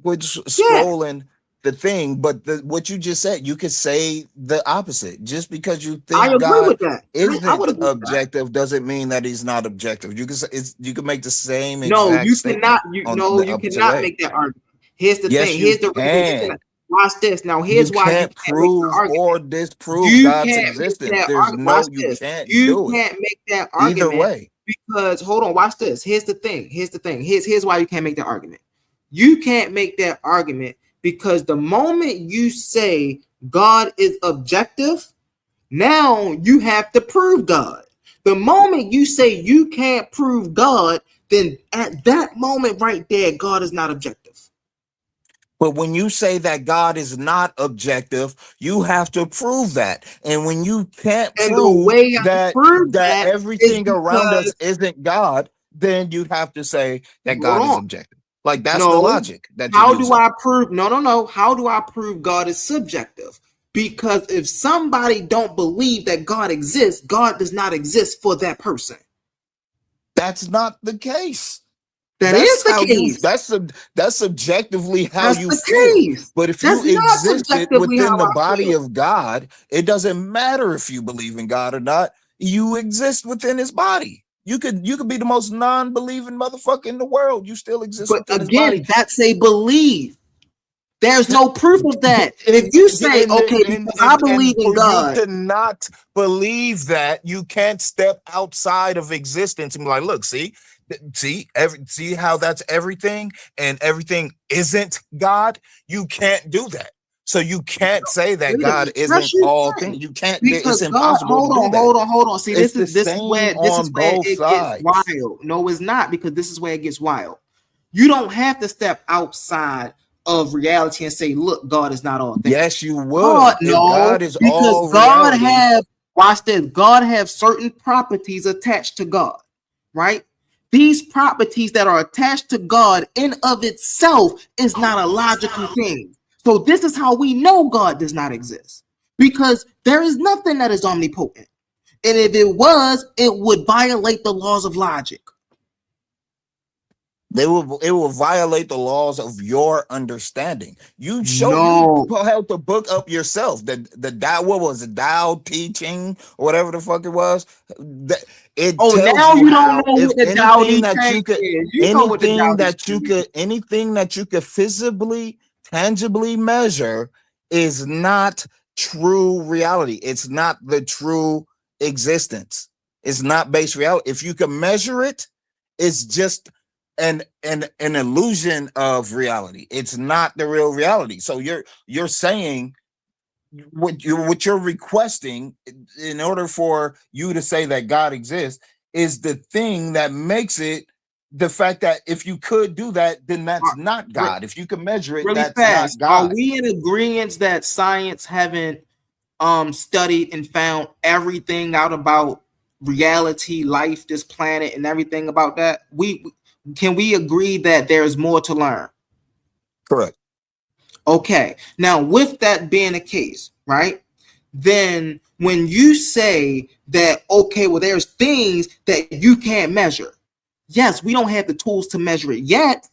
with Yeah, scrolling the thing. But what you just said, you could say the opposite. Just because you I think agree God with that. I would isn't agree with that. objective doesn't mean that He's not objective. You can say you can make the same No, exact you cannot. statement on No, the you opposite cannot way. make that argument. Here's the Yes, thing. you Here's the reason. Listen, can. watch this. Now, You here's why you can't can't make the prove or argument. disprove You God's can't make existence. that There's argument. Watch no, you this. can't You do it can't make that either argument way. because hold on. Watch this. Here's the thing. Here's the thing. Here's why you can't make that argument. You can't make that argument because the moment you say God is objective, now you have to prove God. The moment you say you can't prove God, then at that moment right there, God is not objective. But when you say that God is not objective, you have to prove that. And when you can't And the prove way I prove that that is everything around us because, isn't God, then you have to say that hold God is on. objective. Like that's the No. logic that you're How do using. I prove? No. How do I prove God is subjective? Because if somebody don't believe that God exists, God does not exist for that person. That's not the case. That is That's the how you case. that's subjectively how That's you the feel. case. But if That's you not existed subjectively how within the I body feel. of God, it doesn't matter if you believe in God or not. You exist within his body. You could be the most non-believing motherfucker in the world. You still exist But within his body. again, that's a belief. There's no proof of that. If you say, okay, because I believe And in for you God, to not believe that, you can't step outside of existence and be like, look, see how that's everything and everything isn't God. You can't do that. So you can't say that wait a God minute. Yes, isn't you all can. things. You can't. It's Because God, impossible to do that. hold on. See, It's the this is same where on both it gets sides. wild. No, it's not, because this is where it gets wild. You don't have to step outside of reality and say, look, God is not all things. Yes, you God, would. If no, God is because all God reality, have, watch this, God have certain properties attached to God, right? These properties that are attached to God in of itself is not a logical thing. So this is how we know God does not exist, because there is nothing that is omnipotent. And if it was, it would violate the laws of logic. It will violate the laws of your understanding. You held the book up yourself. The Tao, what was it, Tao Te Ching, or whatever the fuck it was. It tells now you don't how, know if what the Tao anything Te that Ching you could, is. You know what the Tao Te Ching is. anything that you could physically, tangibly measure is not true reality. It's not the true existence. It's not base reality. If you can measure it, it's just an illusion of reality. It's not the real reality. So you're saying what you're requesting in order for you to say that God exists is the thing that makes it the fact that if you could do that, then that's not God. If you can measure it, Really that's not fast. Are God. we in agreement that science haven't studied and found everything out about reality, life, this planet, and everything about that? Can we agree that there's more to learn? Correct. Okay. Now, with that being the case, right? Then when you say that, okay, well, there's things that you can't measure. Yes, we don't have the tools to measure it yet,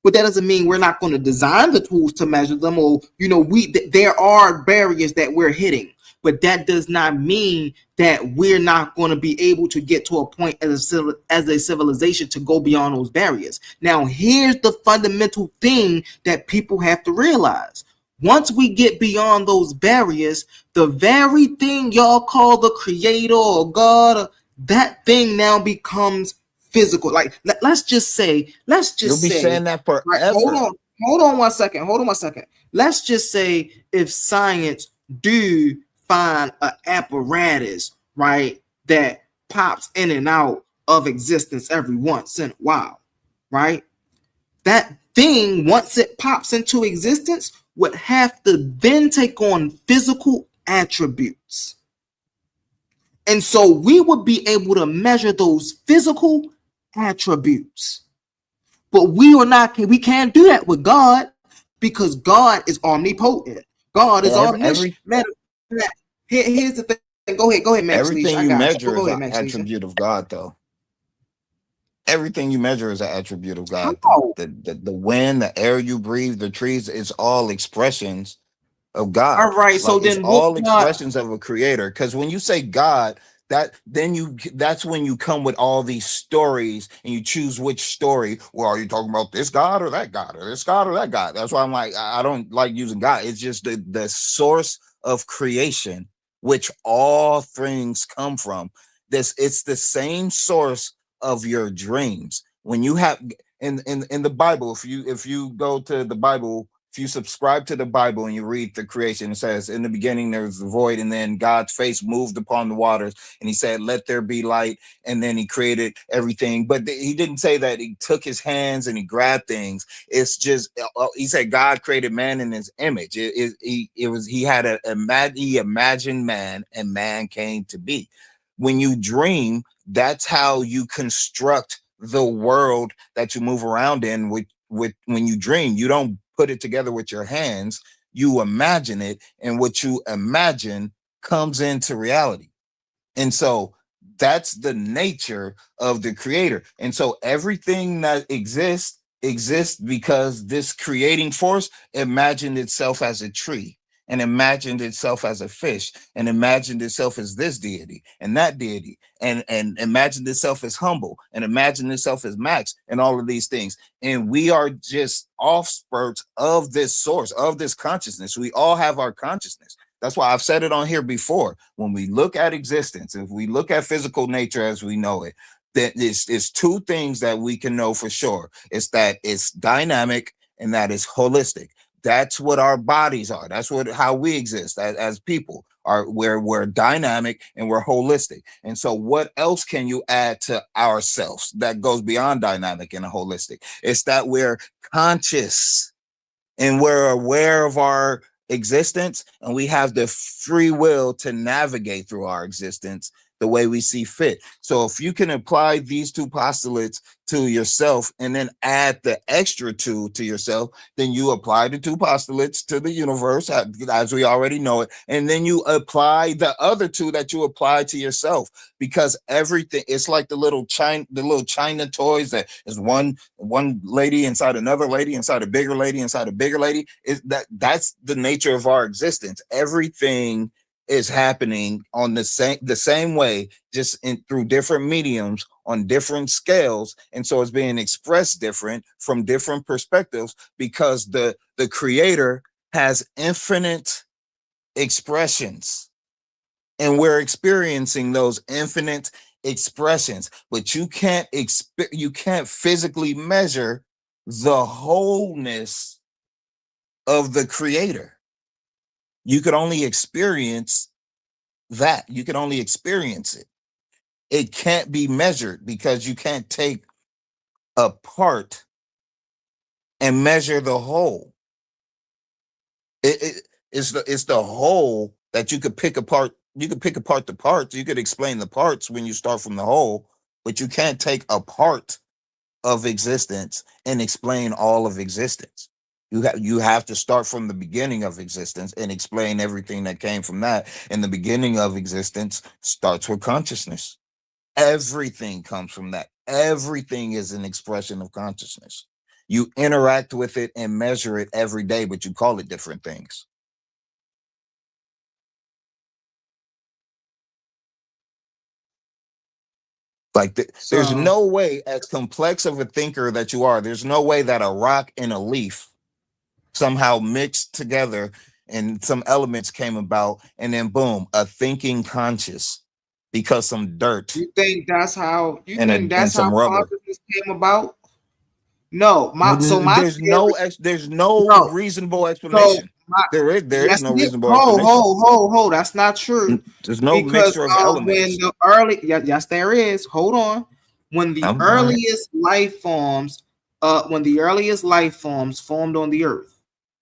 but that doesn't mean we're not going to design the tools to measure them, or there are barriers that we're hitting, but that does not mean that we're not going to be able to get to a point as a civilization to go beyond those barriers. Now, here's the fundamental thing that people have to realize. Once we get beyond those barriers, the very thing y'all call the creator or God, that thing now becomes physical. Like, let's just say, You'll be saying that forever. Right, hold on one second. Let's just say if science do find an apparatus, right, that pops in and out of existence every once in a while, right? That thing, once it pops into existence, would have to then take on physical attributes. And so we would be able to measure those physical attributes. But we can't do that with God, because God is omnipotent. God is omniscient. Here's the thing. Go ahead, Max. Everything I you got measure you. Go is ahead, an Max. attribute of God, though. Everything you measure is an attribute of God. The wind, the air you breathe, the trees, it's all expressions of God. All right, so it's then all expressions of a creator. Because when you say God, that's when you come with all these stories and you choose which story. Well, are you talking about this God or that God, or this God or that God? That's why I'm like, I don't like using God. It's just the source of creation, which all things come from. It's the same source of your dreams. When you have in the Bible, if you go to the Bible, if you subscribe to the Bible and you read the creation, it says, in the beginning there was the void, and then God's face moved upon the waters, and he said, let there be light, and then he created everything. But he didn't say that he took his hands and he grabbed things. It's just, he said God created man in his image. He imagined man, and man came to be. When you dream, that's how you construct the world that you move around in. With when you dream, you don't put it together with your hands, you imagine it, and what you imagine comes into reality. And so that's the nature of the creator. And so everything that exists because this creating force imagined itself as a tree, and imagined itself as a fish, and imagined itself as this deity and that deity, and imagined itself as humble, and imagined itself as Max, and all of these things. And we are just offspurts of this source, of this consciousness. We all have our consciousness. That's why I've said it on here before. When we look at existence, if we look at physical nature as we know it, that it's two things that we can know for sure. It's that it's dynamic, and that is holistic. That's what our bodies are. That's how we exist as people. We're dynamic and we're holistic. And so what else can you add to ourselves that goes beyond dynamic and holistic? It's that we're conscious and we're aware of our existence, and we have the free will to navigate through our existence. the way we see fit. So if you can apply these two postulates to yourself and then add the extra two to yourself, then you apply the two postulates to the universe as we already know it, and then you apply the other two that you apply to yourself, because everything, it's like the little China toys that is one lady inside another lady inside a bigger lady inside a bigger lady. That's the nature of our existence. Everything is happening on the same way, just through different mediums on different scales, and so it's being expressed different from different perspectives, because the creator has infinite expressions, and we're experiencing those infinite expressions, but you can't physically measure the wholeness of the creator. You could only experience that. You can only experience it. It can't be measured, because you can't take a part and measure the whole. It's the whole that you could pick apart. You could pick apart the parts. You could explain the parts when you start from the whole, but you can't take a part of existence and explain all of existence. You have to start from the beginning of existence and explain everything that came from that. And the beginning of existence starts with consciousness. Everything comes from that. Everything is an expression of consciousness. You interact with it and measure it every day, but you call it different things. Like there's no way, as complex of a thinker that you are, there's no way that a rock and a leaf somehow mixed together and some elements came about, and then boom, a thinking conscious, because some dirt. You think that's how some rubber consciousness came about? No, there's no reasonable explanation. There is no reasonable explanation. Hold. That's not true. There's no mixture of elements. Yes, there is. Hold on. When the earliest life forms formed on the earth,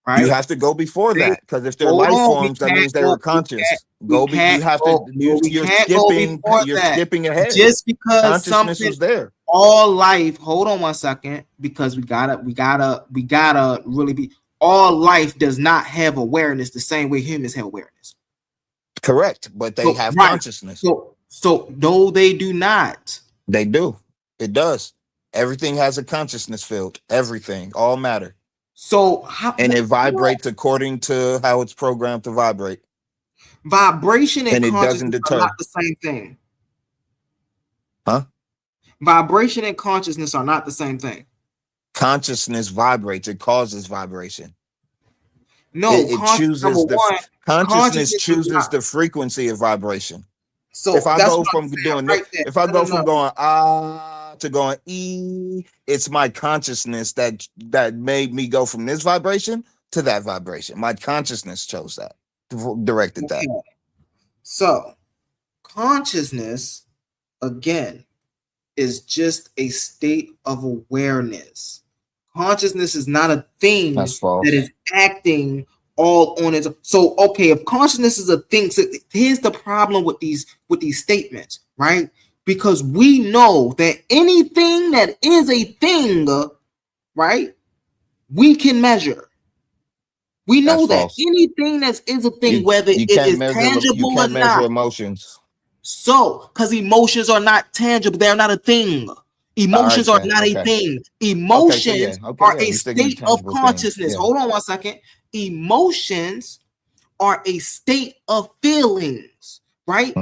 right? You have to go before that, because if they're life forms, that means they were conscious. You're skipping ahead. Just because consciousness was there. All life, hold on one second, because we gotta really be, all life does not have awareness the same way humans have awareness. Correct, but they have consciousness. So no, they do not. They do. It does. Everything has a consciousness field. Everything, all matter. So and it vibrates according to how it's programmed to vibrate. Vibration and it consciousness doesn't deter. are not the same thing. Huh? Vibration and consciousness are not the same thing. Consciousness vibrates. It causes vibration. No, it chooses consciousness chooses the frequency of vibration. So if I go from doing if I go from going to going E, it's my consciousness that made me go from this vibration to that vibration. My consciousness chose that, directed that. So consciousness, again, is just a state of awareness. Consciousness is not a thing that is acting all on its own. So, okay, if consciousness is a thing, so here's the problem with these statements, right? Because we know that anything that is a thing, right, we can measure. We know that anything that is a thing, whether it is tangible or not. Emotions. So, because emotions are not tangible, they're not a thing. Emotions are not a thing. Emotions are a state of consciousness. Hold on one second. Emotions are a state of feelings, right?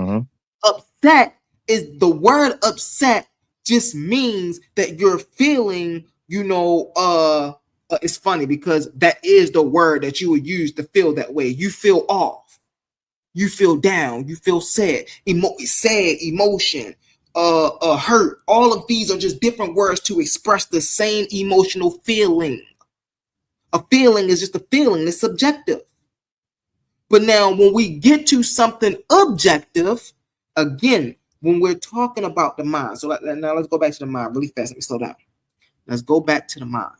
Upset is the word upset just means that you're feeling, it's funny because that is the word that you would use to feel that way. You feel off, you feel down, you feel sad, emotion, hurt. All of these are just different words to express the same emotional feeling. A feeling is just a feeling, it's subjective. But now when we get to something objective, again, when we're talking about the mind, so now let's go back to the mind really fast. Let me slow down. Let's go back to the mind.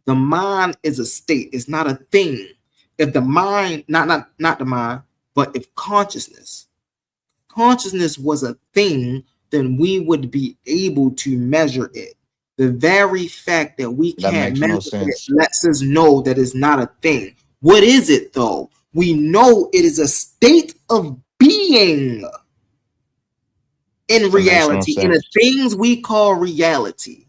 The mind is a state, it's not a thing. If the mind, not the mind, but if consciousness consciousness was a thing, then we would be able to measure it. The very fact that we That can't makes measure no it sense. lets us know that it's not a thing. What is it though? We know it is a state of being in That makes no reality, in the sense. things we call reality.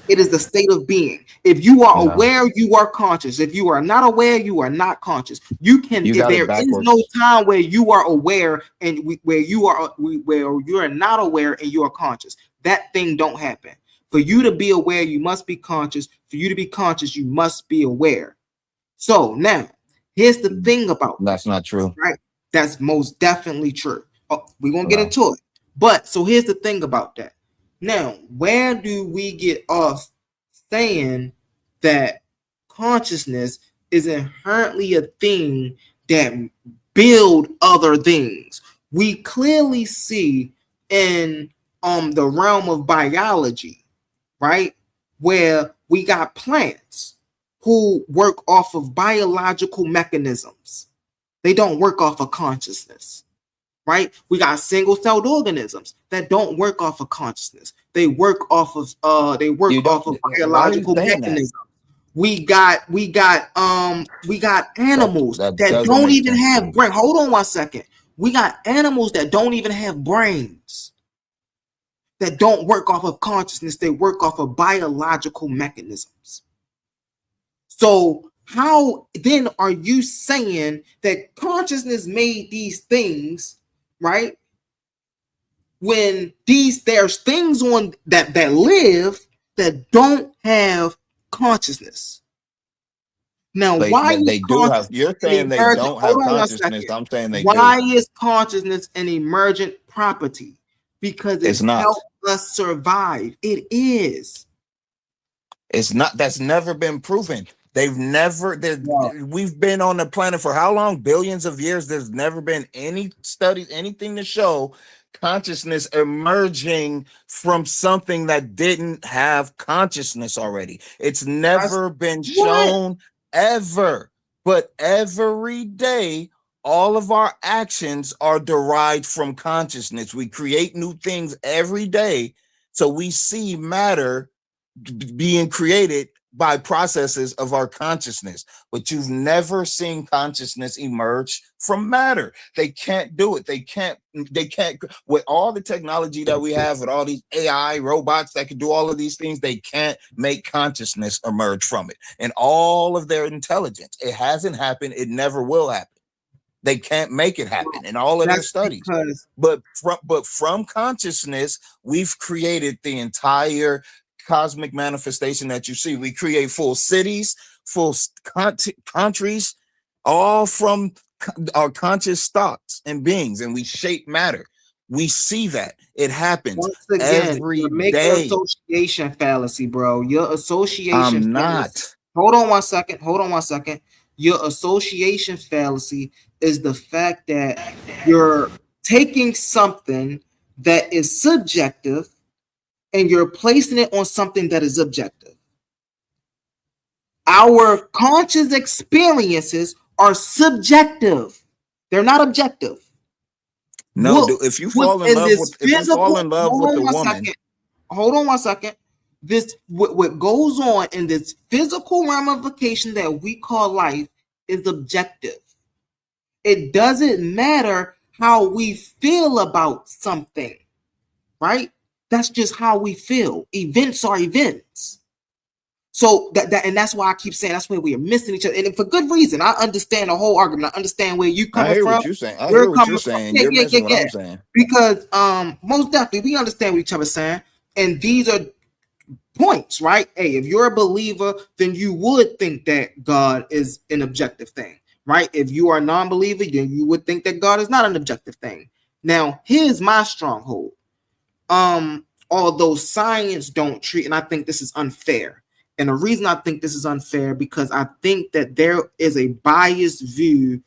It is the state of being. If you are No. aware, you are conscious. If you are not aware, you are not conscious. You can. You got it There is no backwards. time where you are aware and where you are not aware and you are conscious. That thing don't happen. For you to be aware, you must be conscious. For you to be conscious, you must be aware. So now, here's the thing about That's not true. right. That's most definitely true. Oh, we're gonna get No. into it. But so here's the thing about that. Now, where do we get off saying that consciousness is inherently a thing that build other things? We clearly see in the realm of biology, right, where we got plants who work off of biological mechanisms. They don't work off of consciousness. Right? We got single-celled organisms that don't work off of consciousness. They work off of off of Why are you biological saying that? mechanisms. We got animals That that doesn't don't make even sense. have brain. Hold on 1 second. We got animals that don't even have brains. That don't work off of consciousness. They work off of biological mechanisms. So how then are you saying that consciousness made these things, right? When there's things on that live that don't have consciousness. Now, why is They do have. consciousness You're an saying they emergent? don't Hold have on 1 consciousness. second. I'm saying they Why do. is consciousness an emergent property? Because It's it not. helps us survive. It is. It's not. That's never been proven. They've never. We've been on the planet for how long? Billions of years. There's never been any studies, anything to show consciousness emerging from something that didn't have consciousness already. It's never been shown ever. But every day, all of our actions are derived from consciousness. We create new things every day. So we see matter being created by processes of our consciousness, but you've never seen consciousness emerge from matter. They can't do it. They can't with all the technology that we have, with all these AI robots that can do all of these things, they can't make consciousness emerge from it. And all of their intelligence, it hasn't happened. It never will happen. They can't make it happen in all of their studies. But from consciousness, we've created the entire cosmic manifestation that you see. We create full cities, full countries, all from our conscious thoughts and beings, and we shape matter. We see that it happens Once again, every you're making day. association fallacy, bro. Your association I'm fallacy. not. Hold on 1 second. Hold on 1 second. Your association fallacy is the fact that you're taking something that is subjective and you're placing it on something that is objective. Our conscious experiences are subjective. They're not objective. No, if you fall in love with the woman. Hold on 1 second. This what goes on in this physical ramification that we call life is objective. It doesn't matter how we feel about something, right? That's just how we feel. Events are events. So that's why I keep saying that's where we are missing each other, and for good reason. I understand the whole argument. I understand where you coming I hear from. what you're saying. I hear what you're saying. You're missing what I'm saying. Because most definitely we understand what each other saying, and these are points, right? Hey, if you're a believer, then you would think that God is an objective thing, right? If you are a non-believer, then you would think that God is not an objective thing. Now, here's my stronghold. Although science don't treat, and I think this is unfair. And the reason I think this is unfair because I think that there is a biased view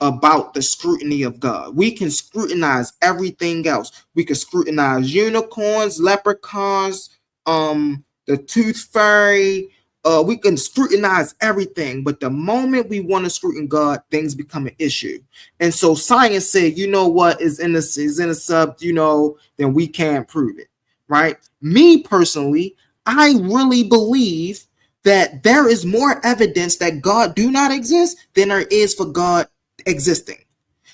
about the scrutiny of God. We can scrutinize everything else. We can scrutinize unicorns, leprechauns, the tooth fairy, we can scrutinize everything, but the moment we want to scrutinize God, things become an issue. And so science said, you know what is in the sub, then we can't prove it, right? Me personally, I really believe that there is more evidence that God do not exist than there is for God existing.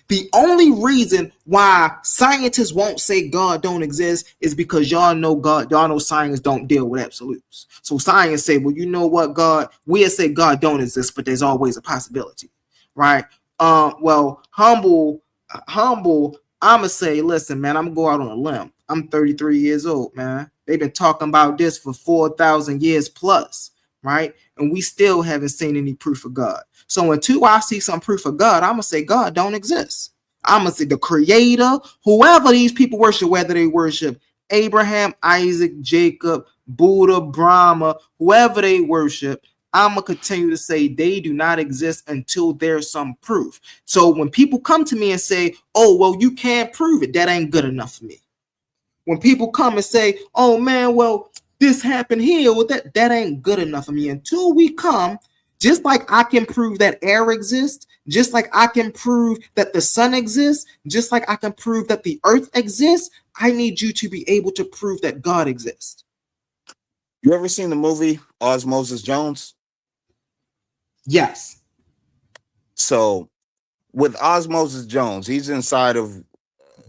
The only reason why scientists won't say God don't exist is because y'all know science don't deal with absolutes. So science say, well, you know what, God, we'll say God don't exist, but there's always a possibility, right? Well, humble, I'ma say, listen, man, I'm gonna go out on a limb. I'm 33 years old, man. They've been talking about this for 4,000 years plus, right? And we still haven't seen any proof of God. So until I see some proof of God, I'm going to say God don't exist. I'm going to say the creator, whoever these people worship, whether they worship Abraham, Isaac, Jacob, Buddha, Brahma, whoever they worship, I'm going to continue to say they do not exist until there's some proof. So when people come to me and say, oh, well, you can't prove it, that ain't good enough for me. When people come and say, oh, man, well, this happened here, well, that ain't good enough for me. Until we come, just like I can prove that air exists, just like I can prove that the sun exists, just like I can prove that the earth exists, I need you to be able to prove that God exists. You ever seen the movie Osmosis Jones? Yes. So with Osmosis Jones, he's inside of,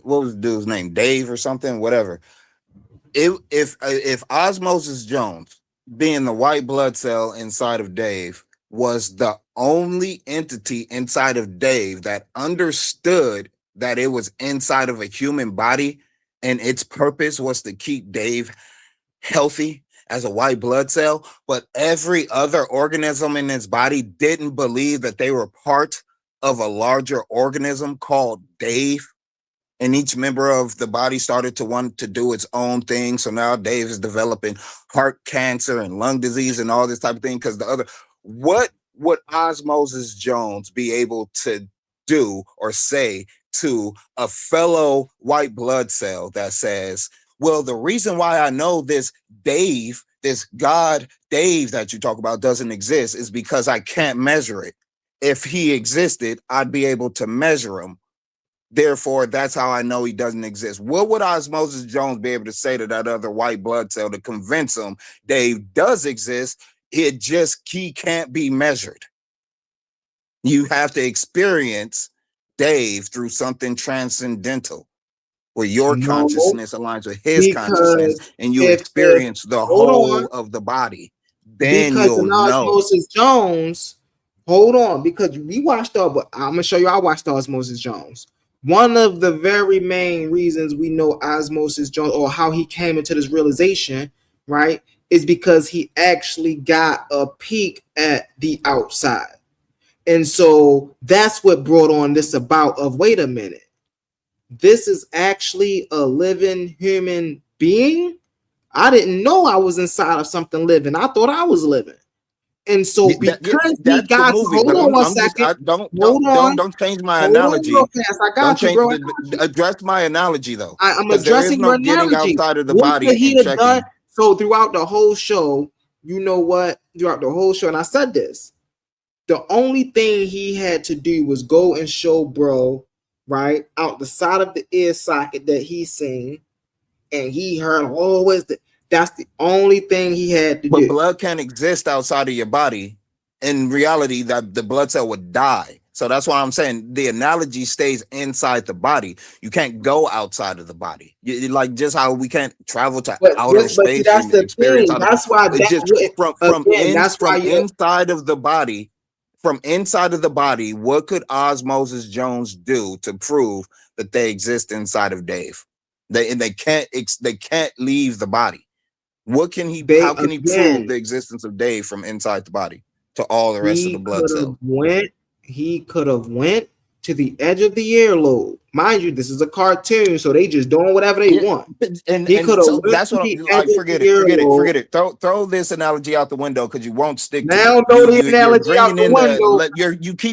what was the dude's name? Dave or something, whatever. If Osmosis Jones, being the white blood cell inside of Dave, was the only entity inside of Dave that understood that it was inside of a human body and its purpose was to keep Dave healthy as a white blood cell, but every other organism in his body didn't believe that they were part of a larger organism called Dave, and each member of the body started to want to do its own thing. So now Dave is developing heart cancer and lung disease and all this type of thing because the other. What would Osmosis Jones be able to do or say to a fellow white blood cell that says, well, the reason why I know this Dave, this God Dave that you talk about doesn't exist is because I can't measure it. If he existed, I'd be able to measure him. Therefore, that's how I know he doesn't exist. What would Osmosis Jones be able to say to that other white blood cell to convince him Dave does exist? He can't be measured. You have to experience Dave through something transcendental, where your consciousness aligns with his consciousness, and you experience the whole of the body. Then because you'll in know. Osmosis Jones, hold on, because we watched but I'm gonna show you. I watched Osmosis Jones. One of the very main reasons we know Osmosis Jones, or how he came into this realization, right, is because he actually got a peek at the outside. And so that's what brought on this about of, wait a minute, this is actually a living human being? I didn't know I was inside of something living. I thought I was living. And so because he got hold on one second. Don't change my analogy. I got you, bro. Address my analogy though. I'm addressing your analogy. Outside of the body and checking. So throughout the whole show, you know what? Throughout the whole show, and I said this, the only thing he had to do was go and show bro, right, out the side of the ear socket that he's seen, and he heard always that. That's the only thing he had to do. But blood can't exist outside of your body. In reality, that the blood cell would die. So that's why I'm saying the analogy stays inside the body. You can't go outside of the body. Like just how we can't travel to outer space. That's the thing. That's why inside of the body. From inside of the body, what could Osmosis Jones do to prove that they exist inside of Dave? They can't leave the body. What can he? How can he prove the existence of Dave from inside the body to all the rest of the blood cells? He could have went to the edge of the earlobe. Mind you, this is a cartoon, so they just doing whatever they want. And so that's what I'm like. Forget it. Throw this analogy out the window because you won't stick. Now throw the analogy out the window.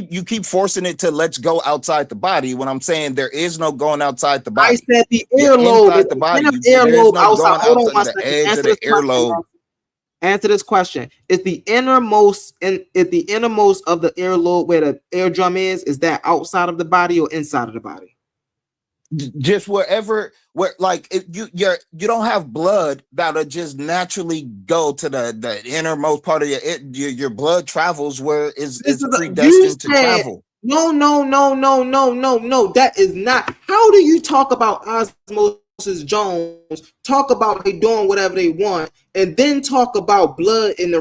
You keep forcing it to let's go outside the body. When I'm saying there is no going outside the body. I said the earlobe. Inside the body. Earlobe outside. Hold on one second. The edge of the earlobe. Answer this question. Is the innermost of the earlobe where the eardrum is that outside of the body or inside of the body? Just wherever, where like you don't have blood that'll just naturally go to the innermost part of your blood travels where it's predestined to travel. No. That is not. How do you talk about Osmosis Jones? Talk about they doing whatever they want, and then talk about blood in a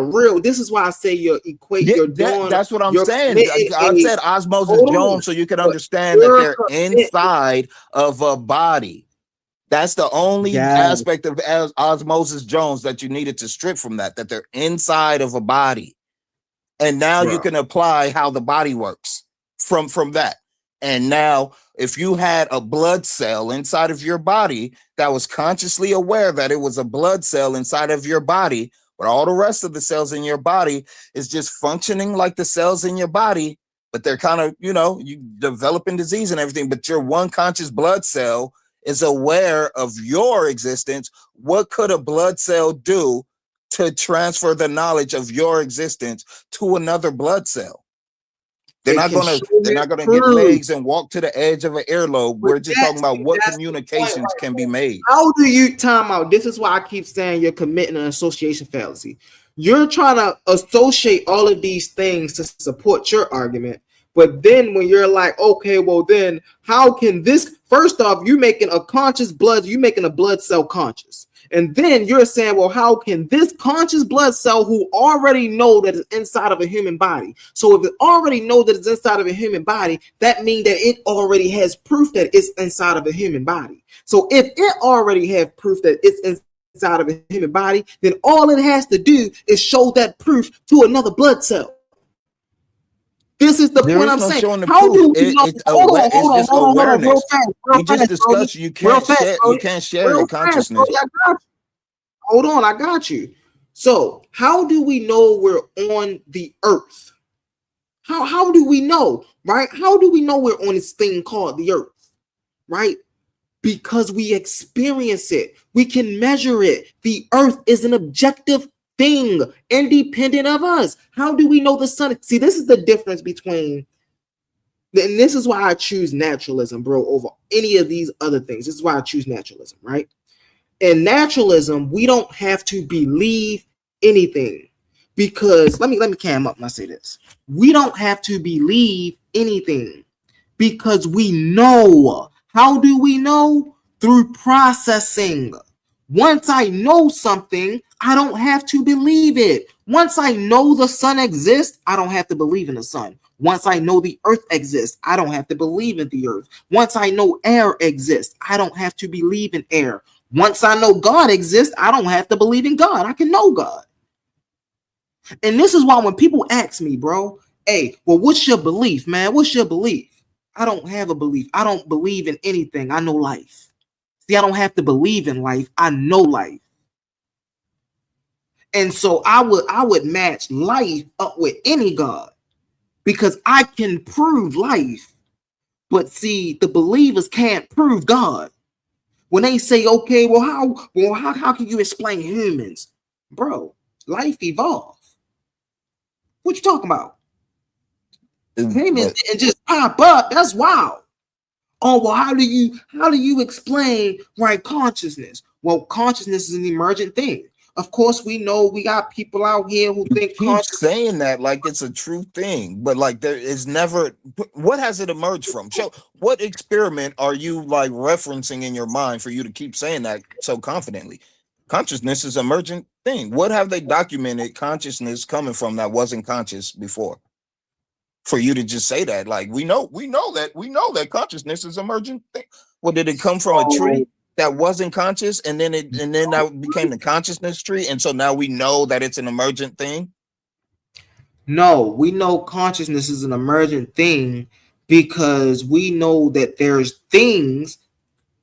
real. This is why I say you're doing. That's what I'm saying. I said Osmosis Jones so you can understand that they're inside of a body. That's the only aspect of Osmosis Jones that you needed to strip from that they're inside of a body. And now you can apply how the body works from that. And now if you had a blood cell inside of your body that was consciously aware that it was a blood cell inside of your body, but all the rest of the cells in your body is just functioning like the cells in your body, but they're kind of, you developing disease and everything, but your one conscious blood cell is aware of your existence. What could a blood cell do to transfer the knowledge of your existence to another blood cell? They're not gonna get legs and walk to the edge of an earlobe. We're just talking about what communications can be made. How do you time out? This is why I keep saying you're committing an association fallacy. You're trying to associate all of these things to support your argument. But then when you're like, okay, well then how can this, first off, you making a blood cell conscious. And then you're saying, well, how can this conscious blood cell who already know that it's inside of a human body? So if it already know that it's inside of a human body, that means that it already has proof that it's inside of a human body. So if it already has proof that it's inside of a human body, then all it has to do is show that proof to another blood cell. This is the point I'm saying. How do we know? Hold on, real fast. We just discussed you can't share your consciousness. Hold on, I got you. So how do we know we're on the earth? How do we know, right? How do we know we're on this thing called the earth, right? Because we experience it. We can measure it. The earth is an objective thing independent of us. How do we know the sun? See, this is the difference between, and this is why I choose naturalism, bro, over any of these other things. This is why I choose naturalism, right? In naturalism, we don't have to believe anything, because let me cam up when I say this. We don't have to believe anything because we know. How do we know? Through processing. Once I know something, I don't have to believe it. Once I know the sun exists, I don't have to believe in the sun. Once I know the earth exists, I don't have to believe in the earth. Once I know air exists, I don't have to believe in air. Once I know God exists, I don't have to believe in God. I can know God. And this is why when people ask me, bro, hey, well, what's your belief, man? What's your belief? I don't have a belief. I don't believe in anything. I know life. See, I don't have to believe in life. I know life. And so I would match life up with any God because I can prove life. But see, the believers can't prove God. When they say, okay, well, how can you explain humans? Bro, life evolves. What you talking about? Humans didn't just pop up. That's wild. Oh, well, how do you explain right consciousness? Well, consciousness is an emergent thing. Of course, we know we got people out here who think keep saying that like it's a true thing, but like there is never. What has it emerged from? So, what experiment are you like referencing in your mind for you to keep saying that so confidently? Consciousness is an emergent thing. What have they documented consciousness coming from that wasn't conscious before? For you to just say that, like we know that consciousness is emergent thing. Well, did it come from a tree that wasn't conscious, and then that became the consciousness tree, and so now we know that it's an emergent thing? No, we know consciousness is an emergent thing because we know that there's things,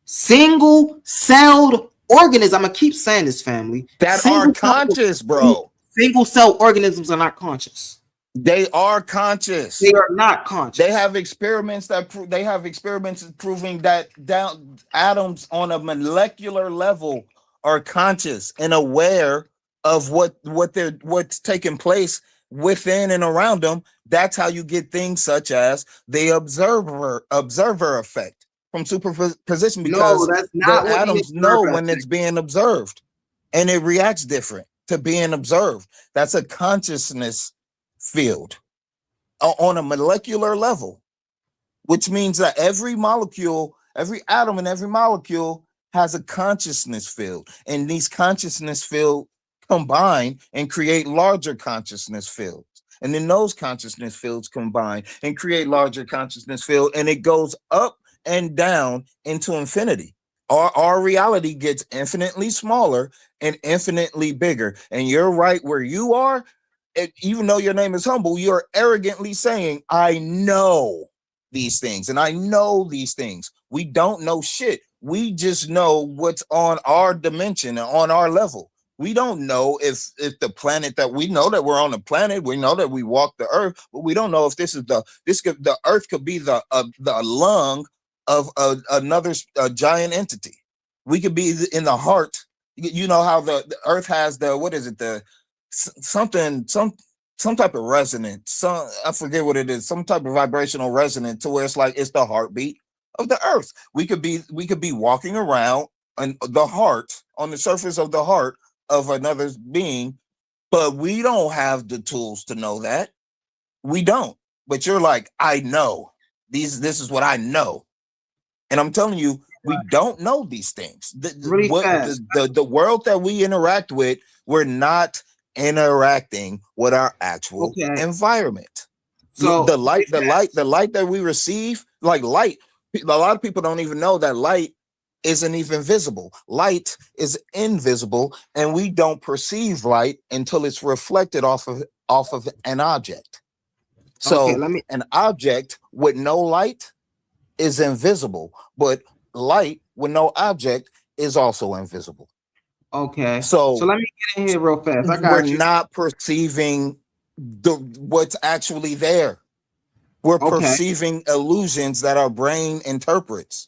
single-celled organisms. I'm gonna keep saying this, family, that are conscious, bro. Single-cell organisms are not conscious. They are conscious. They are not conscious. They have experiments proving that atoms on a molecular level are conscious and aware of what's taking place within and around them. That's how you get things such as the observer effect from superposition, because No, that's the not what the atoms know observer when effect. it's being observed, and it reacts different to being observed. That's a consciousness field on a molecular level, which means that every molecule, every atom and every molecule has a consciousness field, and these consciousness field combine and create larger consciousness fields. And then those consciousness fields combine and create larger consciousness field, and it goes up and down into infinity. Our reality gets infinitely smaller and infinitely bigger. And you're right where you are. Even though your name is humble, you're arrogantly saying, I know these things and I know these things. We don't know shit. We just know what's on our dimension and on our level. We don't know if the planet that we know that we're on a planet, we know that we walk the earth, but we don't know if the earth could be the lung of another giant entity. We could be in the heart. You know how the earth has some type of resonance. I forget what it is. Some type of vibrational resonance to where it's the heartbeat of the earth. We could be walking around on the surface of the heart of another being, but we don't have the tools to know that. We don't. But you're like, I know. This is what I know. And I'm telling you, we don't know these things. The world that we interact with, we're not interacting with our actual environment. So the light that we receive, like light, a lot of people don't even know that light isn't even visible. Light is invisible, and we don't perceive light until it's reflected off of an object. So an object with no light is invisible, but light with no object is also invisible. Okay. So let me get in here real fast. We're not perceiving what's actually there. We're perceiving illusions that our brain interprets.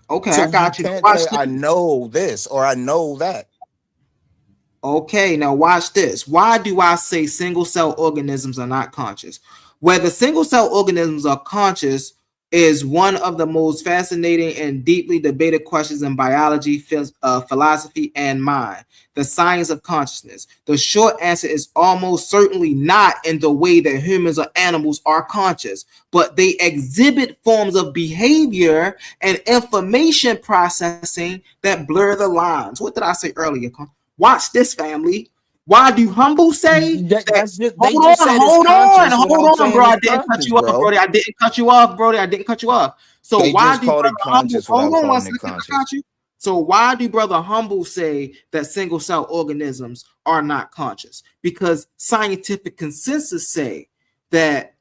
Okay, so I got you. Can't say, I know this or I know that. Okay, now watch this. Why do I say single cell organisms are not conscious? Whether single cell organisms are conscious is one of the most fascinating and deeply debated questions in biology, philosophy, and mind, the science of consciousness. The short answer is almost certainly not in the way that humans or animals are conscious, but they exhibit forms of behavior and information processing that blur the lines. What did I say earlier? Watch this, family. Why do humble say that? Hold on, bro. I didn't cut you off, Brody. I didn't cut you off, Brody. I didn't cut you off. So why do brother humble? Hold on one second. I got you. So why do brother humble say that single cell organisms are not conscious? Because scientific consensus say that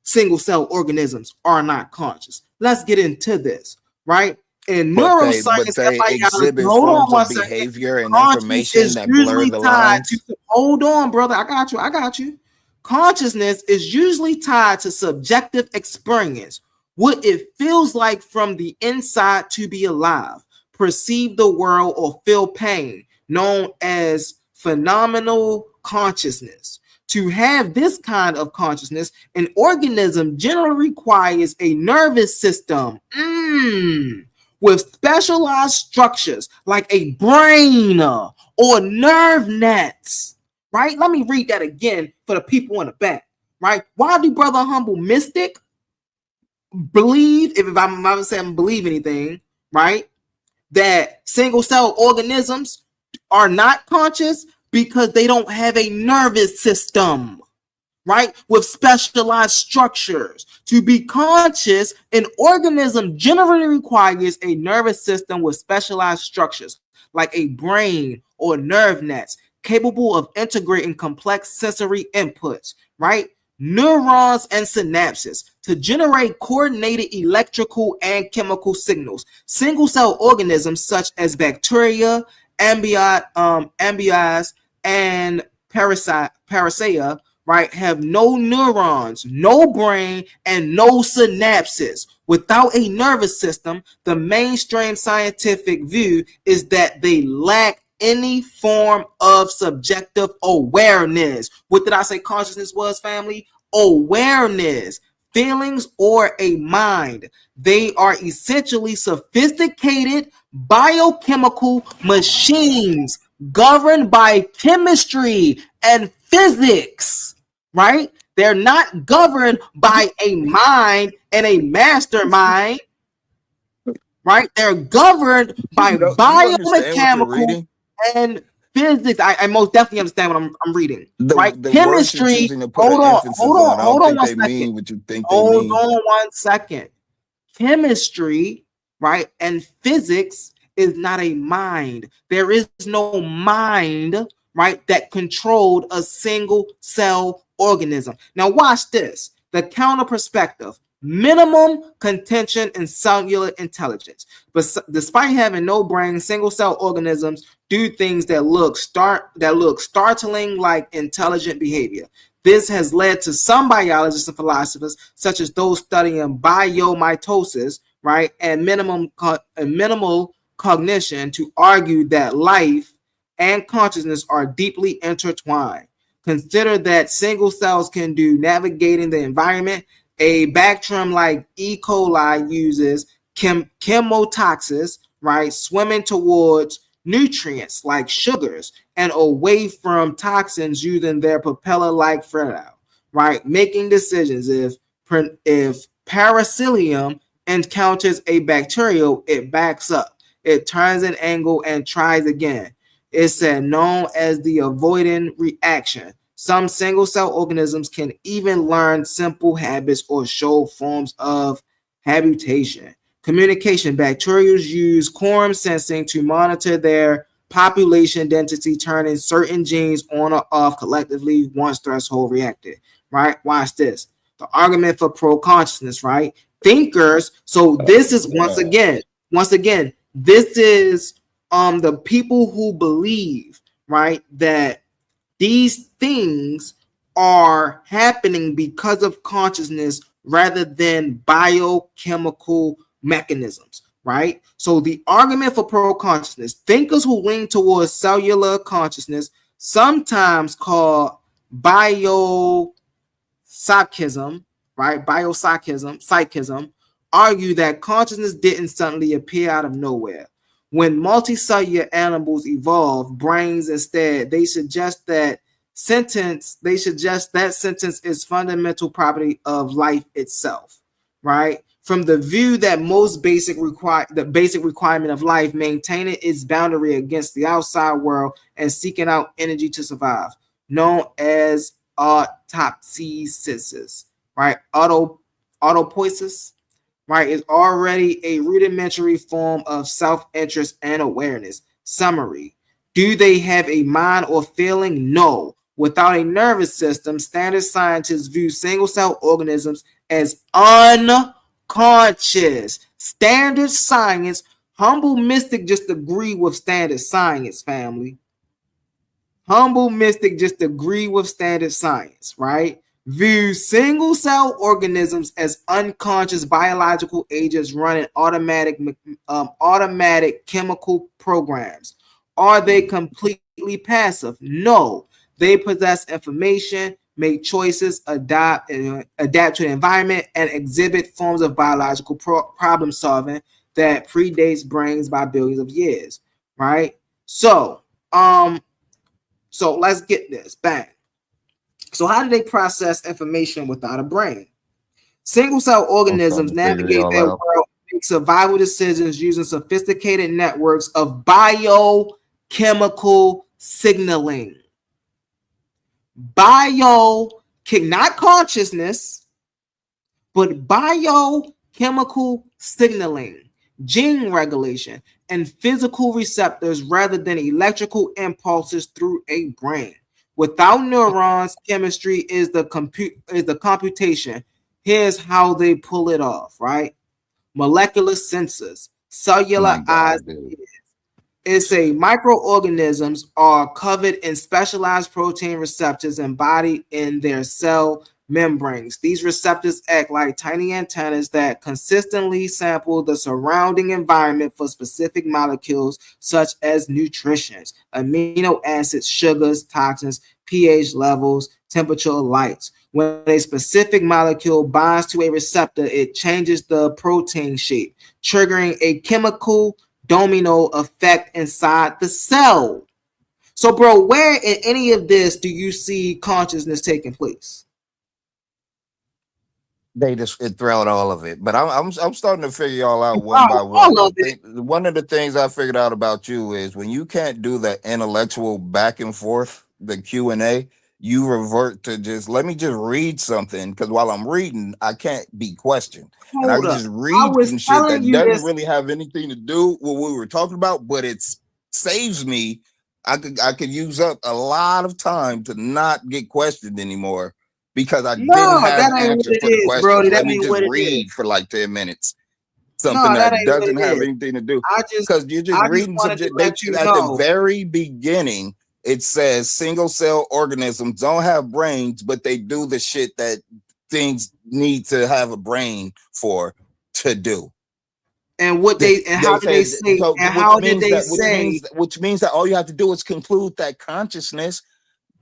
single cell organisms are not conscious. Let's get into this, right? In neuroscience, they exhibit forms of behavior and information that blur the lines. Hold on, brother. I got you. Consciousness is usually tied to subjective experience, what it feels like from the inside to be alive, perceive the world, or feel pain, known as phenomenal consciousness. To have this kind of consciousness, an organism generally requires a nervous system with specialized structures like a brain or nerve nets, right? Let me read that again for the people in the back, right? Why do Brother Humble Mystic believe, if I'm not saying believe anything, right, that single cell organisms are not conscious? Because they don't have a nervous system, right, with specialized structures. To be conscious, an organism generally requires a nervous system with specialized structures, like a brain or nerve nets, capable of integrating complex sensory inputs, right? Neurons and synapses to generate coordinated electrical and chemical signals. Single cell organisms such as bacteria, ambias, and parasita, right, have no neurons, no brain, and no synapses. Without a nervous system, the mainstream scientific view is that they lack any form of subjective awareness. What did I say consciousness was, family? Awareness, feelings, or a mind. They are essentially sophisticated biochemical machines governed by chemistry and physics, right? They're not governed by a mind and a mastermind, right? They're governed by You understand what you're biomechanical reading? and physics. I most definitely understand what I'm reading, right? The words you're Chemistry. choosing to put an emphasis on, I Hold don't on think one they second. mean what you think they Hold mean. on one second. Chemistry, right, and physics is not a mind. There is no mind, right, that controlled a single cell organism. Now watch this. The counter perspective. Minimum contention in cellular intelligence. But despite having no brain, single cell organisms do things that look startling like intelligent behavior. This has led to some biologists and philosophers, such as those studying biomitosis, right, and minimal cognition, to argue that life and consciousness are deeply intertwined. Consider that single cells can do navigating the environment. A bacterium like E. coli uses chemotaxis, right, swimming towards nutrients like sugars and away from toxins using their propeller-like fertile, right, making decisions. If Coliseum encounters a bacterial, it backs up, it turns an angle and tries again. It's known as the avoiding reaction. Some single-cell organisms can even learn simple habits or show forms of habitation. Communication. Bacteria use quorum sensing to monitor their population density, turning certain genes on or off collectively once threshold reacted. Right? Watch this. The argument for pro-consciousness, right? Thinkers. So this is once again, this is the people who believe, right, that these things are happening because of consciousness rather than biochemical mechanisms, right? So the argument for pro-consciousness, thinkers who lean towards cellular consciousness, sometimes called biopsychism, right? Psychism, argue that consciousness didn't suddenly appear out of nowhere. When multicellular animals evolved brains instead, they suggest that sentence is fundamental property of life itself, right? From the view that most basic requirement of life, maintaining its boundary against the outside world and seeking out energy to survive, known as autopsysis, right? Autopoiesis, right, is already a rudimentary form of self-interest and awareness. Summary. Do they have a mind or feeling? No. Without a nervous system, standard scientists view single-cell organisms as unconscious. Standard science, humble mystic just agree with standard science, family. Humble mystic just agree with standard science, right? View single cell organisms as unconscious biological agents running automatic chemical programs. Are they completely passive? No. They possess information, make choices, adapt to the environment, and exhibit forms of biological problem solving that predates brains by billions of years, right? So let's get this. Bang. So how do they process information without a brain? Single cell organisms navigate their world, make survival decisions using sophisticated networks of biochemical signaling. Not consciousness, but biochemical signaling, gene regulation, and physical receptors rather than electrical impulses through a brain. Without neurons, chemistry is the computation. Here's how they pull it off, right? Molecular sensors, cellular eyes. It's a microorganisms are covered in specialized protein receptors embodied in their cell membranes. These receptors act like tiny antennas that consistently sample the surrounding environment for specific molecules such as nutrients, amino acids, sugars, toxins, pH levels, temperature, lights. When a specific molecule binds to a receptor, it changes the protein shape, triggering a chemical domino effect inside the cell. So, bro, where in any of this do you see consciousness taking place? They just throw out all of it, but I'm starting to figure y'all out one by one. One of the things I figured out about you is when you can't do the intellectual back and forth, the Q&A, you revert to just let me just read something, because while I'm reading, I can't be questioned, and I can just read some shit that doesn't really have anything to do with what we were talking about, but it saves me. I could use up a lot of time to not get questioned anymore, because I didn't have answers for the questions. Let me just read for like 10 minutes. Something that doesn't have anything to do. Because you're just reading some shit. At the very beginning, it says single cell organisms don't have brains, but they do the shit that things need to have a brain for to do. And what they and how did they say? And how did they say? Which means that all you have to do is conclude that consciousness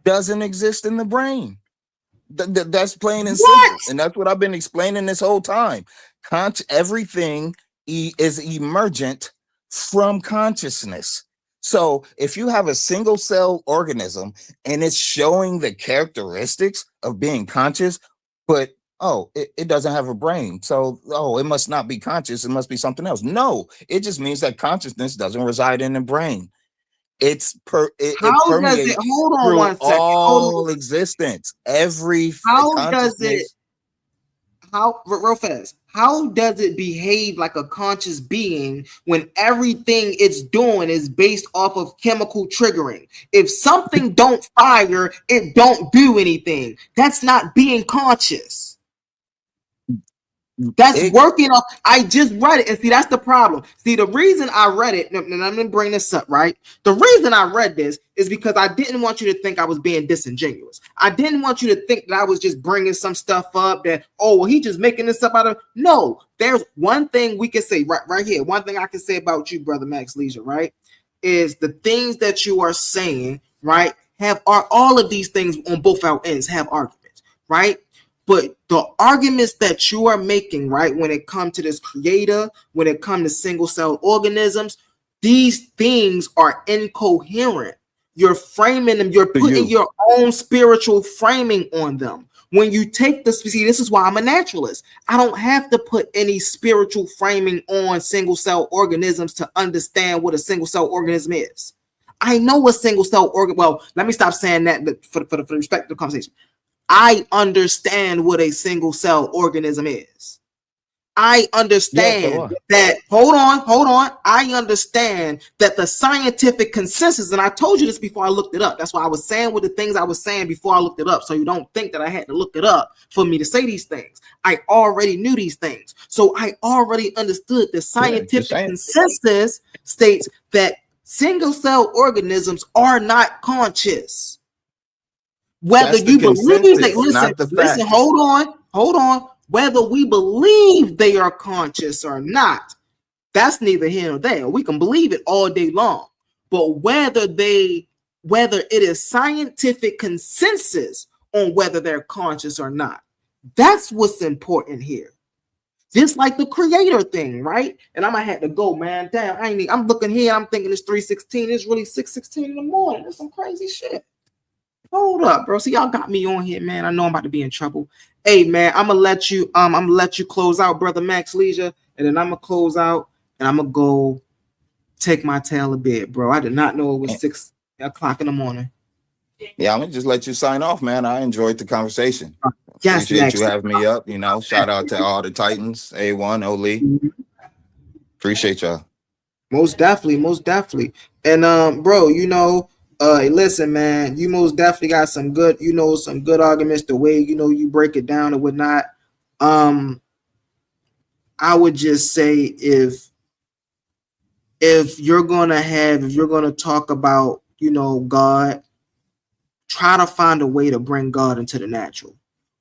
doesn't exist in the brain. That's plain and simple, and that's what I've been explaining this whole time. Everything is emergent from consciousness. So if you have a single cell organism and it's showing the characteristics of being conscious, but it doesn't have a brain, so it must not be conscious, it must be something else. No, it just means that consciousness doesn't reside in the brain. It permeates through all existence. How does it behave like a conscious being when everything it's doing is based off of chemical triggering? If something don't fire, it don't do anything. That's not being conscious. That's working off. I just read it, and see, that's the problem. See, the reason I read it, and I'm gonna bring this up, right? The reason I read this is because I didn't want you to think I was being disingenuous. I didn't want you to think that I was just bringing some stuff up that, he just making this up out of. No, there's one thing we can say right here. One thing I can say about you, brother Max Leisure, right, is the things that you are saying, right, are all of these things on both our ends have arguments, right? But the arguments that you are making, right, when it comes to this creator, when it comes to single cell organisms, these things are incoherent. You're framing them, you're putting your own spiritual framing on them. When you take this is why I'm a naturalist. I don't have to put any spiritual framing on single cell organisms to understand what a single cell organism is. I know a single cell organ. Well, let me stop saying that for the respect of the conversation. I understand what a single cell organism is. I understand that. Hold on. I understand that the scientific consensus, and I told you this before I looked it up. That's why I was saying what the things I was saying before I looked it up. So you don't think that I had to look it up for me to say these things. I already knew these things. So I already understood the scientific consensus states that single cell organisms are not conscious. Whether you believe they listen, hold on. Whether we believe they are conscious or not, that's neither here nor there. We can believe it all day long. But whether it is scientific consensus on whether they're conscious or not, that's what's important here. Just like the creator thing, right? And I might have to go, man. Damn, I'm looking here, I'm thinking it's 3:16. It's really 6:16 in the morning. That's some crazy shit. Hold up, bro. See, y'all got me on here, man. I know I'm about to be in trouble. Hey, man, I'm gonna let you close out, brother Max Leisure, and then I'm gonna close out and I'm gonna go take my tail a bit, bro. I did not know it was 6 o'clock in the morning. Yeah, I'm gonna just let you sign off, man. I enjoyed the conversation. Yes, appreciate Max. you having me up. Shout out to all the Titans, A1, Oli. Appreciate y'all. Most definitely. And bro, listen, man, you most definitely got some good arguments, the way you break it down and whatnot. I would just say if you're gonna talk about God, try to find a way to bring God into the natural.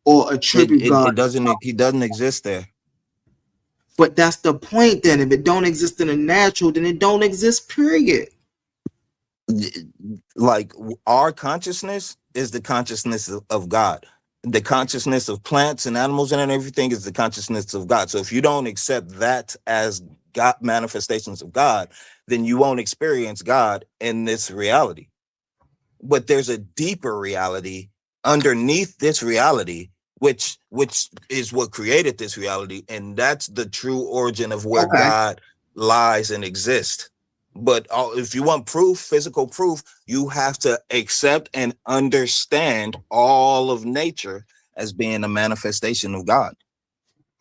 or attribute God. It doesn't. He doesn't exist there. But that's the point. Then, if it don't exist in the natural, then it don't exist. Period. Like our consciousness is the consciousness of God. The consciousness of plants and animals and everything is the consciousness of God. So if you don't accept that as God manifestations of God, then you won't experience God in this reality. But there's a deeper reality underneath this reality, which is what created this reality, and that's the true origin of where God lies and exists. But if you want proof, physical proof, you have to accept and understand all of nature as being a manifestation of God.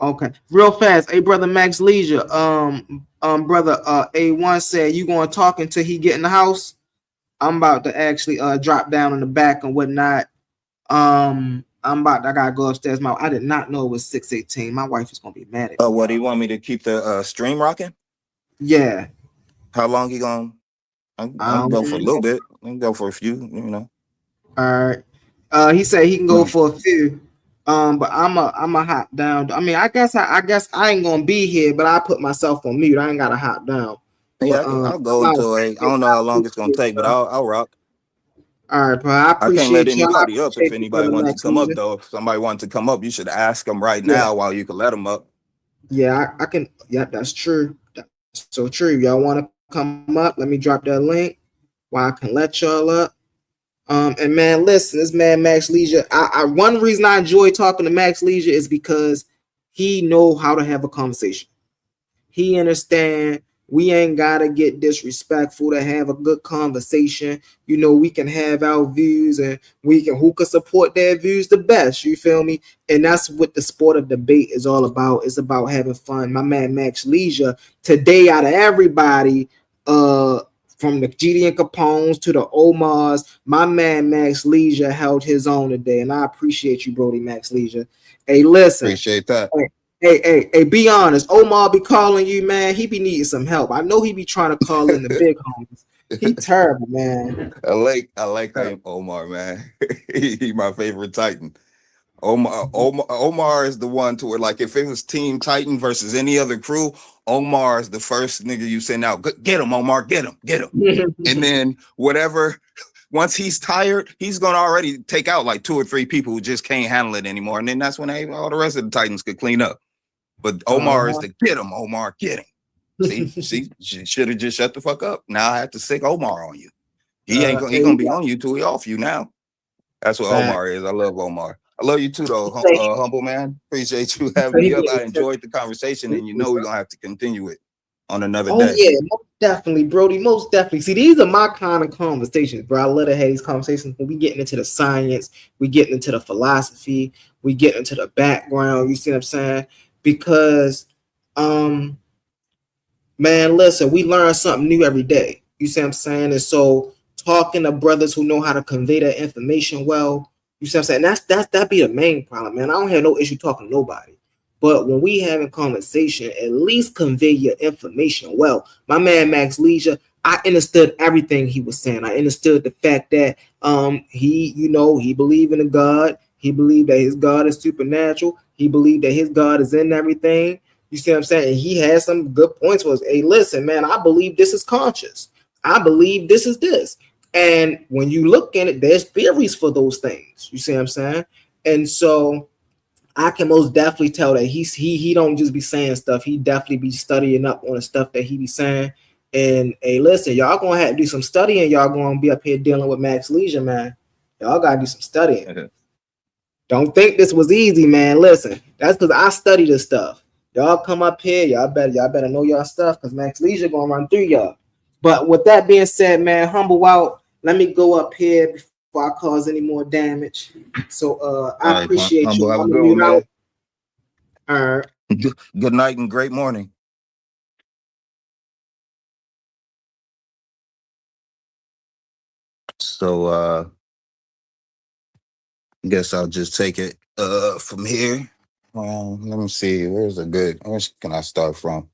Okay, real fast. Hey, brother Max Leisure. Brother A1 said you going to talk until he get in the house. I'm about to actually drop down in the back and whatnot. I gotta go upstairs. I did not know it was 6:18. My wife is gonna be mad at me. What do you want me to keep the stream rocking? Yeah. How long you gonna? I can go for a little bit. I can go for a few. You know. All right. He said he can go for a few. But I'm a hop down. I mean, I guess I ain't gonna be here, but I put myself on mute. I ain't gotta hop down. Yeah, But, I'll go until I don't know how long it's gonna take, but I'll rock. All right, bro. I appreciate I can't let you. anybody up. If anybody wants to come up, though, if somebody wants to come up, you should ask them right now while you can let them up. Yeah, I can. Yeah, that's true. That's so true. Y'all want to come up? Let me drop that link while I can let y'all up. And man, listen, this man Max Leisure. One reason I enjoy talking to Max Leisure is because he know how to have a conversation. He understand we ain't gotta get disrespectful to have a good conversation. You know, we can have our views and who can support their views the best. You feel me? And that's what the sport of debate is all about. It's about having fun. My man Max Leisure, today out of everybody, from the Gideon Capones to the Omars, my man Max Leisure held his own today. And I appreciate you, Brody Max Leisure. Hey, listen. Appreciate that. Hey, be honest. Omar be calling you, man. He be needing some help. I know he be trying to call in the big homies. He terrible, man. I like that Omar, man. He my favorite Titan. Omar is the one to where, like, if it was Team Titan versus any other crew, Omar is the first nigga you send out. Get him, Omar. Get him. And then whatever. Once he's tired, he's gonna already take out like 2 or 3 people who just can't handle it anymore. And then that's when all the rest of the Titans could clean up. But Omar is the get him, Omar, get him. See, should have just shut the fuck up. Now I have to sick Omar on you. He gonna be on you till he off you now. That's what Omar is. I love Omar. I love you too, though, humble man. Appreciate you having me up. I enjoyed the conversation, and we're gonna have to continue it on another day. Yeah, most definitely, Brody. Most definitely. See, these are my kind of conversations, bro. I love to have these conversations when we getting into the science, we getting into the philosophy, we get into the background. You see what I'm saying? Because, man, listen, we learn something new every day. You see what I'm saying? And so, talking to brothers who know how to convey that information well, you see what I'm saying? That be the main problem, man. I don't have no issue talking to nobody. But when we having conversation, at least convey your information well. My man Max Leisure, I understood everything he was saying. I understood the fact that he believed in a God. He believed that his God is supernatural. He believed that his God is in everything. You see what I'm saying? And he had some good points. Was, hey, listen, man, I believe this is conscious. I believe this is this. And when you look at it, there's theories for those things. You see what I'm saying? And so I can most definitely tell that he don't just be saying stuff. He definitely be studying up on the stuff that he be saying. And hey, listen, y'all gonna have to do some studying. Y'all gonna be up here dealing with Max Leisure, man. Y'all gotta do some studying. Don't think this was easy, man. Listen, that's because I study this stuff. Y'all come up here, y'all better know y'all stuff, because Max Leisure gonna run through y'all. But with that being said, man, humble out. Let me go up here before I cause any more damage. So I appreciate you. Have a good one, man. All right. Good night and great morning. So I guess I'll just take it from here. Let me see. Where can I start from?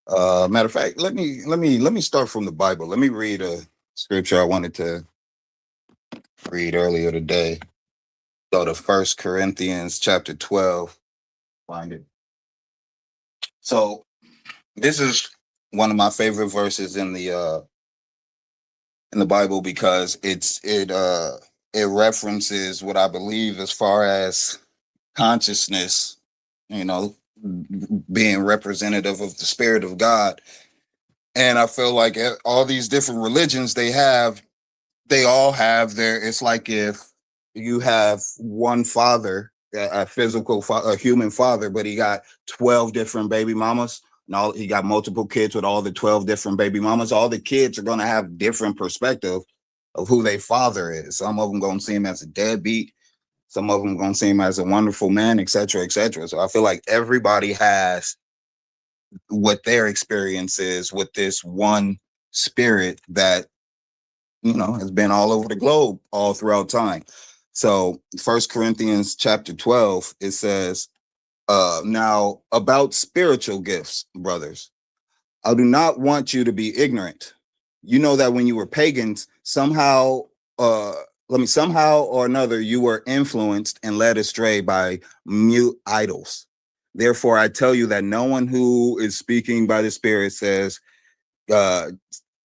Matter of fact, let me start from the Bible. Let me read a scripture I wanted to read earlier today. Go to 1 Corinthians chapter 12. Find it. So this is one of my favorite verses in the Bible because it references what I believe as far as consciousness, you know, being representative of the Spirit of God. And I feel like all these different religions they all have it's like if you have one father, a a human father, but he got 12 different baby mamas. And he got multiple kids with all the 12 different baby mamas. All the kids are going to have different perspective of who their father is. Some of them going to see him as a deadbeat. Some of them going to see him as a wonderful man, et cetera, et cetera. So I feel like everybody has what their experience is with this one spirit that, you know, has been all over the globe all throughout time. So 1 Corinthians chapter 12, it says, now about spiritual gifts, brothers, I do not want you to be ignorant. You know that when you were pagans, somehow or another, you were influenced and led astray by mute idols. Therefore, I tell you that no one who is speaking by the Spirit says,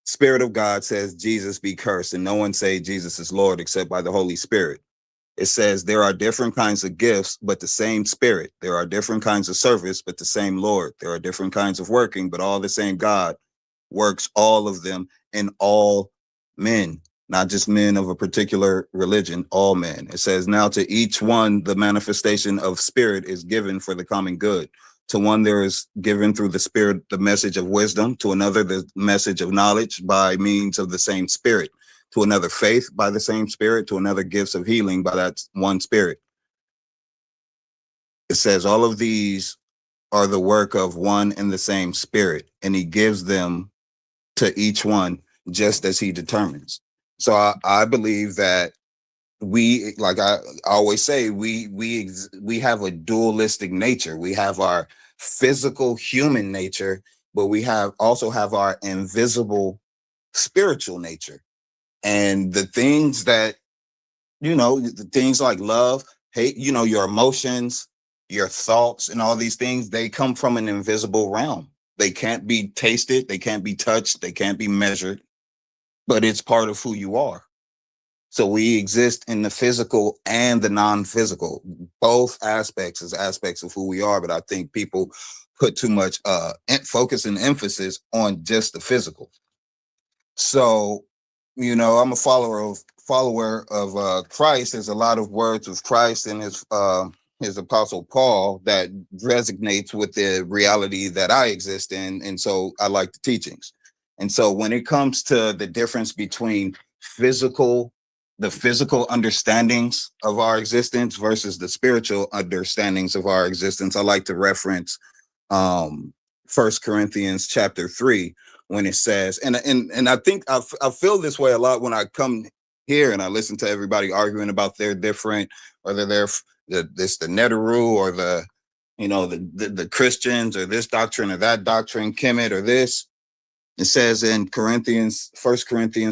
Spirit of God says, Jesus be cursed, and no one say Jesus is Lord except by the Holy Spirit. It says there are different kinds of gifts, but the same Spirit. There are different kinds of service, but the same Lord. There are different kinds of working, but all the same God works all of them in all men, not just men of a particular religion, all men. It says, now to each one, the manifestation of Spirit is given for the common good. To one, there is given through the Spirit the message of wisdom, to another, the message of knowledge by means of the same Spirit, to another, faith by the same Spirit, to another, gifts of healing by that one Spirit. It says all of these are the work of one and the same Spirit, and he gives them to each one just as he determines. So I believe that we, like I always say, we have a dualistic nature. We have our physical human nature, but we also have our invisible spiritual nature. And the things that, you know, the things like love, hate, you know, your emotions, your thoughts, and all these things, they come from an invisible realm. They can't be tasted, they can't be touched, they can't be measured, but it's part of who you are. So we exist in the physical and the non-physical. Both aspects is aspects of who we are, but I think people put too much focus and emphasis on just the physical. So, you know, I'm a follower of Christ. There's a lot of words of Christ in his apostle Paul that resonates with the reality that I exist in. And so I like the teachings. And so when it comes to the difference between the physical understandings of our existence versus the spiritual understandings of our existence, I like to reference 1 Corinthians chapter 3, when it says, and I think I feel this way a lot when I come here and I listen to everybody arguing about their different, whether they're the Neteru or the Christians or this doctrine or that doctrine, Kemet or this. It says in 1 Corinthians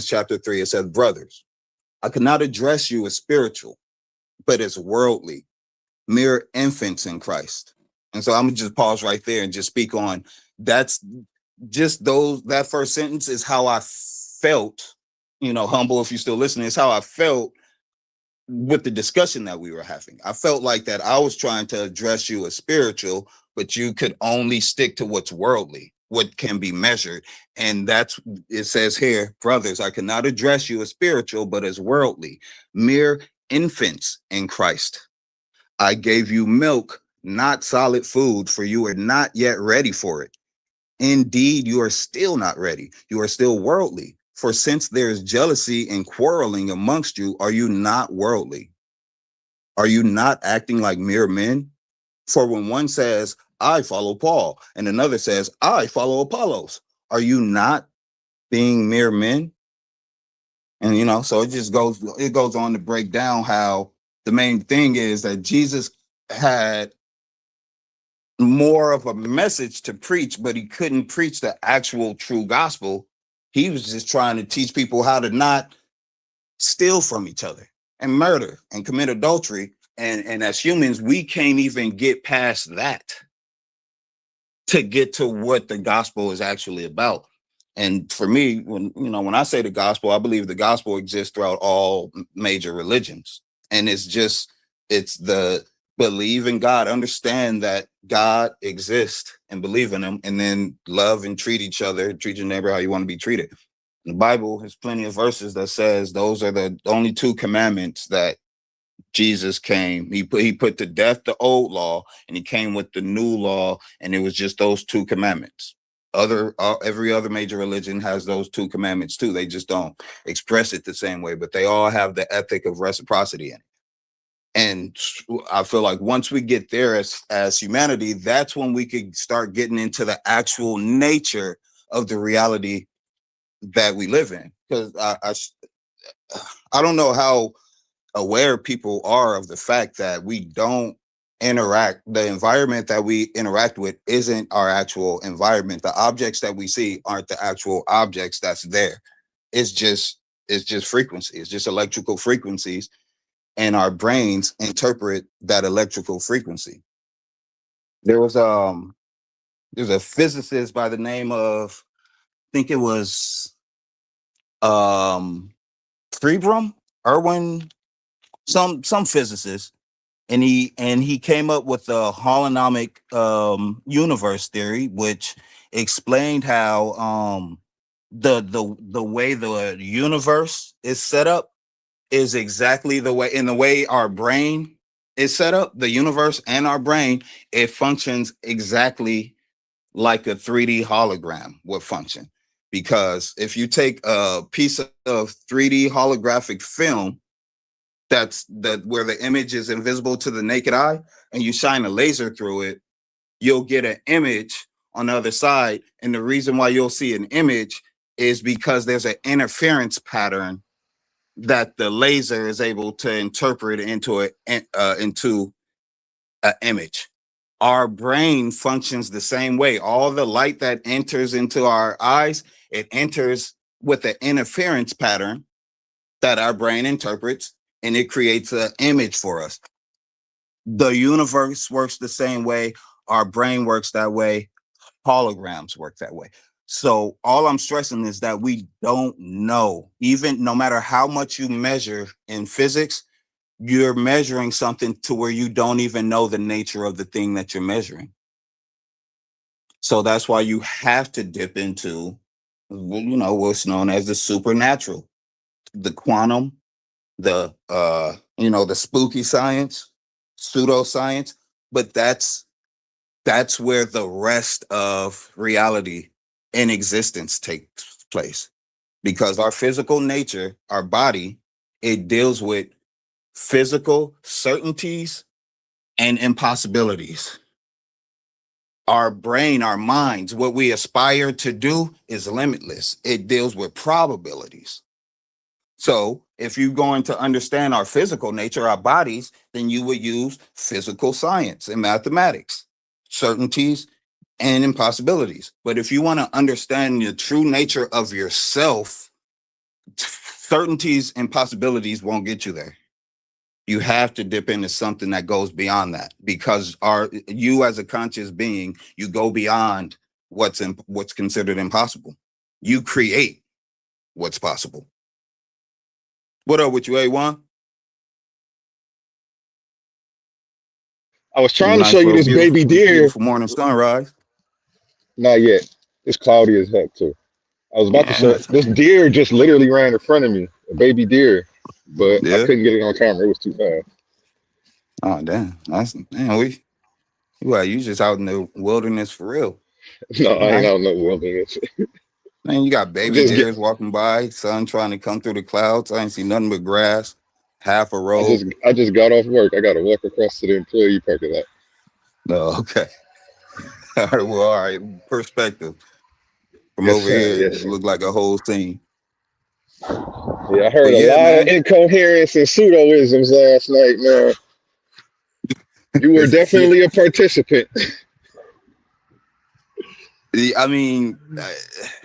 chapter 3, it says, brothers, I could not address you as spiritual, but as worldly, mere infants in Christ. And so I'm gonna just pause right there and just speak on that's just that first sentence is how I felt, you know, humble, if you're still listening, is how I felt with the discussion that we were having. I felt like that I was trying to address you as spiritual, but you could only stick to what's worldly, what can be measured. And it says here, brothers, I cannot address you as spiritual, but as worldly, mere infants in Christ. I gave you milk, not solid food, for you are not yet ready for it. Indeed, you are still not ready. You are still worldly. For since there is jealousy and quarreling amongst you, are you not worldly? Are you not acting like mere men? For when one says, I follow Paul, and another says, I follow Apollos, are you not being mere men? And, you know, so it goes on to break down how the main thing is that Jesus had more of a message to preach, but he couldn't preach the actual true gospel. He was just trying to teach people how to not steal from each other and murder and commit adultery And as humans, we can't even get past that to get to what the gospel is actually about. And for me, when I say the gospel, I believe the gospel exists throughout all major religions. And it's the believe in God, understand that God exists and believe in him, and then love and treat each other, treat your neighbor how you want to be treated. The Bible has plenty of verses that says those are the only two commandments that Jesus came. He put to death the old law, and he came with the new law, and it was just those two commandments. Every other major religion has those two commandments too. They just don't express it the same way, but they all have the ethic of reciprocity in it. And I feel like once we get there as humanity, that's when we could start getting into the actual nature of the reality that we live in. Because I don't know how aware people are of the fact that we don't interact. The environment that we interact with isn't our actual environment. The objects that we see aren't the actual objects that's there. It's just frequency. It's just electrical frequencies, and our brains interpret that electrical frequency. There's a physicist by the name of, I think it was Freebrum, Erwin, some physicist, and he came up with the holonomic universe theory, which explained how the way the universe is set up is exactly the way our brain is set up. The universe and our brain, it functions exactly like a 3D hologram would function. Because if you take a piece of 3D holographic film where the image is invisible to the naked eye, and you shine a laser through it, you'll get an image on the other side. And the reason why you'll see an image is because there's an interference pattern that the laser is able to interpret into an image. Our brain functions the same way. All the light that enters into our eyes, it enters with an interference pattern that our brain interprets, and it creates an image for us. The universe works the same way. Our brain works that way. Holograms work that way. So all I'm stressing is that we don't know. Even no matter how much you measure in physics, you're measuring something to where you don't even know the nature of the thing that you're measuring. So that's why you have to dip into, what's known as the supernatural, the quantum, the spooky science, pseudoscience. But that's where the rest of reality in existence takes place, because our physical nature, our body, it deals with physical certainties and impossibilities. Our brain, our minds, what we aspire to do is limitless. It deals with probabilities. So if you're going to understand our physical nature, our bodies, then you would use physical science and mathematics, certainties and impossibilities. But if you want to understand the true nature of yourself, certainties and possibilities won't get you there. You have to dip into something that goes beyond that, because you as a conscious being, you go beyond what's considered impossible. You create what's possible. What up with you, A1? I was trying to Nice show you little this baby deer. beautiful morning sunrise. Not yet. It's cloudy as heck too. I was about to Yeah, show this deer just literally ran in front of me, a baby deer, but I yeah. couldn't get it on camera. It was too fast. Oh damn, you just out in the wilderness for real. No, All I ain't right. out in no wilderness. Man, you got baby Just get. deers walking by, sun trying to come through the clouds. I ain't see nothing but grass, half a I road. just I just got off work. I got to walk across to the employee parking lot. Oh, okay. All right, well, all right. Perspective. From Yes, over sir. here, Yes, it sir. looked like a whole scene. Yeah, I heard But a yeah, lot of man. incoherence and pseudoisms last night, man. You were Yeah. definitely a participant. I mean,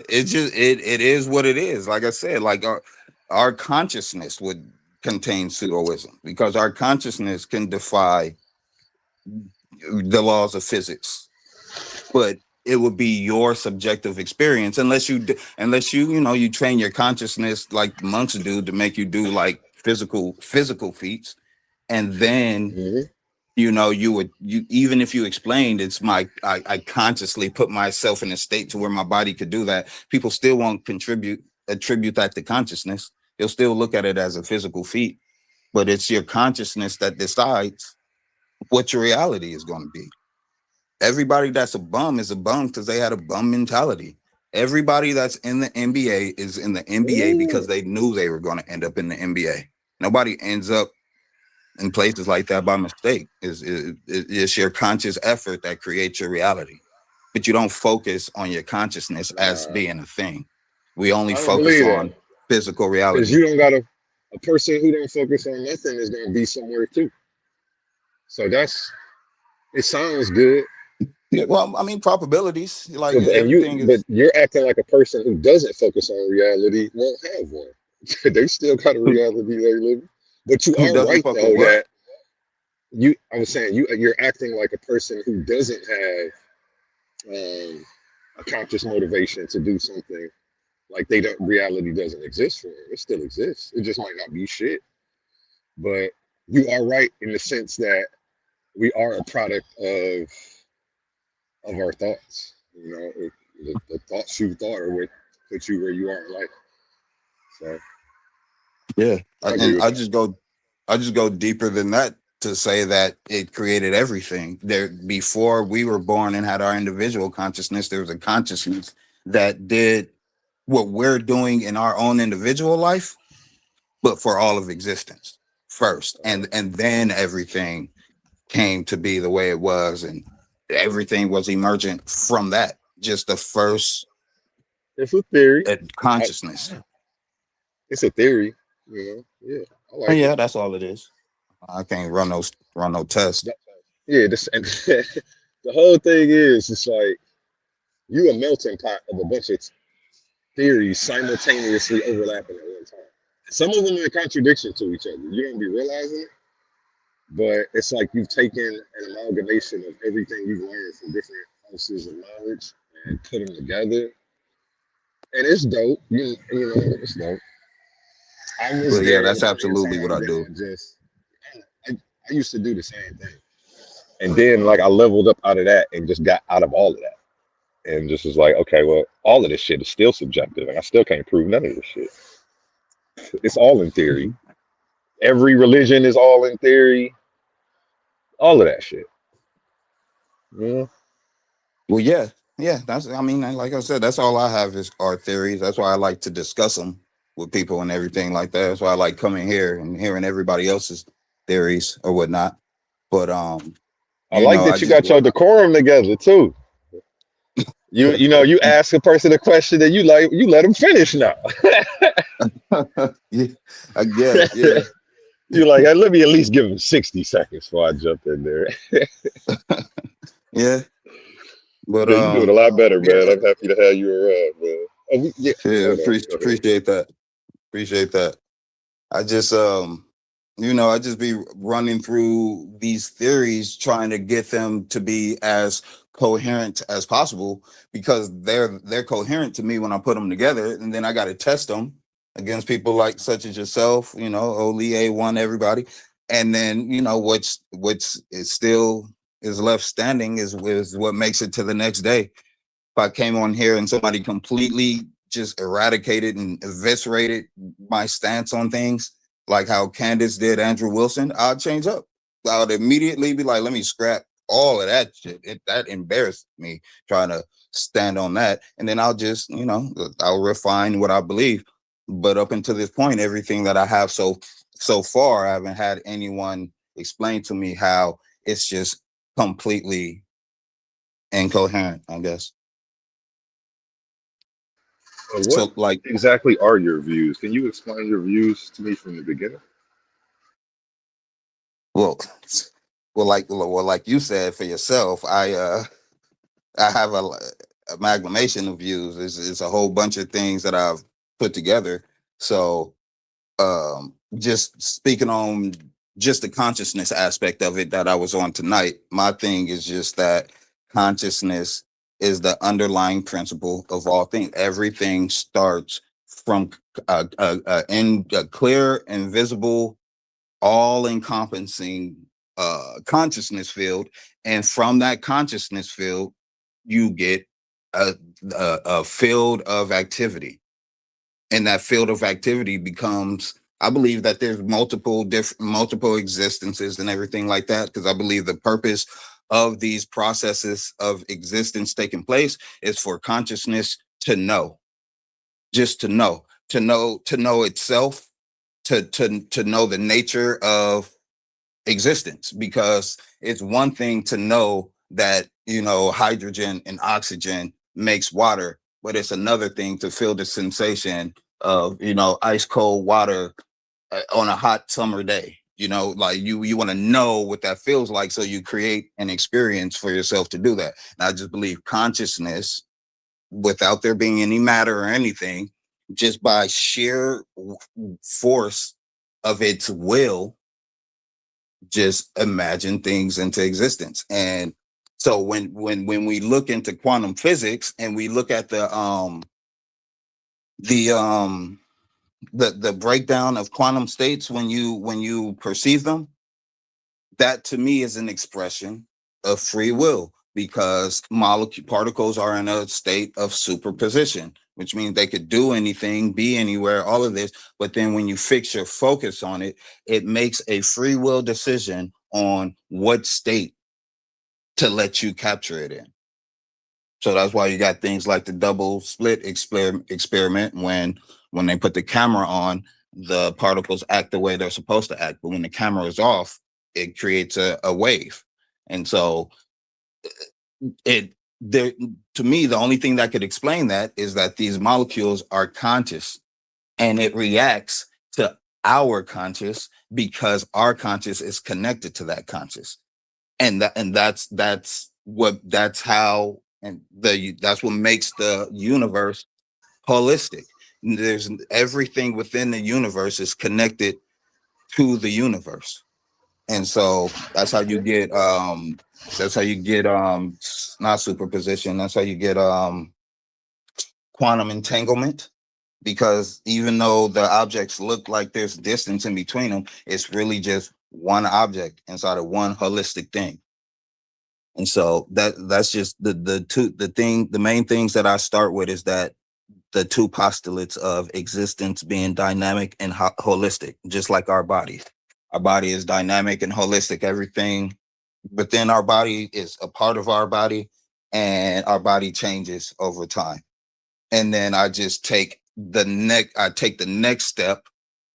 it is what it is. Like I said, like our consciousness would contains pseudoism because our consciousness can defy the laws of physics, but it would be your subjective experience unless you you train your consciousness like monks do to make you do like physical feats, and then you even if you explained I consciously put myself in a state to where my body could do that, people still won't attribute that to consciousness. They'll still look at it as a physical feat, but it's your consciousness that decides what your reality is going to be. Everybody that's a bum is a bum because they had a bum mentality. Everybody that's in the NBA is in the NBA because they knew they were going to end up in the NBA. Nobody ends up in places like that by mistake. It's your conscious effort that creates your reality, but you don't focus on your consciousness as being a thing. We only I don't focus believe that. on physical Because reality. you don't got a person who don't focus on nothing is gonna be somewhere too. So it sounds good. Yeah, well, I mean, probabilities, like But everything is. you're acting like a person who doesn't focus on reality won't have one. They still got a reality they live. But you Who are doesn't right fuck with though what? that I was saying you're acting like a person who doesn't have a conscious motivation to do something. Like reality doesn't exist for them. It still exists. It just might not be shit. But you are right in the sense that we are a product of our thoughts. The thoughts you thought are what put you where you are in life. So Yeah, I agree and with that. I just go deeper than that to say that it created everything. There before we were born and had our individual consciousness, there was a consciousness that did what we're doing in our own individual life, but for all of existence first, and then everything came to be the way it was, and everything was emergent from that. Just the first It's a theory. consciousness. It's a theory. Yeah, I And like it. yeah, that's all it is. I can't run no test. Yeah, and the whole thing is it's like you a melting pot of a bunch of theories simultaneously overlapping at one time. Some of them are in contradiction to each other. You don't be realizing it, but it's like you've taken an amalgamation of everything you've learned from different houses of knowledge and put them together, and it's dope. It's dope. I was But yeah, there that's on the absolutely what inside, I then do. I used to do the same thing, and then like I leveled up out of that and just got out of all of that. And just was like, okay, well, all of this shit is still subjective, and I still can't prove none of this shit. It's all in theory. Every religion is all in theory. All of that shit. Yeah. Well, yeah. That's. I mean, like I said, that's all I have is our theories. That's why I like to discuss them with people and everything like that. That's why I like coming here and hearing everybody else's theories or whatnot. But I like I that you just got your decorum together too. You ask a person a question and you let them finish now. yeah, I guess. Yeah. You're like, hey, let me at least give him 60 seconds before I jump in there. Yeah. But yeah, you doing a lot better, man. yeah, I'm happy to have you around, man. yeah. Hold on. Go ahead. Appreciate that. Appreciate that. I just I just be running through these theories trying to get them to be as coherent as possible because they're coherent to me when I put them together, and then I got to test them against people like such as yourself, Oli, A1, everybody, and then what's is still is left standing is what makes it to the next day. If I came on here and somebody completely just eradicated and eviscerated my stance on things, like how Candace did Andrew Wilson, I'd change up. I would immediately be like, let me scrap all of that shit. That embarrassed me trying to stand on that. And then I'll just, I'll refine what I believe. But up until this point, everything that I have so far, I haven't had anyone explain to me how it's just completely incoherent, I guess. What So like exactly are your views? Can you explain your views to me from the beginning? well like you said for yourself, I have a amalgamation of views. It's a whole bunch of things that I've put together. So just speaking on just the consciousness aspect of it that I was on tonight, my thing is just that consciousness is the underlying principle of all things. Everything starts from a clear, invisible, all-encompassing consciousness field, and from that consciousness field, you get a field of activity, and that field of activity becomes. I believe that there's multiple existences and everything like that, because I believe the purpose of these processes of existence taking place is for consciousness to know, just to know itself, to know the nature of existence, because it's one thing to know that, you know, hydrogen and oxygen makes water, but it's another thing to feel the sensation of, you know, ice cold water on a hot summer day. You know, like you want to know what that feels like, so you create an experience for yourself to do that. And I just believe consciousness, without there being any matter or anything, just by sheer force of its will, just imagine things into existence. And so when we look into quantum physics and we look at the breakdown of quantum states, when you perceive them, that to me is an expression of free will, because particles are in a state of superposition, which means they could do anything, be anywhere, all of this. But then when you fix your focus on it, it makes a free will decision on what state to let you capture it in. So that's why you got things like the double slit experiment. When they put the camera on, the particles act the way they're supposed to act. But when the camera is off, it creates a wave. And so to me, the only thing that could explain that is that these molecules are conscious, and it reacts to our conscious because our conscious is connected to that conscious. That's what makes the universe holistic. There's everything within the universe is connected to the universe. And so that's how you get not superposition, that's how you get quantum entanglement, because even though the objects look like there's distance in between them, it's really just one object inside of one holistic thing. And so that's just the main things that I start with is that the two postulates of existence being dynamic and holistic, just like our body. Our body is dynamic and holistic. Everything within our body is a part of our body, and our body changes over time. And then I just take the next step,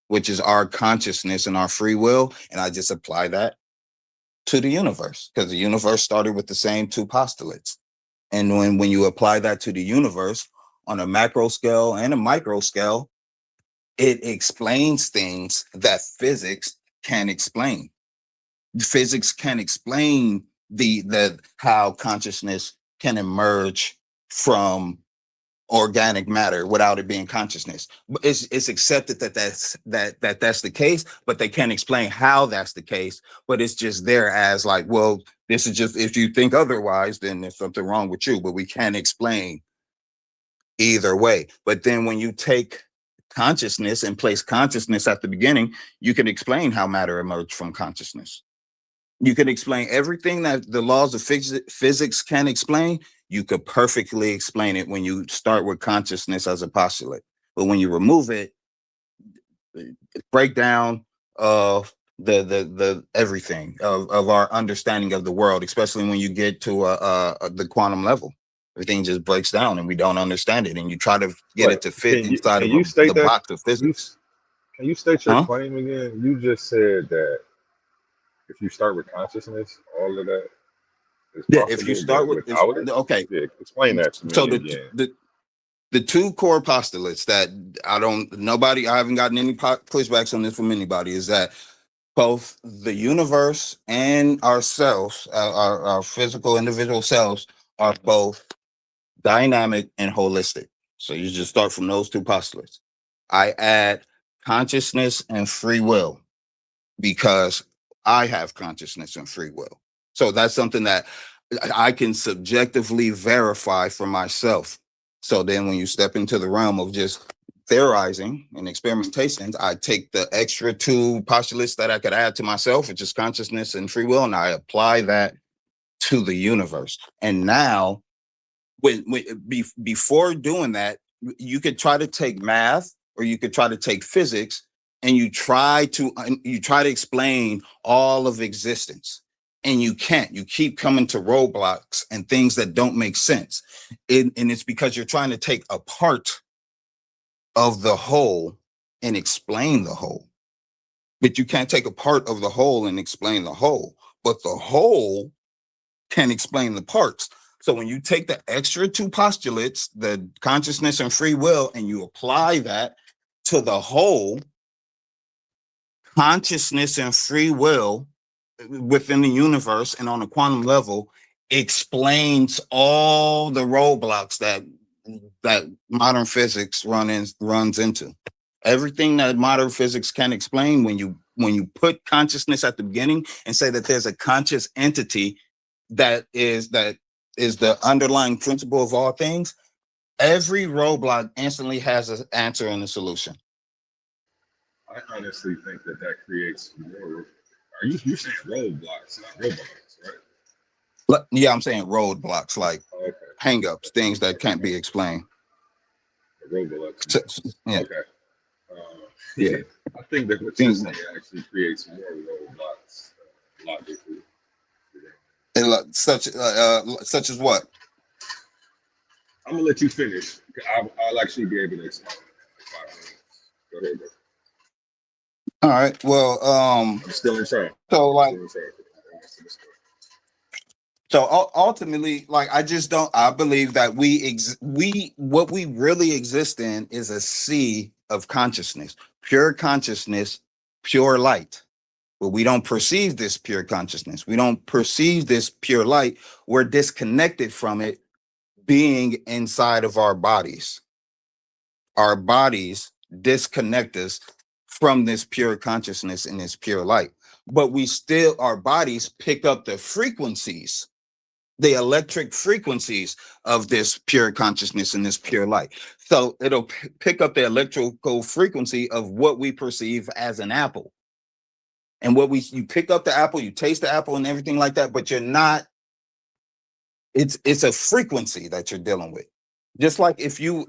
which is our consciousness and our free will, and I just apply that to the universe, because the universe started with the same two postulates. And when you apply that to the universe on a macro scale and a micro scale, it explains things that physics can't explain. Physics can explain how consciousness can emerge from organic matter without it being consciousness. It's accepted that's the case, but they can't explain how that's the case. But it's just there as like, well, this is just, if you think otherwise, then there's something wrong with you. But we can't explain either way. But then when you take consciousness and place consciousness at the beginning, you can explain how matter emerged from consciousness. You can explain everything that the laws of physics can explain. You could perfectly explain it when you start with consciousness as a postulate. But when you remove it, breakdown of the everything of our understanding of the world, especially when you get to the quantum level, everything just breaks down and we don't understand it. And you try to get it to fit inside of the box of physics. Can you state your claim again? You just said that if you start with consciousness, all of that is possible. Yeah, if you start with okay, yeah, explain that to me. So again. the two core postulates that I haven't gotten any pushbacks on this from anybody, is that both the universe and ourselves, our physical individual selves, are both dynamic and holistic. So you just start from those two postulates. I add consciousness and free will, because I have consciousness and free will. So that's something that I can subjectively verify for myself. So then when you step into the realm of just theorizing and experimentations, I take the extra two postulates that I could add to myself, which is consciousness and free will, and I apply that to the universe. And now, before doing that, you could try to take math or you could try to take physics, and you try to explain all of existence, and you can't. You keep coming to roadblocks and things that don't make sense, and it's because you're trying to take a part of the whole and explain the whole. But you can't take a part of the whole and explain the whole, but the whole can explain the parts. So when you take the extra two postulates, the consciousness and free will, and you apply that to the whole, consciousness and free will within the universe and on a quantum level explains all the roadblocks that modern physics runs into. Everything that modern physics can explain, when you put consciousness at the beginning and say that there's a conscious entity that is the underlying principle of all things, every roadblock instantly has an answer and a solution. I honestly think that creates more. Are you saying roadblocks, not roadblocks, right? Yeah, I'm saying roadblocks, like hangups, things that can't be explained. Roadblocks. Yeah. Okay. Yeah. I think that what you're saying actually creates more roadblocks logically. Such as what? I'm gonna let you finish. I'll actually be able to explain in 5 minutes. Go ahead, bro. All right. Well, I'm still in charge. So ultimately, like, I believe that what we really exist in is a sea of consciousness, pure light. But we don't perceive this pure consciousness. We don't perceive this pure light. We're disconnected from it being inside of our bodies. Our bodies disconnect us from this pure consciousness and this pure light. But our bodies pick up the frequencies, the electric frequencies of this pure consciousness and this pure light. So it'll pick up the electrical frequency of what we perceive as an apple. And you pick up the apple, you taste the apple and everything like that, but you're not, it's a frequency that you're dealing with. Just like if you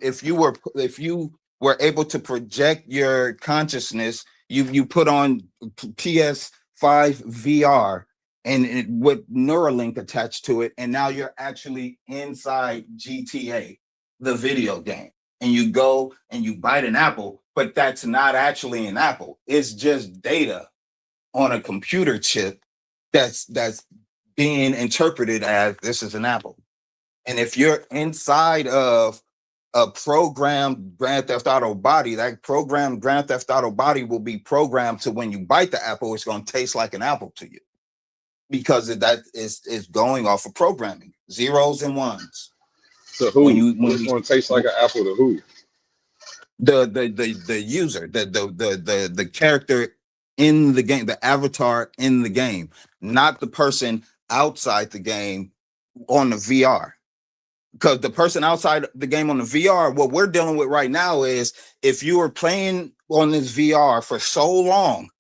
were able to project your consciousness, you put on PS5 VR and with Neuralink attached to it, and now you're actually inside GTA, the video game, and you go and you bite an apple, but that's not actually an apple. It's just data on a computer chip that's being interpreted as this is an apple. And if you're inside of a programmed Grand Theft Auto body, that programmed Grand Theft Auto body will be programmed to, when you bite the apple, it's going to taste like an apple to you, because that is going off of programming, zeros and ones. So it's going to taste like an apple to who? The user, the character in the game, the avatar in the game, not the person outside the game on the VR. Because the person outside the game on the VR, what we're dealing with right now is, if you were playing on this VR for so long,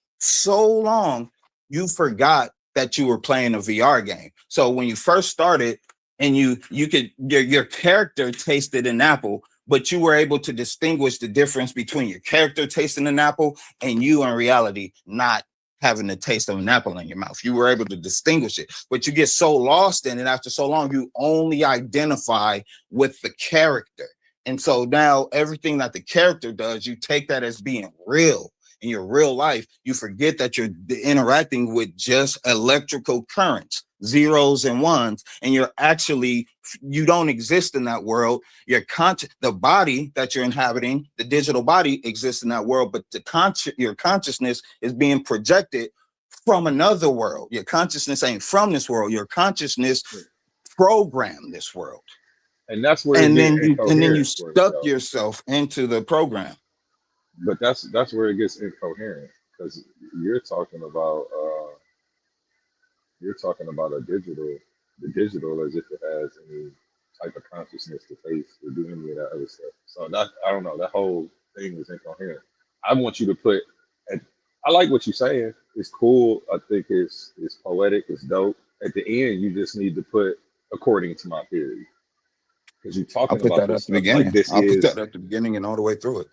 you forgot that you were playing a VR game. So when you first started and your character tasted an apple, but you were able to distinguish the difference between your character tasting an apple and you in reality not having the taste of an apple in your mouth. You were able to distinguish it, but you get so lost in it after so long, you only identify with the character. And so now everything that the character does, you take that as being real. In your real life, you forget that you're interacting with just electrical currents, zeros and ones, and you don't exist in that world. The body that you're inhabiting, the digital body, exists in that world, but your consciousness is being projected from another world. Your consciousness ain't from this world. Your consciousness programmed this world. And that's where then you stuck yourself into the program. But that's where it gets incoherent because you're talking about the digital as if it has any type of consciousness to face or do any of that other stuff. So that I don't know, that whole thing is incoherent. I want you to put at, I like what you're saying. It's cool. I think it's poetic, it's dope. At the end you just need to put according to my theory. Because you're I'll talking put about that this at the stuff like beginning. this I'll put is that at the beginning and all the way through it.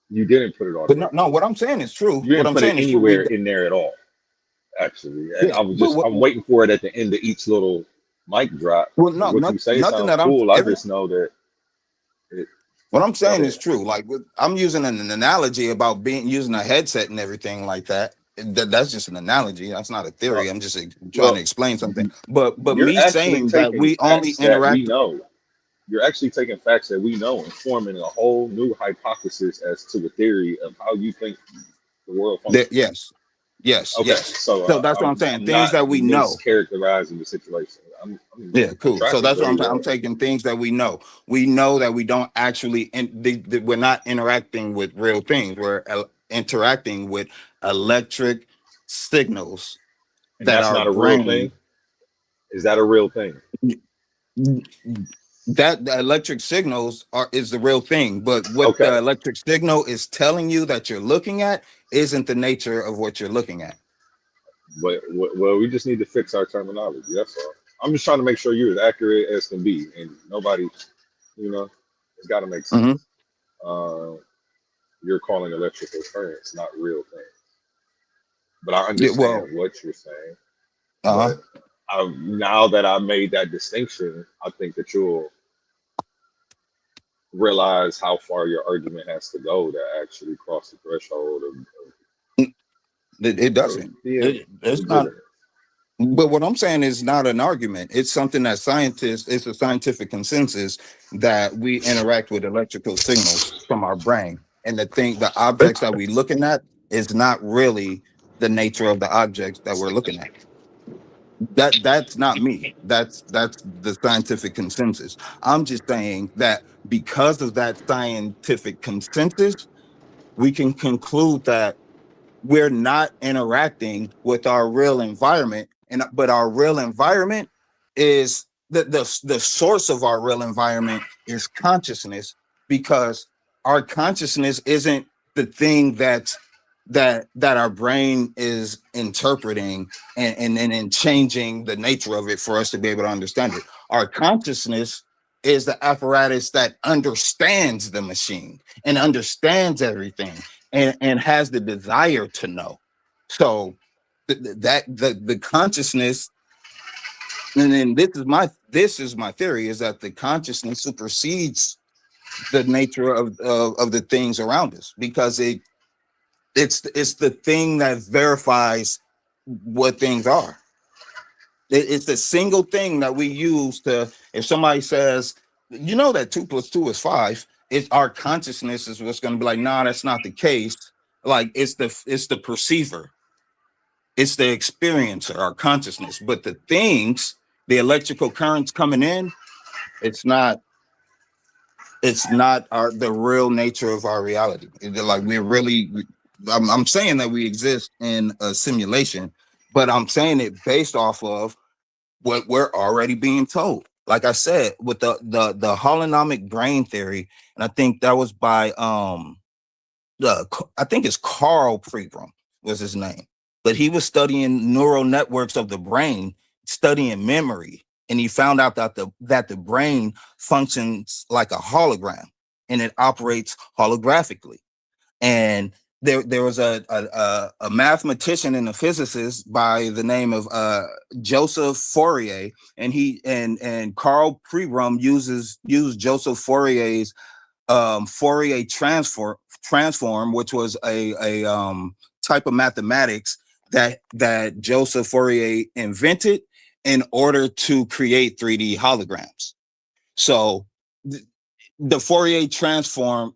you didn't put it all the But way no, through. what I'm saying is true. You What didn't I'm put it saying is true. anywhere in there at all, actually. And Yeah, I was but just I'm waiting for it at the end of each little mic drop. well, Because no, what you say nothing sounds that I'm cool. I every just know that it what I'm go saying ahead. is true. Like I'm using an analogy about using a headset and everything like that. That's just an analogy. That's not a Uh, theory. I'm just trying to well, explain something. But you're me actually saying that taking we only facts that we interact. know. You're actually taking facts that we know and forming a whole new hypothesis as to the theory of how you think the world That functions. yes, yes, Okay, yes. so So that's what I'm saying. I'm Things not that we know. mischaracterizing the situation. Yeah, I'm cool. So tracking that's what pretty I'm well. taking things that we know. We know that we don't actually, we're not interacting with real things. We're interacting with electric signals And that that's our not a real thing. brain, Is that a real thing? that the electric signals is the real thing. But what the Okay. electric signal is telling you that you're looking at isn't the nature of what you're looking at. But well, we just need to fix our terminology. That's all. I'm just trying to make sure you're as accurate as can be, and nobody, it's got to make sense. Mm-hmm. You're calling electrical currents not real things, but I Yeah, well, understand what you're saying. uh-huh. But now that I made that distinction, I think that you'll realize how far your argument has to go to actually cross the threshold It doesn't. being It's not. legitimate. But what I'm saying is not an argument. It's something that it's a scientific consensus that we interact with electrical signals from our brain. And the objects that we're looking at is not really the nature of the objects that we're looking at. That's not me. That's the scientific consensus. I'm just saying that because of that scientific consensus, we can conclude that we're not interacting with our real environment, but our real environment is the source of our real environment is consciousness, because our consciousness isn't the thing that our brain is interpreting and changing the nature of it for us to be able to understand it. Our consciousness is the apparatus that understands the machine and understands everything and has the desire to know. So the consciousness, and then this is my theory, is that the consciousness supersedes the nature of the things around us, because it's the thing that verifies what things are. It's the single thing that we use to, if somebody says, that 2 + 2 is 5, it's our consciousness is what's going to be like, nah, that's not the case. Like it's the perceiver, it's the experiencer, our consciousness. But the things, the electrical currents coming in, it's not the real nature of our reality. Like I'm saying that we exist in a simulation, but I'm saying it based off of what we're already being told. Like I said, with the holonomic brain theory, and I think that was by I think it's Carl Pribram was his name, but he was studying neural networks of the brain, studying memory, and he found out that the brain functions like a hologram and it operates holographically. And there was a mathematician and a physicist by the name of Joseph Fourier, and Carl Pribram used Joseph Fourier's Fourier transform, which was a type of mathematics that Joseph Fourier invented in order to create 3D holograms. So the Fourier transform,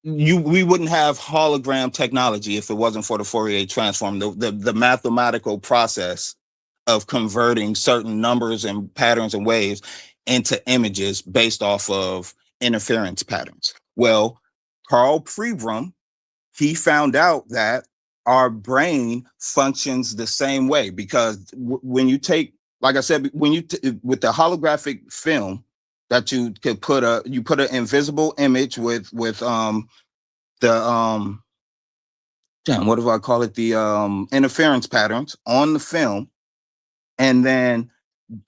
we wouldn't have hologram technology if it wasn't for the Fourier transform, the mathematical process of converting certain numbers and patterns and waves into images based off of interference patterns. Well, Carl Pribram, he found out that our brain functions the same way, because when you take, like I said, when you with the holographic film that you could put an invisible image with the damn, what do I call it? The interference patterns on the film, and then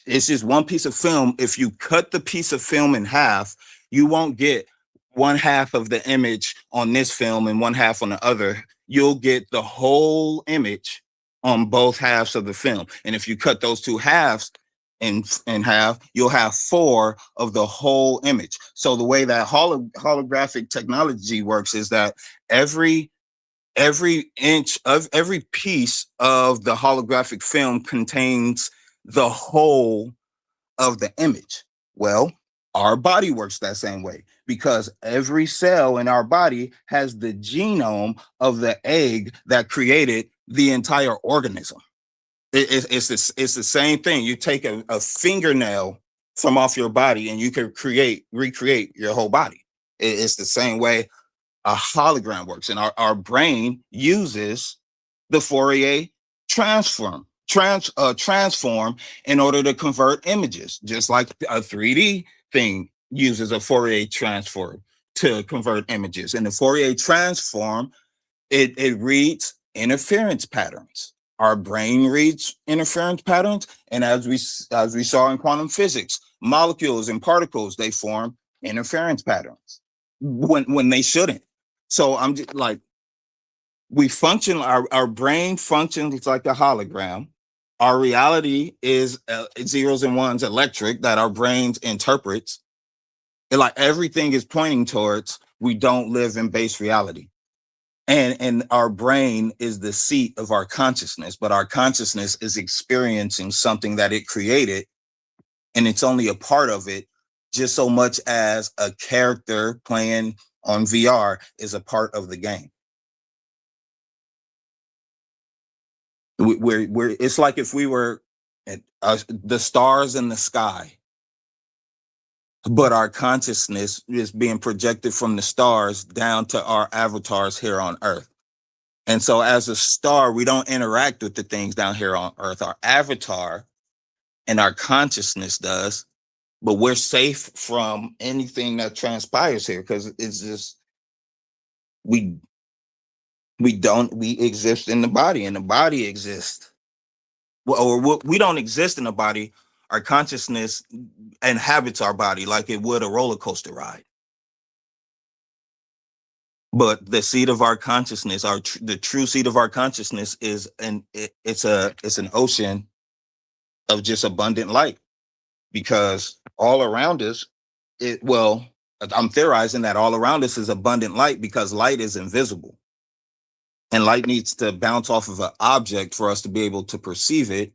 it's just one piece of film. If you cut the piece of film in half, you won't get one half of the image on this film and one half on the other. You'll get the whole image on both halves of the film. And if you cut those two halves in half, you'll have 4 of the whole image. So the way that holographic technology works is that every inch of every piece of the holographic film contains the whole of the image. Well, our body works that same way, because every cell in our body has the genome of the egg that created the entire organism. It's the same thing. You take a fingernail from off your body and you can recreate your whole body. It's the same way a hologram works, and our brain uses the Fourier transform in order to convert images, just like a 3D thing uses a Fourier transform to convert images. And the Fourier transform, it reads interference patterns. Our brain reads interference patterns, and as we saw in quantum physics, molecules and particles, they form interference patterns when they shouldn't. So I'm just like, we function, our brain functions like a hologram. Our reality is zeros and ones electric that our brains interprets. And like everything is pointing towards, we don't live in base reality. And our brain is the seat of our consciousness, but our consciousness is experiencing something that it created, and it's only a part of it, just so much as a character playing on VR is a part of the game. We're it's like if we were the stars in the sky, but our consciousness is being projected from the stars down to our avatars here on Earth. And so as a star, we don't interact with the things down here on Earth. Our avatar and our consciousness does, but we're safe from anything that transpires here, because it's just, we exist in the body, and the body exists. Or we don't exist in the body. Our consciousness inhabits our body like it would a roller coaster ride. But the seat of our consciousness, the true seat of our consciousness is it's an ocean of just abundant light, because all around us, I'm theorizing that all around us is abundant light, because light is invisible. And light needs to bounce off of an object for us to be able to perceive it.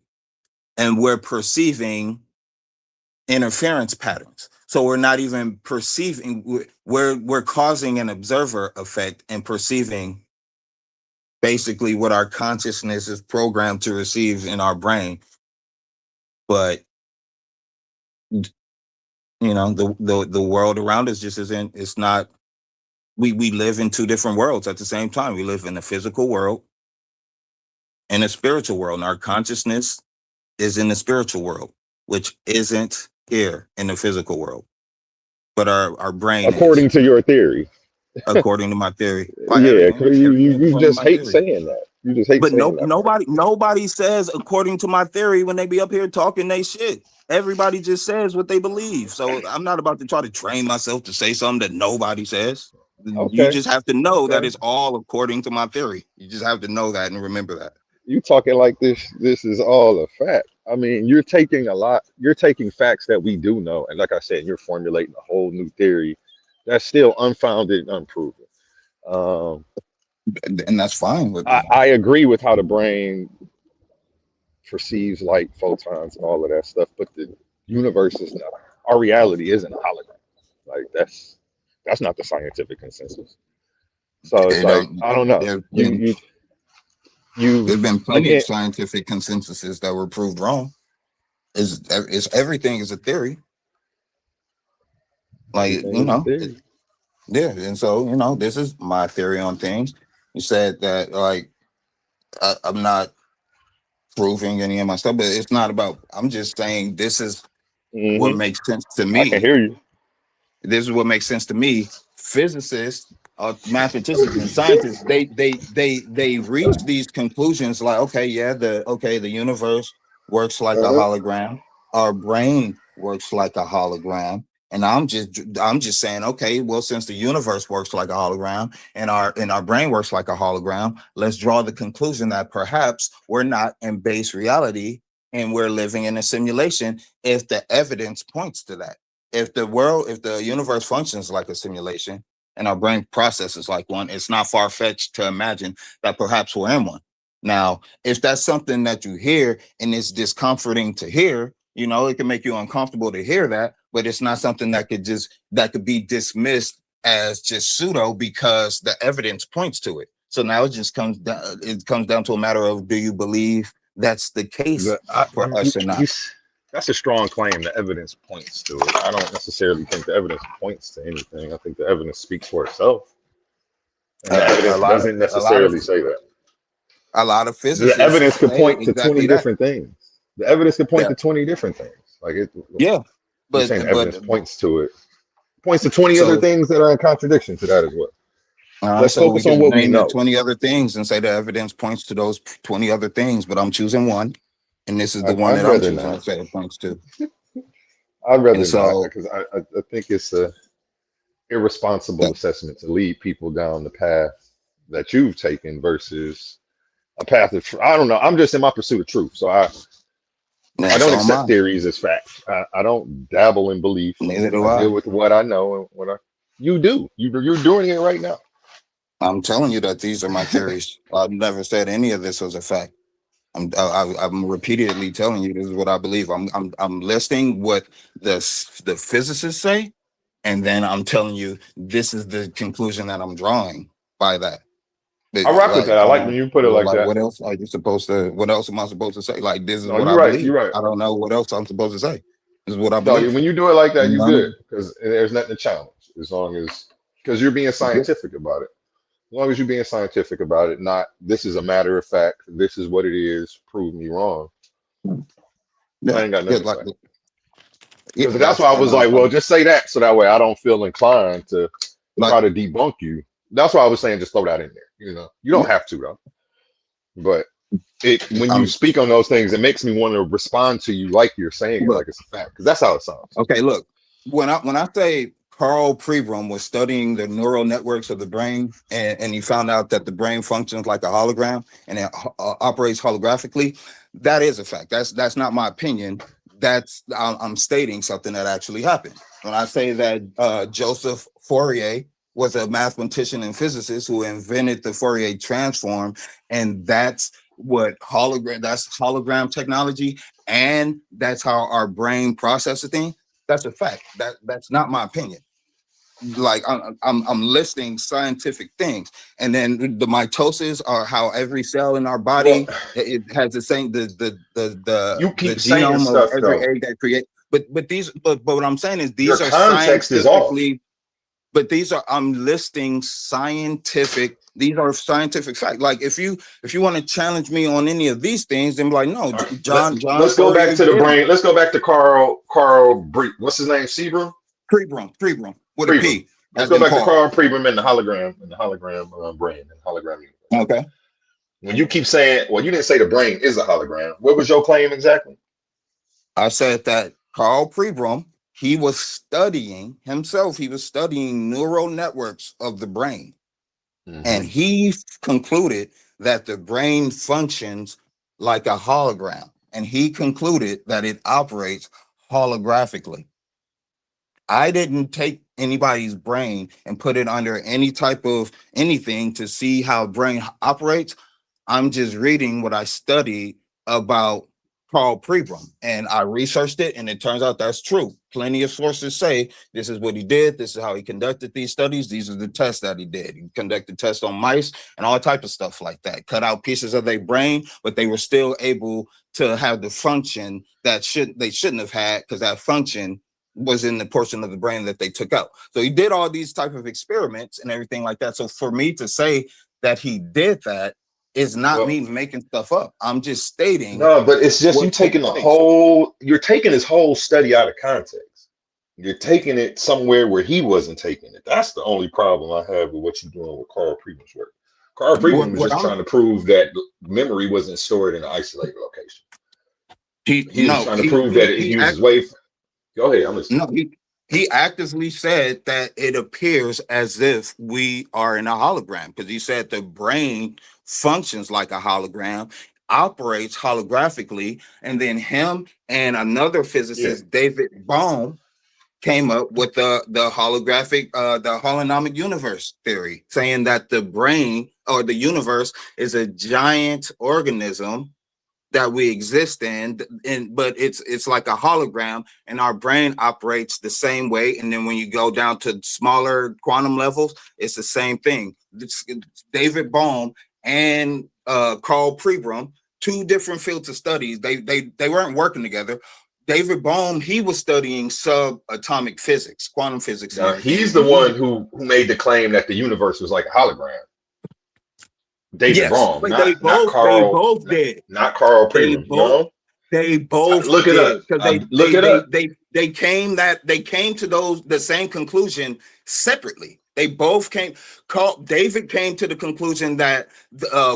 And we're perceiving interference patterns. So we're not even perceiving, we're causing an observer effect and perceiving basically what our consciousness is programmed to receive in our brain. But you know, the world around us just isn't, it's not, we live in 2 different worlds at the same time. We live in the physical world and a spiritual world, and our consciousness is in the spiritual world, which isn't here in the physical world. But our brain according to your theory. According to my theory. Yeah, you just hate saying that. You just hate saying that. Nobody says according to my theory when they be up here talking they shit. Everybody just says what they believe. So I'm not about to try to train myself to say something that nobody says. Okay. You just have to know that it's all according to my theory. You just have to know that and remember that. You talking like this is all a fact. I mean, you're taking facts that we do know, and like I said, you're formulating a whole new theory that's still unfounded and unproven. And that's fine with me. I agree with how the brain perceives light, photons, and all of that stuff, but the universe is not, our reality isn't a hologram. Like that's not the scientific consensus. So it's like, I don't know. There's been plenty of scientific consensuses that were proved wrong. Is everything is a theory. Like, you know, Yeah, and so this is my theory on things. You said that like I'm not proving any of my stuff, but it's not about. I'm just saying this is what makes sense to I can me. hear you. This is what makes sense to me. Physicists, mathematicians, and scientists, they reach these conclusions like, okay, yeah, the universe works like a hologram. Our brain works like a hologram. And I'm just saying, okay, well, since the universe works like a hologram and our brain works like a hologram, let's draw the conclusion that perhaps we're not in base reality and we're living in a simulation if the evidence points to that. If the universe functions like a simulation and our brain processes like one, it's not far-fetched to imagine that perhaps we're in one. Now, if that's something that you hear and it's discomforting to hear, it can make you uncomfortable to hear that, but it's not something that could be dismissed as just pseudo because the evidence points to it. So now it comes down to a matter of, do you believe that's the case for us or not? That's a strong claim. The evidence points to it. I don't necessarily think the evidence points to anything. I think the evidence speaks for itself. And the evidence doesn't necessarily say that. A lot of physicists. The evidence could point to exactly 20 different things. The evidence could point to 20 different things. Like it. Yeah. But saying evidence points to it. Points to 20 other things that are in contradiction to that as well. Let's focus on what we know. 20 other things and say the evidence points to those 20 other things, but I'm choosing one. And this is the one that I'm choosing to say it points to. I'd rather not, because I think it's a irresponsible assessment to lead people down the path that you've taken versus a path of I don't know. I'm just in my pursuit of truth. So I don't accept theories as fact. I don't dabble in belief. Neither do I. Deal with what I know and what you do. You're doing it right now. I'm telling you that these are my theories. I've never said any of this was a fact. I'm repeatedly telling you this is what I believe. I'm listing what the physicists say, and then I'm telling you this is the conclusion that I'm drawing by that. I rock with that. I like when you put it like that. What else are you supposed to? What else am I supposed to say? Like this is what I believe. You're right. I don't know what else I'm supposed to say. This is what I believe. No, when you do it like that, you good because there's nothing to challenge as long as because you're being scientific about it. As long as you're being scientific about it, not this is a matter of fact. This is what it is. Prove me wrong. Yeah, I ain't got nothing to say. Because that's why I was like, well, just say that so that way I don't feel inclined to try to debunk you. That's why I was saying just throw that in there. You don't have to though. But when you speak on those things, it makes me want to respond to you like you're saying it, like it's a fact. Because that's how it sounds. Okay, look, when I say Carl Pribram was studying the neural networks of the brain, and he found out that the brain functions like a hologram and it operates holographically. That is a fact. That's not my opinion. I'm stating something that actually happened. When I say that Joseph Fourier was a mathematician and physicist who invented the Fourier transform, and that's hologram technology, and that's how our brain processes things. That's a fact. That's not my opinion. Like I'm listing scientific things, and then the mitosis are how every cell in our body it has the same the genome of every egg that creates. But what I'm saying is these Your are context is off. But I'm listing scientific. These are scientific facts. Like if you want to challenge me on any of these things, then be like, no, John. Let's go back to the brain. Let's go back to Carl. What's his name? Sebrum. Pribram. With a P. Let's go back to Carl Pribram in the hologram brain and hologram universe. Okay. When you keep saying, well, you didn't say the brain is a hologram. What was your claim exactly? I said that Carl Pribram, he was studying neural networks of the brain. Mm-hmm. And he concluded that the brain functions like a hologram. And he concluded that it operates holographically. I didn't take anybody's brain and put it under any type of anything to see how brain operates. I'm just reading what I studied about Carl Pribram, and I researched it, and it turns out that's true. Plenty of sources say this is what he did. This is how he conducted these studies. These are the tests that he did. He conducted tests on mice and all type of stuff like that. Cut out pieces of their brain, but they were still able to have the function that they shouldn't have had, because that function was in the portion of the brain that they took out. So he did all these type of experiments and everything like that. So for me to say that he did that is not me making stuff up. I'm just stating. No, but it's just you what took taking the place. whole, you're taking his whole study out of context. You're taking it somewhere where he wasn't taking it. That's the only problem I have with what you're doing with Carl Prieman's work. Carl Prieman was just trying to prove that memory wasn't stored in an isolated location. He was trying to prove that it uses wave. Go ahead, I'm listening. No, he actively said that it appears as if we are in a hologram, because he said the brain functions like a hologram, operates holographically, and then him and another physicist, David Bohm, came up with the holographic, the holonomic universe theory, saying that the brain or the universe is a giant organism that we exist in, but it's like a hologram, and our brain operates the same way. And then when you go down to smaller quantum levels, it's the same thing. David Bohm and Carl Prieman, two different fields of studies. They weren't working together. David Bohm, he was studying subatomic physics, quantum physics. Now, he's the one who made the claim that the universe was like a hologram. David Bohm, not Carl. They both did. Not Carl Prieman. They both look it up. They came to the same conclusion separately. They both came. David came to the conclusion that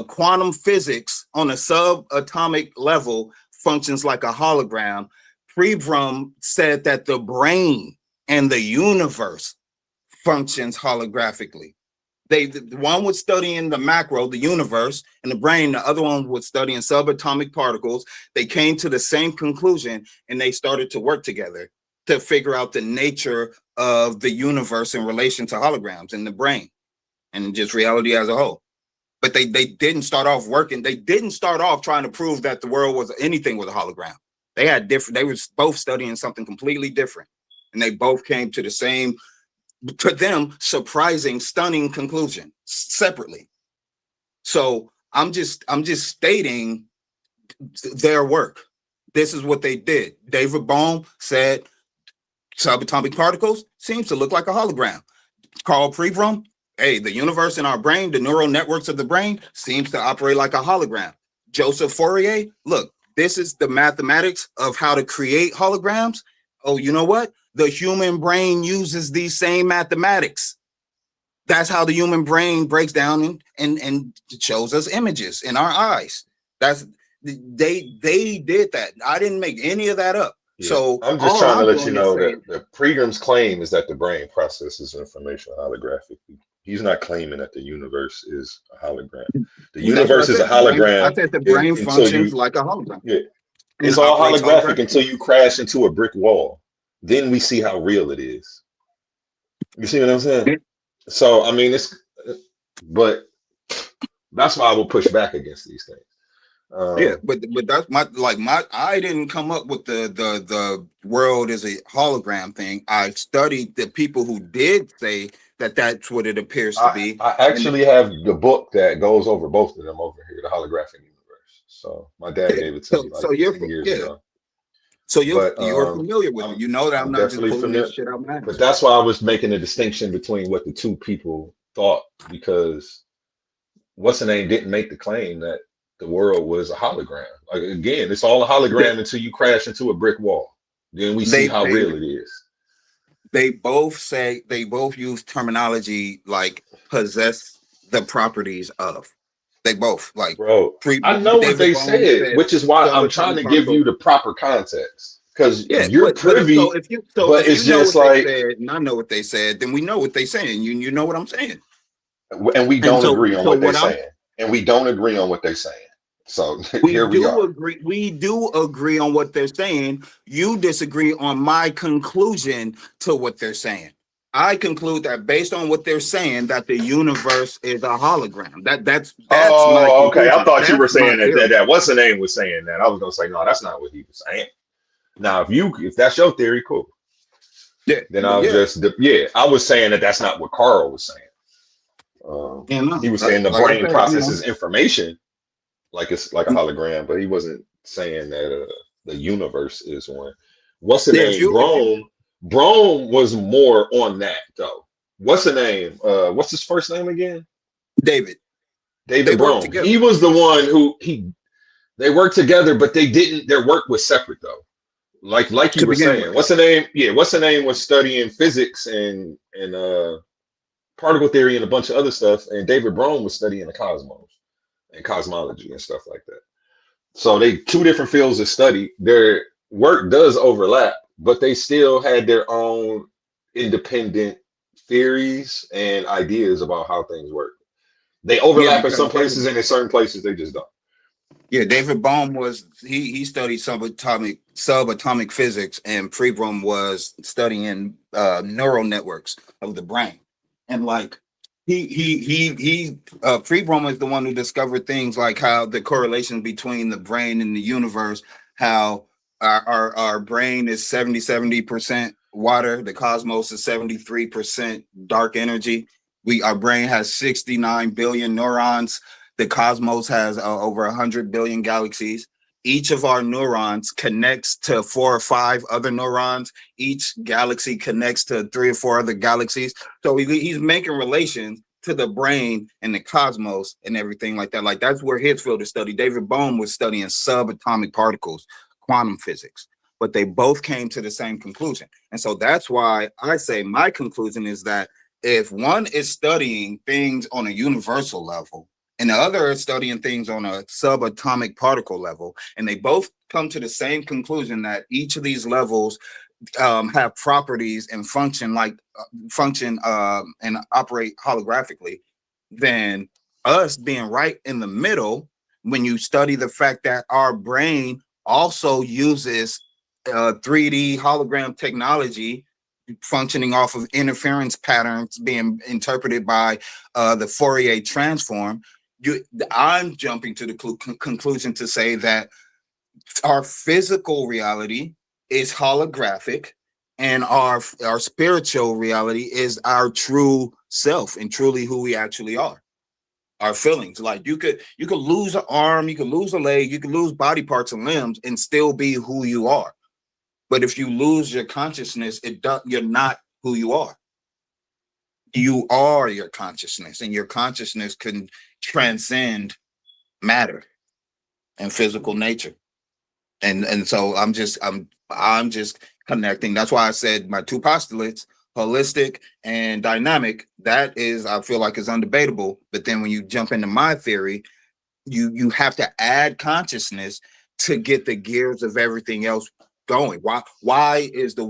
quantum physics on a subatomic level functions like a hologram. Prieman said that the brain and the universe functions holographically. One was studying the macro, the universe, and the brain. The other one was studying subatomic particles. They came to the same conclusion, and they started to work together to figure out the nature of the universe in relation to holograms in the brain and just reality as a whole. But they didn't start off working. They didn't start off trying to prove that the world was anything with a hologram. They had different. They were both studying something completely different, and they both came to the same, to them, surprising, stunning conclusion separately. So I'm just stating their work. This is what they did. David Bohm said subatomic particles seems to look like a hologram. Carl Prieman, hey, the universe in our brain, the neural networks of the brain seems to operate like a hologram. Joseph Fourier, look, this is the mathematics of how to create holograms. Oh, you know what? The human brain uses these same mathematics. That's how the human brain breaks down and shows us images in our eyes. They did that. I didn't make any of that up. Yeah. So I'm just trying to let you know that the Prieman's claim is that the brain processes information holographically. He's not claiming that the universe is a hologram. The universe is a hologram. I said the brain functions like a hologram. Yeah. It's all holographic until you crash into a brick wall. Then we see how real it is. You see what I'm saying? So I mean, but that's why I will push back against these things. But that's I didn't come up with the world is a hologram thing. I studied the people who did say that that's what it appears to be. I actually have the book that goes over both of them over here, the holographic universe. So my dad gave it to me like 10 years ago. So you're familiar with it. You know that I'm not just pulling this shit out of my ass. But that's why I was making a distinction between what the two people thought, because what's the name didn't make the claim that the world was a hologram. Like, again, it's all a hologram until you crash into a brick wall. Then we see how real it is. They both use terminology like possess the properties of. They both like, bro. I know what they said, which is why I'm trying to give you the proper context, because you're privy. But it's just like, and I know what they said. Then we know what they're saying. You know what I'm saying. And we don't agree on what they're saying. And we don't agree on what they're saying. So here we are. We do agree on what they're saying. You disagree on my conclusion to what they're saying. I conclude that based on what they're saying, that the universe is a hologram. That's my okay. I thought you were saying that what's the name was saying that. I was gonna say, no, that's not what he was saying. Now, if that's your theory, cool. Yeah. Then I was I was saying that that's not what Carl was saying. He was saying the brain processes information like it's like a hologram, but he wasn't saying that the universe is one. What's the name? Brome was more on that though. What's the name? What's his first name again? David. David They worked Brome. together. He was the one who they worked together, but they didn't. Their work was separate though. Like you To were begin with. saying. What's the name? Yeah, what's the name was studying physics and particle theory and a bunch of other stuff, and David Brome was studying the cosmos and cosmology and stuff like that. So they two different fields of study. Their work does overlap, but they still had their own independent theories and ideas about how things work. They Yeah, overlap in because some David, places, and in certain places they just don't. yeah, David Bohm was he studied subatomic physics, and Pribram was studying neural networks of the brain. And like Pribram is the one who discovered things like how the correlation between the brain and the universe, how our brain is 70% water, the cosmos is 73% dark energy. Our brain has 69 billion neurons. The cosmos has over 100 billion galaxies. Each of our neurons connects to 4 or 5 other neurons. Each galaxy connects to 3 or 4 other galaxies. So he's making relations to the brain and the cosmos and everything like that. Like that's where his field of study. David Bohm was studying subatomic particles, quantum physics, but they both came to the same conclusion. And so that's why I say my conclusion is that if one is studying things on a universal level, and the other is studying things on a subatomic particle level, and they both come to the same conclusion that each of these levels have properties and function and operate holographically, then us being right in the middle, when you study the fact that our brain also uses 3D hologram technology functioning off of interference patterns being interpreted by the Fourier transform, I'm jumping to the conclusion to say that our physical reality is holographic, and our spiritual reality is our true self and truly who we actually are. Our feelings, like you could lose an arm, you could lose a leg, you could lose body parts and limbs, and still be who you are. But if you lose your consciousness, you're not who you are. You are your consciousness, and your consciousness can transcend matter and physical nature. And so I'm just connecting. That's why I said my two postulates, holistic and dynamic, that is, I feel like, is undebatable. But then when you jump into my theory, you have to add consciousness to get the gears of everything else going. Why is the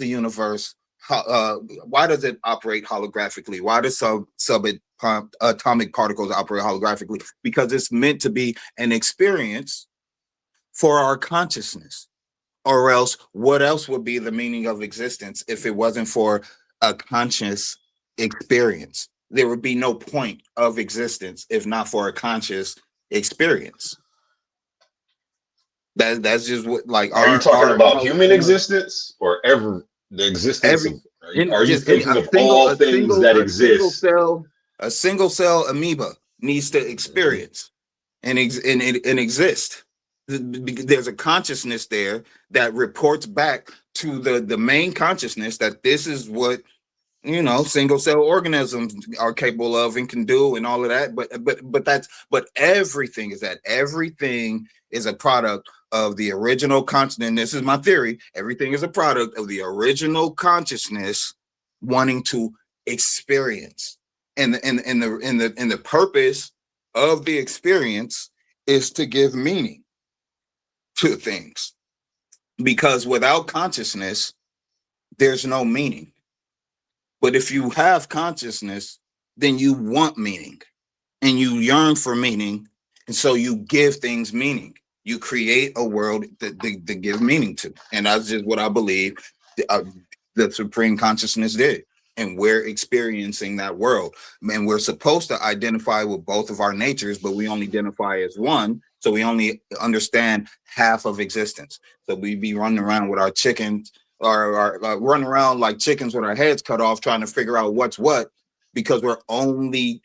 universe, why does it operate holographically? Why does subatomic particles operate holographically? Because it's meant to be an experience for our consciousness. Or else, what else would be the meaning of existence if it wasn't for a conscious experience? There would be no point of existence if not for a conscious experience. That's just what, like, Are you talking about human existence or the existence of? Are you thinking of all things that exist? A single cell amoeba needs to experience and exist. There's a consciousness there that reports back to the main consciousness that this is what single cell organisms are capable of and can do and all of that. But everything is a product of the original consciousness. This is my theory. Everything is a product of the original consciousness wanting to experience, and the purpose of the experience is to give meaning to things, because without consciousness there's no meaning. But if you have consciousness, then you want meaning and you yearn for meaning, and so you give things meaning. You create a world that give meaning to, and that's just what I believe the supreme consciousness did. And we're experiencing that world. And we're supposed to identify with both of our natures, but we only identify as one. So we only understand half of existence. So we be running around with our chickens, or running around like chickens with our heads cut off, trying to figure out what's what, because we're only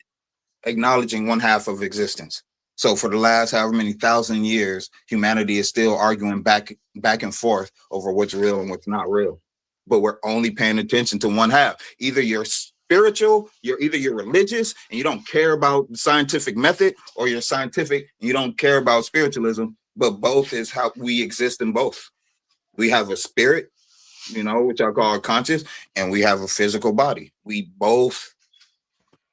acknowledging one half of existence. So for the last however many thousand years, humanity is still arguing back and forth over what's real and what's not real. but we're only paying attention to one half. Either you're spiritual, you're religious and you don't care about the scientific method, or you're scientific and you don't care about spiritualism. But both is how we exist in both. We have a spirit, which I call conscious, and we have a physical body. We both.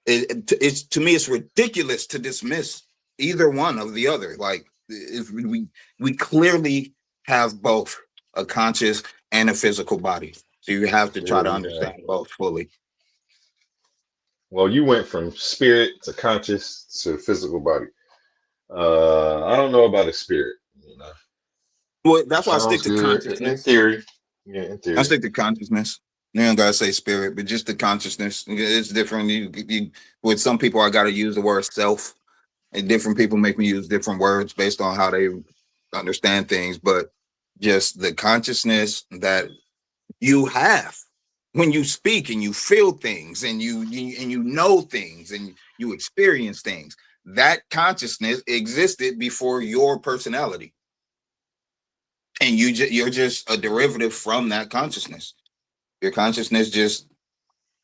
It's to me, it's ridiculous to dismiss either one of the other. Like, if we clearly have both a conscious and a physical body, so you have to try to understand both fully. Well, you went from spirit to conscious to physical body. I don't know about a spirit. Well, that's why I stick to consciousness. In theory. Yeah, in theory. I stick to consciousness. You don't gotta say spirit, but just the consciousness. It's different. With some people, I gotta use the word self, and different people make me use different words based on how they understand things. But just the consciousness that you have when you speak and you feel things and you know things and you experience things. That consciousness existed before your personality. And you're just a derivative from that consciousness. Your consciousness just.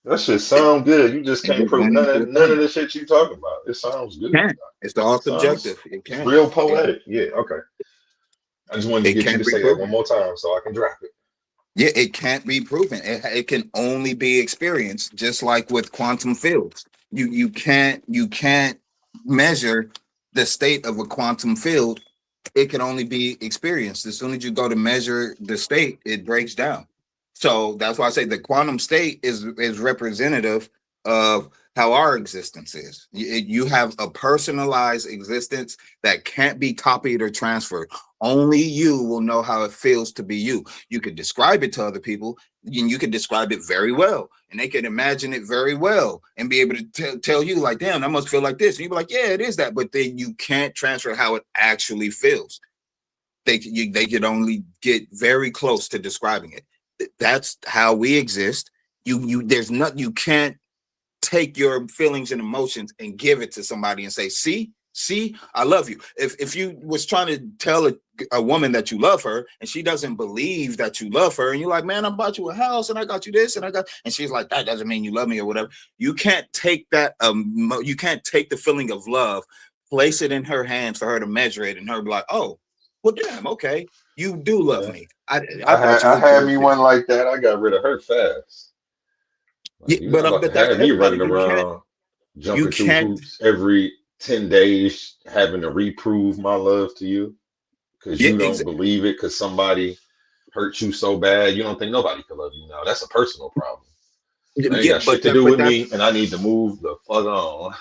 That shit sound good. You just can't prove none of the shit you talking about. It sounds good. It's all subjective. It's real poetic. Yeah, okay. I just wanted to get you to say that one more time so I can drop it. Yeah, it can't be proven. It can only be experienced, just like with quantum fields. You can't measure the state of a quantum field. It can only be experienced. As soon as you go to measure the state, it breaks down. So that's why I say the quantum state is representative of how our existence is. You have a personalized existence that can't be copied or transferred. Only you will know how it feels to be you. You could describe it to other people, and you could describe it very well, and they can imagine it very well and be able to tell you, like, damn, that must feel like this. And you'd be like, yeah, it is that. But then you can't transfer how it actually feels. They could only get very close to describing it. That's how we exist. There's nothing. You can't take your feelings and emotions and give it to somebody and say, see, I love you. If you was trying to tell a woman that you love her and she doesn't believe that you love her, and you're like, man, I bought you a house and I got you this and she's like, that doesn't mean you love me or whatever. You can't take that. You can't take the feeling of love, place it in her hands for her to measure it, and her be like, oh, well, damn, okay, you do love me. I had me one like that. I got rid of her fast. Like, yeah, but that's me running around, jumping through hoops every 10 days, having to reprove my love to you because you don't believe it because somebody hurt you so bad. You don't think nobody can love you now. That's a personal problem. That ain't got shit to do with me, and I need to move the fuck on.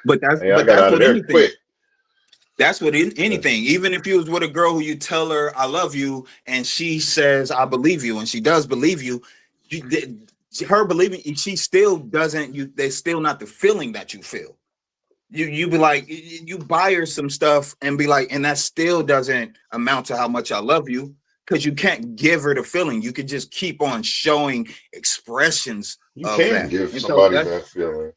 But that's I got out of there quick. That's what anything. Even if you was with a girl who you tell her I love you, and she says I believe you, and she does believe you, her believing, she still doesn't. They're still not the feeling that you feel. You be like, you buy her some stuff and be like, and that still doesn't amount to how much I love you, because you can't give her the feeling. You could just keep on showing expressions. You can give somebody that feeling.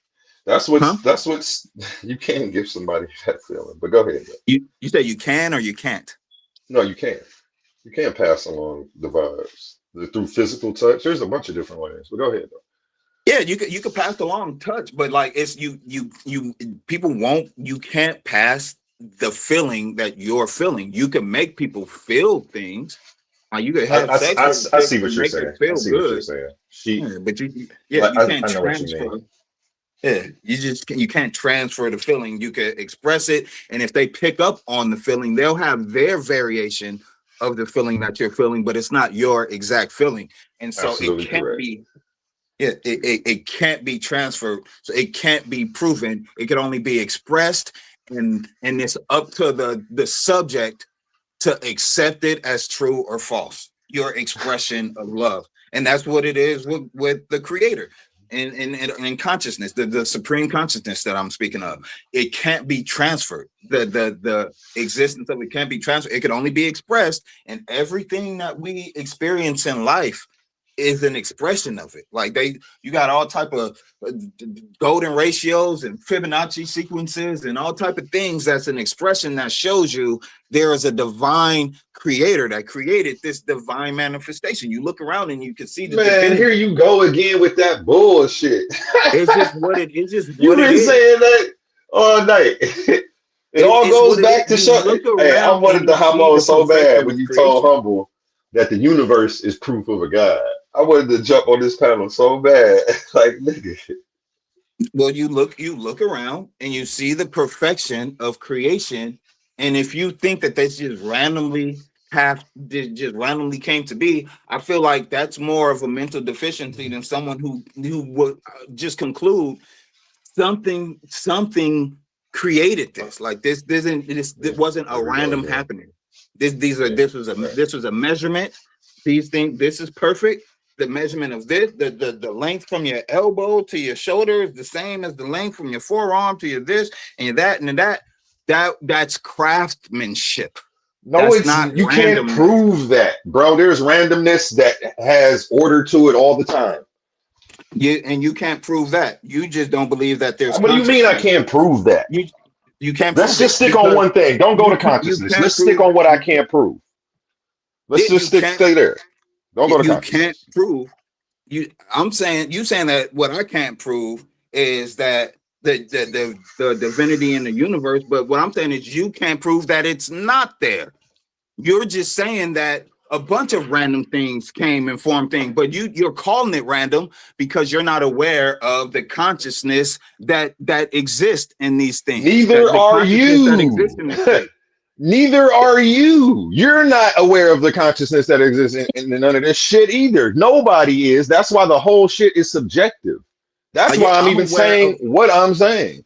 That's what's you can give somebody that feeling. But go ahead. You say you can or you can't? No, you can't. You can't pass along the vibes through physical touch. There's a bunch of different ways. But go ahead though. Yeah, you could pass along touch, but like it's you people won't. You can't pass the feeling that you're feeling. You can make people feel things. You could have sex. I see what you're saying. I see what you're saying. But you can't transfer. Yeah, you can't transfer the feeling. You can express it, and if they pick up on the feeling, they'll have their variation of the feeling that you're feeling, but it's not your exact feeling, and so it can't be. Yeah, it can't be transferred, so it can't be proven. It can only be expressed, and it's up to the subject to accept it as true or false. Your expression of love, and that's what it is with the Creator and consciousness, the supreme consciousness that I'm speaking of. It can't be transferred. The existence of it can't be transferred. It can only be expressed, and everything that we experience in life is an expression of it. Like you got all type of golden ratios and Fibonacci sequences and all type of things. That's an expression that shows you there is a divine creator that created this divine manifestation. You look around and you can see the Man, here you go again with that bullshit. It's just what it is. Just You've been saying that all night. It all goes back to something. Hey, I wanted to hop on so bad when you told Humble that the universe is proof of a God. I wanted to jump on this panel so bad. Like, nigga. Well, you look around and you see the perfection of creation. And if you think that that's just randomly came to be, I feel like that's more of a mental deficiency than someone who would just conclude something created this. Like this wasn't a random happening. This was a measurement. These things, this is perfect. The measurement of this, the length from your elbow to your shoulder is the same as the length from your forearm to your this and your that and that. That's craftsmanship. No, That's it's not you can't prove that, bro. There's randomness that has order to it all the time. You can't prove that. You just don't believe that there's. What do you mean I can't prove that? You can't. Let's just stick on one thing. Don't go to consciousness. Let's stick on what I can't prove. Let's just stay there. Don't go to consciousness. You can't prove. You saying that what I can't prove is that the divinity in the universe, but what I'm saying is you can't prove that it's not there. You're just saying that a bunch of random things came and formed things, but you're calling it random because you're not aware of the consciousness that exists in these things. Neither are you. Neither are you. You're not aware of the consciousness that exists in none of this shit either. Nobody is. That's why the whole shit is subjective. That's why I'm even saying what I'm saying.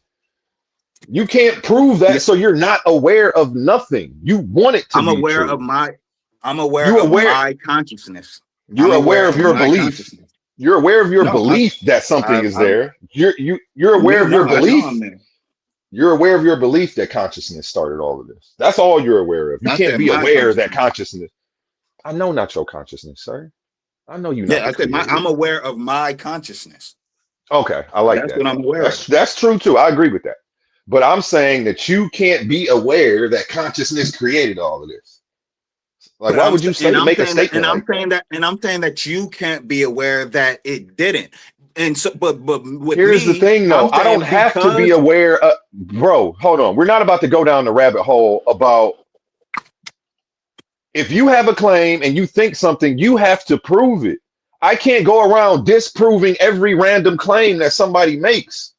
You can't prove that, so you're not aware of nothing. You want it to be aware true. of my my consciousness. You're aware of your belief. You're aware of your belief that something is there. You're aware of your belief. You're aware of your belief that consciousness started all of this. That's all you're aware of. You can't be aware that consciousness. I know not your consciousness, sir. I know you. Yeah, I said I'm aware of my consciousness. Okay, I like that. That's what I'm aware of. That's true too. I agree with that. But I'm saying that you can't be aware that consciousness created all of this. Like, why would you make a statement? And I'm saying that you can't be aware that it didn't. And so, but with here's the thing, though. I don't have to be aware. Bro, hold on. We're not about to go down the rabbit hole about if you have a claim and you think something, you have to prove it. I can't go around disproving every random claim that somebody makes.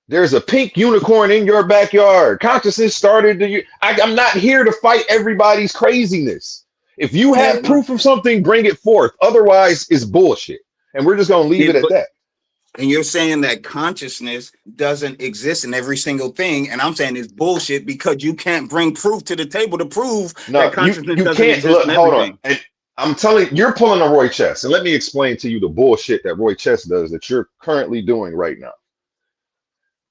There's a pink unicorn in your backyard. Consciousness started. I'm not here to fight everybody's craziness. If you have proof of something, bring it forth. Otherwise, it's bullshit. And we're just going to leave it at that. And you're saying that consciousness doesn't exist in every single thing. And I'm saying it's bullshit because you can't bring proof to the table to prove that consciousness you doesn't can't. exist Look, in hold everything. on. And I'm telling you, you're pulling a Roy Chess. And let me explain to you the bullshit that Roy Chess does that you're currently doing right now.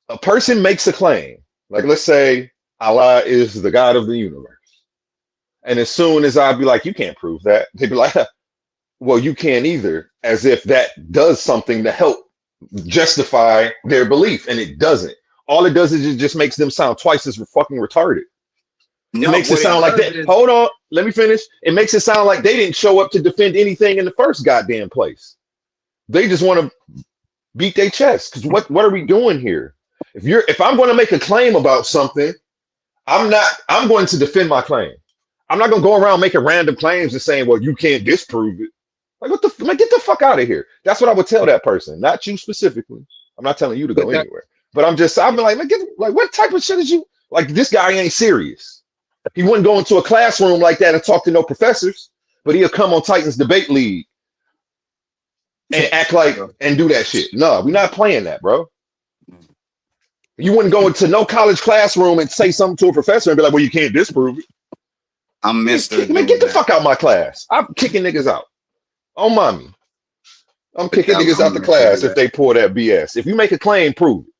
A person makes a claim. Like, let's say Allah is the God of the universe. And as soon as I'd be like, you can't prove that, they'd be like, well, you can't either, as if that does something to help justify their belief, and it doesn't. All it does is it just makes them sound twice as fucking retarded. It makes it sound like that. Hold on, let me finish. It makes it sound like they didn't show up to defend anything in the first goddamn place. They just want to beat their chest. Because what are we doing here? If I'm going to make a claim about something, I'm going to defend my claim. I'm not going to go around making random claims and saying, well, you can't disprove it. Like, get the fuck out of here. That's what I would tell that person, not you specifically. I'm not telling you to go anywhere. But I've been like, what type of shit is you? Like, this guy ain't serious. He wouldn't go into a classroom like that and talk to no professors, but he'll come on Titans Debate League and act like and do that shit. No, we're not playing that, bro. You wouldn't go into no college classroom and say something to a professor and be like, well, you can't disprove it. I'm Mr. Man, get the fuck out of my class. I'm kicking niggas out. Oh, mommy. I'm kicking niggas out the class if they pull that BS. If you make a claim, prove it.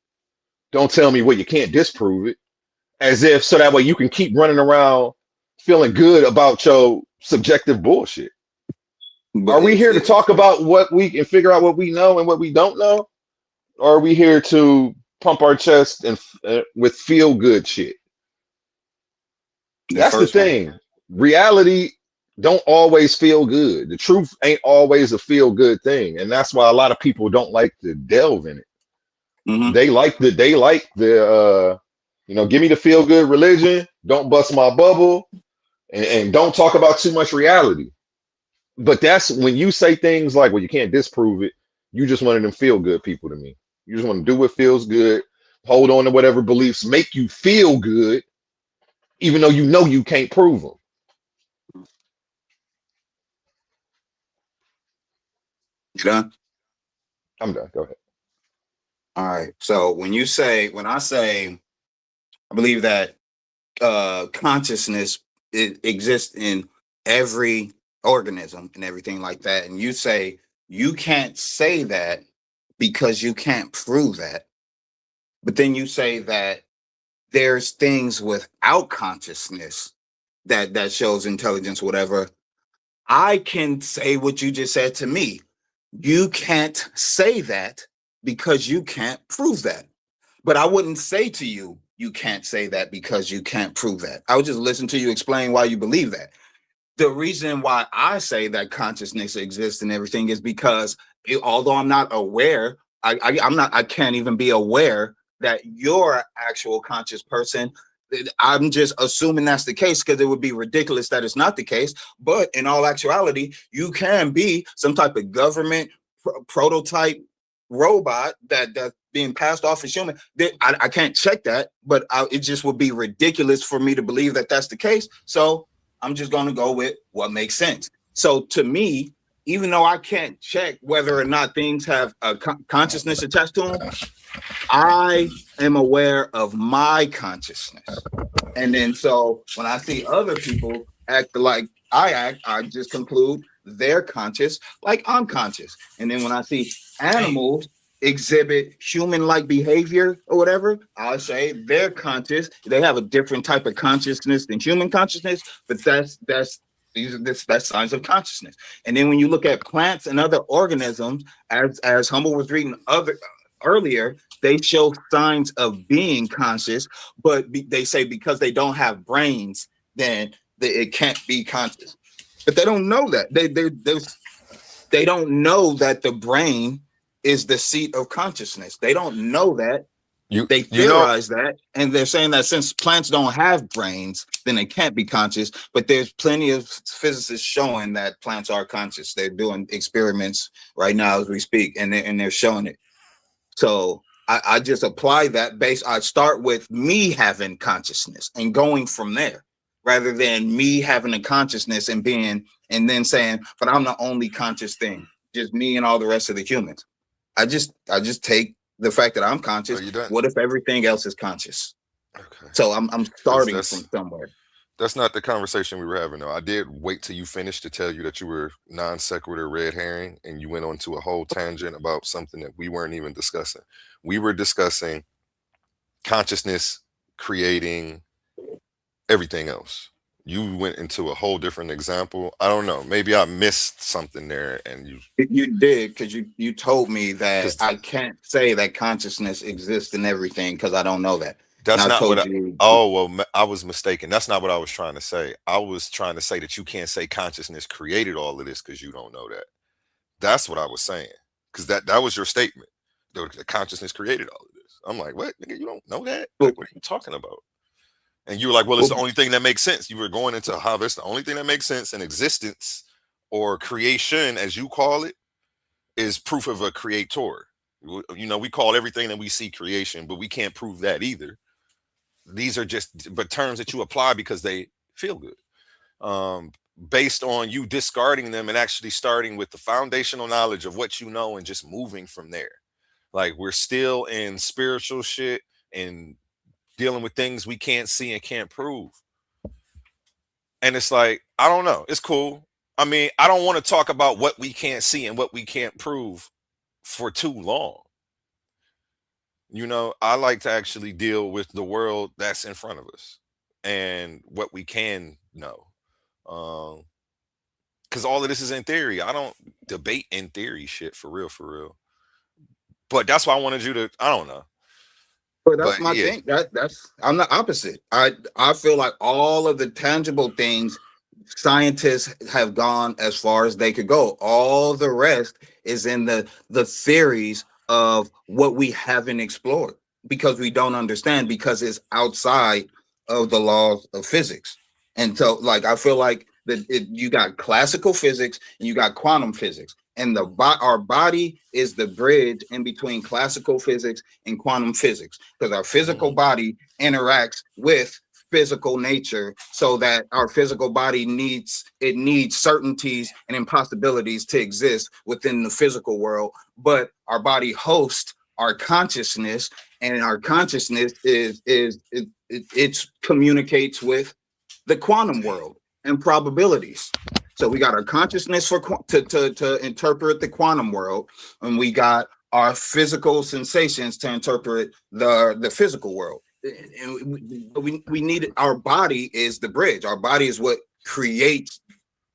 Don't tell me, well, you can't disprove it. As if so that way you can keep running around feeling good about your subjective bullshit. But Are we here to it's talk about what we can figure out what we know and what we don't know? Or are we here to pump our chest and with feel good shit? the That's the first one. thing. Reality don't always feel good. The truth ain't always a feel good thing, and that's why a lot of people don't like to delve in it. Mm-hmm. They like the give me the feel good religion, don't bust my bubble, and don't talk about too much reality. But that's when you say things like, well, you can't disprove it. You just one of them feel good people to me. You just want to do what feels good, hold on to whatever beliefs make you feel good, even though you know you can't prove them. You done? I'm done. Go ahead. All right. So when I say, I believe that consciousness it exists in every organism and everything like that, and you say you can't say that because you can't prove that, but then you say that there's things without consciousness that shows intelligence, whatever. I can say what you just said to me. You can't say that because you can't prove that. But I wouldn't say to you, you can't say that because you can't prove that. I would just listen to you explain why you believe that. The reason why I say that consciousness exists and everything is because although I'm not aware, I can't even be aware that you're an actual conscious person. I'm just assuming that's the case because it would be ridiculous that it's not the case. But in all actuality, you can be some type of government prototype robot that's being passed off as human. I can't check that, but it just would be ridiculous for me to believe that that's the case. So I'm just going to go with what makes sense. So to me, even though I can't check whether or not things have a consciousness attached to them, I am aware of my consciousness. And then so when I see other people act like I act, I just conclude they're conscious like I'm conscious. And then when I see animals exhibit human-like behavior or whatever, I'll say they're conscious. They have a different type of consciousness than human consciousness, but that's signs of consciousness. And then when you look at plants and other organisms, as Humble was reading earlier, they show signs of being conscious, but they say because they don't have brains, then it can't be conscious. But they don't know that. They don't know that the brain is the seat of consciousness. They don't know that. They theorize that, and they're saying that since plants don't have brains, then they can't be conscious. But there's plenty of physicists showing that plants are conscious. They're doing experiments right now as we speak, and they're showing it. So I just apply that I start with me having consciousness and going from there, rather than me having a consciousness and then saying, but I'm the only conscious thing, just me and all the rest of the humans. I just take the fact that I'm conscious. What if everything else is conscious? Okay. So I'm starting from somewhere. That's not the conversation we were having, though. I did wait till you finished to tell you that you were non sequitur red herring, and you went on to a whole tangent about something that we weren't even discussing. We were discussing consciousness creating everything else. You went into a whole different example. I don't know. Maybe I missed something there, and you did, because you told me that I can't say that consciousness exists in everything because I don't know that. That's not what you. Oh, well, I was mistaken. That's not what I was trying to say. I was trying to say that you can't say consciousness created all of this because you don't know that. That's what I was saying. Because that was your statement. The consciousness created all of this. I'm like, what? Nigga, you don't know that? Like, what are you talking about? And you were like, well, it's the only thing that makes sense. You were going into how that's the only thing that makes sense in existence, or creation, as you call it, is proof of a creator. You know, we call everything that we see creation, but we can't prove that either. These are just but terms that you apply because they feel good, based on you discarding them and actually starting with the foundational knowledge of what you know and just moving from there. Like, we're still in spiritual shit and dealing with things we can't see and can't prove. And it's like, I don't know, it's cool. I mean, I don't want to talk about what we can't see and what we can't prove for too long. You know, I like to actually deal with the world that's in front of us and what we can know. because all of this is in theory. I don't debate in theory shit for real. But that's why I wanted you to. I don't know. But that's my thing. That's I'm the opposite. I feel like all of the tangible things scientists have gone as far as they could go. All the rest is in the theories of what we haven't explored because we don't understand, because it's outside of the laws of physics. And so, like, I feel like that you got classical physics and you got quantum physics, and our body is the bridge in between classical physics and quantum physics, because our physical body interacts with physical nature, so that our physical body needs certainties and impossibilities to exist within the physical world. But our body hosts our consciousness, and our consciousness it communicates with the quantum world and probabilities. So we got our consciousness to interpret the quantum world, and we got our physical sensations to interpret the physical world. And we need it. Our body is the bridge. Our body is what creates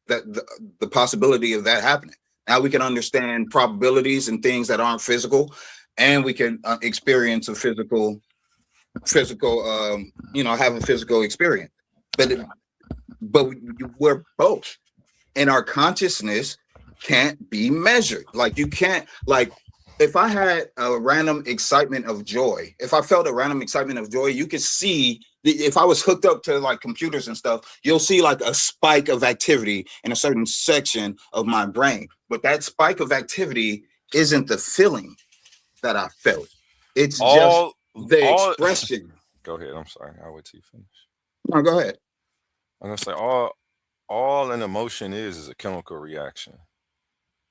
the possibility of that happening. Now we can understand probabilities and things that aren't physical, and we can experience a physical, have a physical experience. But we're both, and our consciousness can't be measured. Like, you can't, like, if I had a random excitement of joy, if I felt a random excitement of joy, you could see, if I was hooked up to like computers and stuff, you'll see like a spike of activity in a certain section of my brain. But that spike of activity isn't the feeling that I felt. It's just the expression. Go ahead. I'm sorry. I'll wait till you finish. No, go ahead. I'm gonna say all an emotion is a chemical reaction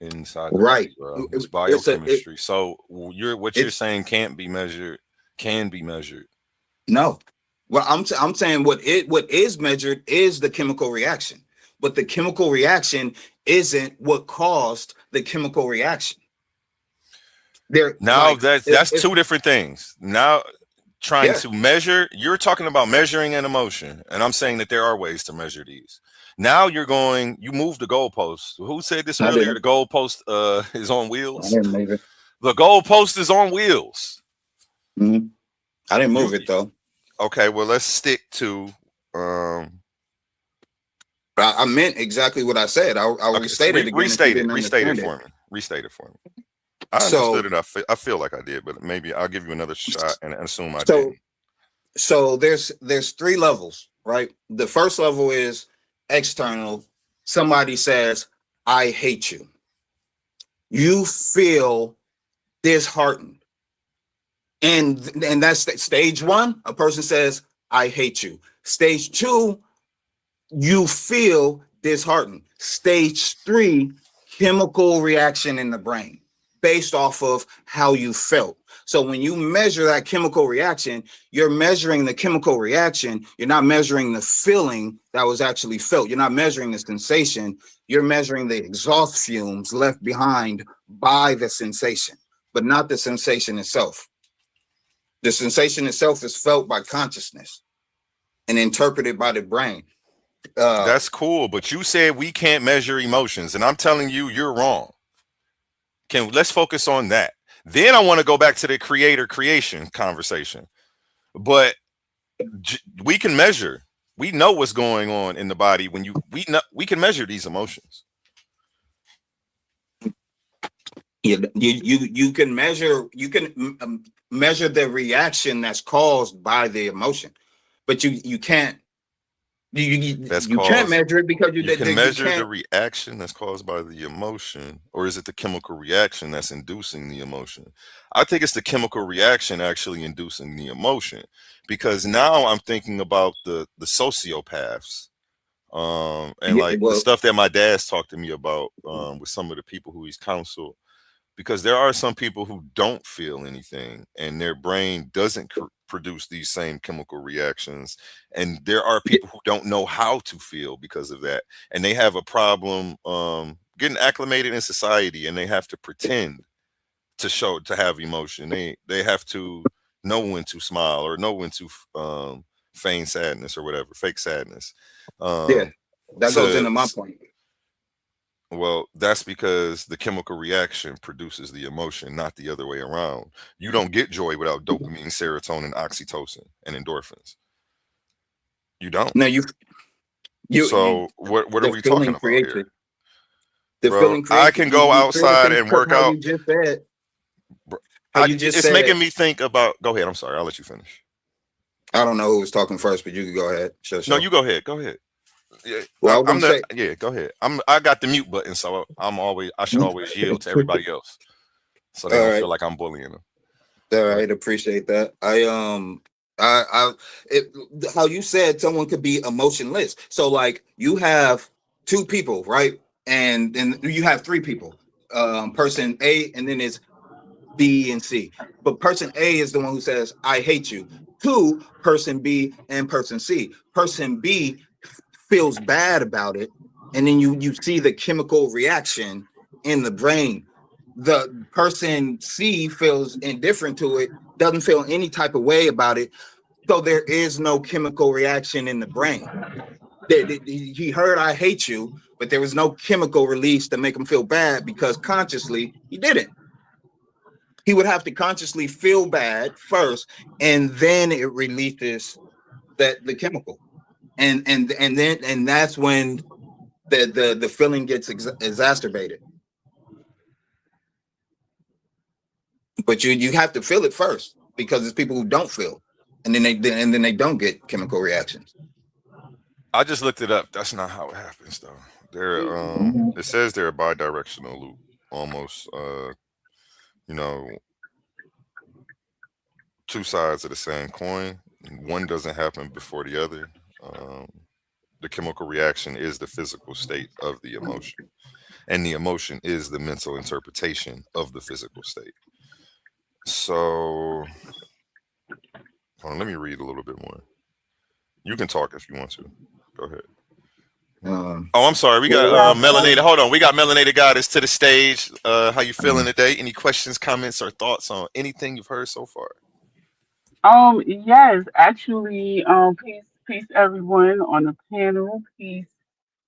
inside the body, bro. It's biochemistry. So you're saying can't be measured, can be measured. No. Well, I'm saying what is measured is the chemical reaction, but the chemical reaction isn't what caused the chemical reaction. That's two different things. Now, trying to measure, you're talking about measuring an emotion, and I'm saying that there are ways to measure these. Now you moved the goalpost. Who said this earlier? The goalpost is on wheels. I didn't move it. The goalpost is on wheels. Mm-hmm. I didn't move it though. Okay, well, let's stick to. I meant exactly what I said. I'll restate it again. Restate it for me. I understood it. I feel like I did, but maybe I'll give you another shot and assume I did. So there's three levels, right? The first level is external. Somebody says, "I hate you." You feel disheartened, and that's stage one. A person says, "I hate you." Stage two, you feel disheartened. Stage three, chemical reaction in the brain based off of how you felt. So when you measure that chemical reaction, you're measuring the chemical reaction. You're not measuring the feeling that was actually felt. You're not measuring the sensation. You're measuring the exhaust fumes left behind by the sensation, but not the sensation itself. The sensation itself is felt by consciousness and interpreted by the brain. That's cool, but you said we can't measure emotions, and I'm telling you, you're wrong. Let's focus on that. Then I want to go back to the creation conversation. But we can measure. We know what's going on in the body when we can measure these emotions. Yeah, you can measure. You can measure the reaction that's caused by the emotion, but you can't. You can't measure it because you can measure the reaction that's caused by the emotion, or is it the chemical reaction that's inducing the emotion? I think it's the chemical reaction actually inducing the emotion, because now I'm thinking about the sociopaths, and the stuff that my dad's talked to me about with some of the people who he's counseled. Because there are some people who don't feel anything and their brain doesn't produce these same chemical reactions. And there are people who don't know how to feel because of that. And they have a problem getting acclimated in society, and they have to pretend to have emotion. They have to know when to smile or know when to feign sadness or whatever, fake sadness. That goes into my point. Well, that's because the chemical reaction produces the emotion, not the other way around. You don't get joy without dopamine, serotonin, oxytocin, and endorphins. You don't. Now you So what are the we talking feeling about creates here? it. The Bro, feeling I creates it. can go You feel the outside things and because work how out. you just said, how you just It's said. making me think about. Go ahead. I'm sorry. I'll let you finish. I don't know who was talking first, but you can go ahead. No, Sure. you go ahead. Go ahead. Yeah, Well, I was I'm gonna the. say, Yeah, go ahead. I got the mute button, so I should always yield to everybody else, so they all don't right, feel like I'm bullying them. all right, appreciate that. It, how you said someone could be emotionless. So like you have two people, right? And then you have three people. Person A, and then it's B and C. But person A is the one who says, I hate you. To person B and person C. Person B feels bad about it. And then you see the chemical reaction in the brain. The person C feels indifferent to it, doesn't feel any type of way about it. So there is no chemical reaction in the brain. He heard I hate you, but there was no chemical release to make him feel bad because consciously he didn't. He would have to consciously feel bad first, and then it releases the chemical, and that's when the feeling gets exacerbated. But you have to feel it first because there's people who don't feel, and then they don't get chemical reactions. I just looked it up. That's not how it happens, though. It says they're a bi-directional loop, almost. You know, two sides of the same coin. One doesn't happen before the other. The chemical reaction is the physical state of the emotion, and the emotion is the mental interpretation of the physical state. So, hold on, let me read a little bit more. You can talk if you want to. Go ahead. Oh, I'm sorry. We got melanated. Hold on. We got melanated goddess to the stage. How you feeling today? Any questions, comments, or thoughts on anything you've heard so far? Yes, actually, peace everyone on the panel, peace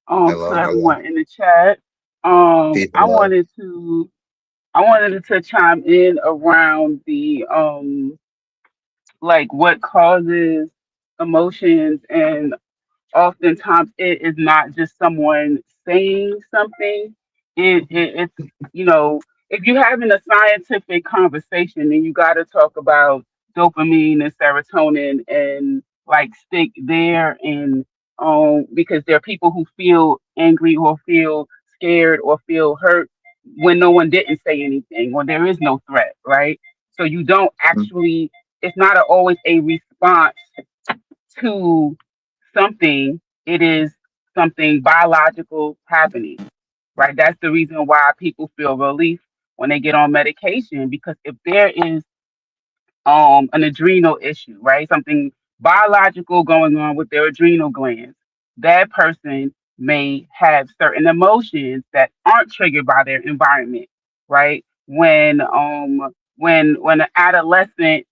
to Hello. everyone in the chat. Peace I and love. wanted to chime in around the like what causes emotions, and oftentimes it is not just someone saying something. It's, you know, if you're having a scientific conversation, then you got to talk about dopamine and serotonin and like stick there, and because there are people who feel angry or feel scared or feel hurt when no one didn't say anything or there is no threat, right? So you don't actually, it's not always a response to something. It is something biological happening, right? That's the reason why people feel relief when they get on medication, because if there is an adrenal issue, right? Something biological going on with their adrenal glands. That person may have certain emotions that aren't triggered by their environment, right? When an adolescent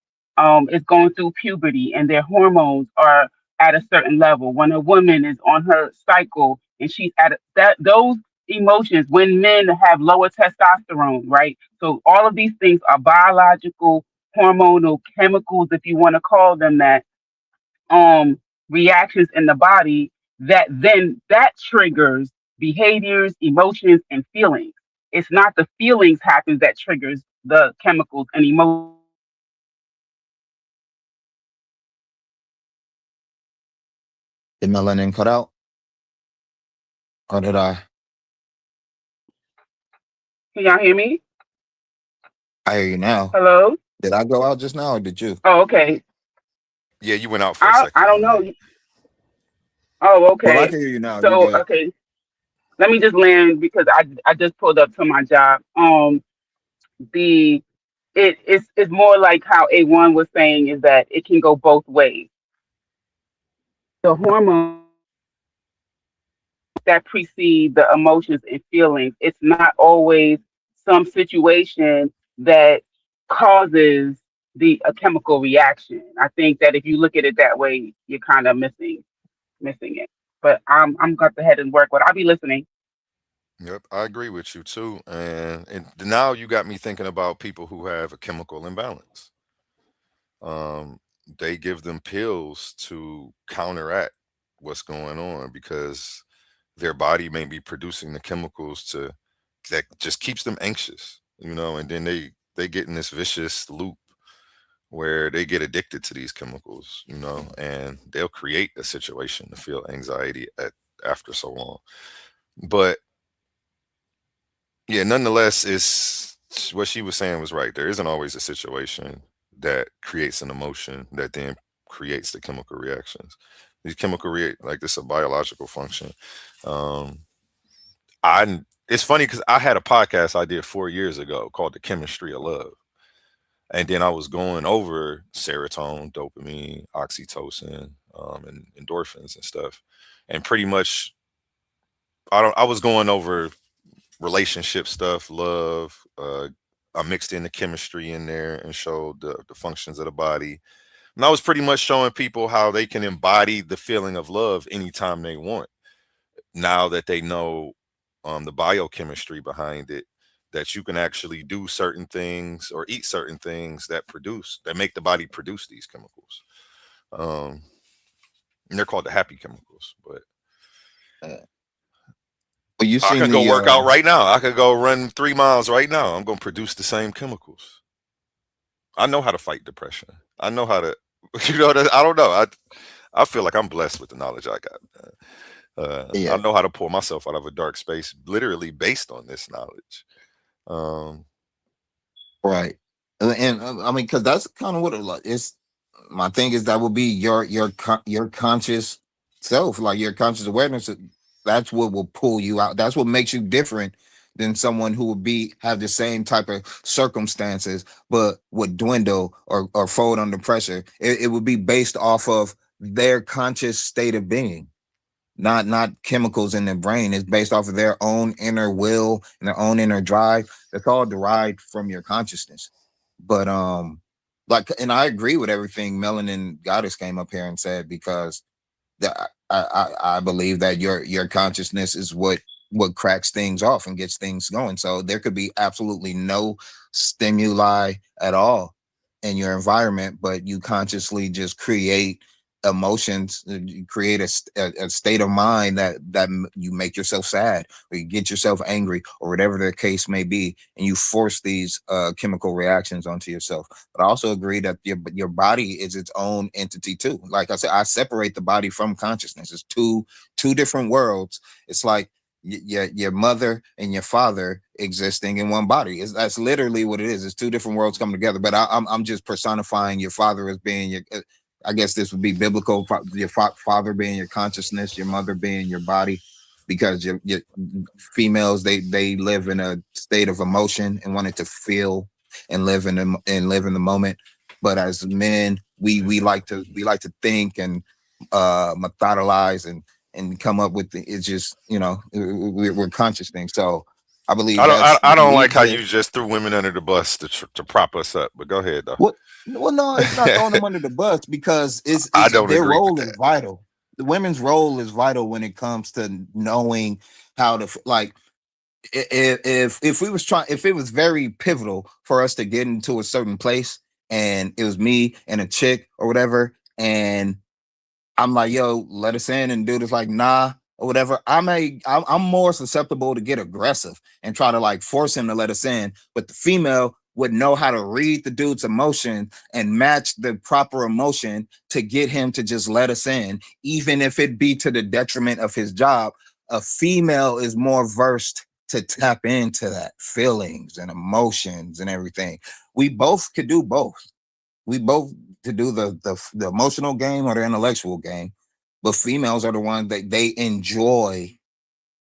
is going through puberty and their hormones are at a certain level, when a woman is on her cycle and she's at those emotions, when men have lower testosterone, right? So all of these things are biological hormonal chemicals, if you want to call them that, reactions in the body that triggers behaviors, emotions, and feelings. It's not the feelings happens that triggers the chemicals and emotions. Did melanin cut out? Or did I? Can y'all hear me? I hear you now. Hello? Did I go out just now or did you? Oh, okay. Yeah, you went out for a second. I don't know. Oh, okay. Well, I can hear you now. You So, good. okay. Let me just land because I just pulled up to my job. The it's more like how A1 was saying, is that it can go both ways. The hormones that precede the emotions and feelings, it's not always some situation that causes a chemical reaction. I think that if you look at it that way, you're kind of missing it. But I'm got to head and work, but I'll be listening. Yep, I agree with you too. And now you got me thinking about people who have a chemical imbalance. Um, they give them pills to counteract what's going on because their body may be producing the chemicals to that just keeps them anxious, and then they get in this vicious loop where they get addicted to these chemicals, and they'll create a situation to feel anxiety after so long. But yeah, nonetheless, it's what she was saying was right. There isn't always a situation that creates an emotion that then creates the chemical reactions. These chemical like this is a biological function. Um, it's funny because I had a podcast I did 4 years ago called The Chemistry of Love. And then I was going over serotonin, dopamine, oxytocin, and endorphins and stuff. And pretty much I was going over relationship stuff, love. I mixed in the chemistry in there and showed the functions of the body. And I was pretty much showing people how they can embody the feeling of love anytime they want. Now that they know the biochemistry behind it, that you can actually do certain things or eat certain things that make the body produce these chemicals. And they're called the happy chemicals. But well, you I seen could go the work out right now. I could go run 3 miles right now. I'm going to produce the same chemicals. I know how to fight depression. I know how to, I don't know. I feel like I'm blessed with the knowledge I got. yeah. I know how to pull myself out of a dark space, literally based on this knowledge. Right. And I mean, because that's kind of what it's. My thing is that will be your conscious self, like your conscious awareness. That's what will pull you out. That's what makes you different than someone who would have the same type of circumstances, but would dwindle or fold under pressure. It would be based off of their conscious state of being, not chemicals in their brain. It's based off of their own inner will and their own inner drive. That's all derived from your consciousness. But and I agree with everything Melanin Goddess came up here and said, because I believe that your consciousness is what cracks things off and gets things going. So there could be absolutely no stimuli at all in your environment, but you consciously just create emotions, you create a state of mind that you make yourself sad, or you get yourself angry, or whatever the case may be, and you force these chemical reactions onto yourself. But I also agree that your body is its own entity too. Like I said, I separate the body from consciousness. It's two different worlds. It's like your mother and your father existing in one body. That's literally what it is. It's two different worlds coming together. But I'm just personifying your father as being your. I guess this would be biblical. Your father being your consciousness, your mother being your body, because your females they live in a state of emotion and wanted to feel and live in the moment. But as men, we like to think and methodize and come up with it's just we're conscious things. So I believe I don't like how you just threw women under the bus to prop us up. But go ahead though. Well, no, it's not throwing them under the bus, because it's I don't their agree role with is that. vital. The women's role is vital when it comes to knowing how to, like, if it was very pivotal for us to get into a certain place, and it was me and a chick or whatever, and I'm like, yo, let us in, and dude is like, nah, or whatever. I'm more susceptible to get aggressive and try to like force him to let us in. But the female would know how to read the dude's emotion and match the proper emotion to get him to just let us in, even if it be to the detriment of his job. A female is more versed to tap into that feelings and emotions and everything. We both could do both. We both to do the emotional game or the intellectual game, but females are the ones that they enjoy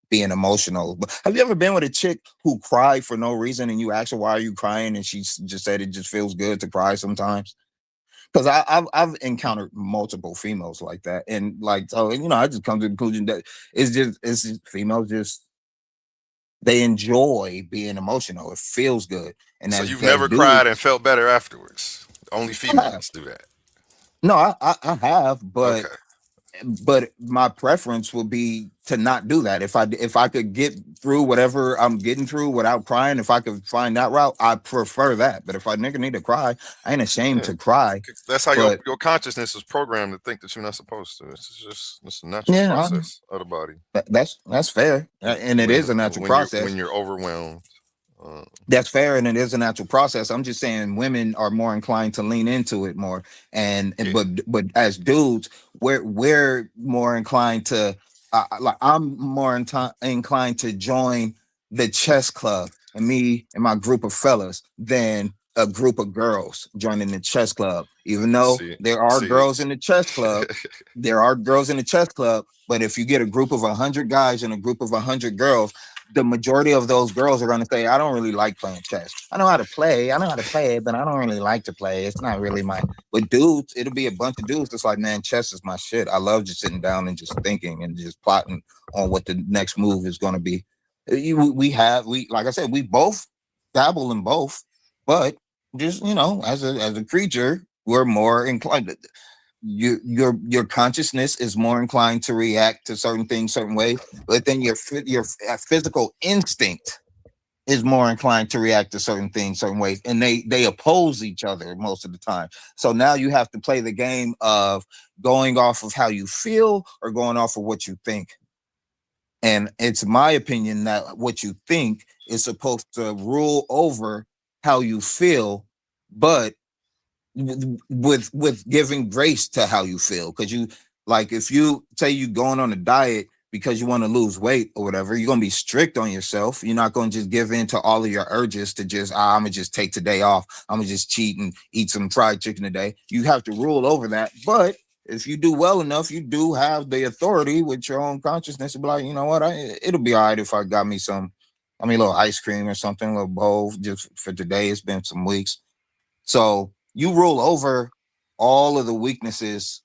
being emotional. But have you ever been with a chick who cried for no reason, and you ask her, why are you crying, and she just said it just feels good to cry sometimes? Because I've encountered multiple females like that, and like, so I just come to the conclusion that it's just females just they enjoy being emotional. It feels good. And So as you've never cried and felt better afterwards? Only females do that. No, I have, but okay. but my preference would be to not do that. If I could get through whatever I'm getting through without crying, if I could find that route, I prefer that. But if I nigga need to cry, I ain't ashamed Yeah. to cry. That's how But your consciousness is programmed to think that you're not supposed to. It's a natural yeah, process of the body. that's fair, and it is a natural process. When you're overwhelmed. That's fair, and it is a natural process. I'm just saying women are more inclined to lean into it more, and but as dudes, we're more inclined to like I'm more inclined to join the chess club and me and my group of fellas than a group of girls joining the chess club. Even though there are girls in the chess club, but if you get a group of 100 guys and a group of 100 girls, the majority of those girls are going to say, I don't really like playing chess. I know how to play it, but I don't really like to play. It's not really my, but dudes, it'll be a bunch of dudes that's like, man, chess is my shit. I love just sitting down and just thinking and just plotting on what the next move is going to be. Like I said, we both dabble in both, but just, as a creature, we're more inclined to, your consciousness is more inclined to react to certain things certain ways, but then your physical instinct is more inclined to react to certain things certain ways, and they oppose each other most of the time. So now you have to play the game of going off of how you feel or going off of what you think. And it's my opinion that what you think is supposed to rule over how you feel, but with giving grace to how you feel. Because you, like, if you say you going on a diet because you want to lose weight or whatever, you're gonna be strict on yourself. You're not gonna just give in to all of your urges to just I'm gonna just take today off, I'm gonna just cheat and eat some fried chicken today. You have to rule over that. But if you do well enough, you do have the authority with your own consciousness to be like, you know what, it'll be all right if I got me a little ice cream or something, a little bowl just for today. It's been some weeks. So you rule over all of the weaknesses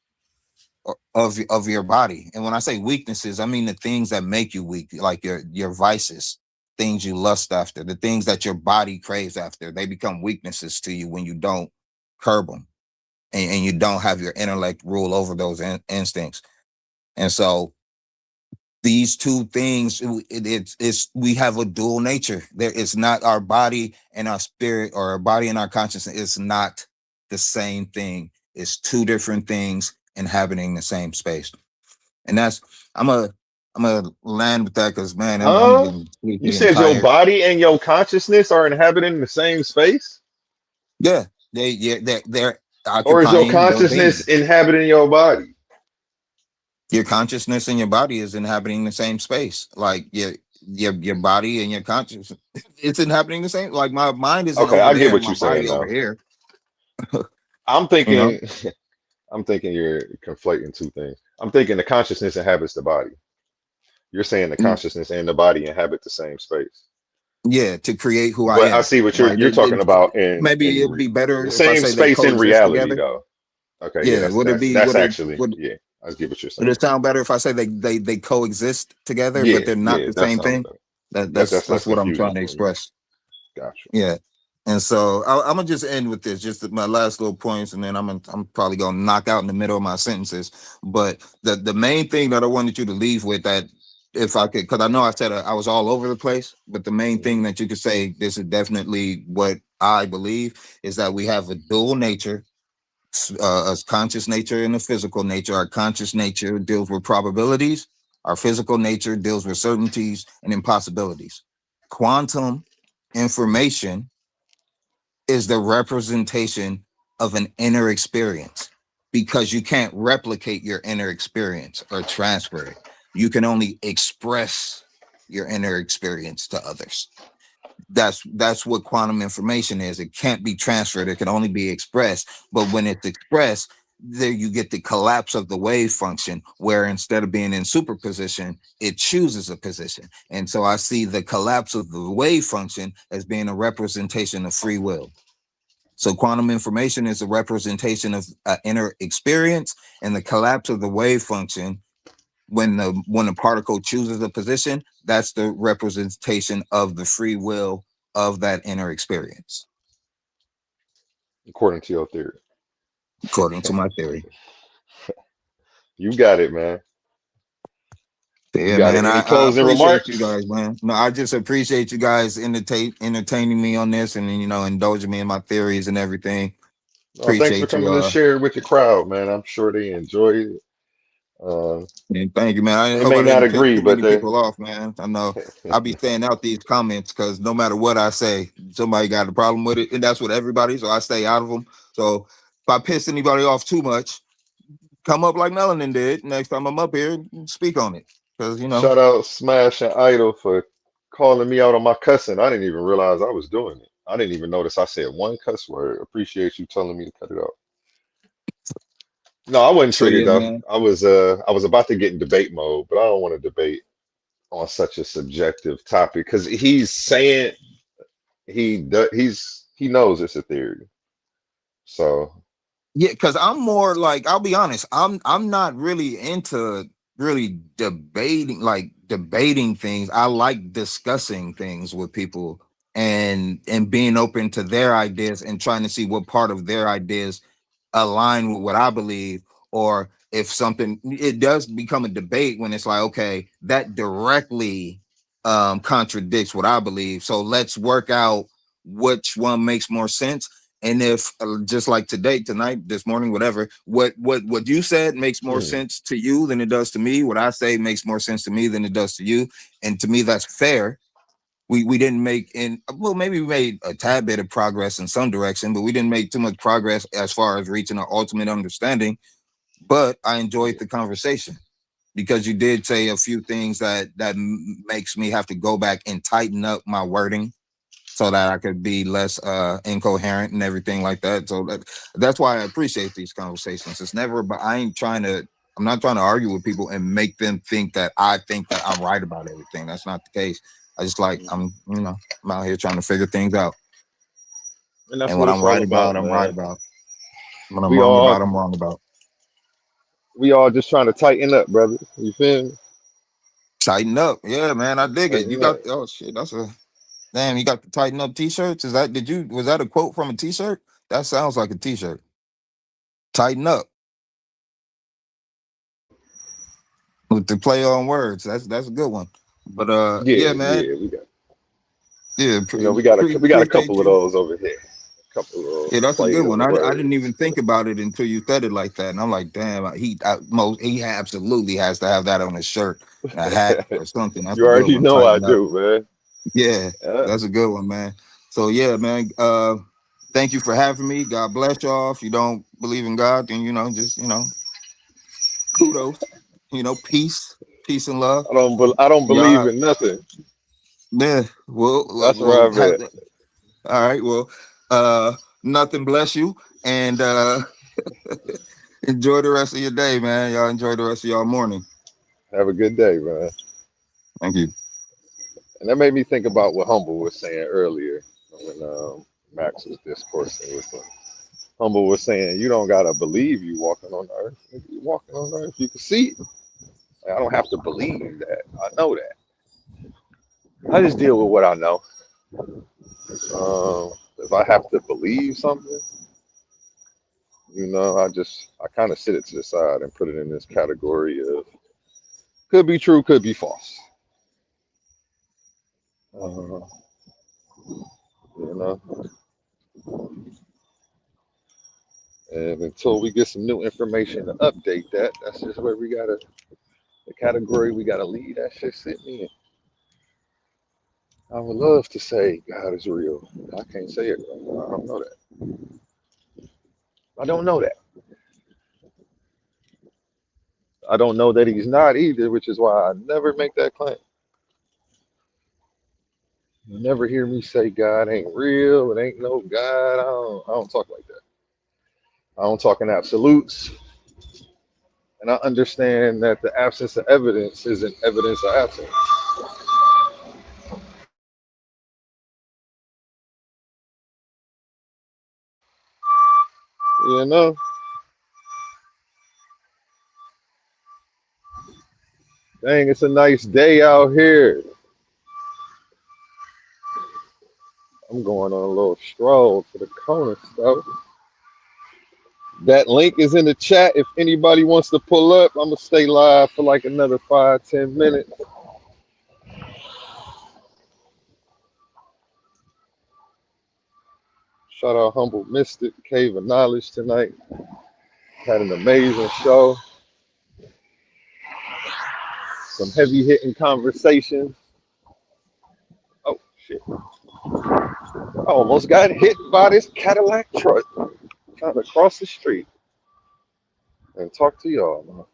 of your body. And when I say weaknesses, I mean the things that make you weak, like your vices, things you lust after, the things that your body craves after. They become weaknesses to you when you don't curb them and you don't have your intellect rule over those instincts. And so these two things, it's we have a dual nature. It's not our body and our spirit, or our body and our consciousness. It's not the same thing. It's two different things inhabiting the same space. And that's I'm gonna land with that because, man, I'm getting sleepy You and said your tired. body and your consciousness are inhabiting the same space? Yeah, they're Or is your occupying your consciousness being. inhabiting your body? Your consciousness and your body is inhabiting the same space. Like your body and your consciousness, it's inhabiting the same. Like my mind isn't Okay, over I get there and what my you're saying body over now. here. I'm You know? thinking I'm thinking you're conflating two things. I'm thinking the consciousness inhabits the body. You're saying the consciousness and the body inhabit the same space. Yeah, to create who I But I am. see what Like you're talking about maybe it'd be the better if I same say they space in coexist reality together. though. Okay, yeah, Yeah, would it be that's would it actually, would yeah, I get what you're would saying. it sound better if I say they coexist together, but Yeah, they're not yeah, the that same sounds thing? better. That's That's less what I'm confusing trying to for me. express. Gotcha. Yeah. And so I'm gonna just end with this, just my last little points, and then I'm probably gonna knock out in the middle of my sentences. But the main thing that I wanted you to leave with, that if I could, because I know I said I was all over the place, but the main thing that you could say, this is definitely what I believe, is that we have a dual nature, a conscious nature and a physical nature. Our conscious nature deals with probabilities. Our physical nature deals with certainties and impossibilities. Quantum information is the representation of an inner experience, because you can't replicate your inner experience or transfer it. You can only express your inner experience to others. That's what quantum information is. It can't be transferred. It can only be expressed. But when it's expressed, there you get the collapse of the wave function, where instead of being in superposition, it chooses a position. And so I see the collapse of the wave function as being a representation of free will. So quantum information is a representation of inner experience, and the collapse of the wave function, when the particle chooses a position, that's the representation of the free will of that inner experience. According to your theory. According to my theory. You got it, man. You Yeah, got it. man. Any I closing appreciate you remarks? guys, man. No, I just appreciate you guys entertaining me on this and indulging me in my theories and everything. Oh, thanks for Appreciate you. coming to share with the crowd, man. I'm sure they enjoyed it. And thank you, man. I They hope may I not didn't piss agree, too but many they people off, man. I know I'll be staying out these comments because no matter what I say, somebody got a problem with it, and that's what everybody. So I stay out of them. So if I piss anybody off too much, come up like Melanin did. Next time I'm up here, speak on it because shout out Smash and Idol for calling me out on my cussing. I didn't even realize I was doing it. I didn't even notice I said one cuss word. Appreciate you telling me to cut it out. No, I wasn't So triggered yeah, though. man. I was about to get in debate mode, but I don't want to debate on such a subjective topic because he's saying he knows it's a theory. So Yeah, because I'm more like, I'll be honest, I'm not really into really debating things. I like discussing things with people and being open to their ideas and trying to see what part of their ideas align with what I believe, or if something it does become a debate when it's like, okay, that directly contradicts what I believe. So let's work out which one makes more sense. And if just like tonight, this morning, whatever, what you said makes more sense to you than it does to me. What I say makes more sense to me than it does to you. And to me, that's fair. We didn't make maybe we made a tad bit of progress in some direction, but we didn't make too much progress as far as reaching an ultimate understanding. But I enjoyed the conversation because you did say a few things that makes me have to go back and tighten up my wording so that I could be less incoherent and everything like that. So that's why I appreciate these conversations. It's never, but I'm not trying to argue with people and make them think that I think that I'm right about everything. That's not the case. I just I'm out here trying to figure things out. and that's And what what it's I'm all right about, about, I'm right man. about. What I'm We wrong all about, I'm wrong about. we all just trying to tighten up, brother. You feel me? Tighten up. Yeah, man. I dig it. You Tighten up. got, oh shit, damn, you got the tighten up t-shirts? Was that a quote from a t-shirt? That sounds like a t-shirt. Tighten up. With the play on words. That's a good one. But yeah, man. Yeah, we got Yeah, we got a appreciate couple of you. those over here. A couple of those Yeah, that's a play good one. on I didn't words. even think about it until you said it like that, and I'm like, damn, he absolutely has to have that on his shirt, a hat or something. That's You a good already one. know I Tighten up. do, man. Yeah, Yeah. that's a good one, man. So yeah, man. Thank you for having me. God bless y'all. If you don't believe in God, then just kudos. Peace and love. I don't believe Y'all, in nothing. yeah. That's where I'm at. All right. Well, nothing bless you, and enjoy the rest of your day, man. Y'all enjoy the rest of y'all morning. Have a good day, man. Thank you. And that made me think about what Humble was saying earlier when Max was discoursing with him. Humble was saying, you don't gotta believe you walking on the earth. If you walking on the earth, you can see it. I don't have to believe that. I know that. I just deal with what I know. If I have to believe something, I kind of sit it to the side and put it in this category of could be true, could be false. Uh, you know, and until we get some new information to update that, that's just where the category we gotta leave that shit sitting in. I would love to say God is real. I can't say it right now. I don't know that. I don't know that. I don't know that he's not either, which is why I never make that claim. You never hear me say God ain't real. It ain't no God. I don't talk like that. I don't talk in absolutes. And I understand that the absence of evidence isn't evidence of absence. You know? Dang, it's a nice day out here. I'm going on a little stroll to the corner store. That link is in the chat. If anybody wants to pull up, I'm gonna stay live for like another 5-10 minutes. Shout out Humble Mystic, Cave of Knowledge tonight. Had an amazing show. Some heavy hitting conversations. Oh shit. I almost got hit by this Cadillac truck trying to cross the street and talk to y'all. I'm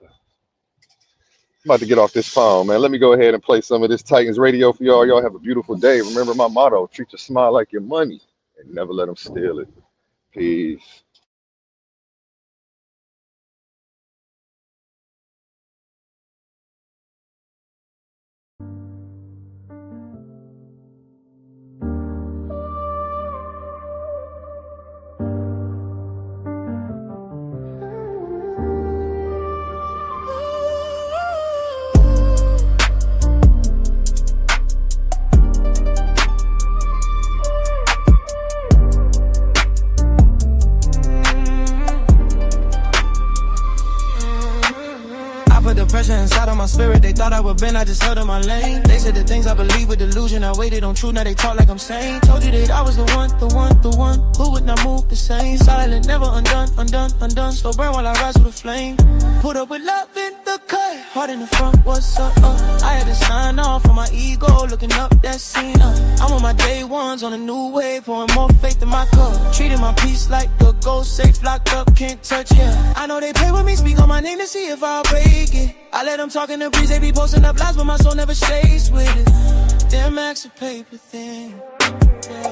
about to get off this phone, man. Let me go ahead and play some of this Titans radio for y'all. Y'all have a beautiful day. Remember my motto, treat your smile like your money and never let them steal it. Peace. Pressure inside of my spirit, they thought I would bend, I just held in my lane. They said the things I believe with delusion, I waited on truth, now they talk like I'm sane. Told you that I was the one, who would not move the same. Silent, never undone, slow burn while I rise with a flame. Put up with love in the cut, heart in the front, what's up, I had to sign off on my ego, looking up that scene, I'm on my day ones, on a new wave, pouring more faith in my cup. Treating my peace like a ghost safe, locked up, can't touch, yeah. I know they play with me, speak on my name to see if I'll break it. I let them talk in the breeze, they be posting up lies, but my soul never stays with it. Damn max a paper thing, yeah.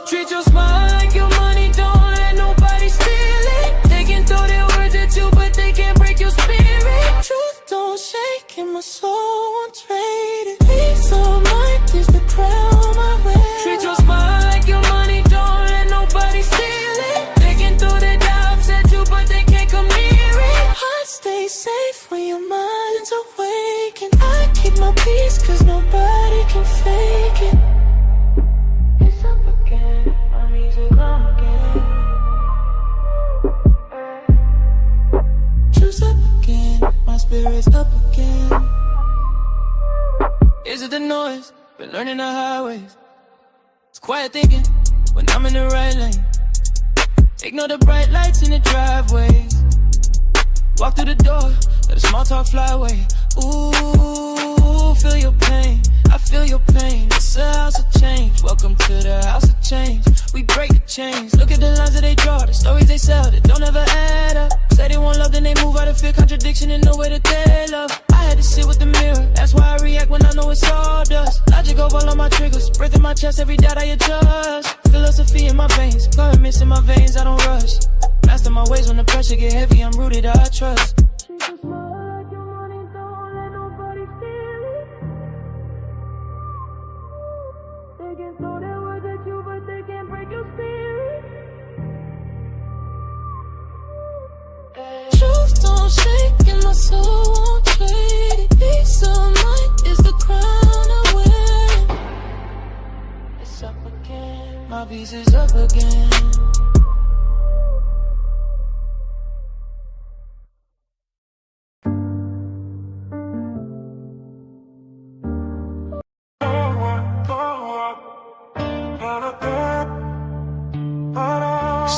Treat your smile like your money, don't let nobody steal it. They can throw their words at you, but they can't break your spirit. Truth don't shake and my soul won't trade it. Peace of mind is the crown I wear. Treat your smile like your money, don't let nobody steal it. They can throw their doubts at you, but they can't come near it. Heart stay safe when your mind's awake, and I keep my peace cause nobody can fake it. It's up again, my music come again. Choose up again, my spirit's up again. Is it the noise? Been learning the highways. It's quiet thinking when I'm in the right lane. Ignore the bright lights in the driveways. Walk through the door, let the small talk fly away. Ooh, feel your pain, I feel your pain. It's a house of change, welcome to the house of change. We break the chains, look at the lines that they draw, the stories they sell that don't ever add up. Say they want love, then they move out of fear, contradiction and no way to tell love. I had to sit with the mirror, that's why I react when I know it's all dust. Logic over all my triggers, breath in my chest, every doubt I adjust. Philosophy in my veins, governments in my veins, I don't rush. Master my ways when the pressure get heavy, I'm rooted, I trust. Truth don't shake and my soul won't trade it. Peace of mind is the crown I wear. It's up again, my peace is up again.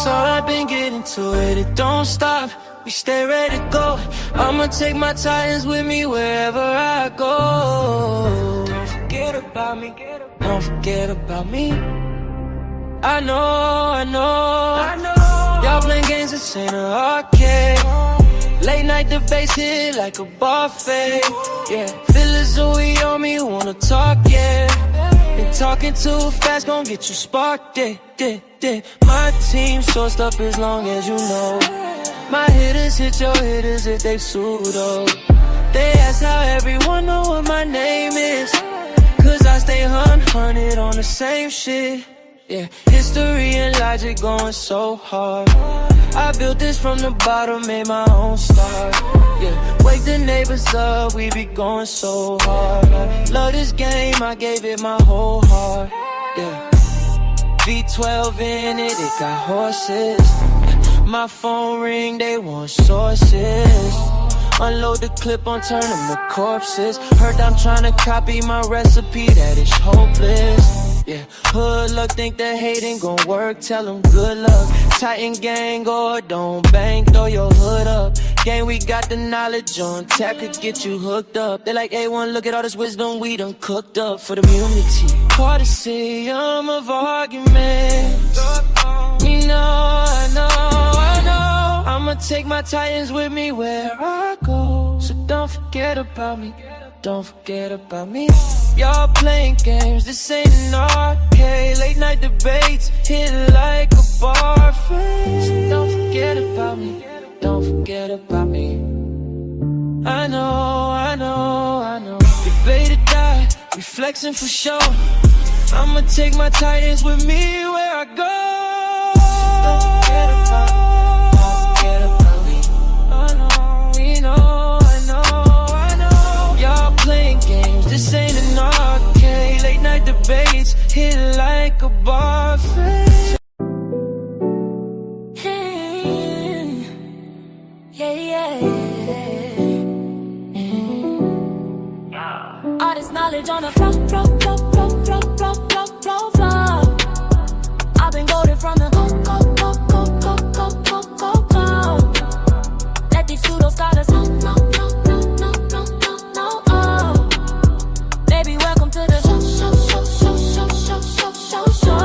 So I've been getting to it, it don't stop. We stay ready to go. I'ma take my Titans with me wherever I go. Don't forget about me, don't forget about me. I know y'all playing games, this ain't an arcade. Late night debates hit like a buffet. Yeah, feelings Zoe on me, wanna talk, yeah. And talking too fast gon' get you sparked, yeah. My team sourced up as long as you know. My hitters hit your hitters if they pseudo. They ask how everyone know what my name is, cause I stay 100 on the same shit. Yeah, history and logic going so hard. I built this from the bottom, made my own start. Yeah, wake the neighbors up, we be going so hard. I love this game, I gave it my whole heart. Yeah. V12 in it, it got horses. My phone ring, they want sources. Unload the clip on, turn them to corpses. Heard I'm trying to copy my recipe, that is hopeless. Yeah, hood luck, think that hating gon' work, tell them good luck. Titan gang or don't bang, throw your hood up. Gang, we got the knowledge on tap, could get you hooked up. They like A1, look at all this wisdom we done cooked up for the community. Coliseum of arguments. Me know, I know I'ma take my Titans with me where I go. So don't forget about me, don't forget about me. Y'all playing games, this ain't an arcade. Late night debates, hit like a bar face. So don't forget about me, don't forget about me. I know debate or die, we flexing for sure. I'ma take my Titans with me where I go. Don't forget about me. Y'all playing games, this ain't an arcade. Late night debates, hit like a bar face. All this knowledge on the flow. I've been golden from the go. Let these pseudo scholars know. Baby, welcome to the show.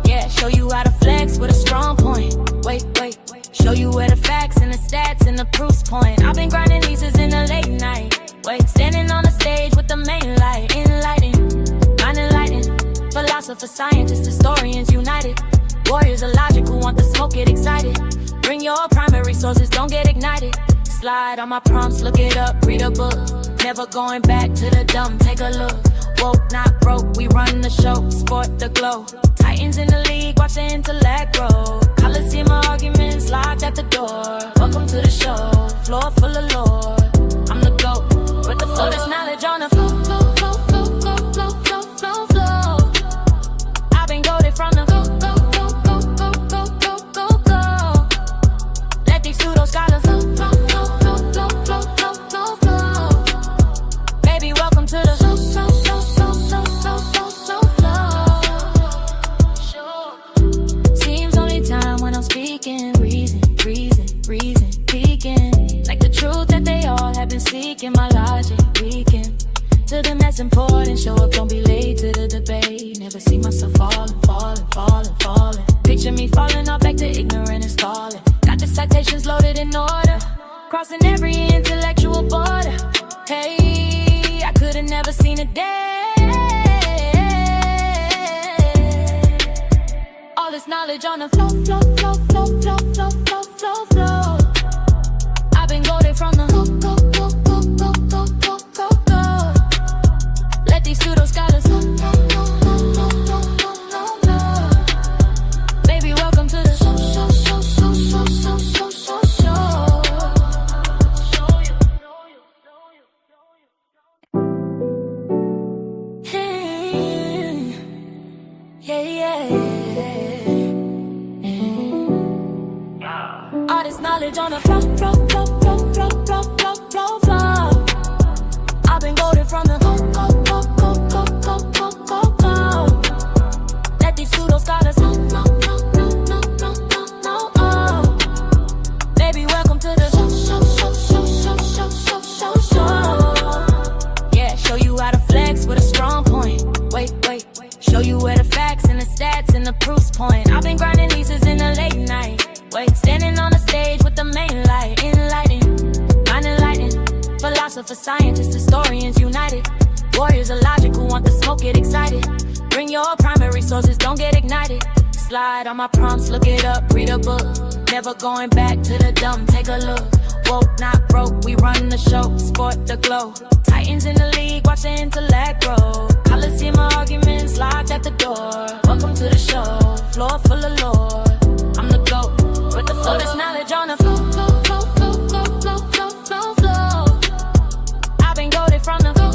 Yeah, show you how to flex with a strong point. Wait. Show you where the facts and the stats and the proofs point. I've been grinding leases in the late night. Wait, standing on the stage with the main light. Enlightening. Philosophers, scientists, historians united. Warriors of logic who want the smoke, get excited. Bring your primary sources, don't get ignited. Slide on my prompts, look it up, read a book. Never going back to the dumb, take a look. Woke, not broke, we run the show, sport the glow. Titans in the league, watch the intellect grow. Coliseum arguments locked at the door. Welcome to the show, floor full of lore. I'm the GOAT, with the flow, there's knowledge on the flow. I've been goated from the go. Let these pseudo scholars flow. Baby, welcome to the show. Seems only time when I'm speaking, reason, peeking. Like the truth that they all have been seeking, my logic weakened. To them that's important, show up, don't be late to the debate. Never see myself falling. Picture me falling off back to ignorant and stalling. Got the citations loaded in order, crossing every intellectual border. Hey, I could've never seen a day. All this knowledge on the flow. I've been goated from the go. Let these pseudo scholars know. Baby, welcome to the show. All this knowledge on the flow. I've been goated from the go. Let these pseudo scholars know. Baby, welcome to the show. Yeah, show you how to flex with a strong point. Wait. Show you where the facts and the stats and the proofs point. I've been grinding leases in the late night. Wait, standing on the stage with the main light. Enlightening. Philosophers, scientists, historians united. Warriors of logic who want the smoke, get excited. Bring your primary sources, don't get ignited. Slide on my prompts, look it up, read a book. Never going back to the dumb, take a look. Woke, not broke, we run the show, sport the glow. Titans in the league, watch the intellect grow. Coliseum arguments locked at the door. Welcome to the show, floor full of lore. I'm the GOAT, with the flow, there's knowledge on the flow. I've been goated from the go.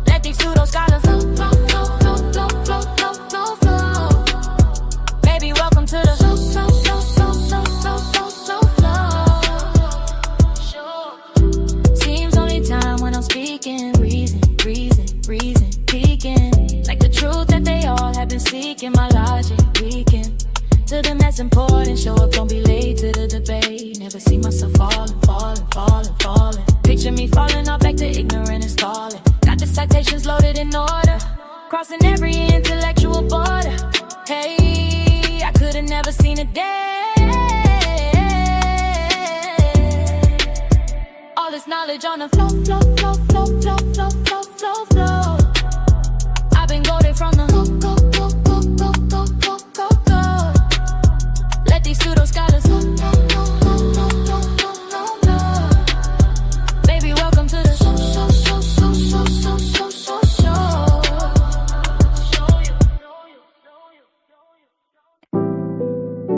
Let these pseudo scholars to them that's important. Show up, don't be late to the debate. Never see myself falling. Picture me falling off back to ignorant and stalling. Got the citations loaded in order, crossing every intellectual border. Hey, I could've never seen a day. All this knowledge on the flow.